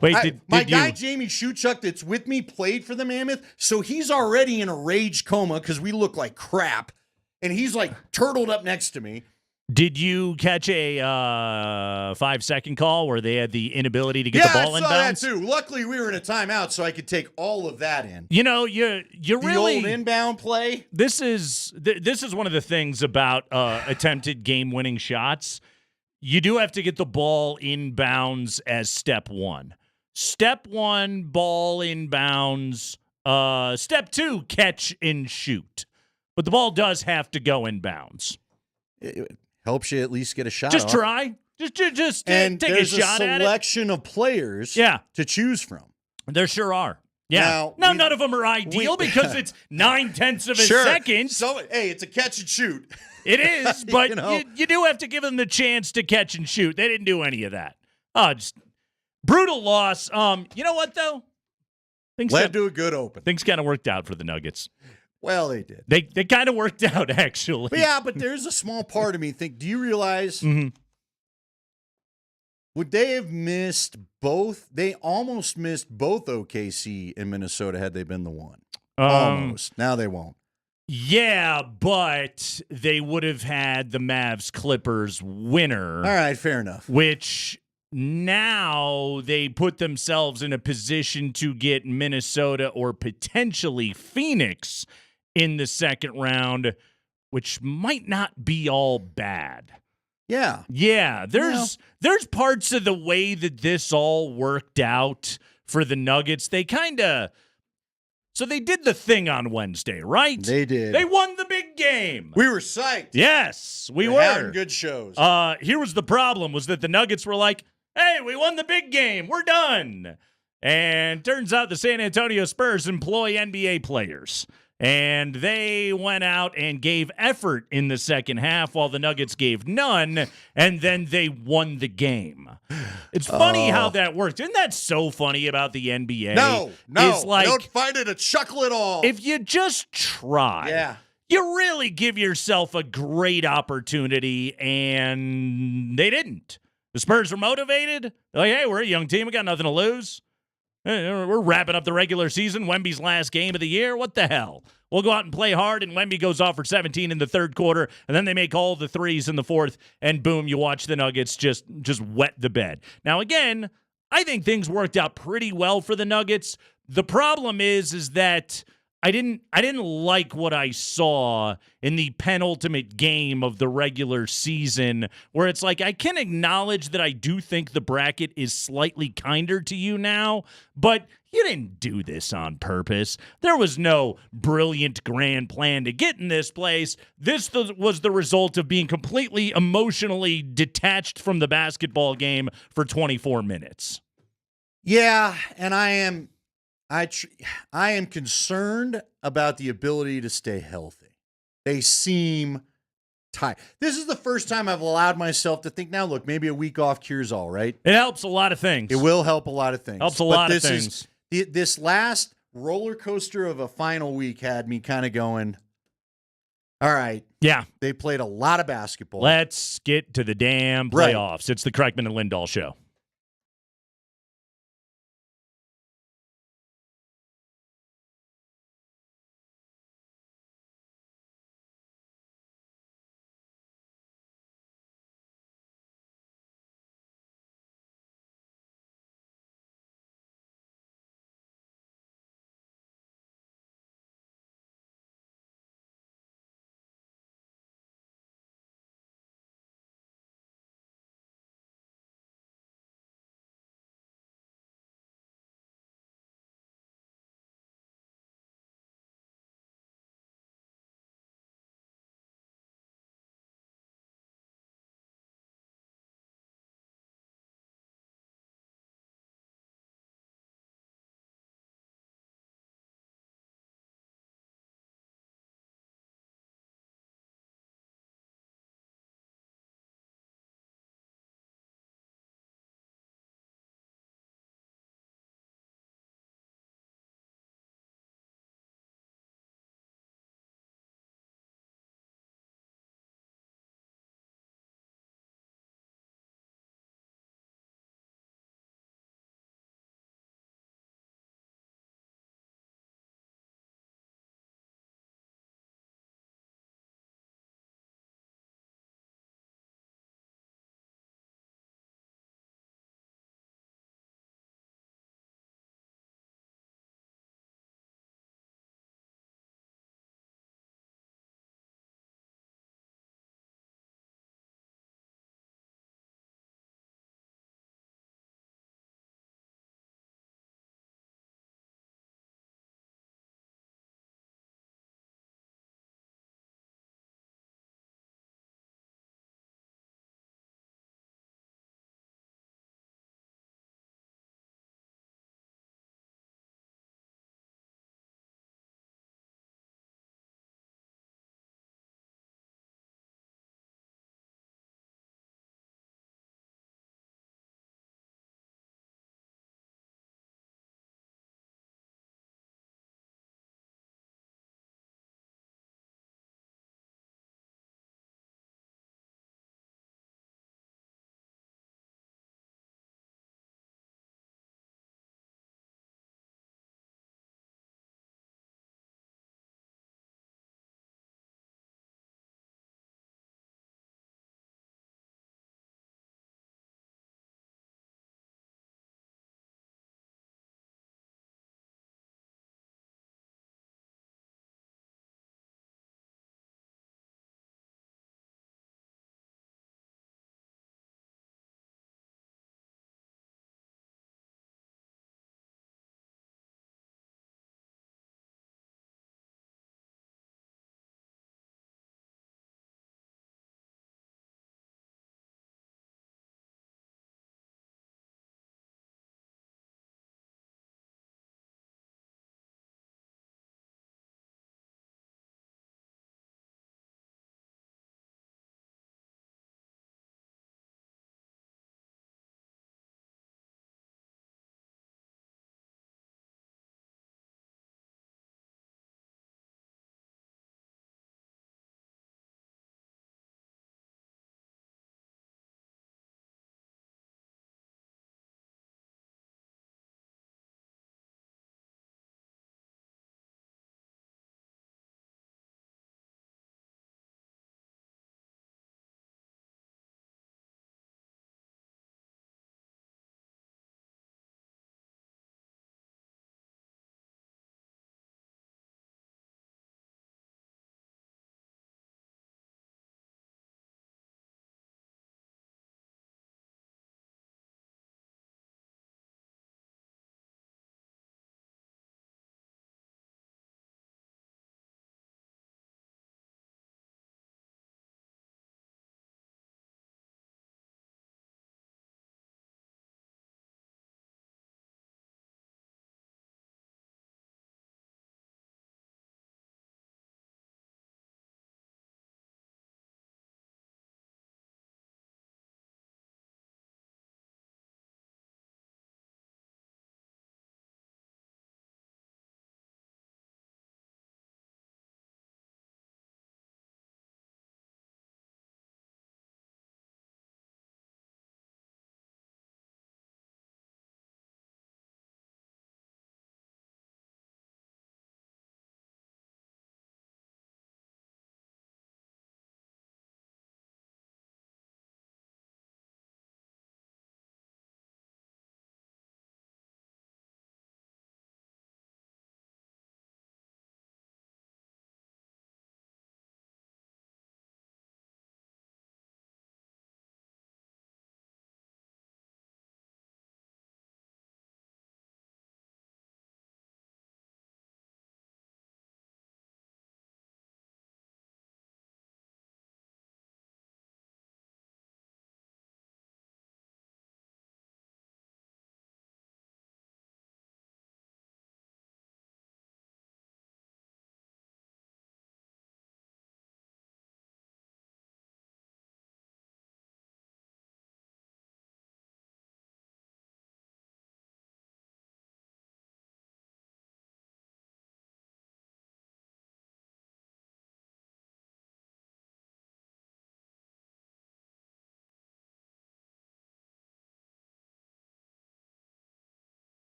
Wait, my guy Jamie Shuchuk that's with me played for the Mammoth, so he's already in a rage coma because we look like crap, and he's like turtled up next to me. Did you catch a 5-second call where they had the inability to get the ball I in saw bounds? that too. Luckily, we were in a timeout, so I could take all of that in. You the really old inbound play. This is one of the things about attempted game-winning shots. You do have to get the ball inbounds as step one. Step one, ball inbounds. Step two, catch and shoot. But the ball does have to go inbounds. It helps you at least get a shot. Just off. try. Just and take a shot at it. There's a selection of players to choose from. There sure are. Yeah. Now none of them are ideal because it's 0.9 of a second. So, hey, it's a catch and shoot. It is, but you do have to give them the chance to catch and shoot. They didn't do any of that. Just brutal loss. You know what, though? Led to a good open. Things kind of worked out for the Nuggets. Well, they did. They kind of worked out, actually. But there's a small part of me think, do you realize would they have missed both? They almost missed both OKC and Minnesota had they been the one. Almost. Now they won't. Yeah, but they would have had the Mavs-Clippers winner. All right, fair enough. Which now they put themselves in a position to get Minnesota or potentially Phoenix in the second round, which might not be all bad. Yeah. Yeah, there's parts of the way that this all worked out for the Nuggets. So they did the thing on Wednesday, right? They did. They won the big game. We were psyched. Yes, we They're were. having good shows. Here was the problem, was that the Nuggets were like, hey, we won the big game. We're done. And turns out the San Antonio Spurs employ NBA players. And they went out and gave effort in the second half while the Nuggets gave none, and then they won the game. It's funny how that worked. Isn't that so funny about the NBA? No. It's like, I don't find it a chuckle at all. if you just try, you really give yourself a great opportunity, and they didn't. The Spurs are motivated. They're like, hey, we're a young team. We got nothing to lose. We're wrapping up the regular season. Wemby's last game of the year. What the hell? We'll go out and play hard, and Wemby goes off for 17 in the third quarter, and then they make all the threes in the fourth, and boom, you watch the Nuggets just wet the bed. Now, again, I think things worked out pretty well for the Nuggets. The problem is that I didn't like what I saw in the penultimate game of the regular season, where it's like I can acknowledge that I do think the bracket is slightly kinder to you now, but you didn't do this on purpose. There was no brilliant grand plan to get in this place. This was the result of being completely emotionally detached from the basketball game for 24 minutes. Yeah, and I am concerned about the ability to stay healthy. They seem tired. This is the first time I've allowed myself to think, now look, maybe a week off cures all, right? It helps a lot of things. It will help a lot of things. Helps a lot of things. This last roller coaster of a final week had me kind of going, all right. Yeah. They played a lot of basketball. Let's get to the damn playoffs. It's the Kreckman and Lindahl Show.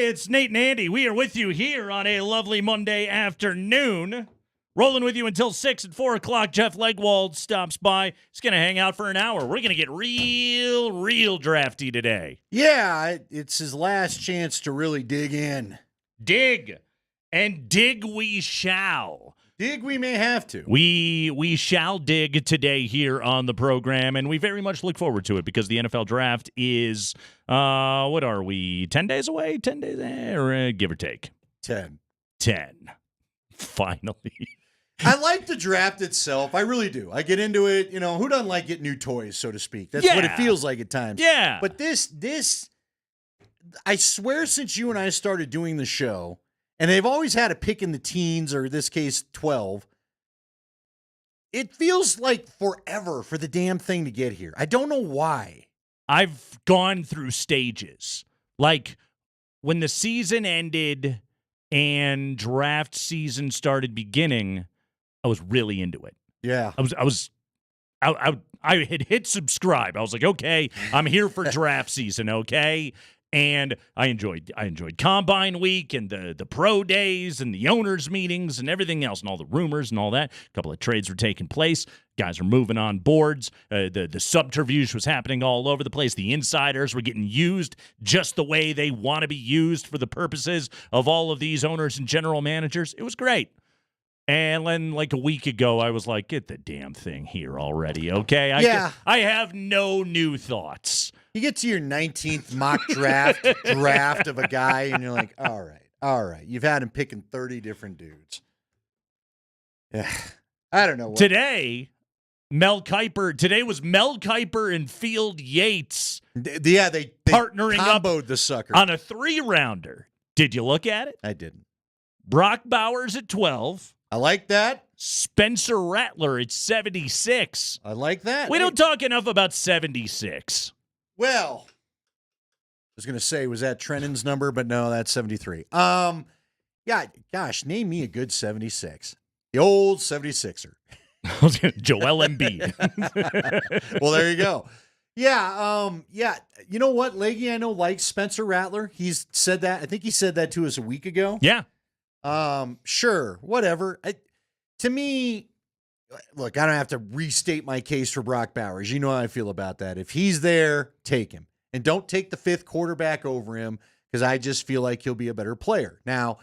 it's Nate and Andy. We are with you here on a lovely Monday afternoon. Rolling with you until 6 at 4 o'clock. Jeff Legwald stops by. He's going to hang out for an hour. We're going to get real drafty today. Yeah, it's his last chance to really dig in. Dig. And dig we shall. Dig we may have to. We shall dig today here on the program, and we very much look forward to it because the NFL draft is, what are we, 10 days away? 10 days, or give or take? 10. Finally. I like the draft itself. I really do. I get into it. You know, who doesn't like getting new toys, so to speak? That's what it feels like at times. Yeah. But this, I swear since you and I started doing the show, and they've always had a pick in the teens, or in this case, 12, it feels like forever for the damn thing to get here. I don't know why. I've gone through stages. Like when the season ended and draft season started beginning, I was really into it. Yeah. I had hit subscribe. I was like, okay, I'm here for draft season, okay? And I enjoyed Combine Week and the pro days and the owners meetings and everything else and all the rumors and all that. A couple of trades were taking place. Guys are moving on boards. The subterfuge was happening all over the place. The insiders were getting used just the way they want to be used for the purposes of all of these owners and general managers. It was great. And then, like a week ago, I was like, get the damn thing here already, okay? I have no new thoughts. You get to your 19th mock draft of a guy, and you're like, all right. You've had him picking 30 different dudes. Yeah, I don't know. Today was Mel Kiper and Field Yates. Yeah, they partnering comboed up the sucker on a 3-rounder. Did you look at it? I didn't. Brock Bowers at 12. I like that. Spencer Rattler at 76. I like that. We don't talk enough about 76. Well, I was going to say, was that Trennan's number? But no, that's 73. Yeah, gosh, name me a good 76. The old 76er. Joel Embiid. Well, there you go. Yeah, you know what, Leggy, I know likes Spencer Rattler. He's said that. I think he said that to us a week ago. Yeah. Sure, whatever. To me, look, I don't have to restate my case for Brock Bowers. You know how I feel about that. If he's there, take him. And don't take the 5th quarterback over him, because I just feel like he'll be a better player. Now,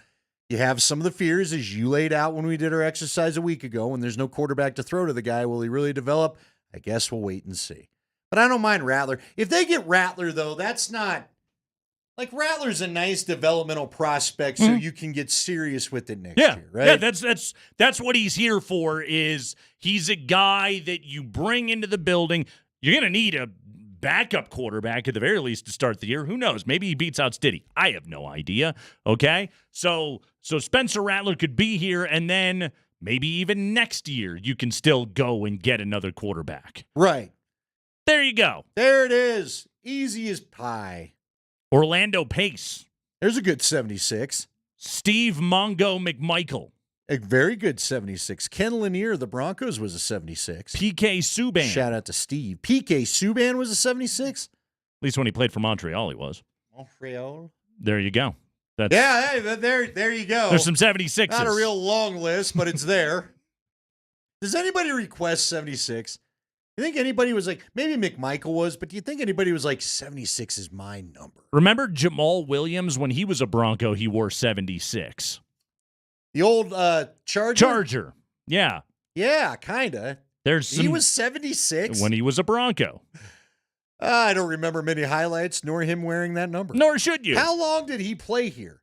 you have some of the fears, as you laid out when we did our exercise a week ago, when there's no quarterback to throw to the guy. Will he really develop? I guess we'll wait and see. But I don't mind Rattler. If they get Rattler, though, that's not... Like, Rattler's a nice developmental prospect, so you can get serious with it next year, right? Yeah, that's what he's here for. Is he's a guy that you bring into the building. You're going to need a backup quarterback at the very least to start the year. Who knows? Maybe he beats out Stiddy. I have no idea. Okay, so Spencer Rattler could be here, and then maybe even next year you can still go and get another quarterback. Right. There you go. There it is. Easy as pie. Orlando Pace. There's a good 76. Steve Mongo McMichael. A very good 76. Ken Lanier of the Broncos was a 76. PK Subban. Shout out to Steve. PK Subban was a 76? At least when he played for Montreal, he was. Montreal. There you go. Hey, there you go. There's some 76s. Not a real long list, but it's there. Does anybody request 76? You think anybody was like, maybe McMichael was, but do you think anybody was like, 76 is my number? Remember Jamal Williams? When he was a Bronco, he wore 76. The old Charger? Charger, yeah. Yeah, kind of. He was 76? When he was a Bronco. I don't remember many highlights, nor him wearing that number. Nor should you. How long did he play here?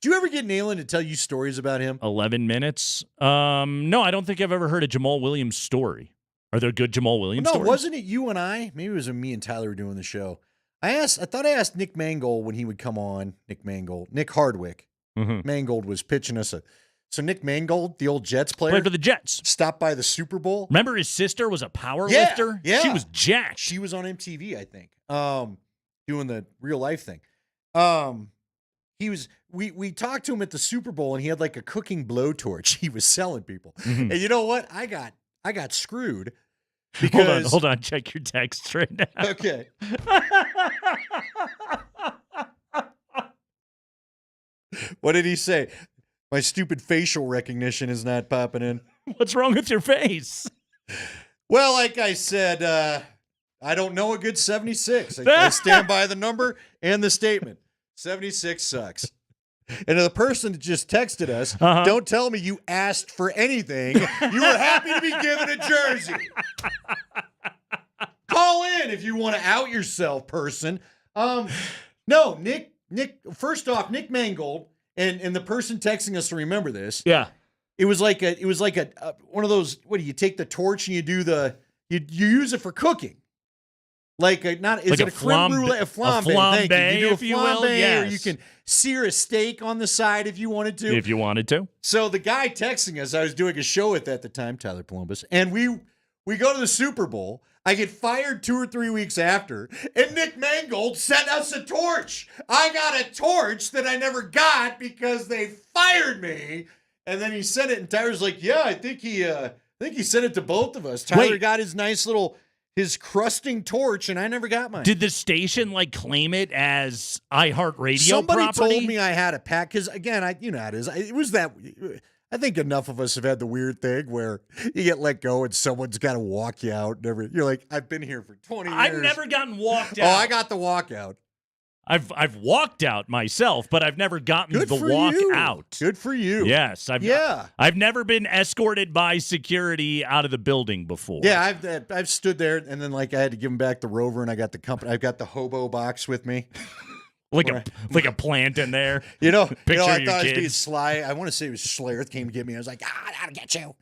Did you ever get Nayland to tell you stories about him? 11 minutes. No, I don't think I've ever heard a Jamal Williams story. Are there good Jamal Williams stories? No, wasn't it you and I? Maybe it was me and Tyler were doing the show. I thought I asked Nick Mangold when he would come on. Nick Hardwick. Mm-hmm. Mangold was pitching us So Nick Mangold, the old Jets player. Played for the Jets. Stopped by the Super Bowl. Remember his sister was a power lifter? Yeah. She was jacked. She was on MTV, I think, doing the real life thing. We talked to him at the Super Bowl, and he had like a cooking blowtorch he was selling people. Mm-hmm. And you know what? I got screwed because hold on, check your text right now. Okay. What did he say? My stupid facial recognition is not popping in. What's wrong with your face? Well, like I said, I don't know a good 76. I stand by the number and the statement. 76 sucks. And the person that just texted us, don't tell me you asked for anything. You were happy to be given a jersey. Call in if you want to out yourself, person. No, Nick, first off, Nick Mangold, and the person texting us to remember this. Yeah. It was like a one of those, what do you take the torch and you do you use it for cooking. Like a creme brulee, a flambe, thank you. You do a if you will, yes. Or you can sear a steak on the side if you wanted to. If you wanted to. So the guy texting us, I was doing a show at the time, Tyler Columbus, and we go to the Super Bowl. I get fired 2 or 3 weeks after, and Nick Mangold sent us a torch. I got a torch that I never got because they fired me. And then he sent it, and Tyler's like, "Yeah, I think he sent it to both of us." Tyler got his nice little his crusting torch, and I never got mine. Did the station claim it as iHeartRadio Somebody property? told me I had a pack because again, you know how it is. It was that. I think enough of us have had the weird thing where you get let go and someone's got to walk you out. You're like, I've been here for 20 years. I've never gotten walked out. Oh, I got the walkout. I've walked out myself, but I've never gotten the walk out. Good for you. Yes, I've never been escorted by security out of the building before. Yeah, I've stood there and then I had to give him back the Rover, and I got the company. I've got the hobo box with me. like a plant in there. I Picture thought your I was being kids. sly. I want to say it was Schlereth came to get me. I was like, I'll get you.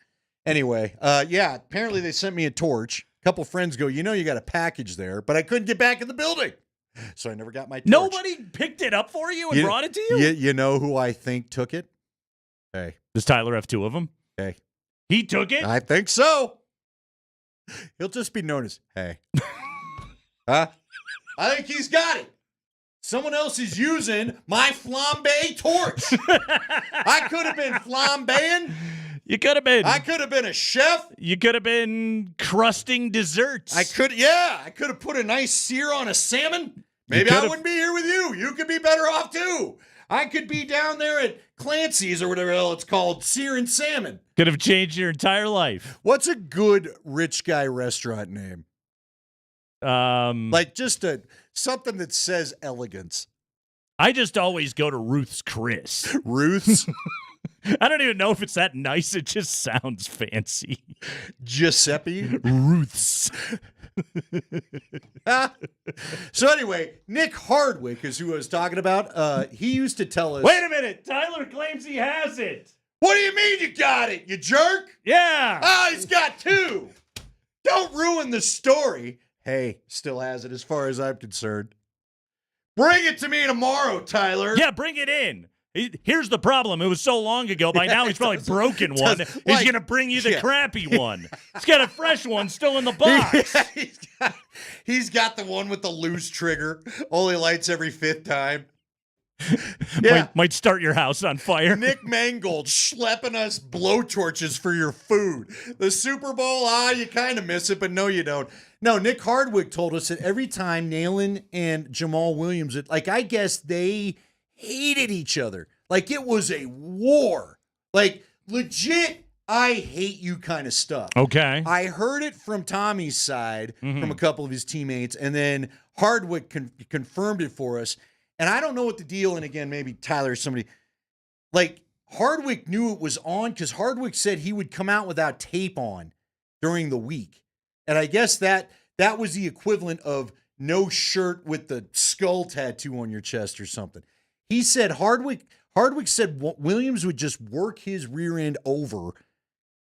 Anyway, apparently they sent me a torch. A couple friends go, you got a package there, but I couldn't get back in the building. So I never got my torch. Nobody picked it up for you and brought it to you? You know who I think took it? Hey. Does Tyler have 2 of them? Hey. He took it? I think so. He'll just be known as Hey. Huh? I think he's got it. Someone else is using my flambe torch. I could have been flambeing. You could have been. I could have been a chef. You could have been crusting desserts. I could have put a nice sear on a salmon. Maybe I wouldn't be here with you. You could be better off too. I could be down there at Clancy's or whatever the hell it's called, searing salmon. Could have changed your entire life. What's a good rich guy restaurant name? Just something that says elegance. I just always go to Ruth's Chris. Ruth's? I don't even know if it's that nice. It just sounds fancy. Giuseppe? Ruth's. So anyway, Nick Hardwick is who I was talking about. He used to tell us. Wait a minute. Tyler claims he has it. What do you mean you got it, you jerk? Yeah. He's got 2. Don't ruin the story. Hey, still has it as far as I'm concerned. Bring it to me tomorrow, Tyler. Yeah, bring it in. Here's the problem. It was so long ago. By now, he's probably broken one. He's going to bring you the crappy one. He's got a fresh one still in the box. He's got the one with the loose trigger. Only lights every 5th time. Might start your house on fire. Nick Mangold schlepping us blowtorches for your food. The Super Bowl, you kind of miss it, but no, you don't. No, Nick Hardwick told us that every time Nalen and Jamal Williams, I guess they hated each other. It was a war. Legit, I hate you kind of stuff. Okay. I heard it from Tommy's side, from a couple of his teammates, and then Hardwick confirmed it for us. And I don't know what the deal, and again, maybe Tyler or somebody, Hardwick knew it was on because Hardwick said he would come out without tape on during the week. And I guess that was the equivalent of no shirt with the skull tattoo on your chest or something. He said Hardwick said Williams would just work his rear end over,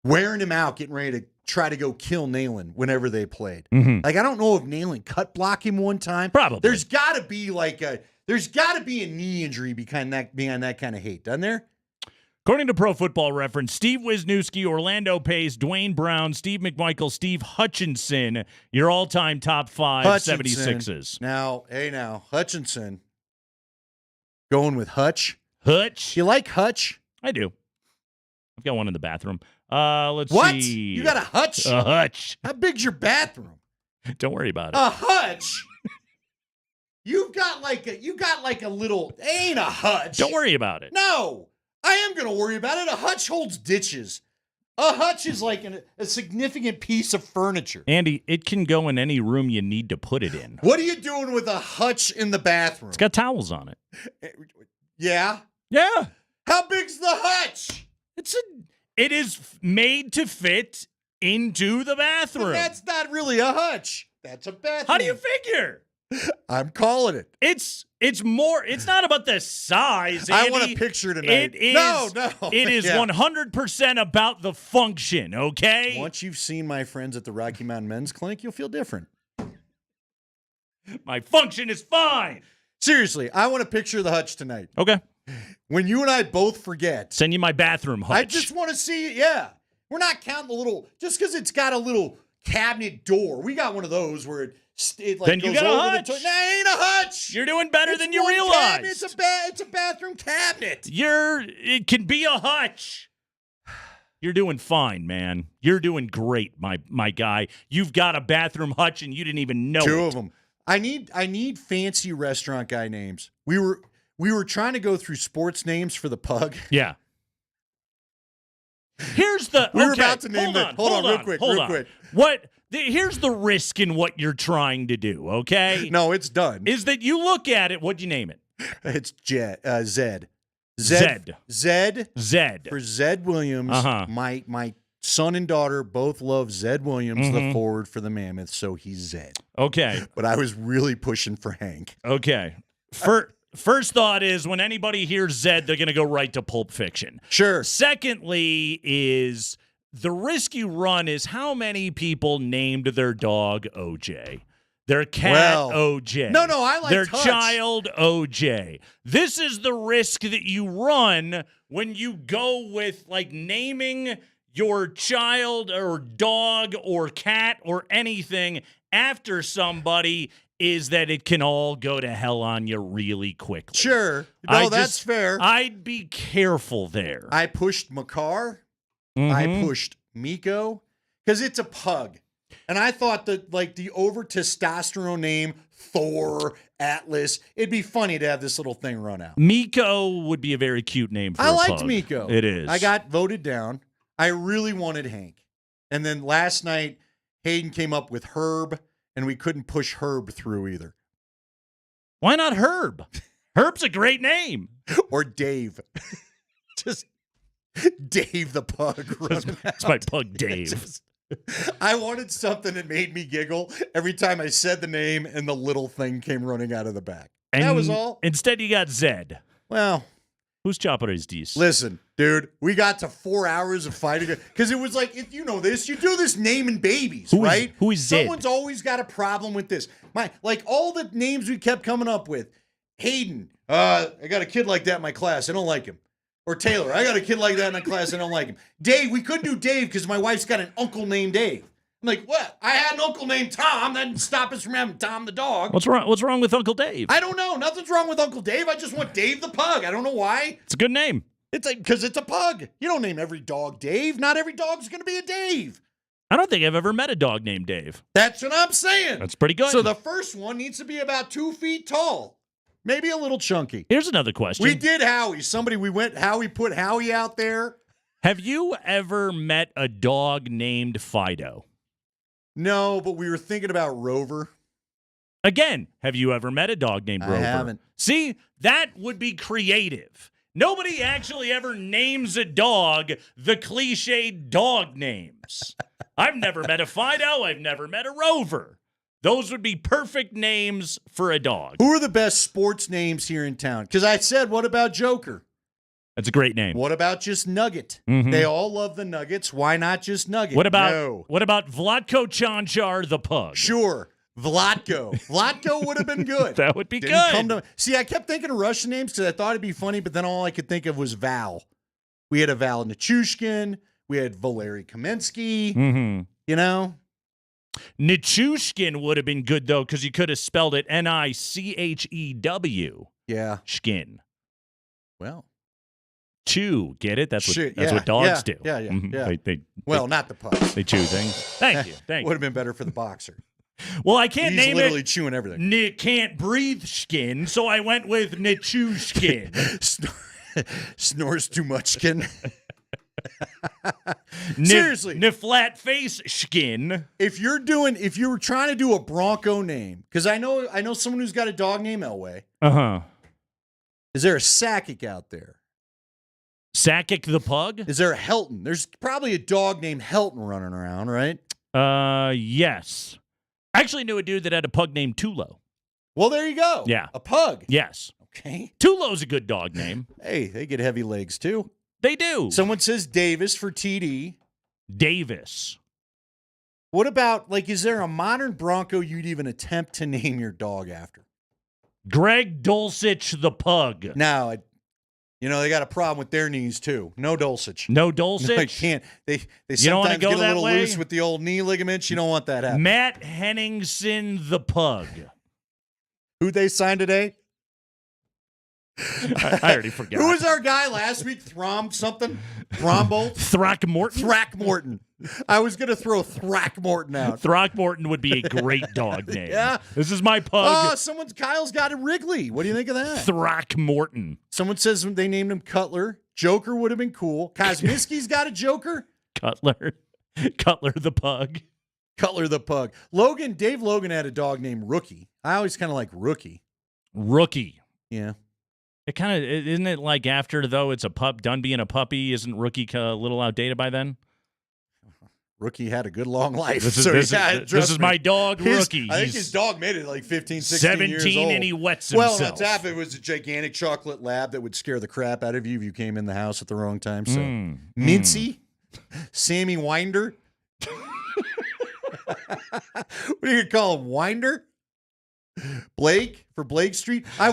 wearing him out, getting ready to try to go kill Nalen whenever they played. Mm-hmm. I don't know if Nalen cut block him one time. Probably. There's got to be a knee injury behind that kind of hate, doesn't there? According to Pro Football Reference, Steve Wisniewski, Orlando Pace, Dwayne Brown, Steve McMichael, Steve Hutchinson, your all-time top 5 76s. Now, Hutchinson. Going with Hutch. Hutch? You like Hutch? I do. I've got one in the bathroom. Let's what? see. You got a Hutch? A Hutch. How big's your bathroom? Don't worry about it. A Hutch? You got like a little. Ain't a hutch. Don't worry about it. No, I am gonna worry about it. A hutch holds ditches. A hutch is like a significant piece of furniture. Andy, it can go in any room you need to put it in. What are you doing with a hutch in the bathroom? It's got towels on it. Yeah. Yeah. How big's the hutch? It is made to fit into the bathroom. But that's not really a hutch. That's a bathroom. How do you figure? I'm calling it. It's not about the size, Andy. I want a picture tonight. It is, no. It is 100% about the function, okay? Once you've seen my friends at the Rocky Mountain Men's Clinic, you'll feel different. My function is fine. Seriously, I want a picture of the hutch tonight. Okay. When you and I both forget. Send you my bathroom hutch. I just want to see it, yeah. We're not counting the little, just because it's got a little cabinet door. We got one of those where it like then goes you got over a hutch. the Nah, ain't a hutch. You're doing better than you one realize. Cabinet. It's a bathroom cabinet. It can be a hutch. You're doing fine, man. You're doing great, my guy. You've got a bathroom hutch and you didn't even know Two it. of them. I need fancy restaurant guy names. We were trying to go through sports names for the pug. Yeah. Here's the we were about to name it. Hold on, real quick. Here's the risk in what you're trying to do, okay? No, it's done. Is that you look at it, what'd you name it? It's Zed. Zed. Zed. For Zed Williams. Uh-huh. My son and daughter both love Zed Williams, the forward for the Mammoths, so he's Zed. Okay. But I was really pushing for Hank. Okay. First thought is when anybody hears Zed, they're going to go right to Pulp Fiction. Sure. Secondly is the risk you run is how many people named their dog OJ. Their cat OJ. No, I like their Touch. child OJ. This is the risk that you run when you go with like naming your child or dog or cat or anything after somebody is that it can all go to hell on you really quickly. Sure. No, that's fair. I'd be careful there. I pushed Makar. Mhm. I pushed Miko because it's a pug. And I thought that like the over testosterone name, Thor, Atlas, it'd be funny to have this little thing run out. Miko would be a very cute name for I a liked pug. Miko. It is. I got voted down. I really wanted Hank. And then last night, Hayden came up with Herb, and we couldn't push Herb through either. Why not Herb? Herb's a great name. Or Dave. Just Dave the pug. It's my pug Dave. I wanted something that made me giggle every time I said the name and the little thing came running out of the back. And that was all. Instead, you got Zed. Well, whose chopper is this? Listen, dude, we got to 4 hours of fighting because it was like, if you know this, you do this naming babies, right? Who is Zed? Someone's always got a problem with this. Like all the names we kept coming up with. Hayden, I got a kid like that in my class. I don't like him. Or Taylor, I got a kid like that in my class. I don't like him. Dave, we couldn't do Dave because my wife's got an uncle named Dave. I'm like, what? I had an uncle named Tom. That didn't stop us from having Tom the dog. What's wrong with Uncle Dave? I don't know. Nothing's wrong with Uncle Dave. I just want Dave the pug. I don't know why. It's a good name. It's like because it's a pug. You don't name every dog Dave. Not every dog's going to be a Dave. I don't think I've ever met a dog named Dave. That's what I'm saying. That's pretty good. So the first one needs to be about 2 feet tall. Maybe a little chunky. Here's another question. We did Howie. Howie put Howie out there. Have you ever met a dog named Fido? No, but we were thinking about Rover. Again, have you ever met a dog named Rover? I haven't. See, that would be creative. Nobody actually ever names a dog the cliched dog names. I've never met a Fido. I've never met a Rover. Those would be perfect names for a dog. Who are the best sports names here in town? Because I said, what about Joker? That's a great name. What about just Nugget? Mhm. They all love the Nuggets. Why not just Nugget? What about No. Vlatko Chanchar the pug? Sure. Vlatko. Vlatko would have been good. That would be Didn't good. come to- See, I kept thinking of Russian names because I thought it'd be funny, but then all I could think of was Val. We had a Val Nichushkin. We had Valery Kamensky. Mm-hmm. You know? Nichushkin would have been good, though, because you could have spelled it Nichew. Yeah. Skin. Well. Chew. Get it? That's what Shit, that's yeah, what dogs yeah, do. yeah, yeah, Mhm. yeah. They Well, not the pups. They chew things. Thank you. Thank Would you. have been better for the boxer. Well, I can't He's name literally it. chewing everything. Can't breathe skin, so I went with Nichew skin. Snores too much skin. Seriously, flat face skin. If you were trying to do a Bronco name, because I know someone who's got a dog named Elway. Is there a Sakic out there? Sakic the pug? Is there a Helton? There's probably a dog named Helton running around, right? Yes. I actually knew a dude that had a pug named Tulo. Well, there you go. Yeah. A pug. Yes. Okay. Tulo's a good dog name. Hey, they get heavy legs too. They do. Someone says Davis for TD. Davis. What about, is there a modern Bronco you'd even attempt to name your dog after? Greg Dulcich the pug. Now, they got a problem with their knees too. No Dulcich. No Dulcich? No, I can't. They You don't wanna sometimes go get a that little way? loose with the old knee ligaments. You don't want that happening. Matt Henningsen the pug. Who'd they sign today? I already forgot. Who was our guy last week? Thrombbolt? Throckmorton. I was going to throw Throckmorton out. Throckmorton would be a great dog name. Yeah. This is my pug. Kyle's got a Wrigley. What do you think of that? Throckmorton. Someone says they named him Cutler. Joker would have been cool. Kosminski's got a Joker. Cutler the pug. Cutler the pug. Dave Logan had a dog named Rookie. I always kind of like Rookie. Rookie. Yeah. It kind of isn't it like after though it's a pup done being a puppy. Isn't Rookie a little outdated by then? Rookie had a good long life. This is my dog, Rookie. I think his dog made it 15, 16 years old. 17 and he wets himself. Well, on top of it was a gigantic chocolate lab that would scare the crap out of you if you came in the house at the wrong time. So Mincy, Sammy Winder. What are you gonna call him? Winder? Blake for Blake Street. I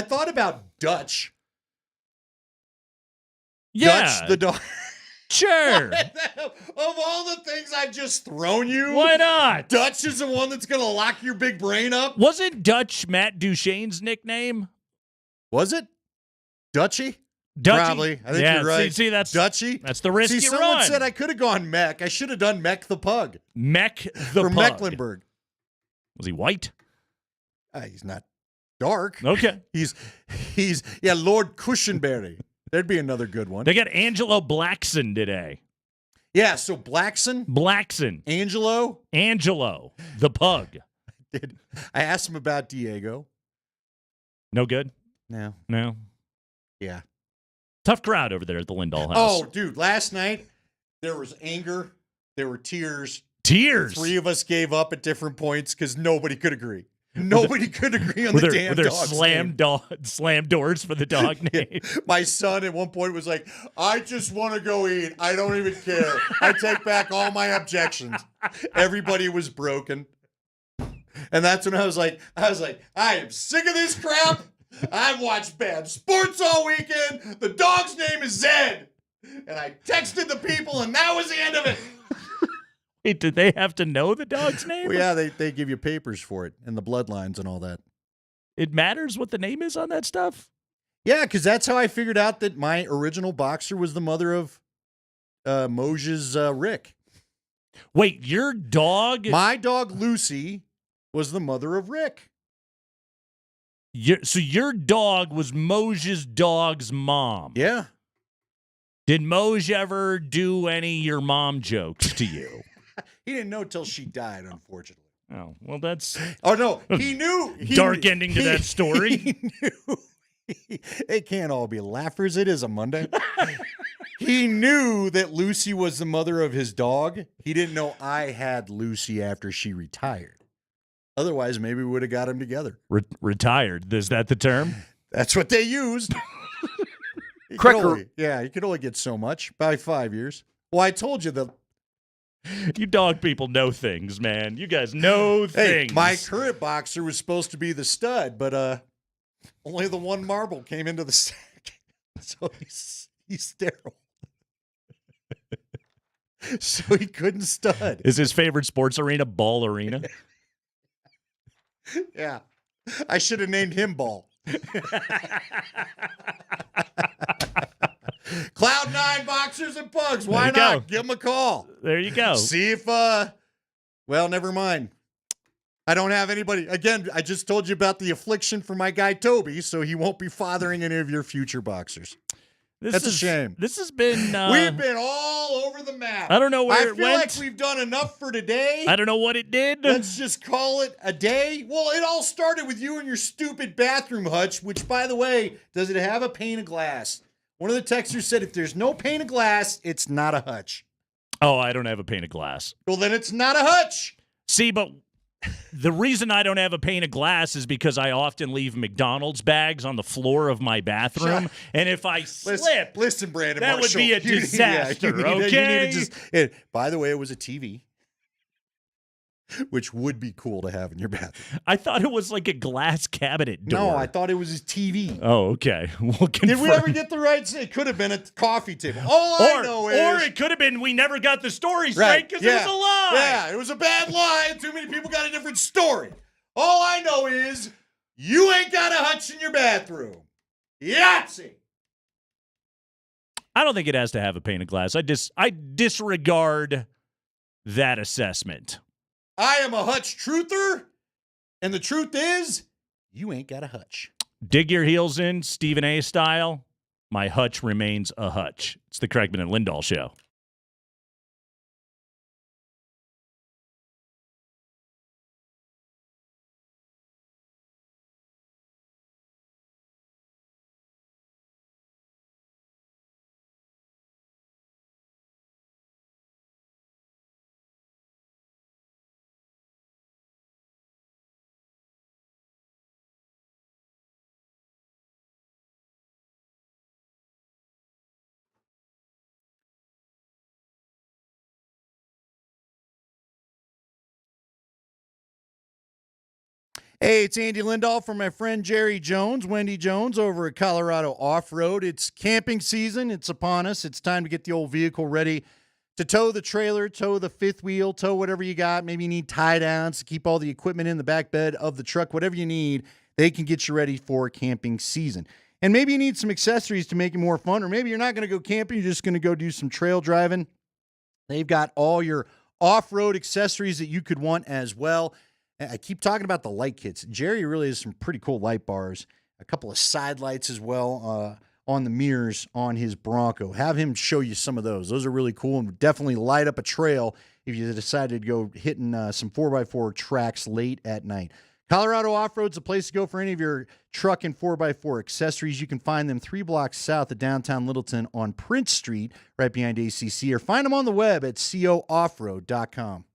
thought about Dutch. Yeah. Dutch the dog. Sure. Of all the things I've just thrown you, why not? Dutch is the one that's going to lock your big brain up. Wasn't Dutch Matt Duchene's nickname? Was it? Dutchy? Dutchy? Probably. I think you're right. See, that's Dutchy. That's the risk you someone run. said I could have gone Mech. I should have done Mech the Pug. Mech the From pug. Mecklenburg. Was he white? He's not dark. Okay. He's Lord Cushenberry. There'd be another good one. They got Angelo Blackson today. Yeah, so Blackson. Angelo the pug. I asked him about Diego. No good? No. Yeah. Tough crowd over there at the Lindahl house. Oh, dude, last night there was anger. There were tears. Tears. 3 of us gave up at different points because nobody could agree. Nobody could agree on the damn dog. Slam doors for the dog name. My son at one point was like, I just want to go eat. I don't even care. I take back all my objections. Everybody was broken. And that's when I was like, I am sick of this crap. I've watched bad sports all weekend. The dog's name is Zed. And I texted the people, and that was the end of it. Wait, did they have to know the dog's name? Well, yeah, they give you papers for it and the bloodlines and all that. It matters what the name is on that stuff? Yeah, because that's how I figured out that my original boxer was the mother of Moshe's Rick. Wait, your dog? My dog Lucy was the mother of Rick. So your dog was Moshe's dog's mom? Yeah. Did Moshe ever do any your mom jokes to you? He didn't know till she died, unfortunately. Oh, well, that's... Oh, no, he knew. Dark ending to that story. He knew. It can't all be laughers. It is a Monday. He knew that Lucy was the mother of his dog. He didn't know I had Lucy after she retired. Otherwise, maybe we would have got him together. Retired. Is that the term? That's what they used. You could only get so much by 5 years. Well, I told you that. You dog people know things, man. You guys know things. My current boxer was supposed to be the stud, but only the one marble came into the sack. So he's sterile. So he couldn't stud. Is his favorite sports arena Ball Arena? Yeah. I should have named him Ball. Cloud9 Boxers and Pugs. Why not? Give them a call. There you go. See if, well, never mind. I don't have anybody. Again, I just told you about the affliction for my guy Toby, so he won't be fathering any of your future boxers. That's a shame. This has been. We've been all over the map. I don't know where I it feel went. like we've done enough for today. I don't know what it did. Let's just call it a day. Well, it all started with you and your stupid bathroom hutch, which, by the way, does it have a pane of glass? One of the texters said if there's no pane of glass, it's not a hutch. Oh, I don't have a pane of glass. Well, then it's not a hutch. See, but the reason I don't have a pane of glass is because I often leave McDonald's bags on the floor of my bathroom. And if I slip, listen, Brandon, that Marshall, would be a disaster, okay? By the way, it was a TV, which would be cool to have in your bathroom. I thought it was like a glass cabinet door. No, I thought it was a TV. Oh, okay. We'll Did we ever get the right? It could have been a coffee table. All I know is... Or it could have been we never got the story straight because it was a lie. Yeah, it was a bad lie. Too many people got a different story. All I know is you ain't got a hutch in your bathroom. Yahtzee! I don't think it has to have a pane of glass. I disregard that assessment. I am a hutch truther, and the truth is, you ain't got a hutch. Dig your heels in, Stephen A. style. My hutch remains a hutch. It's the Craigman and Lindahl Show. Hey, it's Andy Lindahl from my friend Jerry Jones, Wendy Jones over at Colorado Off-Road. It's camping season. It's upon us. It's time to get the old vehicle ready to tow the trailer, tow the fifth wheel, tow whatever you got. Maybe you need tie downs to keep all the equipment in the back bed of the truck. Whatever you need, they can get you ready for camping season. And maybe you need some accessories to make it more fun, or maybe you're not going to go camping. You're just going to go do some trail driving. They've got all your off-road accessories that you could want as well. I keep talking about the light kits. Jerry really has some pretty cool light bars, a couple of side lights as well on the mirrors on his Bronco. Have him show you some of those. Those are really cool and would definitely light up a trail if you decided to go hitting some 4x4 tracks late at night. Colorado Off-Road's a place to go for any of your truck and 4x4 accessories. You can find them 3 blocks south of downtown Littleton on Prince Street, right behind ACC, or find them on the web at cooffroad.com.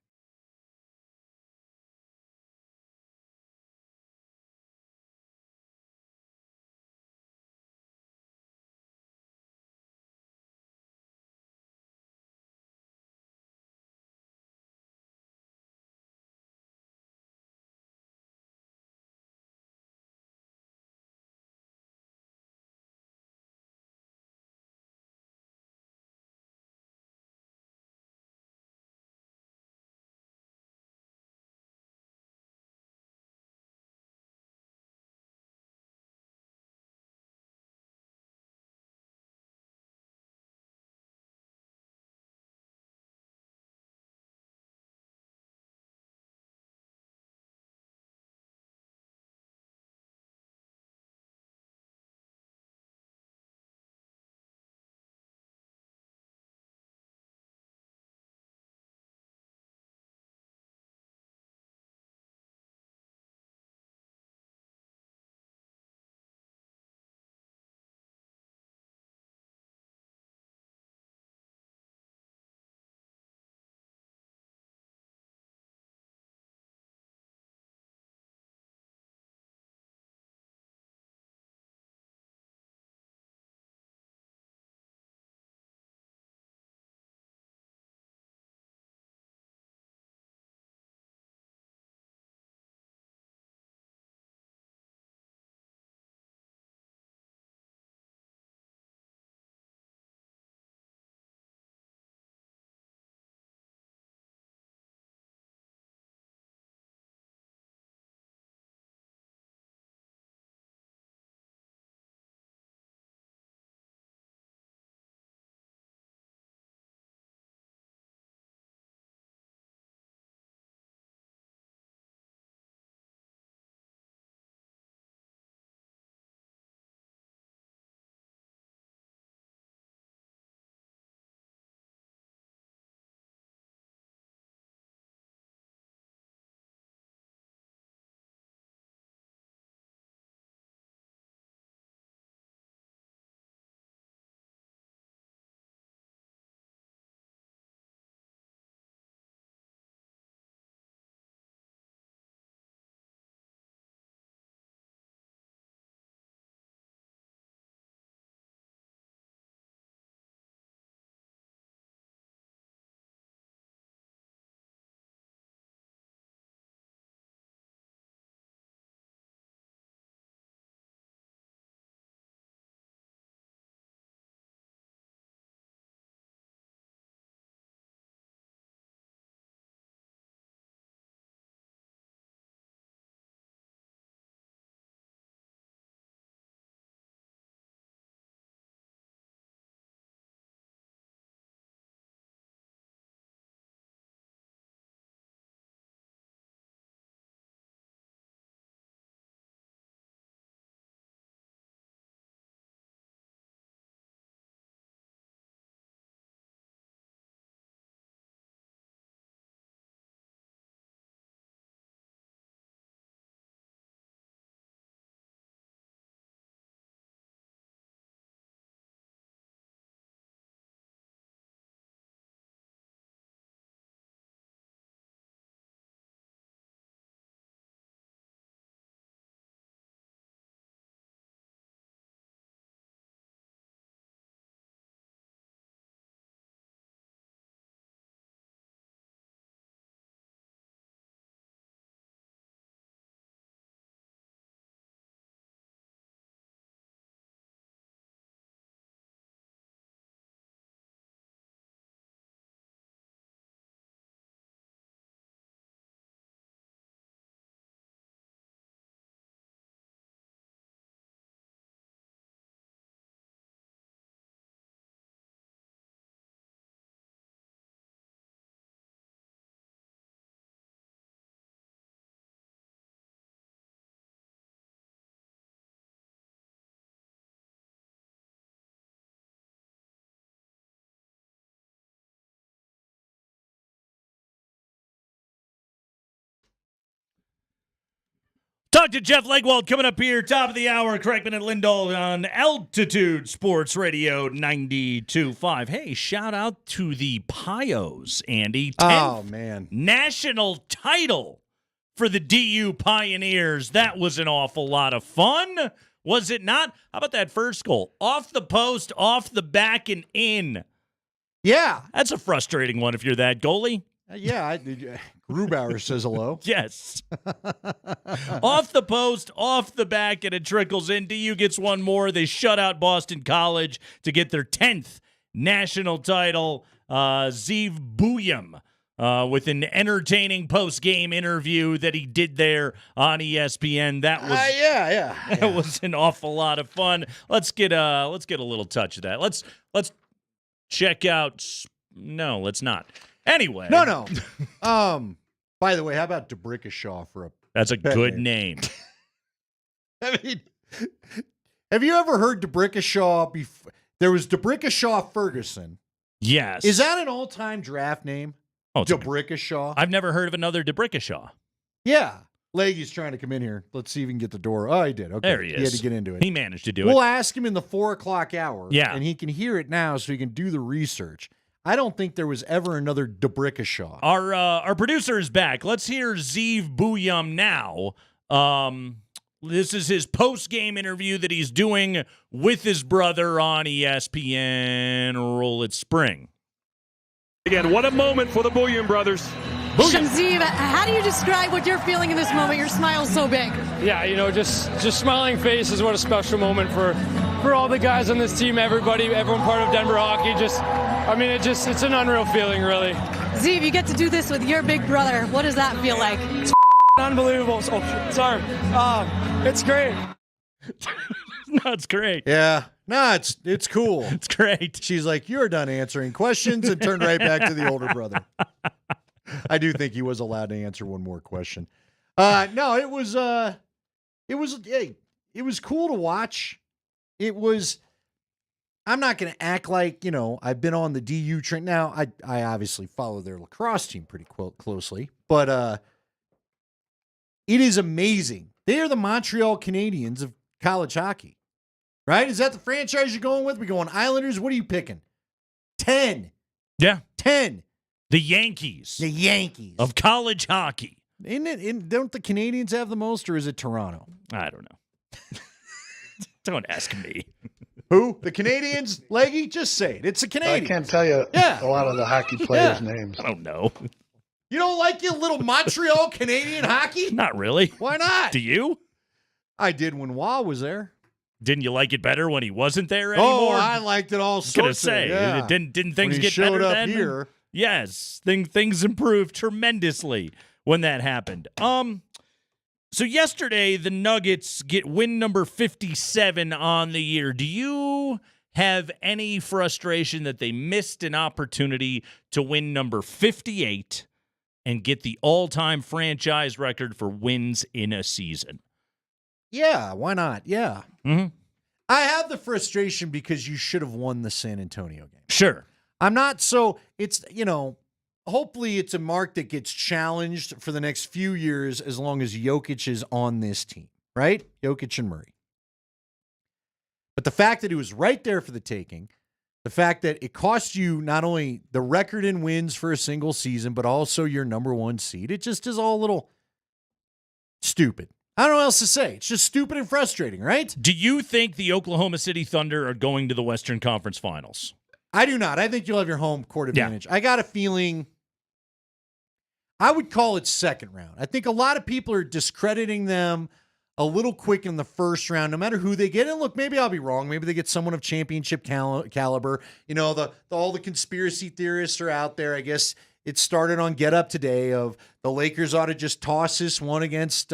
Talk to Jeff Legwold coming up here, top of the hour. Craigman and Lindahl on Altitude Sports Radio 92.5. Hey, shout out to the Pios, Andy. 10th national title for the DU Pioneers. That was an awful lot of fun, was it not? How about that first goal? Off the post, off the back, and in. Yeah. That's a frustrating one if you're that goalie. Grubauer says hello. Yes. Off the post, off the back, and it trickles in. DU gets one more. They shut out Boston College to get their 10th national title. Zeev Buyam with an entertaining post-game interview that he did there on ESPN. That was that was an awful lot of fun. Let's get a little touch of that. Let's check out. No, let's not. Anyway. No. By the way, how about DeBrickashaw for a That's a good name. I mean, have you ever heard DeBrickashaw before? There was DeBrickashaw Ferguson. Yes. Is that an all-time draft name? Oh, DeBrickashaw? I've never heard of another DeBrickashaw. Yeah. Leggy's trying to come in here. Let's see if he can get the door. Oh, he did. Okay. There he is. He had to get into it. He managed to do it. We'll ask him in the 4 o'clock hour. Yeah. And he can hear it now so he can do the research. I don't think there was ever another DeBrickashaw. Our producer is back. Let's hear Zeev Buyam now. This is his post-game interview that he's doing with his brother on ESPN. Roll it, Spring. Again, what a moment for the Buyam brothers. Zeev, how do you describe what you're feeling in this moment? Your smile's so big. Yeah, just smiling faces. What a special moment for all the guys on this team, everyone part of Denver hockey. It's an unreal feeling, really. Zeev, you get to do this with your big brother. What does that feel like? It's unbelievable. Sorry. It's great. No, it's great. Yeah. No, it's cool. It's great. She's like, you're done answering questions, and turned right back to the older brother. I do think he was allowed to answer one more question. No, it was cool to watch. I'm not going to act like, I've been on the DU train. Now, I obviously follow their lacrosse team pretty closely, but it is amazing. They are the Montreal Canadiens of college hockey, right? Is that the franchise you're going with? We going Islanders? What are you picking? 10. Yeah. 10. The Yankees. The Yankees. Of college hockey. Don't the Canadians have the most, or is it Toronto? I don't know. Don't ask me. Who? The Canadians? Leggy? Just say it. It's a Canadian. I can't tell you a lot of the hockey players' names. I don't know. You don't like your little Montreal Canadian hockey? Not really. Why not? Do you? I did when Wah was there. Didn't you like it better when he wasn't there anymore? Oh, I liked it all sorts of. Yeah. Didn't things when he get showed better up then? Here. Yes, things improved tremendously when that happened. So yesterday the Nuggets get win number 57 on the year. Do you have any frustration that they missed an opportunity to win number 58 and get the all-time franchise record for wins in a season? Yeah, why not? Yeah. Mm-hmm. I have the frustration because you should have won the San Antonio game. Sure. I'm not so, it's, hopefully it's a mark that gets challenged for the next few years as long as Jokic is on this team, right? Jokic and Murray. But the fact that it was right there for the taking, the fact that it cost you not only the record in wins for a single season, but also your number one seed, it just is all a little stupid. I don't know what else to say. It's just stupid and frustrating, right? Do you think the Oklahoma City Thunder are going to the Western Conference Finals? I do not. I think you'll have your home court advantage. Yeah. I got a feeling I would call it second round. I think a lot of people are discrediting them a little quick in the first round, no matter who they get. And look, maybe I'll be wrong. Maybe they get someone of championship caliber. All the conspiracy theorists are out there. I guess it started on Get Up today of the Lakers ought to just toss this one against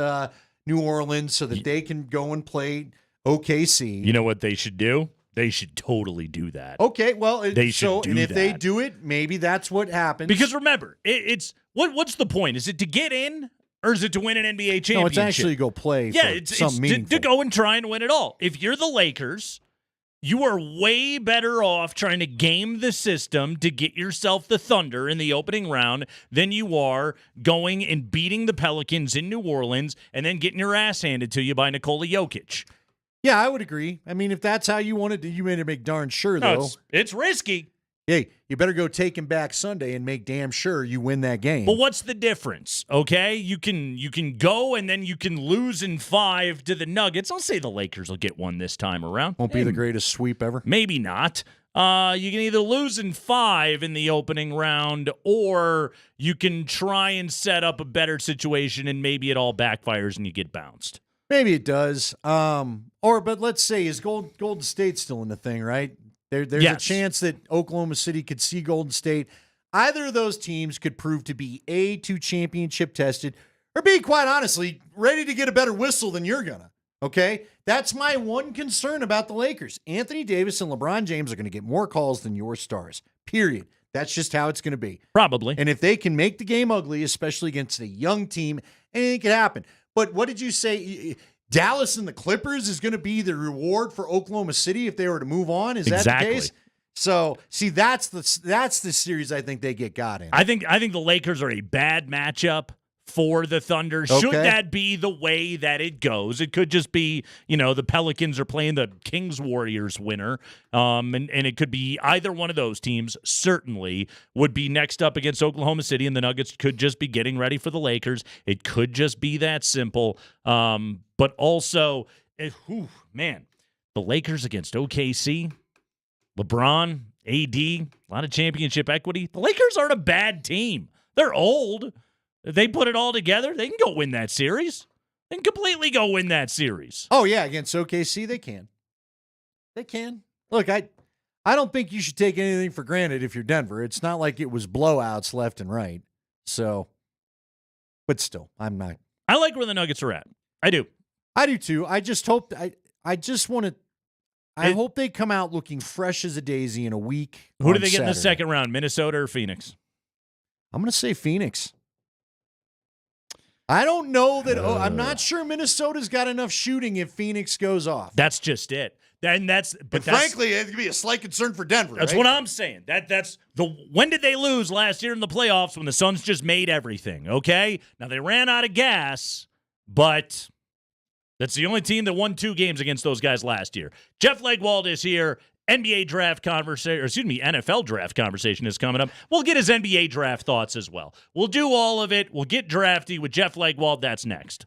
New Orleans so that they can go and play OKC. You know what they should do? They should totally do that. Okay, well, they should do and if that. they do it, maybe that's what happens. Because remember, it's what's the point? Is it to get in, or is it to win an NBA championship? No, it's actually go play. Yeah, it's something meaningful. to go and try and win it all. If you're the Lakers, You are way better off trying to game the system to get yourself the Thunder in the opening round than you are going and beating the Pelicans in New Orleans and then getting your ass handed to you by Nikola Jokic. Yeah, I would agree. I mean, if that's how you want it, you made to make darn sure, though. No, it's risky. Hey, you better go take him back Sunday and make damn sure you win that game. But what's the difference? Okay, you can go and then you can lose in 5 to the Nuggets. I'll say the Lakers will get one this time around. Won't be the greatest sweep ever. Maybe not. You can either lose in 5 in the opening round, or you can try and set up a better situation, and maybe it all backfires and you get bounced. Maybe it does. But let's say is Golden State still in the thing, right? There's a chance that Oklahoma City could see Golden State. Either of those teams could prove to be A, too championship tested, or B, quite honestly, ready to get a better whistle than you're gonna. Okay? That's my one concern about the Lakers. Anthony Davis and LeBron James are going to get more calls than your stars. Period. That's just how it's going to be. Probably. And if they can make the game ugly, especially against a young team, anything can happen. But what did you say? Dallas and the Clippers is going to be the reward for Oklahoma City if they were to move on? Is that the case? So, see, that's the series I think they get got in. I think the Lakers are a bad matchup for the Thunder. Okay. Should that be the way that it goes? It could just be, the Pelicans are playing the Kings Warriors winner, and it could be either one of those teams. Certainly would be next up against Oklahoma City, and the Nuggets could just be getting ready for the Lakers. It could just be that simple. But also, the Lakers against OKC, LeBron, AD, a lot of championship equity. The Lakers aren't a bad team. They're old. If they put it all together, they can go win that series. They can completely go win that series. Oh, yeah, against OKC, they can. They can. Look, I don't think you should take anything for granted if you're Denver. It's not like it was blowouts left and right. So, but still, I'm not. I like where the Nuggets are at. I do. I do too. I just hope I hope they come out looking fresh as a daisy in a week. Who do they get in the second round, Minnesota or Phoenix? I'm going to say Phoenix. I don't know that. I'm not sure Minnesota's got enough shooting if Phoenix goes off. That's just it. Frankly, it could be a slight concern for Denver. That's what I'm saying. When did they lose last year in the playoffs when the Suns just made everything? Okay, now they ran out of gas, but that's the only team that won 2 games against those guys last year. Jeff Legwold is here. NFL draft conversation is coming up. We'll get his NBA draft thoughts as well. We'll do all of it. We'll get drafty with Jeff Legwold. That's next.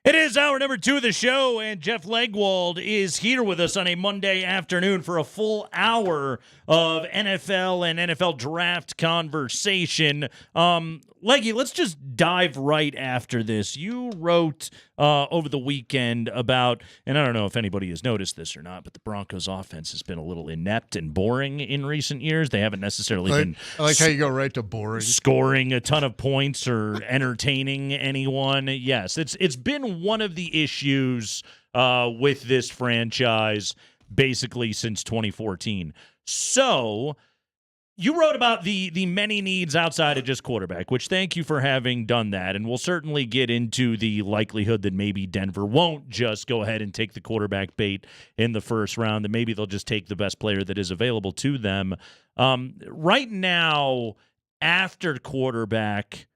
It is hour number 2 of the show, and Jeff Legwold is here with us on a Monday afternoon for a full hour of NFL and NFL draft conversation. Leggy, let's just dive right after this. You wrote over the weekend about, and I don't know if anybody has noticed this or not, but the Broncos offense has been a little inept and boring in recent years. They haven't necessarily been I like how you go right to boring. Scoring a ton of points or entertaining anyone. Yes, it's been one of the issues with this franchise basically since 2014. So you wrote about the many needs outside of just quarterback, which thank you for having done that. And we'll certainly get into the likelihood that maybe Denver won't just go ahead and take the quarterback bait in the first round, and maybe they'll just take the best player that is available to them. Right now, after quarterback,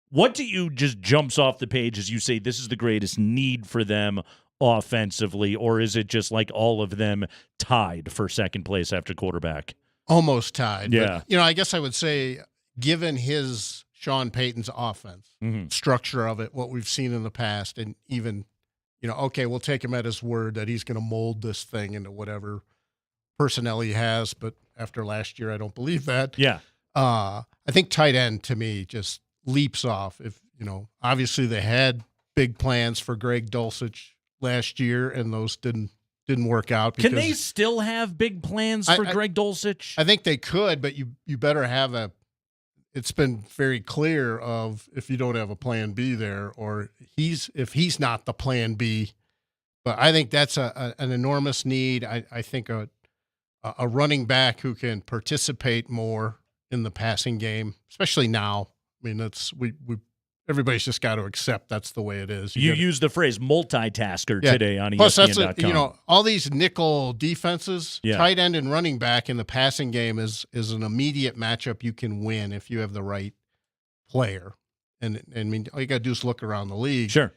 what do you just jumps off the page as you say this is the greatest need for them offensively, or is it just like all of them tied for second place after quarterback? Almost tied. Yeah. But, I guess I would say, given his Sean Payton's offense, structure of it, what we've seen in the past, and even, okay, we'll take him at his word that he's going to mold this thing into whatever personnel he has. But after last year, I don't believe that. Yeah. I think tight end to me just leaps off. If, obviously they had big plans for Greg Dulcich last year, and those didn't work out. Can they still have big plans for Greg Dulcich? I think they could, but you better have it's been very clear of if you don't have a plan B there, or if he's not the plan B. But I think that's an enormous need. I think a running back who can participate more in the passing game, especially now. I mean, everybody's just got to accept that's the way it is. You used the phrase multitasker today on ESPN.com. Plus, all these nickel defenses, tight end and running back in the passing game is an immediate matchup you can win if you have the right player. And I mean, all you got to do is look around the league. Sure.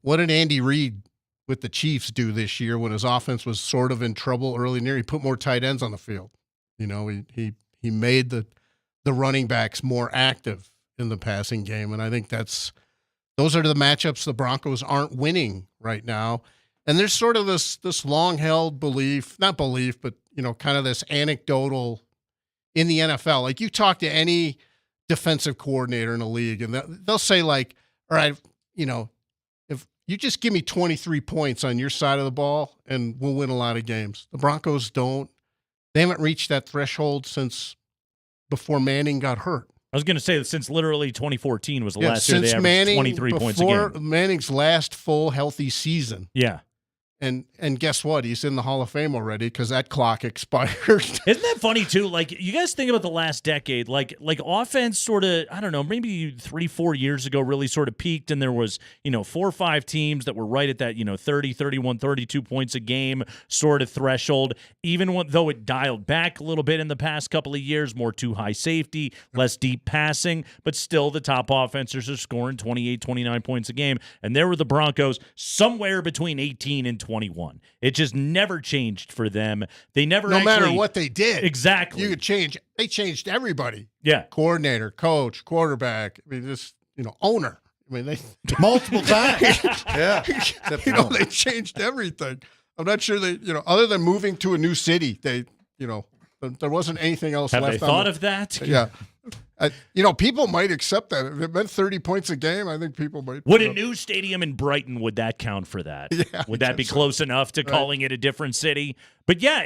What did Andy Reid with the Chiefs do this year when his offense was sort of in trouble early in the year? He put more tight ends on the field. He made the running backs more active in the passing game. And I think those are the matchups the Broncos aren't winning right now. And there's sort of this long-held not belief, but, kind of this anecdotal in the NFL. Like, you talk to any defensive coordinator in the league, and they'll say, like, all right, if you just give me 23 points on your side of the ball, and we'll win a lot of games. The Broncos they haven't reached that threshold since before Manning got hurt. I was going to say that since literally 2014 was the last year they averaged 23 points a game. Before Manning's last full healthy season. Yeah. And guess what? He's in the Hall of Fame already because that clock expired. Isn't that funny too? Like, you guys think about the last decade, like offense sort of, I don't know, maybe 3-4 years ago really sort of peaked, and there was, 4 or 5 teams that were right at that, 30, 31, 32 points a game sort of threshold, even though it dialed back a little bit in the past couple of years, more too high safety, less deep passing, but still the top offenses are scoring 28, 29 points a game. And there were the Broncos somewhere between 18 and 21. It just never changed for them. They never no matter what they did. Exactly. You could change. They changed everybody. Yeah. Coordinator, coach, quarterback. I mean, just, owner. I mean, they multiple times. Yeah. They changed everything. I'm not sure they, other than moving to a new city, they, there wasn't anything else Have left. Have they thought of that? Yeah. People might accept that. If it meant 30 points a game, I think people might. Would a new stadium in Brighton, would that count for that? Yeah, would that be close enough to calling it a different city? But yeah,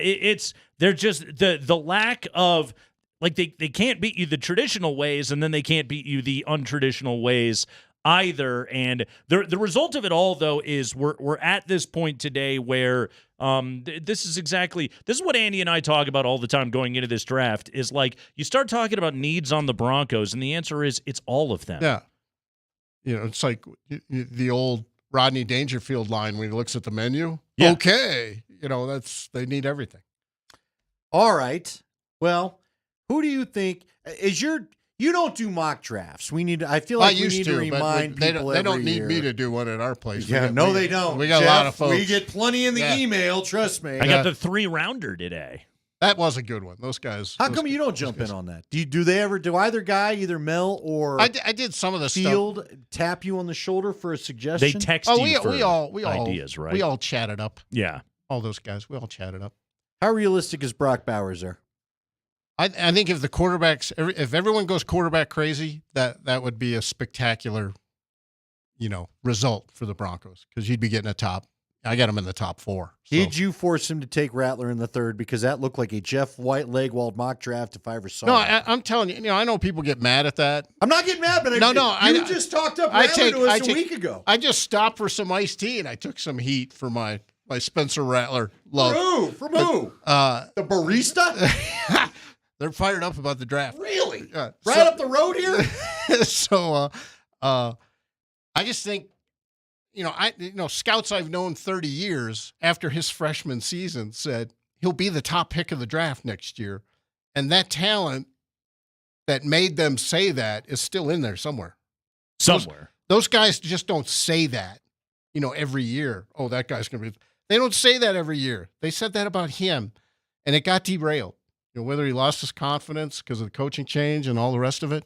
they're just the lack of, like, they can't beat you the traditional ways, and then they can't beat you the untraditional ways either. And the result of it all, though, is we're at this point today where this is what Andy and I talk about all the time going into this draft, is like, you start talking about needs on the Broncos, and the answer is it's all of them. Yeah. It's like the old Rodney Dangerfield line when he looks at the menu. Yeah. Okay. They need everything. All right. Well, who do you think is you don't do mock drafts. I feel like we need to remind people they don't need year. me to do one at our place. Yeah, they don't. We got Jeff, a lot of folks. We get plenty in the email, trust me. I got the 3-rounder today. That was a good one. Those guys. How come you don't jump in on that? Do either guy, either Mel or I did some of the Field, stuff. tap you on the shoulder for a suggestion? They text Oh, you for we all ideas, right? We all chatted up. Yeah. All those guys. We all chatted up. How realistic is Brock Bowers there? I think if the quarterbacks, if everyone goes quarterback crazy, that would be a spectacular, result for the Broncos because you'd be getting a top. I got him in the top 4. So. Did you force him to take Rattler in the 3rd? Because that looked like a Jeff White Legwald mock draft if I ever saw it. I'm telling you, I know people get mad at that. I'm not getting mad, but you just talked up Rattler to us a week ago. I just stopped for some iced tea and I took some heat for my Spencer Rattler love. From who? The barista? They're fired up about the draft. Really? Up the road here? So I just think, scouts I've known 30 years after his freshman season said he'll be the top pick of the draft next year. And that talent that made them say that is still in there somewhere. Those guys just don't say that, every year. Oh, that guy's going to be. They don't say that every year. They said that about him, and it got derailed. Whether he lost his confidence because of the coaching change and all the rest of it.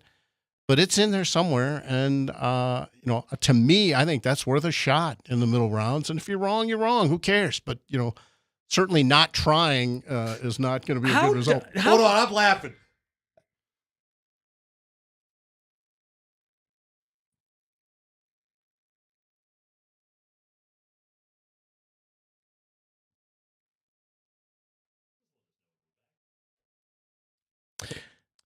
But it's in there somewhere, and, to me, I think that's worth a shot in the middle rounds. And if you're wrong, you're wrong. Who cares? But, certainly not trying is not going to be a good result. Hold on, I'm laughing.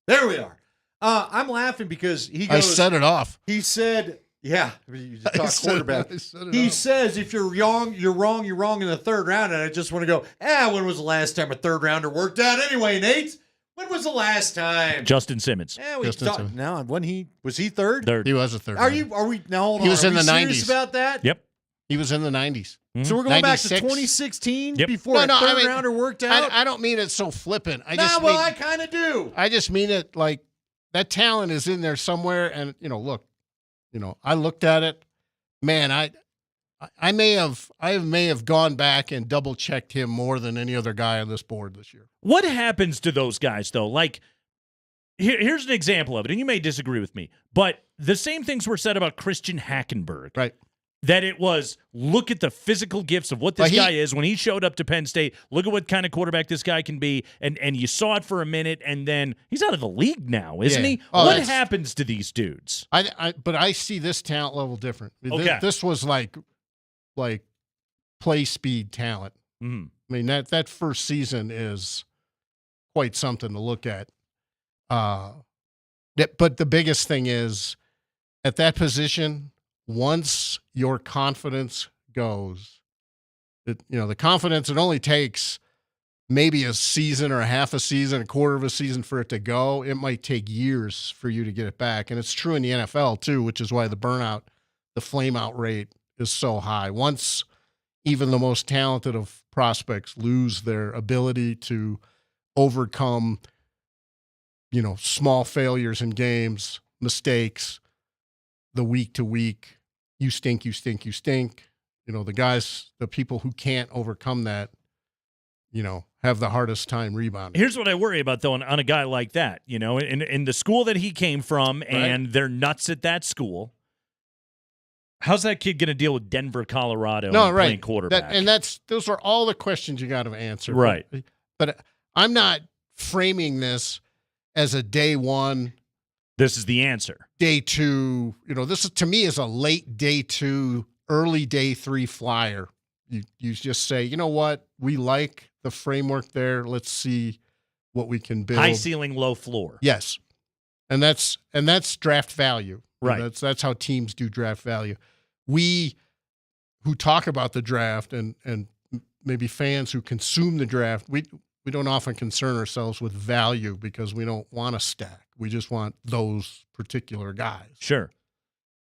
There we are. I'm laughing because he goes. I set it off. He said, "Yeah, you talk quarterback." He says, "If you're wrong, you're wrong. You're wrong in the 3rd round." And I just want to go, when was the last time a 3rd rounder worked out anyway, Nate? When was the last time? Justin Simmons. Yeah, now was he 3rd? 3rd. He was a 3rd. Are we now? Hold on. He was in the serious 90s. about that? Yep. He was in the 90s. So we're going 96. back to 2016 before a 3rd rounder worked out. I don't mean it so flippant. I kind of do. I just mean it like that talent is in there somewhere. And look, I looked at it. Man, I may have gone back and double checked him more than any other guy on this board this year. What happens to those guys though? Like, here's an example of it, and you may disagree with me, but the same things were said about Christian Hackenberg. Right. That it was, look at the physical gifts of what this guy is. When he showed up to Penn State, look at what kind of quarterback this guy can be. And you saw it for a minute, and then he's out of the league now, isn't he? What happens to these dudes? But I see this talent level different. This was like play speed talent. Mm-hmm. I mean, that first season is quite something to look at. But the biggest thing is, at that position, once your confidence goes, the confidence, it only takes maybe a season or a half a season, a quarter of a season for it to go. It might take years for you to get it back. And it's true in the NFL too, which is why the burnout, the flame out rate is so high. Once even the most talented of prospects lose their ability to overcome, small failures in games, mistakes, the week to week, you stink. The people who can't overcome that, have the hardest time rebounding. Here's what I worry about, though, on a guy like that. In the school that he came from, and they're nuts at that school. How's that kid going to deal with Denver, Colorado, playing quarterback? Those are all the questions you got to answer. Right. But I'm not framing this as a day one. This is the answer. Day 2, this is, to me, is a late day 2, early day 3 flyer. You just say, you know what, we like the framework there. Let's see what we can build. High ceiling, low floor. Yes, and that's draft value. Right. That's how teams do draft value. We who talk about the draft and maybe fans who consume the draft, we don't often concern ourselves with value because we don't want to stack. We just want those particular guys. Sure.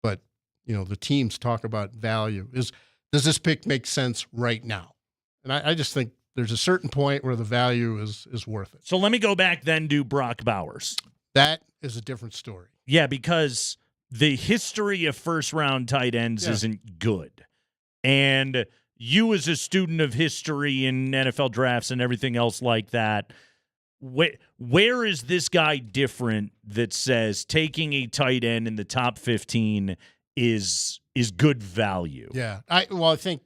But, the teams talk about value. Does this pick make sense right now? And I just think there's a certain point where the value is worth it. So let me go back then to Brock Bowers. That is a different story. Yeah, because the history of first-round tight ends isn't good. And you as a student of history in NFL drafts and everything else like that, where is this guy different that says taking a tight end in the top 15 is good value? Yeah. I think,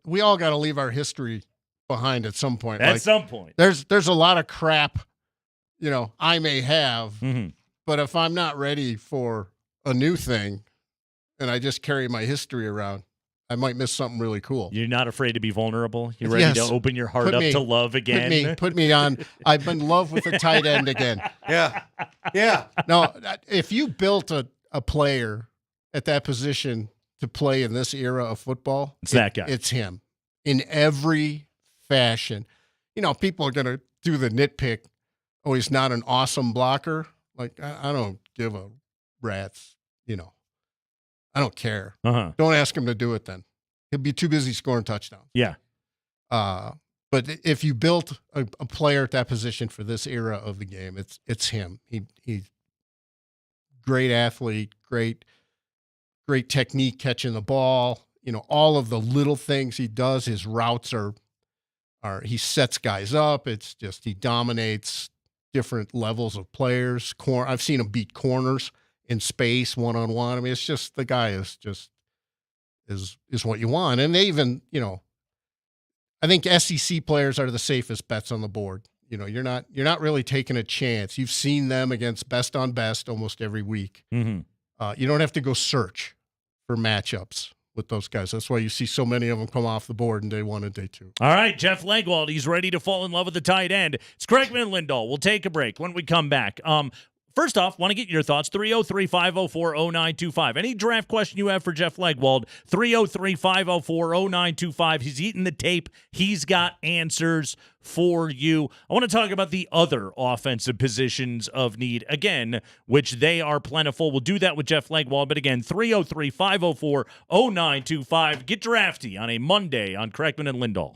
we all got to leave our history behind at some point. At some point. There's a lot of crap, I may have, Mm-hmm. but if I'm not ready for a new thing and I just carry my history around, I might miss something really cool. You're not afraid to be vulnerable? You're ready to open your heart up to love again? Put me on. I'm in love with a tight end again. Yeah. No, if you built a player at that position to play in this era of football, it's that guy. It's him in every fashion. People are going to do the nitpick. Oh, he's not an awesome blocker. Like, I don't give a rat's, I don't care. Uh-huh. Don't ask him to do it then. He'll be too busy scoring touchdowns. Yeah. But if you built a player at that position for this era of the game, it's him. He's great athlete, great technique catching the ball. All of the little things he does, his routes are he sets guys up. It's just he dominates different levels of players. I've seen him beat corners in space, one-on-one. I mean, it's just the guy is what you want. And they even, I think SEC players are the safest bets on the board. You're not really taking a chance. You've seen them against best on best almost every week. Mm-hmm. You don't have to go search for matchups with those guys. That's why you see so many of them come off the board in day 1 and day 2. All right, Jeff Legwold, he's ready to fall in love with the tight end. It's Craigman and Lindahl. We'll take a break. When we come back, first off, want to get your thoughts, 303-504-0925. Any draft question you have for Jeff Legwold, 303-504-0925. He's eaten the tape. He's got answers for you. I want to talk about the other offensive positions of need, again, which they are plentiful. We'll do that with Jeff Legwold, but again, 303-504-0925. Get drafty on a Monday on Craigman and Lindahl.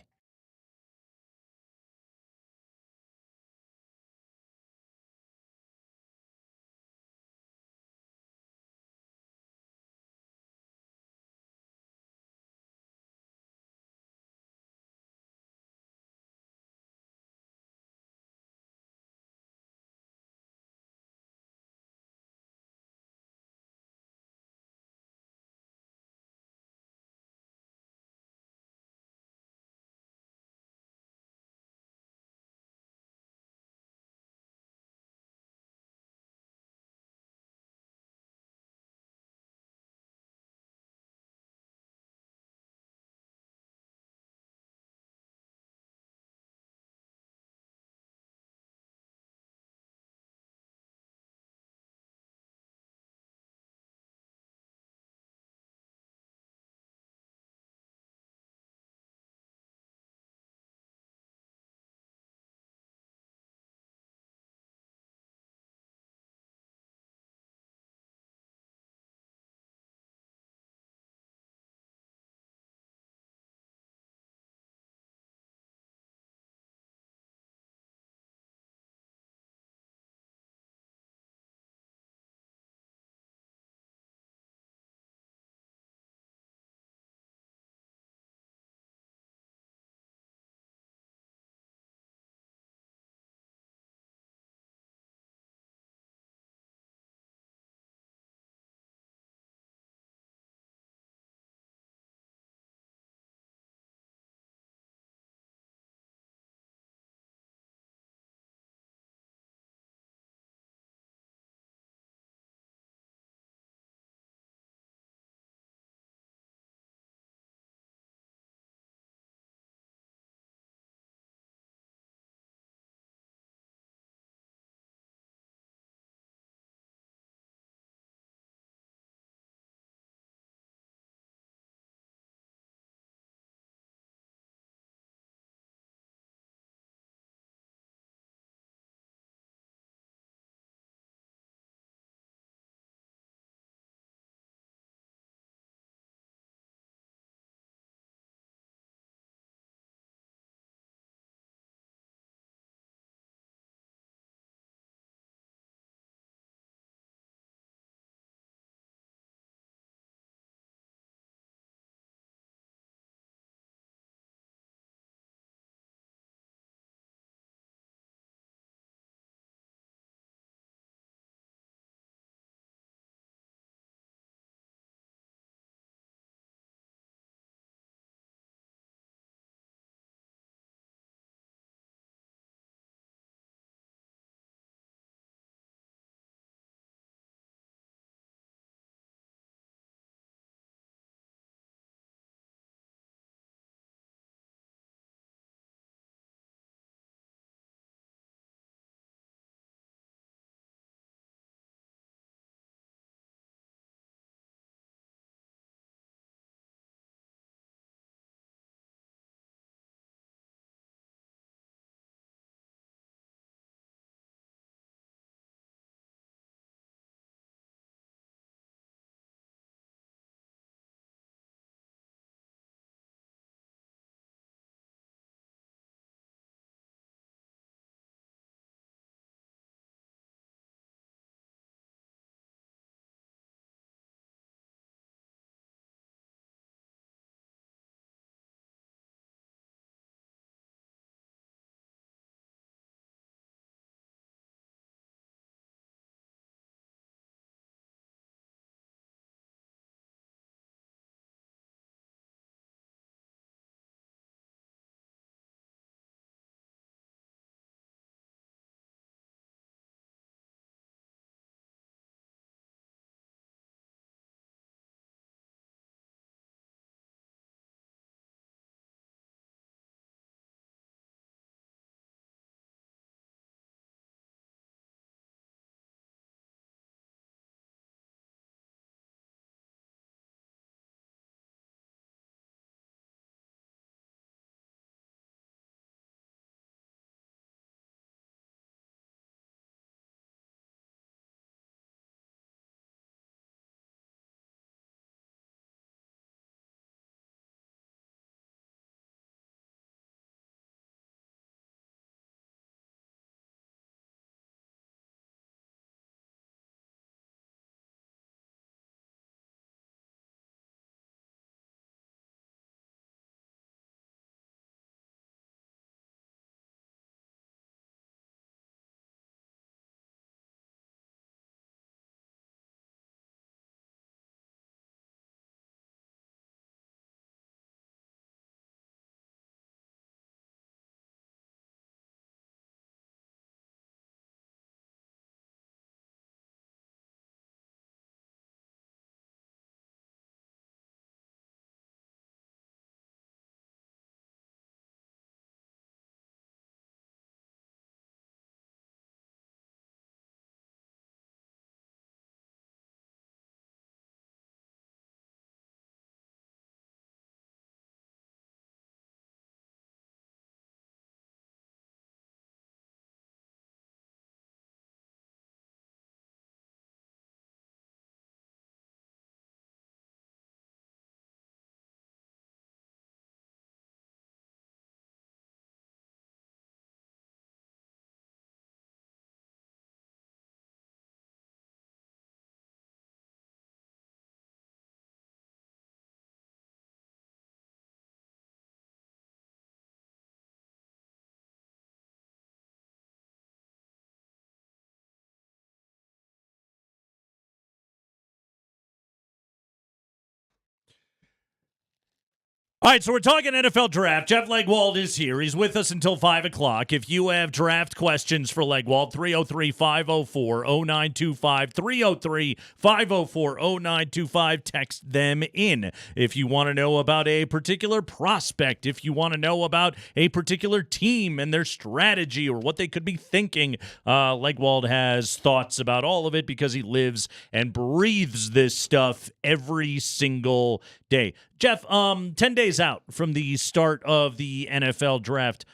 All right, so we're talking NFL draft. Jeff Legwold is here. He's with us until 5 o'clock. If you have draft questions for Legwold, 303-504-0925, 303-504-0925, text them in. If you want to know about a particular prospect, if you want to know about a particular team and their strategy or what they could be thinking, Legwold has thoughts about all of it because he lives and breathes this stuff every single day. Jeff, 10 days out from the start of the NFL draft,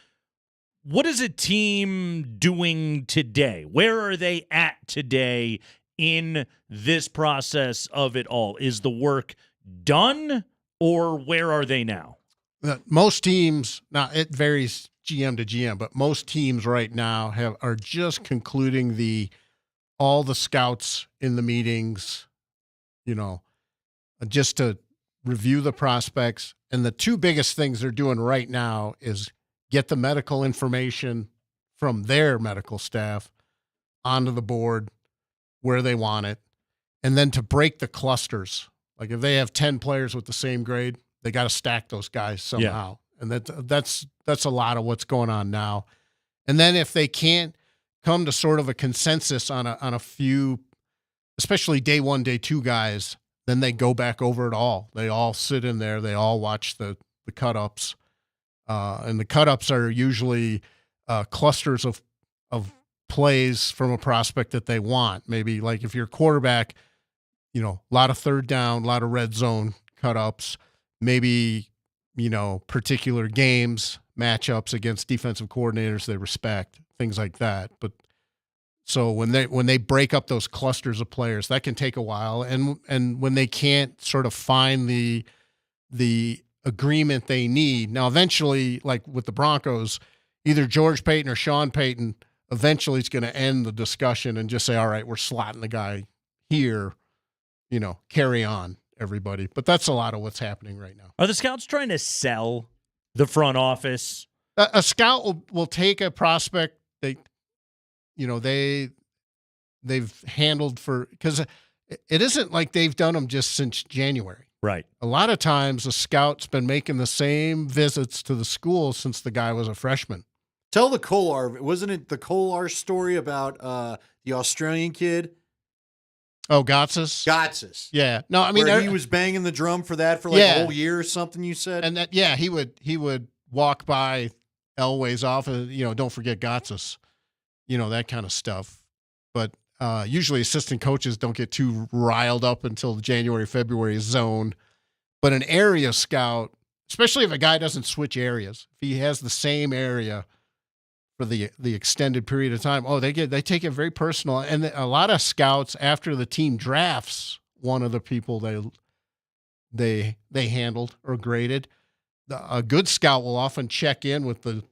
what is a team doing today? Where are they at today in this process of it all? Is the work done, or where are they now? Most teams, now it varies GM to GM, but most teams right now are just concluding all the scouts in the meetings, just to review the prospects. And the two biggest things they're doing right now is get the medical information from their medical staff onto the board where they want it, and then to break the clusters. Like if they have 10 players with the same grade, they got to stack those guys somehow. Yeah. And that's a lot of what's going on now. And then if they can't come to sort of a consensus on a few, especially day 1, day 2 guys, then they go back over it all. They all sit in there. They all watch the cut-ups. And the cut-ups are usually clusters of plays from a prospect that they want. Maybe like if you're a quarterback, a lot of third down, a lot of red zone cut-ups, maybe, particular games, matchups against defensive coordinators they respect, things like that. But so when they break up those clusters of players, that can take a while. And when they can't sort of find the agreement they need. Now, eventually, like with the Broncos, either George Paton or Sean Payton eventually is going to end the discussion and just say, all right, we're slotting the guy here, carry on, everybody. But that's a lot of what's happening right now. Are the scouts trying to sell the front office? A scout will take a prospect they've handled because it isn't like they've done them just since January. Right. A lot of times a scout's been making the same visits to the school since the guy was a freshman. Tell the Kolar. Wasn't it the Kolar story about the Australian kid? Oh, Gotsis? Gotsis. Yeah. No, I mean, where he was banging the drum for that for a whole year or something, you said? And that, he would walk by Elway's office, don't forget Gotsis, that kind of stuff. But usually assistant coaches don't get too riled up until the January, February zone. But an area scout, especially if a guy doesn't switch areas, if he has the same area for the extended period of time, they take it very personal. And a lot of scouts, after the team drafts one of the people they handled or graded, a good scout will often check in with the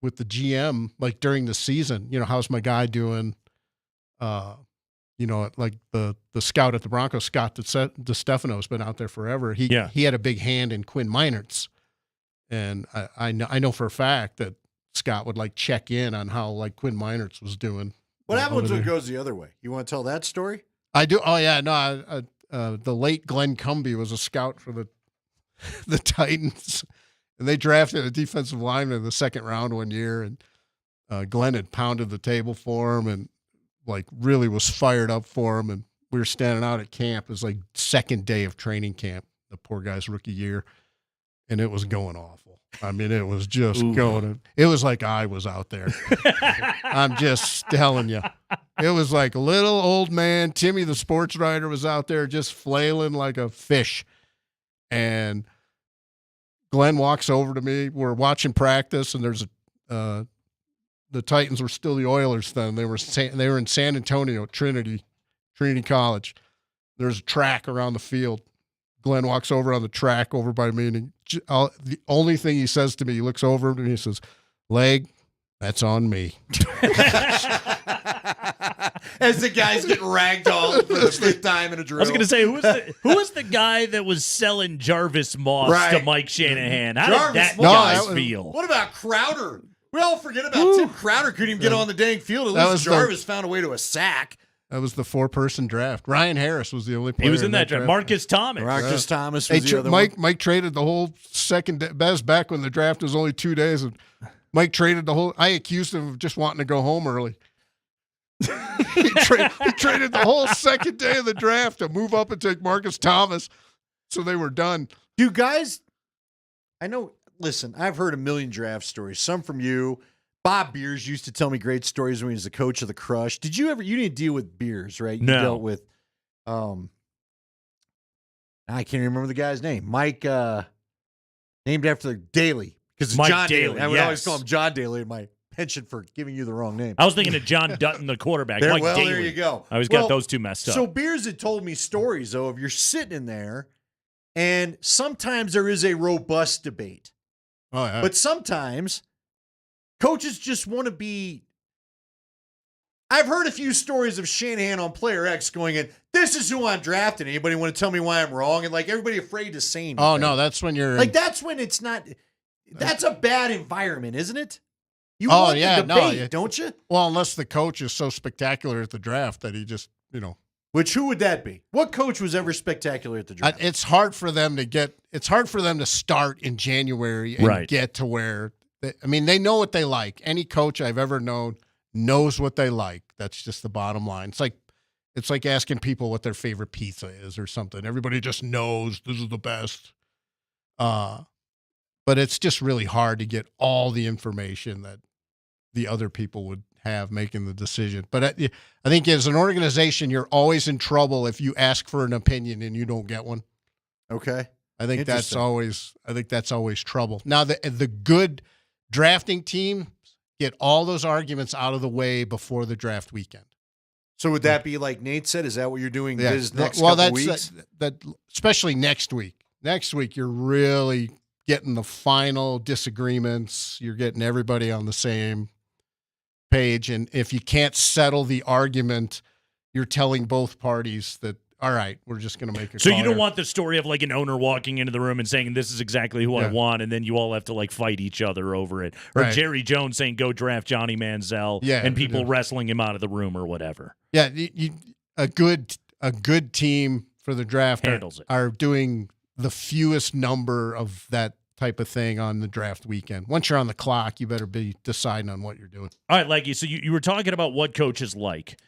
GM like during the season. How's my guy doing? Like the scout at the Broncos, Scott DeStefano, has been out there forever. He had a big hand in Quinn Meinertz, and I know for a fact that Scott would like check in on how like Quinn Meinertz was doing. What happens when it goes the other way? You want to tell that story? I do. Oh yeah, no. The late Glenn Cumby was a scout for the Titans, and they drafted a defensive lineman in the second round one year, and Glenn had pounded the table for him and like really was fired up for him. And we were standing out at camp. It was like second day of training camp, the poor guy's rookie year, and it was going awful. I mean, it was just going. It was like I was out there. I'm just telling you. It was like a little old man. Timmy, the sports writer, was out there just flailing like a fish. And Glenn walks over to me. We're watching practice, and there's the Titans were still the Oilers then. They were in San Antonio, Trinity College. There's a track around the field. Glenn walks over on the track over by me, and the only thing he says to me, he looks over and he says, "Leg, that's on me." As the guys get ragdolled for the fifth time in a drill. I was going to say, who was the guy that was selling Jarvis Moss to Mike Shanahan? How did that guy feel? What about Crowder? We all forget about Tim Crowder. Couldn't even get on the dang field. At least Jarvis found a way to a sack. That was the 4-person draft. Ryan Harris was the only player. He was in that draft. Marcus Thomas. Marcus Thomas was the other Mike one. Mike traded the whole second best back when the draft was only 2 days. And Mike traded the whole. I accused him of just wanting to go home early. he traded the whole second day of the draft to move up and take Marcus Thomas, so they were done. You guys, I know. Listen, I've heard a million draft stories. Some from you. Bob Beers used to tell me great stories when he was the coach of the Crush. Did you ever? You didn't deal with Beers, right? You No. dealt with. I can't even remember the guy's name. Mike, named after Daly, because it's Mike John Daly, Daly. I would always yes. call him John Daly in my penchant for giving you the wrong name. I was thinking of John Dutton, the quarterback. Mike Daly. There you go. I always got those two messed up. So Beers had told me stories, though, of you're sitting in there, and sometimes there is a robust debate. Oh, yeah. But sometimes coaches just want to be. I've heard a few stories of Shanahan on Player X going in, this is who I'm drafting. Anybody want to tell me why I'm wrong? And like everybody afraid to say anything. Oh, no, that's when you're Like that's when it's not. That's a bad environment, isn't it? You want the debate, don't you? Well, unless the coach is so spectacular at the draft that he just, Which who would that be? What coach was ever spectacular at the draft? It's hard for them to get. It's hard for them to start in January and get to where. They know what they like. Any coach I've ever known knows what they like. That's just the bottom line. It's like asking people what their favorite pizza is or something. Everybody just knows this is the best. But it's just really hard to get all the information that the other people would have making the decision. But I think as an organization, you're always in trouble if you ask for an opinion and you don't get one. Okay. I think that's always trouble. Now the good drafting team get all those arguments out of the way before the draft weekend. So would that be like Nate said? Is that what you're doing this next couple weeks? That especially next week. Next week, you're really getting the final disagreements. You're getting everybody on the same page. And if you can't settle the argument, you're telling both parties that, all right, we're just going to make a So call you don't here. want the story of like an owner walking into the room and saying, this is exactly who I Yeah. want, and then you all have to like fight each other over it. Or Right. Jerry Jones saying, go draft Johnny Manziel, and people wrestling him out of the room or whatever. Yeah, a good team for the draft Handles it. are doing the fewest number of that type of thing on the draft weekend. Once you're on the clock, you better be deciding on what you're doing. All right, Leggy, so you were talking about what coaches like.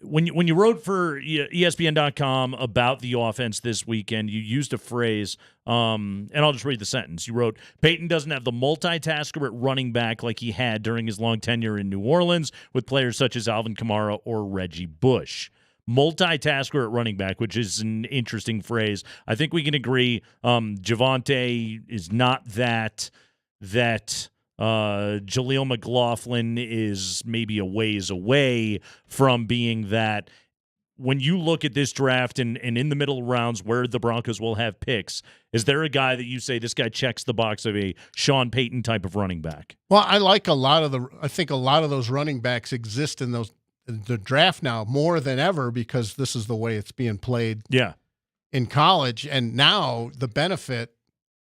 When you wrote for ESPN.com about the offense this weekend, you used a phrase, and I'll just read the sentence. You wrote, Peyton doesn't have the multitasker at running back like he had during his long tenure in New Orleans with players such as Alvin Kamara or Reggie Bush. Multitasker at running back, which is an interesting phrase. I think we can agree Javonte is not that Jaleel McLaughlin is maybe a ways away from being that. When you look at this draft and in the middle rounds where the Broncos will have picks, is there a guy that you say this guy checks the box of a Sean Payton type of running back? Well, I think a lot of those running backs exist in the draft now more than ever because this is the way it's being played. Yeah. In college, and now the benefit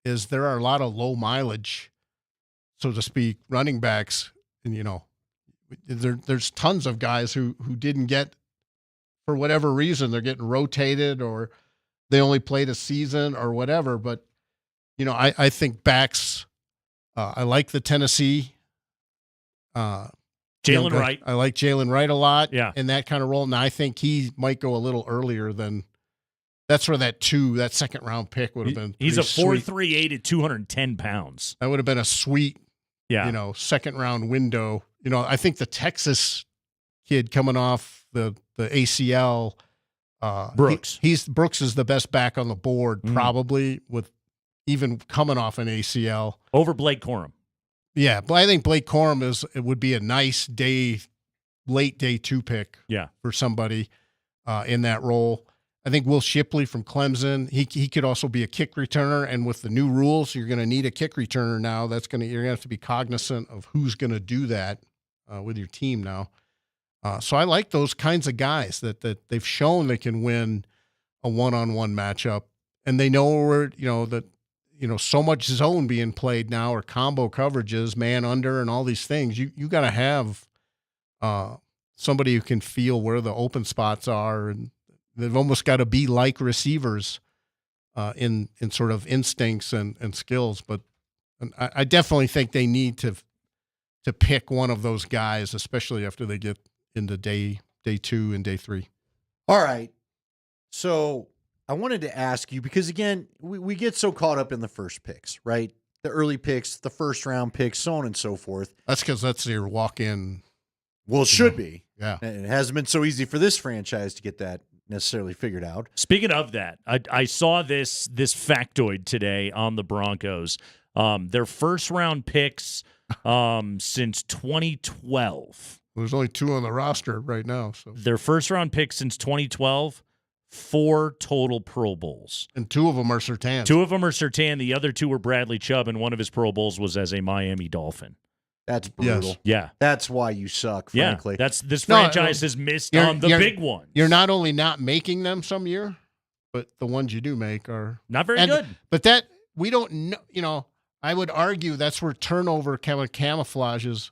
is there are a lot of low mileage, so to speak, running backs, and there's tons of guys who didn't get, for whatever reason, they're getting rotated or they only played a season or whatever. But I think backs. I like the Tennessee. Jalen Wright. I like Jalen Wright a lot. Yeah. In that kind of role, and I think he might go a little earlier than. That's where that second round pick would have been. He's a pretty 4.38 at 210 pounds. That would have been a sweet, second round window. I think the Texas kid coming off the ACL, Brooks. Brooks is the best back on the board, probably, with even coming off an ACL over Blake Corum. Yeah, but I think Blake Corum would be a nice late day 2 pick. Yeah. For somebody in that role. I think Will Shipley from Clemson, he could also be a kick returner, and with the new rules, you're going to need a kick returner now. You're going to have to be cognizant of who's going to do that with your team now. So I like those kinds of guys that they've shown they can win a one-on-one matchup, and they know where so much zone being played now or combo coverages, man under, and all these things. You got to have somebody who can feel where the open spots are, and they've almost got to be like receivers in sort of instincts and skills. But I definitely think they need to pick one of those guys, especially after they get into day 2 and day 3. All right. So I wanted to ask you, because again, we get so caught up in the first picks, right? The early picks, the first round picks, so on and so forth. That's because that's your walk-in. Well, it should be. Yeah. And it hasn't been so easy for this franchise to get that necessarily figured out. Speaking of that, I saw this factoid today on the Broncos. Their first round picks since 2012. There's only 2 on the roster right now. So their first round picks since 2012, 4 total Pro Bowls. And 2 of them are Surtain. 2 of them are Surtain. The other 2 were Bradley Chubb, and one of his Pro Bowls was as a Miami Dolphin. That's brutal. Yes. Yeah. That's why you suck, frankly. Yeah, this franchise has missed on the big ones. You're not only not making them some year, but the ones you do make are not very good. But that we don't know. You know, I would argue that's where turnover kind of camouflages.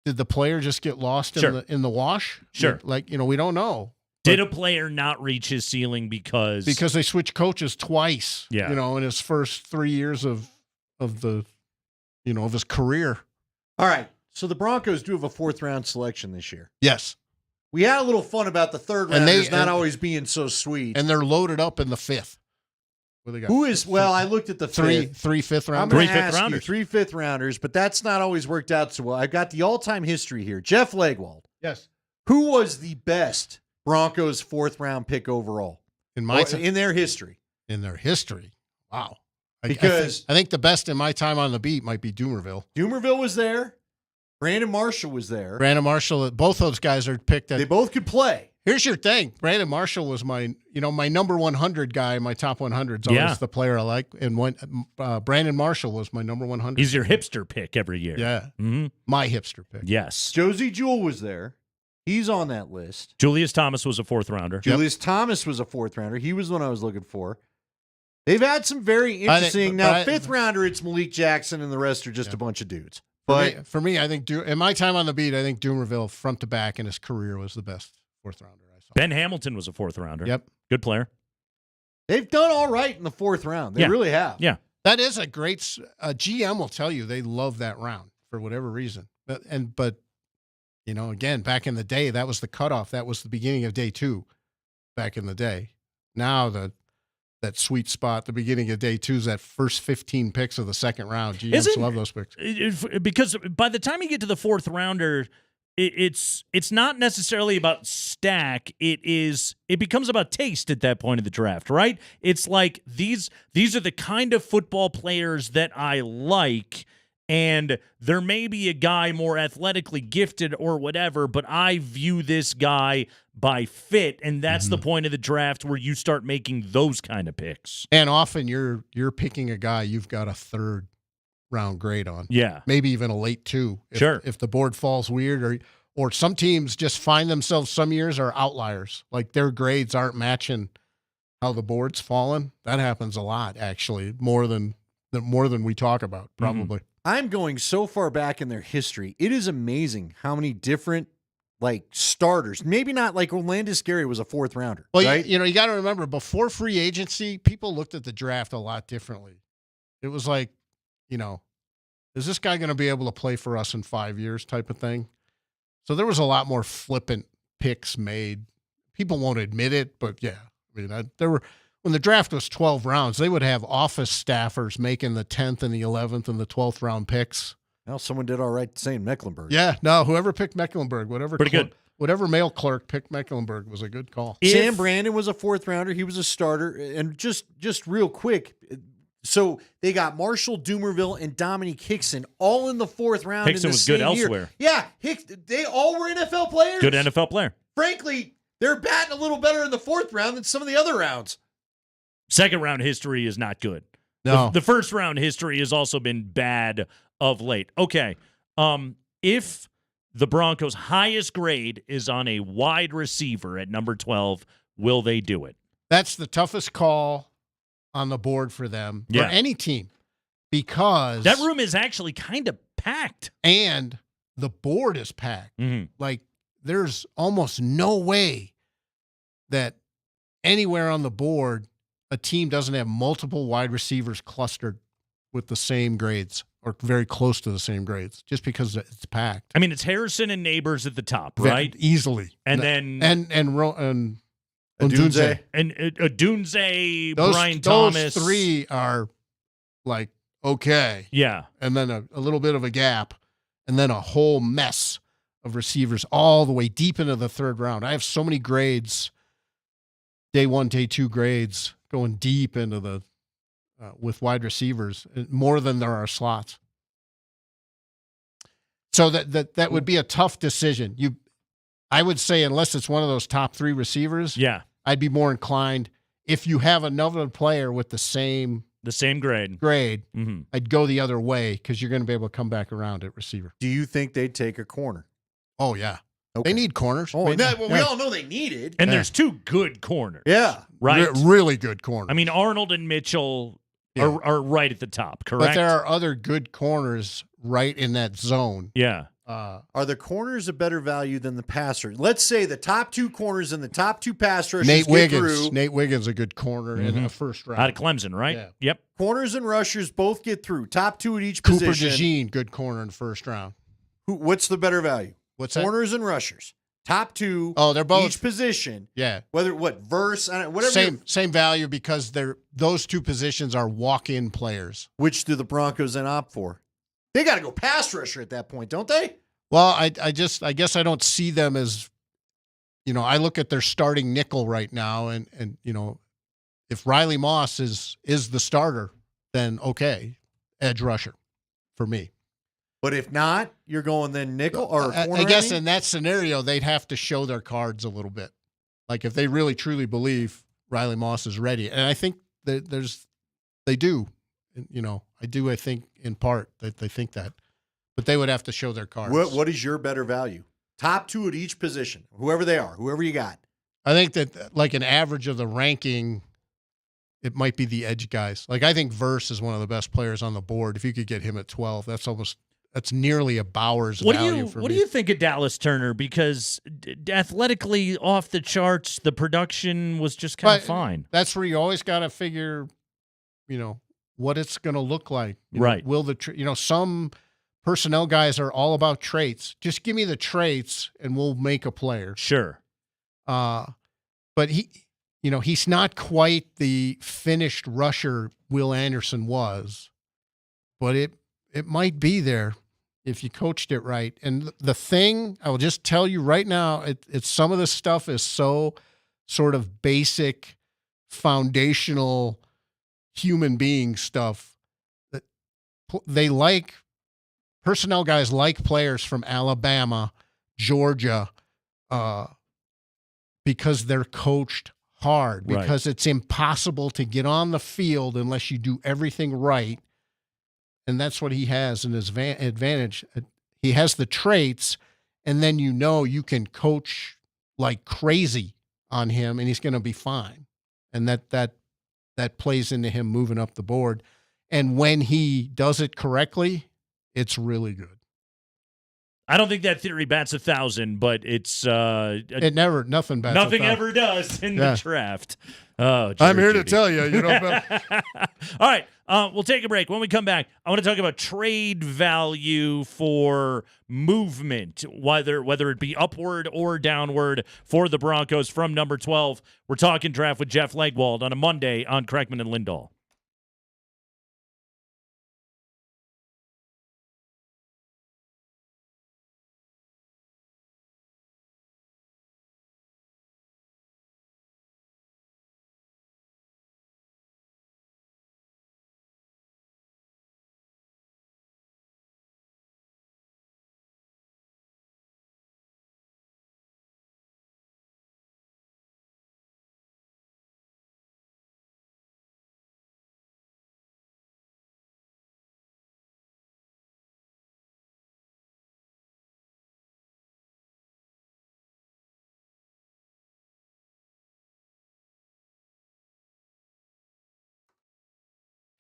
Did the player just get lost in the wash? Sure. Like, we don't know. Did a player not reach his ceiling because they switched coaches twice? Yeah. In his first 3 years of the of his career. All right. So the Broncos do have a 4th round selection this year. Yes. We had a little fun about the 3rd rounders not always being so sweet. And they're loaded up in the 5th. What they got? Who is, well, I looked at the 5th. 3 5th rounders. I'm going to ask you 3 5th rounders, but that's not always worked out so well. I've got the all-time history here. Jeff Legwold. Yes. Who was the best Broncos 4th round pick overall? In their history. In their history. Wow. Because I think the best in my time on the beat might be Doomerville. Doomerville was there. Brandon Marshall was there. Brandon Marshall, both those guys are picked. They both could play. Here's your thing. Brandon Marshall was my number 100 guy, my top 100 is always the player I like. And when Brandon Marshall was my number 100. He's your hipster pick every year. Yeah. Mm-hmm. My hipster pick. Yes. Josie Jewell was there. He's on that list. Julius Thomas was a 4th rounder. Julius Thomas was a 4th rounder. He was the one I was looking for. They've had some very interesting. Now, 5th rounder, it's Malik Jackson, and the rest are just a bunch of dudes. But for me, I think in my time on the beat, I think Doomerville front to back in his career was the best 4th rounder I saw. Ben Hamilton was a 4th rounder. Yep. Good player. They've done all right in the 4th round. They really have. Yeah. That is a great GM will tell you they love that round for whatever reason. But again, back in the day, that was the cutoff. That was the beginning of day 2 back in the day. Now that sweet spot, the beginning of day 2 is that first 15 picks of the 2nd round. GMs love those picks. Because by the time you get to the 4th rounder, it's not necessarily about stack. It becomes about taste at that point of the draft, right? It's like these are the kind of football players that I like. And there may be a guy more athletically gifted or whatever, but I view this guy by fit, and that's the point of the draft where you start making those kind of picks. And often you're picking a guy you've got a 3rd round grade on. Yeah. Maybe even a late 2. If the board falls weird or some teams just find themselves some years are outliers. Like their grades aren't matching how the board's fallen. That happens a lot, actually, more than we talk about, probably. I'm going so far back in their history. It is amazing how many different starters. Maybe not like Orlando Scary was a 4th rounder. Well, right? you got to remember before free agency, people looked at the draft a lot differently. It was like, is this guy going to be able to play for us in 5 years type of thing? So there was a lot more flippant picks made. People won't admit it, but yeah, there were. When the draft was 12 rounds, they would have office staffers making the 10th and the 11th and the 12th round picks. Well, someone did all right saying Mecklenburg. Yeah, no, whoever picked Mecklenburg, good. Whatever mail clerk picked Mecklenburg was a good call. Sam Brandon was a 4th rounder. He was a starter. And just real quick, so they got Marshall, Doomerville, and Dominique Hickson all in the 4th round. Hickson was good elsewhere. Yeah, they all were NFL players. Good NFL player. Frankly, they're batting a little better in the 4th round than some of the other rounds. 2nd round history is not good. No. The 1st round history has also been bad of late. Okay. If the Broncos' highest grade is on a wide receiver at number 12, will they do it? That's the toughest call on the board for them, for any team, because that room is actually kind of packed. And the board is packed. Mm-hmm. Like there's almost no way that anywhere on the board a team doesn't have multiple wide receivers clustered with the same grades or very close to the same grades, just because it's packed. I mean, it's Harrison and Neighbors at the top, right? Easily. And then Odunze. And Odunze, Those Brian Thomas. 3 are like, okay. Yeah. And then a little bit of a gap, and then a whole mess of receivers all the way deep into the third round. I have so many grades, day 1, day 2 grades, going deep into the with wide receivers, more than there are slots. So that would be a tough decision. I would say, unless it's one of those top 3 receivers, I'd be more inclined, if you have another player with the same grade, mm-hmm. I'd go the other way, because you're going to be able to come back around at receiver. Do you think they'd take a corner? Oh, yeah. Okay. They need corners. Oh, we all know they need it. And there's 2 good corners. Yeah. Right? Really good corners. I mean, Arnold and Mitchell are right at the top, correct? But there are other good corners right in that zone. Yeah. Are the corners a better value than the passer? Let's say the top 2 corners and the top 2 pass rushers Nate get through. Nate Wiggins, a good corner in the first round. Out of Clemson, right? Yeah. Yep. Corners and rushers both get through. Top 2 at each Cooper position. DeJean, good corner in the first round. What's the better value? What's that? Corners and rushers. Top 2. Oh, they're both each position. Yeah. Verse, whatever. Same value, because those 2 positions are walk-in players. Which do the Broncos then opt for? They got to go pass rusher at that point, don't they? Well, I guess I don't see them as, I look at their starting nickel right now, and if Riley Moss is the starter, then okay, edge rusher for me. But if not, you're going then nickel or corner. I guess in that scenario, they'd have to show their cards a little bit. Like, if they really truly believe Riley Moss is ready, and I think they do. I think in part that they think that, but they would have to show their cards. What is your better value? Top 2 at each position, whoever they are, whoever you got. I think that, like, an average of the ranking, it might be the edge guys. Like, I think Verse is one of the best players on the board. If you could get him at 12, that's nearly a Bowers value for me. What do you think of Dallas Turner? Because athletically off the charts, the production was just kind of fine. That's where you always got to figure, what it's going to look like. Right. Will some personnel guys are all about traits. Just give me the traits and we'll make a player. Sure. But he's not quite the finished rusher Will Anderson was, but it might be there if you coached it right. And the thing, I will just tell you right now, it's some of this stuff is so sort of basic, foundational human being stuff that personnel guys like players from Alabama, Georgia, because they're coached hard, because it's impossible to get on the field unless you do everything right. And that's what he has in his advantage. He has the traits, and then you can coach like crazy on him, and he's going to be fine. And that plays into him moving up the board. And when he does it correctly, it's really good. I don't think that theory bats 1,000, but it's nothing bats 1,000. Nothing ever does in the draft. Oh, I'm here to tell you, All right, we'll take a break. When we come back, I want to talk about trade value for movement, whether it be upward or downward for the Broncos from number 12. We're talking draft with Jeff Legwold on a Monday on Kreckman and Lindahl.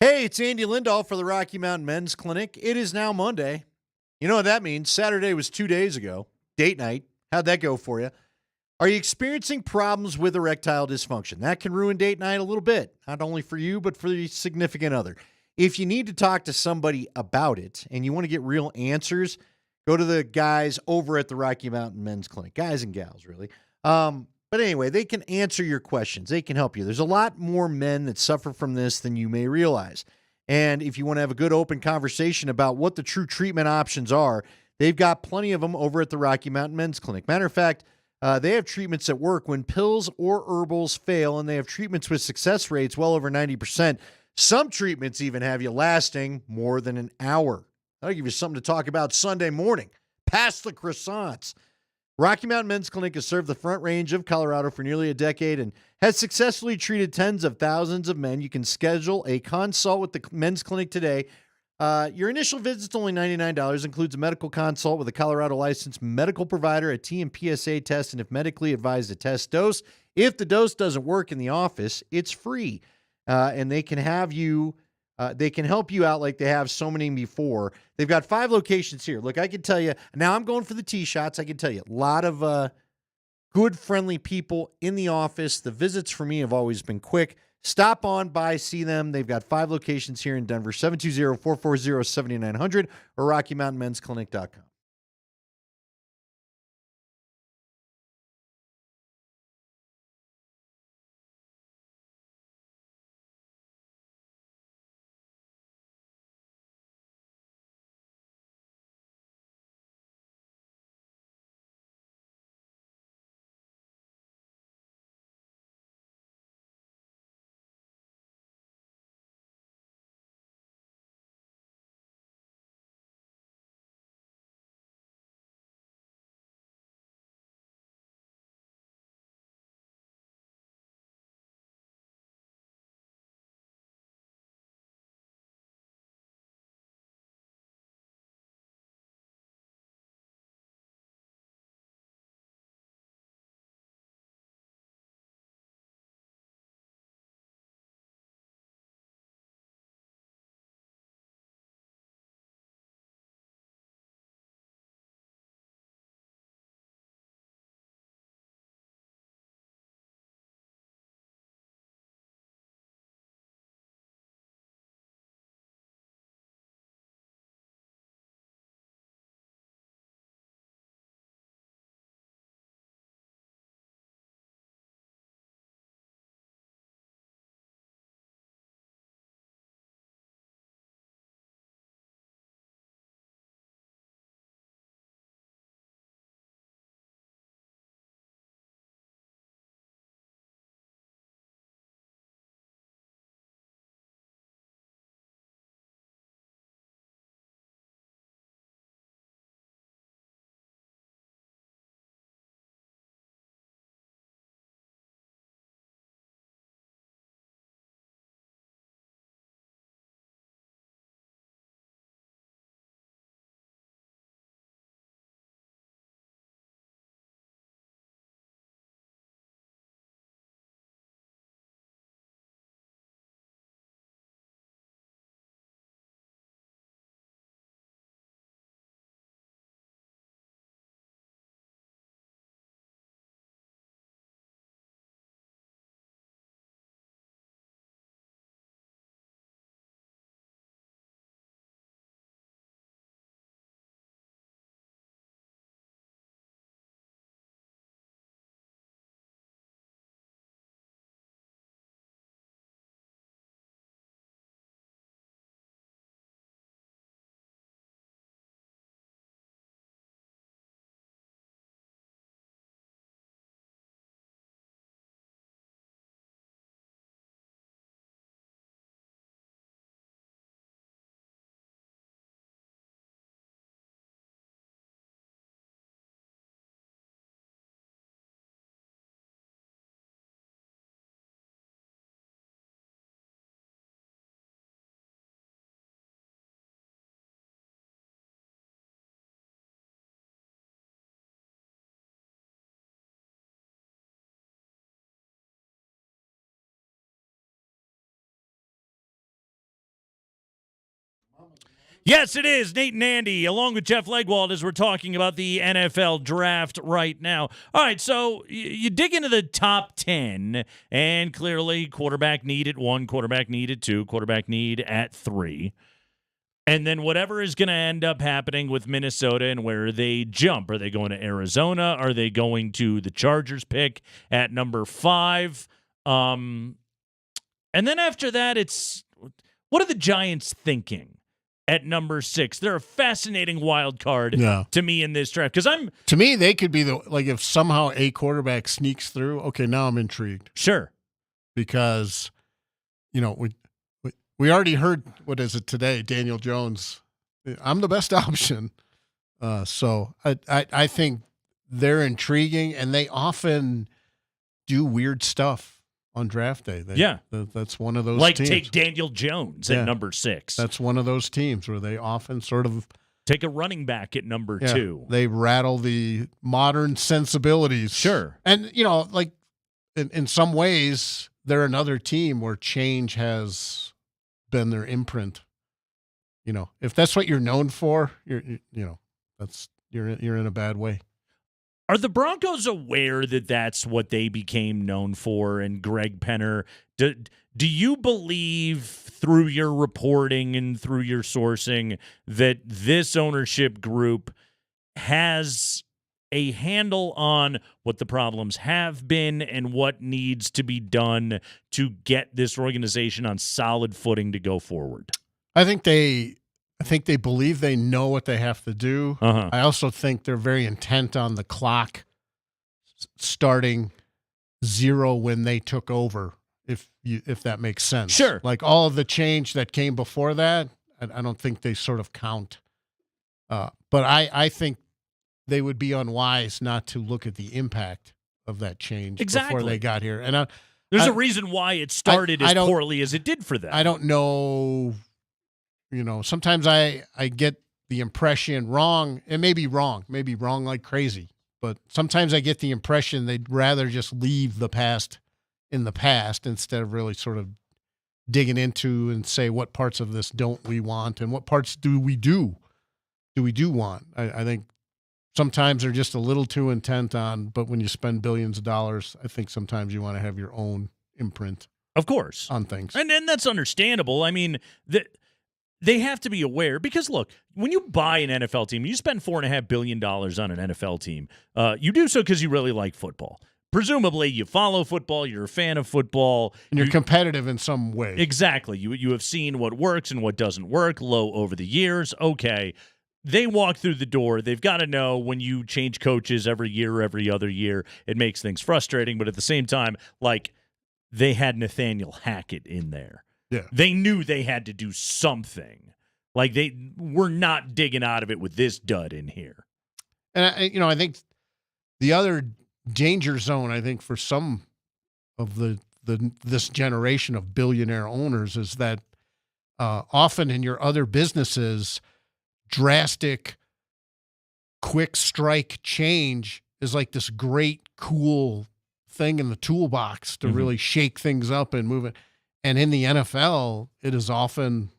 Hey, it's Andy Lindahl for the Rocky Mountain Men's Clinic. It is now Monday. You know what that means? Saturday was 2 days ago. Date night. How'd that go for you? Are you experiencing problems with erectile dysfunction? That can ruin date night a little bit, not only for you, but for the significant other. If you need to talk to somebody about it and you want to get real answers, go to the guys over at the Rocky Mountain Men's Clinic, guys and gals, really. But anyway, they can answer your questions. They can help you. There's a lot more men that suffer from this than you may realize. And if you want to have a good open conversation about what the true treatment options are, they've got plenty of them over at the Rocky Mountain Men's Clinic. Matter of fact, they have treatments that work when pills or herbals fail, and they have treatments with success rates well over 90%. Some treatments even have you lasting more than an hour. That'll give you something to talk about Sunday morning, past the croissants. Rocky Mountain Men's Clinic has served the Front Range of Colorado for nearly a decade and has successfully treated tens of thousands of men. You can schedule a consult with the Men's Clinic today. Your initial visit's only $99, includes a medical consult with a Colorado licensed medical provider, a TMPSA test, and if medically advised, a test dose. If the dose doesn't work in the office, it's free. And they can have you, they can help you out like they have so many before. They've got 5 locations here. Look, I can tell you, now I'm going for the tee shots. I can tell you, a lot of good, friendly people in the office. The visits for me have always been quick. Stop on by, see them. They've got 5 locations here in Denver, 720-440-7900 or RockyMountainMen'sClinic.com. Yes, it is. Nate and Andy, along with Jeff Legwald, as we're talking about the NFL draft right now. All right, so you dig into the top 10, and clearly quarterback need at 1, quarterback need at 2, quarterback need at 3. And then whatever is going to end up happening with Minnesota and where they jump. Are they going to Arizona? Are they going to the Chargers pick at number 5? And then after that, it's what are the Giants thinking at number 6? They're a fascinating wild card to me in this draft because to me they could be if somehow a quarterback sneaks through. Okay, now I'm intrigued. Sure, because we already heard what is it today? Daniel Jones, I'm the best option. So I think they're intriguing, and they often do weird stuff on draft day. That's one of those teams. Take Daniel Jones at number 6. That's one of those teams where they often sort of take a running back at number 2. They rattle the modern sensibilities. Sure. And, in some ways, they're another team where change has been their imprint. If that's what you're known for, you're in a bad way. Are the Broncos aware that that's what they became known for? And Greg Penner, do you believe through your reporting and through your sourcing that this ownership group has a handle on what the problems have been and what needs to be done to get this organization on solid footing to go forward? I think they believe they know what they have to do. I also think they're very intent on the clock starting 0 when they took over, if that makes sense. Sure. Like all of the change that came before that, I don't think they sort of count. But I think they would be unwise not to look at the impact of that change before they got here. And there's a reason why it started as poorly as it did for them. I don't know. Sometimes I get the impression wrong. It may be wrong like crazy, but sometimes I get the impression they'd rather just leave the past in the past instead of really sort of digging into and say what parts of this don't we want and what parts do we want. I think sometimes they're just a little too intent on, but when you spend billions of dollars, I think sometimes you want to have your own imprint. Of course. On things. And that's understandable. I mean, they have to be aware because, look, when you buy an NFL team, you spend $4.5 billion on an NFL team. You do so because you really like football. Presumably, you follow football, you're a fan of football. And you're competitive in some way. Exactly. You have seen what works and what doesn't work over the years. Okay. They walk through the door. They've got to know when you change coaches every year or every other year, it makes things frustrating. But at the same time, they had Nathaniel Hackett in there. Yeah. They knew they had to do something. They were not digging out of it with this dud in here. And I think the other danger zone, I think, for some of this generation of billionaire owners is that often in your other businesses, drastic, quick strike change is like this great, cool thing in the toolbox to really shake things up and move it. And in the NFL, it is often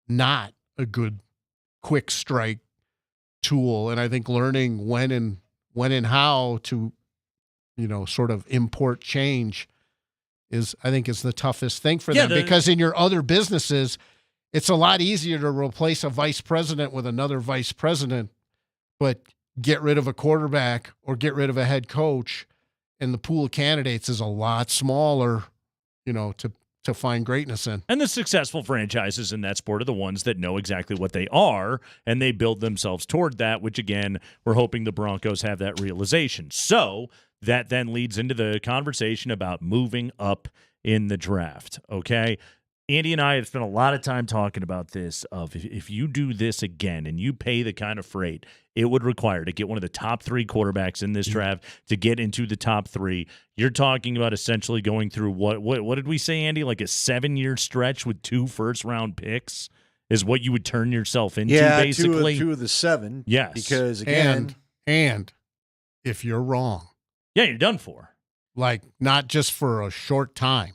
not a good quick strike tool. And I think learning when and how to, sort of import change is the toughest thing for them. Because in your other businesses, it's a lot easier to replace a vice president with another vice president, but get rid of a quarterback or get rid of a head coach, and the pool of candidates is a lot smaller, to find greatness in. And the successful franchises in that sport are the ones that know exactly what they are, and they build themselves toward that, which, again, we're hoping the Broncos have that realization. So that then leads into the conversation about moving up in the draft, okay? Andy and I have spent a lot of time talking about this of if you do this again and you pay the kind of freight it would require to get one of the top 3 quarterbacks in this draft to get into the top 3, you're talking about essentially going through what did we say, Andy? Like a 7-year stretch with 2 first-round picks is what you would turn yourself into, basically? two of the 7. Yes. Because, again... And if you're wrong... Yeah, you're done for. Not just for a short time.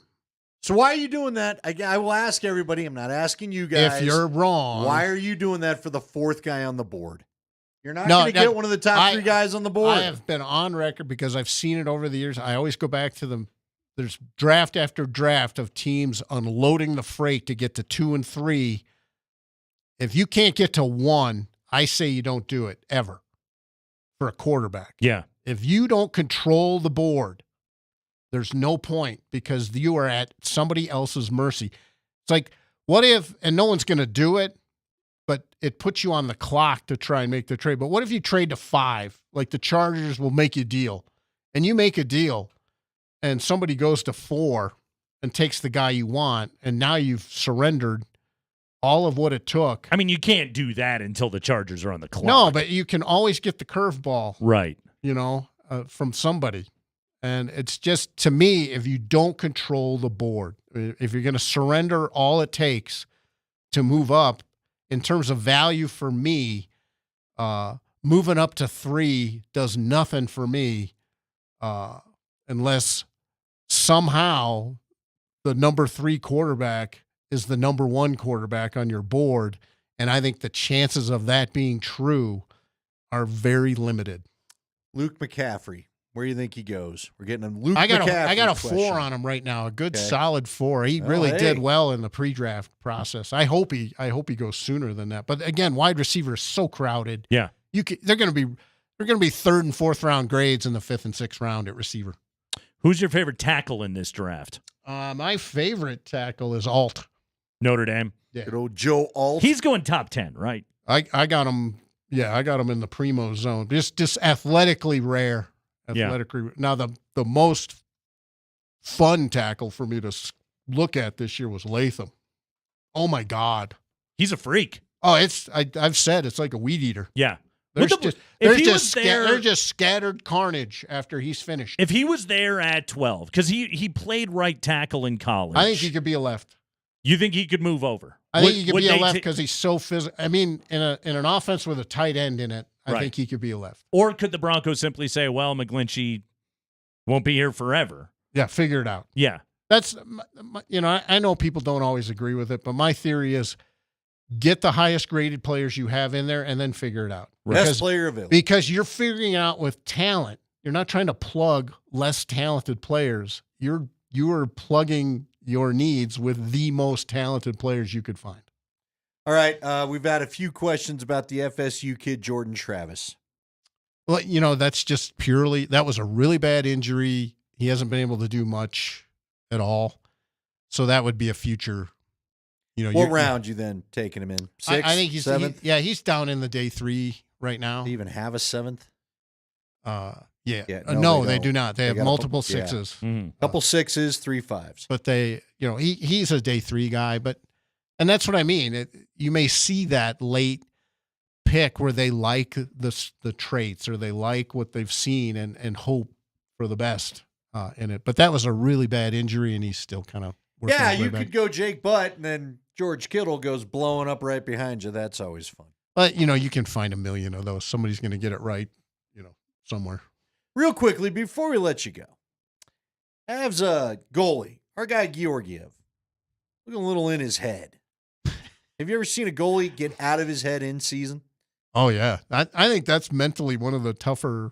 So why are you doing that? I will ask everybody. I'm not asking you guys. If you're wrong. Why are you doing that for the fourth guy on the board? You're not going to get one of the top 3 guys on the board. I have been on record because I've seen it over the years. I always go back to them. There's draft after draft of teams unloading the freight to get to 2 and 3. If you can't get to 1, I say you don't do it ever for a quarterback. Yeah. If you don't control the board, there's no point because you are at somebody else's mercy. It's like, what if, and no one's going to do it, but it puts you on the clock to try and make the trade. But what if you trade to 5? Like the Chargers will make you a deal, and you make a deal, and somebody goes to 4 and takes the guy you want, and now you've surrendered all of what it took. I mean, you can't do that until the Chargers are on the clock. No, but you can always get the curveball. Right. From somebody. And it's just, to me, if you don't control the board, if you're going to surrender all it takes to move up, in terms of value for me, moving up to 3 does nothing for me unless somehow the number 3 quarterback is the number 1 quarterback on your board. And I think the chances of that being true are very limited. Luke McCaffrey, where do you think he goes? We're getting him. Luke I got McCaffrey a 4 on him right now. A good Okay. solid 4. He really did well in the pre-draft process. I hope he goes sooner than that. But again, wide receiver is so crowded. Yeah. They're going to be 3rd and 4th round grades in the 5th and 6th round at receiver. Who's your favorite tackle in this draft? My favorite tackle is Alt. Notre Dame. Yeah. Good old Joe Alt. He's going top 10, right? I got him. Yeah, I got him in the primo zone. Just athletically rare. Now the most fun tackle for me to look at this year was Latham. Oh my God, he's a freak. Oh, I've said it's like a weed eater. Yeah, there's just scattered carnage after he's finished. If he was there at 12, because he played right tackle in college, I think he could be a left. You think he could move over? I think he could be a left because he's so physical. I mean, in an offense with a tight end in it, I think he could be a left. Or could the Broncos simply say, well, McGlinchey won't be here forever? Yeah, figure it out. Yeah. That's, I know people don't always agree with it, but my theory is get the highest graded players you have in there and then figure it out. Best player available. Because you're figuring out with talent. You're not trying to plug less talented players. You are plugging your needs with the most talented players you could find. All right, we've had a few questions about the FSU kid, Jordan Travis. Well, that's just that was a really bad injury. He hasn't been able to do much at all. So that would be a future, What round you then taking him in? 6th, I think he's 7th? He's down in the day 3 right now. Do they even have a 7th? No, they do not. They have multiple 6s. Yeah. Mm-hmm. Couple 6s, 3 5s. But he's a day 3 guy, and that's what I mean. You may see that late pick where they like the traits or they like what they've seen and hope for the best in it. But that was a really bad injury, and he's still kind of working his way you back. could go Jake Butt, and then George Kittle goes blowing up right behind you. That's always fun. But, you can find a million of those. Somebody's going to get it right, somewhere. Real quickly, before we let you go, Avs goalie, our guy Georgiev, looking a little in his head. Have you ever seen a goalie get out of his head in season? Oh, yeah. I think that's mentally one of the tougher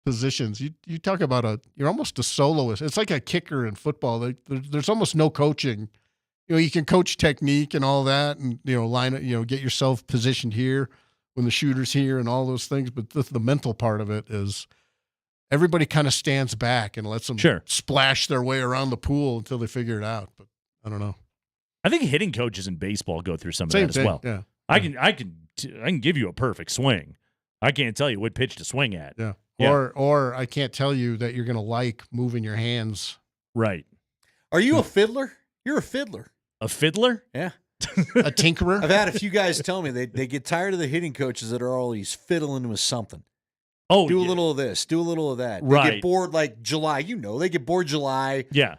positions. You talk about you're almost a soloist. It's like a kicker in football. There's almost no coaching. You can coach technique and all that and, line it, get yourself positioned here when the shooter's here and all those things. But the mental part of it is everybody kind of stands back and lets them splash their way around the pool until they figure it out. But I don't know. I think hitting coaches in baseball go through some of Same that thing, as well. yeah. I can give you a perfect swing. I can't tell you what pitch to swing at. Yeah. Or I can't tell you that you're going to like moving your hands. Right. Are you a fiddler? You're a fiddler. A fiddler? Yeah. A tinkerer? I've had a few guys tell me they get tired of the hitting coaches that are always fiddling with something. Oh, do a little of this, do a little of that. They get bored like July. They get bored July. Yeah.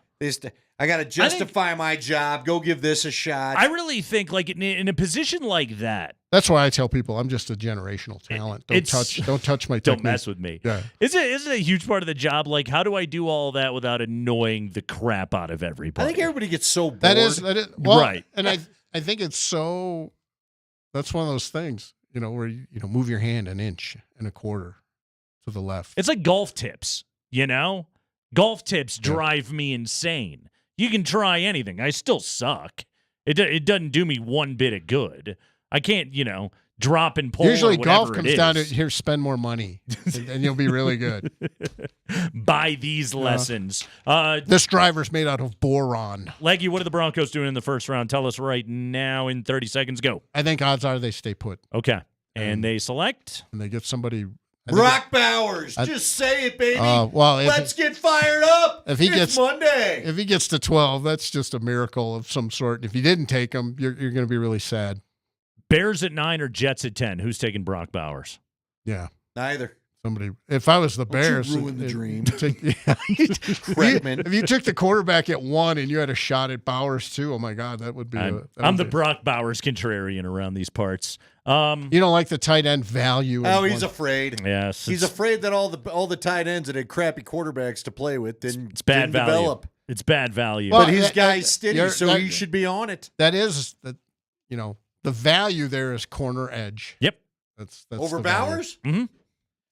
I got to justify my job. Go give this a shot. I really think, like, in a position like that, That's why I tell people I'm just a generational talent. Don't touch my technique. Don't mess with me. Yeah. Isn't it a huge part of the job? Like, how do I do all that without annoying the crap out of everybody? I think everybody gets so bored. That is well, right. And I think it's so. That's one of those things, where you move your hand an inch and a quarter to the left. It's like golf tips, Golf tips drive me insane. You can try anything. I still suck. It doesn't do me one bit of good. I can't, drop and pull. Usually golf it comes is. down to here, spend more money, and you'll be really good. Buy these lessons. This driver's made out of boron. Leggy, what are the Broncos doing in the first round? Tell us right now in 30 seconds. Go. I think odds are they stay put. Okay. And they select? And they get somebody. Brock Bowers. Just say it, baby. Let's get fired up. If he It's Monday. If he gets to 12, that's just a miracle of some sort. If you didn't take him, you're going to be really sad. Bears at 9 or Jets at 10? Who's taking Brock Bowers? Yeah. Neither. Somebody. If I was the Bears, you ruin the dream. If you took the quarterback at 1 and you had a shot at Bowers too, oh my God, that would be. I'm the Brock Bowers contrarian around these parts. You don't like the tight end value. Oh, he's afraid. Yes, he's afraid that all the tight ends that had crappy quarterbacks to play with didn't bad value. develop. It's bad value. But his guy's steady, so he should be on it. That is that. The value there is corner edge. Yep. That's over Bowers. Mm-hmm.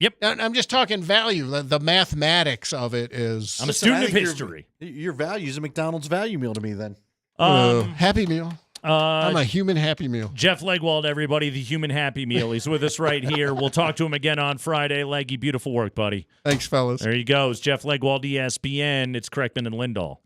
Yep. I'm just talking value. The mathematics of it is. I'm a student of history. Your value is a McDonald's value meal to me. Then Happy Meal. I'm a human Happy Meal. Jeff Legwald, everybody, the human Happy Meal. He's with us right here. We'll talk to him again on Friday. Leggy, beautiful work, buddy. Thanks, fellas. There he goes. Jeff Legwald, ESPN. It's Kreckman and Lindahl.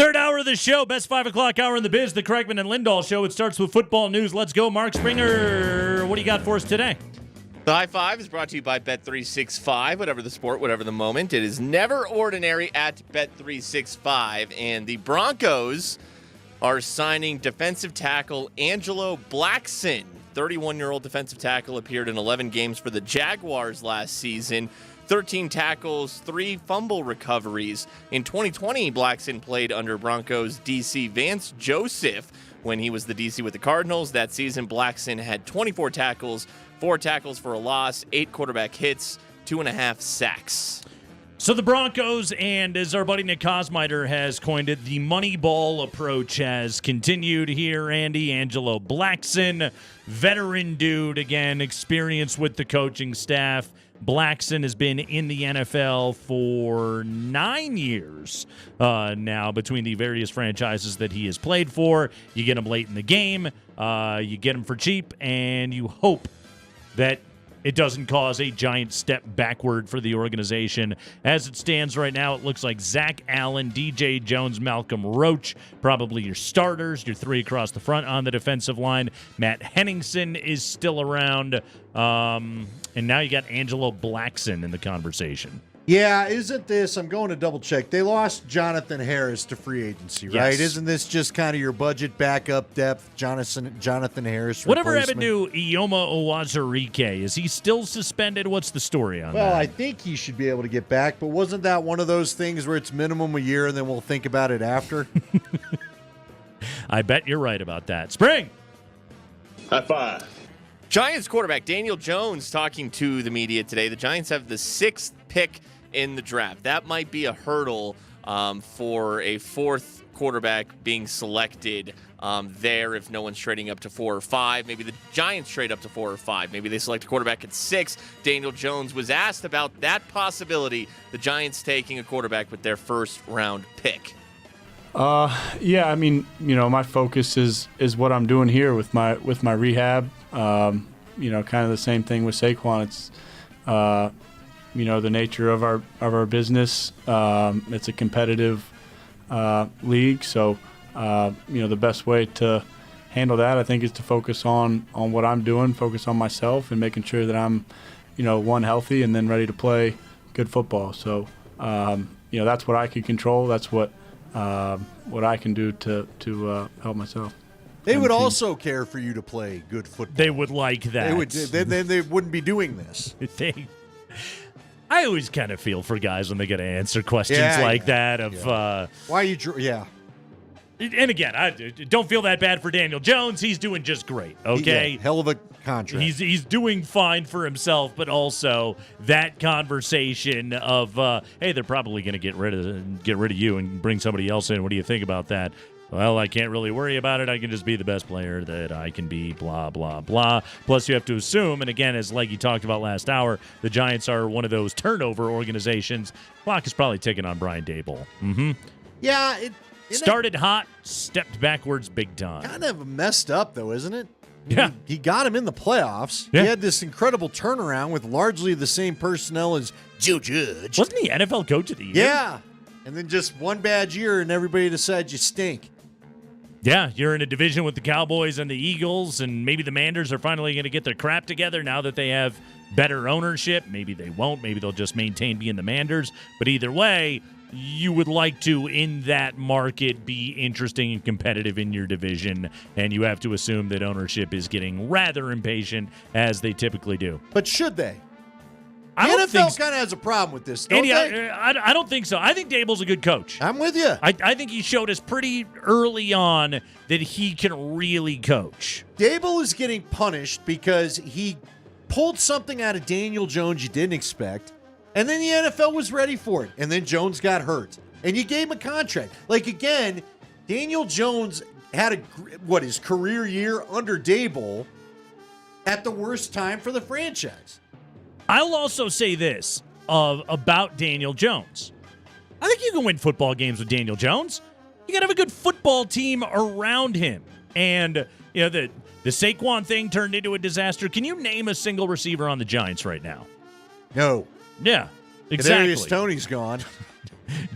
Third hour of the show, best 5 o'clock hour in the biz, the Craigman and Lindahl Show. It starts with football news. Let's go, Mark Springer. What do you got for us today? The High Five is brought to you by Bet365. Whatever the sport, whatever the moment, it is never ordinary at Bet365. And the Broncos are signing defensive tackle Angelo Blackson. 31-year-old defensive tackle appeared in 11 games for the Jaguars last season. 13 tackles, 3 fumble recoveries. In 2020, Blackson played under Broncos DC Vance Joseph when he was the DC with the Cardinals. That season, Blackson had 24 tackles, 4 tackles for a loss, 8 quarterback hits, 2.5 sacks. So the Broncos, and as our buddy Nick Kosmider has coined it, the Moneyball approach has continued here. Andy, Angelo Blackson, veteran dude, again, experienced with the coaching staff. Blackson has been in the NFL for 9 years now between the various franchises that he has played for. You get him late in the game, you get him for cheap, and you hope that it doesn't cause a giant step backward for the organization. As it stands right now, it looks like Zach Allen, DJ Jones, Malcolm Roach, probably your starters, your 3 across the front on the defensive line. Matt Henningsen is still around. And now you got Angelo Blackson in the conversation. Yeah, isn't this, I'm going to double check, they lost Jonathan Harris to free agency, right? Yes. Isn't this just kind of your budget backup depth, Jonathan Harris Whatever happened to Ioma Owazurike? Is he still suspended? What's the story on that? Well, I think he should be able to get back, but wasn't that one of those things where it's minimum a year and then we'll think about it after? I bet you're right about that. Spring! High five. Giants quarterback Daniel Jones talking to the media today. The Giants have the 6th pick in the draft. That might be a hurdle for a 4th quarterback being selected there if no one's trading up to 4 or 5. Maybe the Giants trade up to 4 or 5. Maybe they select a quarterback at 6. Daniel Jones was asked about that possibility, the Giants taking a quarterback with their 1st round pick. Yeah, I mean, my focus is what I'm doing here with my rehab. Kind of the same thing with Saquon. It's the nature of our business. It's a competitive league, so the best way to handle that, I think, is to focus on what I'm doing, focus on myself, and making sure that I'm, one, healthy, and then ready to play good football. So that's what I can control. That's what I can do to help myself. They would also care for you to play good football. They would like that. They would. Then they wouldn't be doing this. I always kind of feel for guys when they get to answer questions that. Why you? Yeah. And again, I don't feel that bad for Daniel Jones. He's doing just great. Okay, hell of a contract. He's doing fine for himself, but also that conversation of hey, they're probably going to get rid of you and bring somebody else in. What do you think about that? Well, I can't really worry about it. I can just be the best player that I can be, blah, blah, blah. Plus, you have to assume, and again, as Leggy talked about last hour, the Giants are one of those turnover organizations. Clock is probably ticking on Brian Daboll. Mm-hmm. Yeah. Started hot, stepped backwards big time. Kind of messed up, though, isn't it? Yeah. He got him in the playoffs. Yeah. He had this incredible turnaround with largely the same personnel as Joe Judge. Wasn't he NFL Coach of the Year? Yeah. And then just one bad year, and everybody decides you stink. Yeah, you're in a division with the Cowboys and the Eagles, and maybe the Manders are finally going to get their crap together now that they have better ownership. Maybe they won't. Maybe they'll just maintain being the Manders. But either way, you would like to, in that market, be interesting and competitive in your division, and you have to assume that ownership is getting rather impatient, as they typically do. But should they? The NFL kind of has a problem with this, don't Andy, they? I don't think so. I think Daboll's a good coach. I'm with you. I think he showed us pretty early on that he can really coach. Daboll is getting punished because he pulled something out of Daniel Jones you didn't expect, and then the NFL was ready for it, and then Jones got hurt, and you gave him a contract. Like, again, Daniel Jones had his career year under Daboll at the worst time for the franchise. I'll also say this about Daniel Jones. I think you can win football games with Daniel Jones. You got to have a good football team around him. And, the Saquon thing turned into a disaster. Can you name a single receiver on the Giants right now? No. Yeah, exactly. Kadarius Toney's gone.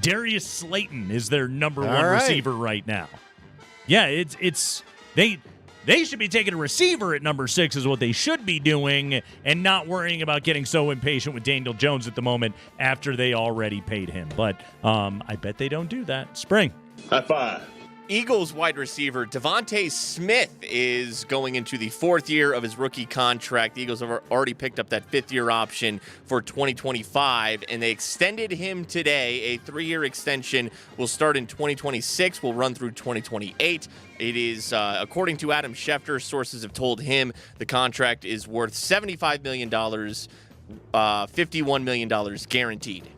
Darius Slayton is their number All one right. receiver right now. Yeah, it's they should be taking a receiver at number 6 is what they should be doing, and not worrying about getting so impatient with Daniel Jones at the moment after they already paid him. But I bet they don't do that. Spring. High five. Eagles wide receiver Devontae Smith is going into the 4th year of his rookie contract. The Eagles have already picked up that 5th-year option for 2025, and they extended him today. A 3-year extension will start in 2026, will run through 2028. It is, according to Adam Schefter, sources have told him the contract is worth $75 million, $51 million guaranteed.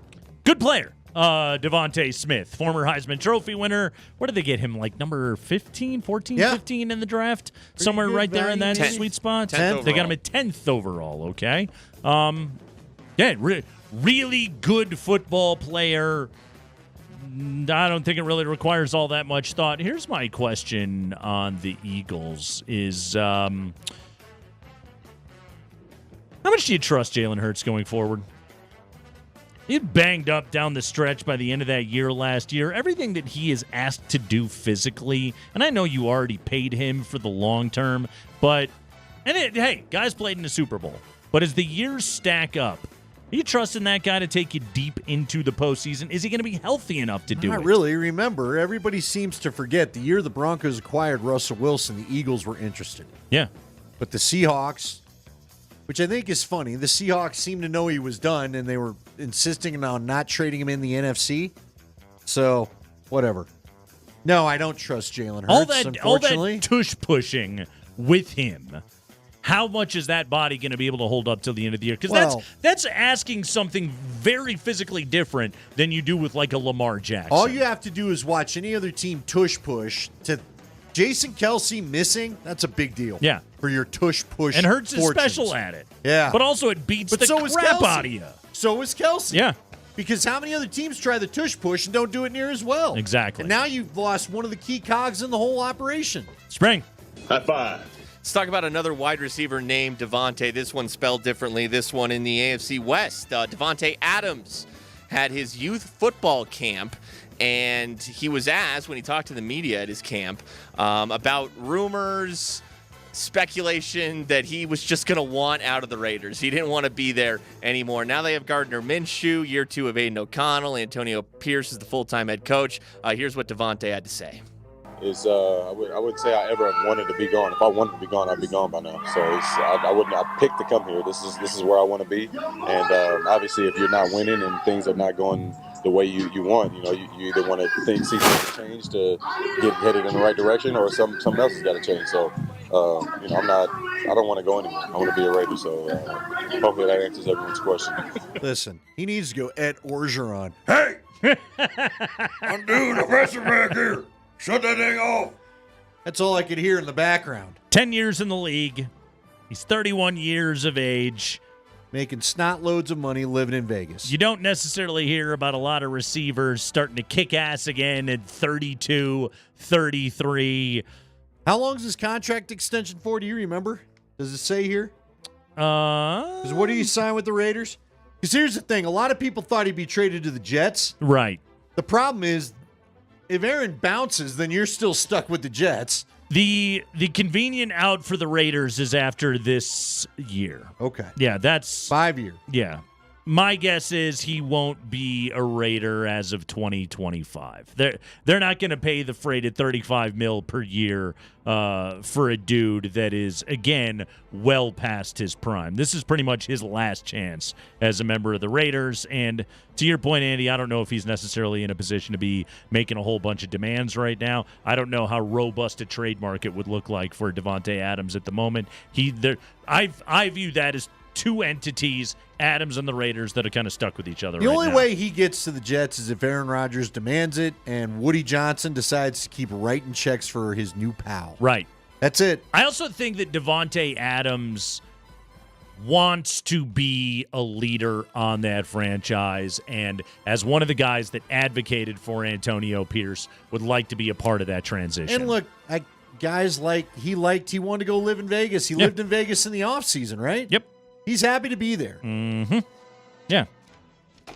Good player. Devontae Smith, former Heisman Trophy winner. Where did they get him? Like number 15, 14, 15 in the draft? Pretty Somewhere good right there in that value. sweet spot? 10th They got him at 10th overall, okay? Really good football player. I don't think it really requires all that much thought. Here's my question on the Eagles is, how much do you trust Jalen Hurts going forward? He banged up down the stretch by the end of that year last year. Everything that he is asked to do physically, and I know you already paid him for the long term, but, hey, guys played in the Super Bowl. But as the years stack up, are you trusting that guy to take you deep into the postseason? Is he going to be healthy enough to do it? Not really. Remember, everybody seems to forget the year the Broncos acquired Russell Wilson, the Eagles were interested. Yeah. But the Seahawks, which I think is funny, the Seahawks seemed to know he was done, and they were insisting on not trading him in the NFC. So, whatever. No, I don't trust Jalen Hurts, unfortunately. All that tush pushing with him. How much is that body going to be able to hold up till the end of the year? Because that's asking something very physically different than you do with like a Lamar Jackson. All you have to do is watch any other team tush push. To Jason Kelce missing, that's a big deal. Yeah. For your tush push. And Hurts is fortunes. special at it. Yeah. But also it beats the so is crap Kelce. out of you. So is Kelce. Yeah. Because how many other teams try the tush push and don't do it near as well? Exactly. And now you've lost one of the key cogs in the whole operation. Spring. High five. Let's talk about another wide receiver named Devontae. This one spelled differently. This one in the AFC West. Devontae Adams had his youth football camp, and he was asked when he talked to the media at his camp about rumors, speculation that he was just going to want out of the Raiders. He didn't want to be there anymore. Now they have Gardner Minshew, year 2 of Aiden O'Connell. Antonio Pierce is the full-time head coach. Here's what Devontae had to say. I wouldn't say I ever wanted to be gone. If I wanted to be gone, I'd be gone by now. So I picked to come here. This is where I want to be. And obviously, if you're not winning and things are not going the way you want, you either want to see things change to get headed in the right direction, or something else has got to change. So I don't want to go anywhere. I want to be a Raider. So hopefully that answers everyone's question. Listen, he needs to go Ed Orgeron. Hey! I'm doing a wrestling back here. Shut that thing off. That's all I could hear in the background. 10 years in the league. He's 31 years of age. Making snot loads of money living in Vegas. You don't necessarily hear about a lot of receivers starting to kick ass again at 32, 33. How long is his contract extension for? Do you remember? Does it say here? Because what do you sign with the Raiders? Because here's the thing. A lot of people thought he'd be traded to the Jets. Right. The problem is, if Aaron bounces, then you're still stuck with the Jets. The convenient out for the Raiders is after this year. Okay. Yeah, that's 5 year. Yeah. My guess is he won't be a Raider as of 2025. They're not going to pay the freighted $35 million per year for a dude that is, again, well past his prime. This is pretty much his last chance as a member of the Raiders. And to your point, Andy, I don't know if he's necessarily in a position to be making a whole bunch of demands right now. I don't know how robust a trade market would look like for Devontae Adams at the moment. I view that as two entities, Adams and the Raiders, that are kind of stuck with each other. The only way he gets to the Jets is if Aaron Rodgers demands it and Woody Johnson decides to keep writing checks for his new pal. Right. That's it. I also think that Devontae Adams wants to be a leader on that franchise, and as one of the guys that advocated for Antonio Pierce, would like to be a part of that transition. And look, guys he wanted to go live in Vegas. He lived in Vegas in the offseason, right? Yep. He's happy to be there. Mm-hmm. Yeah.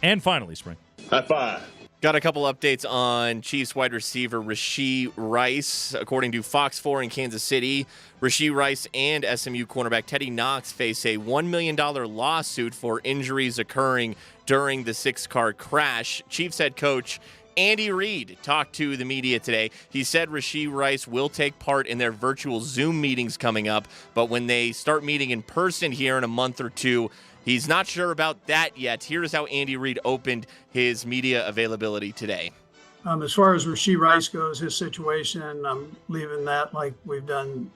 And finally, Spring. High five. Got a couple updates on Chiefs wide receiver Rashee Rice. According to Fox 4 in Kansas City, Rashee Rice and SMU cornerback Teddy Knox face a $1 million lawsuit for injuries occurring during the 6-car crash. Chiefs head coach Andy Reid talked to the media today. He said Rashee Rice will take part in their virtual Zoom meetings coming up, but when they start meeting in person here in a month or two, he's not sure about that yet. Here's how Andy Reid opened his media availability today. As far as Rashee Rice goes, his situation, I'm leaving that like we've done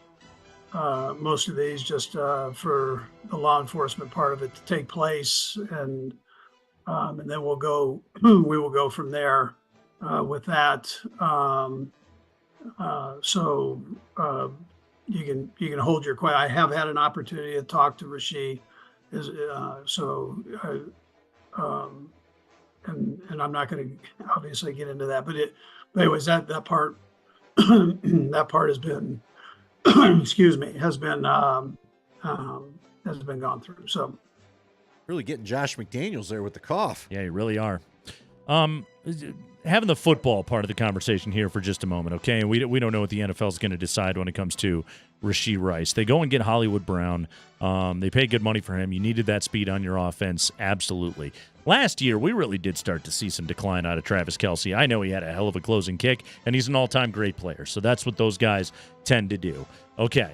most of these, just for the law enforcement part of it to take place, and then we will go from there with that. So you can hold your question. I have had an opportunity to talk to Rashee. And I'm not going to obviously get into that, but anyways, that part that part has been excuse me, has been gone through. So really getting Josh McDaniels there with the cough. Yeah, you really are. Having the football part of the conversation here for just a moment, okay? And we don't know what the NFL is going to decide when it comes to Rashee Rice. They go and get Hollywood Brown. They pay good money for him. You needed that speed on your offense, absolutely. Last year, we really did start to see some decline out of Travis Kelce. I know he had a hell of a closing kick, and he's an all-time great player. So that's what those guys tend to do. Okay,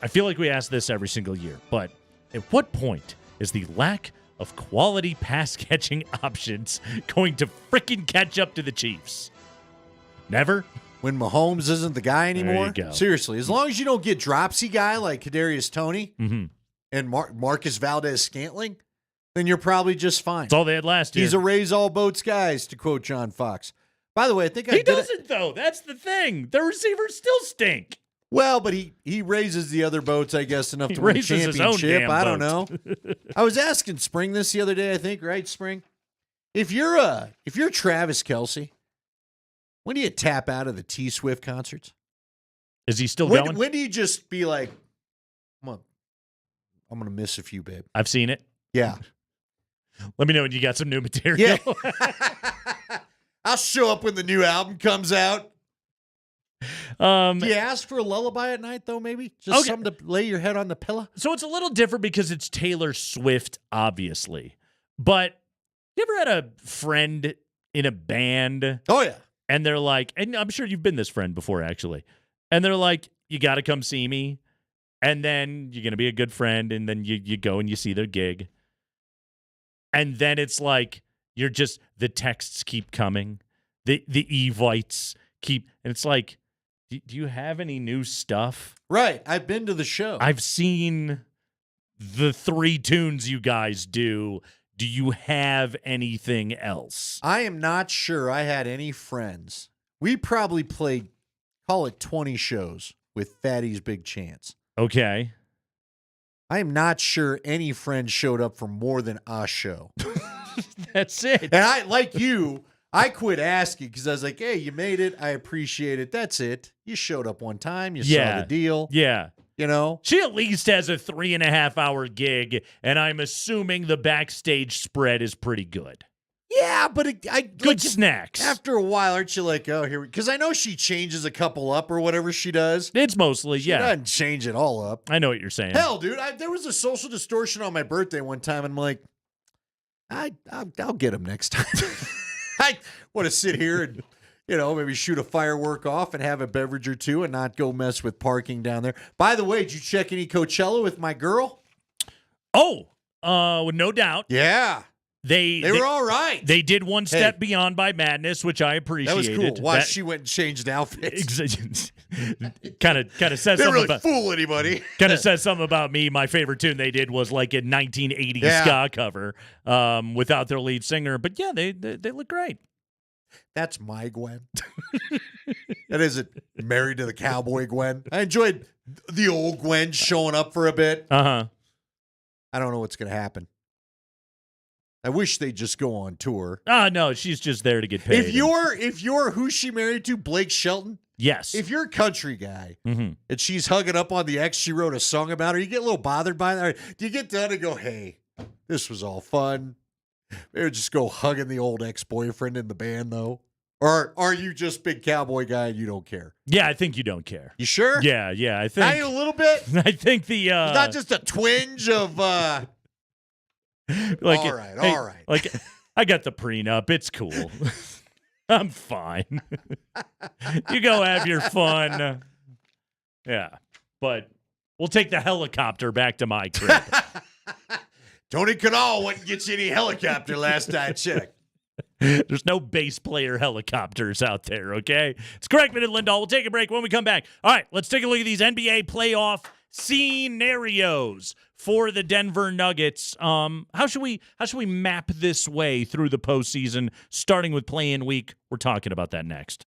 I feel like we ask this every single year, but at what point is the lack of quality pass-catching options going to frickin' catch up to the Chiefs? Never? When Mahomes isn't the guy anymore? There you go. Seriously, as long as you don't get dropsy guy like Kadarius Toney and Marcus Valdez-Scantling, then you're probably just fine. That's all they had last year. He's a raise all boats guys, to quote John Fox. By the way, I think he doesn't, though. That's the thing. The receivers still stink. Well, but he raises the other boats, I guess, enough to win a championship. I don't know. I was asking Spring this the other day, I think, right, Spring? If you're Travis Kelce, when do you tap out of the T-Swift concerts? Is he still going? When do you just be like, I'm gonna miss a few, babe? I've seen it. Yeah. Let me know when you got some new material. Yeah. I'll show up when the new album comes out. Do you ask for a lullaby at night, though, maybe? Just something to lay your head on the pillow? So it's a little different because it's Taylor Swift, obviously. But you ever had a friend in a band? Oh, yeah. And they're like, and I'm sure you've been this friend before, actually. And they're like, you got to come see me. And then you're going to be a good friend. And then you go and you see their gig. And then it's like, the texts keep coming. The evites keep, and it's like, do you have any new stuff? Right. I've been to the show. I've seen the 3 tunes you guys do. Do you have anything else? I am not sure I had any friends. We probably played, call it 20 shows with Fatty's Big Chance. Okay. I am not sure any friend showed up for more than a show. That's it. And I, like you, I quit asking because I was like, hey, you made it. I appreciate it. That's it. You showed up one time. You saw the deal. Yeah. You know? She at least has a 3.5-hour gig, and I'm assuming the backstage spread is pretty good. Yeah, but good snacks. After a while, aren't you like, oh, here we... Because I know she changes a couple up or whatever she does. It's mostly, she doesn't change it all up. I know what you're saying. Hell, dude, there was a Social Distortion on my birthday one time, and I'm like, I'll get him next time. I want to sit here and, maybe shoot a firework off and have a beverage or two and not go mess with parking down there. By the way, did you check any Coachella with my girl? Oh, no doubt. Yeah. They were all right. They did one step beyond by Madness, which I appreciated. That was cool. Watch, she went and changed outfits. kind of says they something really about fool anybody. Kind of says something about me. My favorite tune they did was like a 1980s ska cover without their lead singer. But yeah, they look great. That's my Gwen. That isn't Married to the Cowboy Gwen. I enjoyed the old Gwen showing up for a bit. Uh-huh. I don't know what's going to happen. I wish they'd just go on tour. No, she's just there to get paid. If you're who's she married to? Blake Shelton? Yes. If you're a country guy and she's hugging up on the ex she wrote a song about her, you get a little bothered by that. Do you get done and go, hey, this was all fun. Maybe just go hugging the old ex-boyfriend in the band, though. Or are you just big cowboy guy and you don't care? Yeah, I think you don't care. You sure? Yeah, I think. Not even a little bit? I think the It's not just a twinge of like all right. Like I got the prenup. It's cool. I'm fine. You go have your fun. Yeah. But we'll take the helicopter back to my crib. Tony Kanal wouldn't get you any helicopter last I checked. There's no bass player helicopters out there, okay? It's Craigman and Lindahl. We'll take a break when we come back. All right, let's take a look at these NBA playoff scenarios for the Denver Nuggets. How should we map this way through the postseason, starting with play-in week? We're talking about that next.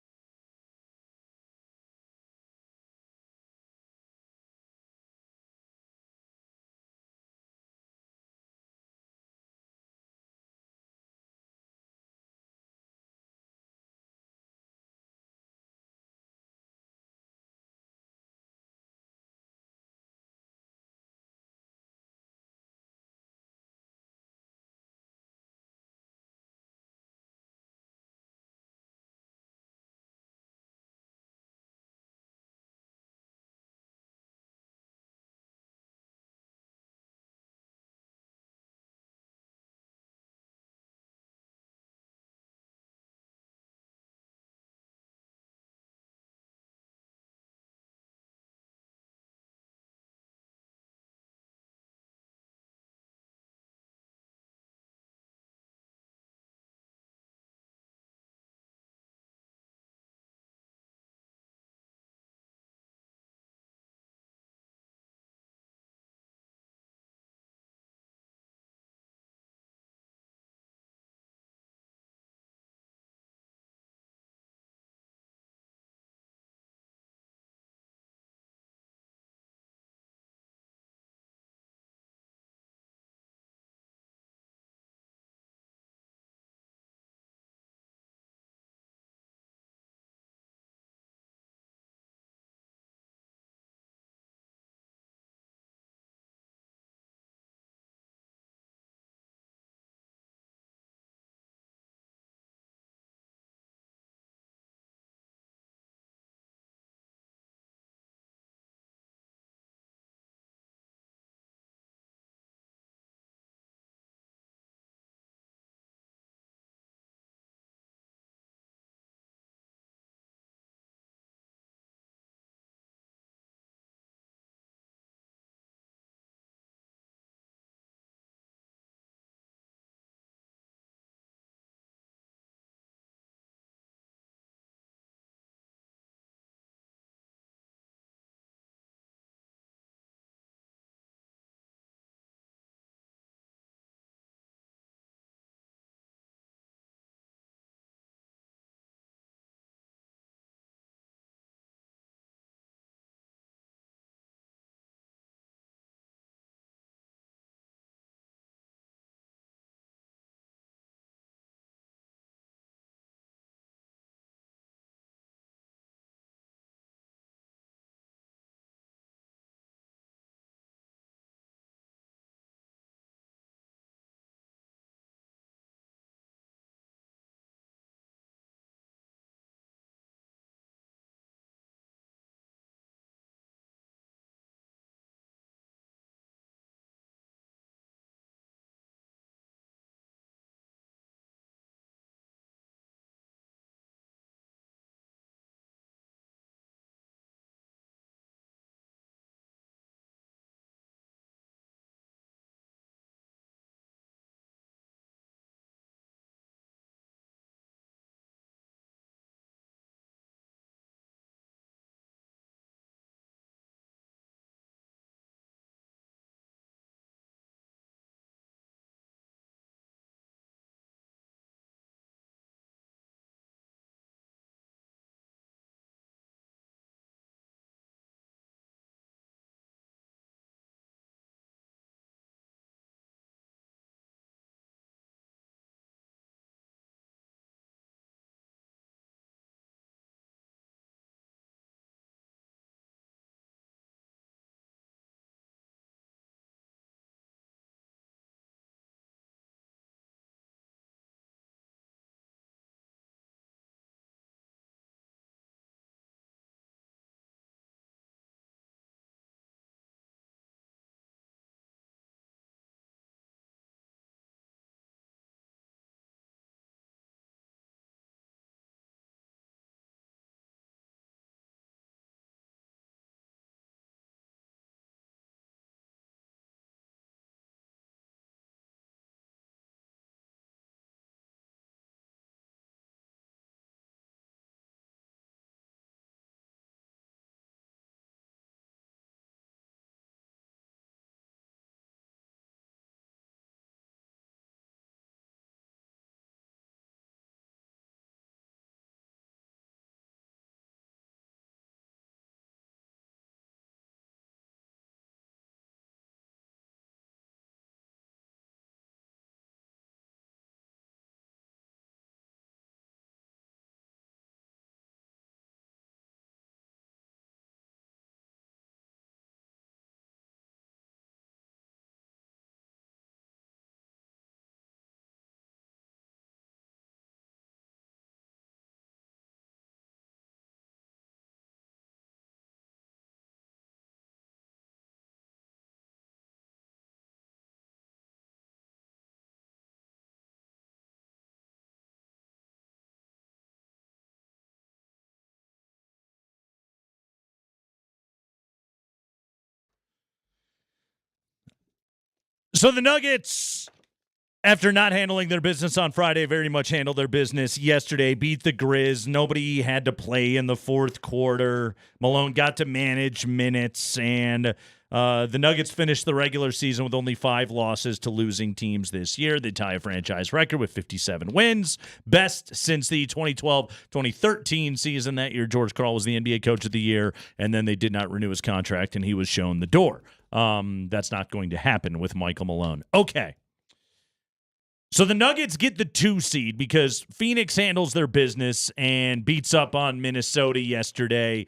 So the Nuggets, after not handling their business on Friday, very much handled their business yesterday, beat the Grizz. Nobody had to play in the fourth quarter. Malone got to manage minutes, and the Nuggets finished the regular season with only 5 losses to losing teams this year. They tie a franchise record with 57 wins, best since the 2012-2013 season. That year, George Karl was the NBA Coach of the Year, and then they did not renew his contract, and he was shown the door. That's not going to happen with Michael Malone. Okay. So the Nuggets get the 2 seed because Phoenix handles their business and beats up on Minnesota yesterday.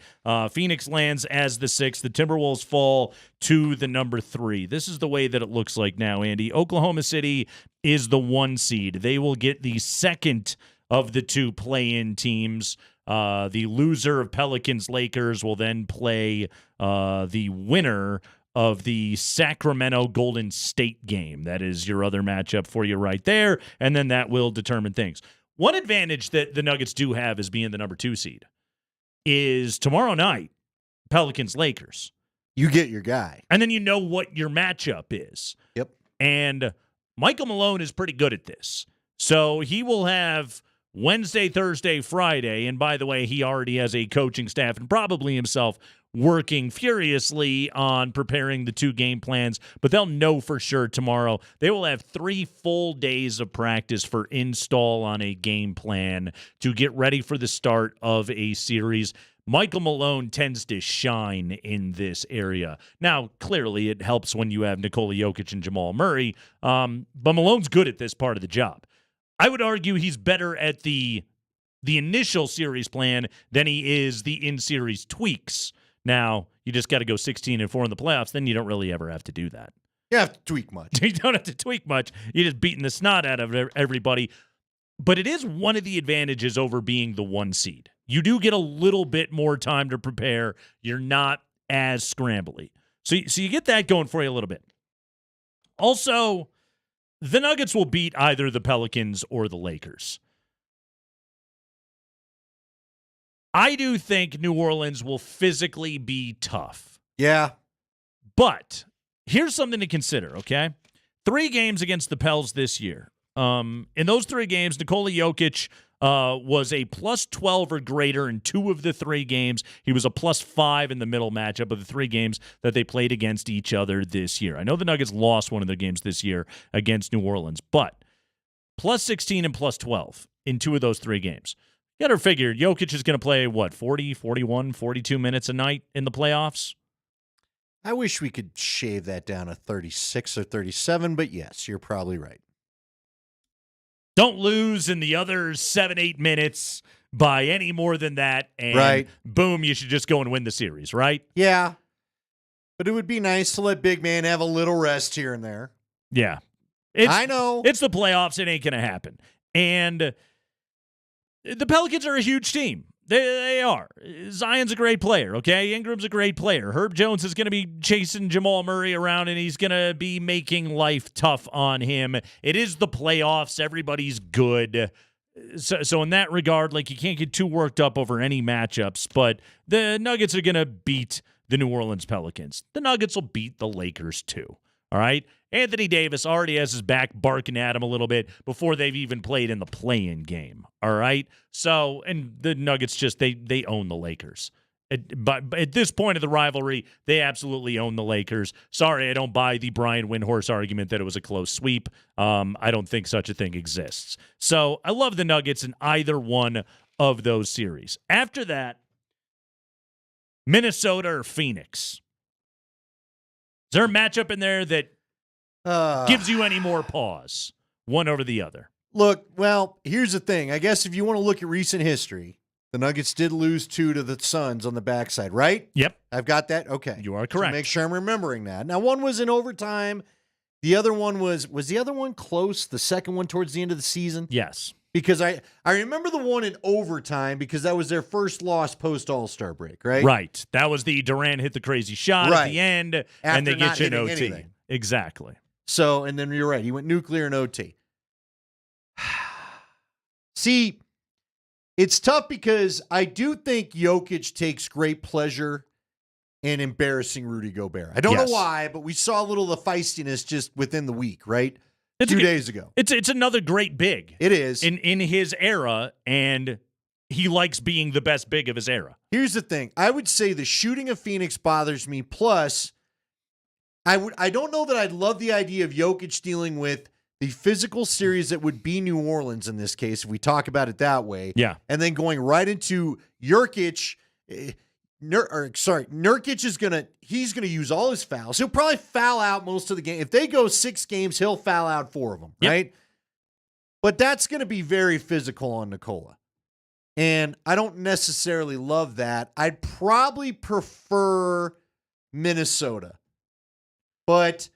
Phoenix lands as the 6. The Timberwolves fall to the number 3. This is the way that it looks like now, Andy. Oklahoma City is the 1 seed. They will get the second of the 2 play-in teams. The loser of Pelicans-Lakers will then play the winner of the Sacramento Golden State game. That is your other matchup for you right there, and then that will determine things. One advantage that the Nuggets do have as being the number 2 seed is tomorrow night, Pelicans-Lakers. You get your guy. And then you know what your matchup is. Yep. And Michael Malone is pretty good at this. So he will have Wednesday, Thursday, Friday, and by the way, he already has a coaching staff and probably himself working furiously on preparing the 2 game plans, but they'll know for sure tomorrow. They will have 3 full days of practice for install on a game plan to get ready for the start of a series. Michael Malone tends to shine in this area. Now, clearly, it helps when you have Nikola Jokic and Jamal Murray, but Malone's good at this part of the job. I would argue he's better at the initial series plan than he is the in-series tweaks. Now, you just got to go 16-4 in the playoffs. Then you don't really ever have to do that. You have to tweak much. You don't have to tweak much. You're just beating the snot out of everybody. But it is one of the advantages over being the 1 seed. You do get a little bit more time to prepare. You're not as scrambly. So you get that going for you a little bit. Also, the Nuggets will beat either the Pelicans or the Lakers. I do think New Orleans will physically be tough. Yeah. But here's something to consider, okay? 3 games against the Pels this year. In those 3 games, Nikola Jokic was a plus 12 or greater in 2 of the 3 games. He was a plus 5 in the middle matchup of the 3 games that they played against each other this year. I know the Nuggets lost one of their games this year against New Orleans, but plus 16 and plus 12 in 2 of those 3 games. You got to figure Jokic is going to play, 40, 41, 42 minutes a night in the playoffs? I wish we could shave that down to 36 or 37, but yes, you're probably right. Don't lose in the other 7-8 minutes by any more than that, and boom, you should just go and win the series, right? Yeah. But it would be nice to let big man have a little rest here and there. Yeah. I know. It's the playoffs. It ain't going to happen. And the Pelicans are a huge team. They are. Zion's a great player, okay? Ingram's a great player. Herb Jones is going to be chasing Jamal Murray around, and he's going to be making life tough on him. It is the playoffs. Everybody's good. So in that regard, like, you can't get too worked up over any matchups, but the Nuggets are going to beat the New Orleans Pelicans. The Nuggets will beat the Lakers too, all right? Anthony Davis already has his back barking at him a little bit before they've even played in the play-in game, all right? So, and the Nuggets just, they own the Lakers. But at this point of the rivalry, they absolutely own the Lakers. Sorry, I don't buy the Brian Windhorst argument that it was a close sweep. I don't think such a thing exists. So I love the Nuggets in either one of those series. After that, Minnesota or Phoenix? Is there a matchup in there that gives you any more pause, one over the other? Look, well, here's the thing. I guess if you want to look at recent history, the Nuggets did lose 2 to the Suns on the backside, right? Yep. I've got that? Okay. You are correct. So make sure I'm remembering that. Now, one was in overtime. The other one was the other one close? The second one towards the end of the season? Yes. Because I remember the one in overtime because that was their first loss post All-Star break, right? Right. That was the Durant hit the crazy shot at the end, and they get you an OT. Anything. Exactly. So, and then you're right. He went nuclear in OT. See, it's tough because I do think Jokic takes great pleasure and embarrassing Rudy Gobert. I don't know why, but we saw a little of the feistiness just within the week, right? Two days ago. It's another great big. It is. In his era, and he likes being the best big of his era. Here's the thing. I would say the shooting of Phoenix bothers me. Plus, I don't know that I'd love the idea of Jokic dealing with the physical series that would be New Orleans in this case, if we talk about it that way. Yeah. And then going right into Nurkic. Nurkic is he's gonna use all his fouls. He'll probably foul out most of the game. If they go 6 games, he'll foul out 4 of them, right? But that's gonna be very physical on Nikola. And I don't necessarily love that. I'd probably prefer Minnesota. But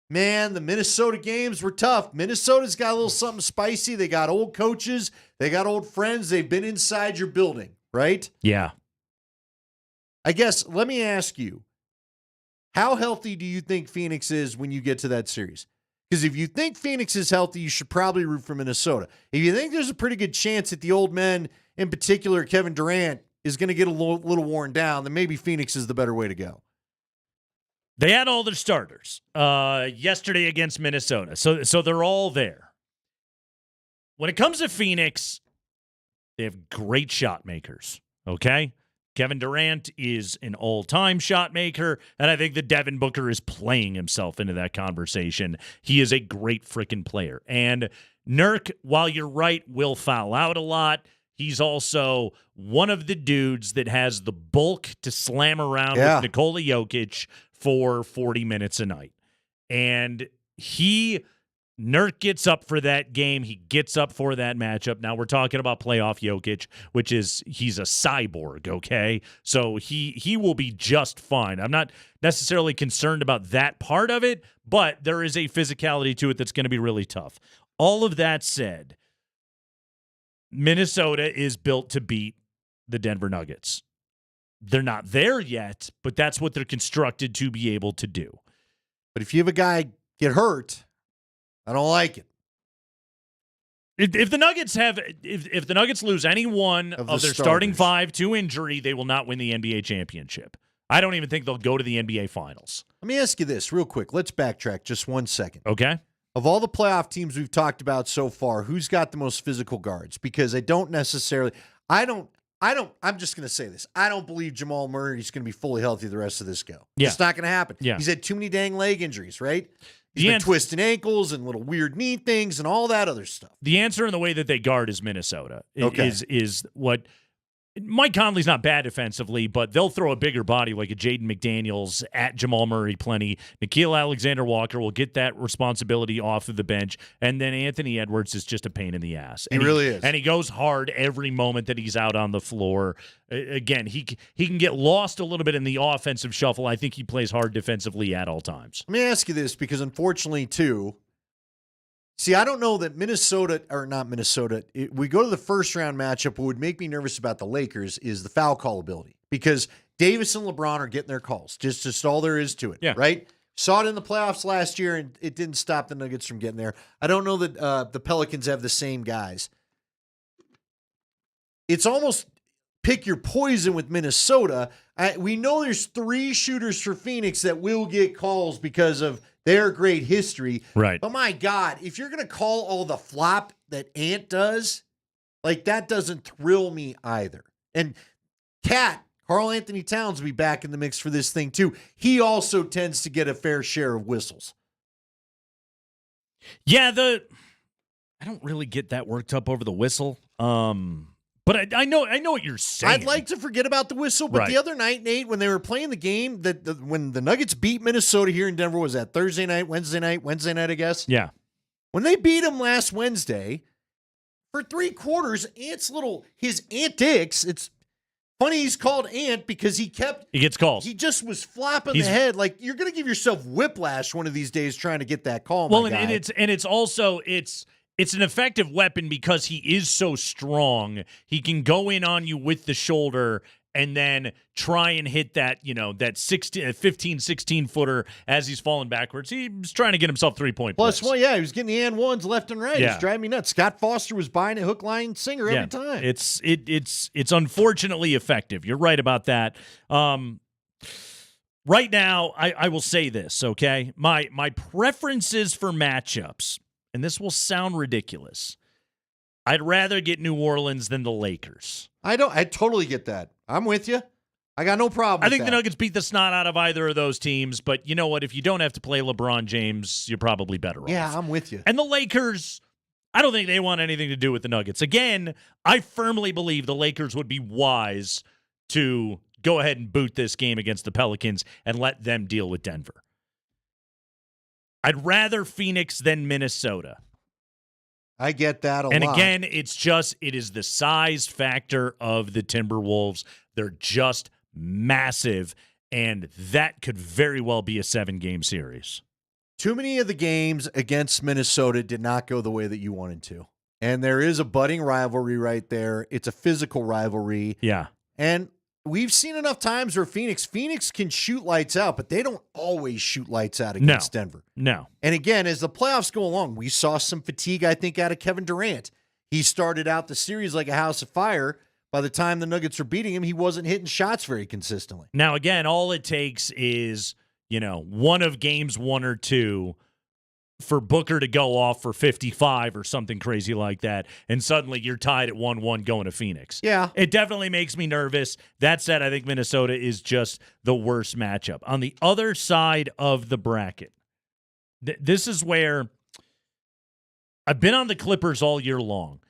man, the Minnesota games were tough. Minnesota's got a little something spicy. They got old coaches. They got old friends. They've been inside your building, right? Yeah. I guess, let me ask you, how healthy do you think Phoenix is when you get to that series? Because if you think Phoenix is healthy, you should probably root for Minnesota. If you think there's a pretty good chance that the old men, in particular Kevin Durant, is going to get a little worn down, then maybe Phoenix is the better way to go. They had all their starters yesterday against Minnesota, so they're all there. When it comes to Phoenix, they have great shot makers, okay? Kevin Durant is an all-time shot maker, and I think that Devin Booker is playing himself into that conversation. He is a great freaking player. And Nurk, while you're right, will foul out a lot. He's also one of the dudes that has the bulk to slam around with Nikola Jokic for 40 minutes a night. And Nurk gets up for that game. He gets up for that matchup. Now we're talking about playoff Jokic, which is he's a cyborg, okay? So he will be just fine. I'm not necessarily concerned about that part of it, but there is a physicality to it that's going to be really tough. All of that said, Minnesota is built to beat the Denver Nuggets. They're not there yet, but that's what they're constructed to be able to do. But if you have a guy get hurt, I don't like it. If the Nuggets lose any one of their starting 5 to injury, they will not win the NBA championship. I don't even think they'll go to the NBA finals. Let me ask you this real quick. Let's backtrack just 1 second. Okay. Of all the playoff teams we've talked about so far, who's got the most physical guards? Because I'm just going to say this. I don't believe Jamal Murray is going to be fully healthy the rest of this go. Yeah. It's not going to happen. Yeah. He's had too many dang leg injuries, right? He's been twisting ankles and little weird knee things and all that other stuff. The answer in the way that they guard is Minnesota. Is what Mike Conley's not bad defensively, but they'll throw a bigger body like a Jaden McDaniels at Jamal Murray plenty. Nickeil Alexander-Walker will get that responsibility off of the bench, and then Anthony Edwards is just a pain in the ass. He really is. And he goes hard every moment that he's out on the floor. Again, he can get lost a little bit in the offensive shuffle. I think he plays hard defensively at all times. Let me ask you this, because unfortunately, too, see, I don't know that we go to the first round matchup. What would make me nervous about the Lakers is the foul call ability, because Davis and LeBron are getting their calls. Just all there is to it, right? Saw it in the playoffs last year, and it didn't stop the Nuggets from getting there. I don't know that the Pelicans have the same guys. It's almost pick your poison with Minnesota. We know there's 3 shooters for Phoenix that will get calls because of their great history. Right. But my God, if you're going to call all the flop that Ant does, like, that doesn't thrill me either. And Karl Anthony Towns will be back in the mix for this thing too. He also tends to get a fair share of whistles. Yeah, I don't really get that worked up over the whistle. But I know what you're saying. I'd like to forget about the whistle, but the other night, Nate, when they were playing the game, when the Nuggets beat Minnesota here in Denver, was that Wednesday night, I guess? Yeah. When they beat him last Wednesday, for 3 quarters, his antics, it's funny he's called Ant because he gets calls. He just was flopping the head. Like, you're going to give yourself whiplash one of these days trying to get that call, Well, and it's also it's an effective weapon because he is so strong. He can go in on you with the shoulder and then try and hit that, that 15, 16-footer as he's falling backwards. He's trying to get himself 3-point plays. Plus, he was getting the and ones left and right. It's driving me nuts. Scott Foster was buying a hook, line, singer every time. It's unfortunately effective. You're right about that. right now, I will say this, okay? My preferences for matchups, and this will sound ridiculous. I'd rather get New Orleans than the Lakers. I totally get that. I'm with you. I got no problem I think with the that. Nuggets beat the snot out of either of those teams, but you know what? If you don't have to play LeBron James, you're probably better off. Yeah, I'm with you. And the Lakers, I don't think they want anything to do with the Nuggets. Again, I firmly believe the Lakers would be wise to go ahead and boot this game against the Pelicans and let them deal with Denver. I'd rather Phoenix than Minnesota. I get that a lot. And again, it is the size factor of the Timberwolves. They're just massive, and that could very well be a 7-game series. Too many of the games against Minnesota did not go the way that you wanted to. And there is a budding rivalry right there. It's a physical rivalry. Yeah. And we've seen enough times where Phoenix can shoot lights out, but they don't always shoot lights out against Denver. No. And again, as the playoffs go along, we saw some fatigue, I think, out of Kevin Durant. He started out the series like a house of fire. By the time the Nuggets were beating him, he wasn't hitting shots very consistently. Now, again, all it takes is, one of games 1 or 2 for Booker to go off for 55 or something crazy like that, and suddenly you're tied at 1-1 going to Phoenix. Yeah. It definitely makes me nervous. That said, I think Minnesota is just the worst matchup. On the other side of the bracket, this is where I've been on the Clippers all year long.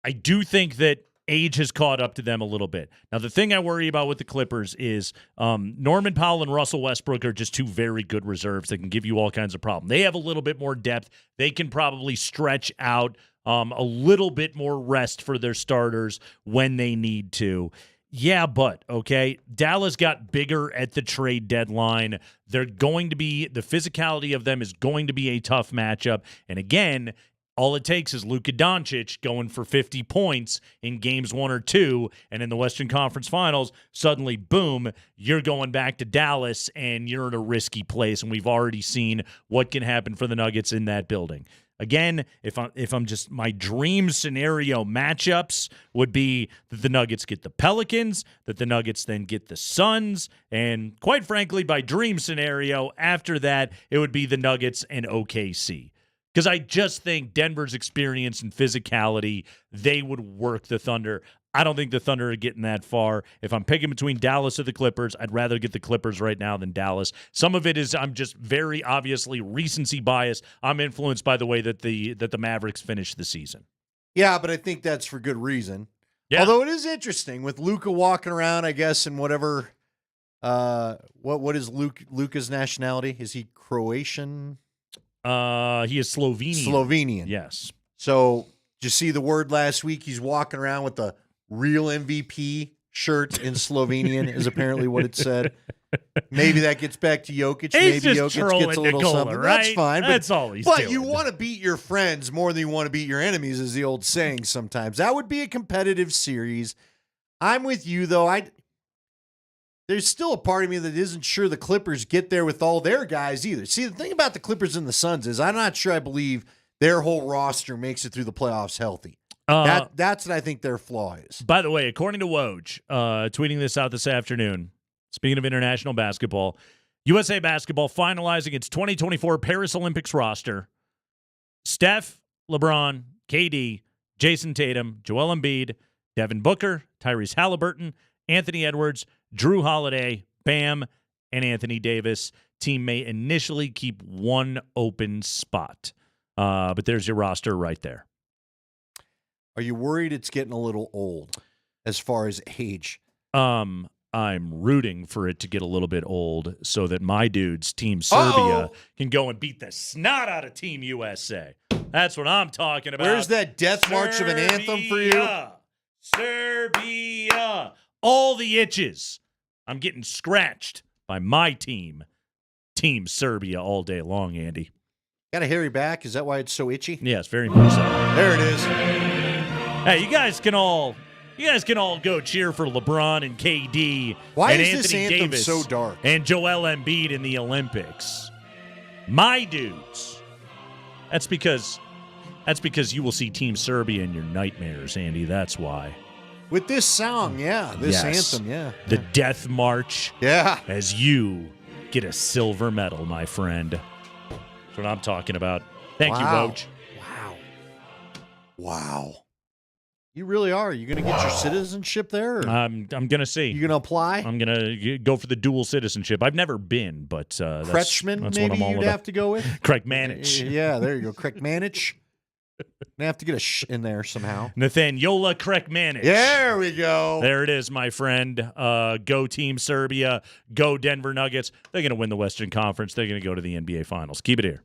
I do think that age has caught up to them a little bit. Now, the thing I worry about with the Clippers is Norman Powell and Russell Westbrook are just two very good reserves that can give you all kinds of problems. They have a little bit more depth. They can probably stretch out a little bit more rest for their starters when they need to. Yeah, but, okay, Dallas got bigger at the trade deadline. They're going to be, the physicality of them is going to be a tough matchup. And again, all it takes is Luka Doncic going for 50 points in games 1 or 2, and in the Western Conference Finals, suddenly, boom, you're going back to Dallas, and you're in a risky place, and we've already seen what can happen for the Nuggets in that building. Again, if I'm just, my dream scenario matchups would be that the Nuggets get the Pelicans, that the Nuggets then get the Suns, and quite frankly, by dream scenario, after that, it would be the Nuggets and OKC. Because I just think Denver's experience and physicality, they would work the Thunder. I don't think the Thunder are getting that far. If I'm picking between Dallas or the Clippers, I'd rather get the Clippers right now than Dallas. Some of it is I'm just very obviously recency bias. I'm influenced by the way that the Mavericks finished the season. Yeah, but I think that's for good reason. Yeah. Although it is interesting with Luka walking around, I guess, in whatever. What is Luka's nationality? Is he Croatian? He is Slovenian. Slovenian. Yes. So, did you see the word last week? He's walking around with the real MVP shirt in Slovenian, is apparently what it said. Maybe that gets back to Jokic. He's Maybe just Jokic gets a little Nikola, something. right? That's fine. That's all he's But doing. you want to beat your friends more than you want to beat your enemies, is the old saying sometimes. That would be a competitive series. I'm with you, though. There's still a part of me that isn't sure the Clippers get there with all their guys either. See, the thing about the Clippers and the Suns is I'm not sure I believe their whole roster makes it through the playoffs healthy. That's what I think their flaw is. By the way, according to Woj, tweeting this out this afternoon, speaking of international basketball, USA Basketball finalizing its 2024 Paris Olympics roster. Steph, LeBron, KD, Jason Tatum, Joel Embiid, Devin Booker, Tyrese Halliburton, Anthony Edwards, Drew Holiday, Bam, and Anthony Davis. Team may initially keep one open spot. But there's your roster right there. Are you worried it's getting a little old as far as age? I'm rooting for it to get a little bit old so that my dudes, Team Serbia, can go and beat the snot out of Team USA. That's what I'm talking about. Where's that death march of an anthem for you? Serbia. All the itches. I'm getting scratched by my team, Team Serbia, all day long, Andy. Got a hairy back? Is that why it's so itchy? Yes, very much so. There it is. Hey, you guys can all go cheer for LeBron and KD Why and is Anthony this anthem Davis so dark? and Joel Embiid in the Olympics. My dudes. That's because you will see Team Serbia in your nightmares, Andy. That's why. With this song, yeah. This Yes. anthem, yeah. The Death March. Yeah. As you get a silver medal, my friend. That's what I'm talking about. Thank you, Wow. Woj. Wow. You really are. You going to get your citizenship there? Or I'm going to see. you going to apply? I'm going to go for the dual citizenship. I've never been, but that's Kretschmann, what maybe I'm all you'd about. have to go with? Craig Manich. Yeah, there you go. Craig Manich. Gonna have to get a in there somehow. Nathaniela Krekmanic. There we go. There it is, my friend. Go Team Serbia. Go Denver Nuggets. They're going to win the Western Conference. They're going to go to the NBA Finals. Keep it here.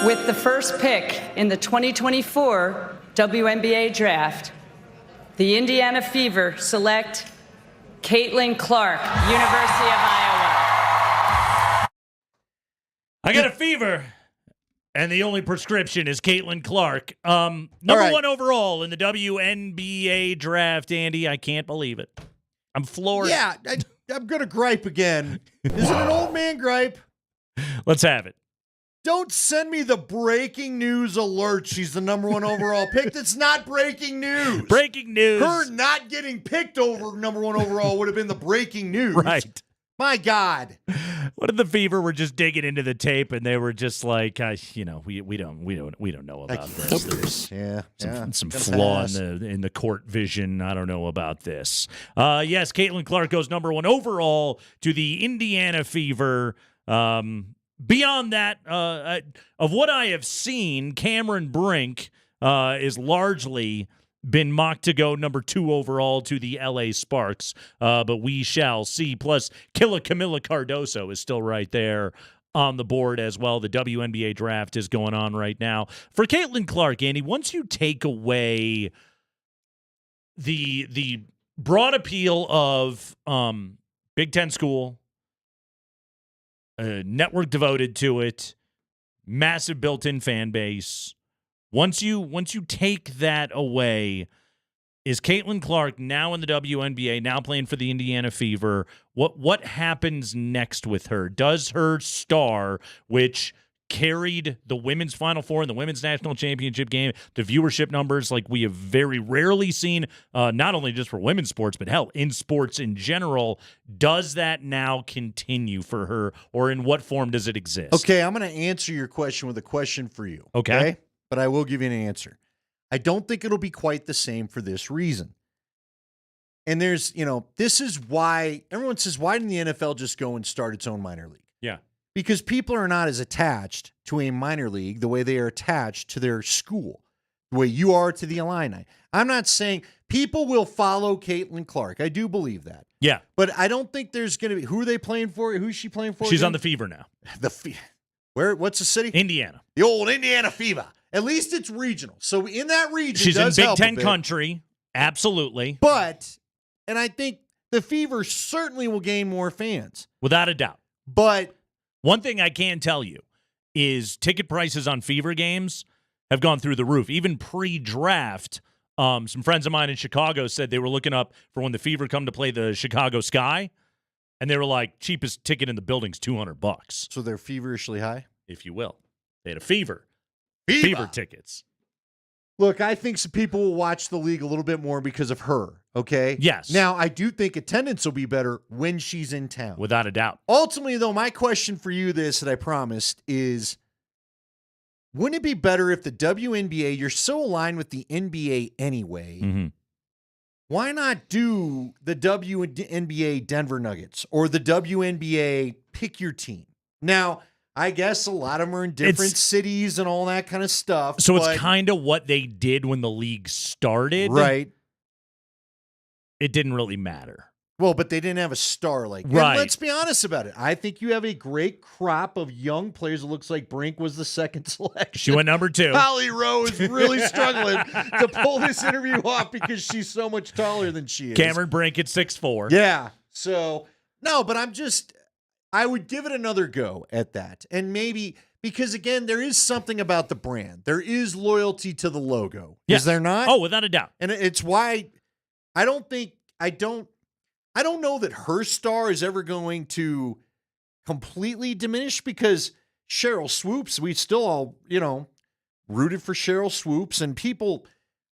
With the first pick in the 2024 WNBA draft, the Indiana Fever select Caitlin Clark, University of Iowa. I got a fever, and the only prescription is Caitlin Clark. Number one overall in the WNBA draft, Andy. I can't believe it. I'm floored. Yeah, I'm going to gripe again. Is it an old man gripe? Let's have it. Don't send me the breaking news alert. She's the number one overall pick. That's not breaking news. Breaking news. Her not getting picked over number one overall would have been the breaking news. Right. My God. What if the Fever were just digging into the tape and they were just like, we don't know about this. There's some flaw in the court vision. I don't know about this. Yes, Caitlin Clark goes number one overall to the Indiana Fever. Beyond that, of what I have seen, Cameron Brink is largely been mocked to go number 2 overall to the LA Sparks, but we shall see. Plus, Camila Cardoso is still right there on the board as well. The WNBA draft is going on right now. For Caitlin Clark, Andy, once you take away the broad appeal of Big Ten school, a network devoted to it, massive built-in fan base. Once you take that away, is Caitlin Clark now in the WNBA, now playing for the Indiana Fever? What happens next with her? Does her star, which carried the women's Final Four and the women's national championship game, the viewership numbers like we have very rarely seen, not only just for women's sports, but hell, in sports in general, does that now continue for her, or in what form does it exist? Okay, I'm going to answer your question with a question for you. Okay? But I will give you an answer. I don't think it'll be quite the same for this reason. And there's, this is why everyone says, why didn't the NFL just go and start its own minor league? Yeah. Because people are not as attached to a minor league the way they are attached to their school, the way you are to the Illini. I'm not saying people will follow Caitlin Clark. I do believe that. Yeah. But I don't think there's going to be, who are they playing for? Who's she playing for? She's on the Fever now. What's the city? Indiana. The old Indiana Fever. At least it's regional. So in that region, she's in Big Ten country. Absolutely. But, and I think the Fever certainly will gain more fans. Without a doubt. But one thing I can tell you is ticket prices on Fever games have gone through the roof. Even pre-draft, some friends of mine in Chicago said they were looking up for when the Fever come to play the Chicago Sky, and they were like, cheapest ticket in the building's $200. So they're feverishly high? If you will. They had a Fever tickets. Look, I think some people will watch the league a little bit more because of her, okay? Yes. Now, I do think attendance will be better when she's in town. Without a doubt. Ultimately, though, my question for you that I promised is, wouldn't it be better if the WNBA, you're so aligned with the NBA anyway, why not do the WNBA Denver Nuggets or the WNBA pick your team? Now, I guess a lot of them are in different cities and all that kind of stuff. So it's kind of what they did when the league started. Right. It didn't really matter. Well, but they didn't have a star like that. Right. And let's be honest about it. I think you have a great crop of young players. It looks like Brink was the second selection. She went number 2. Holly Rowe is really struggling to pull this interview off because she's so much taller than she is. Cameron Brink at 6'4". Yeah. So, no, but I would give it another go at that. And maybe, because again, there is something about the brand. There is loyalty to the logo. Yes. Is there not? Oh, without a doubt. And it's why I don't know that her star is ever going to completely diminish, because Cheryl Swoops, we still all, rooted for Cheryl Swoops, and people,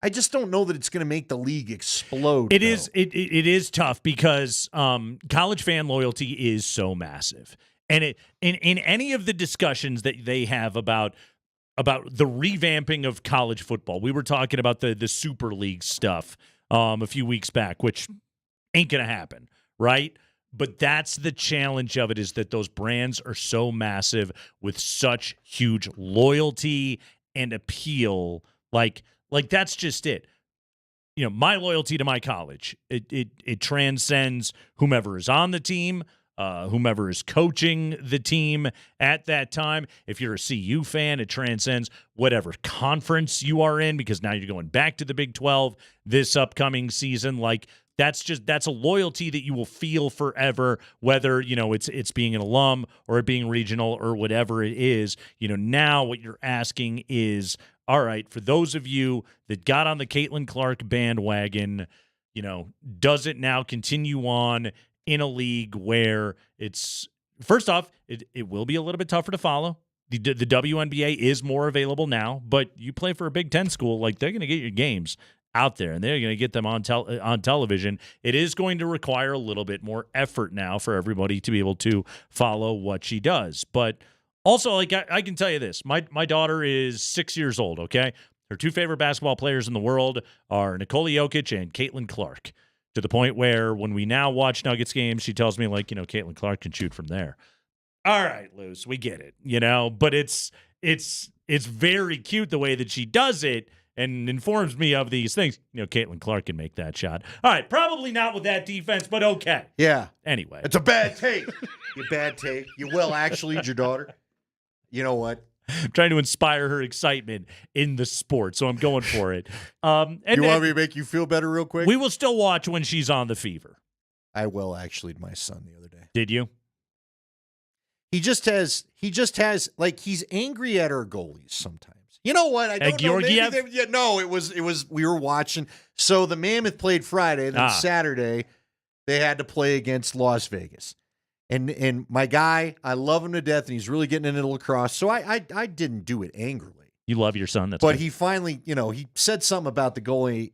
I just don't know that it's going to make the league explode. It is tough because college fan loyalty is so massive. And in any of the discussions that they have about the revamping of college football, we were talking about the Super League stuff a few weeks back, which ain't going to happen, right? But that's the challenge of it, is that those brands are so massive with such huge loyalty and appeal. Like that's just it. My loyalty to my college, it transcends whomever is on the team. whomever is coaching the team at that time. If you're a CU fan, it transcends whatever conference you are in, because now you're going back to the Big 12 this upcoming season. Like, that's a loyalty that you will feel forever, whether, it's being an alum or it being regional or whatever it is. Now what you're asking is, all right, for those of you that got on the Caitlin Clark bandwagon, does it now continue on in a league where it's, first off, it will be a little bit tougher to follow. The WNBA is more available now, but you play for a Big Ten school, like, they're going to get your games out there, and they're going to get them on television. It is going to require a little bit more effort now for everybody to be able to follow what she does. But also, like, I can tell you this. My daughter is 6 years old, okay? Her two favorite basketball players in the world are Nikola Jokic and Caitlin Clark, to the point where when we now watch Nuggets games, she tells me, like, Caitlin Clark can shoot from there. All right, Luce, we get it, but it's very cute the way that she does it, and informs me of these things. Caitlin Clark can make that shot. All right, probably not with that defense, but okay. Yeah. Anyway. It's a bad take. You bad take. You will actually your daughter. You know what? I'm trying to inspire her excitement in the sport, so I'm going for it. And you want me to make you feel better real quick? We will still watch when she's on the Fever. I will, actually, to my son the other day. Did you? He just has, like, he's angry at our goalies sometimes. You know what? I don't know. It was, we were watching. So the Mammoth played Friday, then Saturday they had to play against Las Vegas. And my guy, I love him to death, and he's really getting into lacrosse. So I didn't do it angrily. You love your son. But he finally, he said something about the goalie,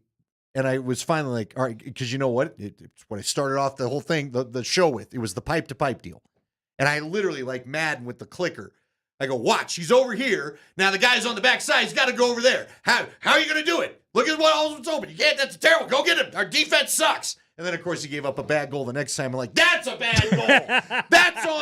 and I was finally like, all right, because you know what? It's what I started off the whole thing, the show with. It was the pipe-to-pipe deal. And I literally, like Madden with the clicker, I go, watch, he's over here. Now the guy's on the backside. He's got to go over there. How are you going to do it? Look at what's open. You can't. That's terrible. Go get him. Our defense sucks. And then, of course, he gave up a bad goal the next time. I'm like, that's a bad goal. That's on